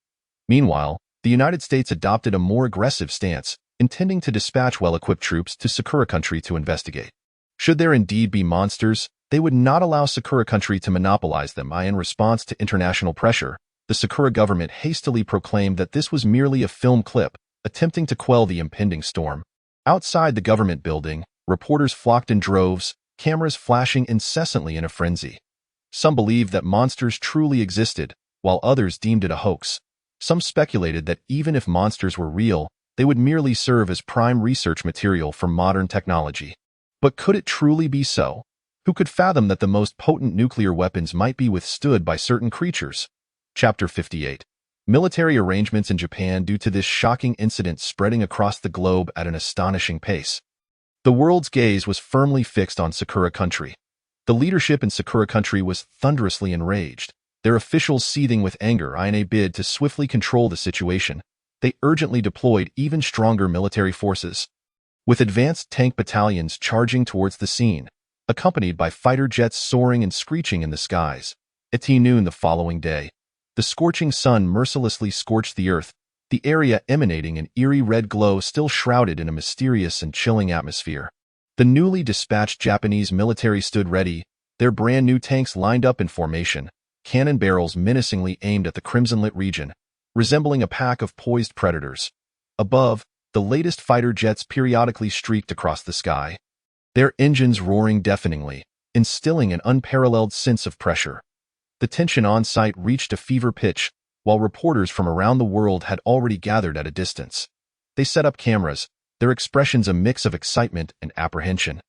Meanwhile, the United States adopted a more aggressive stance, intending to dispatch well-equipped troops to Sakura country to investigate. Should there indeed be monsters, they would not allow Sakura country to monopolize them. In response to international pressure, the Sakura government hastily proclaimed that this was merely a film clip, attempting to quell the impending storm. Outside the government building, reporters flocked in droves, cameras flashing incessantly in a frenzy. Some believed that monsters truly existed, while others deemed it a hoax. Some speculated that even if monsters were real, they would merely serve as prime research material for modern technology. But could it truly be so? Who could fathom that the most potent nuclear weapons might be withstood by certain creatures? Chapter 58. Military arrangements in Japan due to this shocking incident spreading across the globe at an astonishing pace. The world's gaze was firmly fixed on Sakura country. The leadership in Sakura country was thunderously enraged, their officials seething with anger in a bid to swiftly control the situation. They urgently deployed even stronger military forces, with advanced tank battalions charging towards the scene, accompanied by fighter jets soaring and screeching in the skies. At noon the following day, the scorching sun mercilessly scorched the earth, the area emanating an eerie red glow still shrouded in a mysterious and chilling atmosphere. The newly dispatched Japanese military stood ready, their brand-new tanks lined up in formation, cannon barrels menacingly aimed at the crimson-lit region, resembling a pack of poised predators. Above, the latest fighter jets periodically streaked across the sky, their engines roaring deafeningly, instilling an unparalleled sense of pressure. The tension on site reached a fever pitch, while reporters from around the world had already gathered at a distance. They set up cameras, their expressions a mix of excitement and apprehension,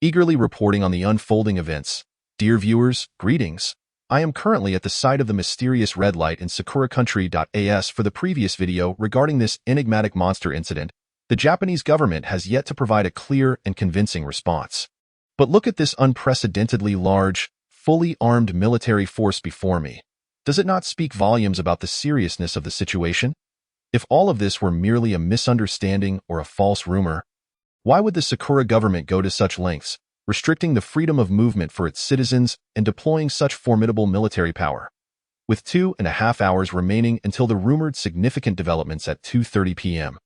eagerly reporting on the unfolding events. Dear viewers, greetings. I am currently at the site of the mysterious red light in Sakura Country.as. For the previous video regarding this enigmatic monster incident, the Japanese government has yet to provide a clear and convincing response. But look at this unprecedentedly large, fully armed military force before me. Does it not speak volumes about the seriousness of the situation? If all of this were merely a misunderstanding or a false rumor, why would the Sakura government go to such lengths, restricting the freedom of movement for its citizens and deploying such formidable military power? With 2.5 hours remaining until the rumored significant developments at 2:30 p.m.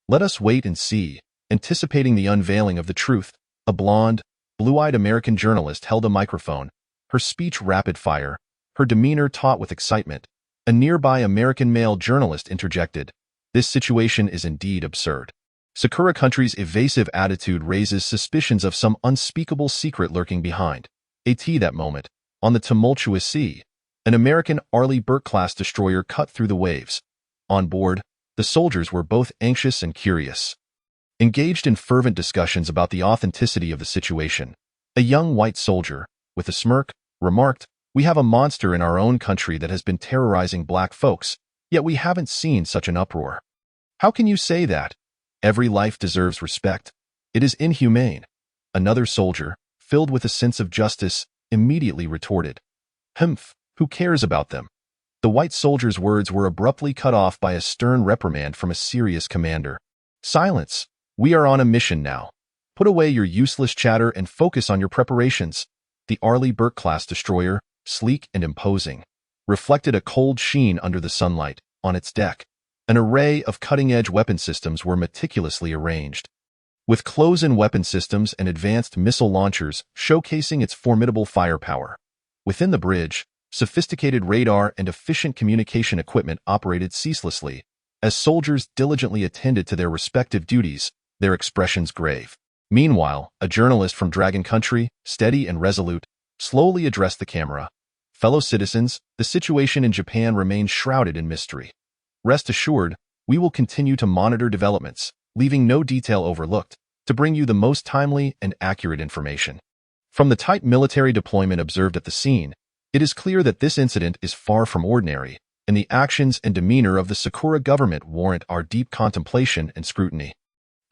Let us wait and see. Anticipating the unveiling of the truth, a blonde, blue-eyed American journalist held a microphone, her speech rapid-fire, her demeanor taut with excitement. A nearby American male journalist interjected, "This situation is indeed absurd." Sakura Country's evasive attitude raises suspicions of some unspeakable secret lurking behind. At that moment, on the tumultuous sea, an American Arleigh Burke-class destroyer cut through the waves. On board, the soldiers were both anxious and curious, engaged in fervent discussions about the authenticity of the situation. A young white soldier, with a smirk, remarked, "We have a monster in our own country that has been terrorizing black folks, yet we haven't seen such an uproar." "How can you say that? Every life deserves respect. It is inhumane." Another soldier, filled with a sense of justice, immediately retorted, "Humph, who cares about them?" The white soldier's words were abruptly cut off by a stern reprimand from a serious commander. "Silence! We are on a mission now. Put away your useless chatter and focus on your preparations." The Arleigh Burke-class destroyer, sleek and imposing, reflected a cold sheen under the sunlight. On its deck, an array of cutting-edge weapon systems were meticulously arranged, with close-in weapon systems and advanced missile launchers showcasing its formidable firepower. Within the bridge, sophisticated radar and efficient communication equipment operated ceaselessly, as soldiers diligently attended to their respective duties, their expressions grave. Meanwhile, a journalist from Dragon Country, steady and resolute, slowly addressed the camera. "Fellow citizens, the situation in Japan remains shrouded in mystery. Rest assured, we will continue to monitor developments, leaving no detail overlooked, to bring you the most timely and accurate information." From the tight military deployment observed at the scene, it is clear that this incident is far from ordinary, and the actions and demeanor of the Sakura government warrant our deep contemplation and scrutiny.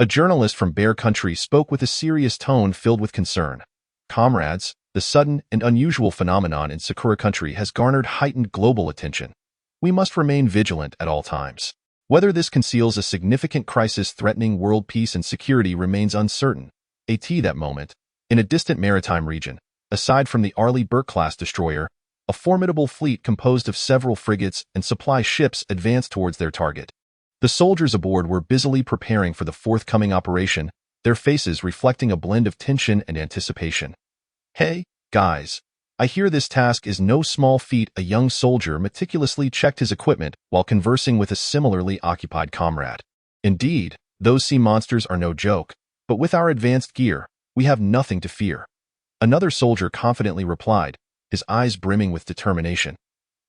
A journalist from Bear Country spoke with a serious tone filled with concern. "Comrades, the sudden and unusual phenomenon in Sakura Country has garnered heightened global attention. We must remain vigilant at all times. Whether this conceals a significant crisis threatening world peace and security remains uncertain." At that moment, in a distant maritime region, aside from the Arleigh Burke-class destroyer, a formidable fleet composed of several frigates and supply ships advanced towards their target. The soldiers aboard were busily preparing for the forthcoming operation, their faces reflecting a blend of tension and anticipation. "Hey, guys, I hear this task is no small feat." A young soldier meticulously checked his equipment while conversing with a similarly occupied comrade. "Indeed, those sea monsters are no joke, but with our advanced gear, we have nothing to fear," another soldier confidently replied, his eyes brimming with determination.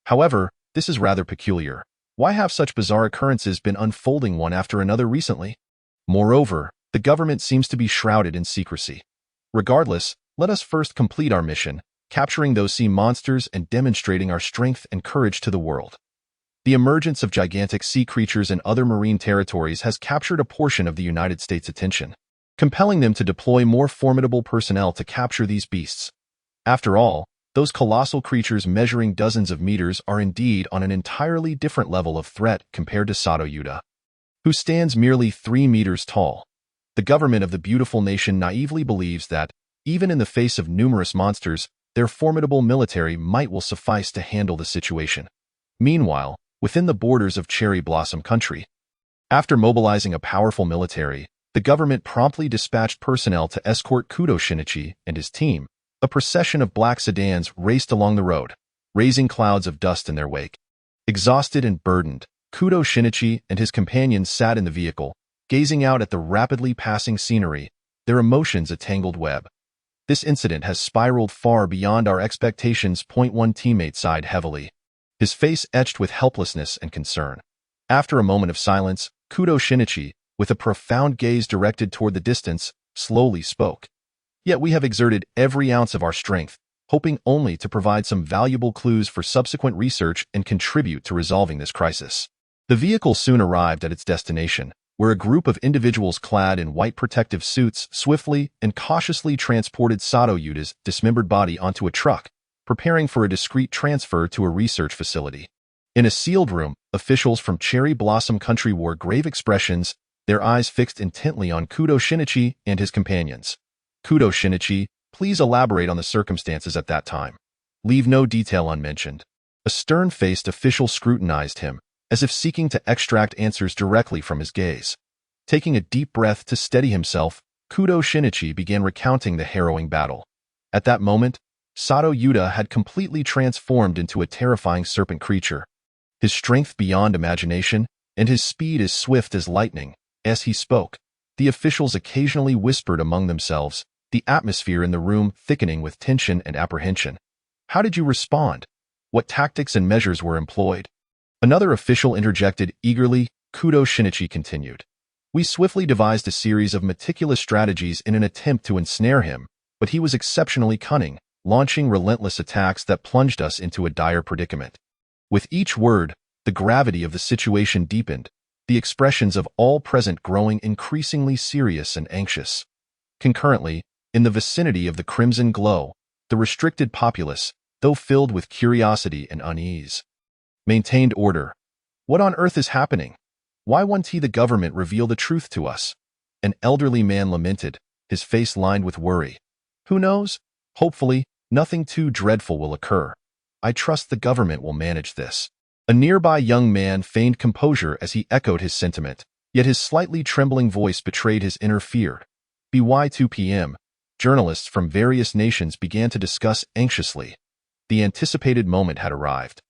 "However, this is rather peculiar. Why have such bizarre occurrences been unfolding one after another recently? Moreover, the government seems to be shrouded in secrecy. Regardless, let us first complete our mission, capturing those sea monsters and demonstrating our strength and courage to the world." The emergence of gigantic sea creatures in other marine territories has captured a portion of the United States' attention, compelling them to deploy more formidable personnel to capture these beasts. After all, those colossal creatures measuring dozens of meters are indeed on an entirely different level of threat compared to Sato Yuta, who stands merely 3 meters tall. The government of the beautiful nation naively believes that, even in the face of numerous monsters, their formidable military might will suffice to handle the situation. Meanwhile, within the borders of Cherry Blossom Country, after mobilizing a powerful military, the government promptly dispatched personnel to escort Kudo Shinichi and his team. A procession of black sedans raced along the road, raising clouds of dust in their wake. Exhausted and burdened, Kudo Shinichi and his companions sat in the vehicle, gazing out at the rapidly passing scenery, their emotions a tangled web. This incident has spiraled far beyond our expectations. One teammate sighed heavily, his face etched with helplessness and concern. After a moment of silence, Kudo Shinichi, with a profound gaze directed toward the distance, slowly spoke. Yet we have exerted every ounce of our strength, hoping only to provide some valuable clues for subsequent research and contribute to resolving this crisis. The vehicle soon arrived at its destination, where a group of individuals clad in white protective suits swiftly and cautiously transported Sato Yuda's dismembered body onto a truck, preparing for a discreet transfer to a research facility. In a sealed room, officials from Cherry Blossom Country wore grave expressions, their eyes fixed intently on Kudo Shinichi and his companions. Kudo Shinichi, please elaborate on the circumstances at that time. Leave no detail unmentioned. A stern-faced official scrutinized him, as if seeking to extract answers directly from his gaze. Taking a deep breath to steady himself, Kudo Shinichi began recounting the harrowing battle. At that moment, Sato Yuda had completely transformed into a terrifying serpent creature. His strength beyond imagination, and his speed as swift as lightning. As he spoke, the officials occasionally whispered among themselves, the atmosphere in the room thickening with tension and apprehension. How did you respond? What tactics and measures were employed? Another official interjected eagerly. Kudo Shinichi continued. We swiftly devised a series of meticulous strategies in an attempt to ensnare him, but he was exceptionally cunning, launching relentless attacks that plunged us into a dire predicament. With each word, the gravity of the situation deepened, the expressions of all present growing increasingly serious and anxious. Concurrently, in the vicinity of the crimson glow, the restricted populace, though filled with curiosity and unease, maintained order. What on earth is happening? Why won't the government reveal the truth to us? An elderly man lamented, his face lined with worry. Who knows? Hopefully, nothing too dreadful will occur. I trust the government will manage this. A nearby young man feigned composure as he echoed his sentiment, yet his slightly trembling voice betrayed his inner fear. By 2 p.m., journalists from various nations began to discuss anxiously. The anticipated moment had arrived.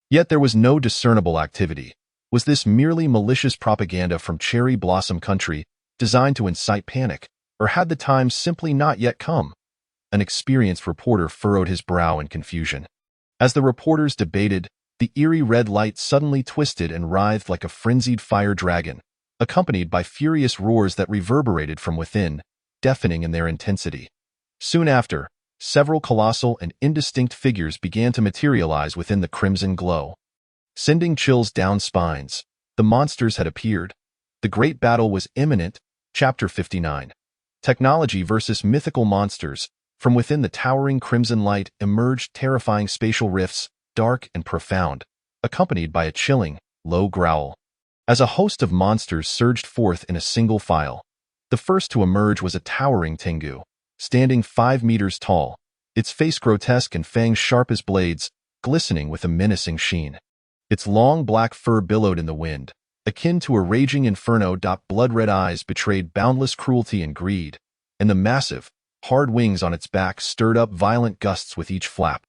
Yet there was no discernible activity. Was this merely malicious propaganda from Cherry Blossom Country, designed to incite panic, or had the time simply not yet come? An experienced reporter furrowed his brow in confusion. As the reporters debated, the eerie red light suddenly twisted and writhed like a frenzied fire dragon, accompanied by furious roars that reverberated from within, deafening in their intensity. Soon after, several colossal and indistinct figures began to materialize within the crimson glow. Sending chills down spines, the monsters had appeared. The great battle was imminent. Chapter 59. Technology versus mythical monsters. From within the towering crimson light emerged terrifying spatial rifts, dark and profound, accompanied by a chilling, low growl. As a host of monsters surged forth in a single file, the first to emerge was a towering Tengu, standing 5 meters tall, its face grotesque and fangs sharp as blades, glistening with a menacing sheen. Its long black fur billowed in the wind, akin to a raging inferno. Blood-red eyes betrayed boundless cruelty and greed, and the massive, hard wings on its back stirred up violent gusts with each flap.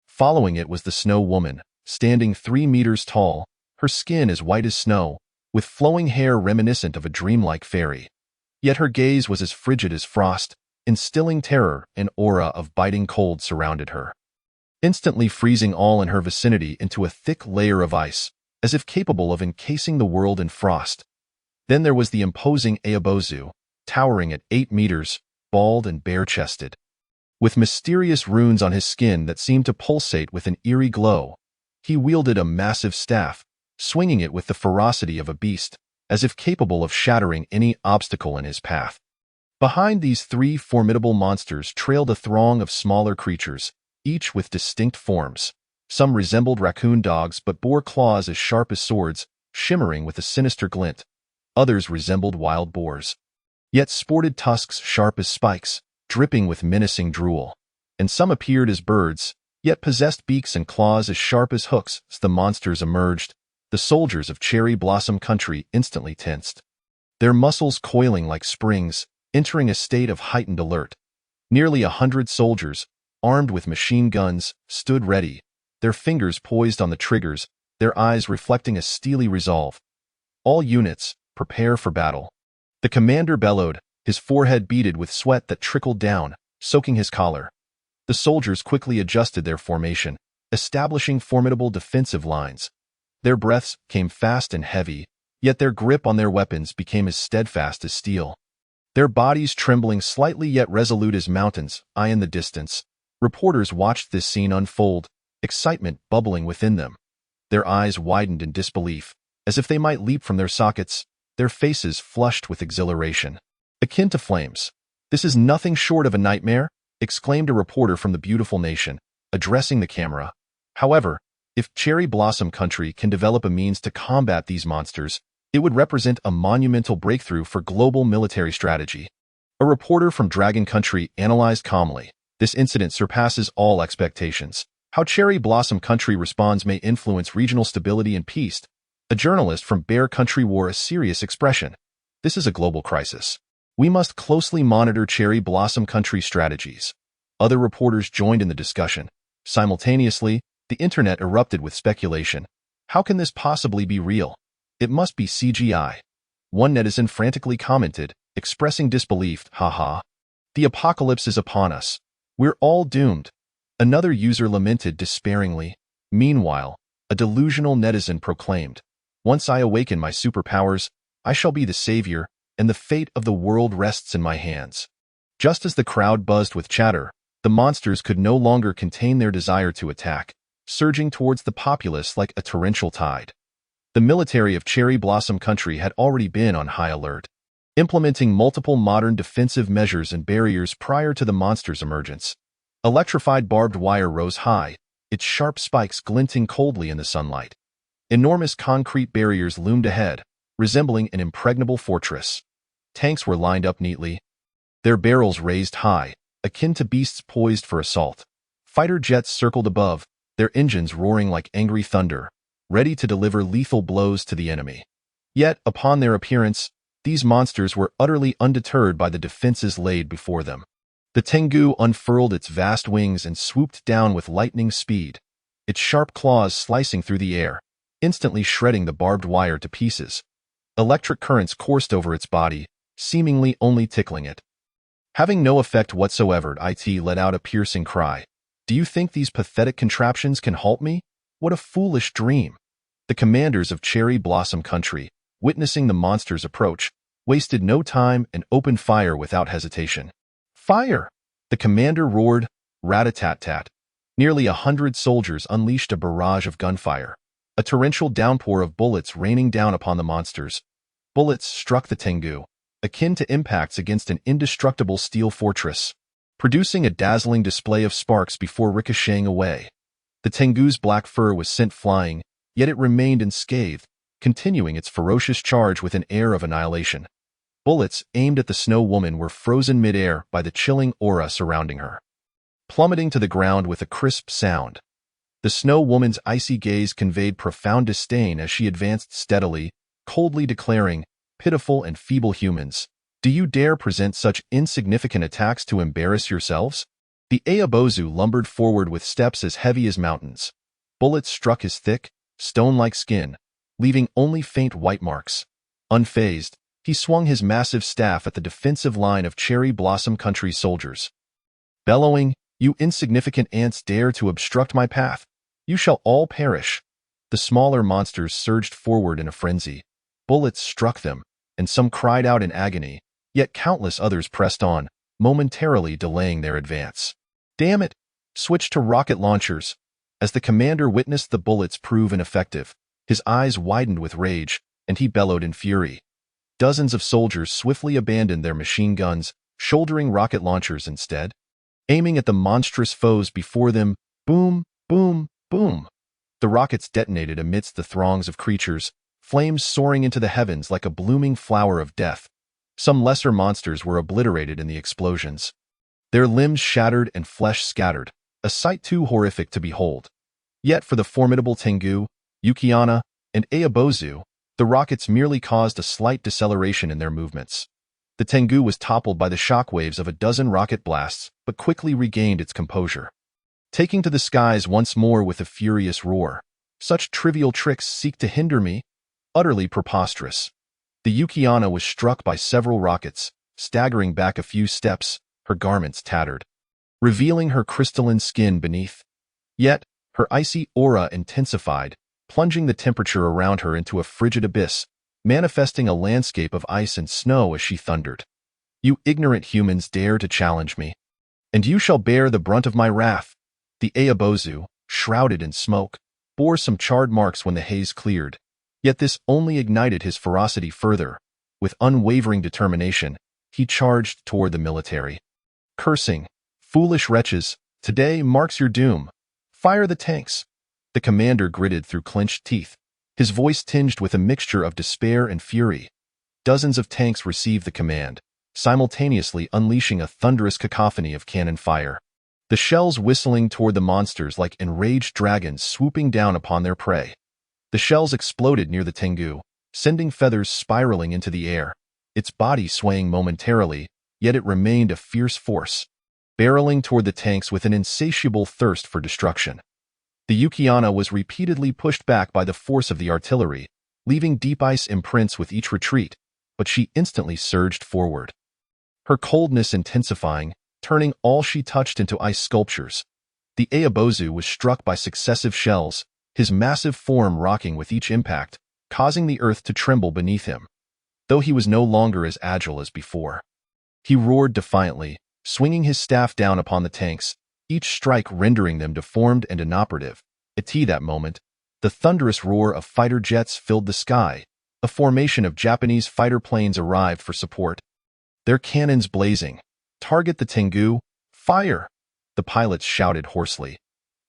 Following it was the Snow Woman, standing 3 meters tall, her skin as white as snow, with flowing hair reminiscent of a dreamlike fairy. Yet her gaze was as frigid as frost, instilling terror. An aura of biting cold surrounded her, instantly freezing all in her vicinity into a thick layer of ice, as if capable of encasing the world in frost. Then there was the imposing Aobozu, towering at 8 meters, bald and bare-chested, with mysterious runes on his skin that seemed to pulsate with an eerie glow. He wielded a massive staff, swinging it with the ferocity of a beast, as if capable of shattering any obstacle in his path. Behind these 3 formidable monsters trailed a throng of smaller creatures, each with distinct forms. Some resembled raccoon dogs but bore claws as sharp as swords, shimmering with a sinister glint. Others resembled wild boars, yet sported tusks sharp as spikes, dripping with menacing drool. and some appeared as birds, yet possessed beaks and claws as sharp as hooks. As the monsters emerged, the soldiers of Cherry Blossom Country instantly tensed, their muscles coiling like springs, entering a state of heightened alert. Nearly 100 soldiers, armed with machine guns, stood ready, their fingers poised on the triggers, their eyes reflecting a steely resolve. All units, prepare for battle. The commander bellowed, his forehead beaded with sweat that trickled down, soaking his collar. The soldiers quickly adjusted their formation, establishing formidable defensive lines. Their breaths came fast and heavy, yet their grip on their weapons became as steadfast as steel. Their bodies trembling slightly yet resolute as mountains, eye in the distance. Reporters watched this scene unfold, excitement bubbling within them. Their eyes widened in disbelief, as if they might leap from their sockets, their faces flushed with exhilaration. Akin to flames. "This is nothing short of a nightmare," exclaimed a reporter from the beautiful nation, addressing the camera. However, if Cherry Blossom Country can develop a means to combat these monsters, it would represent a monumental breakthrough for global military strategy. A reporter from Dragon Country analyzed calmly, "This incident surpasses all expectations. How Cherry Blossom Country responds may influence regional stability and peace." A journalist from Bear Country wore a serious expression. "This is a global crisis. We must closely monitor Cherry Blossom Country strategies." Other reporters joined in the discussion. Simultaneously, the internet erupted with speculation. "How can this possibly be real? It must be CGI." One netizen frantically commented, expressing disbelief, "Haha. The apocalypse is upon us. We're all doomed." Another user lamented despairingly. Meanwhile, a delusional netizen proclaimed, "Once I awaken my superpowers, I shall be the savior, and the fate of the world rests in my hands." Just as the crowd buzzed with chatter, the monsters could no longer contain their desire to attack, surging towards the populace like a torrential tide. The military of Cherry Blossom Country had already been on high alert, implementing multiple modern defensive measures and barriers prior to the monsters' emergence. Electrified barbed wire rose high, its sharp spikes glinting coldly in the sunlight. Enormous concrete barriers loomed ahead, resembling an impregnable fortress. Tanks were lined up neatly, their barrels raised high, akin to beasts poised for assault. Fighter jets circled above, their engines roaring like angry thunder, ready to deliver lethal blows to the enemy. Yet, upon their appearance, these monsters were utterly undeterred by the defenses laid before them. The Tengu unfurled its vast wings and swooped down with lightning speed, its sharp claws slicing through the air, instantly shredding the barbed wire to pieces. Electric currents coursed over its body, seemingly only tickling it. Having no effect whatsoever, it let out a piercing cry. "Do you think these pathetic contraptions can halt me? What a foolish dream." The commanders of Cherry Blossom Country, witnessing the monsters approach, wasted no time and opened fire without hesitation. "Fire!" the commander roared, rat-a-tat-tat. Nearly 100 soldiers unleashed a barrage of gunfire, a torrential downpour of bullets raining down upon the monsters. Bullets struck the Tengu, akin to impacts against an indestructible steel fortress, producing a dazzling display of sparks before ricocheting away. The Tengu's black fur was sent flying, yet it remained unscathed, continuing its ferocious charge with an air of annihilation. Bullets aimed at the Snow Woman were frozen mid-air by the chilling aura surrounding her, plummeting to the ground with a crisp sound. The Snow Woman's icy gaze conveyed profound disdain as she advanced steadily, coldly declaring, "Pitiful and feeble humans, do you dare present such insignificant attacks to embarrass yourselves?" The Ayabozu lumbered forward with steps as heavy as mountains. Bullets struck his thick, stone-like skin, leaving only faint white marks. Unfazed, he swung his massive staff at the defensive line of Cherry Blossom Country soldiers. Bellowing, "You insignificant ants dare to obstruct my path! You shall all perish!" The smaller monsters surged forward in a frenzy. Bullets struck them, and some cried out in agony, yet countless others pressed on, momentarily delaying their advance. "Damn it! Switch to rocket launchers!" As the commander witnessed the bullets prove ineffective, his eyes widened with rage, and he bellowed in fury. Dozens of soldiers swiftly abandoned their machine guns, shouldering rocket launchers instead. Aiming at the monstrous foes before them, boom, boom, boom. The rockets detonated amidst the throngs of creatures, flames soaring into the heavens like a blooming flower of death. Some lesser monsters were obliterated in the explosions. their limbs shattered and flesh scattered, a sight too horrific to behold. Yet for the formidable Tengu, Yukiana, and Ayabozu, the rockets merely caused a slight deceleration in their movements. The Tengu was toppled by the shockwaves of a dozen rocket blasts, but quickly regained its composure. Taking to the skies once more with a furious roar. Such trivial tricks seek to hinder me? Utterly preposterous. The Yukiana was struck by several rockets, staggering back a few steps, her garments tattered, revealing her crystalline skin beneath. Yet, her icy aura intensified, plunging the temperature around her into a frigid abyss, manifesting a landscape of ice and snow as she thundered. You ignorant humans dare to challenge me, and you shall bear the brunt of my wrath. The Ayabozu, shrouded in smoke, bore some charred marks when the haze cleared, yet this only ignited his ferocity further. With unwavering determination, he charged toward the military. Cursing, "Foolish wretches, today marks your doom. Fire the tanks." The commander gritted through clenched teeth, his voice tinged with a mixture of despair and fury. Dozens of tanks received the command, simultaneously unleashing a thunderous cacophony of cannon fire. The shells whistling toward the monsters like enraged dragons swooping down upon their prey. The shells exploded near the Tengu, sending feathers spiraling into the air, its body swaying momentarily, yet it remained a fierce force, barreling toward the tanks with an insatiable thirst for destruction. The Yukiana was repeatedly pushed back by the force of the artillery, leaving deep ice imprints with each retreat, but she instantly surged forward. Her coldness intensifying, turning all she touched into ice sculptures. The Ayabozu was struck by successive shells, his massive form rocking with each impact, causing the earth to tremble beneath him. Though he was no longer as agile as before. He roared defiantly, swinging his staff down upon the tanks, each strike rendering them deformed and inoperative. At that moment, the thunderous roar of fighter jets filled the sky. A formation of Japanese fighter planes arrived for support, their cannons blazing. "Target the Tengu! Fire!" the pilots shouted hoarsely.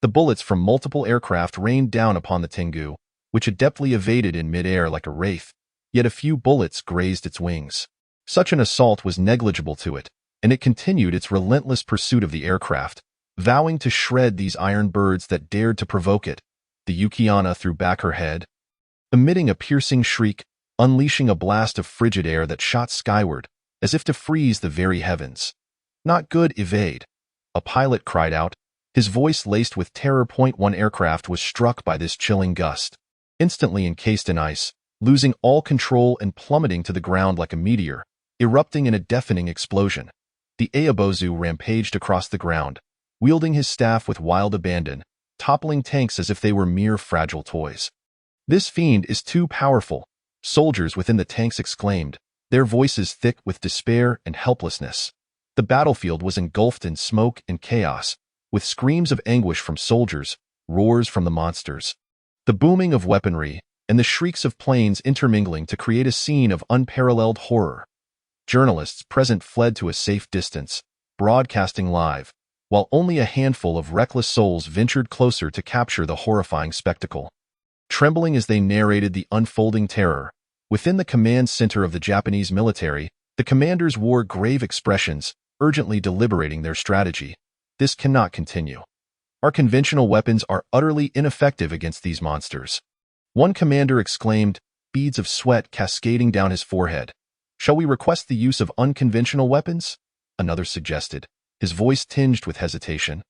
The bullets from multiple aircraft rained down upon the Tengu, which adeptly evaded in midair like a wraith, yet a few bullets grazed its wings. Such an assault was negligible to it, and it continued its relentless pursuit of the aircraft, vowing to shred these iron birds that dared to provoke it. The Yukiana threw back her head, emitting a piercing shriek, unleashing a blast of frigid air that shot skyward, as if to freeze the very heavens. "Not good, evade," a pilot cried out, his voice laced with terror. One aircraft was struck by this chilling gust, instantly encased in ice, losing all control and plummeting to the ground like a meteor, erupting in a deafening explosion. The Ayabozu rampaged across the ground, wielding his staff with wild abandon, toppling tanks as if they were mere fragile toys. "This fiend is too powerful," soldiers within the tanks exclaimed, their voices thick with despair and helplessness. The battlefield was engulfed in smoke and chaos, with screams of anguish from soldiers, roars from the monsters, the booming of weaponry, and the shrieks of planes intermingling to create a scene of unparalleled horror. Journalists present fled to a safe distance, broadcasting live, while only a handful of reckless souls ventured closer to capture the horrifying spectacle. Trembling as they narrated the unfolding terror, within the command center of the Japanese military, the commanders wore grave expressions, urgently deliberating their strategy. "This cannot continue. Our conventional weapons are utterly ineffective against these monsters." One commander exclaimed, beads of sweat cascading down his forehead. "Shall we request the use of unconventional weapons?" Another suggested, his voice tinged with hesitation.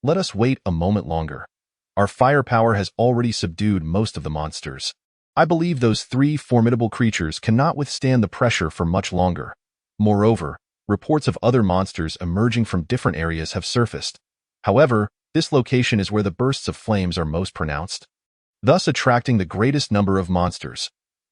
"Let us wait a moment longer. Our firepower has already subdued most of the monsters. I believe those three formidable creatures cannot withstand the pressure for much longer." Moreover, reports of other monsters emerging from different areas have surfaced. However, this location is where the bursts of flames are most pronounced, thus attracting the greatest number of monsters.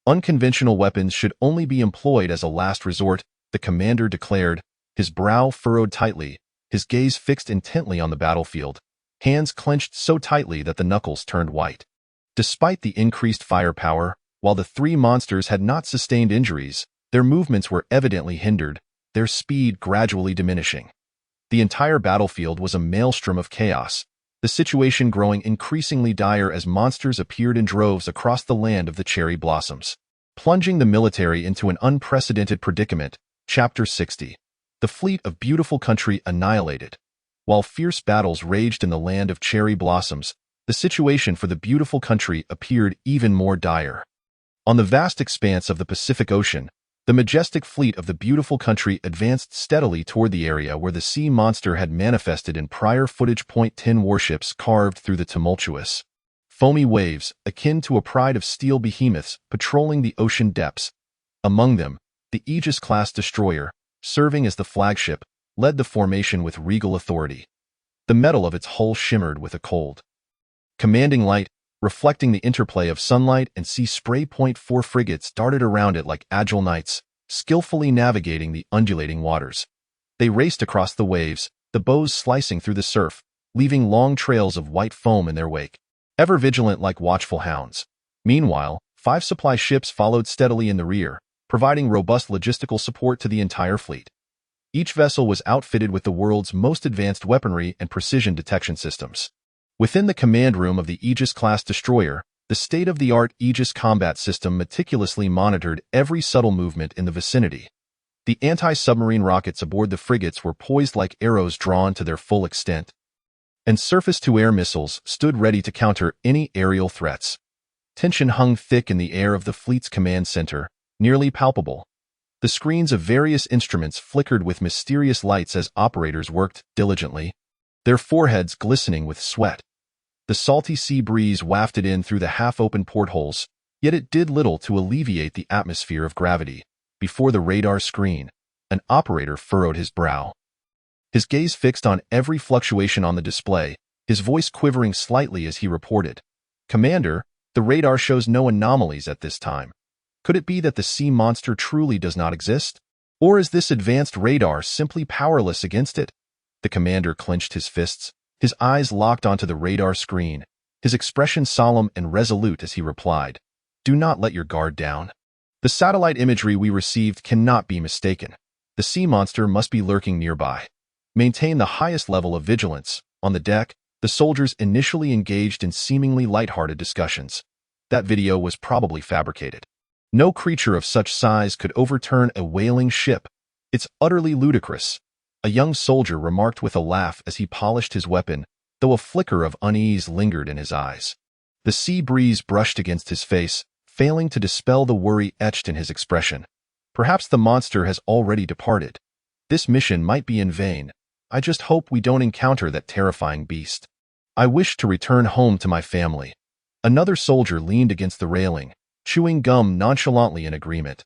"Unconventional weapons should only be employed as a last resort," the commander declared, his brow furrowed tightly, his gaze fixed intently on the battlefield, hands clenched so tightly that the knuckles turned white. Despite the increased firepower, while the three monsters had not sustained injuries, their movements were evidently hindered, their speed gradually diminishing. The entire battlefield was a maelstrom of chaos, the situation growing increasingly dire as monsters appeared in droves across the land of the cherry blossoms, plunging the military into an unprecedented predicament. Chapter 60. The fleet of beautiful country annihilated. While fierce battles raged in the land of cherry blossoms, the situation for the beautiful country appeared even more dire. On the vast expanse of the Pacific Ocean, the majestic fleet of the beautiful country advanced steadily toward the area where the sea monster had manifested in prior footage. Tin warships carved through the tumultuous, foamy waves, akin to a pride of steel behemoths patrolling the ocean depths. Among them, the Aegis-class destroyer, serving as the flagship, led the formation with regal authority. The metal of its hull shimmered with a cold, commanding light, reflecting the interplay of sunlight and sea spray. 4 frigates darted around it like agile knights, skillfully navigating the undulating waters. They raced across the waves, the bows slicing through the surf, leaving long trails of white foam in their wake, ever vigilant like watchful hounds. Meanwhile, 5 supply ships followed steadily in the rear, providing robust logistical support to the entire fleet. Each vessel was outfitted with the world's most advanced weaponry and precision detection systems. Within the command room of the Aegis-class destroyer, the state-of-the-art Aegis combat system meticulously monitored every subtle movement in the vicinity. The anti-submarine rockets aboard the frigates were poised like arrows drawn to their full extent, and surface-to-air missiles stood ready to counter any aerial threats. Tension hung thick in the air of the fleet's command center, nearly palpable. The screens of various instruments flickered with mysterious lights as operators worked diligently, their foreheads glistening with sweat. The salty sea breeze wafted in through the half-open portholes, yet it did little to alleviate the atmosphere of gravity. Before the radar screen, an operator furrowed his brow, his gaze fixed on every fluctuation on the display, his voice quivering slightly as he reported, "Commander, the radar shows no anomalies at this time. Could it be that the sea monster truly does not exist? Or is this advanced radar simply powerless against it?" The commander clenched his fists, his eyes locked onto the radar screen, his expression solemn and resolute as he replied, "Do not let your guard down. The satellite imagery we received cannot be mistaken. The sea monster must be lurking nearby. Maintain the highest level of vigilance." On the deck, the soldiers initially engaged in seemingly lighthearted discussions. That video was probably fabricated. No creature of such size could overturn a whaling ship. It's utterly ludicrous, a young soldier remarked with a laugh as he polished his weapon, though a flicker of unease lingered in his eyes. The sea breeze brushed against his face, failing to dispel the worry etched in his expression. Perhaps the monster has already departed. This mission might be in vain. I just hope we don't encounter that terrifying beast. I wish to return home to my family. Another soldier leaned against the railing, chewing gum nonchalantly in agreement.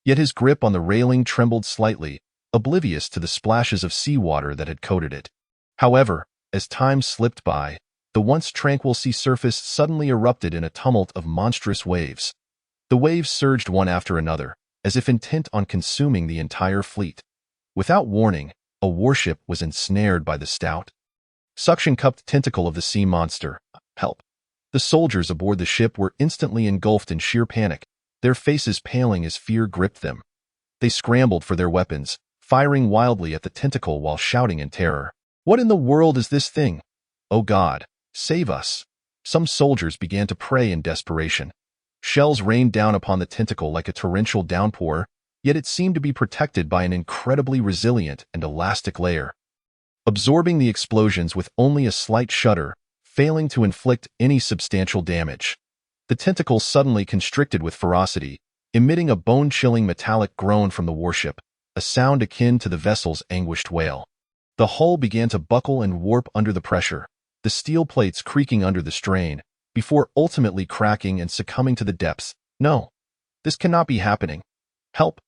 Yet his grip on the railing trembled slightly, oblivious to the splashes of seawater that had coated it. However, as time slipped by, the once tranquil sea surface suddenly erupted in a tumult of monstrous waves. The waves surged one after another, as if intent on consuming the entire fleet. Without warning, a warship was ensnared by the stout, suction-cupped tentacle of the sea monster. Help! The soldiers aboard the ship were instantly engulfed in sheer panic, their faces paling as fear gripped them. They scrambled for their weapons, firing wildly at the tentacle while shouting in terror, "What in the world is this thing? Oh God, save us!" Some soldiers began to pray in desperation. Shells rained down upon the tentacle like a torrential downpour, yet it seemed to be protected by an incredibly resilient and elastic layer, absorbing the explosions with only a slight shudder, failing to inflict any substantial damage. The tentacle suddenly constricted with ferocity, emitting a bone-chilling metallic groan from the warship, a sound akin to the vessel's anguished wail. The hull began to buckle and warp under the pressure, the steel plates creaking under the strain, before ultimately cracking and succumbing to the depths. "No, this cannot be happening. Help!"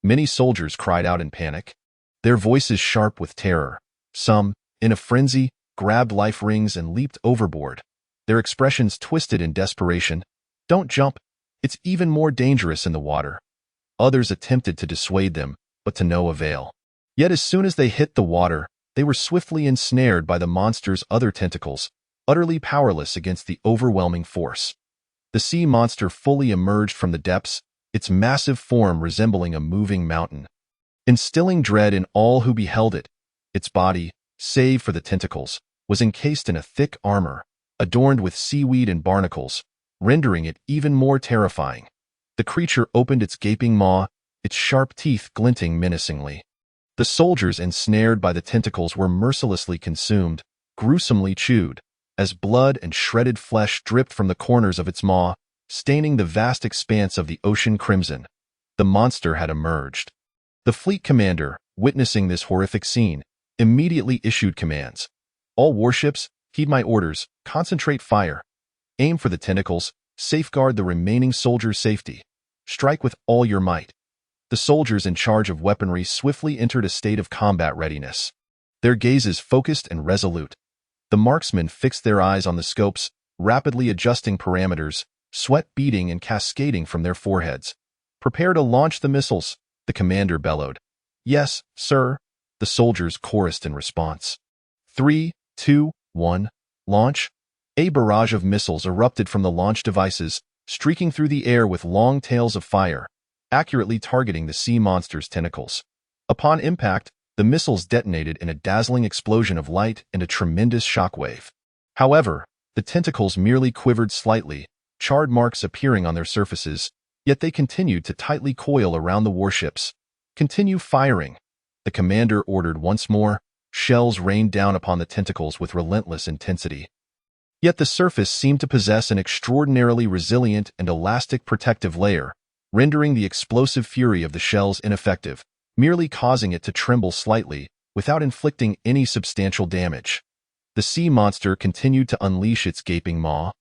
Many soldiers cried out in panic, their voices sharp with terror. Some, in a frenzy, grabbed life rings and leaped overboard, their expressions twisted in desperation. "Don't jump. It's even more dangerous in the water." Others attempted to dissuade them, but to no avail. Yet as soon as they hit the water, they were swiftly ensnared by the monster's other tentacles, utterly powerless against the overwhelming force. The sea monster fully emerged from the depths, its massive form resembling a moving mountain, instilling dread in all who beheld it. Its body, save for the tentacles, was encased in a thick armor, adorned with seaweed and barnacles, rendering it even more terrifying. The creature opened its gaping maw, its sharp teeth glinting menacingly. The soldiers ensnared by the tentacles were mercilessly consumed, gruesomely chewed, as blood and shredded flesh dripped from the corners of its maw, staining the vast expanse of the ocean crimson. The monster had emerged. The fleet commander, witnessing this horrific scene, immediately issued commands. All warships, heed my orders, concentrate fire. Aim for the tentacles, safeguard the remaining soldiers' safety. Strike with all your might. The soldiers in charge of weaponry swiftly entered a state of combat readiness. Their gazes focused and resolute. The marksmen fixed their eyes on the scopes, rapidly adjusting parameters, sweat beading and cascading from their foreheads. Prepare to launch the missiles, the commander bellowed. Yes, sir, the soldiers chorused in response. 3, 2, 1, launch. A barrage of missiles erupted from the launch devices, streaking through the air with long tails of fire, accurately targeting the sea monster's tentacles. Upon impact, the missiles detonated in a dazzling explosion of light and a tremendous shockwave. However, the tentacles merely quivered slightly, charred marks appearing on their surfaces, yet they continued to tightly coil around the warships. Continue firing, the commander ordered once more. Shells rained down upon the tentacles with relentless intensity. Yet the surface seemed to possess an extraordinarily resilient and elastic protective layer, rendering the explosive fury of the shells ineffective, merely causing it to tremble slightly, without inflicting any substantial damage. The sea monster continued to unleash its gaping maw.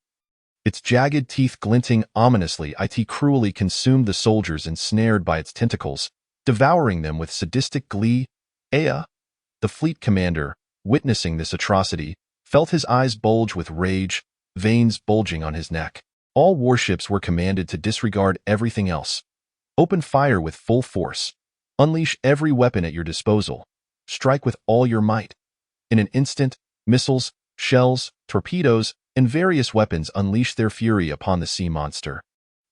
Its jagged teeth glinting ominously, it cruelly consumed the soldiers ensnared by its tentacles, devouring them with sadistic glee. Ea, the fleet commander, witnessing this atrocity, felt his eyes bulge with rage, veins bulging on his neck. All warships were commanded to disregard everything else. Open fire with full force. Unleash every weapon at your disposal. Strike with all your might. In an instant, missiles, shells, torpedoes, and various weapons unleashed their fury upon the sea monster.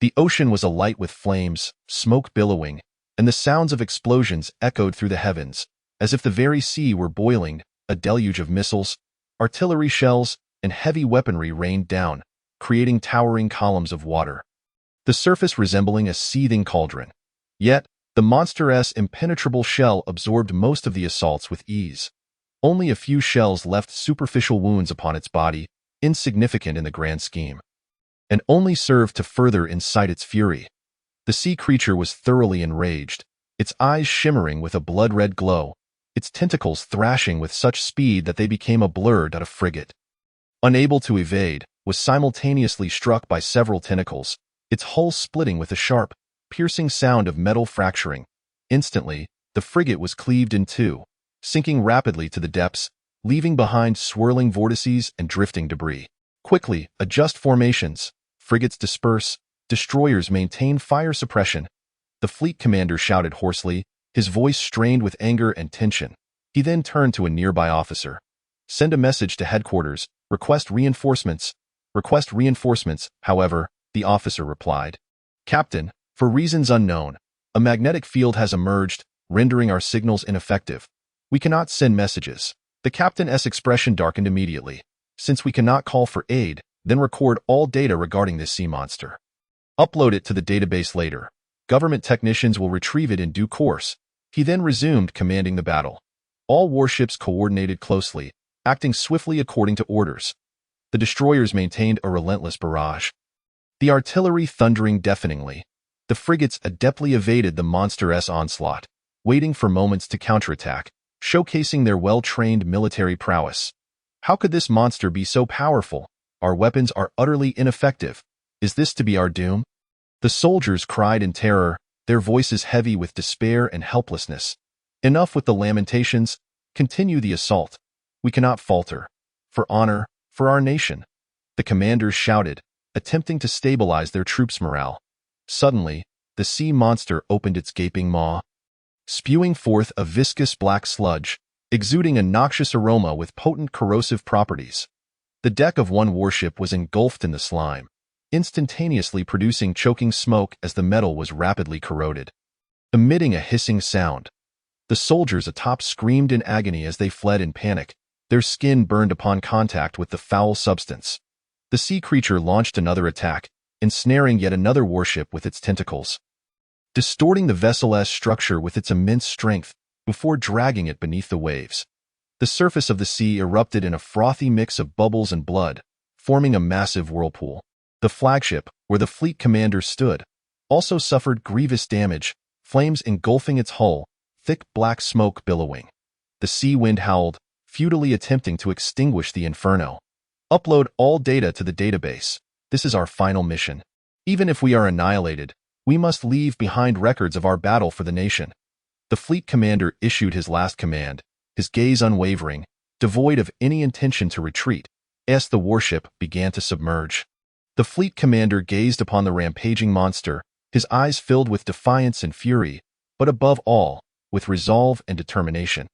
The ocean was alight with flames, smoke billowing, and the sounds of explosions echoed through the heavens, as if the very sea were boiling. A deluge of missiles, artillery shells, and heavy weaponry rained down, creating towering columns of water, the surface resembling a seething cauldron. Yet, the monster's impenetrable shell absorbed most of the assaults with ease. Only a few shells left superficial wounds upon its body, insignificant in the grand scheme, and only served to further incite its fury. The sea creature was thoroughly enraged, its eyes shimmering with a blood-red glow, its tentacles thrashing with such speed that they became a blur. A frigate, unable to evade, was simultaneously struck by several tentacles, its hull splitting with a sharp, piercing sound of metal fracturing. Instantly, the frigate was cleaved in two, sinking rapidly to the depths, leaving behind swirling vortices and drifting debris. Quickly, adjust formations. Frigates disperse. Destroyers maintain fire suppression. The fleet commander shouted hoarsely, his voice strained with anger and tension. He then turned to a nearby officer. Send a message to headquarters. Request reinforcements. Request reinforcements, however, the officer replied. Captain, for reasons unknown, a magnetic field has emerged, rendering our signals ineffective. We cannot send messages. The captain's expression darkened immediately. Since we cannot call for aid, then record all data regarding this sea monster. Upload it to the database later. Government technicians will retrieve it in due course. He then resumed commanding the battle. All warships coordinated closely, acting swiftly according to orders. The destroyers maintained a relentless barrage, the artillery thundering deafeningly. The frigates adeptly evaded the monster's onslaught, waiting for moments to counterattack, showcasing their well-trained military prowess. How could this monster be so powerful? Our weapons are utterly ineffective. Is this to be our doom? The soldiers cried in terror, their voices heavy with despair and helplessness. Enough with the lamentations. Continue the assault. We cannot falter. For honor, for our nation. The commanders shouted, attempting to stabilize their troops' morale. Suddenly, the sea monster opened its gaping maw, spewing forth a viscous black sludge, exuding a noxious aroma with potent corrosive properties. The deck of one warship was engulfed in the slime, instantaneously producing choking smoke as the metal was rapidly corroded. Emitting a hissing sound, the soldiers atop screamed in agony as they fled in panic, their skin burned upon contact with the foul substance. The sea creature launched another attack, ensnaring yet another warship with its tentacles. Distorting the vessel's structure with its immense strength, before dragging it beneath the waves. The surface of the sea erupted in a frothy mix of bubbles and blood, forming a massive whirlpool. The flagship, where the fleet commander stood, also suffered grievous damage, flames engulfing its hull, thick black smoke billowing. The sea wind howled, futilely attempting to extinguish the inferno. Upload all data to the database. This is our final mission. Even if we are annihilated, we must leave behind records of our battle for the nation. The fleet commander issued his last command, his gaze unwavering, devoid of any intention to retreat, as the warship began to submerge. The fleet commander gazed upon the rampaging monster, his eyes filled with defiance and fury, but above all, with resolve and determination.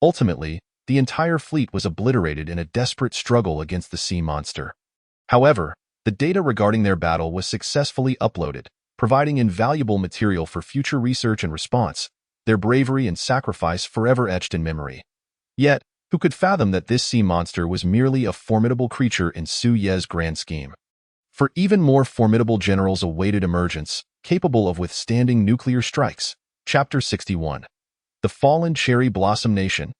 Ultimately, the entire fleet was obliterated in a desperate struggle against the sea monster. However, the data regarding their battle was successfully uploaded, providing invaluable material for future research and response, their bravery and sacrifice forever etched in memory. Yet, who could fathom that this sea monster was merely a formidable creature in Su Ye's grand scheme? For even more formidable generals awaited emergence, capable of withstanding nuclear strikes. Chapter 61. The Fallen Cherry Blossom Nation.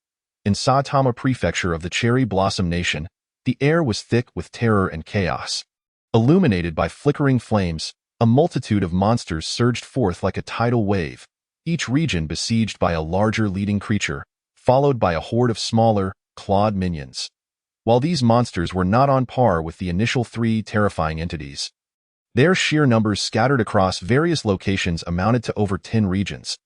In Saitama Prefecture of the Cherry Blossom Nation, the air was thick with terror and chaos. Illuminated by flickering flames, a multitude of monsters surged forth like a tidal wave, each region besieged by a larger leading creature, followed by a horde of smaller, clawed minions. While these monsters were not on par with the initial three terrifying entities, their sheer numbers scattered across various locations amounted to over 10 regions.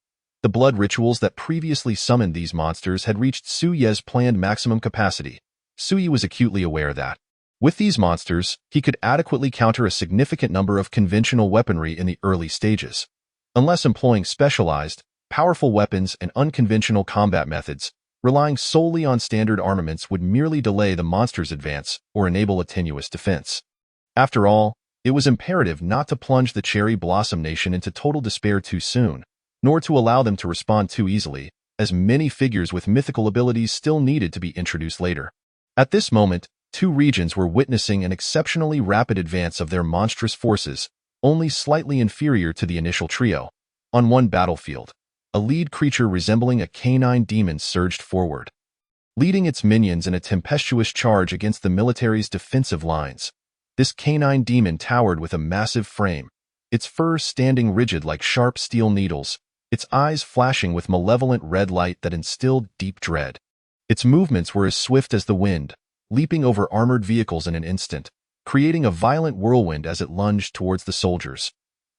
The blood rituals that previously summoned these monsters had reached Su Ye's planned maximum capacity. Su Ye was acutely aware that, with these monsters, he could adequately counter a significant number of conventional weaponry in the early stages. Unless employing specialized, powerful weapons and unconventional combat methods, relying solely on standard armaments would merely delay the monster's advance or enable a tenuous defense. After all, it was imperative not to plunge the Cherry Blossom Nation into total despair too soon, nor to allow them to respond too easily, as many figures with mythical abilities still needed to be introduced later. At this moment, two regions were witnessing an exceptionally rapid advance of their monstrous forces, only slightly inferior to the initial trio. On one battlefield, a lead creature resembling a canine demon surged forward, leading its minions in a tempestuous charge against the military's defensive lines. This canine demon towered with a massive frame, its fur standing rigid like sharp steel needles, its eyes flashing with malevolent red light that instilled deep dread. Its movements were as swift as the wind, leaping over armored vehicles in an instant, creating a violent whirlwind as it lunged towards the soldiers.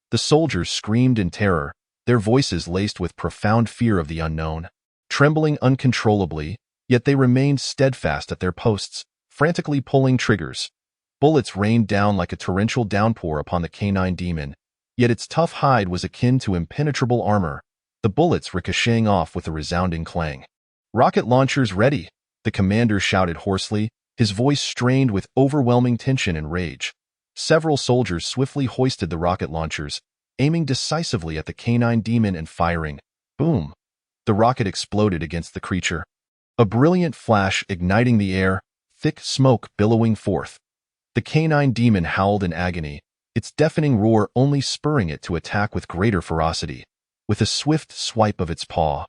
The soldiers screamed in terror, their voices laced with profound fear of the unknown. Trembling uncontrollably, yet they remained steadfast at their posts, frantically pulling triggers. Bullets rained down like a torrential downpour upon the canine demon, yet its tough hide was akin to impenetrable armor, the bullets ricocheting off with a resounding clang. "Rocket launchers ready," the commander shouted hoarsely, his voice strained with overwhelming tension and rage. Several soldiers swiftly hoisted the rocket launchers, aiming decisively at the canine demon and firing. Boom! The rocket exploded against the creature. A brilliant flash igniting the air, thick smoke billowing forth. The canine demon howled in agony, its deafening roar only spurring it to attack with greater ferocity. With a swift swipe of its paw,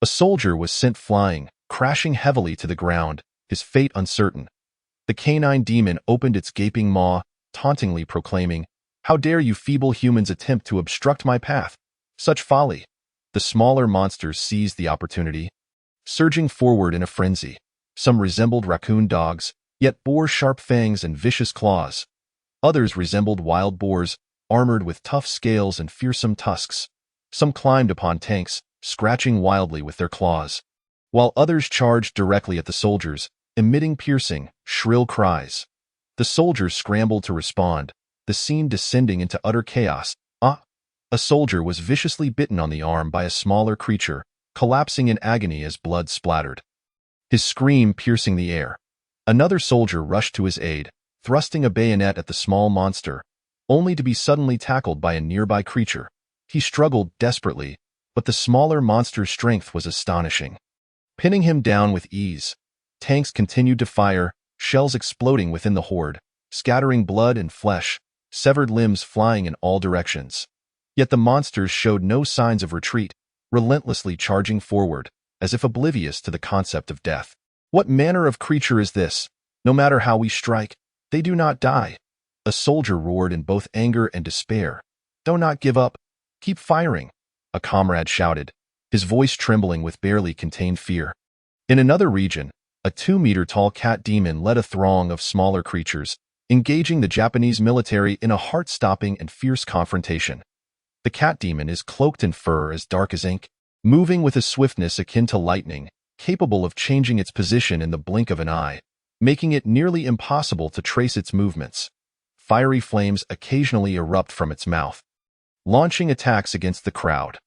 a soldier was sent flying, crashing heavily to the ground, his fate uncertain. The canine demon opened its gaping maw, tauntingly proclaiming, "How dare you feeble humans attempt to obstruct my path? Such folly!" The smaller monsters seized the opportunity, surging forward in a frenzy. Some resembled raccoon dogs, yet bore sharp fangs and vicious claws. Others resembled wild boars, armored with tough scales and fearsome tusks. Some climbed upon tanks, scratching wildly with their claws, while others charged directly at the soldiers, emitting piercing, shrill cries. The soldiers scrambled to respond, the scene descending into utter chaos. A soldier was viciously bitten on the arm by a smaller creature, collapsing in agony as blood splattered, his scream piercing the air. Another soldier rushed to his aid, thrusting a bayonet at the small monster, only to be suddenly tackled by a nearby creature. He struggled desperately, but the smaller monster's strength was astonishing, pinning him down with ease. Tanks continued to fire, shells exploding within the horde, scattering blood and flesh, severed limbs flying in all directions. Yet the monsters showed no signs of retreat, relentlessly charging forward, as if oblivious to the concept of death. What manner of creature is this? No matter how we strike, they do not die. A soldier roared in both anger and despair. Do not give up. Keep firing, a comrade shouted, his voice trembling with barely contained fear. In another region, a 2-meter-tall cat demon led a throng of smaller creatures, engaging the Japanese military in a heart-stopping and fierce confrontation. The cat demon is cloaked in fur as dark as ink, moving with a swiftness akin to lightning, capable of changing its position in the blink of an eye, making it nearly impossible to trace its movements. Fiery flames occasionally erupt from its mouth, launching attacks against the crowd.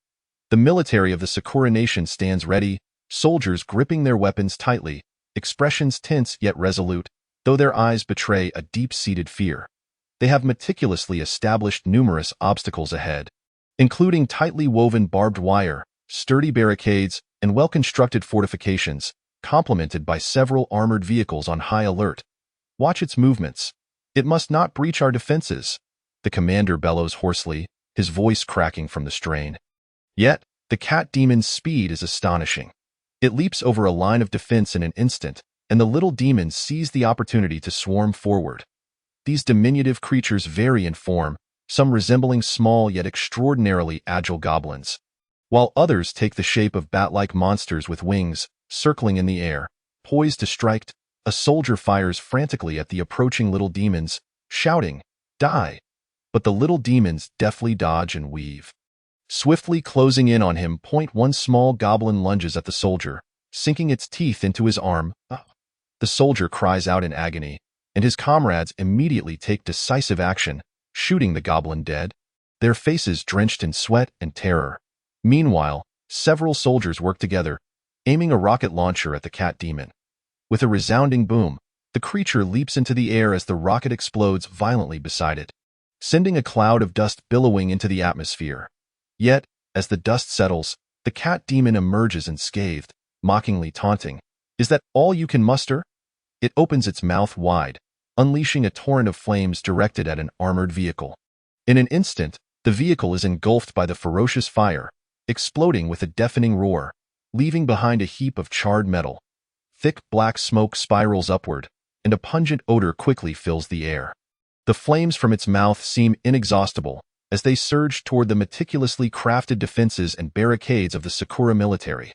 The military of the Sakura nation stands ready, soldiers gripping their weapons tightly, expressions tense yet resolute, though their eyes betray a deep-seated fear. They have meticulously established numerous obstacles ahead, including tightly woven barbed wire, sturdy barricades, and well-constructed fortifications, complemented by several armored vehicles on high alert. Watch its movements. It must not breach our defenses, the commander bellows hoarsely, his voice cracking from the strain. Yet, the cat demon's speed is astonishing. It leaps over a line of defense in an instant, and the little demons seize the opportunity to swarm forward. These diminutive creatures vary in form, some resembling small yet extraordinarily agile goblins, while others take the shape of bat-like monsters with wings, circling in the air. Poised to strike, a soldier fires frantically at the approaching little demons, shouting, "Die!" But the little demons deftly dodge and weave. Swiftly closing in on him, one small goblin lunges at the soldier, sinking its teeth into his arm. The soldier cries out in agony, and his comrades immediately take decisive action, shooting the goblin dead, their faces drenched in sweat and terror. Meanwhile, several soldiers work together, aiming a rocket launcher at the cat demon. With a resounding boom, the creature leaps into the air as the rocket explodes violently beside it, sending a cloud of dust billowing into the atmosphere. Yet, as the dust settles, the cat demon emerges unscathed, mockingly taunting. "Is that all you can muster?" It opens its mouth wide, unleashing a torrent of flames directed at an armored vehicle. In an instant, the vehicle is engulfed by the ferocious fire, exploding with a deafening roar, leaving behind a heap of charred metal. Thick black smoke spirals upward, and a pungent odor quickly fills the air. The flames from its mouth seem inexhaustible as they surge toward the meticulously crafted defenses and barricades of the Sakura military.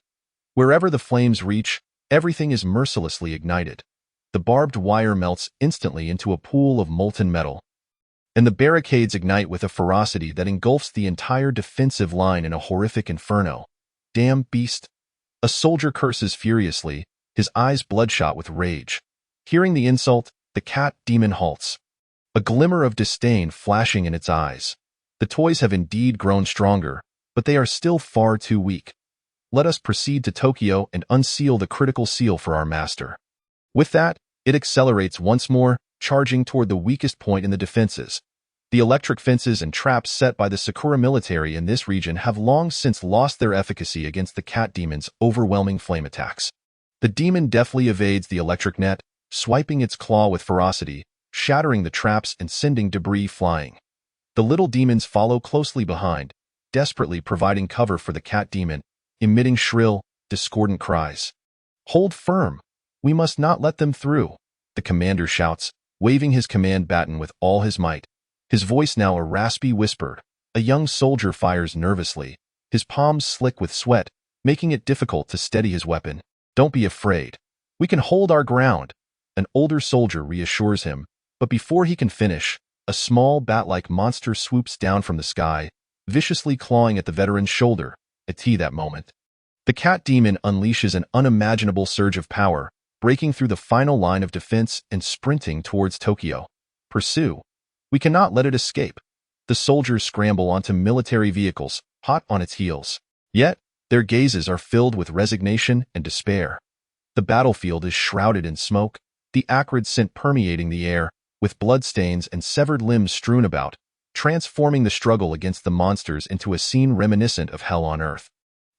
Wherever the flames reach, everything is mercilessly ignited. The barbed wire melts instantly into a pool of molten metal, and the barricades ignite with a ferocity that engulfs the entire defensive line in a horrific inferno. "Damn beast!" A soldier curses furiously, his eyes bloodshot with rage. Hearing the insult, the cat demon halts, a glimmer of disdain flashing in its eyes. The toys have indeed grown stronger, but they are still far too weak. Let us proceed to Tokyo and unseal the critical seal for our master. With that, it accelerates once more, charging toward the weakest point in the defenses. The electric fences and traps set by the Sakura military in this region have long since lost their efficacy against the cat demon's overwhelming flame attacks. The demon deftly evades the electric net, swiping its claw with ferocity, shattering the traps and sending debris flying. The little demons follow closely behind, desperately providing cover for the cat demon, emitting shrill, discordant cries. "Hold firm! We must not let them through," the commander shouts, waving his command baton with all his might. His voice now a raspy whisper. A young soldier fires nervously, his palms slick with sweat, making it difficult to steady his weapon. "Don't be afraid. We can hold our ground," an older soldier reassures him, but before he can finish, a small bat-like monster swoops down from the sky, viciously clawing at the veteran's shoulder. At that moment, the cat demon unleashes an unimaginable surge of power, breaking through the final line of defense and sprinting towards Tokyo. "Pursue. We cannot let it escape." The soldiers scramble onto military vehicles, hot on its heels. Yet, their gazes are filled with resignation and despair. The battlefield is shrouded in smoke, the acrid scent permeating the air, with bloodstains and severed limbs strewn about, transforming the struggle against the monsters into a scene reminiscent of hell on earth.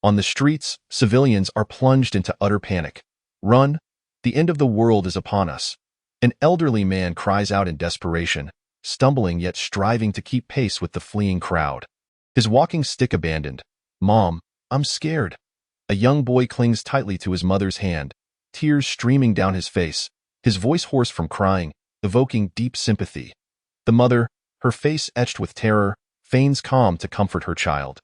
On the streets, civilians are plunged into utter panic. "Run! The end of the world is upon us." An elderly man cries out in desperation, stumbling yet striving to keep pace with the fleeing crowd. His walking stick abandoned. "Mom, I'm scared. A young boy clings tightly to his mother's hand, tears streaming down his face, his voice hoarse from crying, evoking deep sympathy. The mother, her face etched with terror, feigns calm to comfort her child.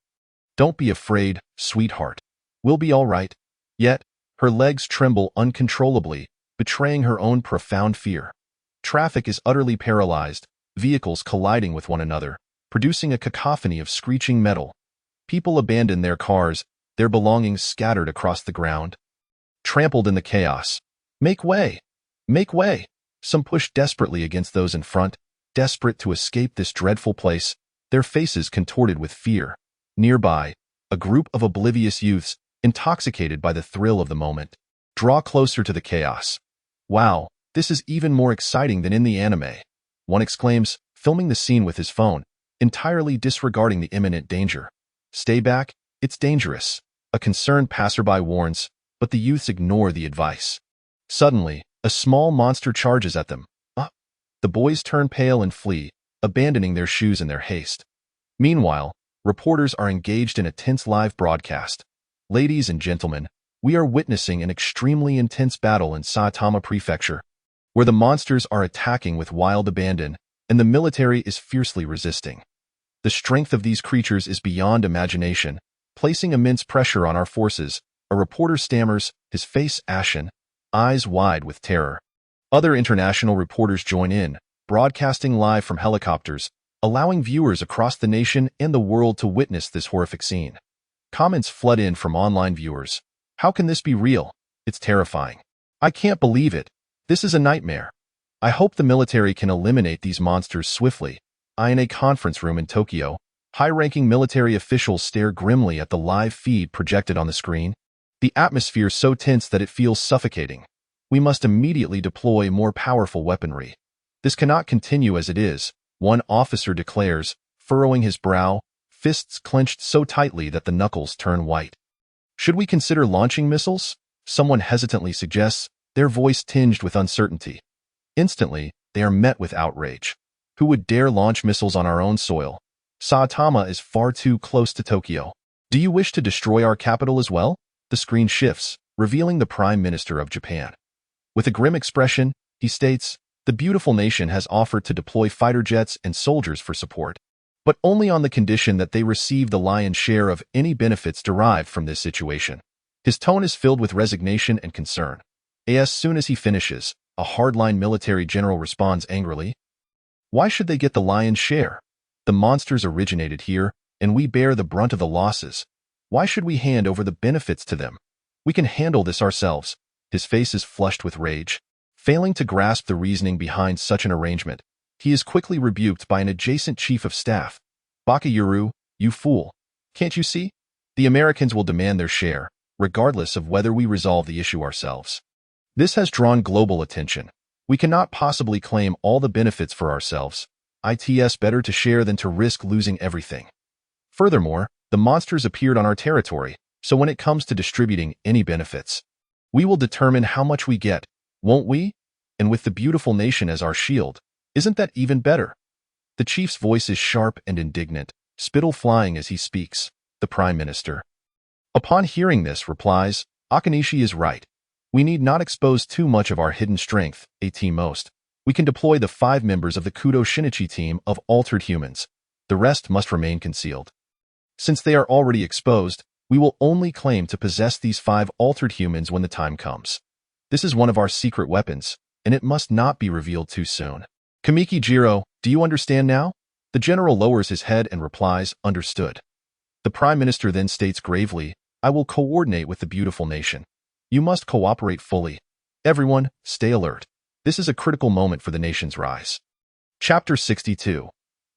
Don't be afraid, sweetheart. We'll be all right. Yet, her legs tremble uncontrollably, betraying her own profound fear. Traffic is utterly paralyzed, vehicles colliding with one another, producing a cacophony of screeching metal. People abandon their cars, their belongings scattered across the ground. Trampled in the chaos. Make way! Make way! Some push desperately against those in front, desperate to escape this dreadful place, their faces contorted with fear. Nearby, a group of oblivious youths, intoxicated by the thrill of the moment, draw closer to the chaos. Wow, this is even more exciting than in the anime, one exclaims, filming the scene with his phone, entirely disregarding the imminent danger. Stay back, it's dangerous, a concerned passerby warns, but the youths ignore the advice. Suddenly, a small monster charges at them. The boys turn pale and flee, abandoning their shoes in their haste. Meanwhile, reporters are engaged in a tense live broadcast. Ladies and gentlemen, we are witnessing an extremely intense battle in Saitama Prefecture, where the monsters are attacking with wild abandon, and the military is fiercely resisting. The strength of these creatures is beyond imagination, placing immense pressure on our forces. A reporter stammers, his face ashen, eyes wide with terror. Other international reporters join in, broadcasting live from helicopters, allowing viewers across the nation and the world to witness this horrific scene. Comments flood in from online viewers. How can this be real? It's terrifying. I can't believe it. This is a nightmare. I hope the military can eliminate these monsters swiftly. In a conference room in Tokyo, high-ranking military officials stare grimly at the live feed projected on the screen. The atmosphere so tense that it feels suffocating. We must immediately deploy more powerful weaponry. This cannot continue as it is, one officer declares, furrowing his brow, fists clenched so tightly that the knuckles turn white. Should we consider launching missiles? Someone hesitantly suggests, their voice tinged with uncertainty. Instantly, they are met with outrage. Who would dare launch missiles on our own soil? Saitama is far too close to Tokyo. Do you wish to destroy our capital as well? The screen shifts, revealing the Prime Minister of Japan. With a grim expression, he states, the beautiful nation has offered to deploy fighter jets and soldiers for support, but only on the condition that they receive the lion's share of any benefits derived from this situation. His tone is filled with resignation and concern. As soon as he finishes, a hardline military general responds angrily. Why should they get the lion's share? The monsters originated here, and we bear the brunt of the losses. Why should we hand over the benefits to them? We can handle this ourselves. His face is flushed with rage. Failing to grasp the reasoning behind such an arrangement, he is quickly rebuked by an adjacent chief of staff. Bakayuru, you fool. Can't you see? The Americans will demand their share, regardless of whether we resolve the issue ourselves. This has drawn global attention. We cannot possibly claim all the benefits for ourselves. It's better to share than to risk losing everything. Furthermore, the monsters appeared on our territory, so when it comes to distributing any benefits, we will determine how much we get, won't we? And with the beautiful nation as our shield, isn't that even better? The chief's voice is sharp and indignant, spittle flying as he speaks. The Prime Minister, upon hearing this, replies, Akanishi is right. We need not expose too much of our hidden strength, at most. We can deploy the 5 members of the Kudo Shinichi team of altered humans. The rest must remain concealed. Since they are already exposed, we will only claim to possess these 5 altered humans when the time comes. This is one of our secret weapons, and it must not be revealed too soon. Kamiki Jiro, do you understand now? The general lowers his head and replies, understood. The Prime Minister then states gravely, I will coordinate with the beautiful nation. You must cooperate fully. Everyone, stay alert. This is a critical moment for the nation's rise. Chapter 62.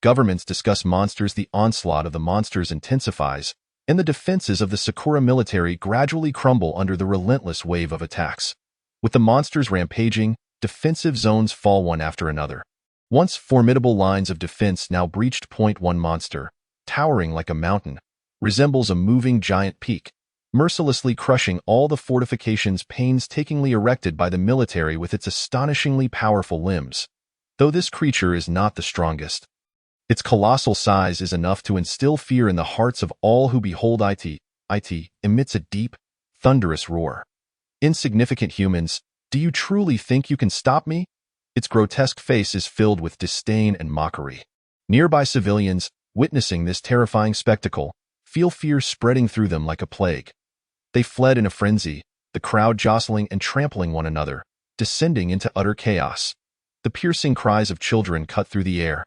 Governments discuss monsters. The onslaught of the monsters intensifies, and the defenses of the Sakura military gradually crumble under the relentless wave of attacks. With the monsters rampaging, defensive zones fall one after another. Once formidable lines of defense now breached. Point one monster, towering like a mountain, resembles a moving giant peak, mercilessly crushing all the fortifications painstakingly erected by the military with its astonishingly powerful limbs. Though this creature is not the strongest, its colossal size is enough to instill fear in the hearts of all who behold it. it emits a deep, thunderous roar. Insignificant humans, do you truly think you can stop me? Its grotesque face is filled with disdain and mockery. Nearby civilians, witnessing this terrifying spectacle, feel fear spreading through them like a plague. They fled in a frenzy, the crowd jostling and trampling one another, descending into utter chaos. The piercing cries of children cut through the air,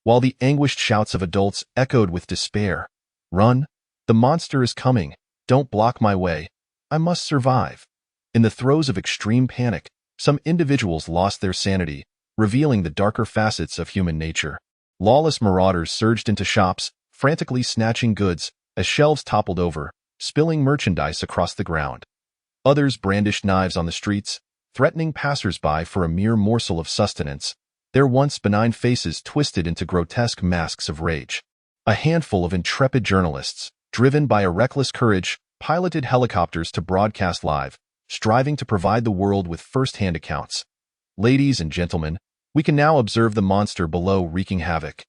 while the anguished shouts of adults echoed with despair. Run! The monster is coming! Don't block my way! I must survive! In the throes of extreme panic, some individuals lost their sanity, revealing the darker facets of human nature. Lawless marauders surged into shops, frantically snatching goods as shelves toppled over, spilling merchandise across the ground. Others brandished knives on the streets, threatening passers-by for a mere morsel of sustenance, their once benign faces twisted into grotesque masks of rage. A handful of intrepid journalists, driven by a reckless courage, piloted helicopters to broadcast live, striving to provide the world with first-hand accounts. Ladies and gentlemen, we can now observe the monster below wreaking havoc.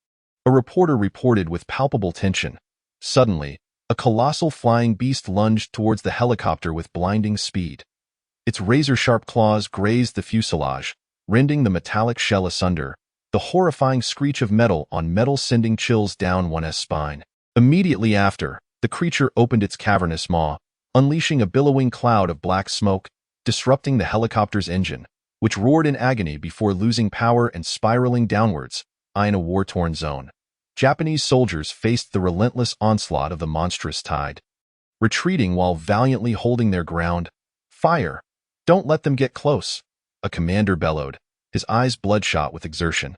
A reporter reported with palpable tension. Suddenly, a colossal flying beast lunged towards the helicopter with blinding speed. Its razor-sharp claws grazed the fuselage, rending the metallic shell asunder, the horrifying screech of metal on metal sending chills down one's spine. Immediately after, the creature opened its cavernous maw, unleashing a billowing cloud of black smoke, disrupting the helicopter's engine, which roared in agony before losing power and spiraling downwards, in a war-torn zone. Japanese soldiers faced the relentless onslaught of the monstrous tide. Retreating while valiantly holding their ground. Fire! Don't let them get close, a commander bellowed, his eyes bloodshot with exertion.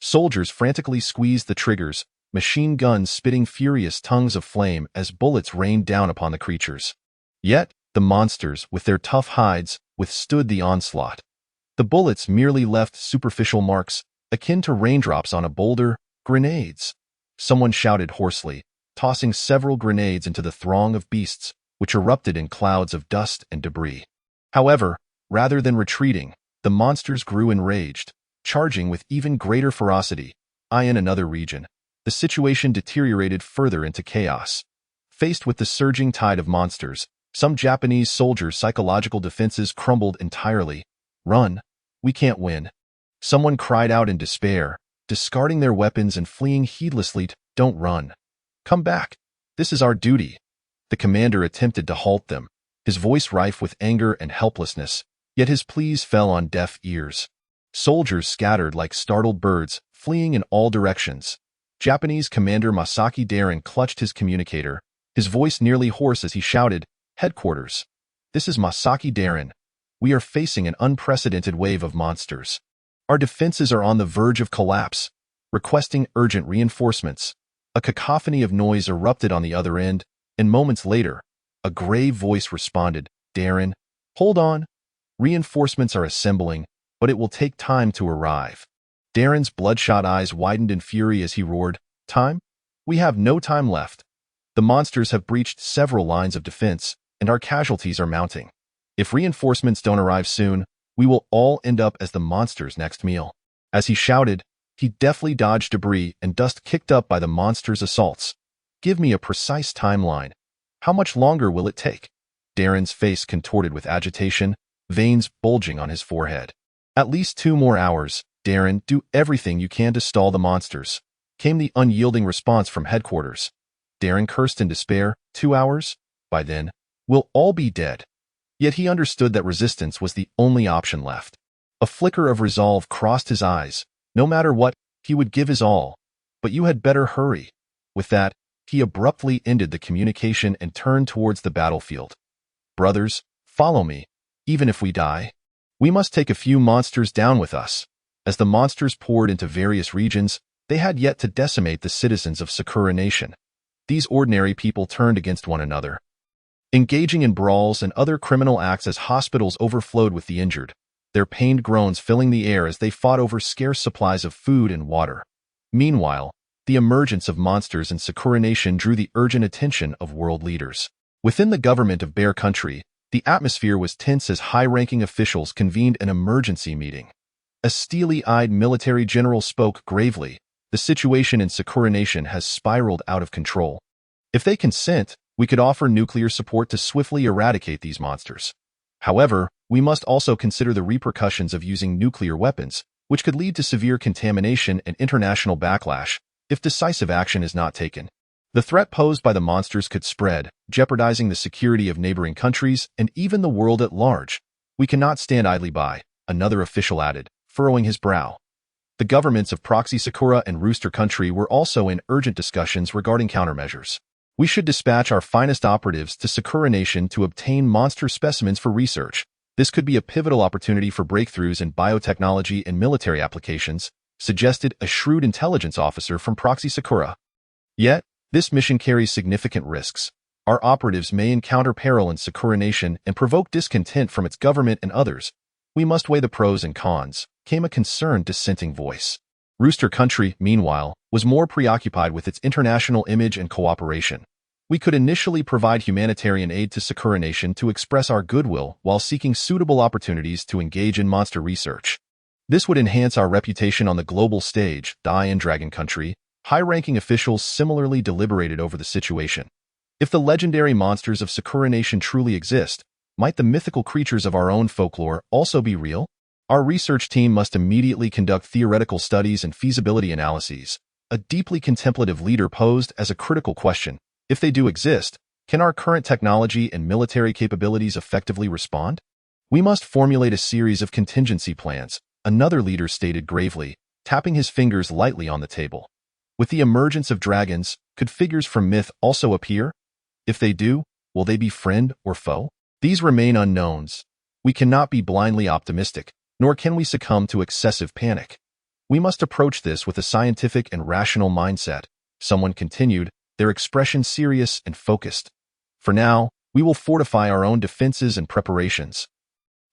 Soldiers frantically squeezed the triggers, machine guns spitting furious tongues of flame as bullets rained down upon the creatures. Yet, the monsters, with their tough hides, withstood the onslaught. The bullets merely left superficial marks, akin to raindrops on a boulder. Grenades! Someone shouted hoarsely, tossing several grenades into the throng of beasts, which erupted in clouds of dust and debris. However, rather than retreating, the monsters grew enraged, charging with even greater ferocity. In another region, the situation deteriorated further into chaos. Faced with the surging tide of monsters, some Japanese soldiers' psychological defenses crumbled entirely. Run! We can't win. Someone cried out in despair, discarding their weapons and fleeing heedlessly. Don't run. Come back. This is our duty. The commander attempted to halt them, his voice rife with anger and helplessness, yet his pleas fell on deaf ears. Soldiers scattered like startled birds, fleeing in all directions. Japanese Commander Masaki Darin clutched his communicator, his voice nearly hoarse as he shouted, "Headquarters. This is Masaki Darin. We are facing an unprecedented wave of monsters. Our defenses are on the verge of collapse, requesting urgent reinforcements." A cacophony of noise erupted on the other end, and moments later, a grave voice responded, "Darin, hold on. Reinforcements are assembling, but it will take time to arrive." Darin's bloodshot eyes widened in fury as he roared, "Time? We have no time left. The monsters have breached several lines of defense, and our casualties are mounting. If reinforcements don't arrive soon, we will all end up as the monster's next meal." As he shouted, he deftly dodged debris and dust kicked up by the monster's assaults. "Give me a precise timeline. How much longer will it take?" Darin's face contorted with agitation, veins bulging on his forehead. "At least 2 more hours. Darin, do everything you can to stall the monsters," came the unyielding response from headquarters. Darin cursed in despair. 2 hours? By then, we'll all be dead. Yet he understood that resistance was the only option left. A flicker of resolve crossed his eyes. No matter what, he would give his all. "But you had better hurry." With that, he abruptly ended the communication and turned towards the battlefield. "Brothers, follow me. Even if we die, we must take a few monsters down with us." As the monsters poured into various regions, they had yet to decimate the citizens of Sakura Nation. These ordinary people turned against one another, engaging in brawls and other criminal acts as hospitals overflowed with the injured, their pained groans filling the air as they fought over scarce supplies of food and water. Meanwhile, the emergence of monsters in Sakura Nation drew the urgent attention of world leaders. Within the government of Bear Country, the atmosphere was tense as high-ranking officials convened an emergency meeting. A steely-eyed military general spoke gravely, "The situation in Sakura Nation has spiraled out of control. If they consent, We could offer nuclear support to swiftly eradicate these monsters. However, we must also consider the repercussions of using nuclear weapons, which could lead to severe contamination and international backlash if decisive action is not taken. The threat posed by the monsters could spread, jeopardizing the security of neighboring countries and even the world at large. We cannot stand idly by, another official added, furrowing his brow. The governments of Proxy Sakura and Rooster Country were also in urgent discussions regarding countermeasures. We should dispatch our finest operatives to Sakura Nation to obtain monster specimens for research. This could be a pivotal opportunity for breakthroughs in biotechnology and military applications, suggested a shrewd intelligence officer from Proxy Sakura. Yet, this mission carries significant risks. Our operatives may encounter peril in Sakura Nation and provoke discontent from its government and others. We must weigh the pros and cons, came a concerned dissenting voice. Rooster Country, meanwhile, was more preoccupied with its international image and cooperation. We could initially provide humanitarian aid to Sakura Nation to express our goodwill while seeking suitable opportunities to engage in monster research. This would enhance our reputation on the global stage. Dai and Dragon Country, high-ranking officials similarly deliberated over the situation. If the legendary monsters of Sakura Nation truly exist, might the mythical creatures of our own folklore also be real? Our research team must immediately conduct theoretical studies and feasibility analyses. A deeply contemplative leader posed as a critical question. If they do exist, can our current technology and military capabilities effectively respond? We must formulate a series of contingency plans, another leader stated gravely, tapping his fingers lightly on the table. With the emergence of dragons, could figures from myth also appear? If they do, will they be friend or foe? These remain unknowns. We cannot be blindly optimistic, nor can we succumb to excessive panic. We must approach this with a scientific and rational mindset, someone continued, their expression serious and focused. For now, we will fortify our own defenses and preparations.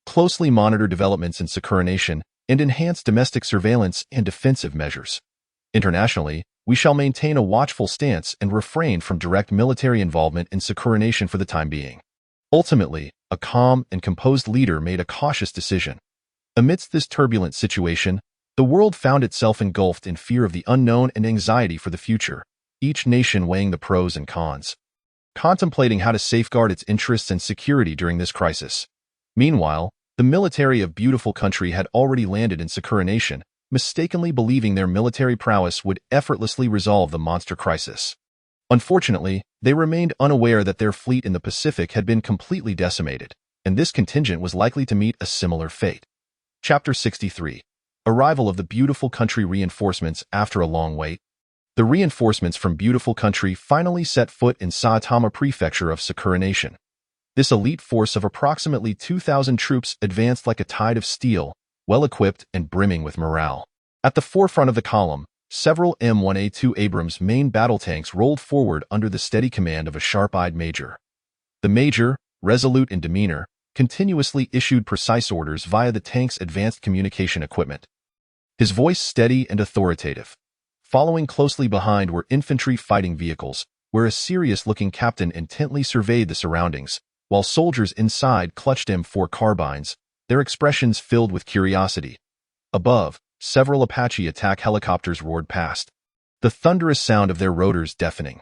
Closely monitor developments in Sakura Nation and enhance domestic surveillance and defensive measures. Internationally, we shall maintain a watchful stance and refrain from direct military involvement in Sakura Nation for the time being. Ultimately, a calm and composed leader made a cautious decision. Amidst this turbulent situation, the world found itself engulfed in fear of the unknown and anxiety for the future, each nation weighing the pros and cons, contemplating how to safeguard its interests and security during this crisis. Meanwhile, the military of Beautiful Country had already landed in Sakura Nation, mistakenly believing their military prowess would effortlessly resolve the monster crisis. Unfortunately, they remained unaware that their fleet in the Pacific had been completely decimated, and this contingent was likely to meet a similar fate. Chapter 63. Arrival of the Beautiful Country reinforcements after a long wait. The reinforcements from Beautiful Country finally set foot in Saitama Prefecture of Sakura Nation. This elite force of approximately 2,000 troops advanced like a tide of steel, well-equipped and brimming with morale. At the forefront of the column, several M1A2 Abrams main battle tanks rolled forward under the steady command of a sharp-eyed major. The major, resolute in demeanor, continuously issued precise orders via the tank's advanced communication equipment. His voice steady and authoritative. Following closely behind were infantry fighting vehicles, where a serious-looking captain intently surveyed the surroundings, while soldiers inside clutched M4 carbines, their expressions filled with curiosity. Above, several Apache attack helicopters roared past, the thunderous sound of their rotors deafening.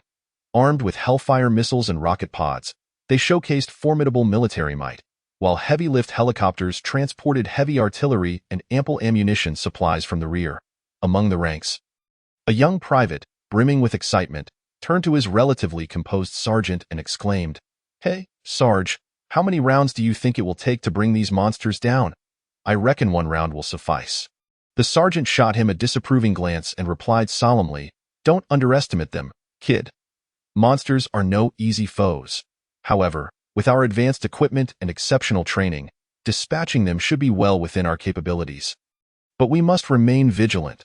Armed with Hellfire missiles and rocket pods, they showcased formidable military might, while heavy-lift helicopters transported heavy artillery and ample ammunition supplies from the rear. Among the ranks, a young private, brimming with excitement, turned to his relatively composed sergeant and exclaimed, "Hey, Sarge, how many rounds do you think it will take to bring these monsters down?" "I reckon 1 round will suffice." The sergeant shot him a disapproving glance and replied solemnly, "Don't underestimate them, kid. Monsters are no easy foes. However, with our advanced equipment and exceptional training, dispatching them should be well within our capabilities. But we must remain vigilant."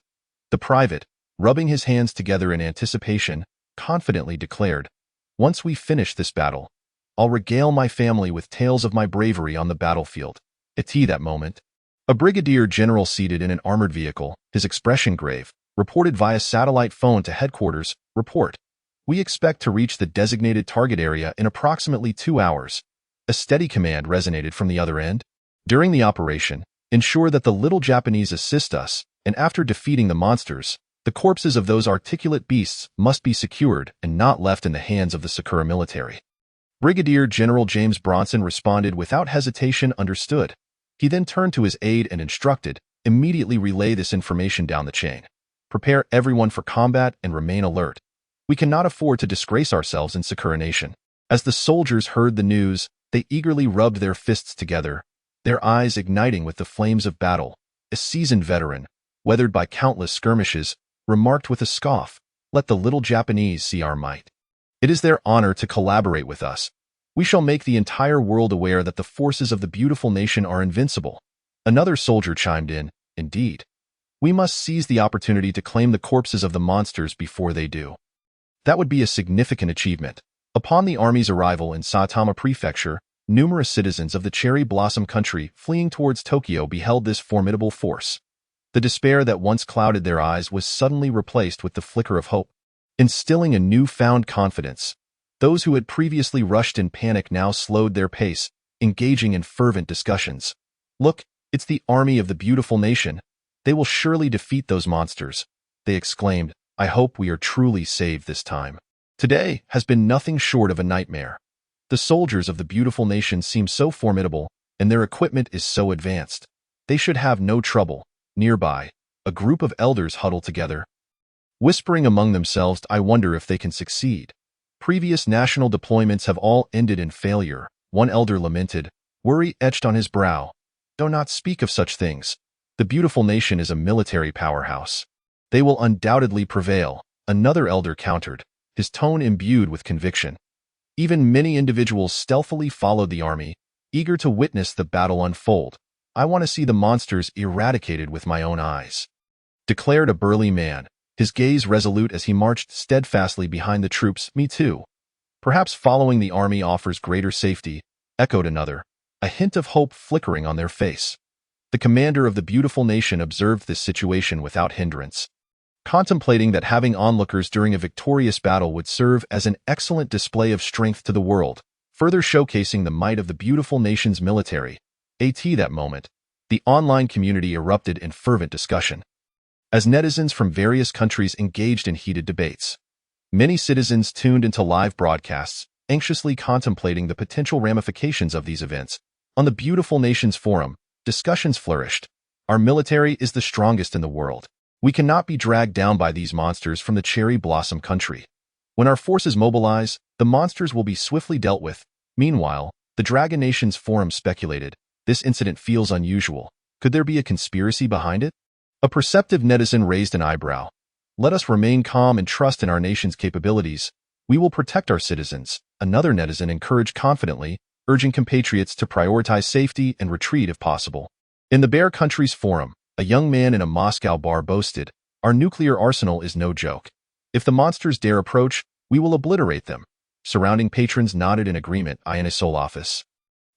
The private, rubbing his hands together in anticipation, confidently declared, "Once we finish this battle, I'll regale my family with tales of my bravery on the battlefield." At that moment, a brigadier general seated in an armored vehicle, his expression grave, reported via satellite phone to headquarters, "Report. We expect to reach the designated target area in approximately 2 hours." A steady command resonated from the other end. "During the operation, ensure that the little Japanese assist us, and after defeating the monsters, the corpses of those articulate beasts must be secured and not left in the hands of the Sakura military." Brigadier General James Bronson responded without hesitation. Understood. He then turned to his aide and instructed, immediately relay this information down the chain. Prepare everyone for combat and remain alert. We cannot afford to disgrace ourselves in Nation. As the soldiers heard the news, they eagerly rubbed their fists together, their eyes igniting with the flames of battle. A seasoned veteran, weathered by countless skirmishes, remarked with a scoff, "Let the little Japanese see our might. It is their honor to collaborate with us. We shall make the entire world aware that the forces of the beautiful nation are invincible." Another soldier chimed in, "Indeed. We must seize the opportunity to claim the corpses of the monsters before they do." That would be a significant achievement. Upon the army's arrival in Saitama Prefecture, numerous citizens of the Cherry Blossom Country fleeing towards Tokyo beheld this formidable force. The despair that once clouded their eyes was suddenly replaced with the flicker of hope, instilling a newfound confidence. Those who had previously rushed in panic now slowed their pace, engaging in fervent discussions. "Look, it's the army of the beautiful nation. They will surely defeat those monsters," they exclaimed. "I hope we are truly saved this time. Today has been nothing short of a nightmare. The soldiers of the beautiful nation seem so formidable, and their equipment is so advanced. They should have no trouble." Nearby, a group of elders huddled together, whispering among themselves, "I wonder if they can succeed. Previous national deployments have all ended in failure," one elder lamented, worry etched on his brow. "Do not speak of such things. The beautiful nation is a military powerhouse. They will undoubtedly prevail," another elder countered, his tone imbued with conviction. Even many individuals stealthily followed the army, eager to witness the battle unfold. "I want to see the monsters eradicated with my own eyes," declared a burly man, his gaze resolute as he marched steadfastly behind the troops. "Me too. Perhaps following the army offers greater safety," echoed another, a hint of hope flickering on their face. The commander of the beautiful nation observed this situation without hindrance, contemplating that having onlookers during a victorious battle would serve as an excellent display of strength to the world, further showcasing the might of the beautiful nation's military. At that moment, the online community erupted in fervent discussion, as netizens from various countries engaged in heated debates. Many citizens tuned into live broadcasts, anxiously contemplating the potential ramifications of these events. On the beautiful nation's forum, discussions flourished. "Our military is the strongest in the world. We cannot be dragged down by these monsters from the Cherry Blossom Country. When our forces mobilize, the monsters will be swiftly dealt with." Meanwhile, the Dragon Nation's forum speculated, "This incident feels unusual. Could there be a conspiracy behind it?" A perceptive netizen raised an eyebrow. "Let us remain calm and trust in our nation's capabilities. We will protect our citizens," another netizen encouraged confidently, urging compatriots to prioritize safety and retreat if possible. In the Bear Country's forum, a young man in a Moscow bar boasted, "Our nuclear arsenal is no joke. If the monsters dare approach, we will obliterate them." Surrounding patrons nodded in agreement. In a sole office,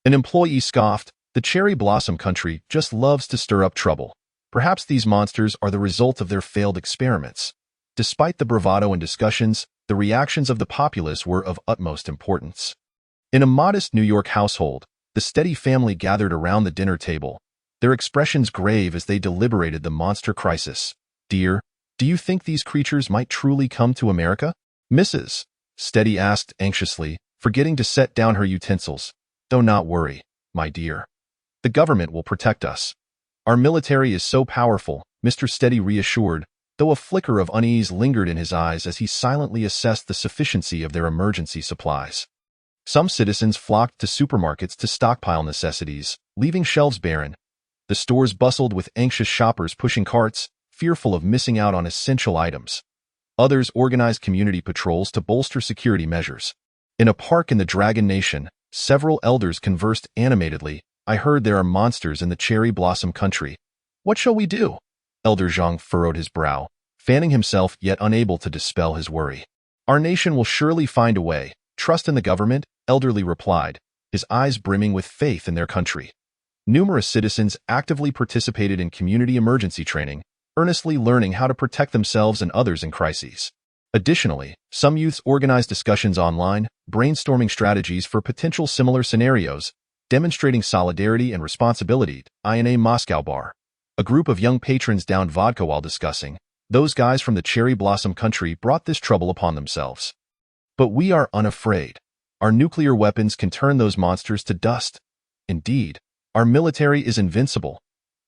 an employee scoffed, "The Cherry Blossom Country just loves to stir up trouble. Perhaps these monsters are the result of their failed experiments." Despite the bravado and discussions, the reactions of the populace were of utmost importance. In a modest New York household, the steady family gathered around the dinner table, their expressions grave as they deliberated the monster crisis. "Dear, do you think these creatures might truly come to America?" Mrs. Steady asked anxiously, forgetting to set down her utensils. "Do not worry, my dear. The government will protect us. Our military is so powerful," Mr. Steady reassured, though a flicker of unease lingered in his eyes as he silently assessed the sufficiency of their emergency supplies. Some citizens flocked to supermarkets to stockpile necessities, leaving shelves barren. The stores bustled with anxious shoppers pushing carts, fearful of missing out on essential items. Others organized community patrols to bolster security measures. In a park in the Dragon Nation, several elders conversed animatedly. "I heard there are monsters in the Cherry Blossom Country. What shall we do?" Elder Zhang furrowed his brow, fanning himself yet unable to dispel his worry. "Our nation will surely find a way. Trust in the government," Elderly replied, his eyes brimming with faith in their country. Numerous citizens actively participated in community emergency training, earnestly learning how to protect themselves and others in crises. Additionally, some youths organized discussions online, brainstorming strategies for potential similar scenarios, demonstrating solidarity and responsibility. In a Moscow bar, a group of young patrons downed vodka while discussing. "Those guys from the Cherry Blossom Country brought this trouble upon themselves. But we are unafraid. Our nuclear weapons can turn those monsters to dust. Indeed, our military is invincible.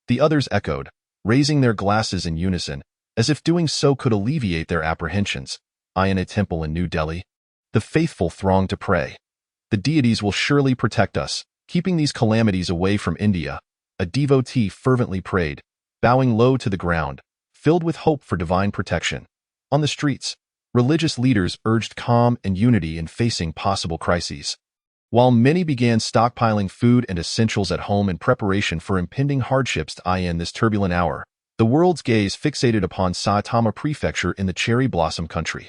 The others echoed, raising their glasses in unison, as if doing so could alleviate their apprehensions. In a temple in New Delhi, the faithful thronged to pray. The deities will surely protect us, keeping these calamities away from India. A devotee fervently prayed, bowing low to the ground, filled with hope for divine protection. On the streets, religious leaders urged calm and unity in facing possible crises. While many began stockpiling food and essentials at home in preparation for impending hardships in this turbulent hour, the world's gaze fixated upon Saitama Prefecture in the cherry blossom country.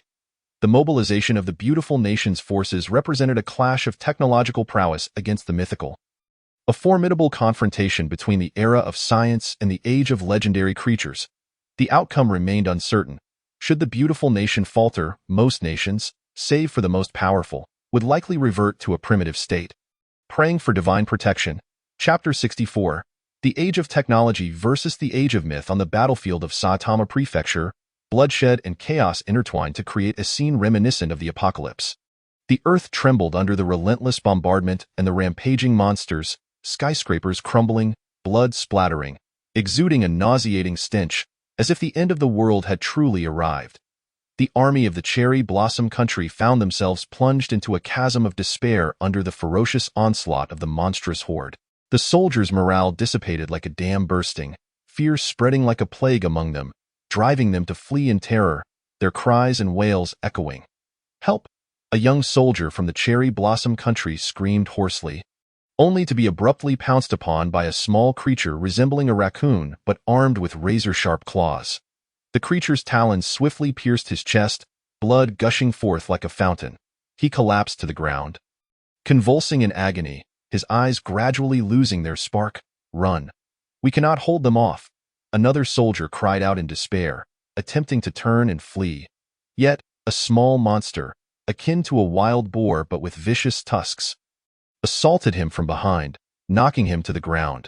The mobilization of the beautiful nation's forces represented a clash of technological prowess against the mythical. A formidable confrontation between the era of science and the age of legendary creatures. The outcome remained uncertain. Should the beautiful nation falter, most nations, save for the most powerful, would likely revert to a primitive state. Praying for divine protection. Chapter 64. The Age of Technology versus the Age of Myth. On the battlefield of Saitama Prefecture, bloodshed and chaos intertwined to create a scene reminiscent of the apocalypse. The earth trembled under the relentless bombardment and the rampaging monsters, skyscrapers crumbling, blood splattering, exuding a nauseating stench, as if the end of the world had truly arrived. The army of the cherry blossom country found themselves plunged into a chasm of despair under the ferocious onslaught of the monstrous horde. The soldiers' morale dissipated like a dam bursting, fear spreading like a plague among them, driving them to flee in terror, their cries and wails echoing. "Help!" A young soldier from the cherry blossom country screamed hoarsely, only to be abruptly pounced upon by a small creature resembling a raccoon but armed with razor-sharp claws. The creature's talons swiftly pierced his chest, blood gushing forth like a fountain. He collapsed to the ground, convulsing in agony, his eyes gradually losing their spark. "Run! We cannot hold them off!" Another soldier cried out in despair, attempting to turn and flee. Yet, a small monster, akin to a wild boar but with vicious tusks, assaulted him from behind, knocking him to the ground.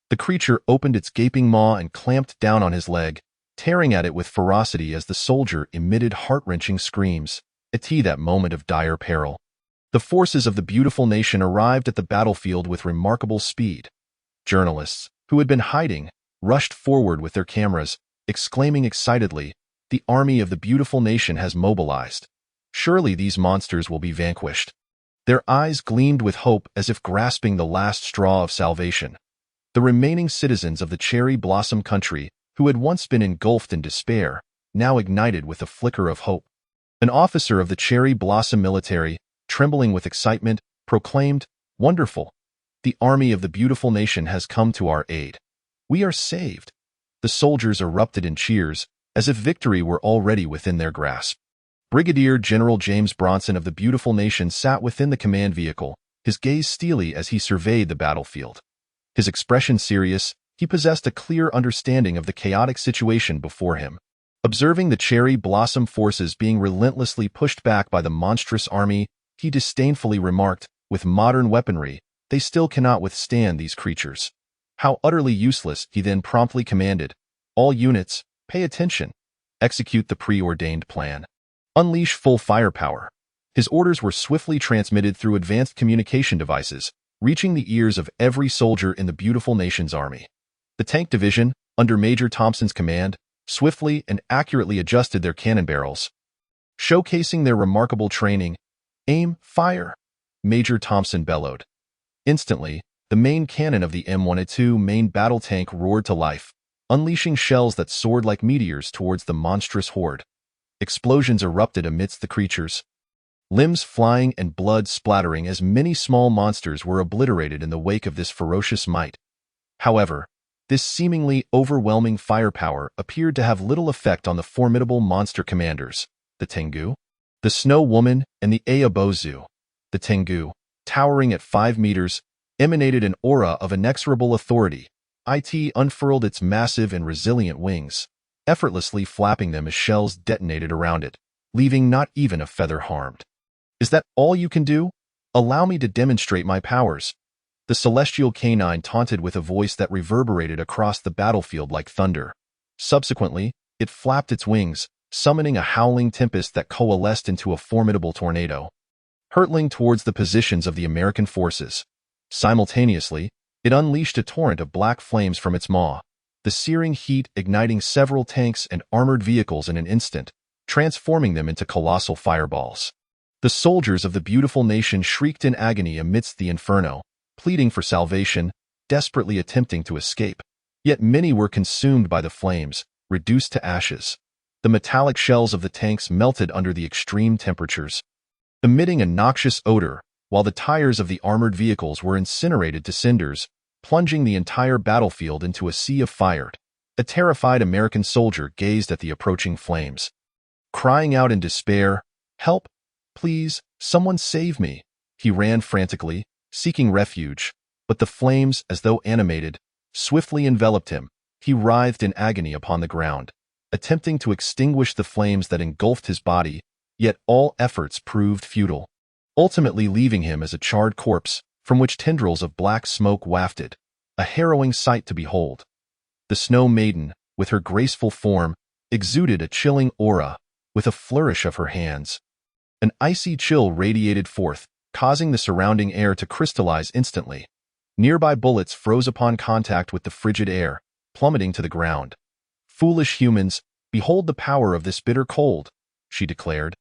The creature opened its gaping maw and clamped down on his leg, tearing at it with ferocity as the soldier emitted heart-wrenching screams. That moment of dire peril. The forces of the beautiful nation arrived at the battlefield with remarkable speed. Journalists, who had been hiding, rushed forward with their cameras, exclaiming excitedly, "The army of the beautiful nation has mobilized. Surely these monsters will be vanquished." Their eyes gleamed with hope as if grasping the last straw of salvation. The remaining citizens of the cherry blossom country, who had once been engulfed in despair, now ignited with a flicker of hope. An officer of the cherry blossom military, trembling with excitement, proclaimed, "Wonderful! The army of the beautiful nation has come to our aid. We are saved." The soldiers erupted in cheers, as if victory were already within their grasp. Brigadier General James Bronson of the beautiful nation sat within the command vehicle, his gaze steely as he surveyed the battlefield. His expression serious, he possessed a clear understanding of the chaotic situation before him. Observing the cherry blossom forces being relentlessly pushed back by the monstrous army, he disdainfully remarked, "With modern weaponry, they still cannot withstand these creatures." How utterly useless, he then promptly commanded, "All units, pay attention. Execute the preordained plan. Unleash full firepower." His orders were swiftly transmitted through advanced communication devices, reaching the ears of every soldier in the beautiful nation's army. The tank division, under Major Thompson's command, swiftly and accurately adjusted their cannon barrels, showcasing their remarkable training. "Aim, fire!" Major Thompson bellowed. Instantly, the main cannon of the M1A2 main battle tank roared to life, unleashing shells that soared like meteors towards the monstrous horde. Explosions erupted amidst the creatures, limbs flying and blood splattering as many small monsters were obliterated in the wake of this ferocious might. However, this seemingly overwhelming firepower appeared to have little effect on the formidable monster commanders, the Tengu, the Snow Woman, and the Ayabozu. The Tengu, towering at 5 meters, emanated an aura of inexorable authority. It unfurled its massive and resilient wings, effortlessly flapping them as shells detonated around it, leaving not even a feather harmed. "Is that all you can do? Allow me to demonstrate my powers." The celestial canine taunted with a voice that reverberated across the battlefield like thunder. Subsequently, it flapped its wings, summoning a howling tempest that coalesced into a formidable tornado. hurtling towards the positions of the American forces. Simultaneously, it unleashed a torrent of black flames from its maw, the searing heat igniting several tanks and armored vehicles in an instant, transforming them into colossal fireballs. The soldiers of the beautiful nation shrieked in agony amidst the inferno, pleading for salvation, desperately attempting to escape. Yet many were consumed by the flames, reduced to ashes. The metallic shells of the tanks melted under the extreme temperatures, emitting a noxious odor, while the tires of the armored vehicles were incinerated to cinders, plunging the entire battlefield into a sea of fire. A terrified American soldier gazed at the approaching flames, crying out in despair, "Help! Please, someone save me!" He ran frantically, seeking refuge, but the flames, as though animated, swiftly enveloped him. He writhed in agony upon the ground, attempting to extinguish the flames that engulfed his body, yet all efforts proved futile, ultimately leaving him as a charred corpse from which tendrils of black smoke wafted, a harrowing sight to behold. The Snow Maiden, with her graceful form, exuded a chilling aura. With a flourish of her hands, an icy chill radiated forth, causing the surrounding air to crystallize instantly. Nearby bullets froze upon contact with the frigid air, plummeting to the ground. "Foolish humans, behold the power of this bitter cold," she declared,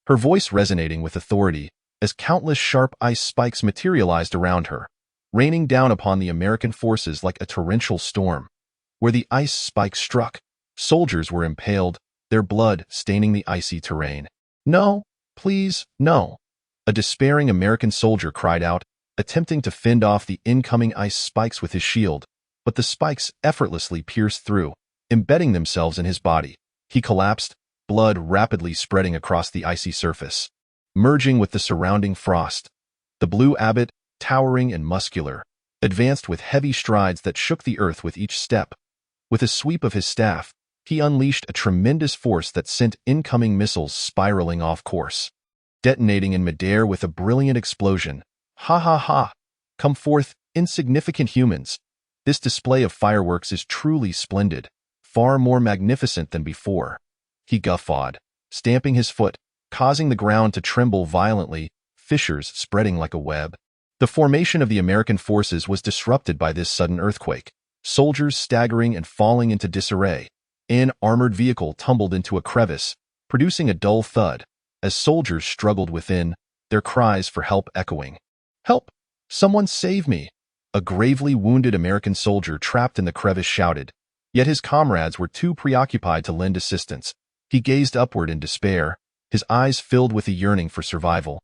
her voice resonating with authority as countless sharp ice spikes materialized around her, raining down upon the American forces like a torrential storm. Where the ice spikes struck, soldiers were impaled, their blood staining the icy terrain. "No, please, no!" A despairing American soldier cried out, attempting to fend off the incoming ice spikes with his shield, but the spikes effortlessly pierced through, embedding themselves in his body. He collapsed, blood rapidly spreading across the icy surface, merging with the surrounding frost. The Blue Abbot, towering and muscular, advanced with heavy strides that shook the earth with each step. With a sweep of his staff, he unleashed a tremendous force that sent incoming missiles spiraling off course, detonating in midair with a brilliant explosion. "Ha ha ha! Come forth, insignificant humans! This display of fireworks is truly splendid, far more magnificent than before." He guffawed, stamping his foot, causing the ground to tremble violently, fissures spreading like a web. The formation of the American forces was disrupted by this sudden earthquake, soldiers staggering and falling into disarray. An armored vehicle tumbled into a crevice, producing a dull thud, as soldiers struggled within, their cries for help echoing. "Help! Someone save me!" A gravely wounded American soldier trapped in the crevice shouted, yet his comrades were too preoccupied to lend assistance. He gazed upward in despair, his eyes filled with a yearning for survival.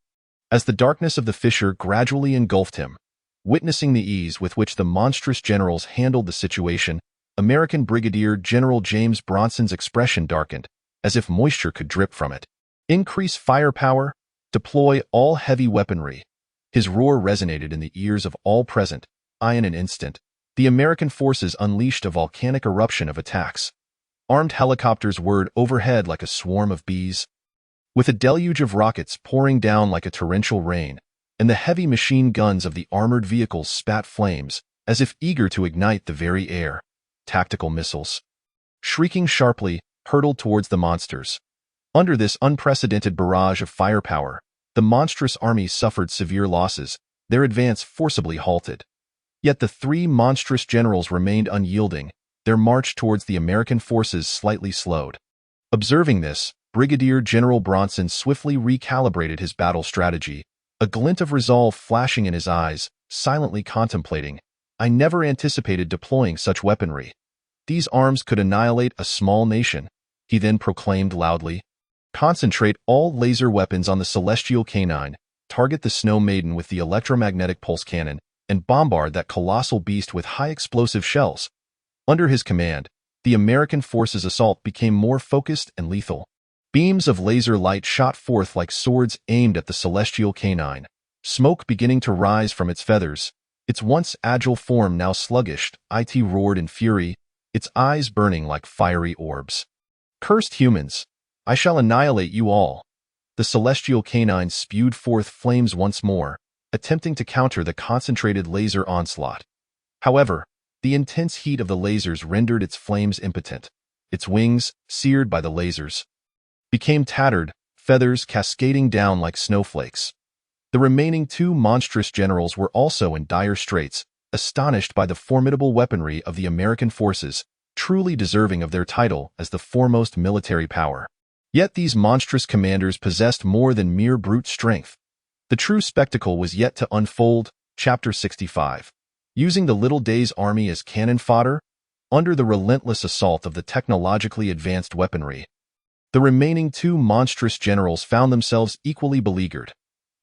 As the darkness of the fissure gradually engulfed him, witnessing the ease with which the monstrous generals handled the situation, American Brigadier General James Bronson's expression darkened, as if moisture could drip from it. "Increase firepower, deploy all heavy weaponry." His roar resonated in the ears of all present. In an instant, the American forces unleashed a volcanic eruption of attacks. Armed helicopters whirred overhead like a swarm of bees, with a deluge of rockets pouring down like a torrential rain, and the heavy machine guns of the armored vehicles spat flames, as if eager to ignite the very air. Tactical missiles, shrieking sharply, hurtled towards the monsters. Under this unprecedented barrage of firepower, the monstrous army suffered severe losses, their advance forcibly halted. Yet the three monstrous generals remained unyielding, their march towards the American forces slightly slowed. Observing this, Brigadier General Bronson swiftly recalibrated his battle strategy, a glint of resolve flashing in his eyes, silently contemplating. "I never anticipated deploying such weaponry. These arms could annihilate a small nation," he then proclaimed loudly. "Concentrate all laser weapons on the Celestial Canine, target the Snow Maiden with the electromagnetic pulse cannon, and bombard that colossal beast with high explosive shells." Under his command, the American forces' assault became more focused and lethal. Beams of laser light shot forth like swords aimed at the Celestial Canine, smoke beginning to rise from its feathers. Its once agile form now sluggish, it roared in fury, its eyes burning like fiery orbs. "Cursed humans! I shall annihilate you all." The Celestial Canine spewed forth flames once more, attempting to counter the concentrated laser onslaught. However, the intense heat of the lasers rendered its flames impotent. Its wings, seared by the lasers, became tattered, feathers cascading down like snowflakes. The remaining two monstrous generals were also in dire straits, astonished by the formidable weaponry of the American forces, truly deserving of their title as the foremost military power. Yet these monstrous commanders possessed more than mere brute strength. The true spectacle was yet to unfold. Chapter 65. Using the Little Day's army as cannon fodder, under the relentless assault of the technologically advanced weaponry, the remaining two monstrous generals found themselves equally beleaguered.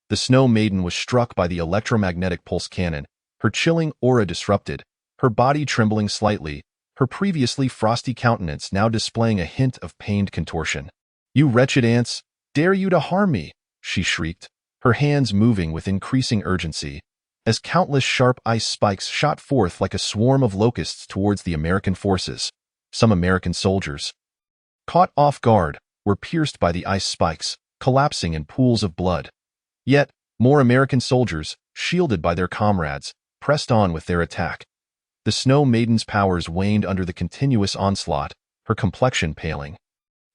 The Snow Maiden was struck by the electromagnetic pulse cannon, her chilling aura disrupted, her body trembling slightly, her previously frosty countenance now displaying a hint of pained contortion. "You wretched ants, dare you to harm me?" she shrieked, her hands moving with increasing urgency, as countless sharp ice spikes shot forth like a swarm of locusts towards the American forces. Some American soldiers, caught off guard, were pierced by the ice spikes, collapsing in pools of blood. Yet, more American soldiers, shielded by their comrades, pressed on with their attack. The Snow Maiden's powers waned under the continuous onslaught, her complexion paling,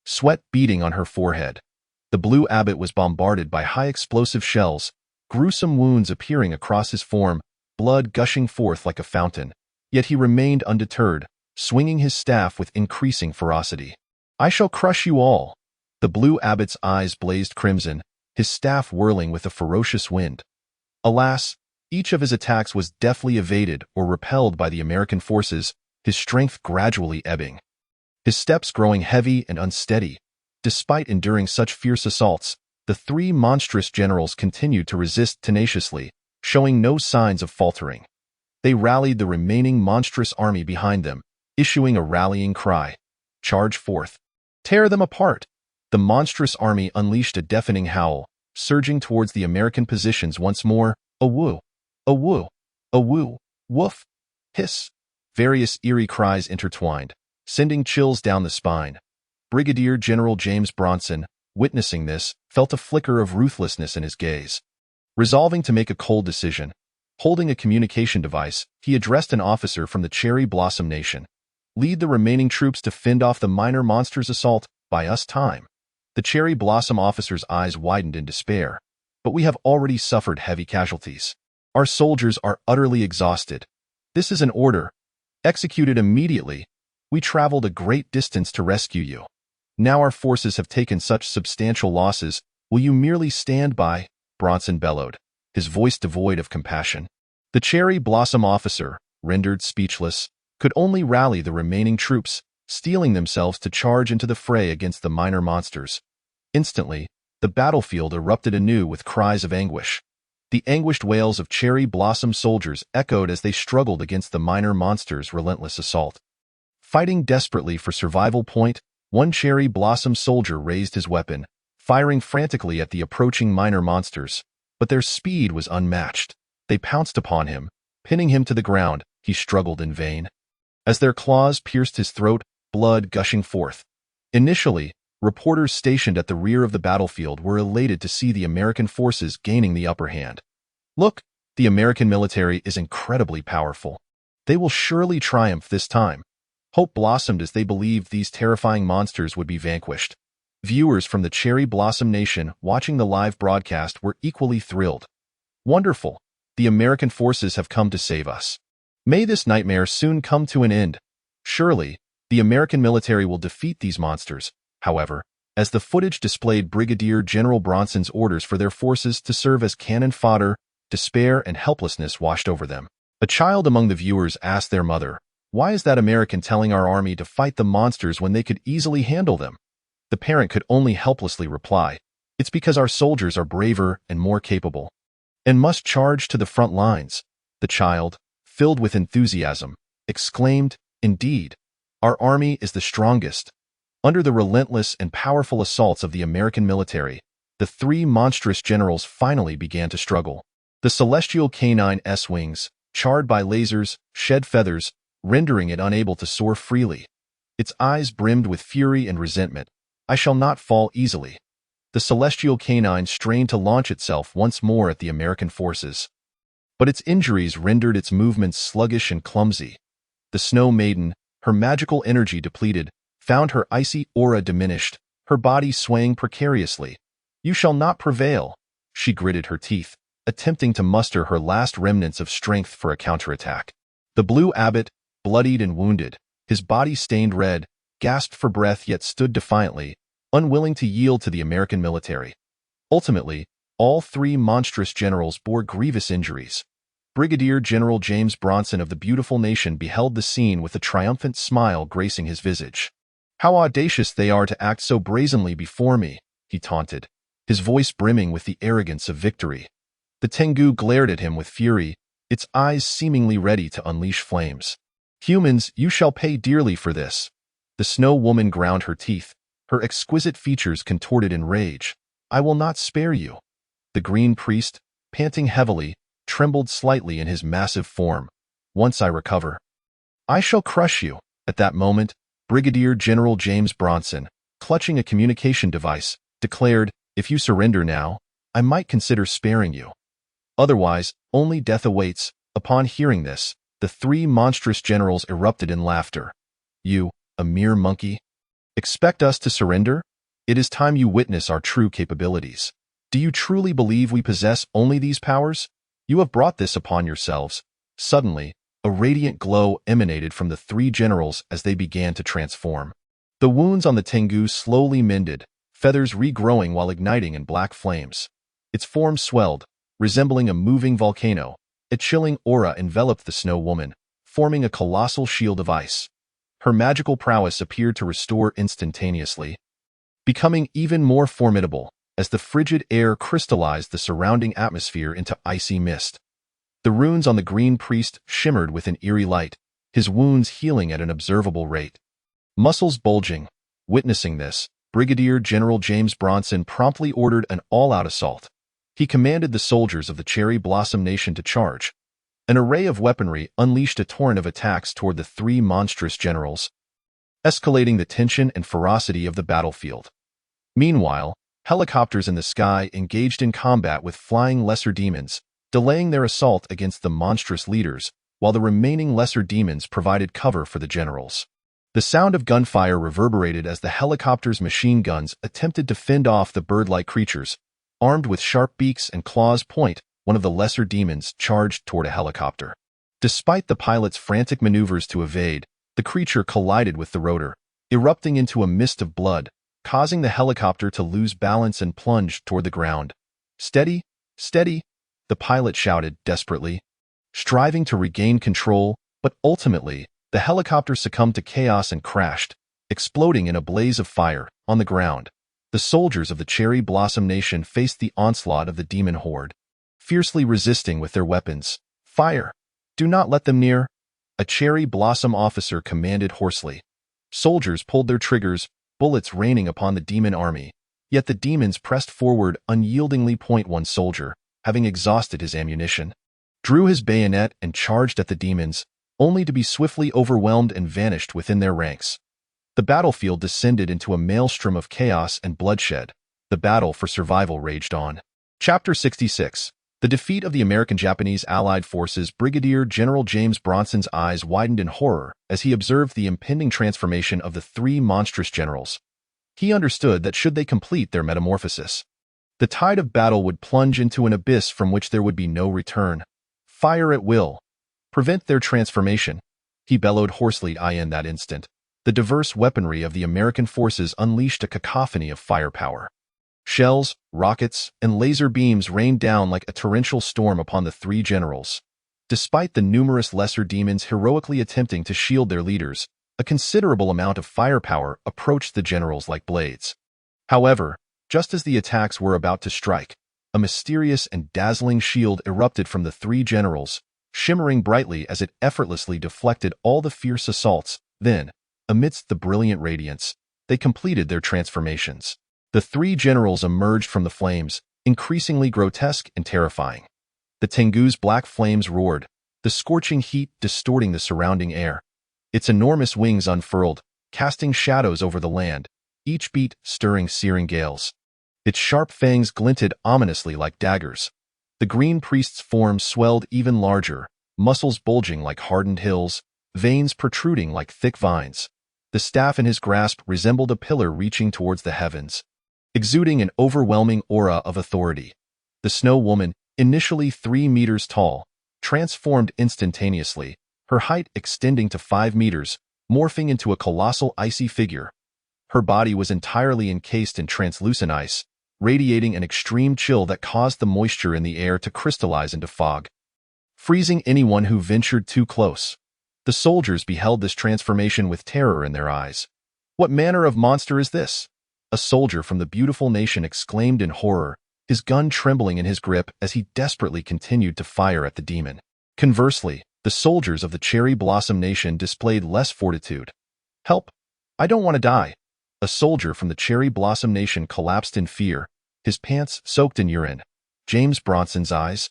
sweat beading on her forehead. The Blue Abbot was bombarded by high-explosive shells, gruesome wounds appearing across his form, blood gushing forth like a fountain. Yet he remained undeterred, swinging his staff with increasing ferocity. "I shall crush you all." The Blue Abbot's eyes blazed crimson, his staff whirling with a ferocious wind. Alas, each of his attacks was deftly evaded or repelled by the American forces, his strength gradually ebbing, his steps growing heavy and unsteady. Despite enduring such fierce assaults, the three monstrous generals continued to resist tenaciously, showing no signs of faltering. They rallied the remaining monstrous army behind them, issuing a rallying cry. "Charge forth! Tear them apart!" The monstrous army unleashed a deafening howl, surging towards the American positions once more. A woo! A woo! A woo! Woof! Hiss! Various eerie cries intertwined, sending chills down the spine. Brigadier General James Bronson, witnessing this, felt a flicker of ruthlessness in his gaze. Resolving to make a cold decision, holding a communication device, he addressed an officer from the Cherry Blossom Nation. "Lead the remaining troops to fend off the minor monsters' assault. Buy us time." The Cherry Blossom officer's eyes widened in despair. "But we have already suffered heavy casualties. Our soldiers are utterly exhausted. This is an order. Executed immediately. We traveled a great distance to rescue you. Now our forces have taken such substantial losses. Will you merely stand by?" Bronson bellowed, his voice devoid of compassion. The Cherry Blossom officer, rendered speechless, could only rally the remaining troops, steeling themselves to charge into the fray against the minor monsters. Instantly, the battlefield erupted anew with cries of anguish. The anguished wails of Cherry Blossom soldiers echoed as they struggled against the minor monsters' relentless assault. Fighting desperately for survival point, one Cherry Blossom soldier raised his weapon, firing frantically at the approaching minor monsters, but their speed was unmatched. They pounced upon him, pinning him to the ground. He struggled in vain. As their claws pierced his throat, blood gushing forth. Initially, reporters stationed at the rear of the battlefield were elated to see the American forces gaining the upper hand. "Look, the American military is incredibly powerful. They will surely triumph this time." Hope blossomed as they believed these terrifying monsters would be vanquished. Viewers from the Cherry Blossom Nation watching the live broadcast were equally thrilled. "Wonderful! The American forces have come to save us. May this nightmare soon come to an end. Surely, the American military will defeat these monsters." However, as the footage displayed Brigadier General Bronson's orders for their forces to serve as cannon fodder, despair and helplessness washed over them. A child among the viewers asked their mother, "Why is that American telling our army to fight the monsters when they could easily handle them?" The parent could only helplessly reply, "It's because our soldiers are braver and more capable, and must charge to the front lines." The child, filled with enthusiasm, exclaimed, "Indeed, our army is the strongest." Under the relentless and powerful assaults of the American military, the three monstrous generals finally began to struggle. The celestial canine S-wings, charred by lasers, shed feathers, rendering it unable to soar freely. Its eyes brimmed with fury and resentment. "I shall not fall easily." The celestial canine strained to launch itself once more at the American forces. But its injuries rendered its movements sluggish and clumsy. The Snow Maiden, her magical energy depleted, found her icy aura diminished, her body swaying precariously. "You shall not prevail." She gritted her teeth, attempting to muster her last remnants of strength for a counterattack. The blue abbot, bloodied and wounded, his body stained red, gasped for breath yet stood defiantly, unwilling to yield to the American military. Ultimately, all three monstrous generals bore grievous injuries. Brigadier General James Bronson of the beautiful nation beheld the scene with a triumphant smile gracing his visage. "How audacious they are to act so brazenly before me," he taunted, his voice brimming with the arrogance of victory. The Tengu glared at him with fury, its eyes seemingly ready to unleash flames. "Humans, you shall pay dearly for this." The Snow Woman ground her teeth, her exquisite features contorted in rage. "I will not spare you." The Green Priest, panting heavily, trembled slightly in his massive form. "Once I recover, I shall crush you." At that moment, Brigadier General James Bronson, clutching a communication device, declared, "If you surrender now, I might consider sparing you. Otherwise, only death awaits." Upon hearing this, the three monstrous generals erupted in laughter. "You, a mere monkey, expect us to surrender? It is time you witness our true capabilities. Do you truly believe we possess only these powers? You have brought this upon yourselves." Suddenly, a radiant glow emanated from the three generals as they began to transform. The wounds on the Tengu slowly mended, feathers regrowing while igniting in black flames. Its form swelled, resembling a moving volcano. A chilling aura enveloped the Snow Woman, forming a colossal shield of ice. Her magical prowess appeared to restore instantaneously, becoming even more formidable as the frigid air crystallized the surrounding atmosphere into icy mist. The runes on the Green Priest shimmered with an eerie light, his wounds healing at an observable rate. Muscles bulging. Witnessing this, Brigadier General James Bronson promptly ordered an all-out assault. He commanded the soldiers of the Cherry Blossom Nation to charge. An array of weaponry unleashed a torrent of attacks toward the three monstrous generals, escalating the tension and ferocity of the battlefield. Meanwhile, helicopters in the sky engaged in combat with flying lesser demons, delaying their assault against the monstrous leaders, while the remaining lesser demons provided cover for the generals. The sound of gunfire reverberated as the helicopter's machine guns attempted to fend off the bird-like creatures. Armed with sharp beaks and claws, one of the lesser demons charged toward a helicopter. Despite the pilot's frantic maneuvers to evade, the creature collided with the rotor, erupting into a mist of blood, causing the helicopter to lose balance and plunge toward the ground. "Steady, steady," the pilot shouted desperately, striving to regain control, but ultimately, the helicopter succumbed to chaos and crashed, exploding in a blaze of fire on the ground. The soldiers of the Cherry Blossom Nation faced the onslaught of the demon horde, fiercely resisting with their weapons. "Fire! Do not let them near," a Cherry Blossom officer commanded hoarsely. Soldiers pulled their triggers, bullets raining upon the demon army, yet the demons pressed forward unyieldingly. One soldier, having exhausted his ammunition, drew his bayonet and charged at the demons, only to be swiftly overwhelmed and vanished within their ranks. The battlefield descended into a maelstrom of chaos and bloodshed. The battle for survival raged on. Chapter 66. The defeat of the American-Japanese Allied forces. Brigadier General James Bronson's eyes widened in horror as he observed the impending transformation of the three monstrous generals. He understood that should they complete their metamorphosis, the tide of battle would plunge into an abyss from which there would be no return. "Fire at will. Prevent their transformation," he bellowed hoarsely. In that instant, the diverse weaponry of the American forces unleashed a cacophony of firepower. Shells, rockets, and laser beams rained down like a torrential storm upon the three generals. Despite the numerous lesser demons heroically attempting to shield their leaders, a considerable amount of firepower approached the generals like blades. However, just as the attacks were about to strike, a mysterious and dazzling shield erupted from the three generals, shimmering brightly as it effortlessly deflected all the fierce assaults. Then, amidst the brilliant radiance, they completed their transformations. The three generals emerged from the flames, increasingly grotesque and terrifying. The Tengu's black flames roared, the scorching heat distorting the surrounding air. Its enormous wings unfurled, casting shadows over the land, each beat stirring searing gales. Its sharp fangs glinted ominously like daggers. The Green Priest's form swelled even larger, muscles bulging like hardened hills, veins protruding like thick vines. The staff in his grasp resembled a pillar reaching towards the heavens, exuding an overwhelming aura of authority. The Snow Woman, Initially 3 meters tall, transformed instantaneously, her height extending to 5 meters, morphing into a colossal icy figure. Her body was entirely encased in translucent ice, radiating an extreme chill that caused the moisture in the air to crystallize into fog, freezing anyone who ventured too close. The soldiers beheld this transformation with terror in their eyes. "What manner of monster is this?" a soldier from the beautiful nation exclaimed in horror, his gun trembling in his grip as he desperately continued to fire at the demon. Conversely, the soldiers of the Cherry Blossom Nation displayed less fortitude. "Help! I don't want to die." A soldier from the Cherry Blossom Nation collapsed in fear, his pants soaked in urine. James Bronson's eyes,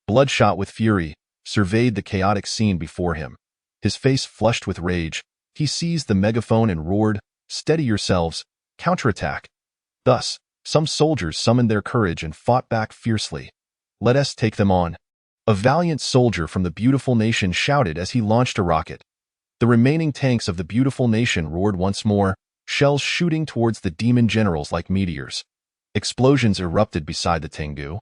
bloodshot with fury, surveyed the chaotic scene before him. His face flushed with rage, he seized the megaphone and roared, "Steady yourselves, counterattack." Thus, some soldiers summoned their courage and fought back fiercely. "Let us take them on." A valiant soldier from the beautiful nation shouted as he launched a rocket. The remaining tanks of the beautiful nation roared once more, shells shooting towards the demon generals like meteors. Explosions erupted beside the Tengu,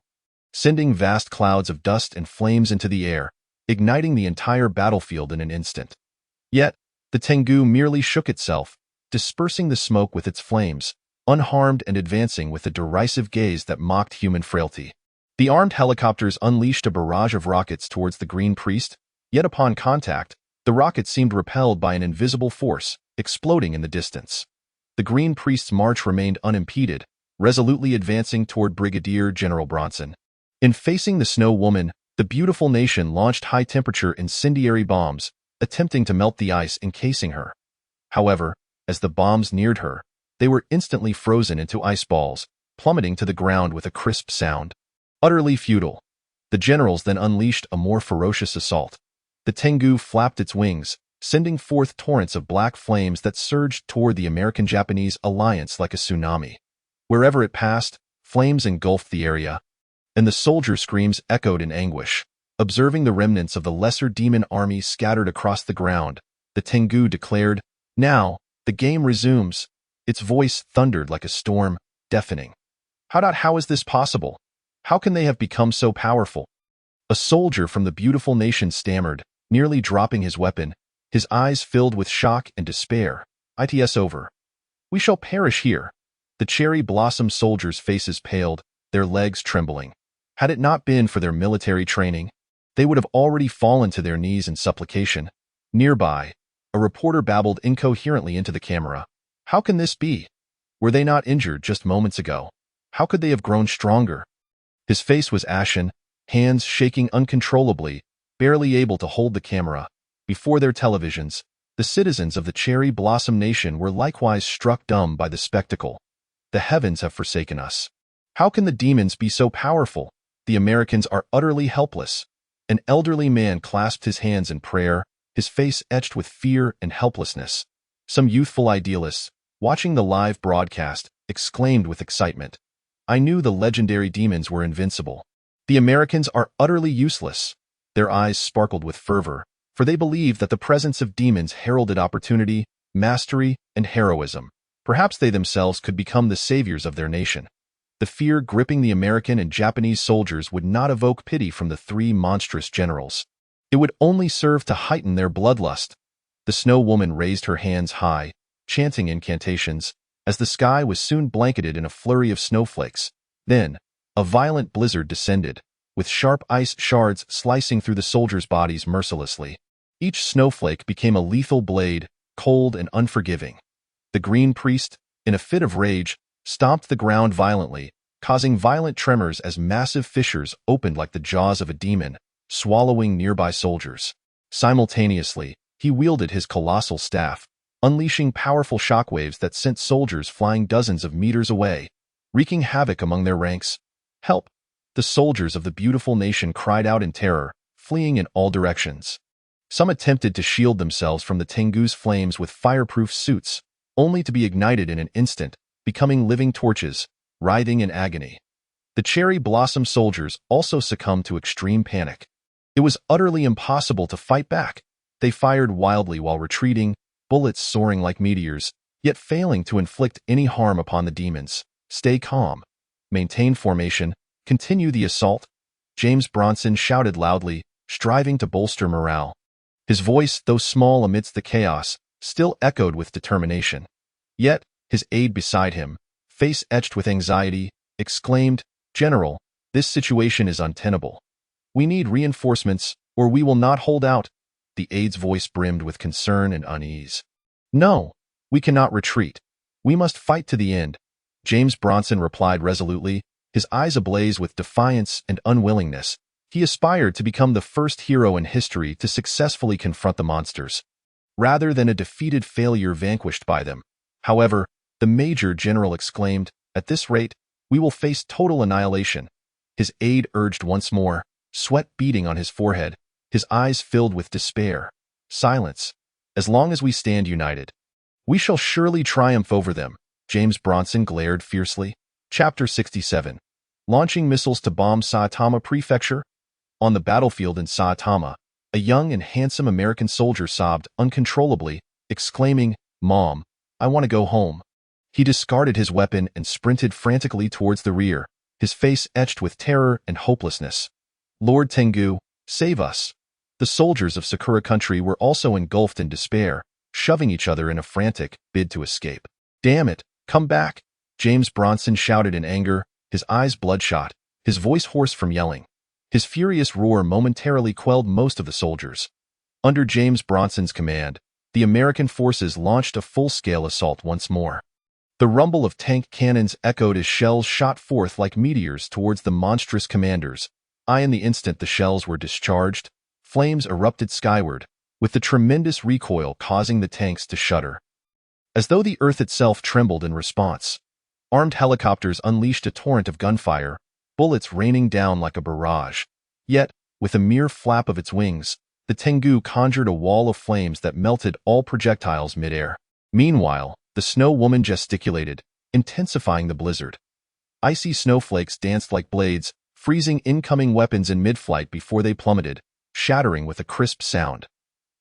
sending vast clouds of dust and flames into the air, igniting the entire battlefield in an instant. Yet, the Tengu merely shook itself, dispersing the smoke with its flames, unharmed and advancing with a derisive gaze that mocked human frailty. The armed helicopters unleashed a barrage of rockets towards the Green Priest, yet upon contact, the rockets seemed repelled by an invisible force, exploding in the distance. The Green Priest's march remained unimpeded, resolutely advancing toward Brigadier General Bronson. In facing the Snow Woman, the beautiful nation launched high-temperature incendiary bombs, attempting to melt the ice encasing her. However, as the bombs neared her, they were instantly frozen into ice balls, plummeting to the ground with a crisp sound. Utterly futile. The generals then unleashed a more ferocious assault. The Tengu flapped its wings, sending forth torrents of black flames that surged toward the American-Japanese alliance like a tsunami. Wherever it passed, flames engulfed the area, and the soldier screams echoed in anguish. Observing the remnants of the lesser demon army scattered across the ground, the Tengu declared, "Now, the game resumes." Its voice thundered like a storm, deafening. How is this possible? How can they have become so powerful?" A soldier from the beautiful nation stammered, nearly dropping his weapon, his eyes filled with shock and despair. "It's over. We shall perish here." The Cherry Blossom soldiers' faces paled, their legs trembling. Had it not been for their military training, they would have already fallen to their knees in supplication. Nearby, a reporter babbled incoherently into the camera. "How can this be? Were they not injured just moments ago? How could they have grown stronger?" His face was ashen, hands shaking uncontrollably, barely able to hold the camera. Before their televisions, the citizens of the Cherry Blossom Nation were likewise struck dumb by the spectacle. "The heavens have forsaken us. How can the demons be so powerful? The Americans are utterly helpless." An elderly man clasped his hands in prayer, his face etched with fear and helplessness. Some youthful idealists, watching the live broadcast, exclaimed with excitement, "I knew the legendary demons were invincible. The Americans are utterly useless." Their eyes sparkled with fervor, for they believed that the presence of demons heralded opportunity, mastery, and heroism. Perhaps they themselves could become the saviors of their nation. The fear gripping the American and Japanese soldiers would not evoke pity from the three monstrous generals. It would only serve to heighten their bloodlust. The Snow Woman raised her hands high, chanting incantations, as the sky was soon blanketed in a flurry of snowflakes. Then, a violent blizzard descended, with sharp ice shards slicing through the soldiers' bodies mercilessly. Each snowflake became a lethal blade, cold and unforgiving. The Green Priest, in a fit of rage, stomped the ground violently, causing violent tremors as massive fissures opened like the jaws of a demon, swallowing nearby soldiers. Simultaneously, he wielded his colossal staff, unleashing powerful shockwaves that sent soldiers flying dozens of meters away, wreaking havoc among their ranks. "Help!" The soldiers of the beautiful nation cried out in terror, fleeing in all directions. Some attempted to shield themselves from the Tengu's flames with fireproof suits, only to be ignited in an instant, becoming living torches, writhing in agony. The Cherry Blossom soldiers also succumbed to extreme panic. It was utterly impossible to fight back. They fired wildly while retreating, bullets soaring like meteors, yet failing to inflict any harm upon the demons. "Stay calm. Maintain formation. Continue the assault." James Bronson shouted loudly, striving to bolster morale. His voice, though small amidst the chaos, still echoed with determination. Yet, his aide beside him, face etched with anxiety, exclaimed, "General, this situation is untenable. We need reinforcements, or we will not hold out." The aide's voice brimmed with concern and unease. "No, we cannot retreat. We must fight to the end," James Bronson replied resolutely, his eyes ablaze with defiance and unwillingness. He aspired to become the first hero in history to successfully confront the monsters, rather than a defeated failure vanquished by them. However, the Major General exclaimed, "At this rate, we will face total annihilation." His aide urged once more, sweat beading on his forehead, his eyes filled with despair. "Silence. As long as we stand united, we shall surely triumph over them," James Bronson glared fiercely. Chapter 67. Launching missiles to bomb Saitama Prefecture. On the battlefield in Saitama, a young and handsome American soldier sobbed uncontrollably, exclaiming, "Mom, I want to go home." He discarded his weapon and sprinted frantically towards the rear, his face etched with terror and hopelessness. "Lord Tengu, save us." The soldiers of Sakura country were also engulfed in despair, shoving each other in a frantic bid to escape. "Damn it, come back!" James Bronson shouted in anger, his eyes bloodshot, his voice hoarse from yelling. His furious roar momentarily quelled most of the soldiers. Under James Bronson's command, the American forces launched a full-scale assault once more. The rumble of tank cannons echoed as shells shot forth like meteors towards the monstrous commanders. In the instant the shells were discharged, flames erupted skyward, with the tremendous recoil causing the tanks to shudder. As though the earth itself trembled in response, armed helicopters unleashed a torrent of gunfire, bullets raining down like a barrage. Yet, with a mere flap of its wings, the Tengu conjured a wall of flames that melted all projectiles midair. Meanwhile, the Snow Woman gesticulated, intensifying the blizzard. Icy snowflakes danced like blades, freezing incoming weapons in mid-flight before they plummeted, shattering with a crisp sound.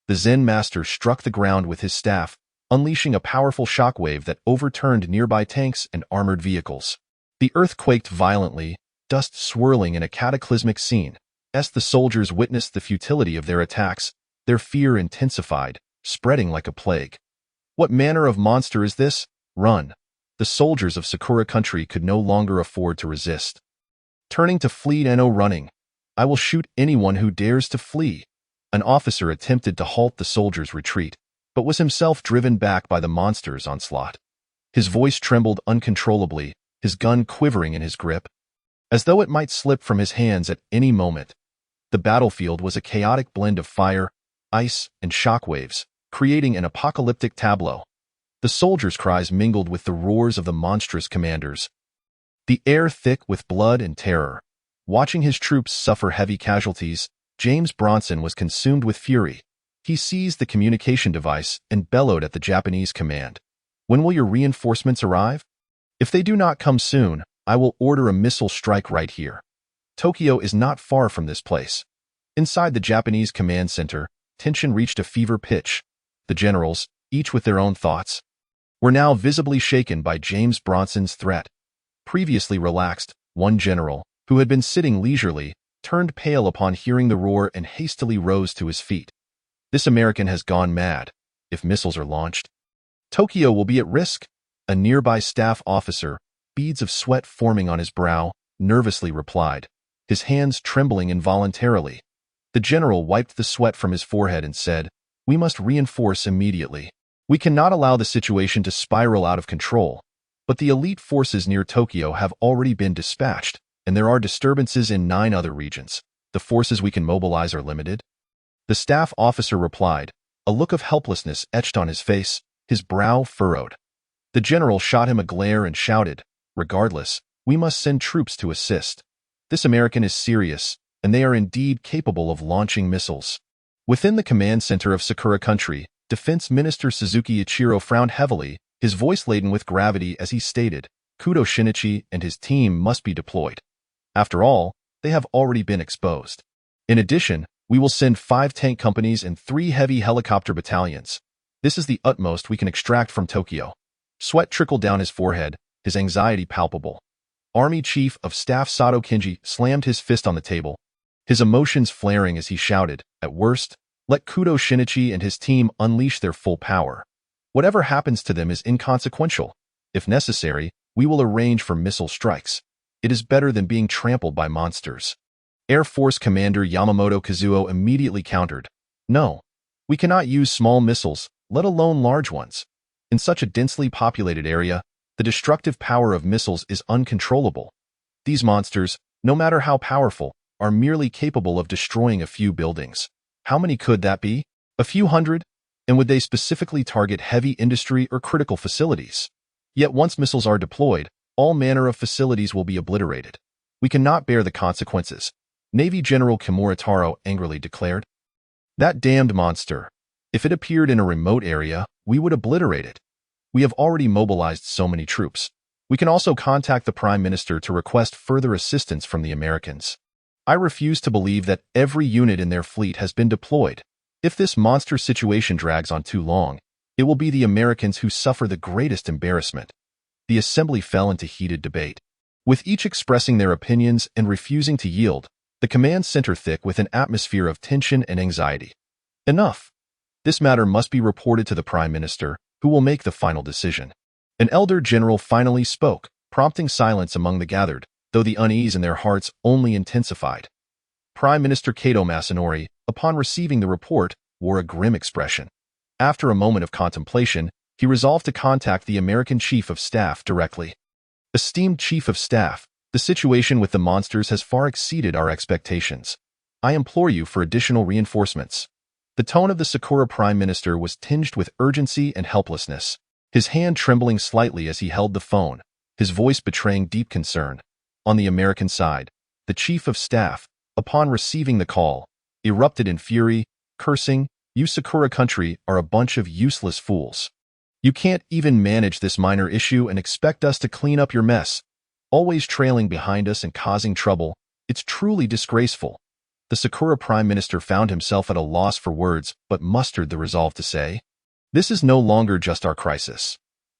The Zen master struck the ground with his staff, unleashing a powerful shockwave that overturned nearby tanks and armored vehicles. The earth quaked violently, dust swirling in a cataclysmic scene. As the soldiers witnessed the futility of their attacks, their fear intensified, spreading like a plague. "What manner of monster is this? Run!" The soldiers of Sakura country could no longer afford to resist. Turning to flee no running. "I will shoot anyone who dares to flee." An officer attempted to halt the soldiers' retreat, but was himself driven back by the monster's onslaught. His voice trembled uncontrollably, his gun quivering in his grip, as though it might slip from his hands at any moment. The battlefield was a chaotic blend of fire, ice, and shockwaves, creating an apocalyptic tableau. The soldiers' cries mingled with the roars of the monstrous commanders, the air thick with blood and terror. Watching his troops suffer heavy casualties, James Bronson was consumed with fury. He seized the communication device and bellowed at the Japanese command. "When will your reinforcements arrive? If they do not come soon, I will order a missile strike right here. Tokyo is not far from this place." Inside the Japanese command center, tension reached a fever pitch. The generals, each with their own thoughts, were now visibly shaken by James Bronson's threat. Previously relaxed, one general, who had been sitting leisurely, turned pale upon hearing the roar and hastily rose to his feet. "This American has gone mad. If missiles are launched, Tokyo will be at risk." A nearby staff officer, beads of sweat forming on his brow, nervously replied, his hands trembling involuntarily. The general wiped the sweat from his forehead and said, "We must reinforce immediately. We cannot allow the situation to spiral out of control." But the elite forces near Tokyo have already been dispatched, and there are disturbances in 9 other regions. The forces we can mobilize are limited. The staff officer replied, a look of helplessness etched on his face, his brow furrowed. The general shot him a glare and shouted, "Regardless, we must send troops to assist. This American is serious, and they are indeed capable of launching missiles." Within the command center of Sakura country, Defense Minister Suzuki Ichiro frowned heavily, his voice laden with gravity as he stated, "Kudo Shinichi and his team must be deployed. After all, they have already been exposed. In addition, we will send 5 tank companies and 3 heavy helicopter battalions. This is the utmost we can extract from Tokyo." Sweat trickled down his forehead, his anxiety palpable. Army Chief of Staff Sato Kenji slammed his fist on the table, his emotions flaring as he shouted, "At worst, let Kudo Shinichi and his team unleash their full power. Whatever happens to them is inconsequential. If necessary, we will arrange for missile strikes. It is better than being trampled by monsters." Air Force Commander Yamamoto Kazuo immediately countered, "No, we cannot use small missiles, let alone large ones. In such a densely populated area, the destructive power of missiles is uncontrollable. These monsters, no matter how powerful, are merely capable of destroying a few buildings. How many could that be? A few hundred? And would they specifically target heavy industry or critical facilities? Yet once missiles are deployed, all manner of facilities will be obliterated. We cannot bear the consequences," Navy General Kimura Taro angrily declared. "That damned monster. If it appeared in a remote area, we would obliterate it. We have already mobilized so many troops. We can also contact the Prime Minister to request further assistance from the Americans. I refuse to believe that every unit in their fleet has been deployed. If this monster situation drags on too long, it will be the Americans who suffer the greatest embarrassment." The assembly fell into heated debate. With each expressing their opinions and refusing to yield, the command center thick with an atmosphere of tension and anxiety. "Enough. This matter must be reported to the Prime Minister, who will make the final decision." An elder general finally spoke, prompting silence among the gathered, though the unease in their hearts only intensified. Prime Minister Kato Masanori, upon receiving the report, wore a grim expression. After a moment of contemplation, he resolved to contact the American Chief of Staff directly. "Esteemed Chief of Staff, the situation with the monsters has far exceeded our expectations. I implore you for additional reinforcements." The tone of the Sakura Prime Minister was tinged with urgency and helplessness, his hand trembling slightly as he held the phone, his voice betraying deep concern. On the American side, the Chief of Staff, upon receiving the call, erupted in fury, cursing, "You Sakura country are a bunch of useless fools. You can't even manage this minor issue and expect us to clean up your mess. Always trailing behind us and causing trouble. It's truly disgraceful." The Sakura Prime Minister found himself at a loss for words, but mustered the resolve to say, "This is no longer just our crisis.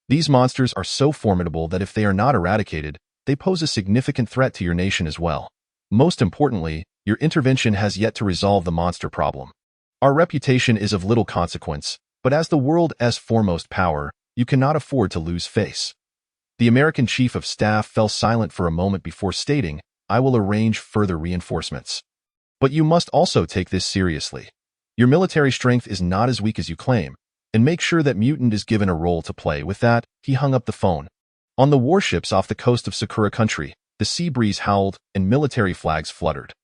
These monsters are so formidable that if they are not eradicated, they pose a significant threat to your nation as well. Most importantly, your intervention has yet to resolve the monster problem. Our reputation is of little consequence, but as the world's foremost power, you cannot afford to lose face." The American Chief of Staff fell silent for a moment before stating, "I will arrange further reinforcements. But you must also take this seriously. Your military strength is not as weak as you claim, and make sure that Mutant is given a role to play." With that, he hung up the phone. On the warships off the coast of Sakura country, the sea breeze howled and military flags fluttered.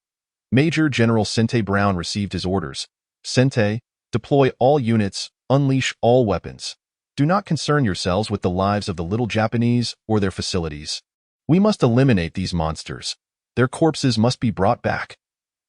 Major General Sente Brown received his orders. "Sente, deploy all units, unleash all weapons. Do not concern yourselves with the lives of the little Japanese or their facilities. We must eliminate these monsters. Their corpses must be brought back."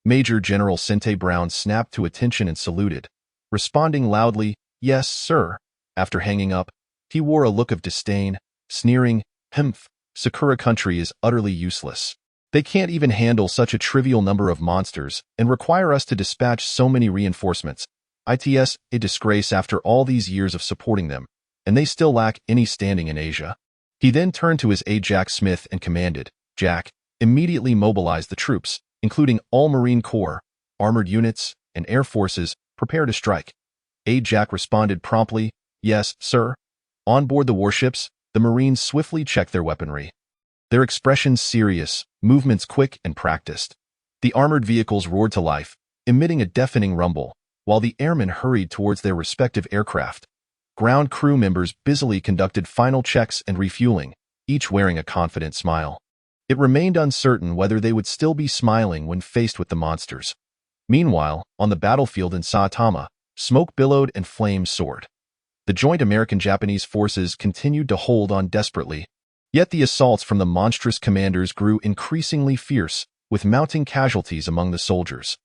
Major General Sente Brown snapped to attention and saluted, responding loudly, "Yes, sir." After hanging up, he wore a look of disdain, sneering, "Humph, Sakura country is utterly useless. They can't even handle such a trivial number of monsters and require us to dispatch so many reinforcements. It's a disgrace after all these years of supporting them, and they still lack any standing in Asia." He then turned to his aide Jack Smith and commanded, "Jack, immediately mobilize the troops, including all Marine Corps, armored units, and air forces, prepare to strike." Aide Jack responded promptly, "Yes, sir." On board the warships, the Marines swiftly checked their weaponry. Their expressions serious, movements quick and practiced. The armored vehicles roared to life, emitting a deafening rumble, while the airmen hurried towards their respective aircraft. Ground crew members busily conducted final checks and refueling, each wearing a confident smile. It remained uncertain whether they would still be smiling when faced with the monsters. Meanwhile, on the battlefield in Saitama, smoke billowed and flames soared. The joint American-Japanese forces continued to hold on desperately, yet the assaults from the monstrous commanders grew increasingly fierce, with mounting casualties among the soldiers.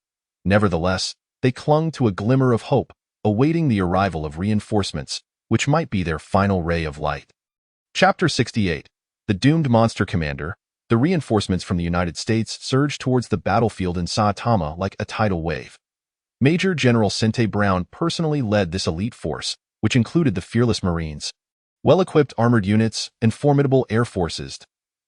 Nevertheless, they clung to a glimmer of hope, awaiting the arrival of reinforcements, which might be their final ray of light. Chapter 68. The Doomed Monster Commander. The reinforcements from the United States surged towards the battlefield in Saitama like a tidal wave. Major General Sente Brown personally led this elite force, which included the fearless Marines, well-equipped armored units, and formidable air forces.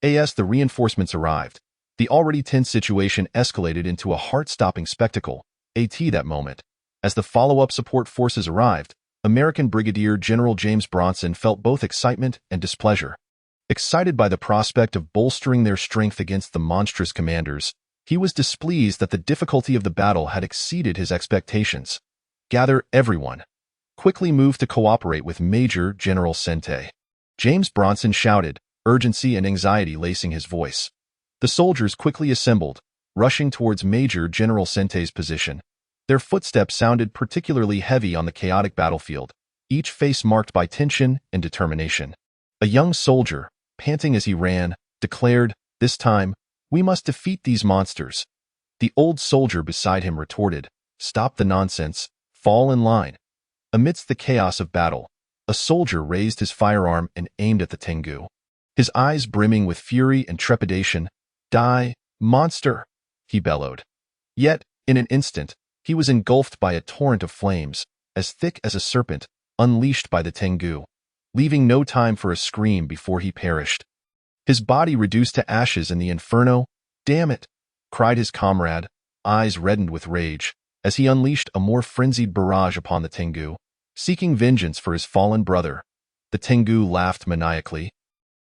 As the reinforcements arrived, The already tense situation escalated into a heart-stopping spectacle, that moment. As the follow-up support forces arrived, American Brigadier General James Bronson felt both excitement and displeasure. Excited by the prospect of bolstering their strength against the monstrous commanders, he was displeased that the difficulty of the battle had exceeded his expectations. "Gather everyone. Quickly move to cooperate with Major General Sente," James Bronson shouted, urgency and anxiety lacing his voice. The soldiers quickly assembled, rushing towards Major General Sente's position. Their footsteps sounded particularly heavy on the chaotic battlefield, each face marked by tension and determination. A young soldier, panting as he ran, declared, "This time, we must defeat these monsters." The old soldier beside him retorted, "Stop the nonsense, fall in line." Amidst the chaos of battle, a soldier raised his firearm and aimed at the Tengu. His eyes brimming with fury and trepidation. "Die, monster!" he bellowed. Yet, in an instant, he was engulfed by a torrent of flames, as thick as a serpent, unleashed by the Tengu, leaving no time for a scream before he perished. His body reduced to ashes in the inferno. "Damn it!" cried his comrade, eyes reddened with rage, as he unleashed a more frenzied barrage upon the Tengu, seeking vengeance for his fallen brother. The Tengu laughed maniacally.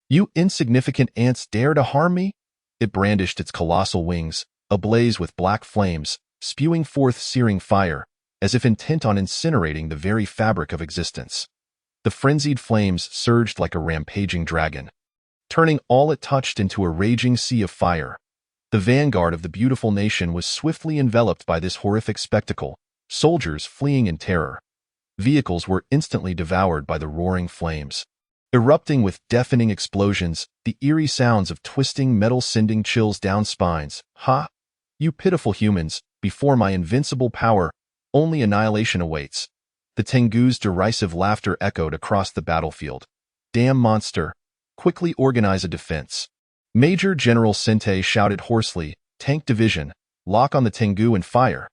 "You insignificant ants dare to harm me?" It brandished its colossal wings, ablaze with black flames, spewing forth searing fire, as if intent on incinerating the very fabric of existence. The frenzied flames surged like a rampaging dragon, turning all it touched into a raging sea of fire. The vanguard of the beautiful nation was swiftly enveloped by this horrific spectacle, soldiers fleeing in terror. Vehicles were instantly devoured by the roaring flames. Erupting with deafening explosions, the eerie sounds of twisting metal sending chills down spines. "Ha! You pitiful humans, before my invincible power, only annihilation awaits." The Tengu's derisive laughter echoed across the battlefield. "Damn monster! Quickly organize a defense." Major General Sente shouted hoarsely, "Tank division, lock on the Tengu and fire."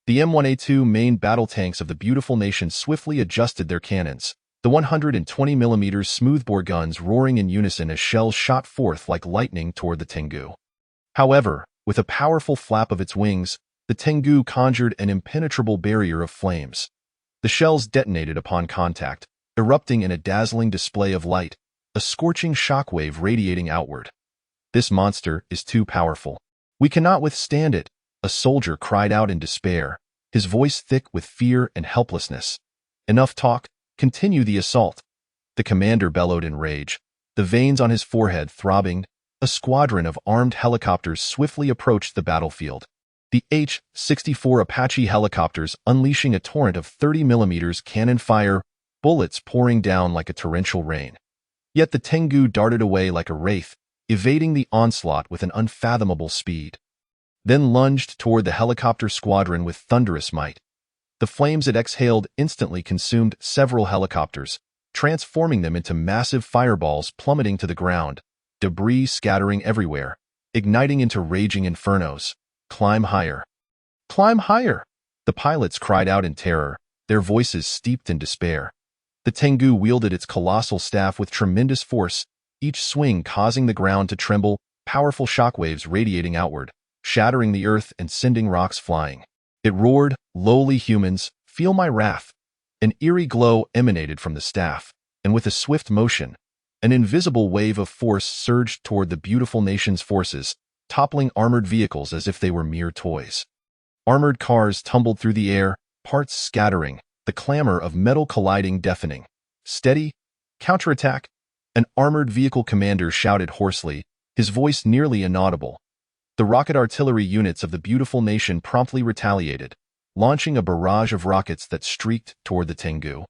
The M1A2 main battle tanks of the beautiful nation swiftly adjusted their cannons, the 120mm smoothbore guns roaring in unison as shells shot forth like lightning toward the Tengu. However, with a powerful flap of its wings, the Tengu conjured an impenetrable barrier of flames. The shells detonated upon contact, erupting in a dazzling display of light, a scorching shockwave radiating outward. "This monster is too powerful. We cannot withstand it," a soldier cried out in despair, his voice thick with fear and helplessness. "Enough talk. Continue the assault," the commander bellowed in rage, the veins on his forehead throbbing. A squadron of armed helicopters swiftly approached the battlefield. The H-64 Apache helicopters unleashing a torrent of 30mm cannon fire, bullets pouring down like a torrential rain. Yet the Tengu darted away like a wraith, evading the onslaught with an unfathomable speed. Then lunged toward the helicopter squadron with thunderous might. The flames it exhaled instantly consumed several helicopters, transforming them into massive fireballs plummeting to the ground, debris scattering everywhere, igniting into raging infernos. "Climb higher! Climb higher!" the pilots cried out in terror, their voices steeped in despair. The Tengu wielded its colossal staff with tremendous force, each swing causing the ground to tremble, powerful shockwaves radiating outward, shattering the earth and sending rocks flying. It roared, "Lowly humans, feel my wrath." An eerie glow emanated from the staff, and with a swift motion, an invisible wave of force surged toward the beautiful nation's forces, toppling armored vehicles as if they were mere toys. Armored cars tumbled through the air, parts scattering, the clamor of metal colliding deafening. "Steady! Counterattack!" An armored vehicle commander shouted hoarsely, his voice nearly inaudible. The rocket artillery units of the beautiful nation promptly retaliated, launching a barrage of rockets that streaked toward the Tengu,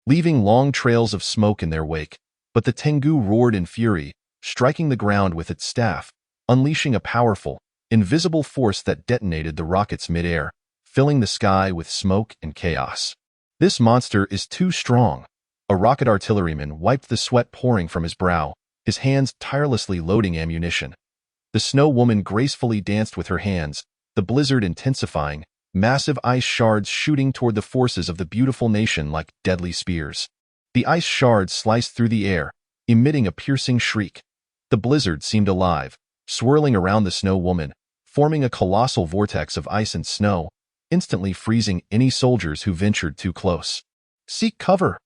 leaving long trails of smoke in their wake. But the Tengu roared in fury, striking the ground with its staff, unleashing a powerful, invisible force that detonated the rockets mid-air, filling the sky with smoke and chaos. "This monster is too strong." A rocket artilleryman wiped the sweat pouring from his brow, his hands tirelessly loading ammunition. The snow woman gracefully danced with her hands, the blizzard intensifying, massive ice shards shooting toward the forces of the beautiful nation like deadly spears. The ice shards sliced through the air, emitting a piercing shriek. The blizzard seemed alive, swirling around the Snow Woman, forming a colossal vortex of ice and snow, instantly freezing any soldiers who ventured too close. "Seek cover!"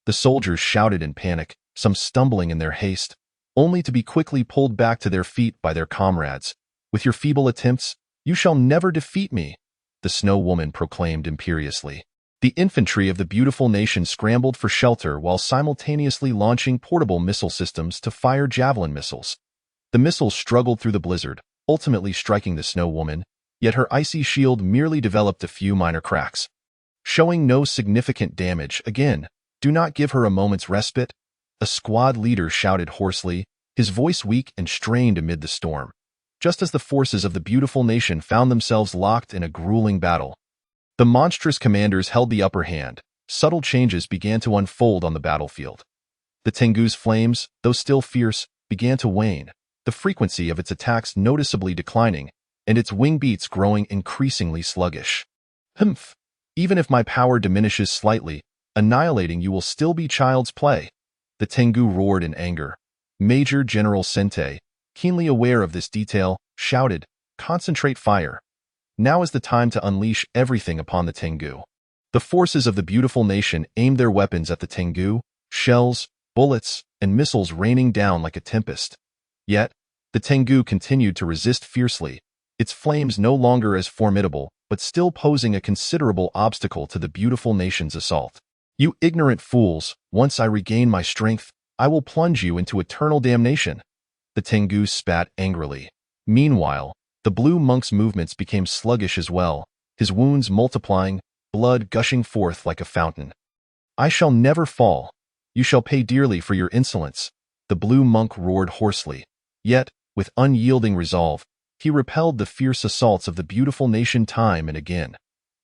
The soldiers shouted in panic, some stumbling in their haste, only to be quickly pulled back to their feet by their comrades. "With your feeble attempts, you shall never defeat me," the Snow Woman proclaimed imperiously. The infantry of the beautiful nation scrambled for shelter while simultaneously launching portable missile systems to fire javelin missiles. The missiles struggled through the blizzard, ultimately striking the Snow Woman, yet her icy shield merely developed a few minor cracks. Showing no significant damage, again, "Do not give her a moment's respite," a squad leader shouted hoarsely, his voice weak and strained amid the storm. Just as the forces of the beautiful nation found themselves locked in a grueling battle, the monstrous commanders held the upper hand. Subtle changes began to unfold on the battlefield. The Tengu's flames, though still fierce, began to wane, the frequency of its attacks noticeably declining, and its wing beats growing increasingly sluggish. "Humph! Even if my power diminishes slightly, annihilating you will still be child's play," the Tengu roared in anger. Major General Sente, keenly aware of this detail, shouted, "Concentrate fire. Now is the time to unleash everything upon the Tengu." The forces of the beautiful nation aimed their weapons at the Tengu, shells, bullets, and missiles raining down like a tempest. Yet, the Tengu continued to resist fiercely, its flames no longer as formidable, but still posing a considerable obstacle to the beautiful nation's assault. "You ignorant fools, once I regain my strength, I will plunge you into eternal damnation," the Tengu spat angrily. Meanwhile, the Blue Monk's movements became sluggish as well, his wounds multiplying, blood gushing forth like a fountain. "I shall never fall. You shall pay dearly for your insolence," the Blue Monk roared hoarsely. Yet, with unyielding resolve, he repelled the fierce assaults of the beautiful nation time and again.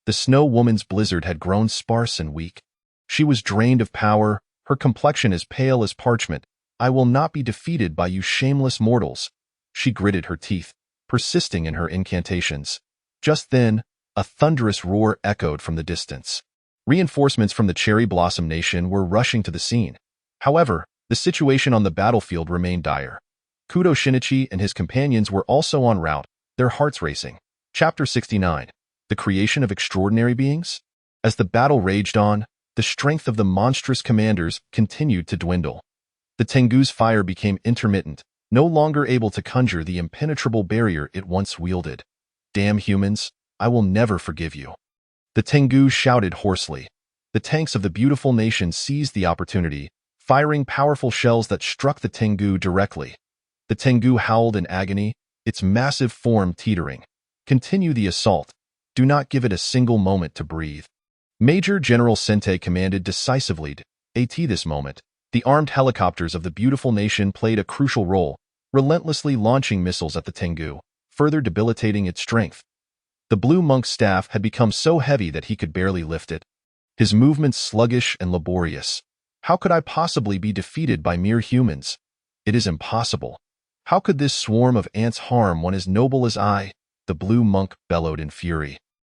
The Snow Woman's blizzard had grown sparse and weak. She was drained of power, her complexion as pale as parchment. "I will not be defeated by you shameless mortals," she gritted her teeth, persisting in her incantations. Just then, a thunderous roar echoed from the distance. Reinforcements from the Cherry Blossom Nation were rushing to the scene. However, the situation on the battlefield remained dire. Kudo Shinichi and his companions were also en route, their hearts racing. Chapter 69. The Creation of Extraordinary Beings? As the battle raged on, the strength of the monstrous commanders continued to dwindle. The Tengu's fire became intermittent, no longer able to conjure the impenetrable barrier it once wielded. "Damn humans, I will never forgive you," the Tengu shouted hoarsely. The tanks of the beautiful nation seized the opportunity, firing powerful shells that struck the Tengu directly. The Tengu howled in agony, its massive form teetering. "Continue the assault. Do not give it a single moment to breathe." Major General Sente commanded decisively. At this moment, the armed helicopters of the beautiful nation played a crucial role, relentlessly launching missiles at the Tengu, further debilitating its strength. The Blue Monk's staff had become so heavy that he could barely lift it, his movements sluggish and laborious. "How could I possibly be defeated by mere humans? It is impossible. How could this swarm of ants harm one as noble as I?" the Blue Monk bellowed in fury.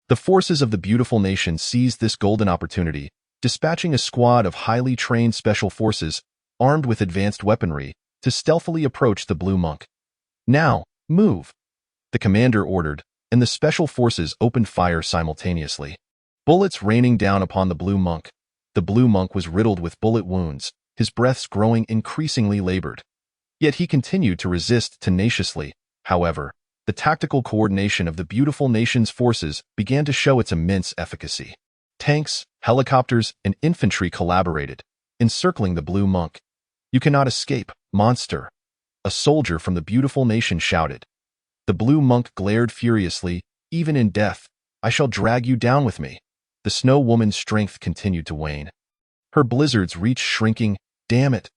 The forces of the beautiful nation seized this golden opportunity, dispatching a squad of highly trained special forces, armed with advanced weaponry, to stealthily approach the Blue Monk. "Now, move!" the commander ordered, and the special forces opened fire simultaneously. Bullets raining down upon the Blue Monk. The Blue Monk was riddled with bullet wounds, his breaths growing increasingly labored. Yet he continued to resist tenaciously. However, the tactical coordination of the beautiful nation's forces began to show its immense efficacy. Tanks, helicopters, and infantry collaborated, encircling the Blue Monk. "You cannot escape, monster," a soldier from the beautiful nation shouted. The Blue Monk glared furiously. "Even in death, I shall drag you down with me." The Snow Woman's strength continued to wane. Her blizzards reached shrinking. "Damn it!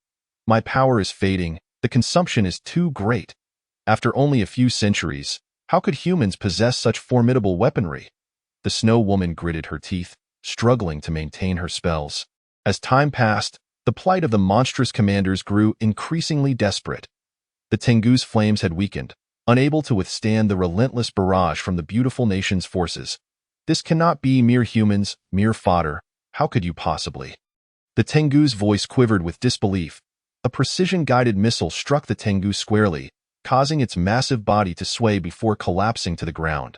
My power is fading. The consumption is too great. After only a few centuries, how could humans possess such formidable weaponry?" The Snow Woman gritted her teeth, struggling to maintain her spells. As time passed, the plight of the monstrous commanders grew increasingly desperate. The Tengu's flames had weakened, unable to withstand the relentless barrage from the beautiful nation's forces. "This cannot be mere humans, mere fodder. How could you possibly?" The Tengu's voice quivered with disbelief. A precision-guided missile struck the Tengu squarely, causing its massive body to sway before collapsing to the ground.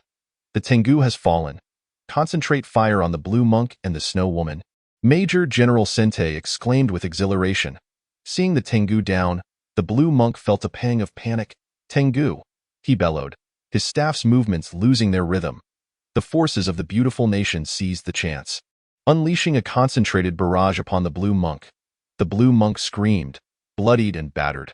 The Tengu has fallen. Concentrate fire on the Blue Monk and the Snow Woman. Major General Sente exclaimed with exhilaration. Seeing the Tengu down, the Blue Monk felt a pang of panic. Tengu, he bellowed, his staff's movements losing their rhythm. The forces of the beautiful nation seized the chance, unleashing a concentrated barrage upon the Blue Monk. The Blue Monk screamed, bloodied and battered.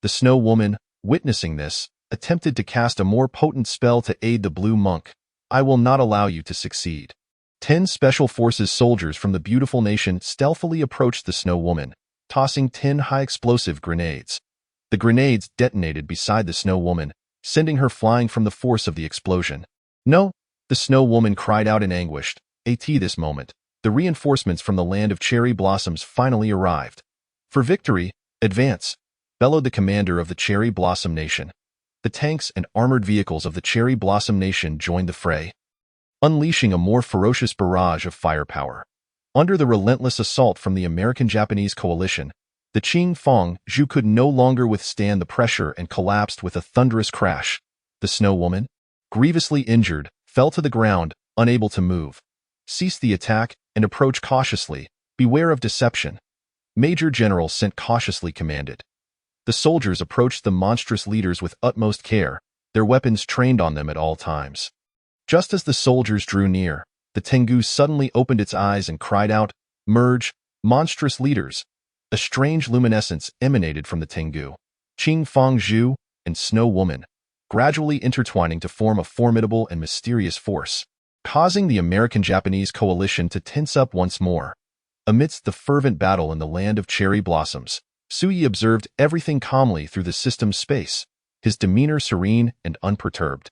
The Snow Woman, witnessing this, attempted to cast a more potent spell to aid the Blue Monk. I will not allow you to succeed. 10 Special Forces soldiers from the beautiful nation stealthily approached the Snow Woman, tossing 10 high-explosive grenades. The grenades detonated beside the Snow Woman, sending her flying from the force of the explosion. No, the Snow Woman cried out in anguish. At this moment, the reinforcements from the land of cherry blossoms finally arrived. For victory, advance, bellowed the commander of the Cherry Blossom Nation. The tanks and armored vehicles of the Cherry Blossom Nation joined the fray, unleashing a more ferocious barrage of firepower. Under the relentless assault from the American-Japanese coalition, the Qing Fong Zhu could no longer withstand the pressure and collapsed with a thunderous crash. The Snow Woman, grievously injured, fell to the ground, unable to move. Cease the attack and approach cautiously. Beware of deception. Major General Sent cautiously commanded. The soldiers approached the monstrous leaders with utmost care, their weapons trained on them at all times. Just as the soldiers drew near, the Tengu suddenly opened its eyes and cried out, "Merge, monstrous leaders!" A strange luminescence emanated from the Tengu, Qing Fong Zhu, and Snow Woman, gradually intertwining to form a formidable and mysterious force, causing the American-Japanese coalition to tense up once more. Amidst the fervent battle in the land of cherry blossoms, Sui observed everything calmly through the system's space, his demeanor serene and unperturbed.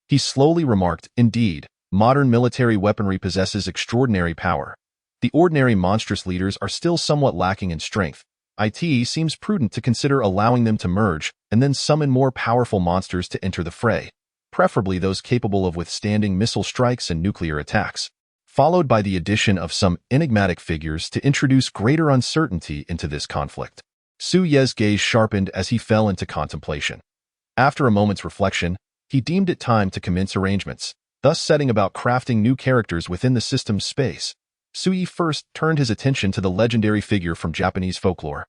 He slowly remarked, "Indeed, modern military weaponry possesses extraordinary power. The ordinary monstrous leaders are still somewhat lacking in strength. It seems prudent to consider allowing them to merge and then summon more powerful monsters to enter the fray, preferably those capable of withstanding missile strikes and nuclear attacks," followed by the addition of some enigmatic figures to introduce greater uncertainty into this conflict. Su Ye's gaze sharpened as he fell into contemplation. After a moment's reflection, he deemed it time to commence arrangements, thus setting about crafting new characters within the system's space. Sui first turned his attention to the legendary figure from Japanese folklore,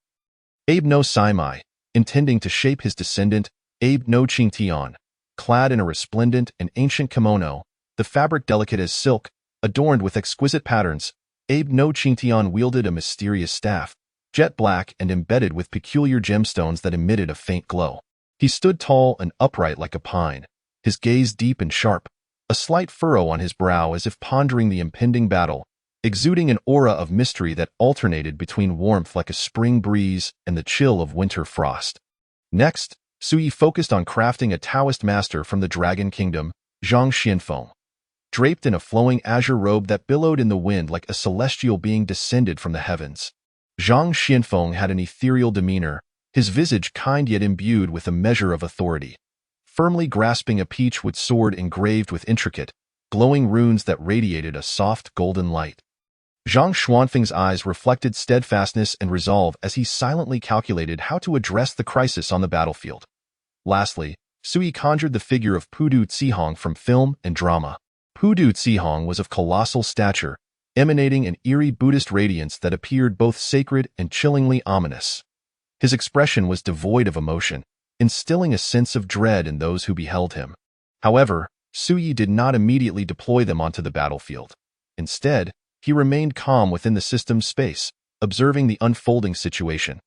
Abe no Saimai, intending to shape his descendant, Abe no Qingtian. Clad in a resplendent and ancient kimono, the fabric delicate as silk, adorned with exquisite patterns, Abe no Qingtian wielded a mysterious staff, jet black and embedded with peculiar gemstones that emitted a faint glow. He stood tall and upright like a pine, his gaze deep and sharp, a slight furrow on his brow as if pondering the impending battle, exuding an aura of mystery that alternated between warmth like a spring breeze and the chill of winter frost. Next, Sui focused on crafting a Taoist master from the Dragon Kingdom, Zhang Xianfeng. Draped in a flowing azure robe that billowed in the wind like a celestial being descended from the heavens, Zhang Xianfeng had an ethereal demeanor, his visage kind yet imbued with a measure of authority. Firmly grasping a peachwood sword engraved with intricate, glowing runes that radiated a soft golden light. Zhang Xuanfeng's eyes reflected steadfastness and resolve as he silently calculated how to address the crisis on the battlefield. Lastly, Sui conjured the figure of Pudu Cihong from film and drama. Pudu Cihong was of colossal stature, emanating an eerie Buddhist radiance that appeared both sacred and chillingly ominous. His expression was devoid of emotion, instilling a sense of dread in those who beheld him. However, Sui did not immediately deploy them onto the battlefield. Instead, he remained calm within the system's space, observing the unfolding situation.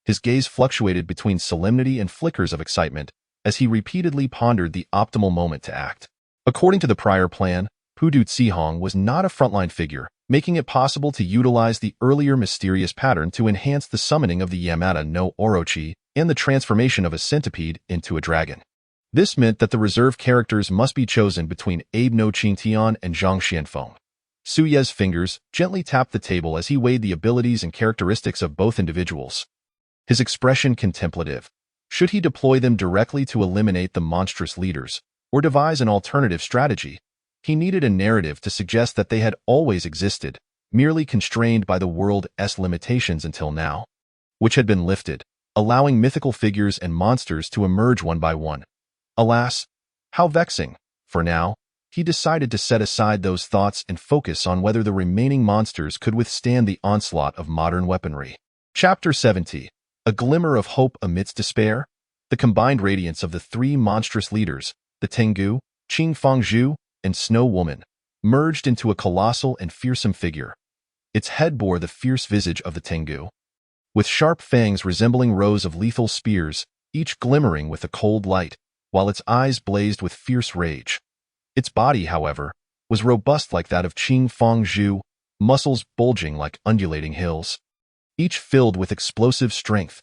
His gaze fluctuated between solemnity and flickers of excitement as he repeatedly pondered the optimal moment to act. According to the prior plan, Pudu Cihong was not a frontline figure, making it possible to utilize the earlier mysterious pattern to enhance the summoning of the Yamata no Orochi and the transformation of a centipede into a dragon. This meant that the reserve characters must be chosen between Abe no Qingtian and Zhang Xianfeng. Suye's fingers gently tapped the table as he weighed the abilities and characteristics of both individuals. His expression contemplative. Should he deploy them directly to eliminate the monstrous leaders, or devise an alternative strategy? He needed a narrative to suggest that they had always existed, merely constrained by the world's limitations until now, which had been lifted. allowing mythical figures and monsters to emerge one by one. Alas, how vexing. For now, he decided to set aside those thoughts and focus on whether the remaining monsters could withstand the onslaught of modern weaponry. Chapter 70. A Glimmer of Hope Amidst Despair. The combined radiance of the three monstrous leaders, the Tengu, Qing Fangzhu, and Snow Woman, merged into a colossal and fearsome figure. Its head bore the fierce visage of the Tengu, with sharp fangs resembling rows of lethal spears, each glimmering with a cold light, while its eyes blazed with fierce rage. Its body, however, was robust like that of Qing Fangzhu, muscles bulging like undulating hills, each filled with explosive strength.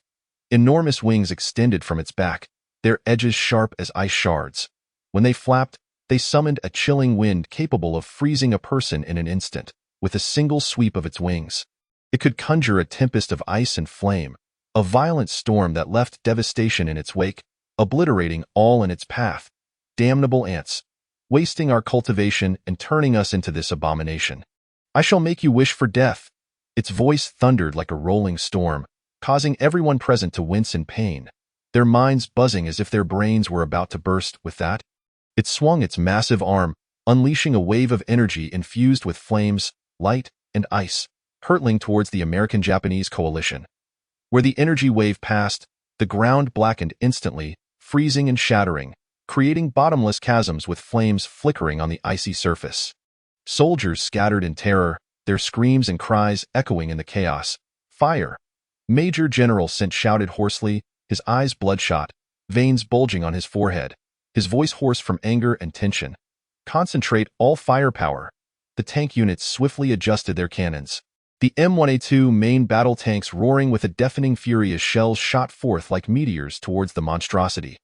Enormous wings extended from its back, their edges sharp as ice shards. When they flapped, they summoned a chilling wind capable of freezing a person in an instant, with a single sweep of its wings. It could conjure a tempest of ice and flame, a violent storm that left devastation in its wake, obliterating all in its path. Damnable ants, wasting our cultivation and turning us into this abomination. I shall make you wish for death. Its voice thundered like a rolling storm, causing everyone present to wince in pain, their minds buzzing as if their brains were about to burst. With that, it swung its massive arm, unleashing a wave of energy infused with flames, light, and ice, hurtling towards the American-Japanese coalition. Where the energy wave passed, the ground blackened instantly, freezing and shattering, creating bottomless chasms with flames flickering on the icy surface. Soldiers scattered in terror, their screams and cries echoing in the chaos. Fire! Major General Sint shouted hoarsely, his eyes bloodshot, veins bulging on his forehead, his voice hoarse from anger and tension. Concentrate all firepower. The tank units swiftly adjusted their cannons, the M1A2 main battle tanks roaring with a deafening fury as shells shot forth like meteors towards the monstrosity.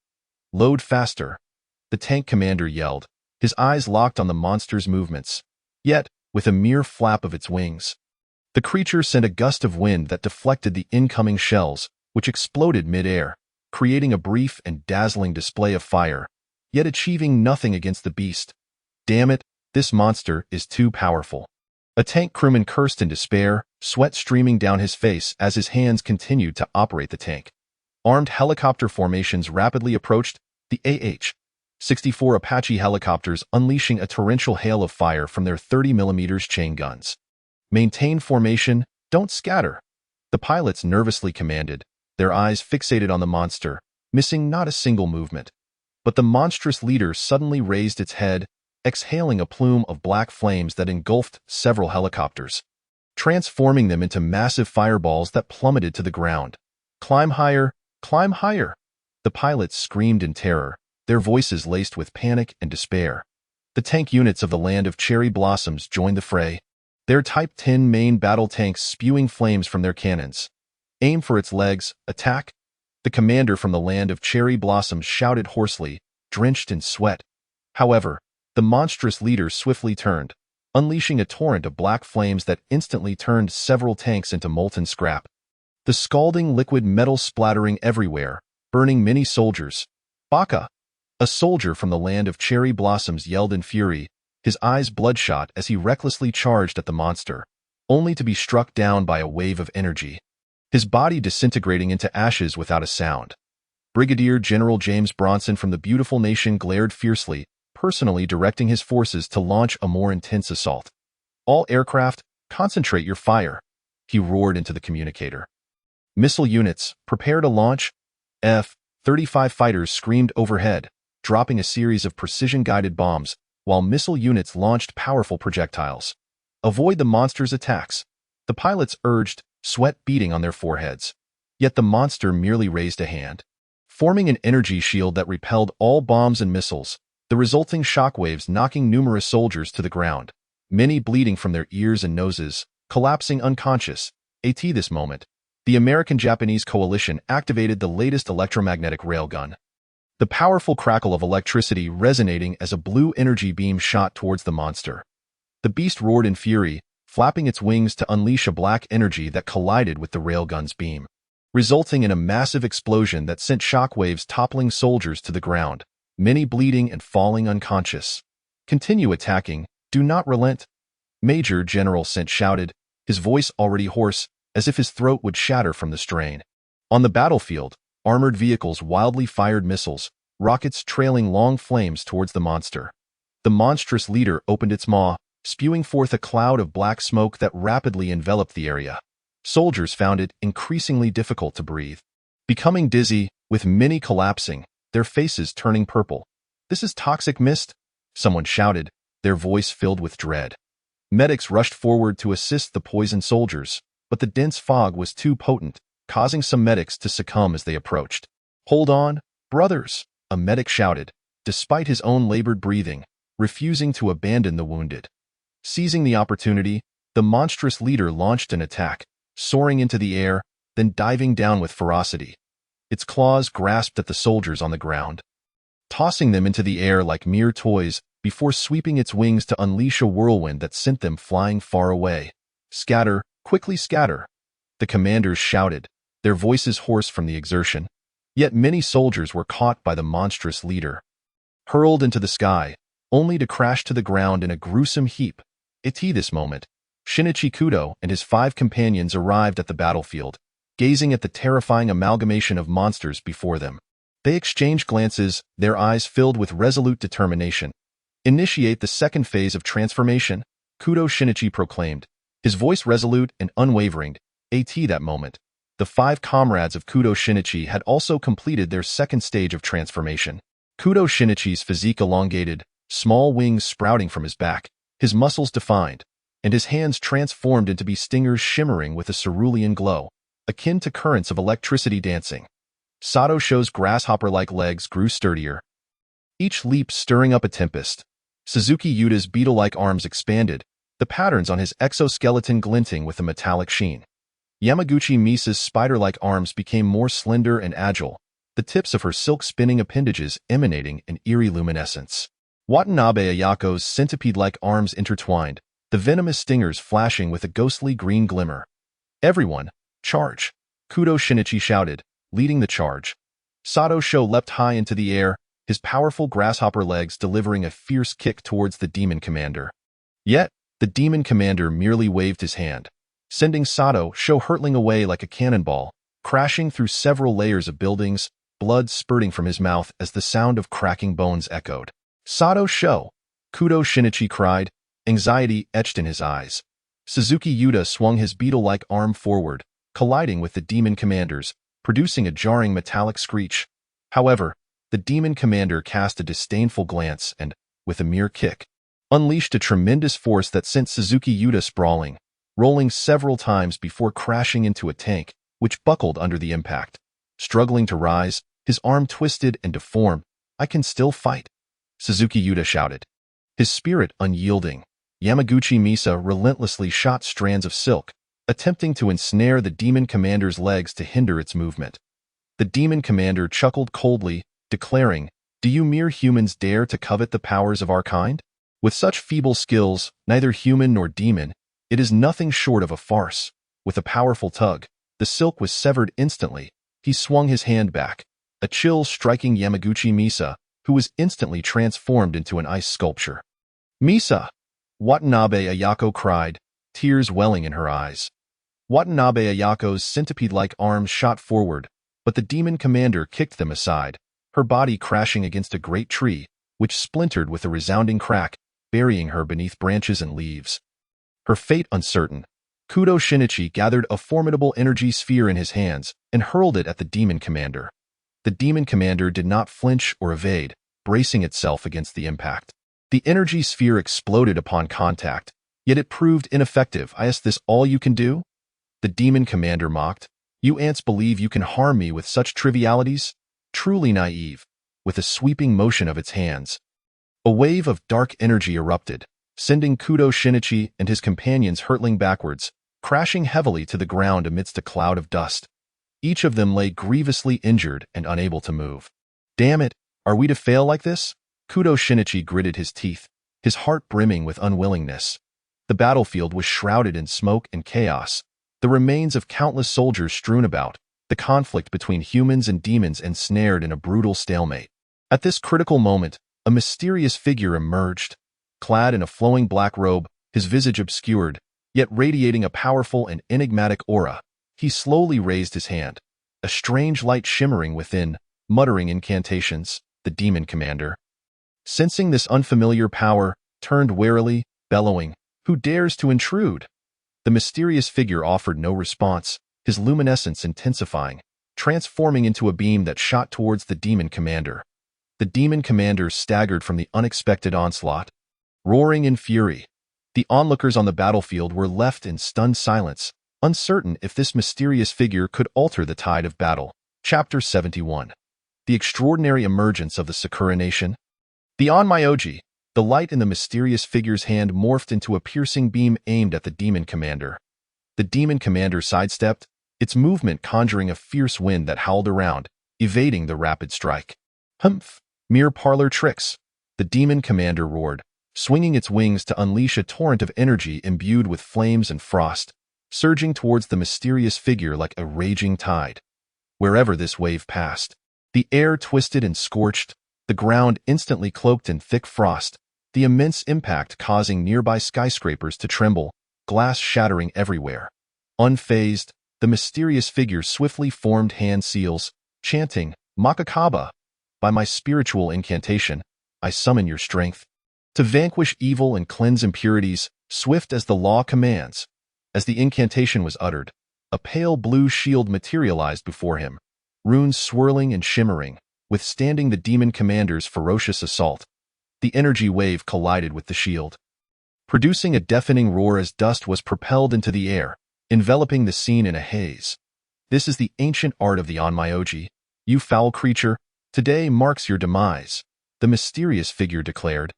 Load faster, the tank commander yelled, his eyes locked on the monster's movements. Yet, with a mere flap of its wings, the creature sent a gust of wind that deflected the incoming shells, which exploded mid-air, creating a brief and dazzling display of fire, yet achieving nothing against the beast. Damn it, this monster is too powerful. A tank crewman cursed in despair, sweat streaming down his face as his hands continued to operate the tank. Armed helicopter formations rapidly approached, the AH-64 Apache helicopters unleashing a torrential hail of fire from their 30mm chain guns. Maintain formation, don't scatter, the pilots nervously commanded, their eyes fixated on the monster, missing not a single movement. But the monstrous leader suddenly raised its head, exhaling a plume of black flames that engulfed several helicopters, transforming them into massive fireballs that plummeted to the ground. Climb higher, the pilots screamed in terror, their voices laced with panic and despair. The tank units of the land of cherry blossoms joined the fray, their Type 10 main battle tanks spewing flames from their cannons. Aim for its legs, attack! The commander from the land of cherry blossoms shouted hoarsely, drenched in sweat. However, the monstrous leader swiftly turned, unleashing a torrent of black flames that instantly turned several tanks into molten scrap. The scalding liquid metal splattering everywhere, burning many soldiers. Baka! A soldier from the land of cherry blossoms yelled in fury, his eyes bloodshot as he recklessly charged at the monster, only to be struck down by a wave of energy, his body disintegrating into ashes without a sound. Brigadier General James Bronson from the beautiful nation glared fiercely, personally directing his forces to launch a more intense assault. All aircraft, concentrate your fire, he roared into the communicator. Missile units, prepare to launch. F-35 fighters screamed overhead, dropping a series of precision-guided bombs, while missile units launched powerful projectiles. Avoid the monster's attacks, the pilots urged, sweat beading on their foreheads. Yet the monster merely raised a hand, forming an energy shield that repelled all bombs and missiles, the resulting shockwaves knocking numerous soldiers to the ground, many bleeding from their ears and noses, collapsing unconscious. At this moment, the American-Japanese coalition activated the latest electromagnetic railgun, the powerful crackle of electricity resonating as a blue energy beam shot towards the monster. The beast roared in fury, flapping its wings to unleash a black energy that collided with the railgun's beam, resulting in a massive explosion that sent shockwaves toppling soldiers to the ground, many bleeding and falling unconscious. Continue attacking, do not relent, Major General Sint shouted, his voice already hoarse, as if his throat would shatter from the strain. On the battlefield, armored vehicles wildly fired missiles, rockets trailing long flames towards the monster. The monstrous leader opened its maw, spewing forth a cloud of black smoke that rapidly enveloped the area. Soldiers found it increasingly difficult to breathe. Becoming dizzy, with many collapsing, their faces turning purple. "This is toxic mist," someone shouted, their voice filled with dread. Medics rushed forward to assist the poisoned soldiers, but the dense fog was too potent, causing some medics to succumb as they approached. "Hold on, brothers," a medic shouted, despite his own labored breathing, refusing to abandon the wounded. Seizing the opportunity, the monstrous leader launched an attack, soaring into the air, then diving down with ferocity. Its claws grasped at the soldiers on the ground, tossing them into the air like mere toys before sweeping its wings to unleash a whirlwind that sent them flying far away. "Scatter, quickly scatter," the commanders shouted, their voices hoarse from the exertion. Yet many soldiers were caught by the monstrous leader, hurled into the sky, only to crash to the ground in a gruesome heap. At this moment, Shinichi Kudo and his 5 companions arrived at the battlefield, gazing at the terrifying amalgamation of monsters before them. They exchanged glances, their eyes filled with resolute determination. "Initiate the second phase of transformation," Kudo Shinichi proclaimed, his voice resolute and unwavering. At that moment, the 5 comrades of Kudo Shinichi had also completed their second stage of transformation. Kudo Shinichi's physique elongated, small wings sprouting from his back, his muscles defined, and his hands transformed into bee stingers shimmering with a cerulean glow, akin to currents of electricity dancing. Sato Sho's grasshopper-like legs grew sturdier, each leap stirring up a tempest. Suzuki Yuda's beetle-like arms expanded, the patterns on his exoskeleton glinting with a metallic sheen. Yamaguchi Misa's spider-like arms became more slender and agile, the tips of her silk-spinning appendages emanating an eerie luminescence. Watanabe Ayako's centipede-like arms intertwined, the venomous stingers flashing with a ghostly green glimmer. "Everyone, charge!" Kudo Shinichi shouted, leading the charge. Sato Sho leapt high into the air, his powerful grasshopper legs delivering a fierce kick towards the demon commander. Yet, the demon commander merely waved his hand, sending Sato Sho hurtling away like a cannonball, crashing through several layers of buildings, blood spurting from his mouth as the sound of cracking bones echoed. "Sato Sho!" Kudo Shinichi cried, anxiety etched in his eyes. Suzuki Yuda swung his beetle-like arm forward, colliding with the demon commanders, producing a jarring metallic screech. However, the demon commander cast a disdainful glance and, with a mere kick, unleashed a tremendous force that sent Suzuki Yuda sprawling, rolling several times before crashing into a tank, which buckled under the impact. Struggling to rise, his arm twisted and deformed. "I can still fight," Suzuki Yuda shouted, his spirit unyielding. Yamaguchi Misa relentlessly shot strands of silk, attempting to ensnare the demon commander's legs to hinder its movement. The demon commander chuckled coldly, declaring, "Do you mere humans dare to covet the powers of our kind? With such feeble skills, neither human nor demon, it is nothing short of a farce." With a powerful tug, the silk was severed instantly. He swung his hand back, a chill striking Yamaguchi Misa, who was instantly transformed into an ice sculpture. "Misa!" Watanabe Ayako cried, tears welling in her eyes. Watanabe Ayako's centipede-like arms shot forward, but the demon commander kicked them aside, her body crashing against a great tree, which splintered with a resounding crack, burying her beneath branches and leaves. Her fate uncertain, Kudo Shinichi gathered a formidable energy sphere in his hands and hurled it at the demon commander. The demon commander did not flinch or evade, bracing itself against the impact. The energy sphere exploded upon contact, yet it proved ineffective. "Is this all you can do?" the demon commander mocked. "You ants believe you can harm me with such trivialities? Truly naive." With a sweeping motion of its hands, a wave of dark energy erupted, sending Kudo Shinichi and his companions hurtling backwards, crashing heavily to the ground amidst a cloud of dust. Each of them lay grievously injured and unable to move. "Damn it, are we to fail like this?" Kudo Shinichi gritted his teeth, his heart brimming with unwillingness. The battlefield was shrouded in smoke and chaos, the remains of countless soldiers strewn about, the conflict between humans and demons ensnared in a brutal stalemate. At this critical moment, a mysterious figure emerged. Clad in a flowing black robe, his visage obscured, yet radiating a powerful and enigmatic aura, he slowly raised his hand. a strange light shimmering within, muttering incantations. The demon commander, sensing this unfamiliar power, turned warily, bellowing, "Who dares to intrude?" The mysterious figure offered no response, his luminescence intensifying, transforming into a beam that shot towards the demon commander. The demon commander staggered from the unexpected onslaught, roaring in fury. The onlookers on the battlefield were left in stunned silence, uncertain if this mysterious figure could alter the tide of battle. Chapter 71. The extraordinary emergence of the Sakura nation. The Onmyoji, the light in the mysterious figure's hand morphed into a piercing beam aimed at the demon commander. The demon commander sidestepped, its movement conjuring a fierce wind that howled around, evading the rapid strike. "Humph! Mere parlor tricks!" the demon commander roared, swinging its wings to unleash a torrent of energy imbued with flames and frost, surging towards the mysterious figure like a raging tide. Wherever this wave passed, the air twisted and scorched, the ground instantly cloaked in thick frost, the immense impact causing nearby skyscrapers to tremble, glass shattering everywhere. Unfazed, the mysterious figure swiftly formed hand seals, chanting, "Makakaba! By my spiritual incantation, I summon your strength to vanquish evil and cleanse impurities, swift as the law commands." As the incantation was uttered, a pale blue shield materialized before him, runes swirling and shimmering, withstanding the demon commander's ferocious assault. The energy wave collided with the shield, producing a deafening roar as dust was propelled into the air, enveloping the scene in a haze. "This is the ancient art of the Onmyoji. You foul creature, today marks your demise," the mysterious figure declared.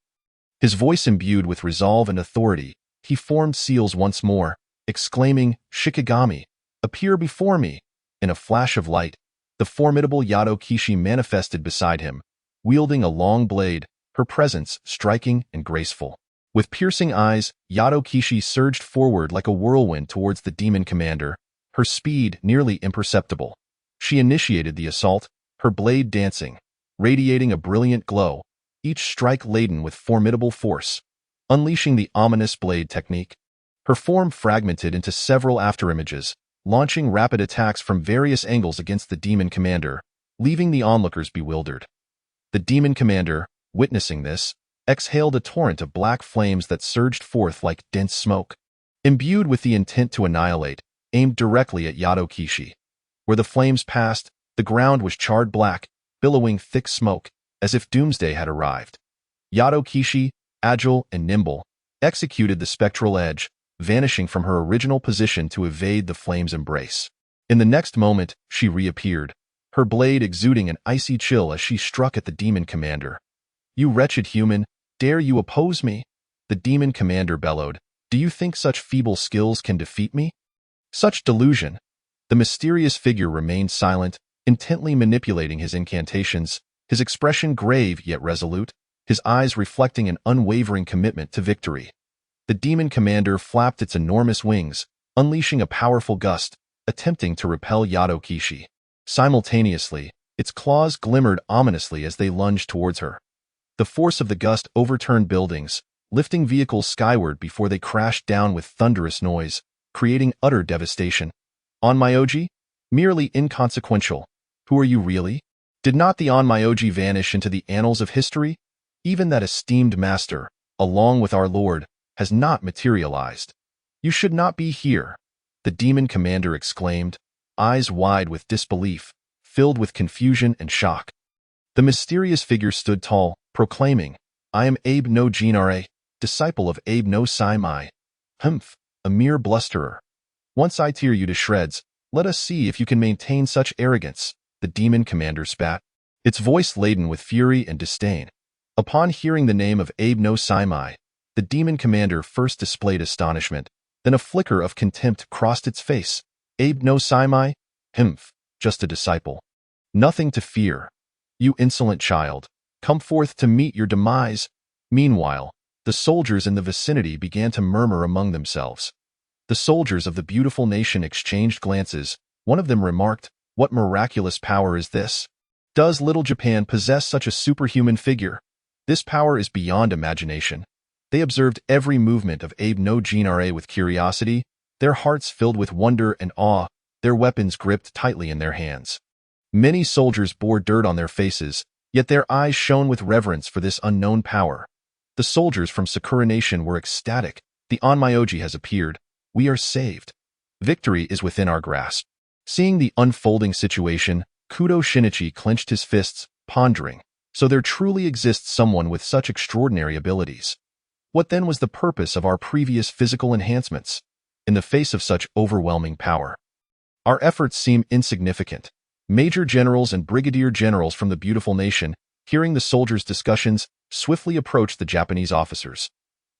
His voice imbued with resolve and authority, he formed seals once more, exclaiming, "Shikigami, appear before me." In a flash of light, the formidable Yado Kishi manifested beside him, wielding a long blade, her presence striking and graceful. With piercing eyes, Yado Kishi surged forward like a whirlwind towards the demon commander, her speed nearly imperceptible. She initiated the assault, her blade dancing, radiating a brilliant glow, each strike laden with formidable force, unleashing the ominous blade technique. Her form fragmented into several afterimages, launching rapid attacks from various angles against the demon commander, leaving the onlookers bewildered. The demon commander, witnessing this, exhaled a torrent of black flames that surged forth like dense smoke, imbued with the intent to annihilate, aimed directly at Yado Kishi. Where the flames passed, the ground was charred black, billowing thick smoke, as if doomsday had arrived. Yado Kishi, agile and nimble, executed the spectral edge, vanishing from her original position to evade the flame's embrace. In the next moment, she reappeared, her blade exuding an icy chill as she struck at the demon commander. "You wretched human, dare you oppose me?" the demon commander bellowed. "Do you think such feeble skills can defeat me?" Such delusion. The mysterious figure remained silent, intently manipulating his incantations, his expression grave yet resolute, his eyes reflecting an unwavering commitment to victory. The demon commander flapped its enormous wings, unleashing a powerful gust, attempting to repel Yado Kishi. Simultaneously, its claws glimmered ominously as they lunged towards her. The force of the gust overturned buildings, lifting vehicles skyward before they crashed down with thunderous noise, creating utter devastation. Onmyoji? Merely inconsequential. Who are you really? Did not the Onmyoji vanish into the annals of history? Even that esteemed master, along with our Lord, has not materialized. You should not be here, the demon commander exclaimed, eyes wide with disbelief, filled with confusion and shock. The mysterious figure stood tall, proclaiming, "I am Abe no Jinare, disciple of Abe no Saimai. Humph, a mere blusterer. Once I tear you to shreds, let us see if you can maintain such arrogance," the demon commander spat, its voice laden with fury and disdain. Upon hearing the name of Abe no Saimai, the demon commander first displayed astonishment, then a flicker of contempt crossed its face. "Abe no Saimai? Humph, just a disciple. Nothing to fear. You insolent child, come forth to meet your demise." Meanwhile, the soldiers in the vicinity began to murmur among themselves. The soldiers of the beautiful nation exchanged glances. One of them remarked, "What miraculous power is this? Does little Japan possess such a superhuman figure? This power is beyond imagination." They observed every movement of Abe no Jinare with curiosity, their hearts filled with wonder and awe, their weapons gripped tightly in their hands. Many soldiers bore dirt on their faces, yet their eyes shone with reverence for this unknown power. The soldiers from Sakura Nation were ecstatic. The Onmyoji has appeared. We are saved. Victory is within our grasp. Seeing the unfolding situation, Kudo Shinichi clenched his fists, pondering. So there truly exists someone with such extraordinary abilities. What then was the purpose of our previous physical enhancements? In the face of such overwhelming power, our efforts seem insignificant. Major generals and brigadier generals from the beautiful nation, hearing the soldiers' discussions, swiftly approached the Japanese officers.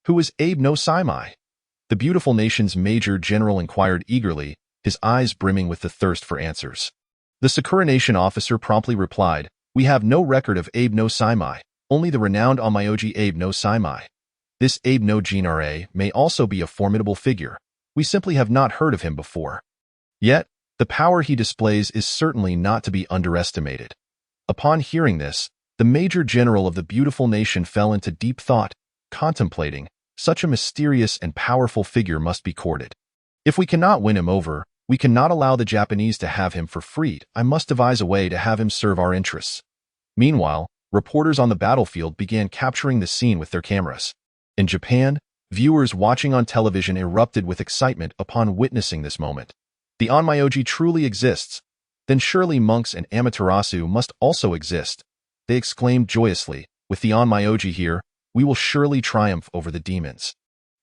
Who is Abe no Saimai? The beautiful nation's major general inquired eagerly, his eyes brimming with the thirst for answers. The Sakura Nation officer promptly replied, "We have no record of Abe no Saimai, only the renowned Onmyoji Abe no Saimai. This Abe no Jinare may also be a formidable figure. We simply have not heard of him before. Yet, the power he displays is certainly not to be underestimated." Upon hearing this, the major general of the beautiful nation fell into deep thought, contemplating, such a mysterious and powerful figure must be courted. If we cannot win him over, we cannot allow the Japanese to have him for free. I must devise a way to have him serve our interests. Meanwhile, reporters on the battlefield began capturing the scene with their cameras. In Japan, viewers watching on television erupted with excitement upon witnessing this moment. The Onmyoji truly exists. Then surely monks and Amaterasu must also exist. They exclaimed joyously, with the Onmyoji here, we will surely triumph over the demons.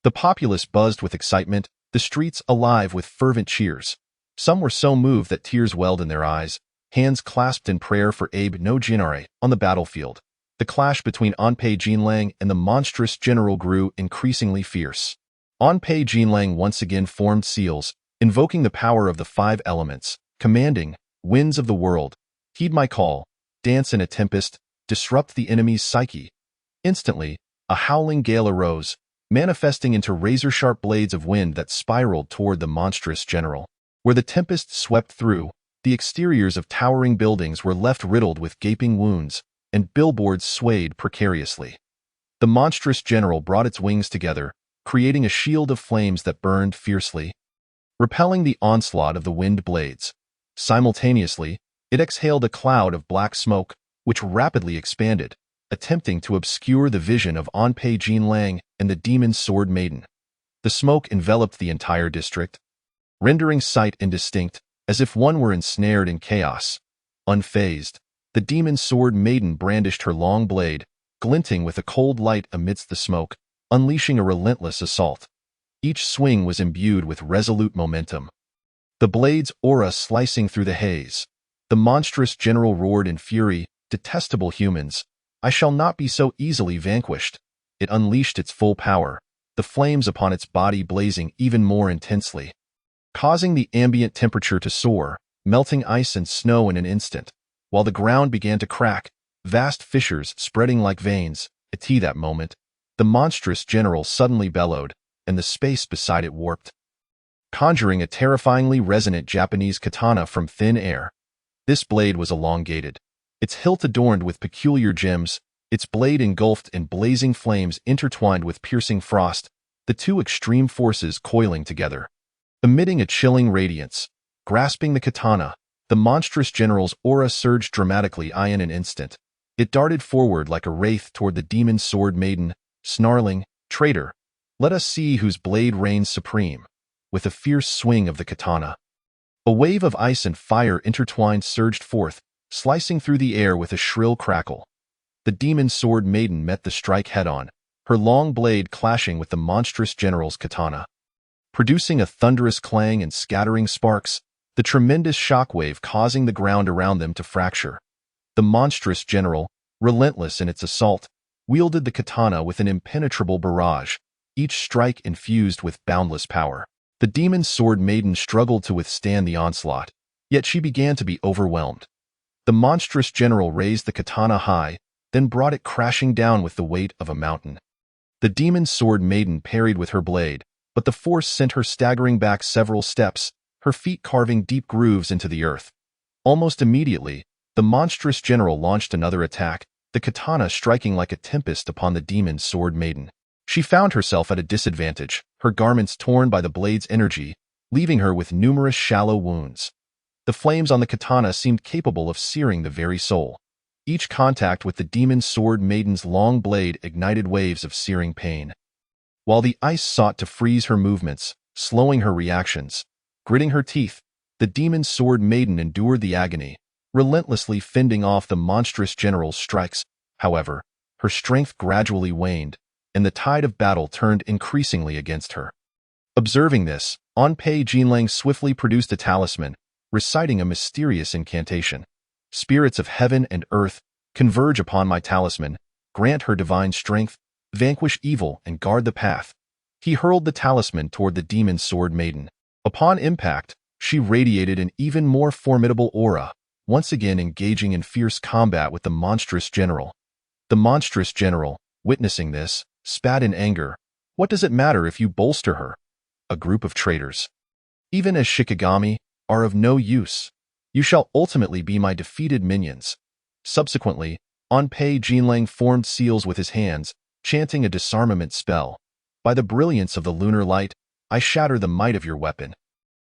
The populace buzzed with excitement, the streets alive with fervent cheers. Some were so moved that tears welled in their eyes, hands clasped in prayer for Abe no Jinare on the battlefield. The clash between Onpei Jinlang and the monstrous general grew increasingly fierce. Onpei Jinlang once again formed seals, invoking the power of the five elements, commanding, winds of the world, heed my call, dance in a tempest, disrupt the enemy's psyche. Instantly, a howling gale arose, manifesting into razor-sharp blades of wind that spiraled toward the monstrous general. Where the tempest swept through, the exteriors of towering buildings were left riddled with gaping wounds, and billboards swayed precariously. The monstrous general brought its wings together, creating a shield of flames that burned fiercely, repelling the onslaught of the wind blades. Simultaneously, it exhaled a cloud of black smoke, which rapidly expanded, attempting to obscure the vision of Onpei Jinlang and the demon sword maiden. The smoke enveloped the entire district, rendering sight indistinct, as if one were ensnared in chaos. Unfazed, the demon sword maiden brandished her long blade, glinting with a cold light amidst the smoke, unleashing a relentless assault. Each swing was imbued with resolute momentum, the blade's aura slicing through the haze. The monstrous general roared in fury, "Detestable humans! I shall not be so easily vanquished." It unleashed its full power, the flames upon its body blazing even more intensely, causing the ambient temperature to soar, melting ice and snow in an instant. While the ground began to crack, vast fissures spreading like veins, at that moment, the monstrous general suddenly bellowed, and the space beside it warped, conjuring a terrifyingly resonant Japanese katana from thin air. This blade was elongated, its hilt adorned with peculiar gems, its blade engulfed in blazing flames intertwined with piercing frost, the two extreme forces coiling together. Emitting a chilling radiance, grasping the katana, the monstrous general's aura surged dramatically in an instant. It darted forward like a wraith toward the demon sword maiden, snarling, "Traitor! Let us see whose blade reigns supreme." With a fierce swing of the katana, a wave of ice and fire intertwined surged forth, slicing through the air with a shrill crackle. The demon sword maiden met the strike head-on, her long blade clashing with the monstrous general's katana, producing a thunderous clang and scattering sparks, the tremendous shockwave causing the ground around them to fracture. The monstrous general, relentless in its assault, wielded the katana with an impenetrable barrage, each strike infused with boundless power. The demon sword maiden struggled to withstand the onslaught, yet she began to be overwhelmed. The monstrous general raised the katana high, then brought it crashing down with the weight of a mountain. The demon sword maiden parried with her blade, but the force sent her staggering back several steps, her feet carving deep grooves into the earth. Almost immediately, the monstrous general launched another attack, the katana striking like a tempest upon the demon sword maiden. She found herself at a disadvantage, her garments torn by the blade's energy, leaving her with numerous shallow wounds. The flames on the katana seemed capable of searing the very soul. Each contact with the demon sword maiden's long blade ignited waves of searing pain. While the ice sought to freeze her movements, slowing her reactions, gritting her teeth, the demon sword maiden endured the agony, relentlessly fending off the monstrous general's strikes. However, her strength gradually waned, and the tide of battle turned increasingly against her. Observing this, Anpei Jinlang swiftly produced a talisman, reciting a mysterious incantation. Spirits of heaven and earth, converge upon my talisman, grant her divine strength, vanquish evil and guard the path. He hurled the talisman toward the demon sword maiden. Upon impact, she radiated an even more formidable aura, once again engaging in fierce combat with the monstrous general. The monstrous general, witnessing this, spat in anger. What does it matter if you bolster her? A group of traitors, even as Shikigami, are of no use. You shall ultimately be my defeated minions. Subsequently, Anpei Jinlang formed seals with his hands, chanting a disarmament spell. By the brilliance of the lunar light, I shatter the might of your weapon.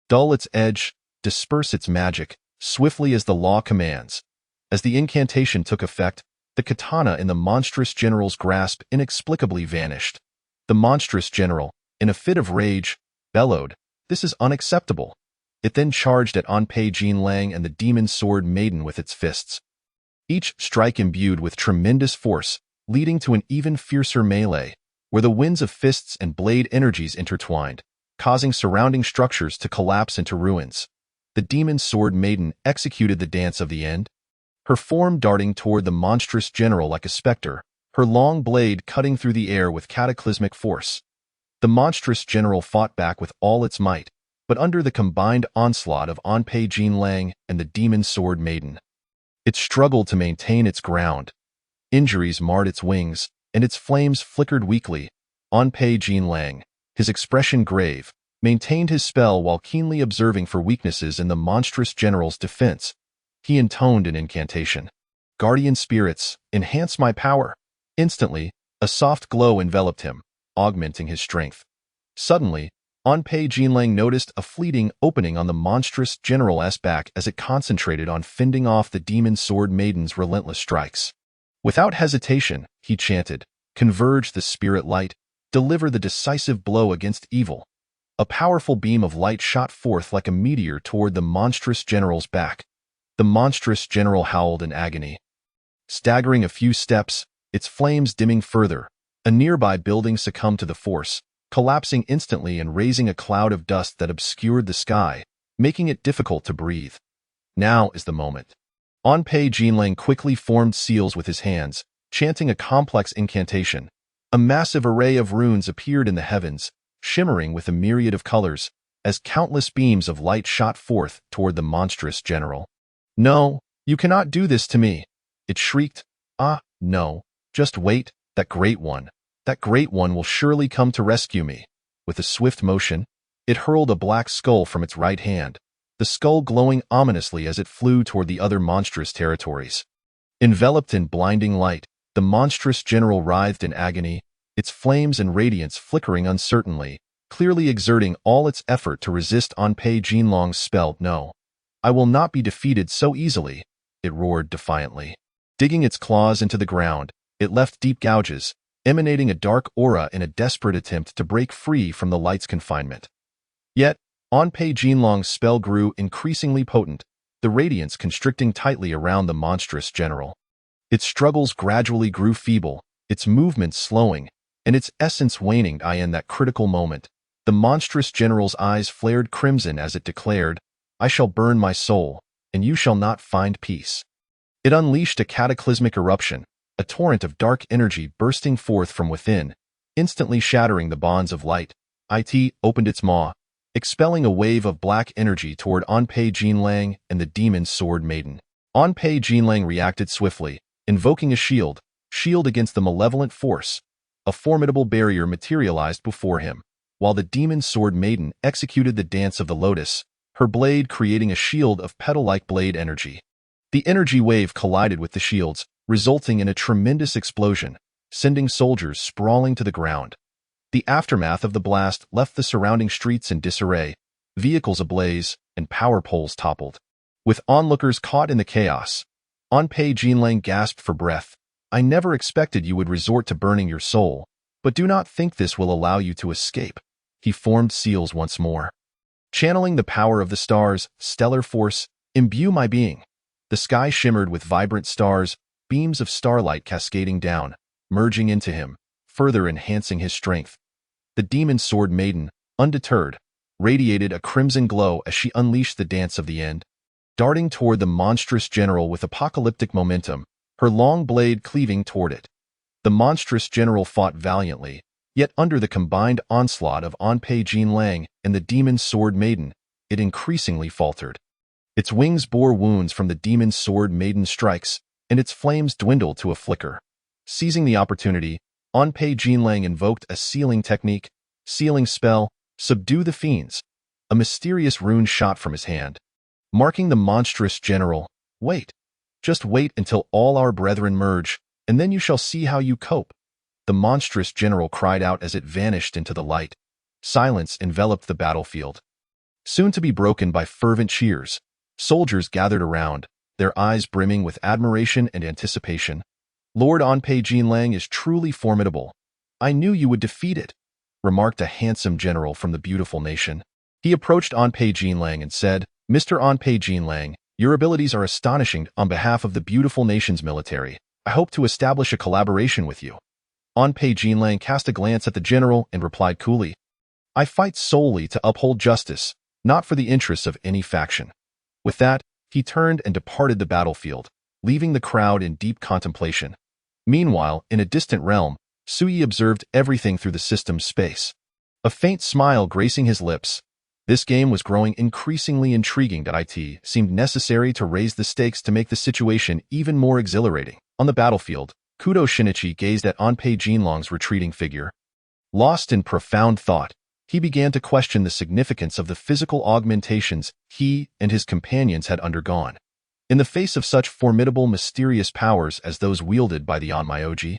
Dull its edge, disperse its magic, swiftly as the law commands. As the incantation took effect, the katana in the monstrous general's grasp inexplicably vanished. The monstrous general, in a fit of rage, bellowed, "This is unacceptable." It then charged at Anpei Jinlang and the demon sword maiden with its fists. Each strike imbued with tremendous force, leading to an even fiercer melee, where the winds of fists and blade energies intertwined, causing surrounding structures to collapse into ruins. The demon sword maiden executed the dance of the end, her form darting toward the monstrous general like a specter, her long blade cutting through the air with cataclysmic force. The monstrous general fought back with all its might, but under the combined onslaught of Anpei Jinlang and the demon sword maiden, it struggled to maintain its ground. Injuries marred its wings, and its flames flickered weakly. Anpei Jinlang, his expression grave, maintained his spell while keenly observing for weaknesses in the monstrous general's defense. He intoned an incantation. "Guardian spirits, enhance my power." Instantly, a soft glow enveloped him, augmenting his strength. Suddenly, Anpei Jinlang noticed a fleeting opening on the monstrous general's back as it concentrated on fending off the demon sword maiden's relentless strikes. Without hesitation, he chanted, "Converge the spirit light, deliver the decisive blow against evil." A powerful beam of light shot forth like a meteor toward the monstrous general's back. The monstrous general howled in agony. Staggering a few steps, its flames dimming further, a nearby building succumbed to the force, collapsing instantly and raising a cloud of dust that obscured the sky, making it difficult to breathe. Now is the moment. Anpei Jinlang quickly formed seals with his hands, chanting a complex incantation. A massive array of runes appeared in the heavens, shimmering with a myriad of colors, as countless beams of light shot forth toward the monstrous general. "No, you cannot do this to me," it shrieked. "Ah, no, just wait, that great one will surely come to rescue me." With a swift motion, it hurled a black skull from its right hand, the skull glowing ominously as it flew toward the other monstrous territories. Enveloped in blinding light, the monstrous general writhed in agony, its flames and radiance flickering uncertainly, clearly exerting all its effort to resist Anpei Jinlang's spell. "No, I will not be defeated so easily," it roared defiantly. Digging its claws into the ground, it left deep gouges, emanating a dark aura in a desperate attempt to break free from the light's confinement. Yet, Anpei Jinlang's spell grew increasingly potent, the radiance constricting tightly around the monstrous general. Its struggles gradually grew feeble, its movements slowing, and its essence waning. In that critical moment, the monstrous general's eyes flared crimson as it declared, "I shall burn my soul, and you shall not find peace." It unleashed a cataclysmic eruption, a torrent of dark energy bursting forth from within, instantly shattering the bonds of light. It opened its maw, expelling a wave of black energy toward Anpei Jinlang and the demon sword maiden. Anpei Jinlang reacted swiftly, invoking a shield against the malevolent force. A formidable barrier materialized before him, while the demon sword maiden executed the dance of the lotus, her blade creating a shield of petal-like blade energy. The energy wave collided with the shields, resulting in a tremendous explosion, sending soldiers sprawling to the ground. The aftermath of the blast left the surrounding streets in disarray, vehicles ablaze, and power poles toppled. With onlookers caught in the chaos, Anpei Jinlang gasped for breath. I never expected you would resort to burning your soul, but do not think this will allow you to escape. He formed seals once more. Channeling the power of the stars, stellar force, imbue my being. The sky shimmered with vibrant stars, beams of starlight cascading down, merging into him, further enhancing his strength. The demon sword maiden, undeterred, radiated a crimson glow as she unleashed the dance of the end. Darting toward the monstrous general with apocalyptic momentum, her long blade cleaving toward it. The monstrous general fought valiantly, yet under the combined onslaught of Anpei Jinlang and the demon sword maiden, it increasingly faltered. Its wings bore wounds from the demon sword maiden's strikes, and its flames dwindled to a flicker. Seizing the opportunity, Anpei Jinlang invoked a sealing technique, sealing spell, subdue the fiends. A mysterious rune shot from his hand, marking the monstrous general. Wait. Just wait until all our brethren merge, and then you shall see how you cope. The monstrous general cried out as it vanished into the light. Silence enveloped the battlefield, soon to be broken by fervent cheers. Soldiers gathered around, their eyes brimming with admiration and anticipation. Lord Anpei Jinlang is truly formidable. I knew you would defeat it, remarked a handsome general from the beautiful nation. He approached Anpei Jinlang and said, Mr. Anpei Jinlang, your abilities are astonishing. On behalf of the beautiful nation's military, I hope to establish a collaboration with you. Anpei Jinlang cast a glance at the general and replied coolly, I fight solely to uphold justice, not for the interests of any faction. With that, he turned and departed the battlefield, leaving the crowd in deep contemplation. Meanwhile, in a distant realm, Sui observed everything through the system's space. A faint smile gracing his lips. This game was growing increasingly intriguing. It seemed necessary to raise the stakes to make the situation even more exhilarating. On the battlefield, Kudo Shinichi gazed at Anpei Jinlang's retreating figure. Lost in profound thought, he began to question the significance of the physical augmentations he and his companions had undergone. In the face of such formidable, mysterious powers as those wielded by the Onmyoji,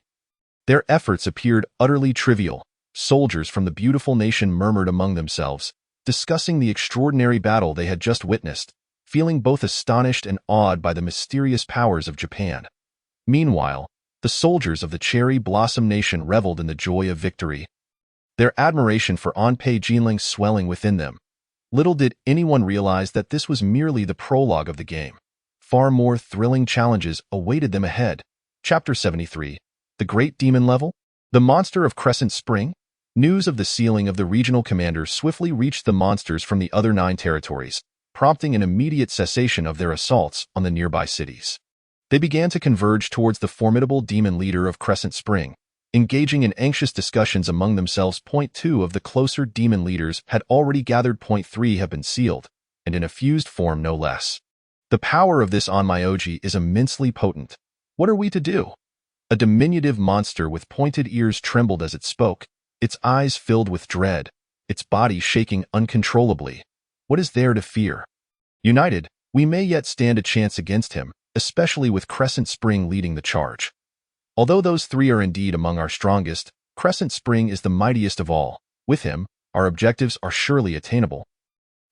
their efforts appeared utterly trivial. Soldiers from the beautiful nation murmured among themselves, discussing the extraordinary battle they had just witnessed, feeling both astonished and awed by the mysterious powers of Japan. Meanwhile, the soldiers of the Cherry Blossom Nation reveled in the joy of victory, their admiration for Anpei Jinlang swelling within them. Little did anyone realize that this was merely the prologue of the game. Far more thrilling challenges awaited them ahead. Chapter 73. The Great Demon Level? The Monster of Crescent Spring? News of the sealing of the regional commander swiftly reached the monsters from the other 9 territories, prompting an immediate cessation of their assaults on the nearby cities. They began to converge towards the formidable demon leader of Crescent Spring, engaging in anxious discussions among themselves. Point 2 of the closer demon leaders had already gathered. Point 3 have been sealed, and in a fused form no less. The power of this Onmyoji is immensely potent. What are we to do? A diminutive monster with pointed ears trembled as it spoke, its eyes filled with dread, its body shaking uncontrollably. What is there to fear? United, we may yet stand a chance against him, especially with Crescent Spring leading the charge. Although those 3 are indeed among our strongest, Crescent Spring is the mightiest of all. With him, our objectives are surely attainable.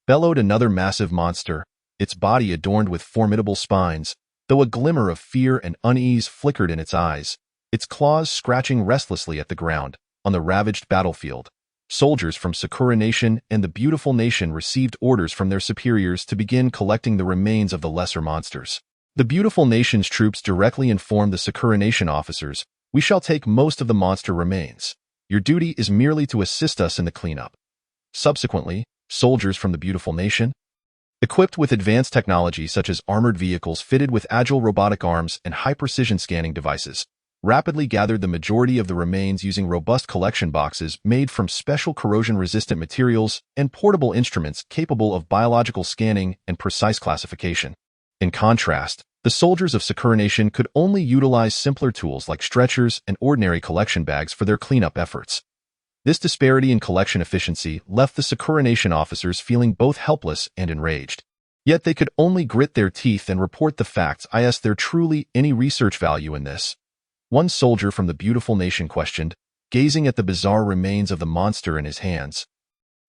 Bellowed another massive monster, its body adorned with formidable spines, though a glimmer of fear and unease flickered in its eyes, its claws scratching restlessly at the ground. On the ravaged battlefield, soldiers from Sakura Nation and the Beautiful Nation received orders from their superiors to begin collecting the remains of the lesser monsters. The Beautiful Nation's troops directly informed the Sakura Nation officers, we shall take most of the monster remains. Your duty is merely to assist us in the cleanup. Subsequently, soldiers from the Beautiful Nation, equipped with advanced technology such as armored vehicles fitted with agile robotic arms and high-precision scanning devices, rapidly gathered the majority of the remains using robust collection boxes made from special corrosion-resistant materials and portable instruments capable of biological scanning and precise classification. In contrast, the soldiers of Sakura Nation could only utilize simpler tools like stretchers and ordinary collection bags for their cleanup efforts. This disparity in collection efficiency left the Sakura Nation officers feeling both helpless and enraged. Yet they could only grit their teeth and report the facts. Is there truly any research value in this? One soldier from the Beautiful Nation questioned, gazing at the bizarre remains of the monster in his hands.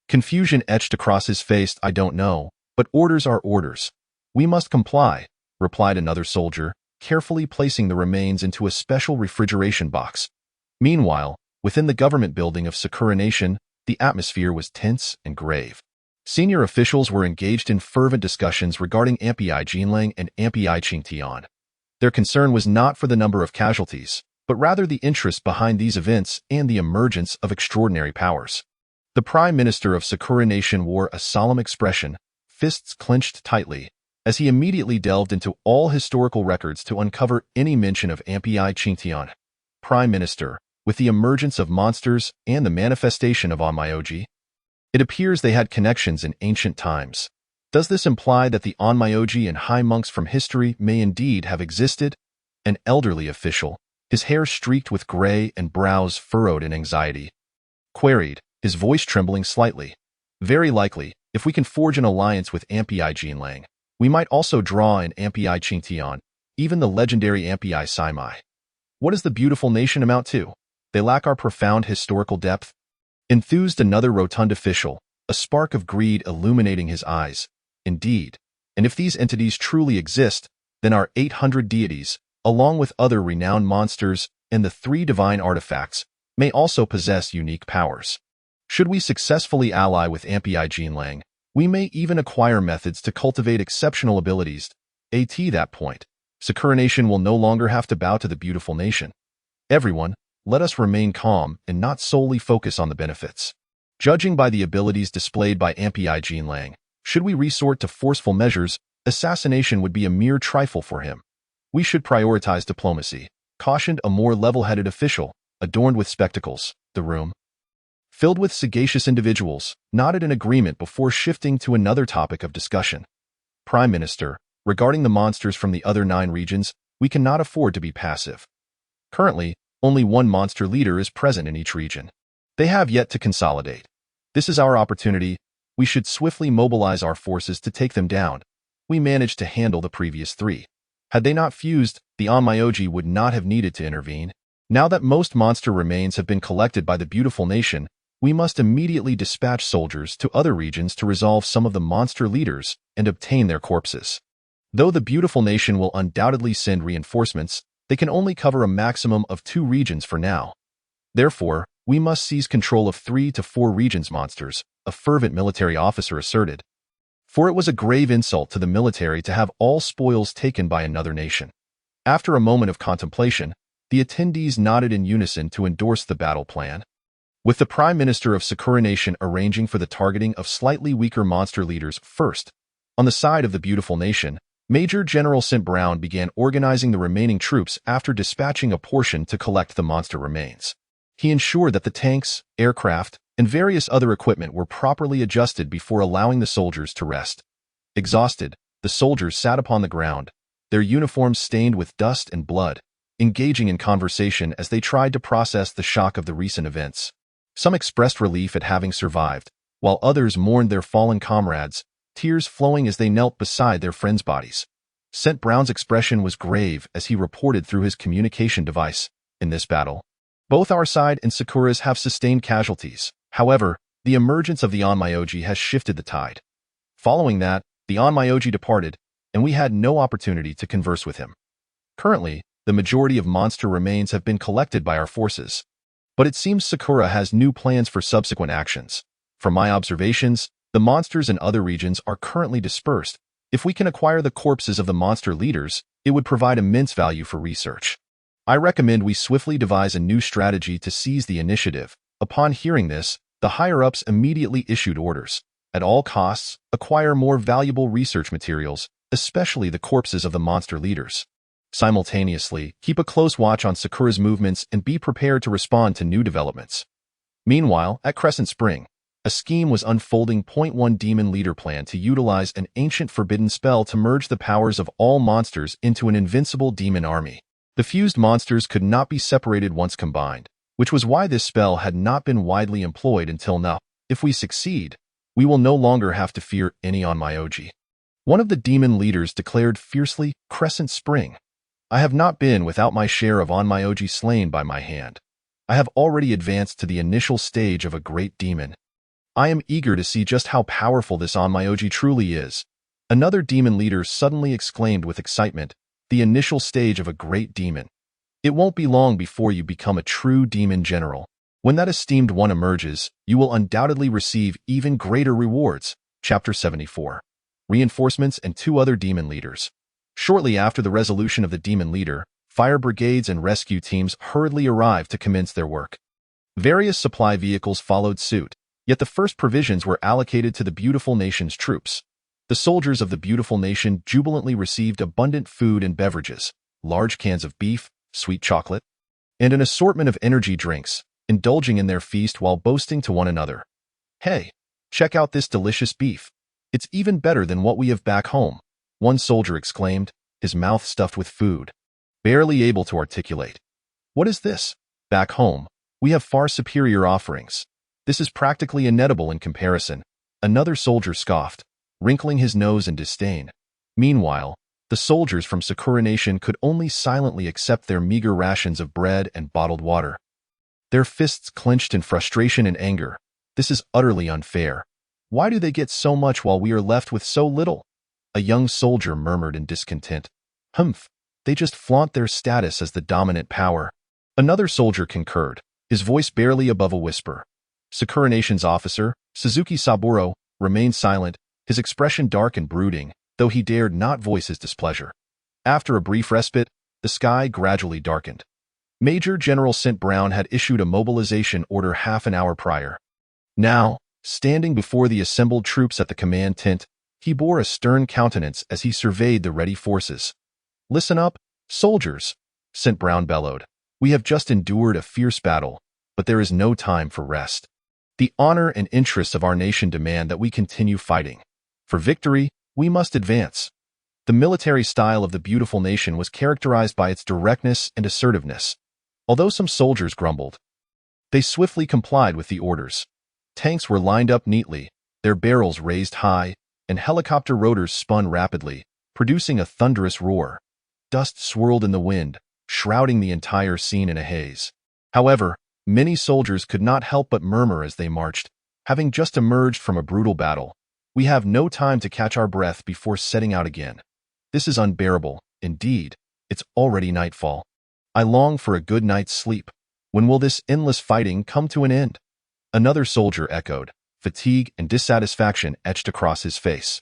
Confusion etched across his face. I don't know, but orders are orders. We must comply, replied another soldier, carefully placing the remains into a special refrigeration box. Meanwhile, within the government building of Sakura Nation, the atmosphere was tense and grave. Senior officials were engaged in fervent discussions regarding Ampi Jinlang and Ampi Qingtian. Their concern was not for the number of casualties, but rather the interest behind these events and the emergence of extraordinary powers. The Prime Minister of Sakura Nation wore a solemn expression, fists clenched tightly, as he immediately delved into all historical records to uncover any mention of Ampi Qingtian. Prime Minister, with the emergence of monsters and the manifestation of Onmyoji, it appears they had connections in ancient times. Does this imply that the Onmyoji and high monks from history may indeed have existed? An elderly official, his hair streaked with gray and brows furrowed in anxiety, queried, his voice trembling slightly. Very likely, if we can forge an alliance with Ampi Jinlang, we might also draw in Ampi Qingtian, even the legendary Ampi Saimai. What does the beautiful nation amount to? They lack our profound historical depth? Enthused another rotund official, a spark of greed illuminating his eyes. Indeed, and if these entities truly exist, then our 800 deities, along with other renowned monsters and the 3 divine artifacts, may also possess unique powers. Should we successfully ally with Ampi Jinlang, we may even acquire methods to cultivate exceptional abilities. At that point, Sakura Nation will no longer have to bow to the beautiful nation. Everyone, let us remain calm and not solely focus on the benefits. Judging by the abilities displayed by Ampi Jinlang, should we resort to forceful measures, assassination would be a mere trifle for him. We should prioritize diplomacy, cautioned a more level-headed official, adorned with spectacles. The room, filled with sagacious individuals, nodded in agreement before shifting to another topic of discussion. Prime Minister, regarding the monsters from the other 9 regions, we cannot afford to be passive. Currently, only one monster leader is present in each region. They have yet to consolidate. This is our opportunity. We should swiftly mobilize our forces to take them down. We managed to handle the previous 3. Had they not fused, the Onmyoji would not have needed to intervene. Now that most monster remains have been collected by the beautiful nation, we must immediately dispatch soldiers to other regions to resolve some of the monster leaders and obtain their corpses. Though the beautiful nation will undoubtedly send reinforcements, they can only cover a maximum of 2 regions for now. Therefore, we must seize control of 3 to 4 regions monsters, a fervent military officer asserted. For it was a grave insult to the military to have all spoils taken by another nation. After a moment of contemplation, the attendees nodded in unison to endorse the battle plan. With the Prime Minister of Sakura Nation arranging for the targeting of slightly weaker monster leaders first, on the side of the beautiful nation, Major General St. Brown began organizing the remaining troops after dispatching a portion to collect the monster remains. He ensured that the tanks, aircraft, and various other equipment were properly adjusted before allowing the soldiers to rest. Exhausted, the soldiers sat upon the ground, their uniforms stained with dust and blood, engaging in conversation as they tried to process the shock of the recent events. Some expressed relief at having survived, while others mourned their fallen comrades, tears flowing as they knelt beside their friends' bodies. St. Brown's expression was grave as he reported through his communication device. In this battle, both our side and Sakura's have sustained casualties. However, the emergence of the Onmyoji has shifted the tide. Following that, the Onmyoji departed, and we had no opportunity to converse with him. Currently, the majority of monster remains have been collected by our forces, but it seems Sakura has new plans for subsequent actions. From my observations, the monsters in other regions are currently dispersed. If we can acquire the corpses of the monster leaders, it would provide immense value for research. I recommend we swiftly devise a new strategy to seize the initiative. Upon hearing this, the higher-ups immediately issued orders. At all costs, acquire more valuable research materials, especially the corpses of the monster leaders. Simultaneously, keep a close watch on Sakura's movements and be prepared to respond to new developments. Meanwhile, at Crescent Spring, a scheme was unfolding. One Demon Leader plan to utilize an ancient forbidden spell to merge the powers of all monsters into an invincible demon army. The fused monsters could not be separated once combined, which was why this spell had not been widely employed until now. If we succeed, we will no longer have to fear any Onmyoji. One of the demon leaders declared fiercely, Crescent Spring. I have not been without my share of Onmyoji slain by my hand. I have already advanced to the initial stage of a great demon. I am eager to see just how powerful this Onmyoji truly is. Another demon leader suddenly exclaimed with excitement, the initial stage of a great demon. It won't be long before you become a true demon general. When that esteemed one emerges, you will undoubtedly receive even greater rewards. Chapter 74. Reinforcements and 2 other demon leaders. Shortly after the resolution of the demon leader, fire brigades and rescue teams hurriedly arrived to commence their work. Various supply vehicles followed suit, yet the first provisions were allocated to the beautiful nation's troops. The soldiers of the beautiful nation jubilantly received abundant food and beverages, large cans of beef, sweet chocolate, and an assortment of energy drinks, indulging in their feast while boasting to one another. Hey, check out this delicious beef. It's even better than what we have back home, one soldier exclaimed, his mouth stuffed with food, barely able to articulate. What is this? Back home, we have far superior offerings. This is practically inedible in comparison, another soldier scoffed, wrinkling his nose in disdain. Meanwhile, the soldiers from Sakura Nation could only silently accept their meager rations of bread and bottled water. Their fists clenched in frustration and anger. This is utterly unfair. Why do they get so much while we are left with so little? A young soldier murmured in discontent. Humph, they just flaunt their status as the dominant power. Another soldier concurred, his voice barely above a whisper. Sakura Nation's officer, Suzuki Saburo, remained silent, his expression dark and brooding, though he dared not voice his displeasure. After a brief respite, the sky gradually darkened. Major General St. Brown had issued a mobilization order half an hour prior. Now, standing before the assembled troops at the command tent, he bore a stern countenance as he surveyed the ready forces. Listen up, soldiers, St. Brown bellowed. We have just endured a fierce battle, but there is no time for rest. The honor and interests of our nation demand that we continue fighting. For victory, we must advance. The military style of the beautiful nation was characterized by its directness and assertiveness. Although some soldiers grumbled, they swiftly complied with the orders. Tanks were lined up neatly, their barrels raised high, and helicopter rotors spun rapidly, producing a thunderous roar. Dust swirled in the wind, shrouding the entire scene in a haze. However, many soldiers could not help but murmur as they marched, having just emerged from a brutal battle. We have no time to catch our breath before setting out again. This is unbearable, indeed. It's already nightfall. I long for a good night's sleep. When will this endless fighting come to an end? Another soldier echoed, fatigue and dissatisfaction etched across his face.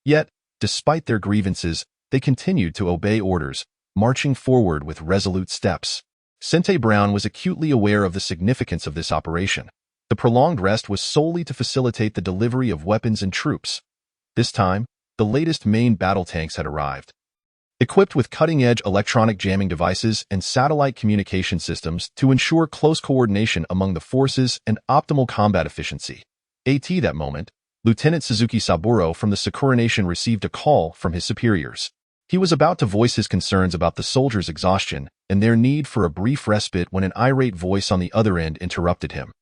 Yet, despite their grievances, they continued to obey orders, marching forward with resolute steps. St. Brown was acutely aware of the significance of this operation. The prolonged rest was solely to facilitate the delivery of weapons and troops. This time, the latest main battle tanks had arrived. Equipped with cutting-edge electronic jamming devices and satellite communication systems to ensure close coordination among the forces and optimal combat efficiency. At that moment, Lieutenant Suzuki Saburo from the Sakura Nation received a call from his superiors. He was about to voice his concerns about the soldiers' exhaustion and their need for a brief respite when an irate voice on the other end interrupted him.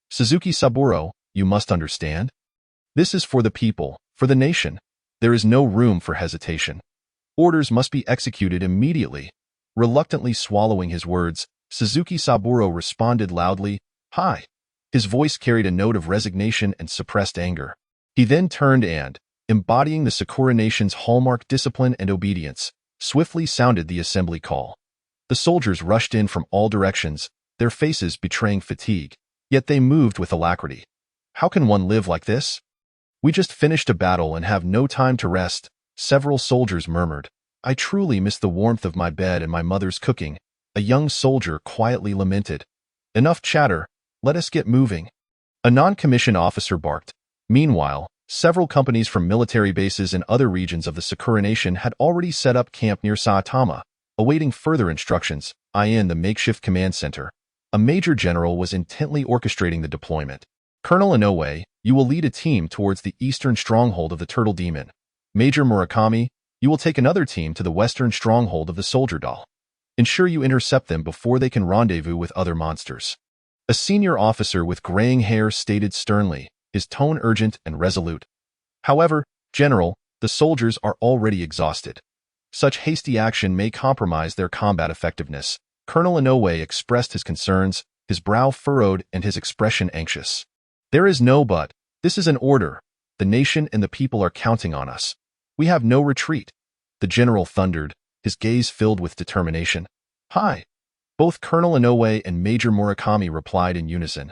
Suzuki Saburo, you must understand. This is for the people, for the nation. There is no room for hesitation. Orders must be executed immediately. Reluctantly swallowing his words, Suzuki Saburo responded loudly, Hi. His voice carried a note of resignation and suppressed anger. He then turned and, embodying the Sakura Nation's hallmark discipline and obedience, swiftly sounded the assembly call. The soldiers rushed in from all directions, their faces betraying fatigue, yet they moved with alacrity. How can one live like this? We just finished a battle and have no time to rest, several soldiers murmured. I truly miss the warmth of my bed and my mother's cooking, a young soldier quietly lamented. Enough chatter, let us get moving. A non-commissioned officer barked. Meanwhile, several companies from military bases in other regions of the Sakura Nation had already set up camp near Saitama, awaiting further instructions, in the makeshift command center. A major general was intently orchestrating the deployment. Colonel Inoue, you will lead a team towards the eastern stronghold of the Turtle Demon. Major Murakami, you will take another team to the western stronghold of the Soldier Doll. Ensure you intercept them before they can rendezvous with other monsters. A senior officer with graying hair stated sternly, his tone urgent and resolute. However, General, the soldiers are already exhausted. Such hasty action may compromise their combat effectiveness. Colonel Inoue expressed his concerns, his brow furrowed and his expression anxious. There is no but. This is an order. The nation and the people are counting on us. We have no retreat. The general thundered, his gaze filled with determination. Hi. Both Colonel Inoue and Major Murakami replied in unison,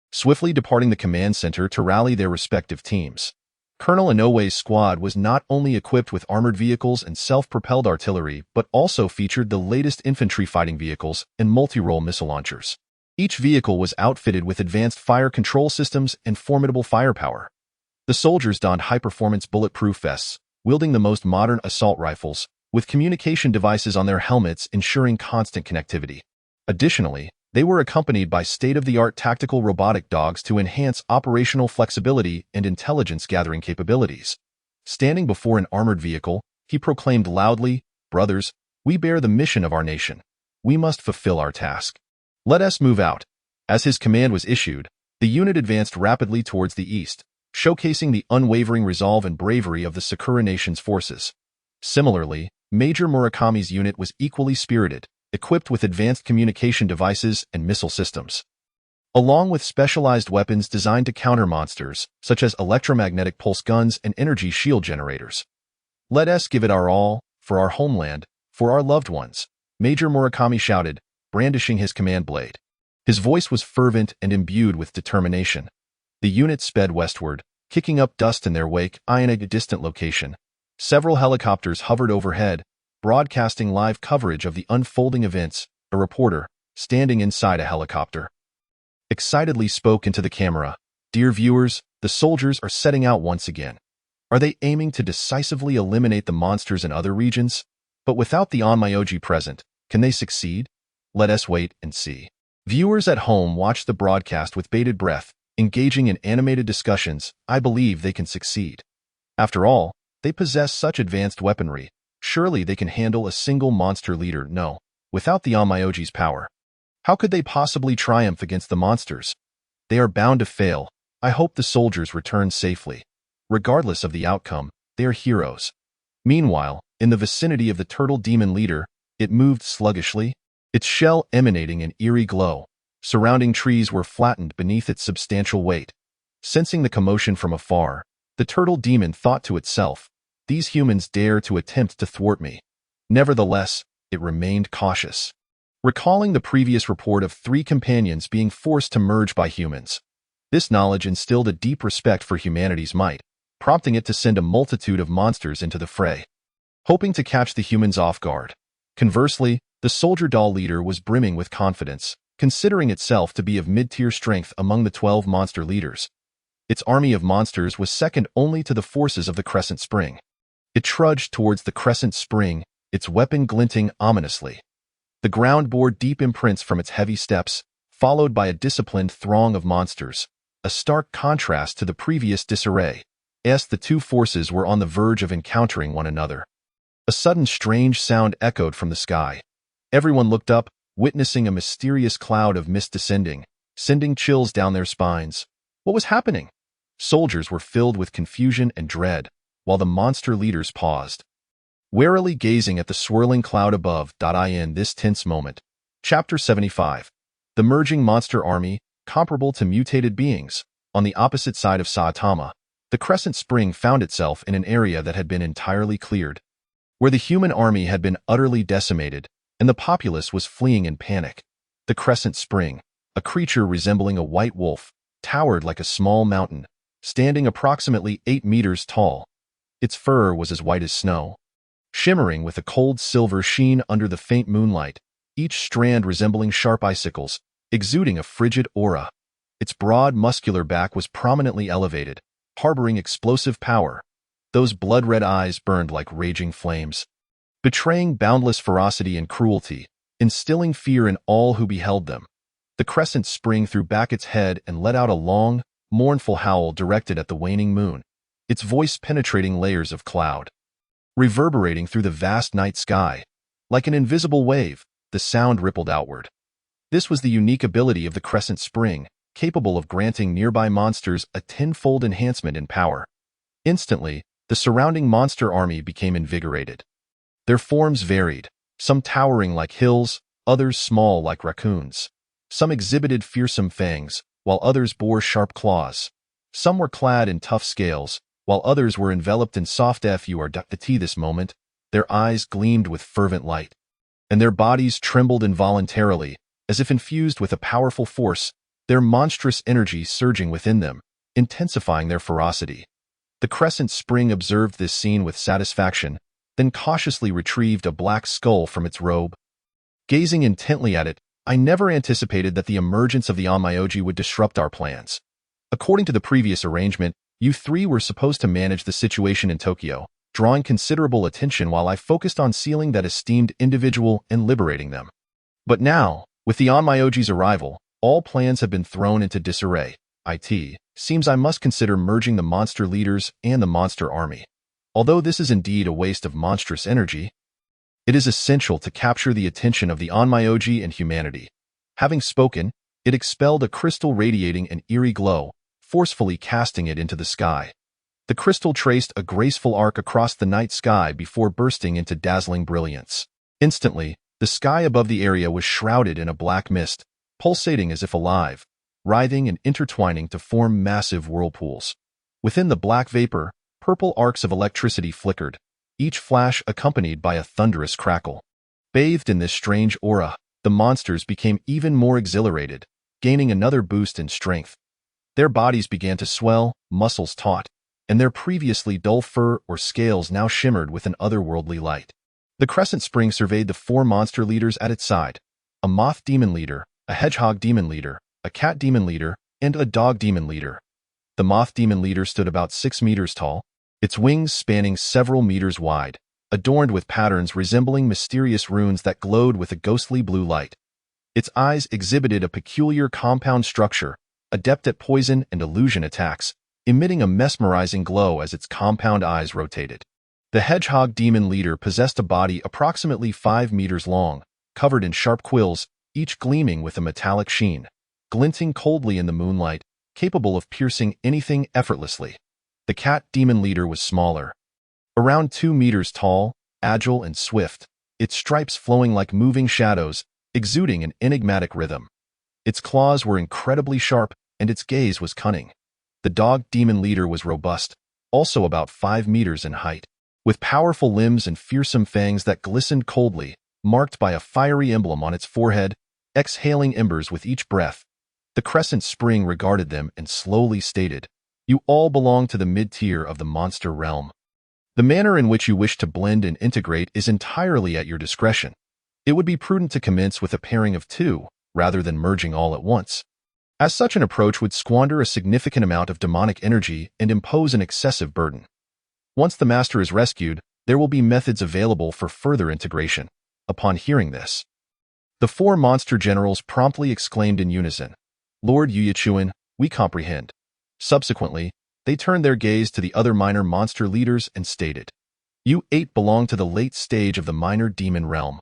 swiftly departing the command center to rally their respective teams. Colonel Inoue's squad was not only equipped with armored vehicles and self-propelled artillery, but also featured the latest infantry fighting vehicles and multi-role missile launchers. Each vehicle was outfitted with advanced fire control systems and formidable firepower. The soldiers donned high-performance bulletproof vests, wielding the most modern assault rifles, with communication devices on their helmets ensuring constant connectivity. Additionally, they were accompanied by state-of-the-art tactical robotic dogs to enhance operational flexibility and intelligence-gathering capabilities. Standing before an armored vehicle, he proclaimed loudly, "Brothers, we bear the mission of our nation. We must fulfill our task. Let us move out." As his command was issued, the unit advanced rapidly towards the east, showcasing the unwavering resolve and bravery of the Sakura Nation's forces. Similarly, Major Murakami's unit was equally spirited, equipped with advanced communication devices and missile systems. Along with specialized weapons designed to counter monsters, such as electromagnetic pulse guns and energy shield generators. "Let us give it our all, for our homeland, for our loved ones," Major Murakami shouted, brandishing his command blade. His voice was fervent and imbued with determination. The unit sped westward, kicking up dust in their wake, eyeing a distant location. Several helicopters hovered overhead, broadcasting live coverage of the unfolding events. A reporter, standing inside a helicopter, excitedly spoke into the camera. "Dear viewers, the soldiers are setting out once again. Are they aiming to decisively eliminate the monsters in other regions? But without the Onmyoji present, can they succeed? Let us wait and see." Viewers at home watched the broadcast with bated breath, engaging in animated discussions. "I believe they can succeed. After all, they possess such advanced weaponry. Surely they can handle a single monster leader. No, without the Onmyoji's power, how could they possibly triumph against the monsters? They are bound to fail. I hope the soldiers return safely. Regardless of the outcome, they are heroes." Meanwhile, in the vicinity of the turtle demon leader, it moved sluggishly, its shell emanating an eerie glow. Surrounding trees were flattened beneath its substantial weight. Sensing the commotion from afar, the turtle demon thought to itself, "These humans dare to attempt to thwart me." Nevertheless, it remained cautious, recalling the previous report of 3 companions being forced to merge by humans. This knowledge instilled a deep respect for humanity's might, prompting it to send a multitude of monsters into the fray, hoping to catch the humans off guard. Conversely, the soldier doll leader was brimming with confidence, considering itself to be of mid-tier strength among the 12 monster leaders. Its army of monsters was second only to the forces of the Crescent Spring. It trudged towards the Crescent Spring, its weapon glinting ominously. The ground bore deep imprints from its heavy steps, followed by a disciplined throng of monsters, a stark contrast to the previous disarray, as the two forces were on the verge of encountering one another. A sudden strange sound echoed from the sky. Everyone looked up, witnessing a mysterious cloud of mist descending, sending chills down their spines. What was happening? Soldiers were filled with confusion and dread, while the monster leaders paused, warily gazing at the swirling cloud above. In this tense moment. Chapter 75. The merging monster army, comparable to mutated beings. On the opposite side of Saitama, the Crescent Spring found itself in an area that had been entirely cleared, where the human army had been utterly decimated, and the populace was fleeing in panic. The Crescent Spring, a creature resembling a white wolf, towered like a small mountain, standing approximately 8 meters tall. Its fur was as white as snow, shimmering with a cold silver sheen under the faint moonlight, each strand resembling sharp icicles, exuding a frigid aura. Its broad, muscular back was prominently elevated, harboring explosive power. Those blood-red eyes burned like raging flames, betraying boundless ferocity and cruelty, instilling fear in all who beheld them. The Crescent Spring threw back its head and let out a long, mournful howl directed at the waning moon, its voice penetrating layers of cloud, reverberating through the vast night sky. Like an invisible wave, the sound rippled outward. This was the unique ability of the Crescent Spring, capable of granting nearby monsters a tenfold enhancement in power. Instantly, the surrounding monster army became invigorated. Their forms varied, some towering like hills, others small like raccoons. Some exhibited fearsome fangs, while others bore sharp claws. Some were clad in tough scales, while others were enveloped in soft fur. This moment, their eyes gleamed with fervent light, and their bodies trembled involuntarily, as if infused with a powerful force, their monstrous energy surging within them, intensifying their ferocity. The crescent spring observed this scene with satisfaction, then cautiously retrieved a black skull from its robe. Gazing intently at it, I never anticipated that the emergence of the Onmyoji would disrupt our plans. According to the previous arrangement, you three were supposed to manage the situation in Tokyo, drawing considerable attention while I focused on sealing that esteemed individual and liberating them. But now, with the Onmyoji's arrival, all plans have been thrown into disarray. It seems I must consider merging the monster leaders and the monster army. Although this is indeed a waste of monstrous energy, it is essential to capture the attention of the Onmyoji and humanity. Having spoken, it expelled a crystal radiating an eerie glow, forcefully casting it into the sky. The crystal traced a graceful arc across the night sky before bursting into dazzling brilliance. Instantly, the sky above the area was shrouded in a black mist, pulsating as if alive, writhing and intertwining to form massive whirlpools. Within the black vapor, purple arcs of electricity flickered, each flash accompanied by a thunderous crackle. Bathed in this strange aura, the monsters became even more exhilarated, gaining another boost in strength. Their bodies began to swell, muscles taut, and their previously dull fur or scales now shimmered with an otherworldly light. The crescent spring surveyed the four monster leaders at its side: a moth demon leader, a hedgehog demon leader, a cat demon leader, and a dog demon leader. The moth demon leader stood about 6 meters tall, its wings spanning several meters wide, adorned with patterns resembling mysterious runes that glowed with a ghostly blue light. Its eyes exhibited a peculiar compound structure, adept at poison and illusion attacks, emitting a mesmerizing glow as its compound eyes rotated. The hedgehog demon leader possessed a body approximately 5 meters long, covered in sharp quills, each gleaming with a metallic sheen, glinting coldly in the moonlight, capable of piercing anything effortlessly. The cat demon leader was smaller, around 2 meters tall, agile and swift, its stripes flowing like moving shadows, exuding an enigmatic rhythm. Its claws were incredibly sharp, and its gaze was cunning. The dog demon leader was robust, also about 5 meters in height, with powerful limbs and fearsome fangs that glistened coldly, marked by a fiery emblem on its forehead, exhaling embers with each breath. The crescent spring regarded them and slowly stated, "You all belong to the mid-tier of the monster realm. The manner in which you wish to blend and integrate is entirely at your discretion. It would be prudent to commence with a pairing of 2, rather than merging all at once, as such an approach would squander a significant amount of demonic energy and impose an excessive burden. Once the master is rescued, there will be methods available for further integration." Upon hearing this, the 4 monster generals promptly exclaimed in unison, "Lord Yuyachuan, we comprehend." Subsequently, they turned their gaze to the other minor monster leaders and stated, "You 8 belong to the late stage of the minor demon realm.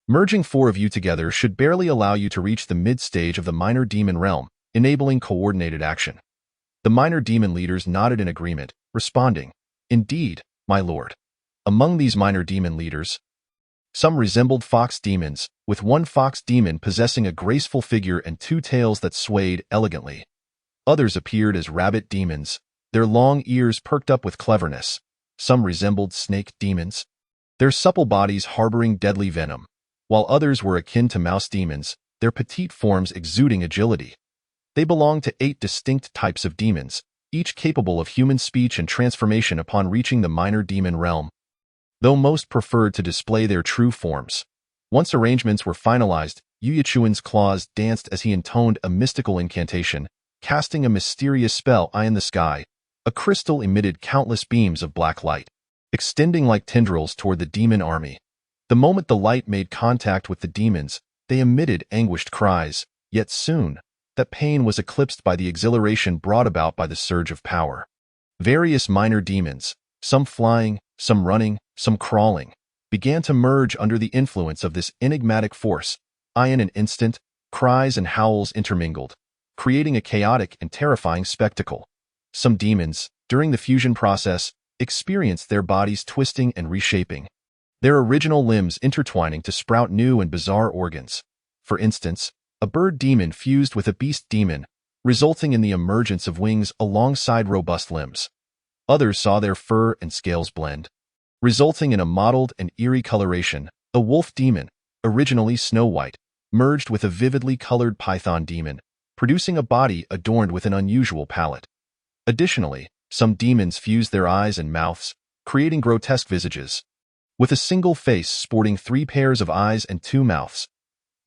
Merging 4 of you together should barely allow you to reach the mid-stage of the minor demon realm, enabling coordinated action." The minor demon leaders nodded in agreement, responding, "Indeed, my lord." Among these minor demon leaders, some resembled fox demons, with one fox demon possessing a graceful figure and 2 tails that swayed elegantly. Others appeared as rabbit demons, their long ears perked up with cleverness. Some resembled snake demons, their supple bodies harboring deadly venom, while others were akin to mouse demons, their petite forms exuding agility. They belonged to 8 distinct types of demons, each capable of human speech and transformation upon reaching the minor demon realm, though most preferred to display their true forms. Once arrangements were finalized, Yuyachuan's claws danced as he intoned a mystical incantation, casting a mysterious spell eye in the sky. A crystal emitted countless beams of black light, extending like tendrils toward the demon army. The moment the light made contact with the demons, they emitted anguished cries, yet soon, that pain was eclipsed by the exhilaration brought about by the surge of power. Various minor demons, some flying, some running, some crawling, began to merge under the influence of this enigmatic force. In an instant, cries and howls intermingled, creating a chaotic and terrifying spectacle. Some demons, during the fusion process, experienced their bodies twisting and reshaping, their original limbs intertwining to sprout new and bizarre organs. For instance, a bird demon fused with a beast demon, resulting in the emergence of wings alongside robust limbs. Others saw their fur and scales blend, resulting in a mottled and eerie coloration. A wolf demon, originally snow-white, merged with a vividly colored python demon, producing a body adorned with an unusual palette. Additionally, some demons fused their eyes and mouths, creating grotesque visages, with a single face sporting 3 pairs of eyes and 2 mouths.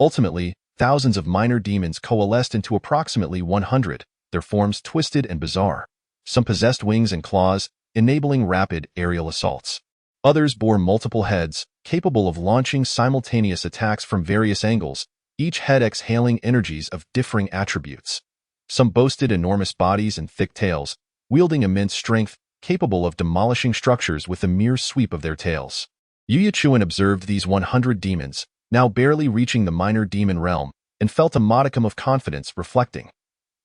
Ultimately, thousands of minor demons coalesced into approximately 100, their forms twisted and bizarre. Some possessed wings and claws, enabling rapid aerial assaults. Others bore multiple heads, capable of launching simultaneous attacks from various angles, each head exhaling energies of differing attributes. Some boasted enormous bodies and thick tails, wielding immense strength, capable of demolishing structures with a mere sweep of their tails. Yu Chuan observed these 100 demons, now barely reaching the minor demon realm, and felt a modicum of confidence, reflecting,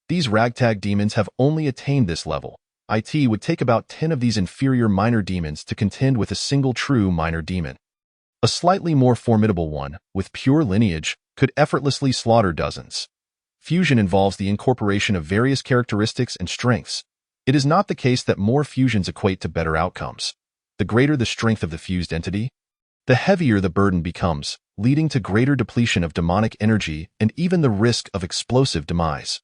"These ragtag demons have only attained this level. It would take about 10 of these inferior minor demons to contend with a single true minor demon. A slightly more formidable one, with pure lineage, could effortlessly slaughter dozens." Fusion involves the incorporation of various characteristics and strengths. It is not the case that more fusions equate to better outcomes. The greater the strength of the fused entity, the heavier the burden becomes, leading to greater depletion of demonic energy and even the risk of explosive demise.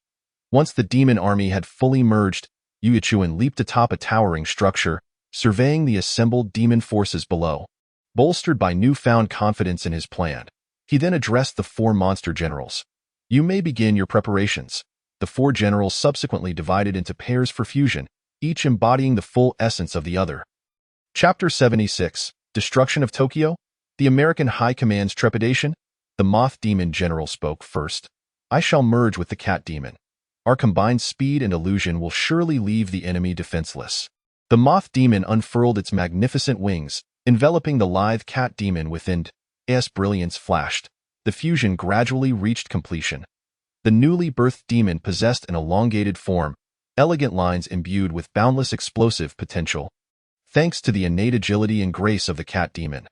Once the demon army had fully merged, Yu Chuan leaped atop a towering structure, surveying the assembled demon forces below. Bolstered by newfound confidence in his plan, he then addressed the 4 monster generals. "You may begin your preparations." The 4 generals subsequently divided into pairs for fusion, each embodying the full essence of the other. Chapter 76, Destruction of Tokyo? The American High Command's trepidation? The Moth Demon General spoke first. "I shall merge with the Cat Demon. Our combined speed and illusion will surely leave the enemy defenseless." The Moth Demon unfurled its magnificent wings, enveloping the lithe Cat Demon within. As brilliance flashed, the fusion gradually reached completion. The newly birthed demon possessed an elongated form, elegant lines imbued with boundless explosive potential. Thanks to the innate agility and grace of the Cat Demon,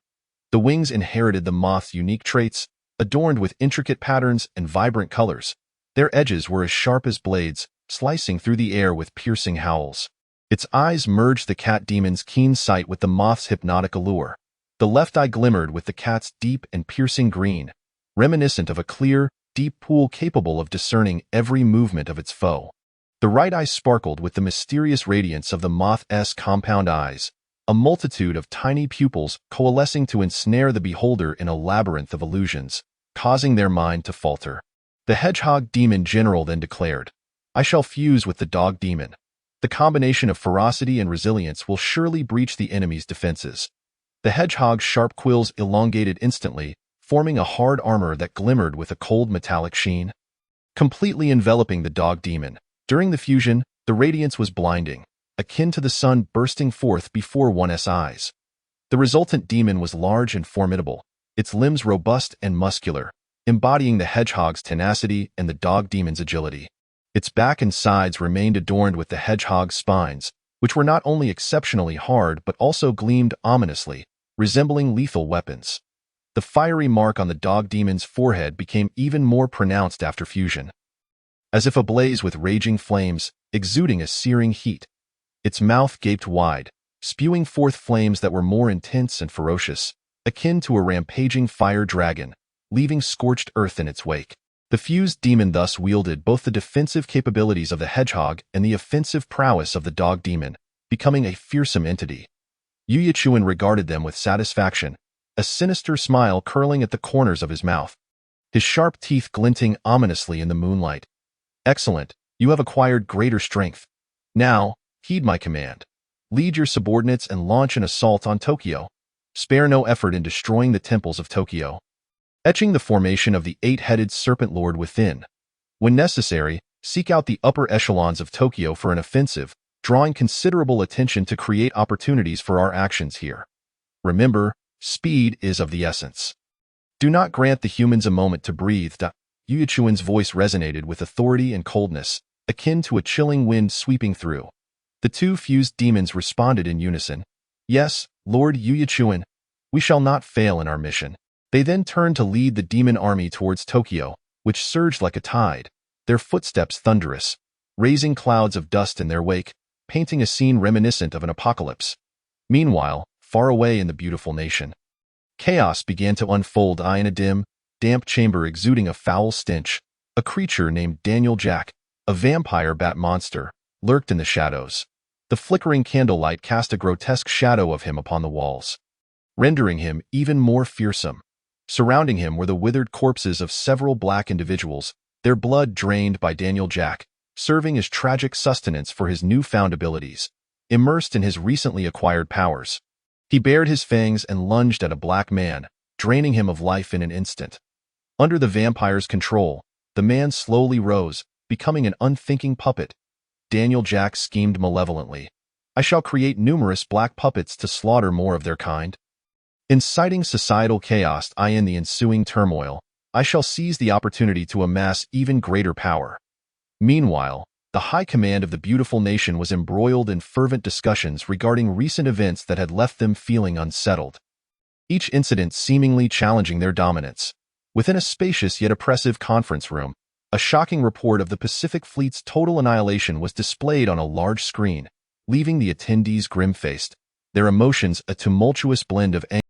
the wings inherited the moth's unique traits, adorned with intricate patterns and vibrant colors. Their edges were as sharp as blades, slicing through the air with piercing howls. Its eyes merged the Cat Demon's keen sight with the moth's hypnotic allure. The left eye glimmered with the cat's deep and piercing green, reminiscent of a clear, deep pool capable of discerning every movement of its foe. The right eye sparkled with the mysterious radiance of the moth's compound eyes, a multitude of tiny pupils coalescing to ensnare the beholder in a labyrinth of illusions, causing their mind to falter. The Hedgehog Demon General then declared, "I shall fuse with the Dog Demon. The combination of ferocity and resilience will surely breach the enemy's defenses." The hedgehog's sharp quills elongated instantly, forming a hard armor that glimmered with a cold metallic sheen, completely enveloping the Dog Demon. During the fusion, the radiance was blinding, akin to the sun bursting forth before one's eyes. The resultant demon was large and formidable, its limbs robust and muscular, embodying the hedgehog's tenacity and the Dog Demon's agility. Its back and sides remained adorned with the hedgehog's spines, which were not only exceptionally hard but also gleamed ominously, resembling lethal weapons. The fiery mark on the Dog Demon's forehead became even more pronounced after fusion, as if ablaze with raging flames, exuding a searing heat. Its mouth gaped wide, spewing forth flames that were more intense and ferocious, akin to a rampaging fire dragon, leaving scorched earth in its wake. The fused demon thus wielded both the defensive capabilities of the hedgehog and the offensive prowess of the Dog Demon, becoming a fearsome entity. Yu Chuan regarded them with satisfaction, a sinister smile curling at the corners of his mouth, his sharp teeth glinting ominously in the moonlight. "Excellent, you have acquired greater strength. Now, heed my command. Lead your subordinates and launch an assault on Tokyo. Spare no effort in destroying the temples of Tokyo, etching the formation of the 8-headed serpent lord within. When necessary, seek out the upper echelons of Tokyo for an offensive, drawing considerable attention to create opportunities for our actions here. Remember, speed is of the essence. Do not grant the humans a moment to breathe." Yu Chuan's voice resonated with authority and coldness, akin to a chilling wind sweeping through. The 2 fused demons responded in unison. "Yes, Lord Yu Chuan, we shall not fail in our mission." They then turned to lead the demon army towards Tokyo, which surged like a tide, their footsteps thunderous, raising clouds of dust in their wake, painting a scene reminiscent of an apocalypse. Meanwhile, far away in the beautiful nation, chaos began to unfold. In a dim, damp chamber exuding a foul stench, a creature named Daniel Jack, a vampire bat monster, lurked in the shadows. The flickering candlelight cast a grotesque shadow of him upon the walls, rendering him even more fearsome. Surrounding him were the withered corpses of several black individuals, their blood drained by Daniel Jack, serving as tragic sustenance for his newfound abilities. Immersed in his recently acquired powers, he bared his fangs and lunged at a black man, draining him of life in an instant. Under the vampire's control, the man slowly rose, becoming an unthinking puppet. Daniel Jack schemed malevolently. I shall create numerous black puppets to slaughter more of their kind. Inciting societal chaos in the ensuing turmoil, I shall seize the opportunity to amass even greater power. Meanwhile, the high command of the beautiful nation was embroiled in fervent discussions regarding recent events that had left them feeling unsettled, each incident seemingly challenging their dominance. Within a spacious yet oppressive conference room, a shocking report of the Pacific Fleet's total annihilation was displayed on a large screen, leaving the attendees grim-faced, their emotions a tumultuous blend of anger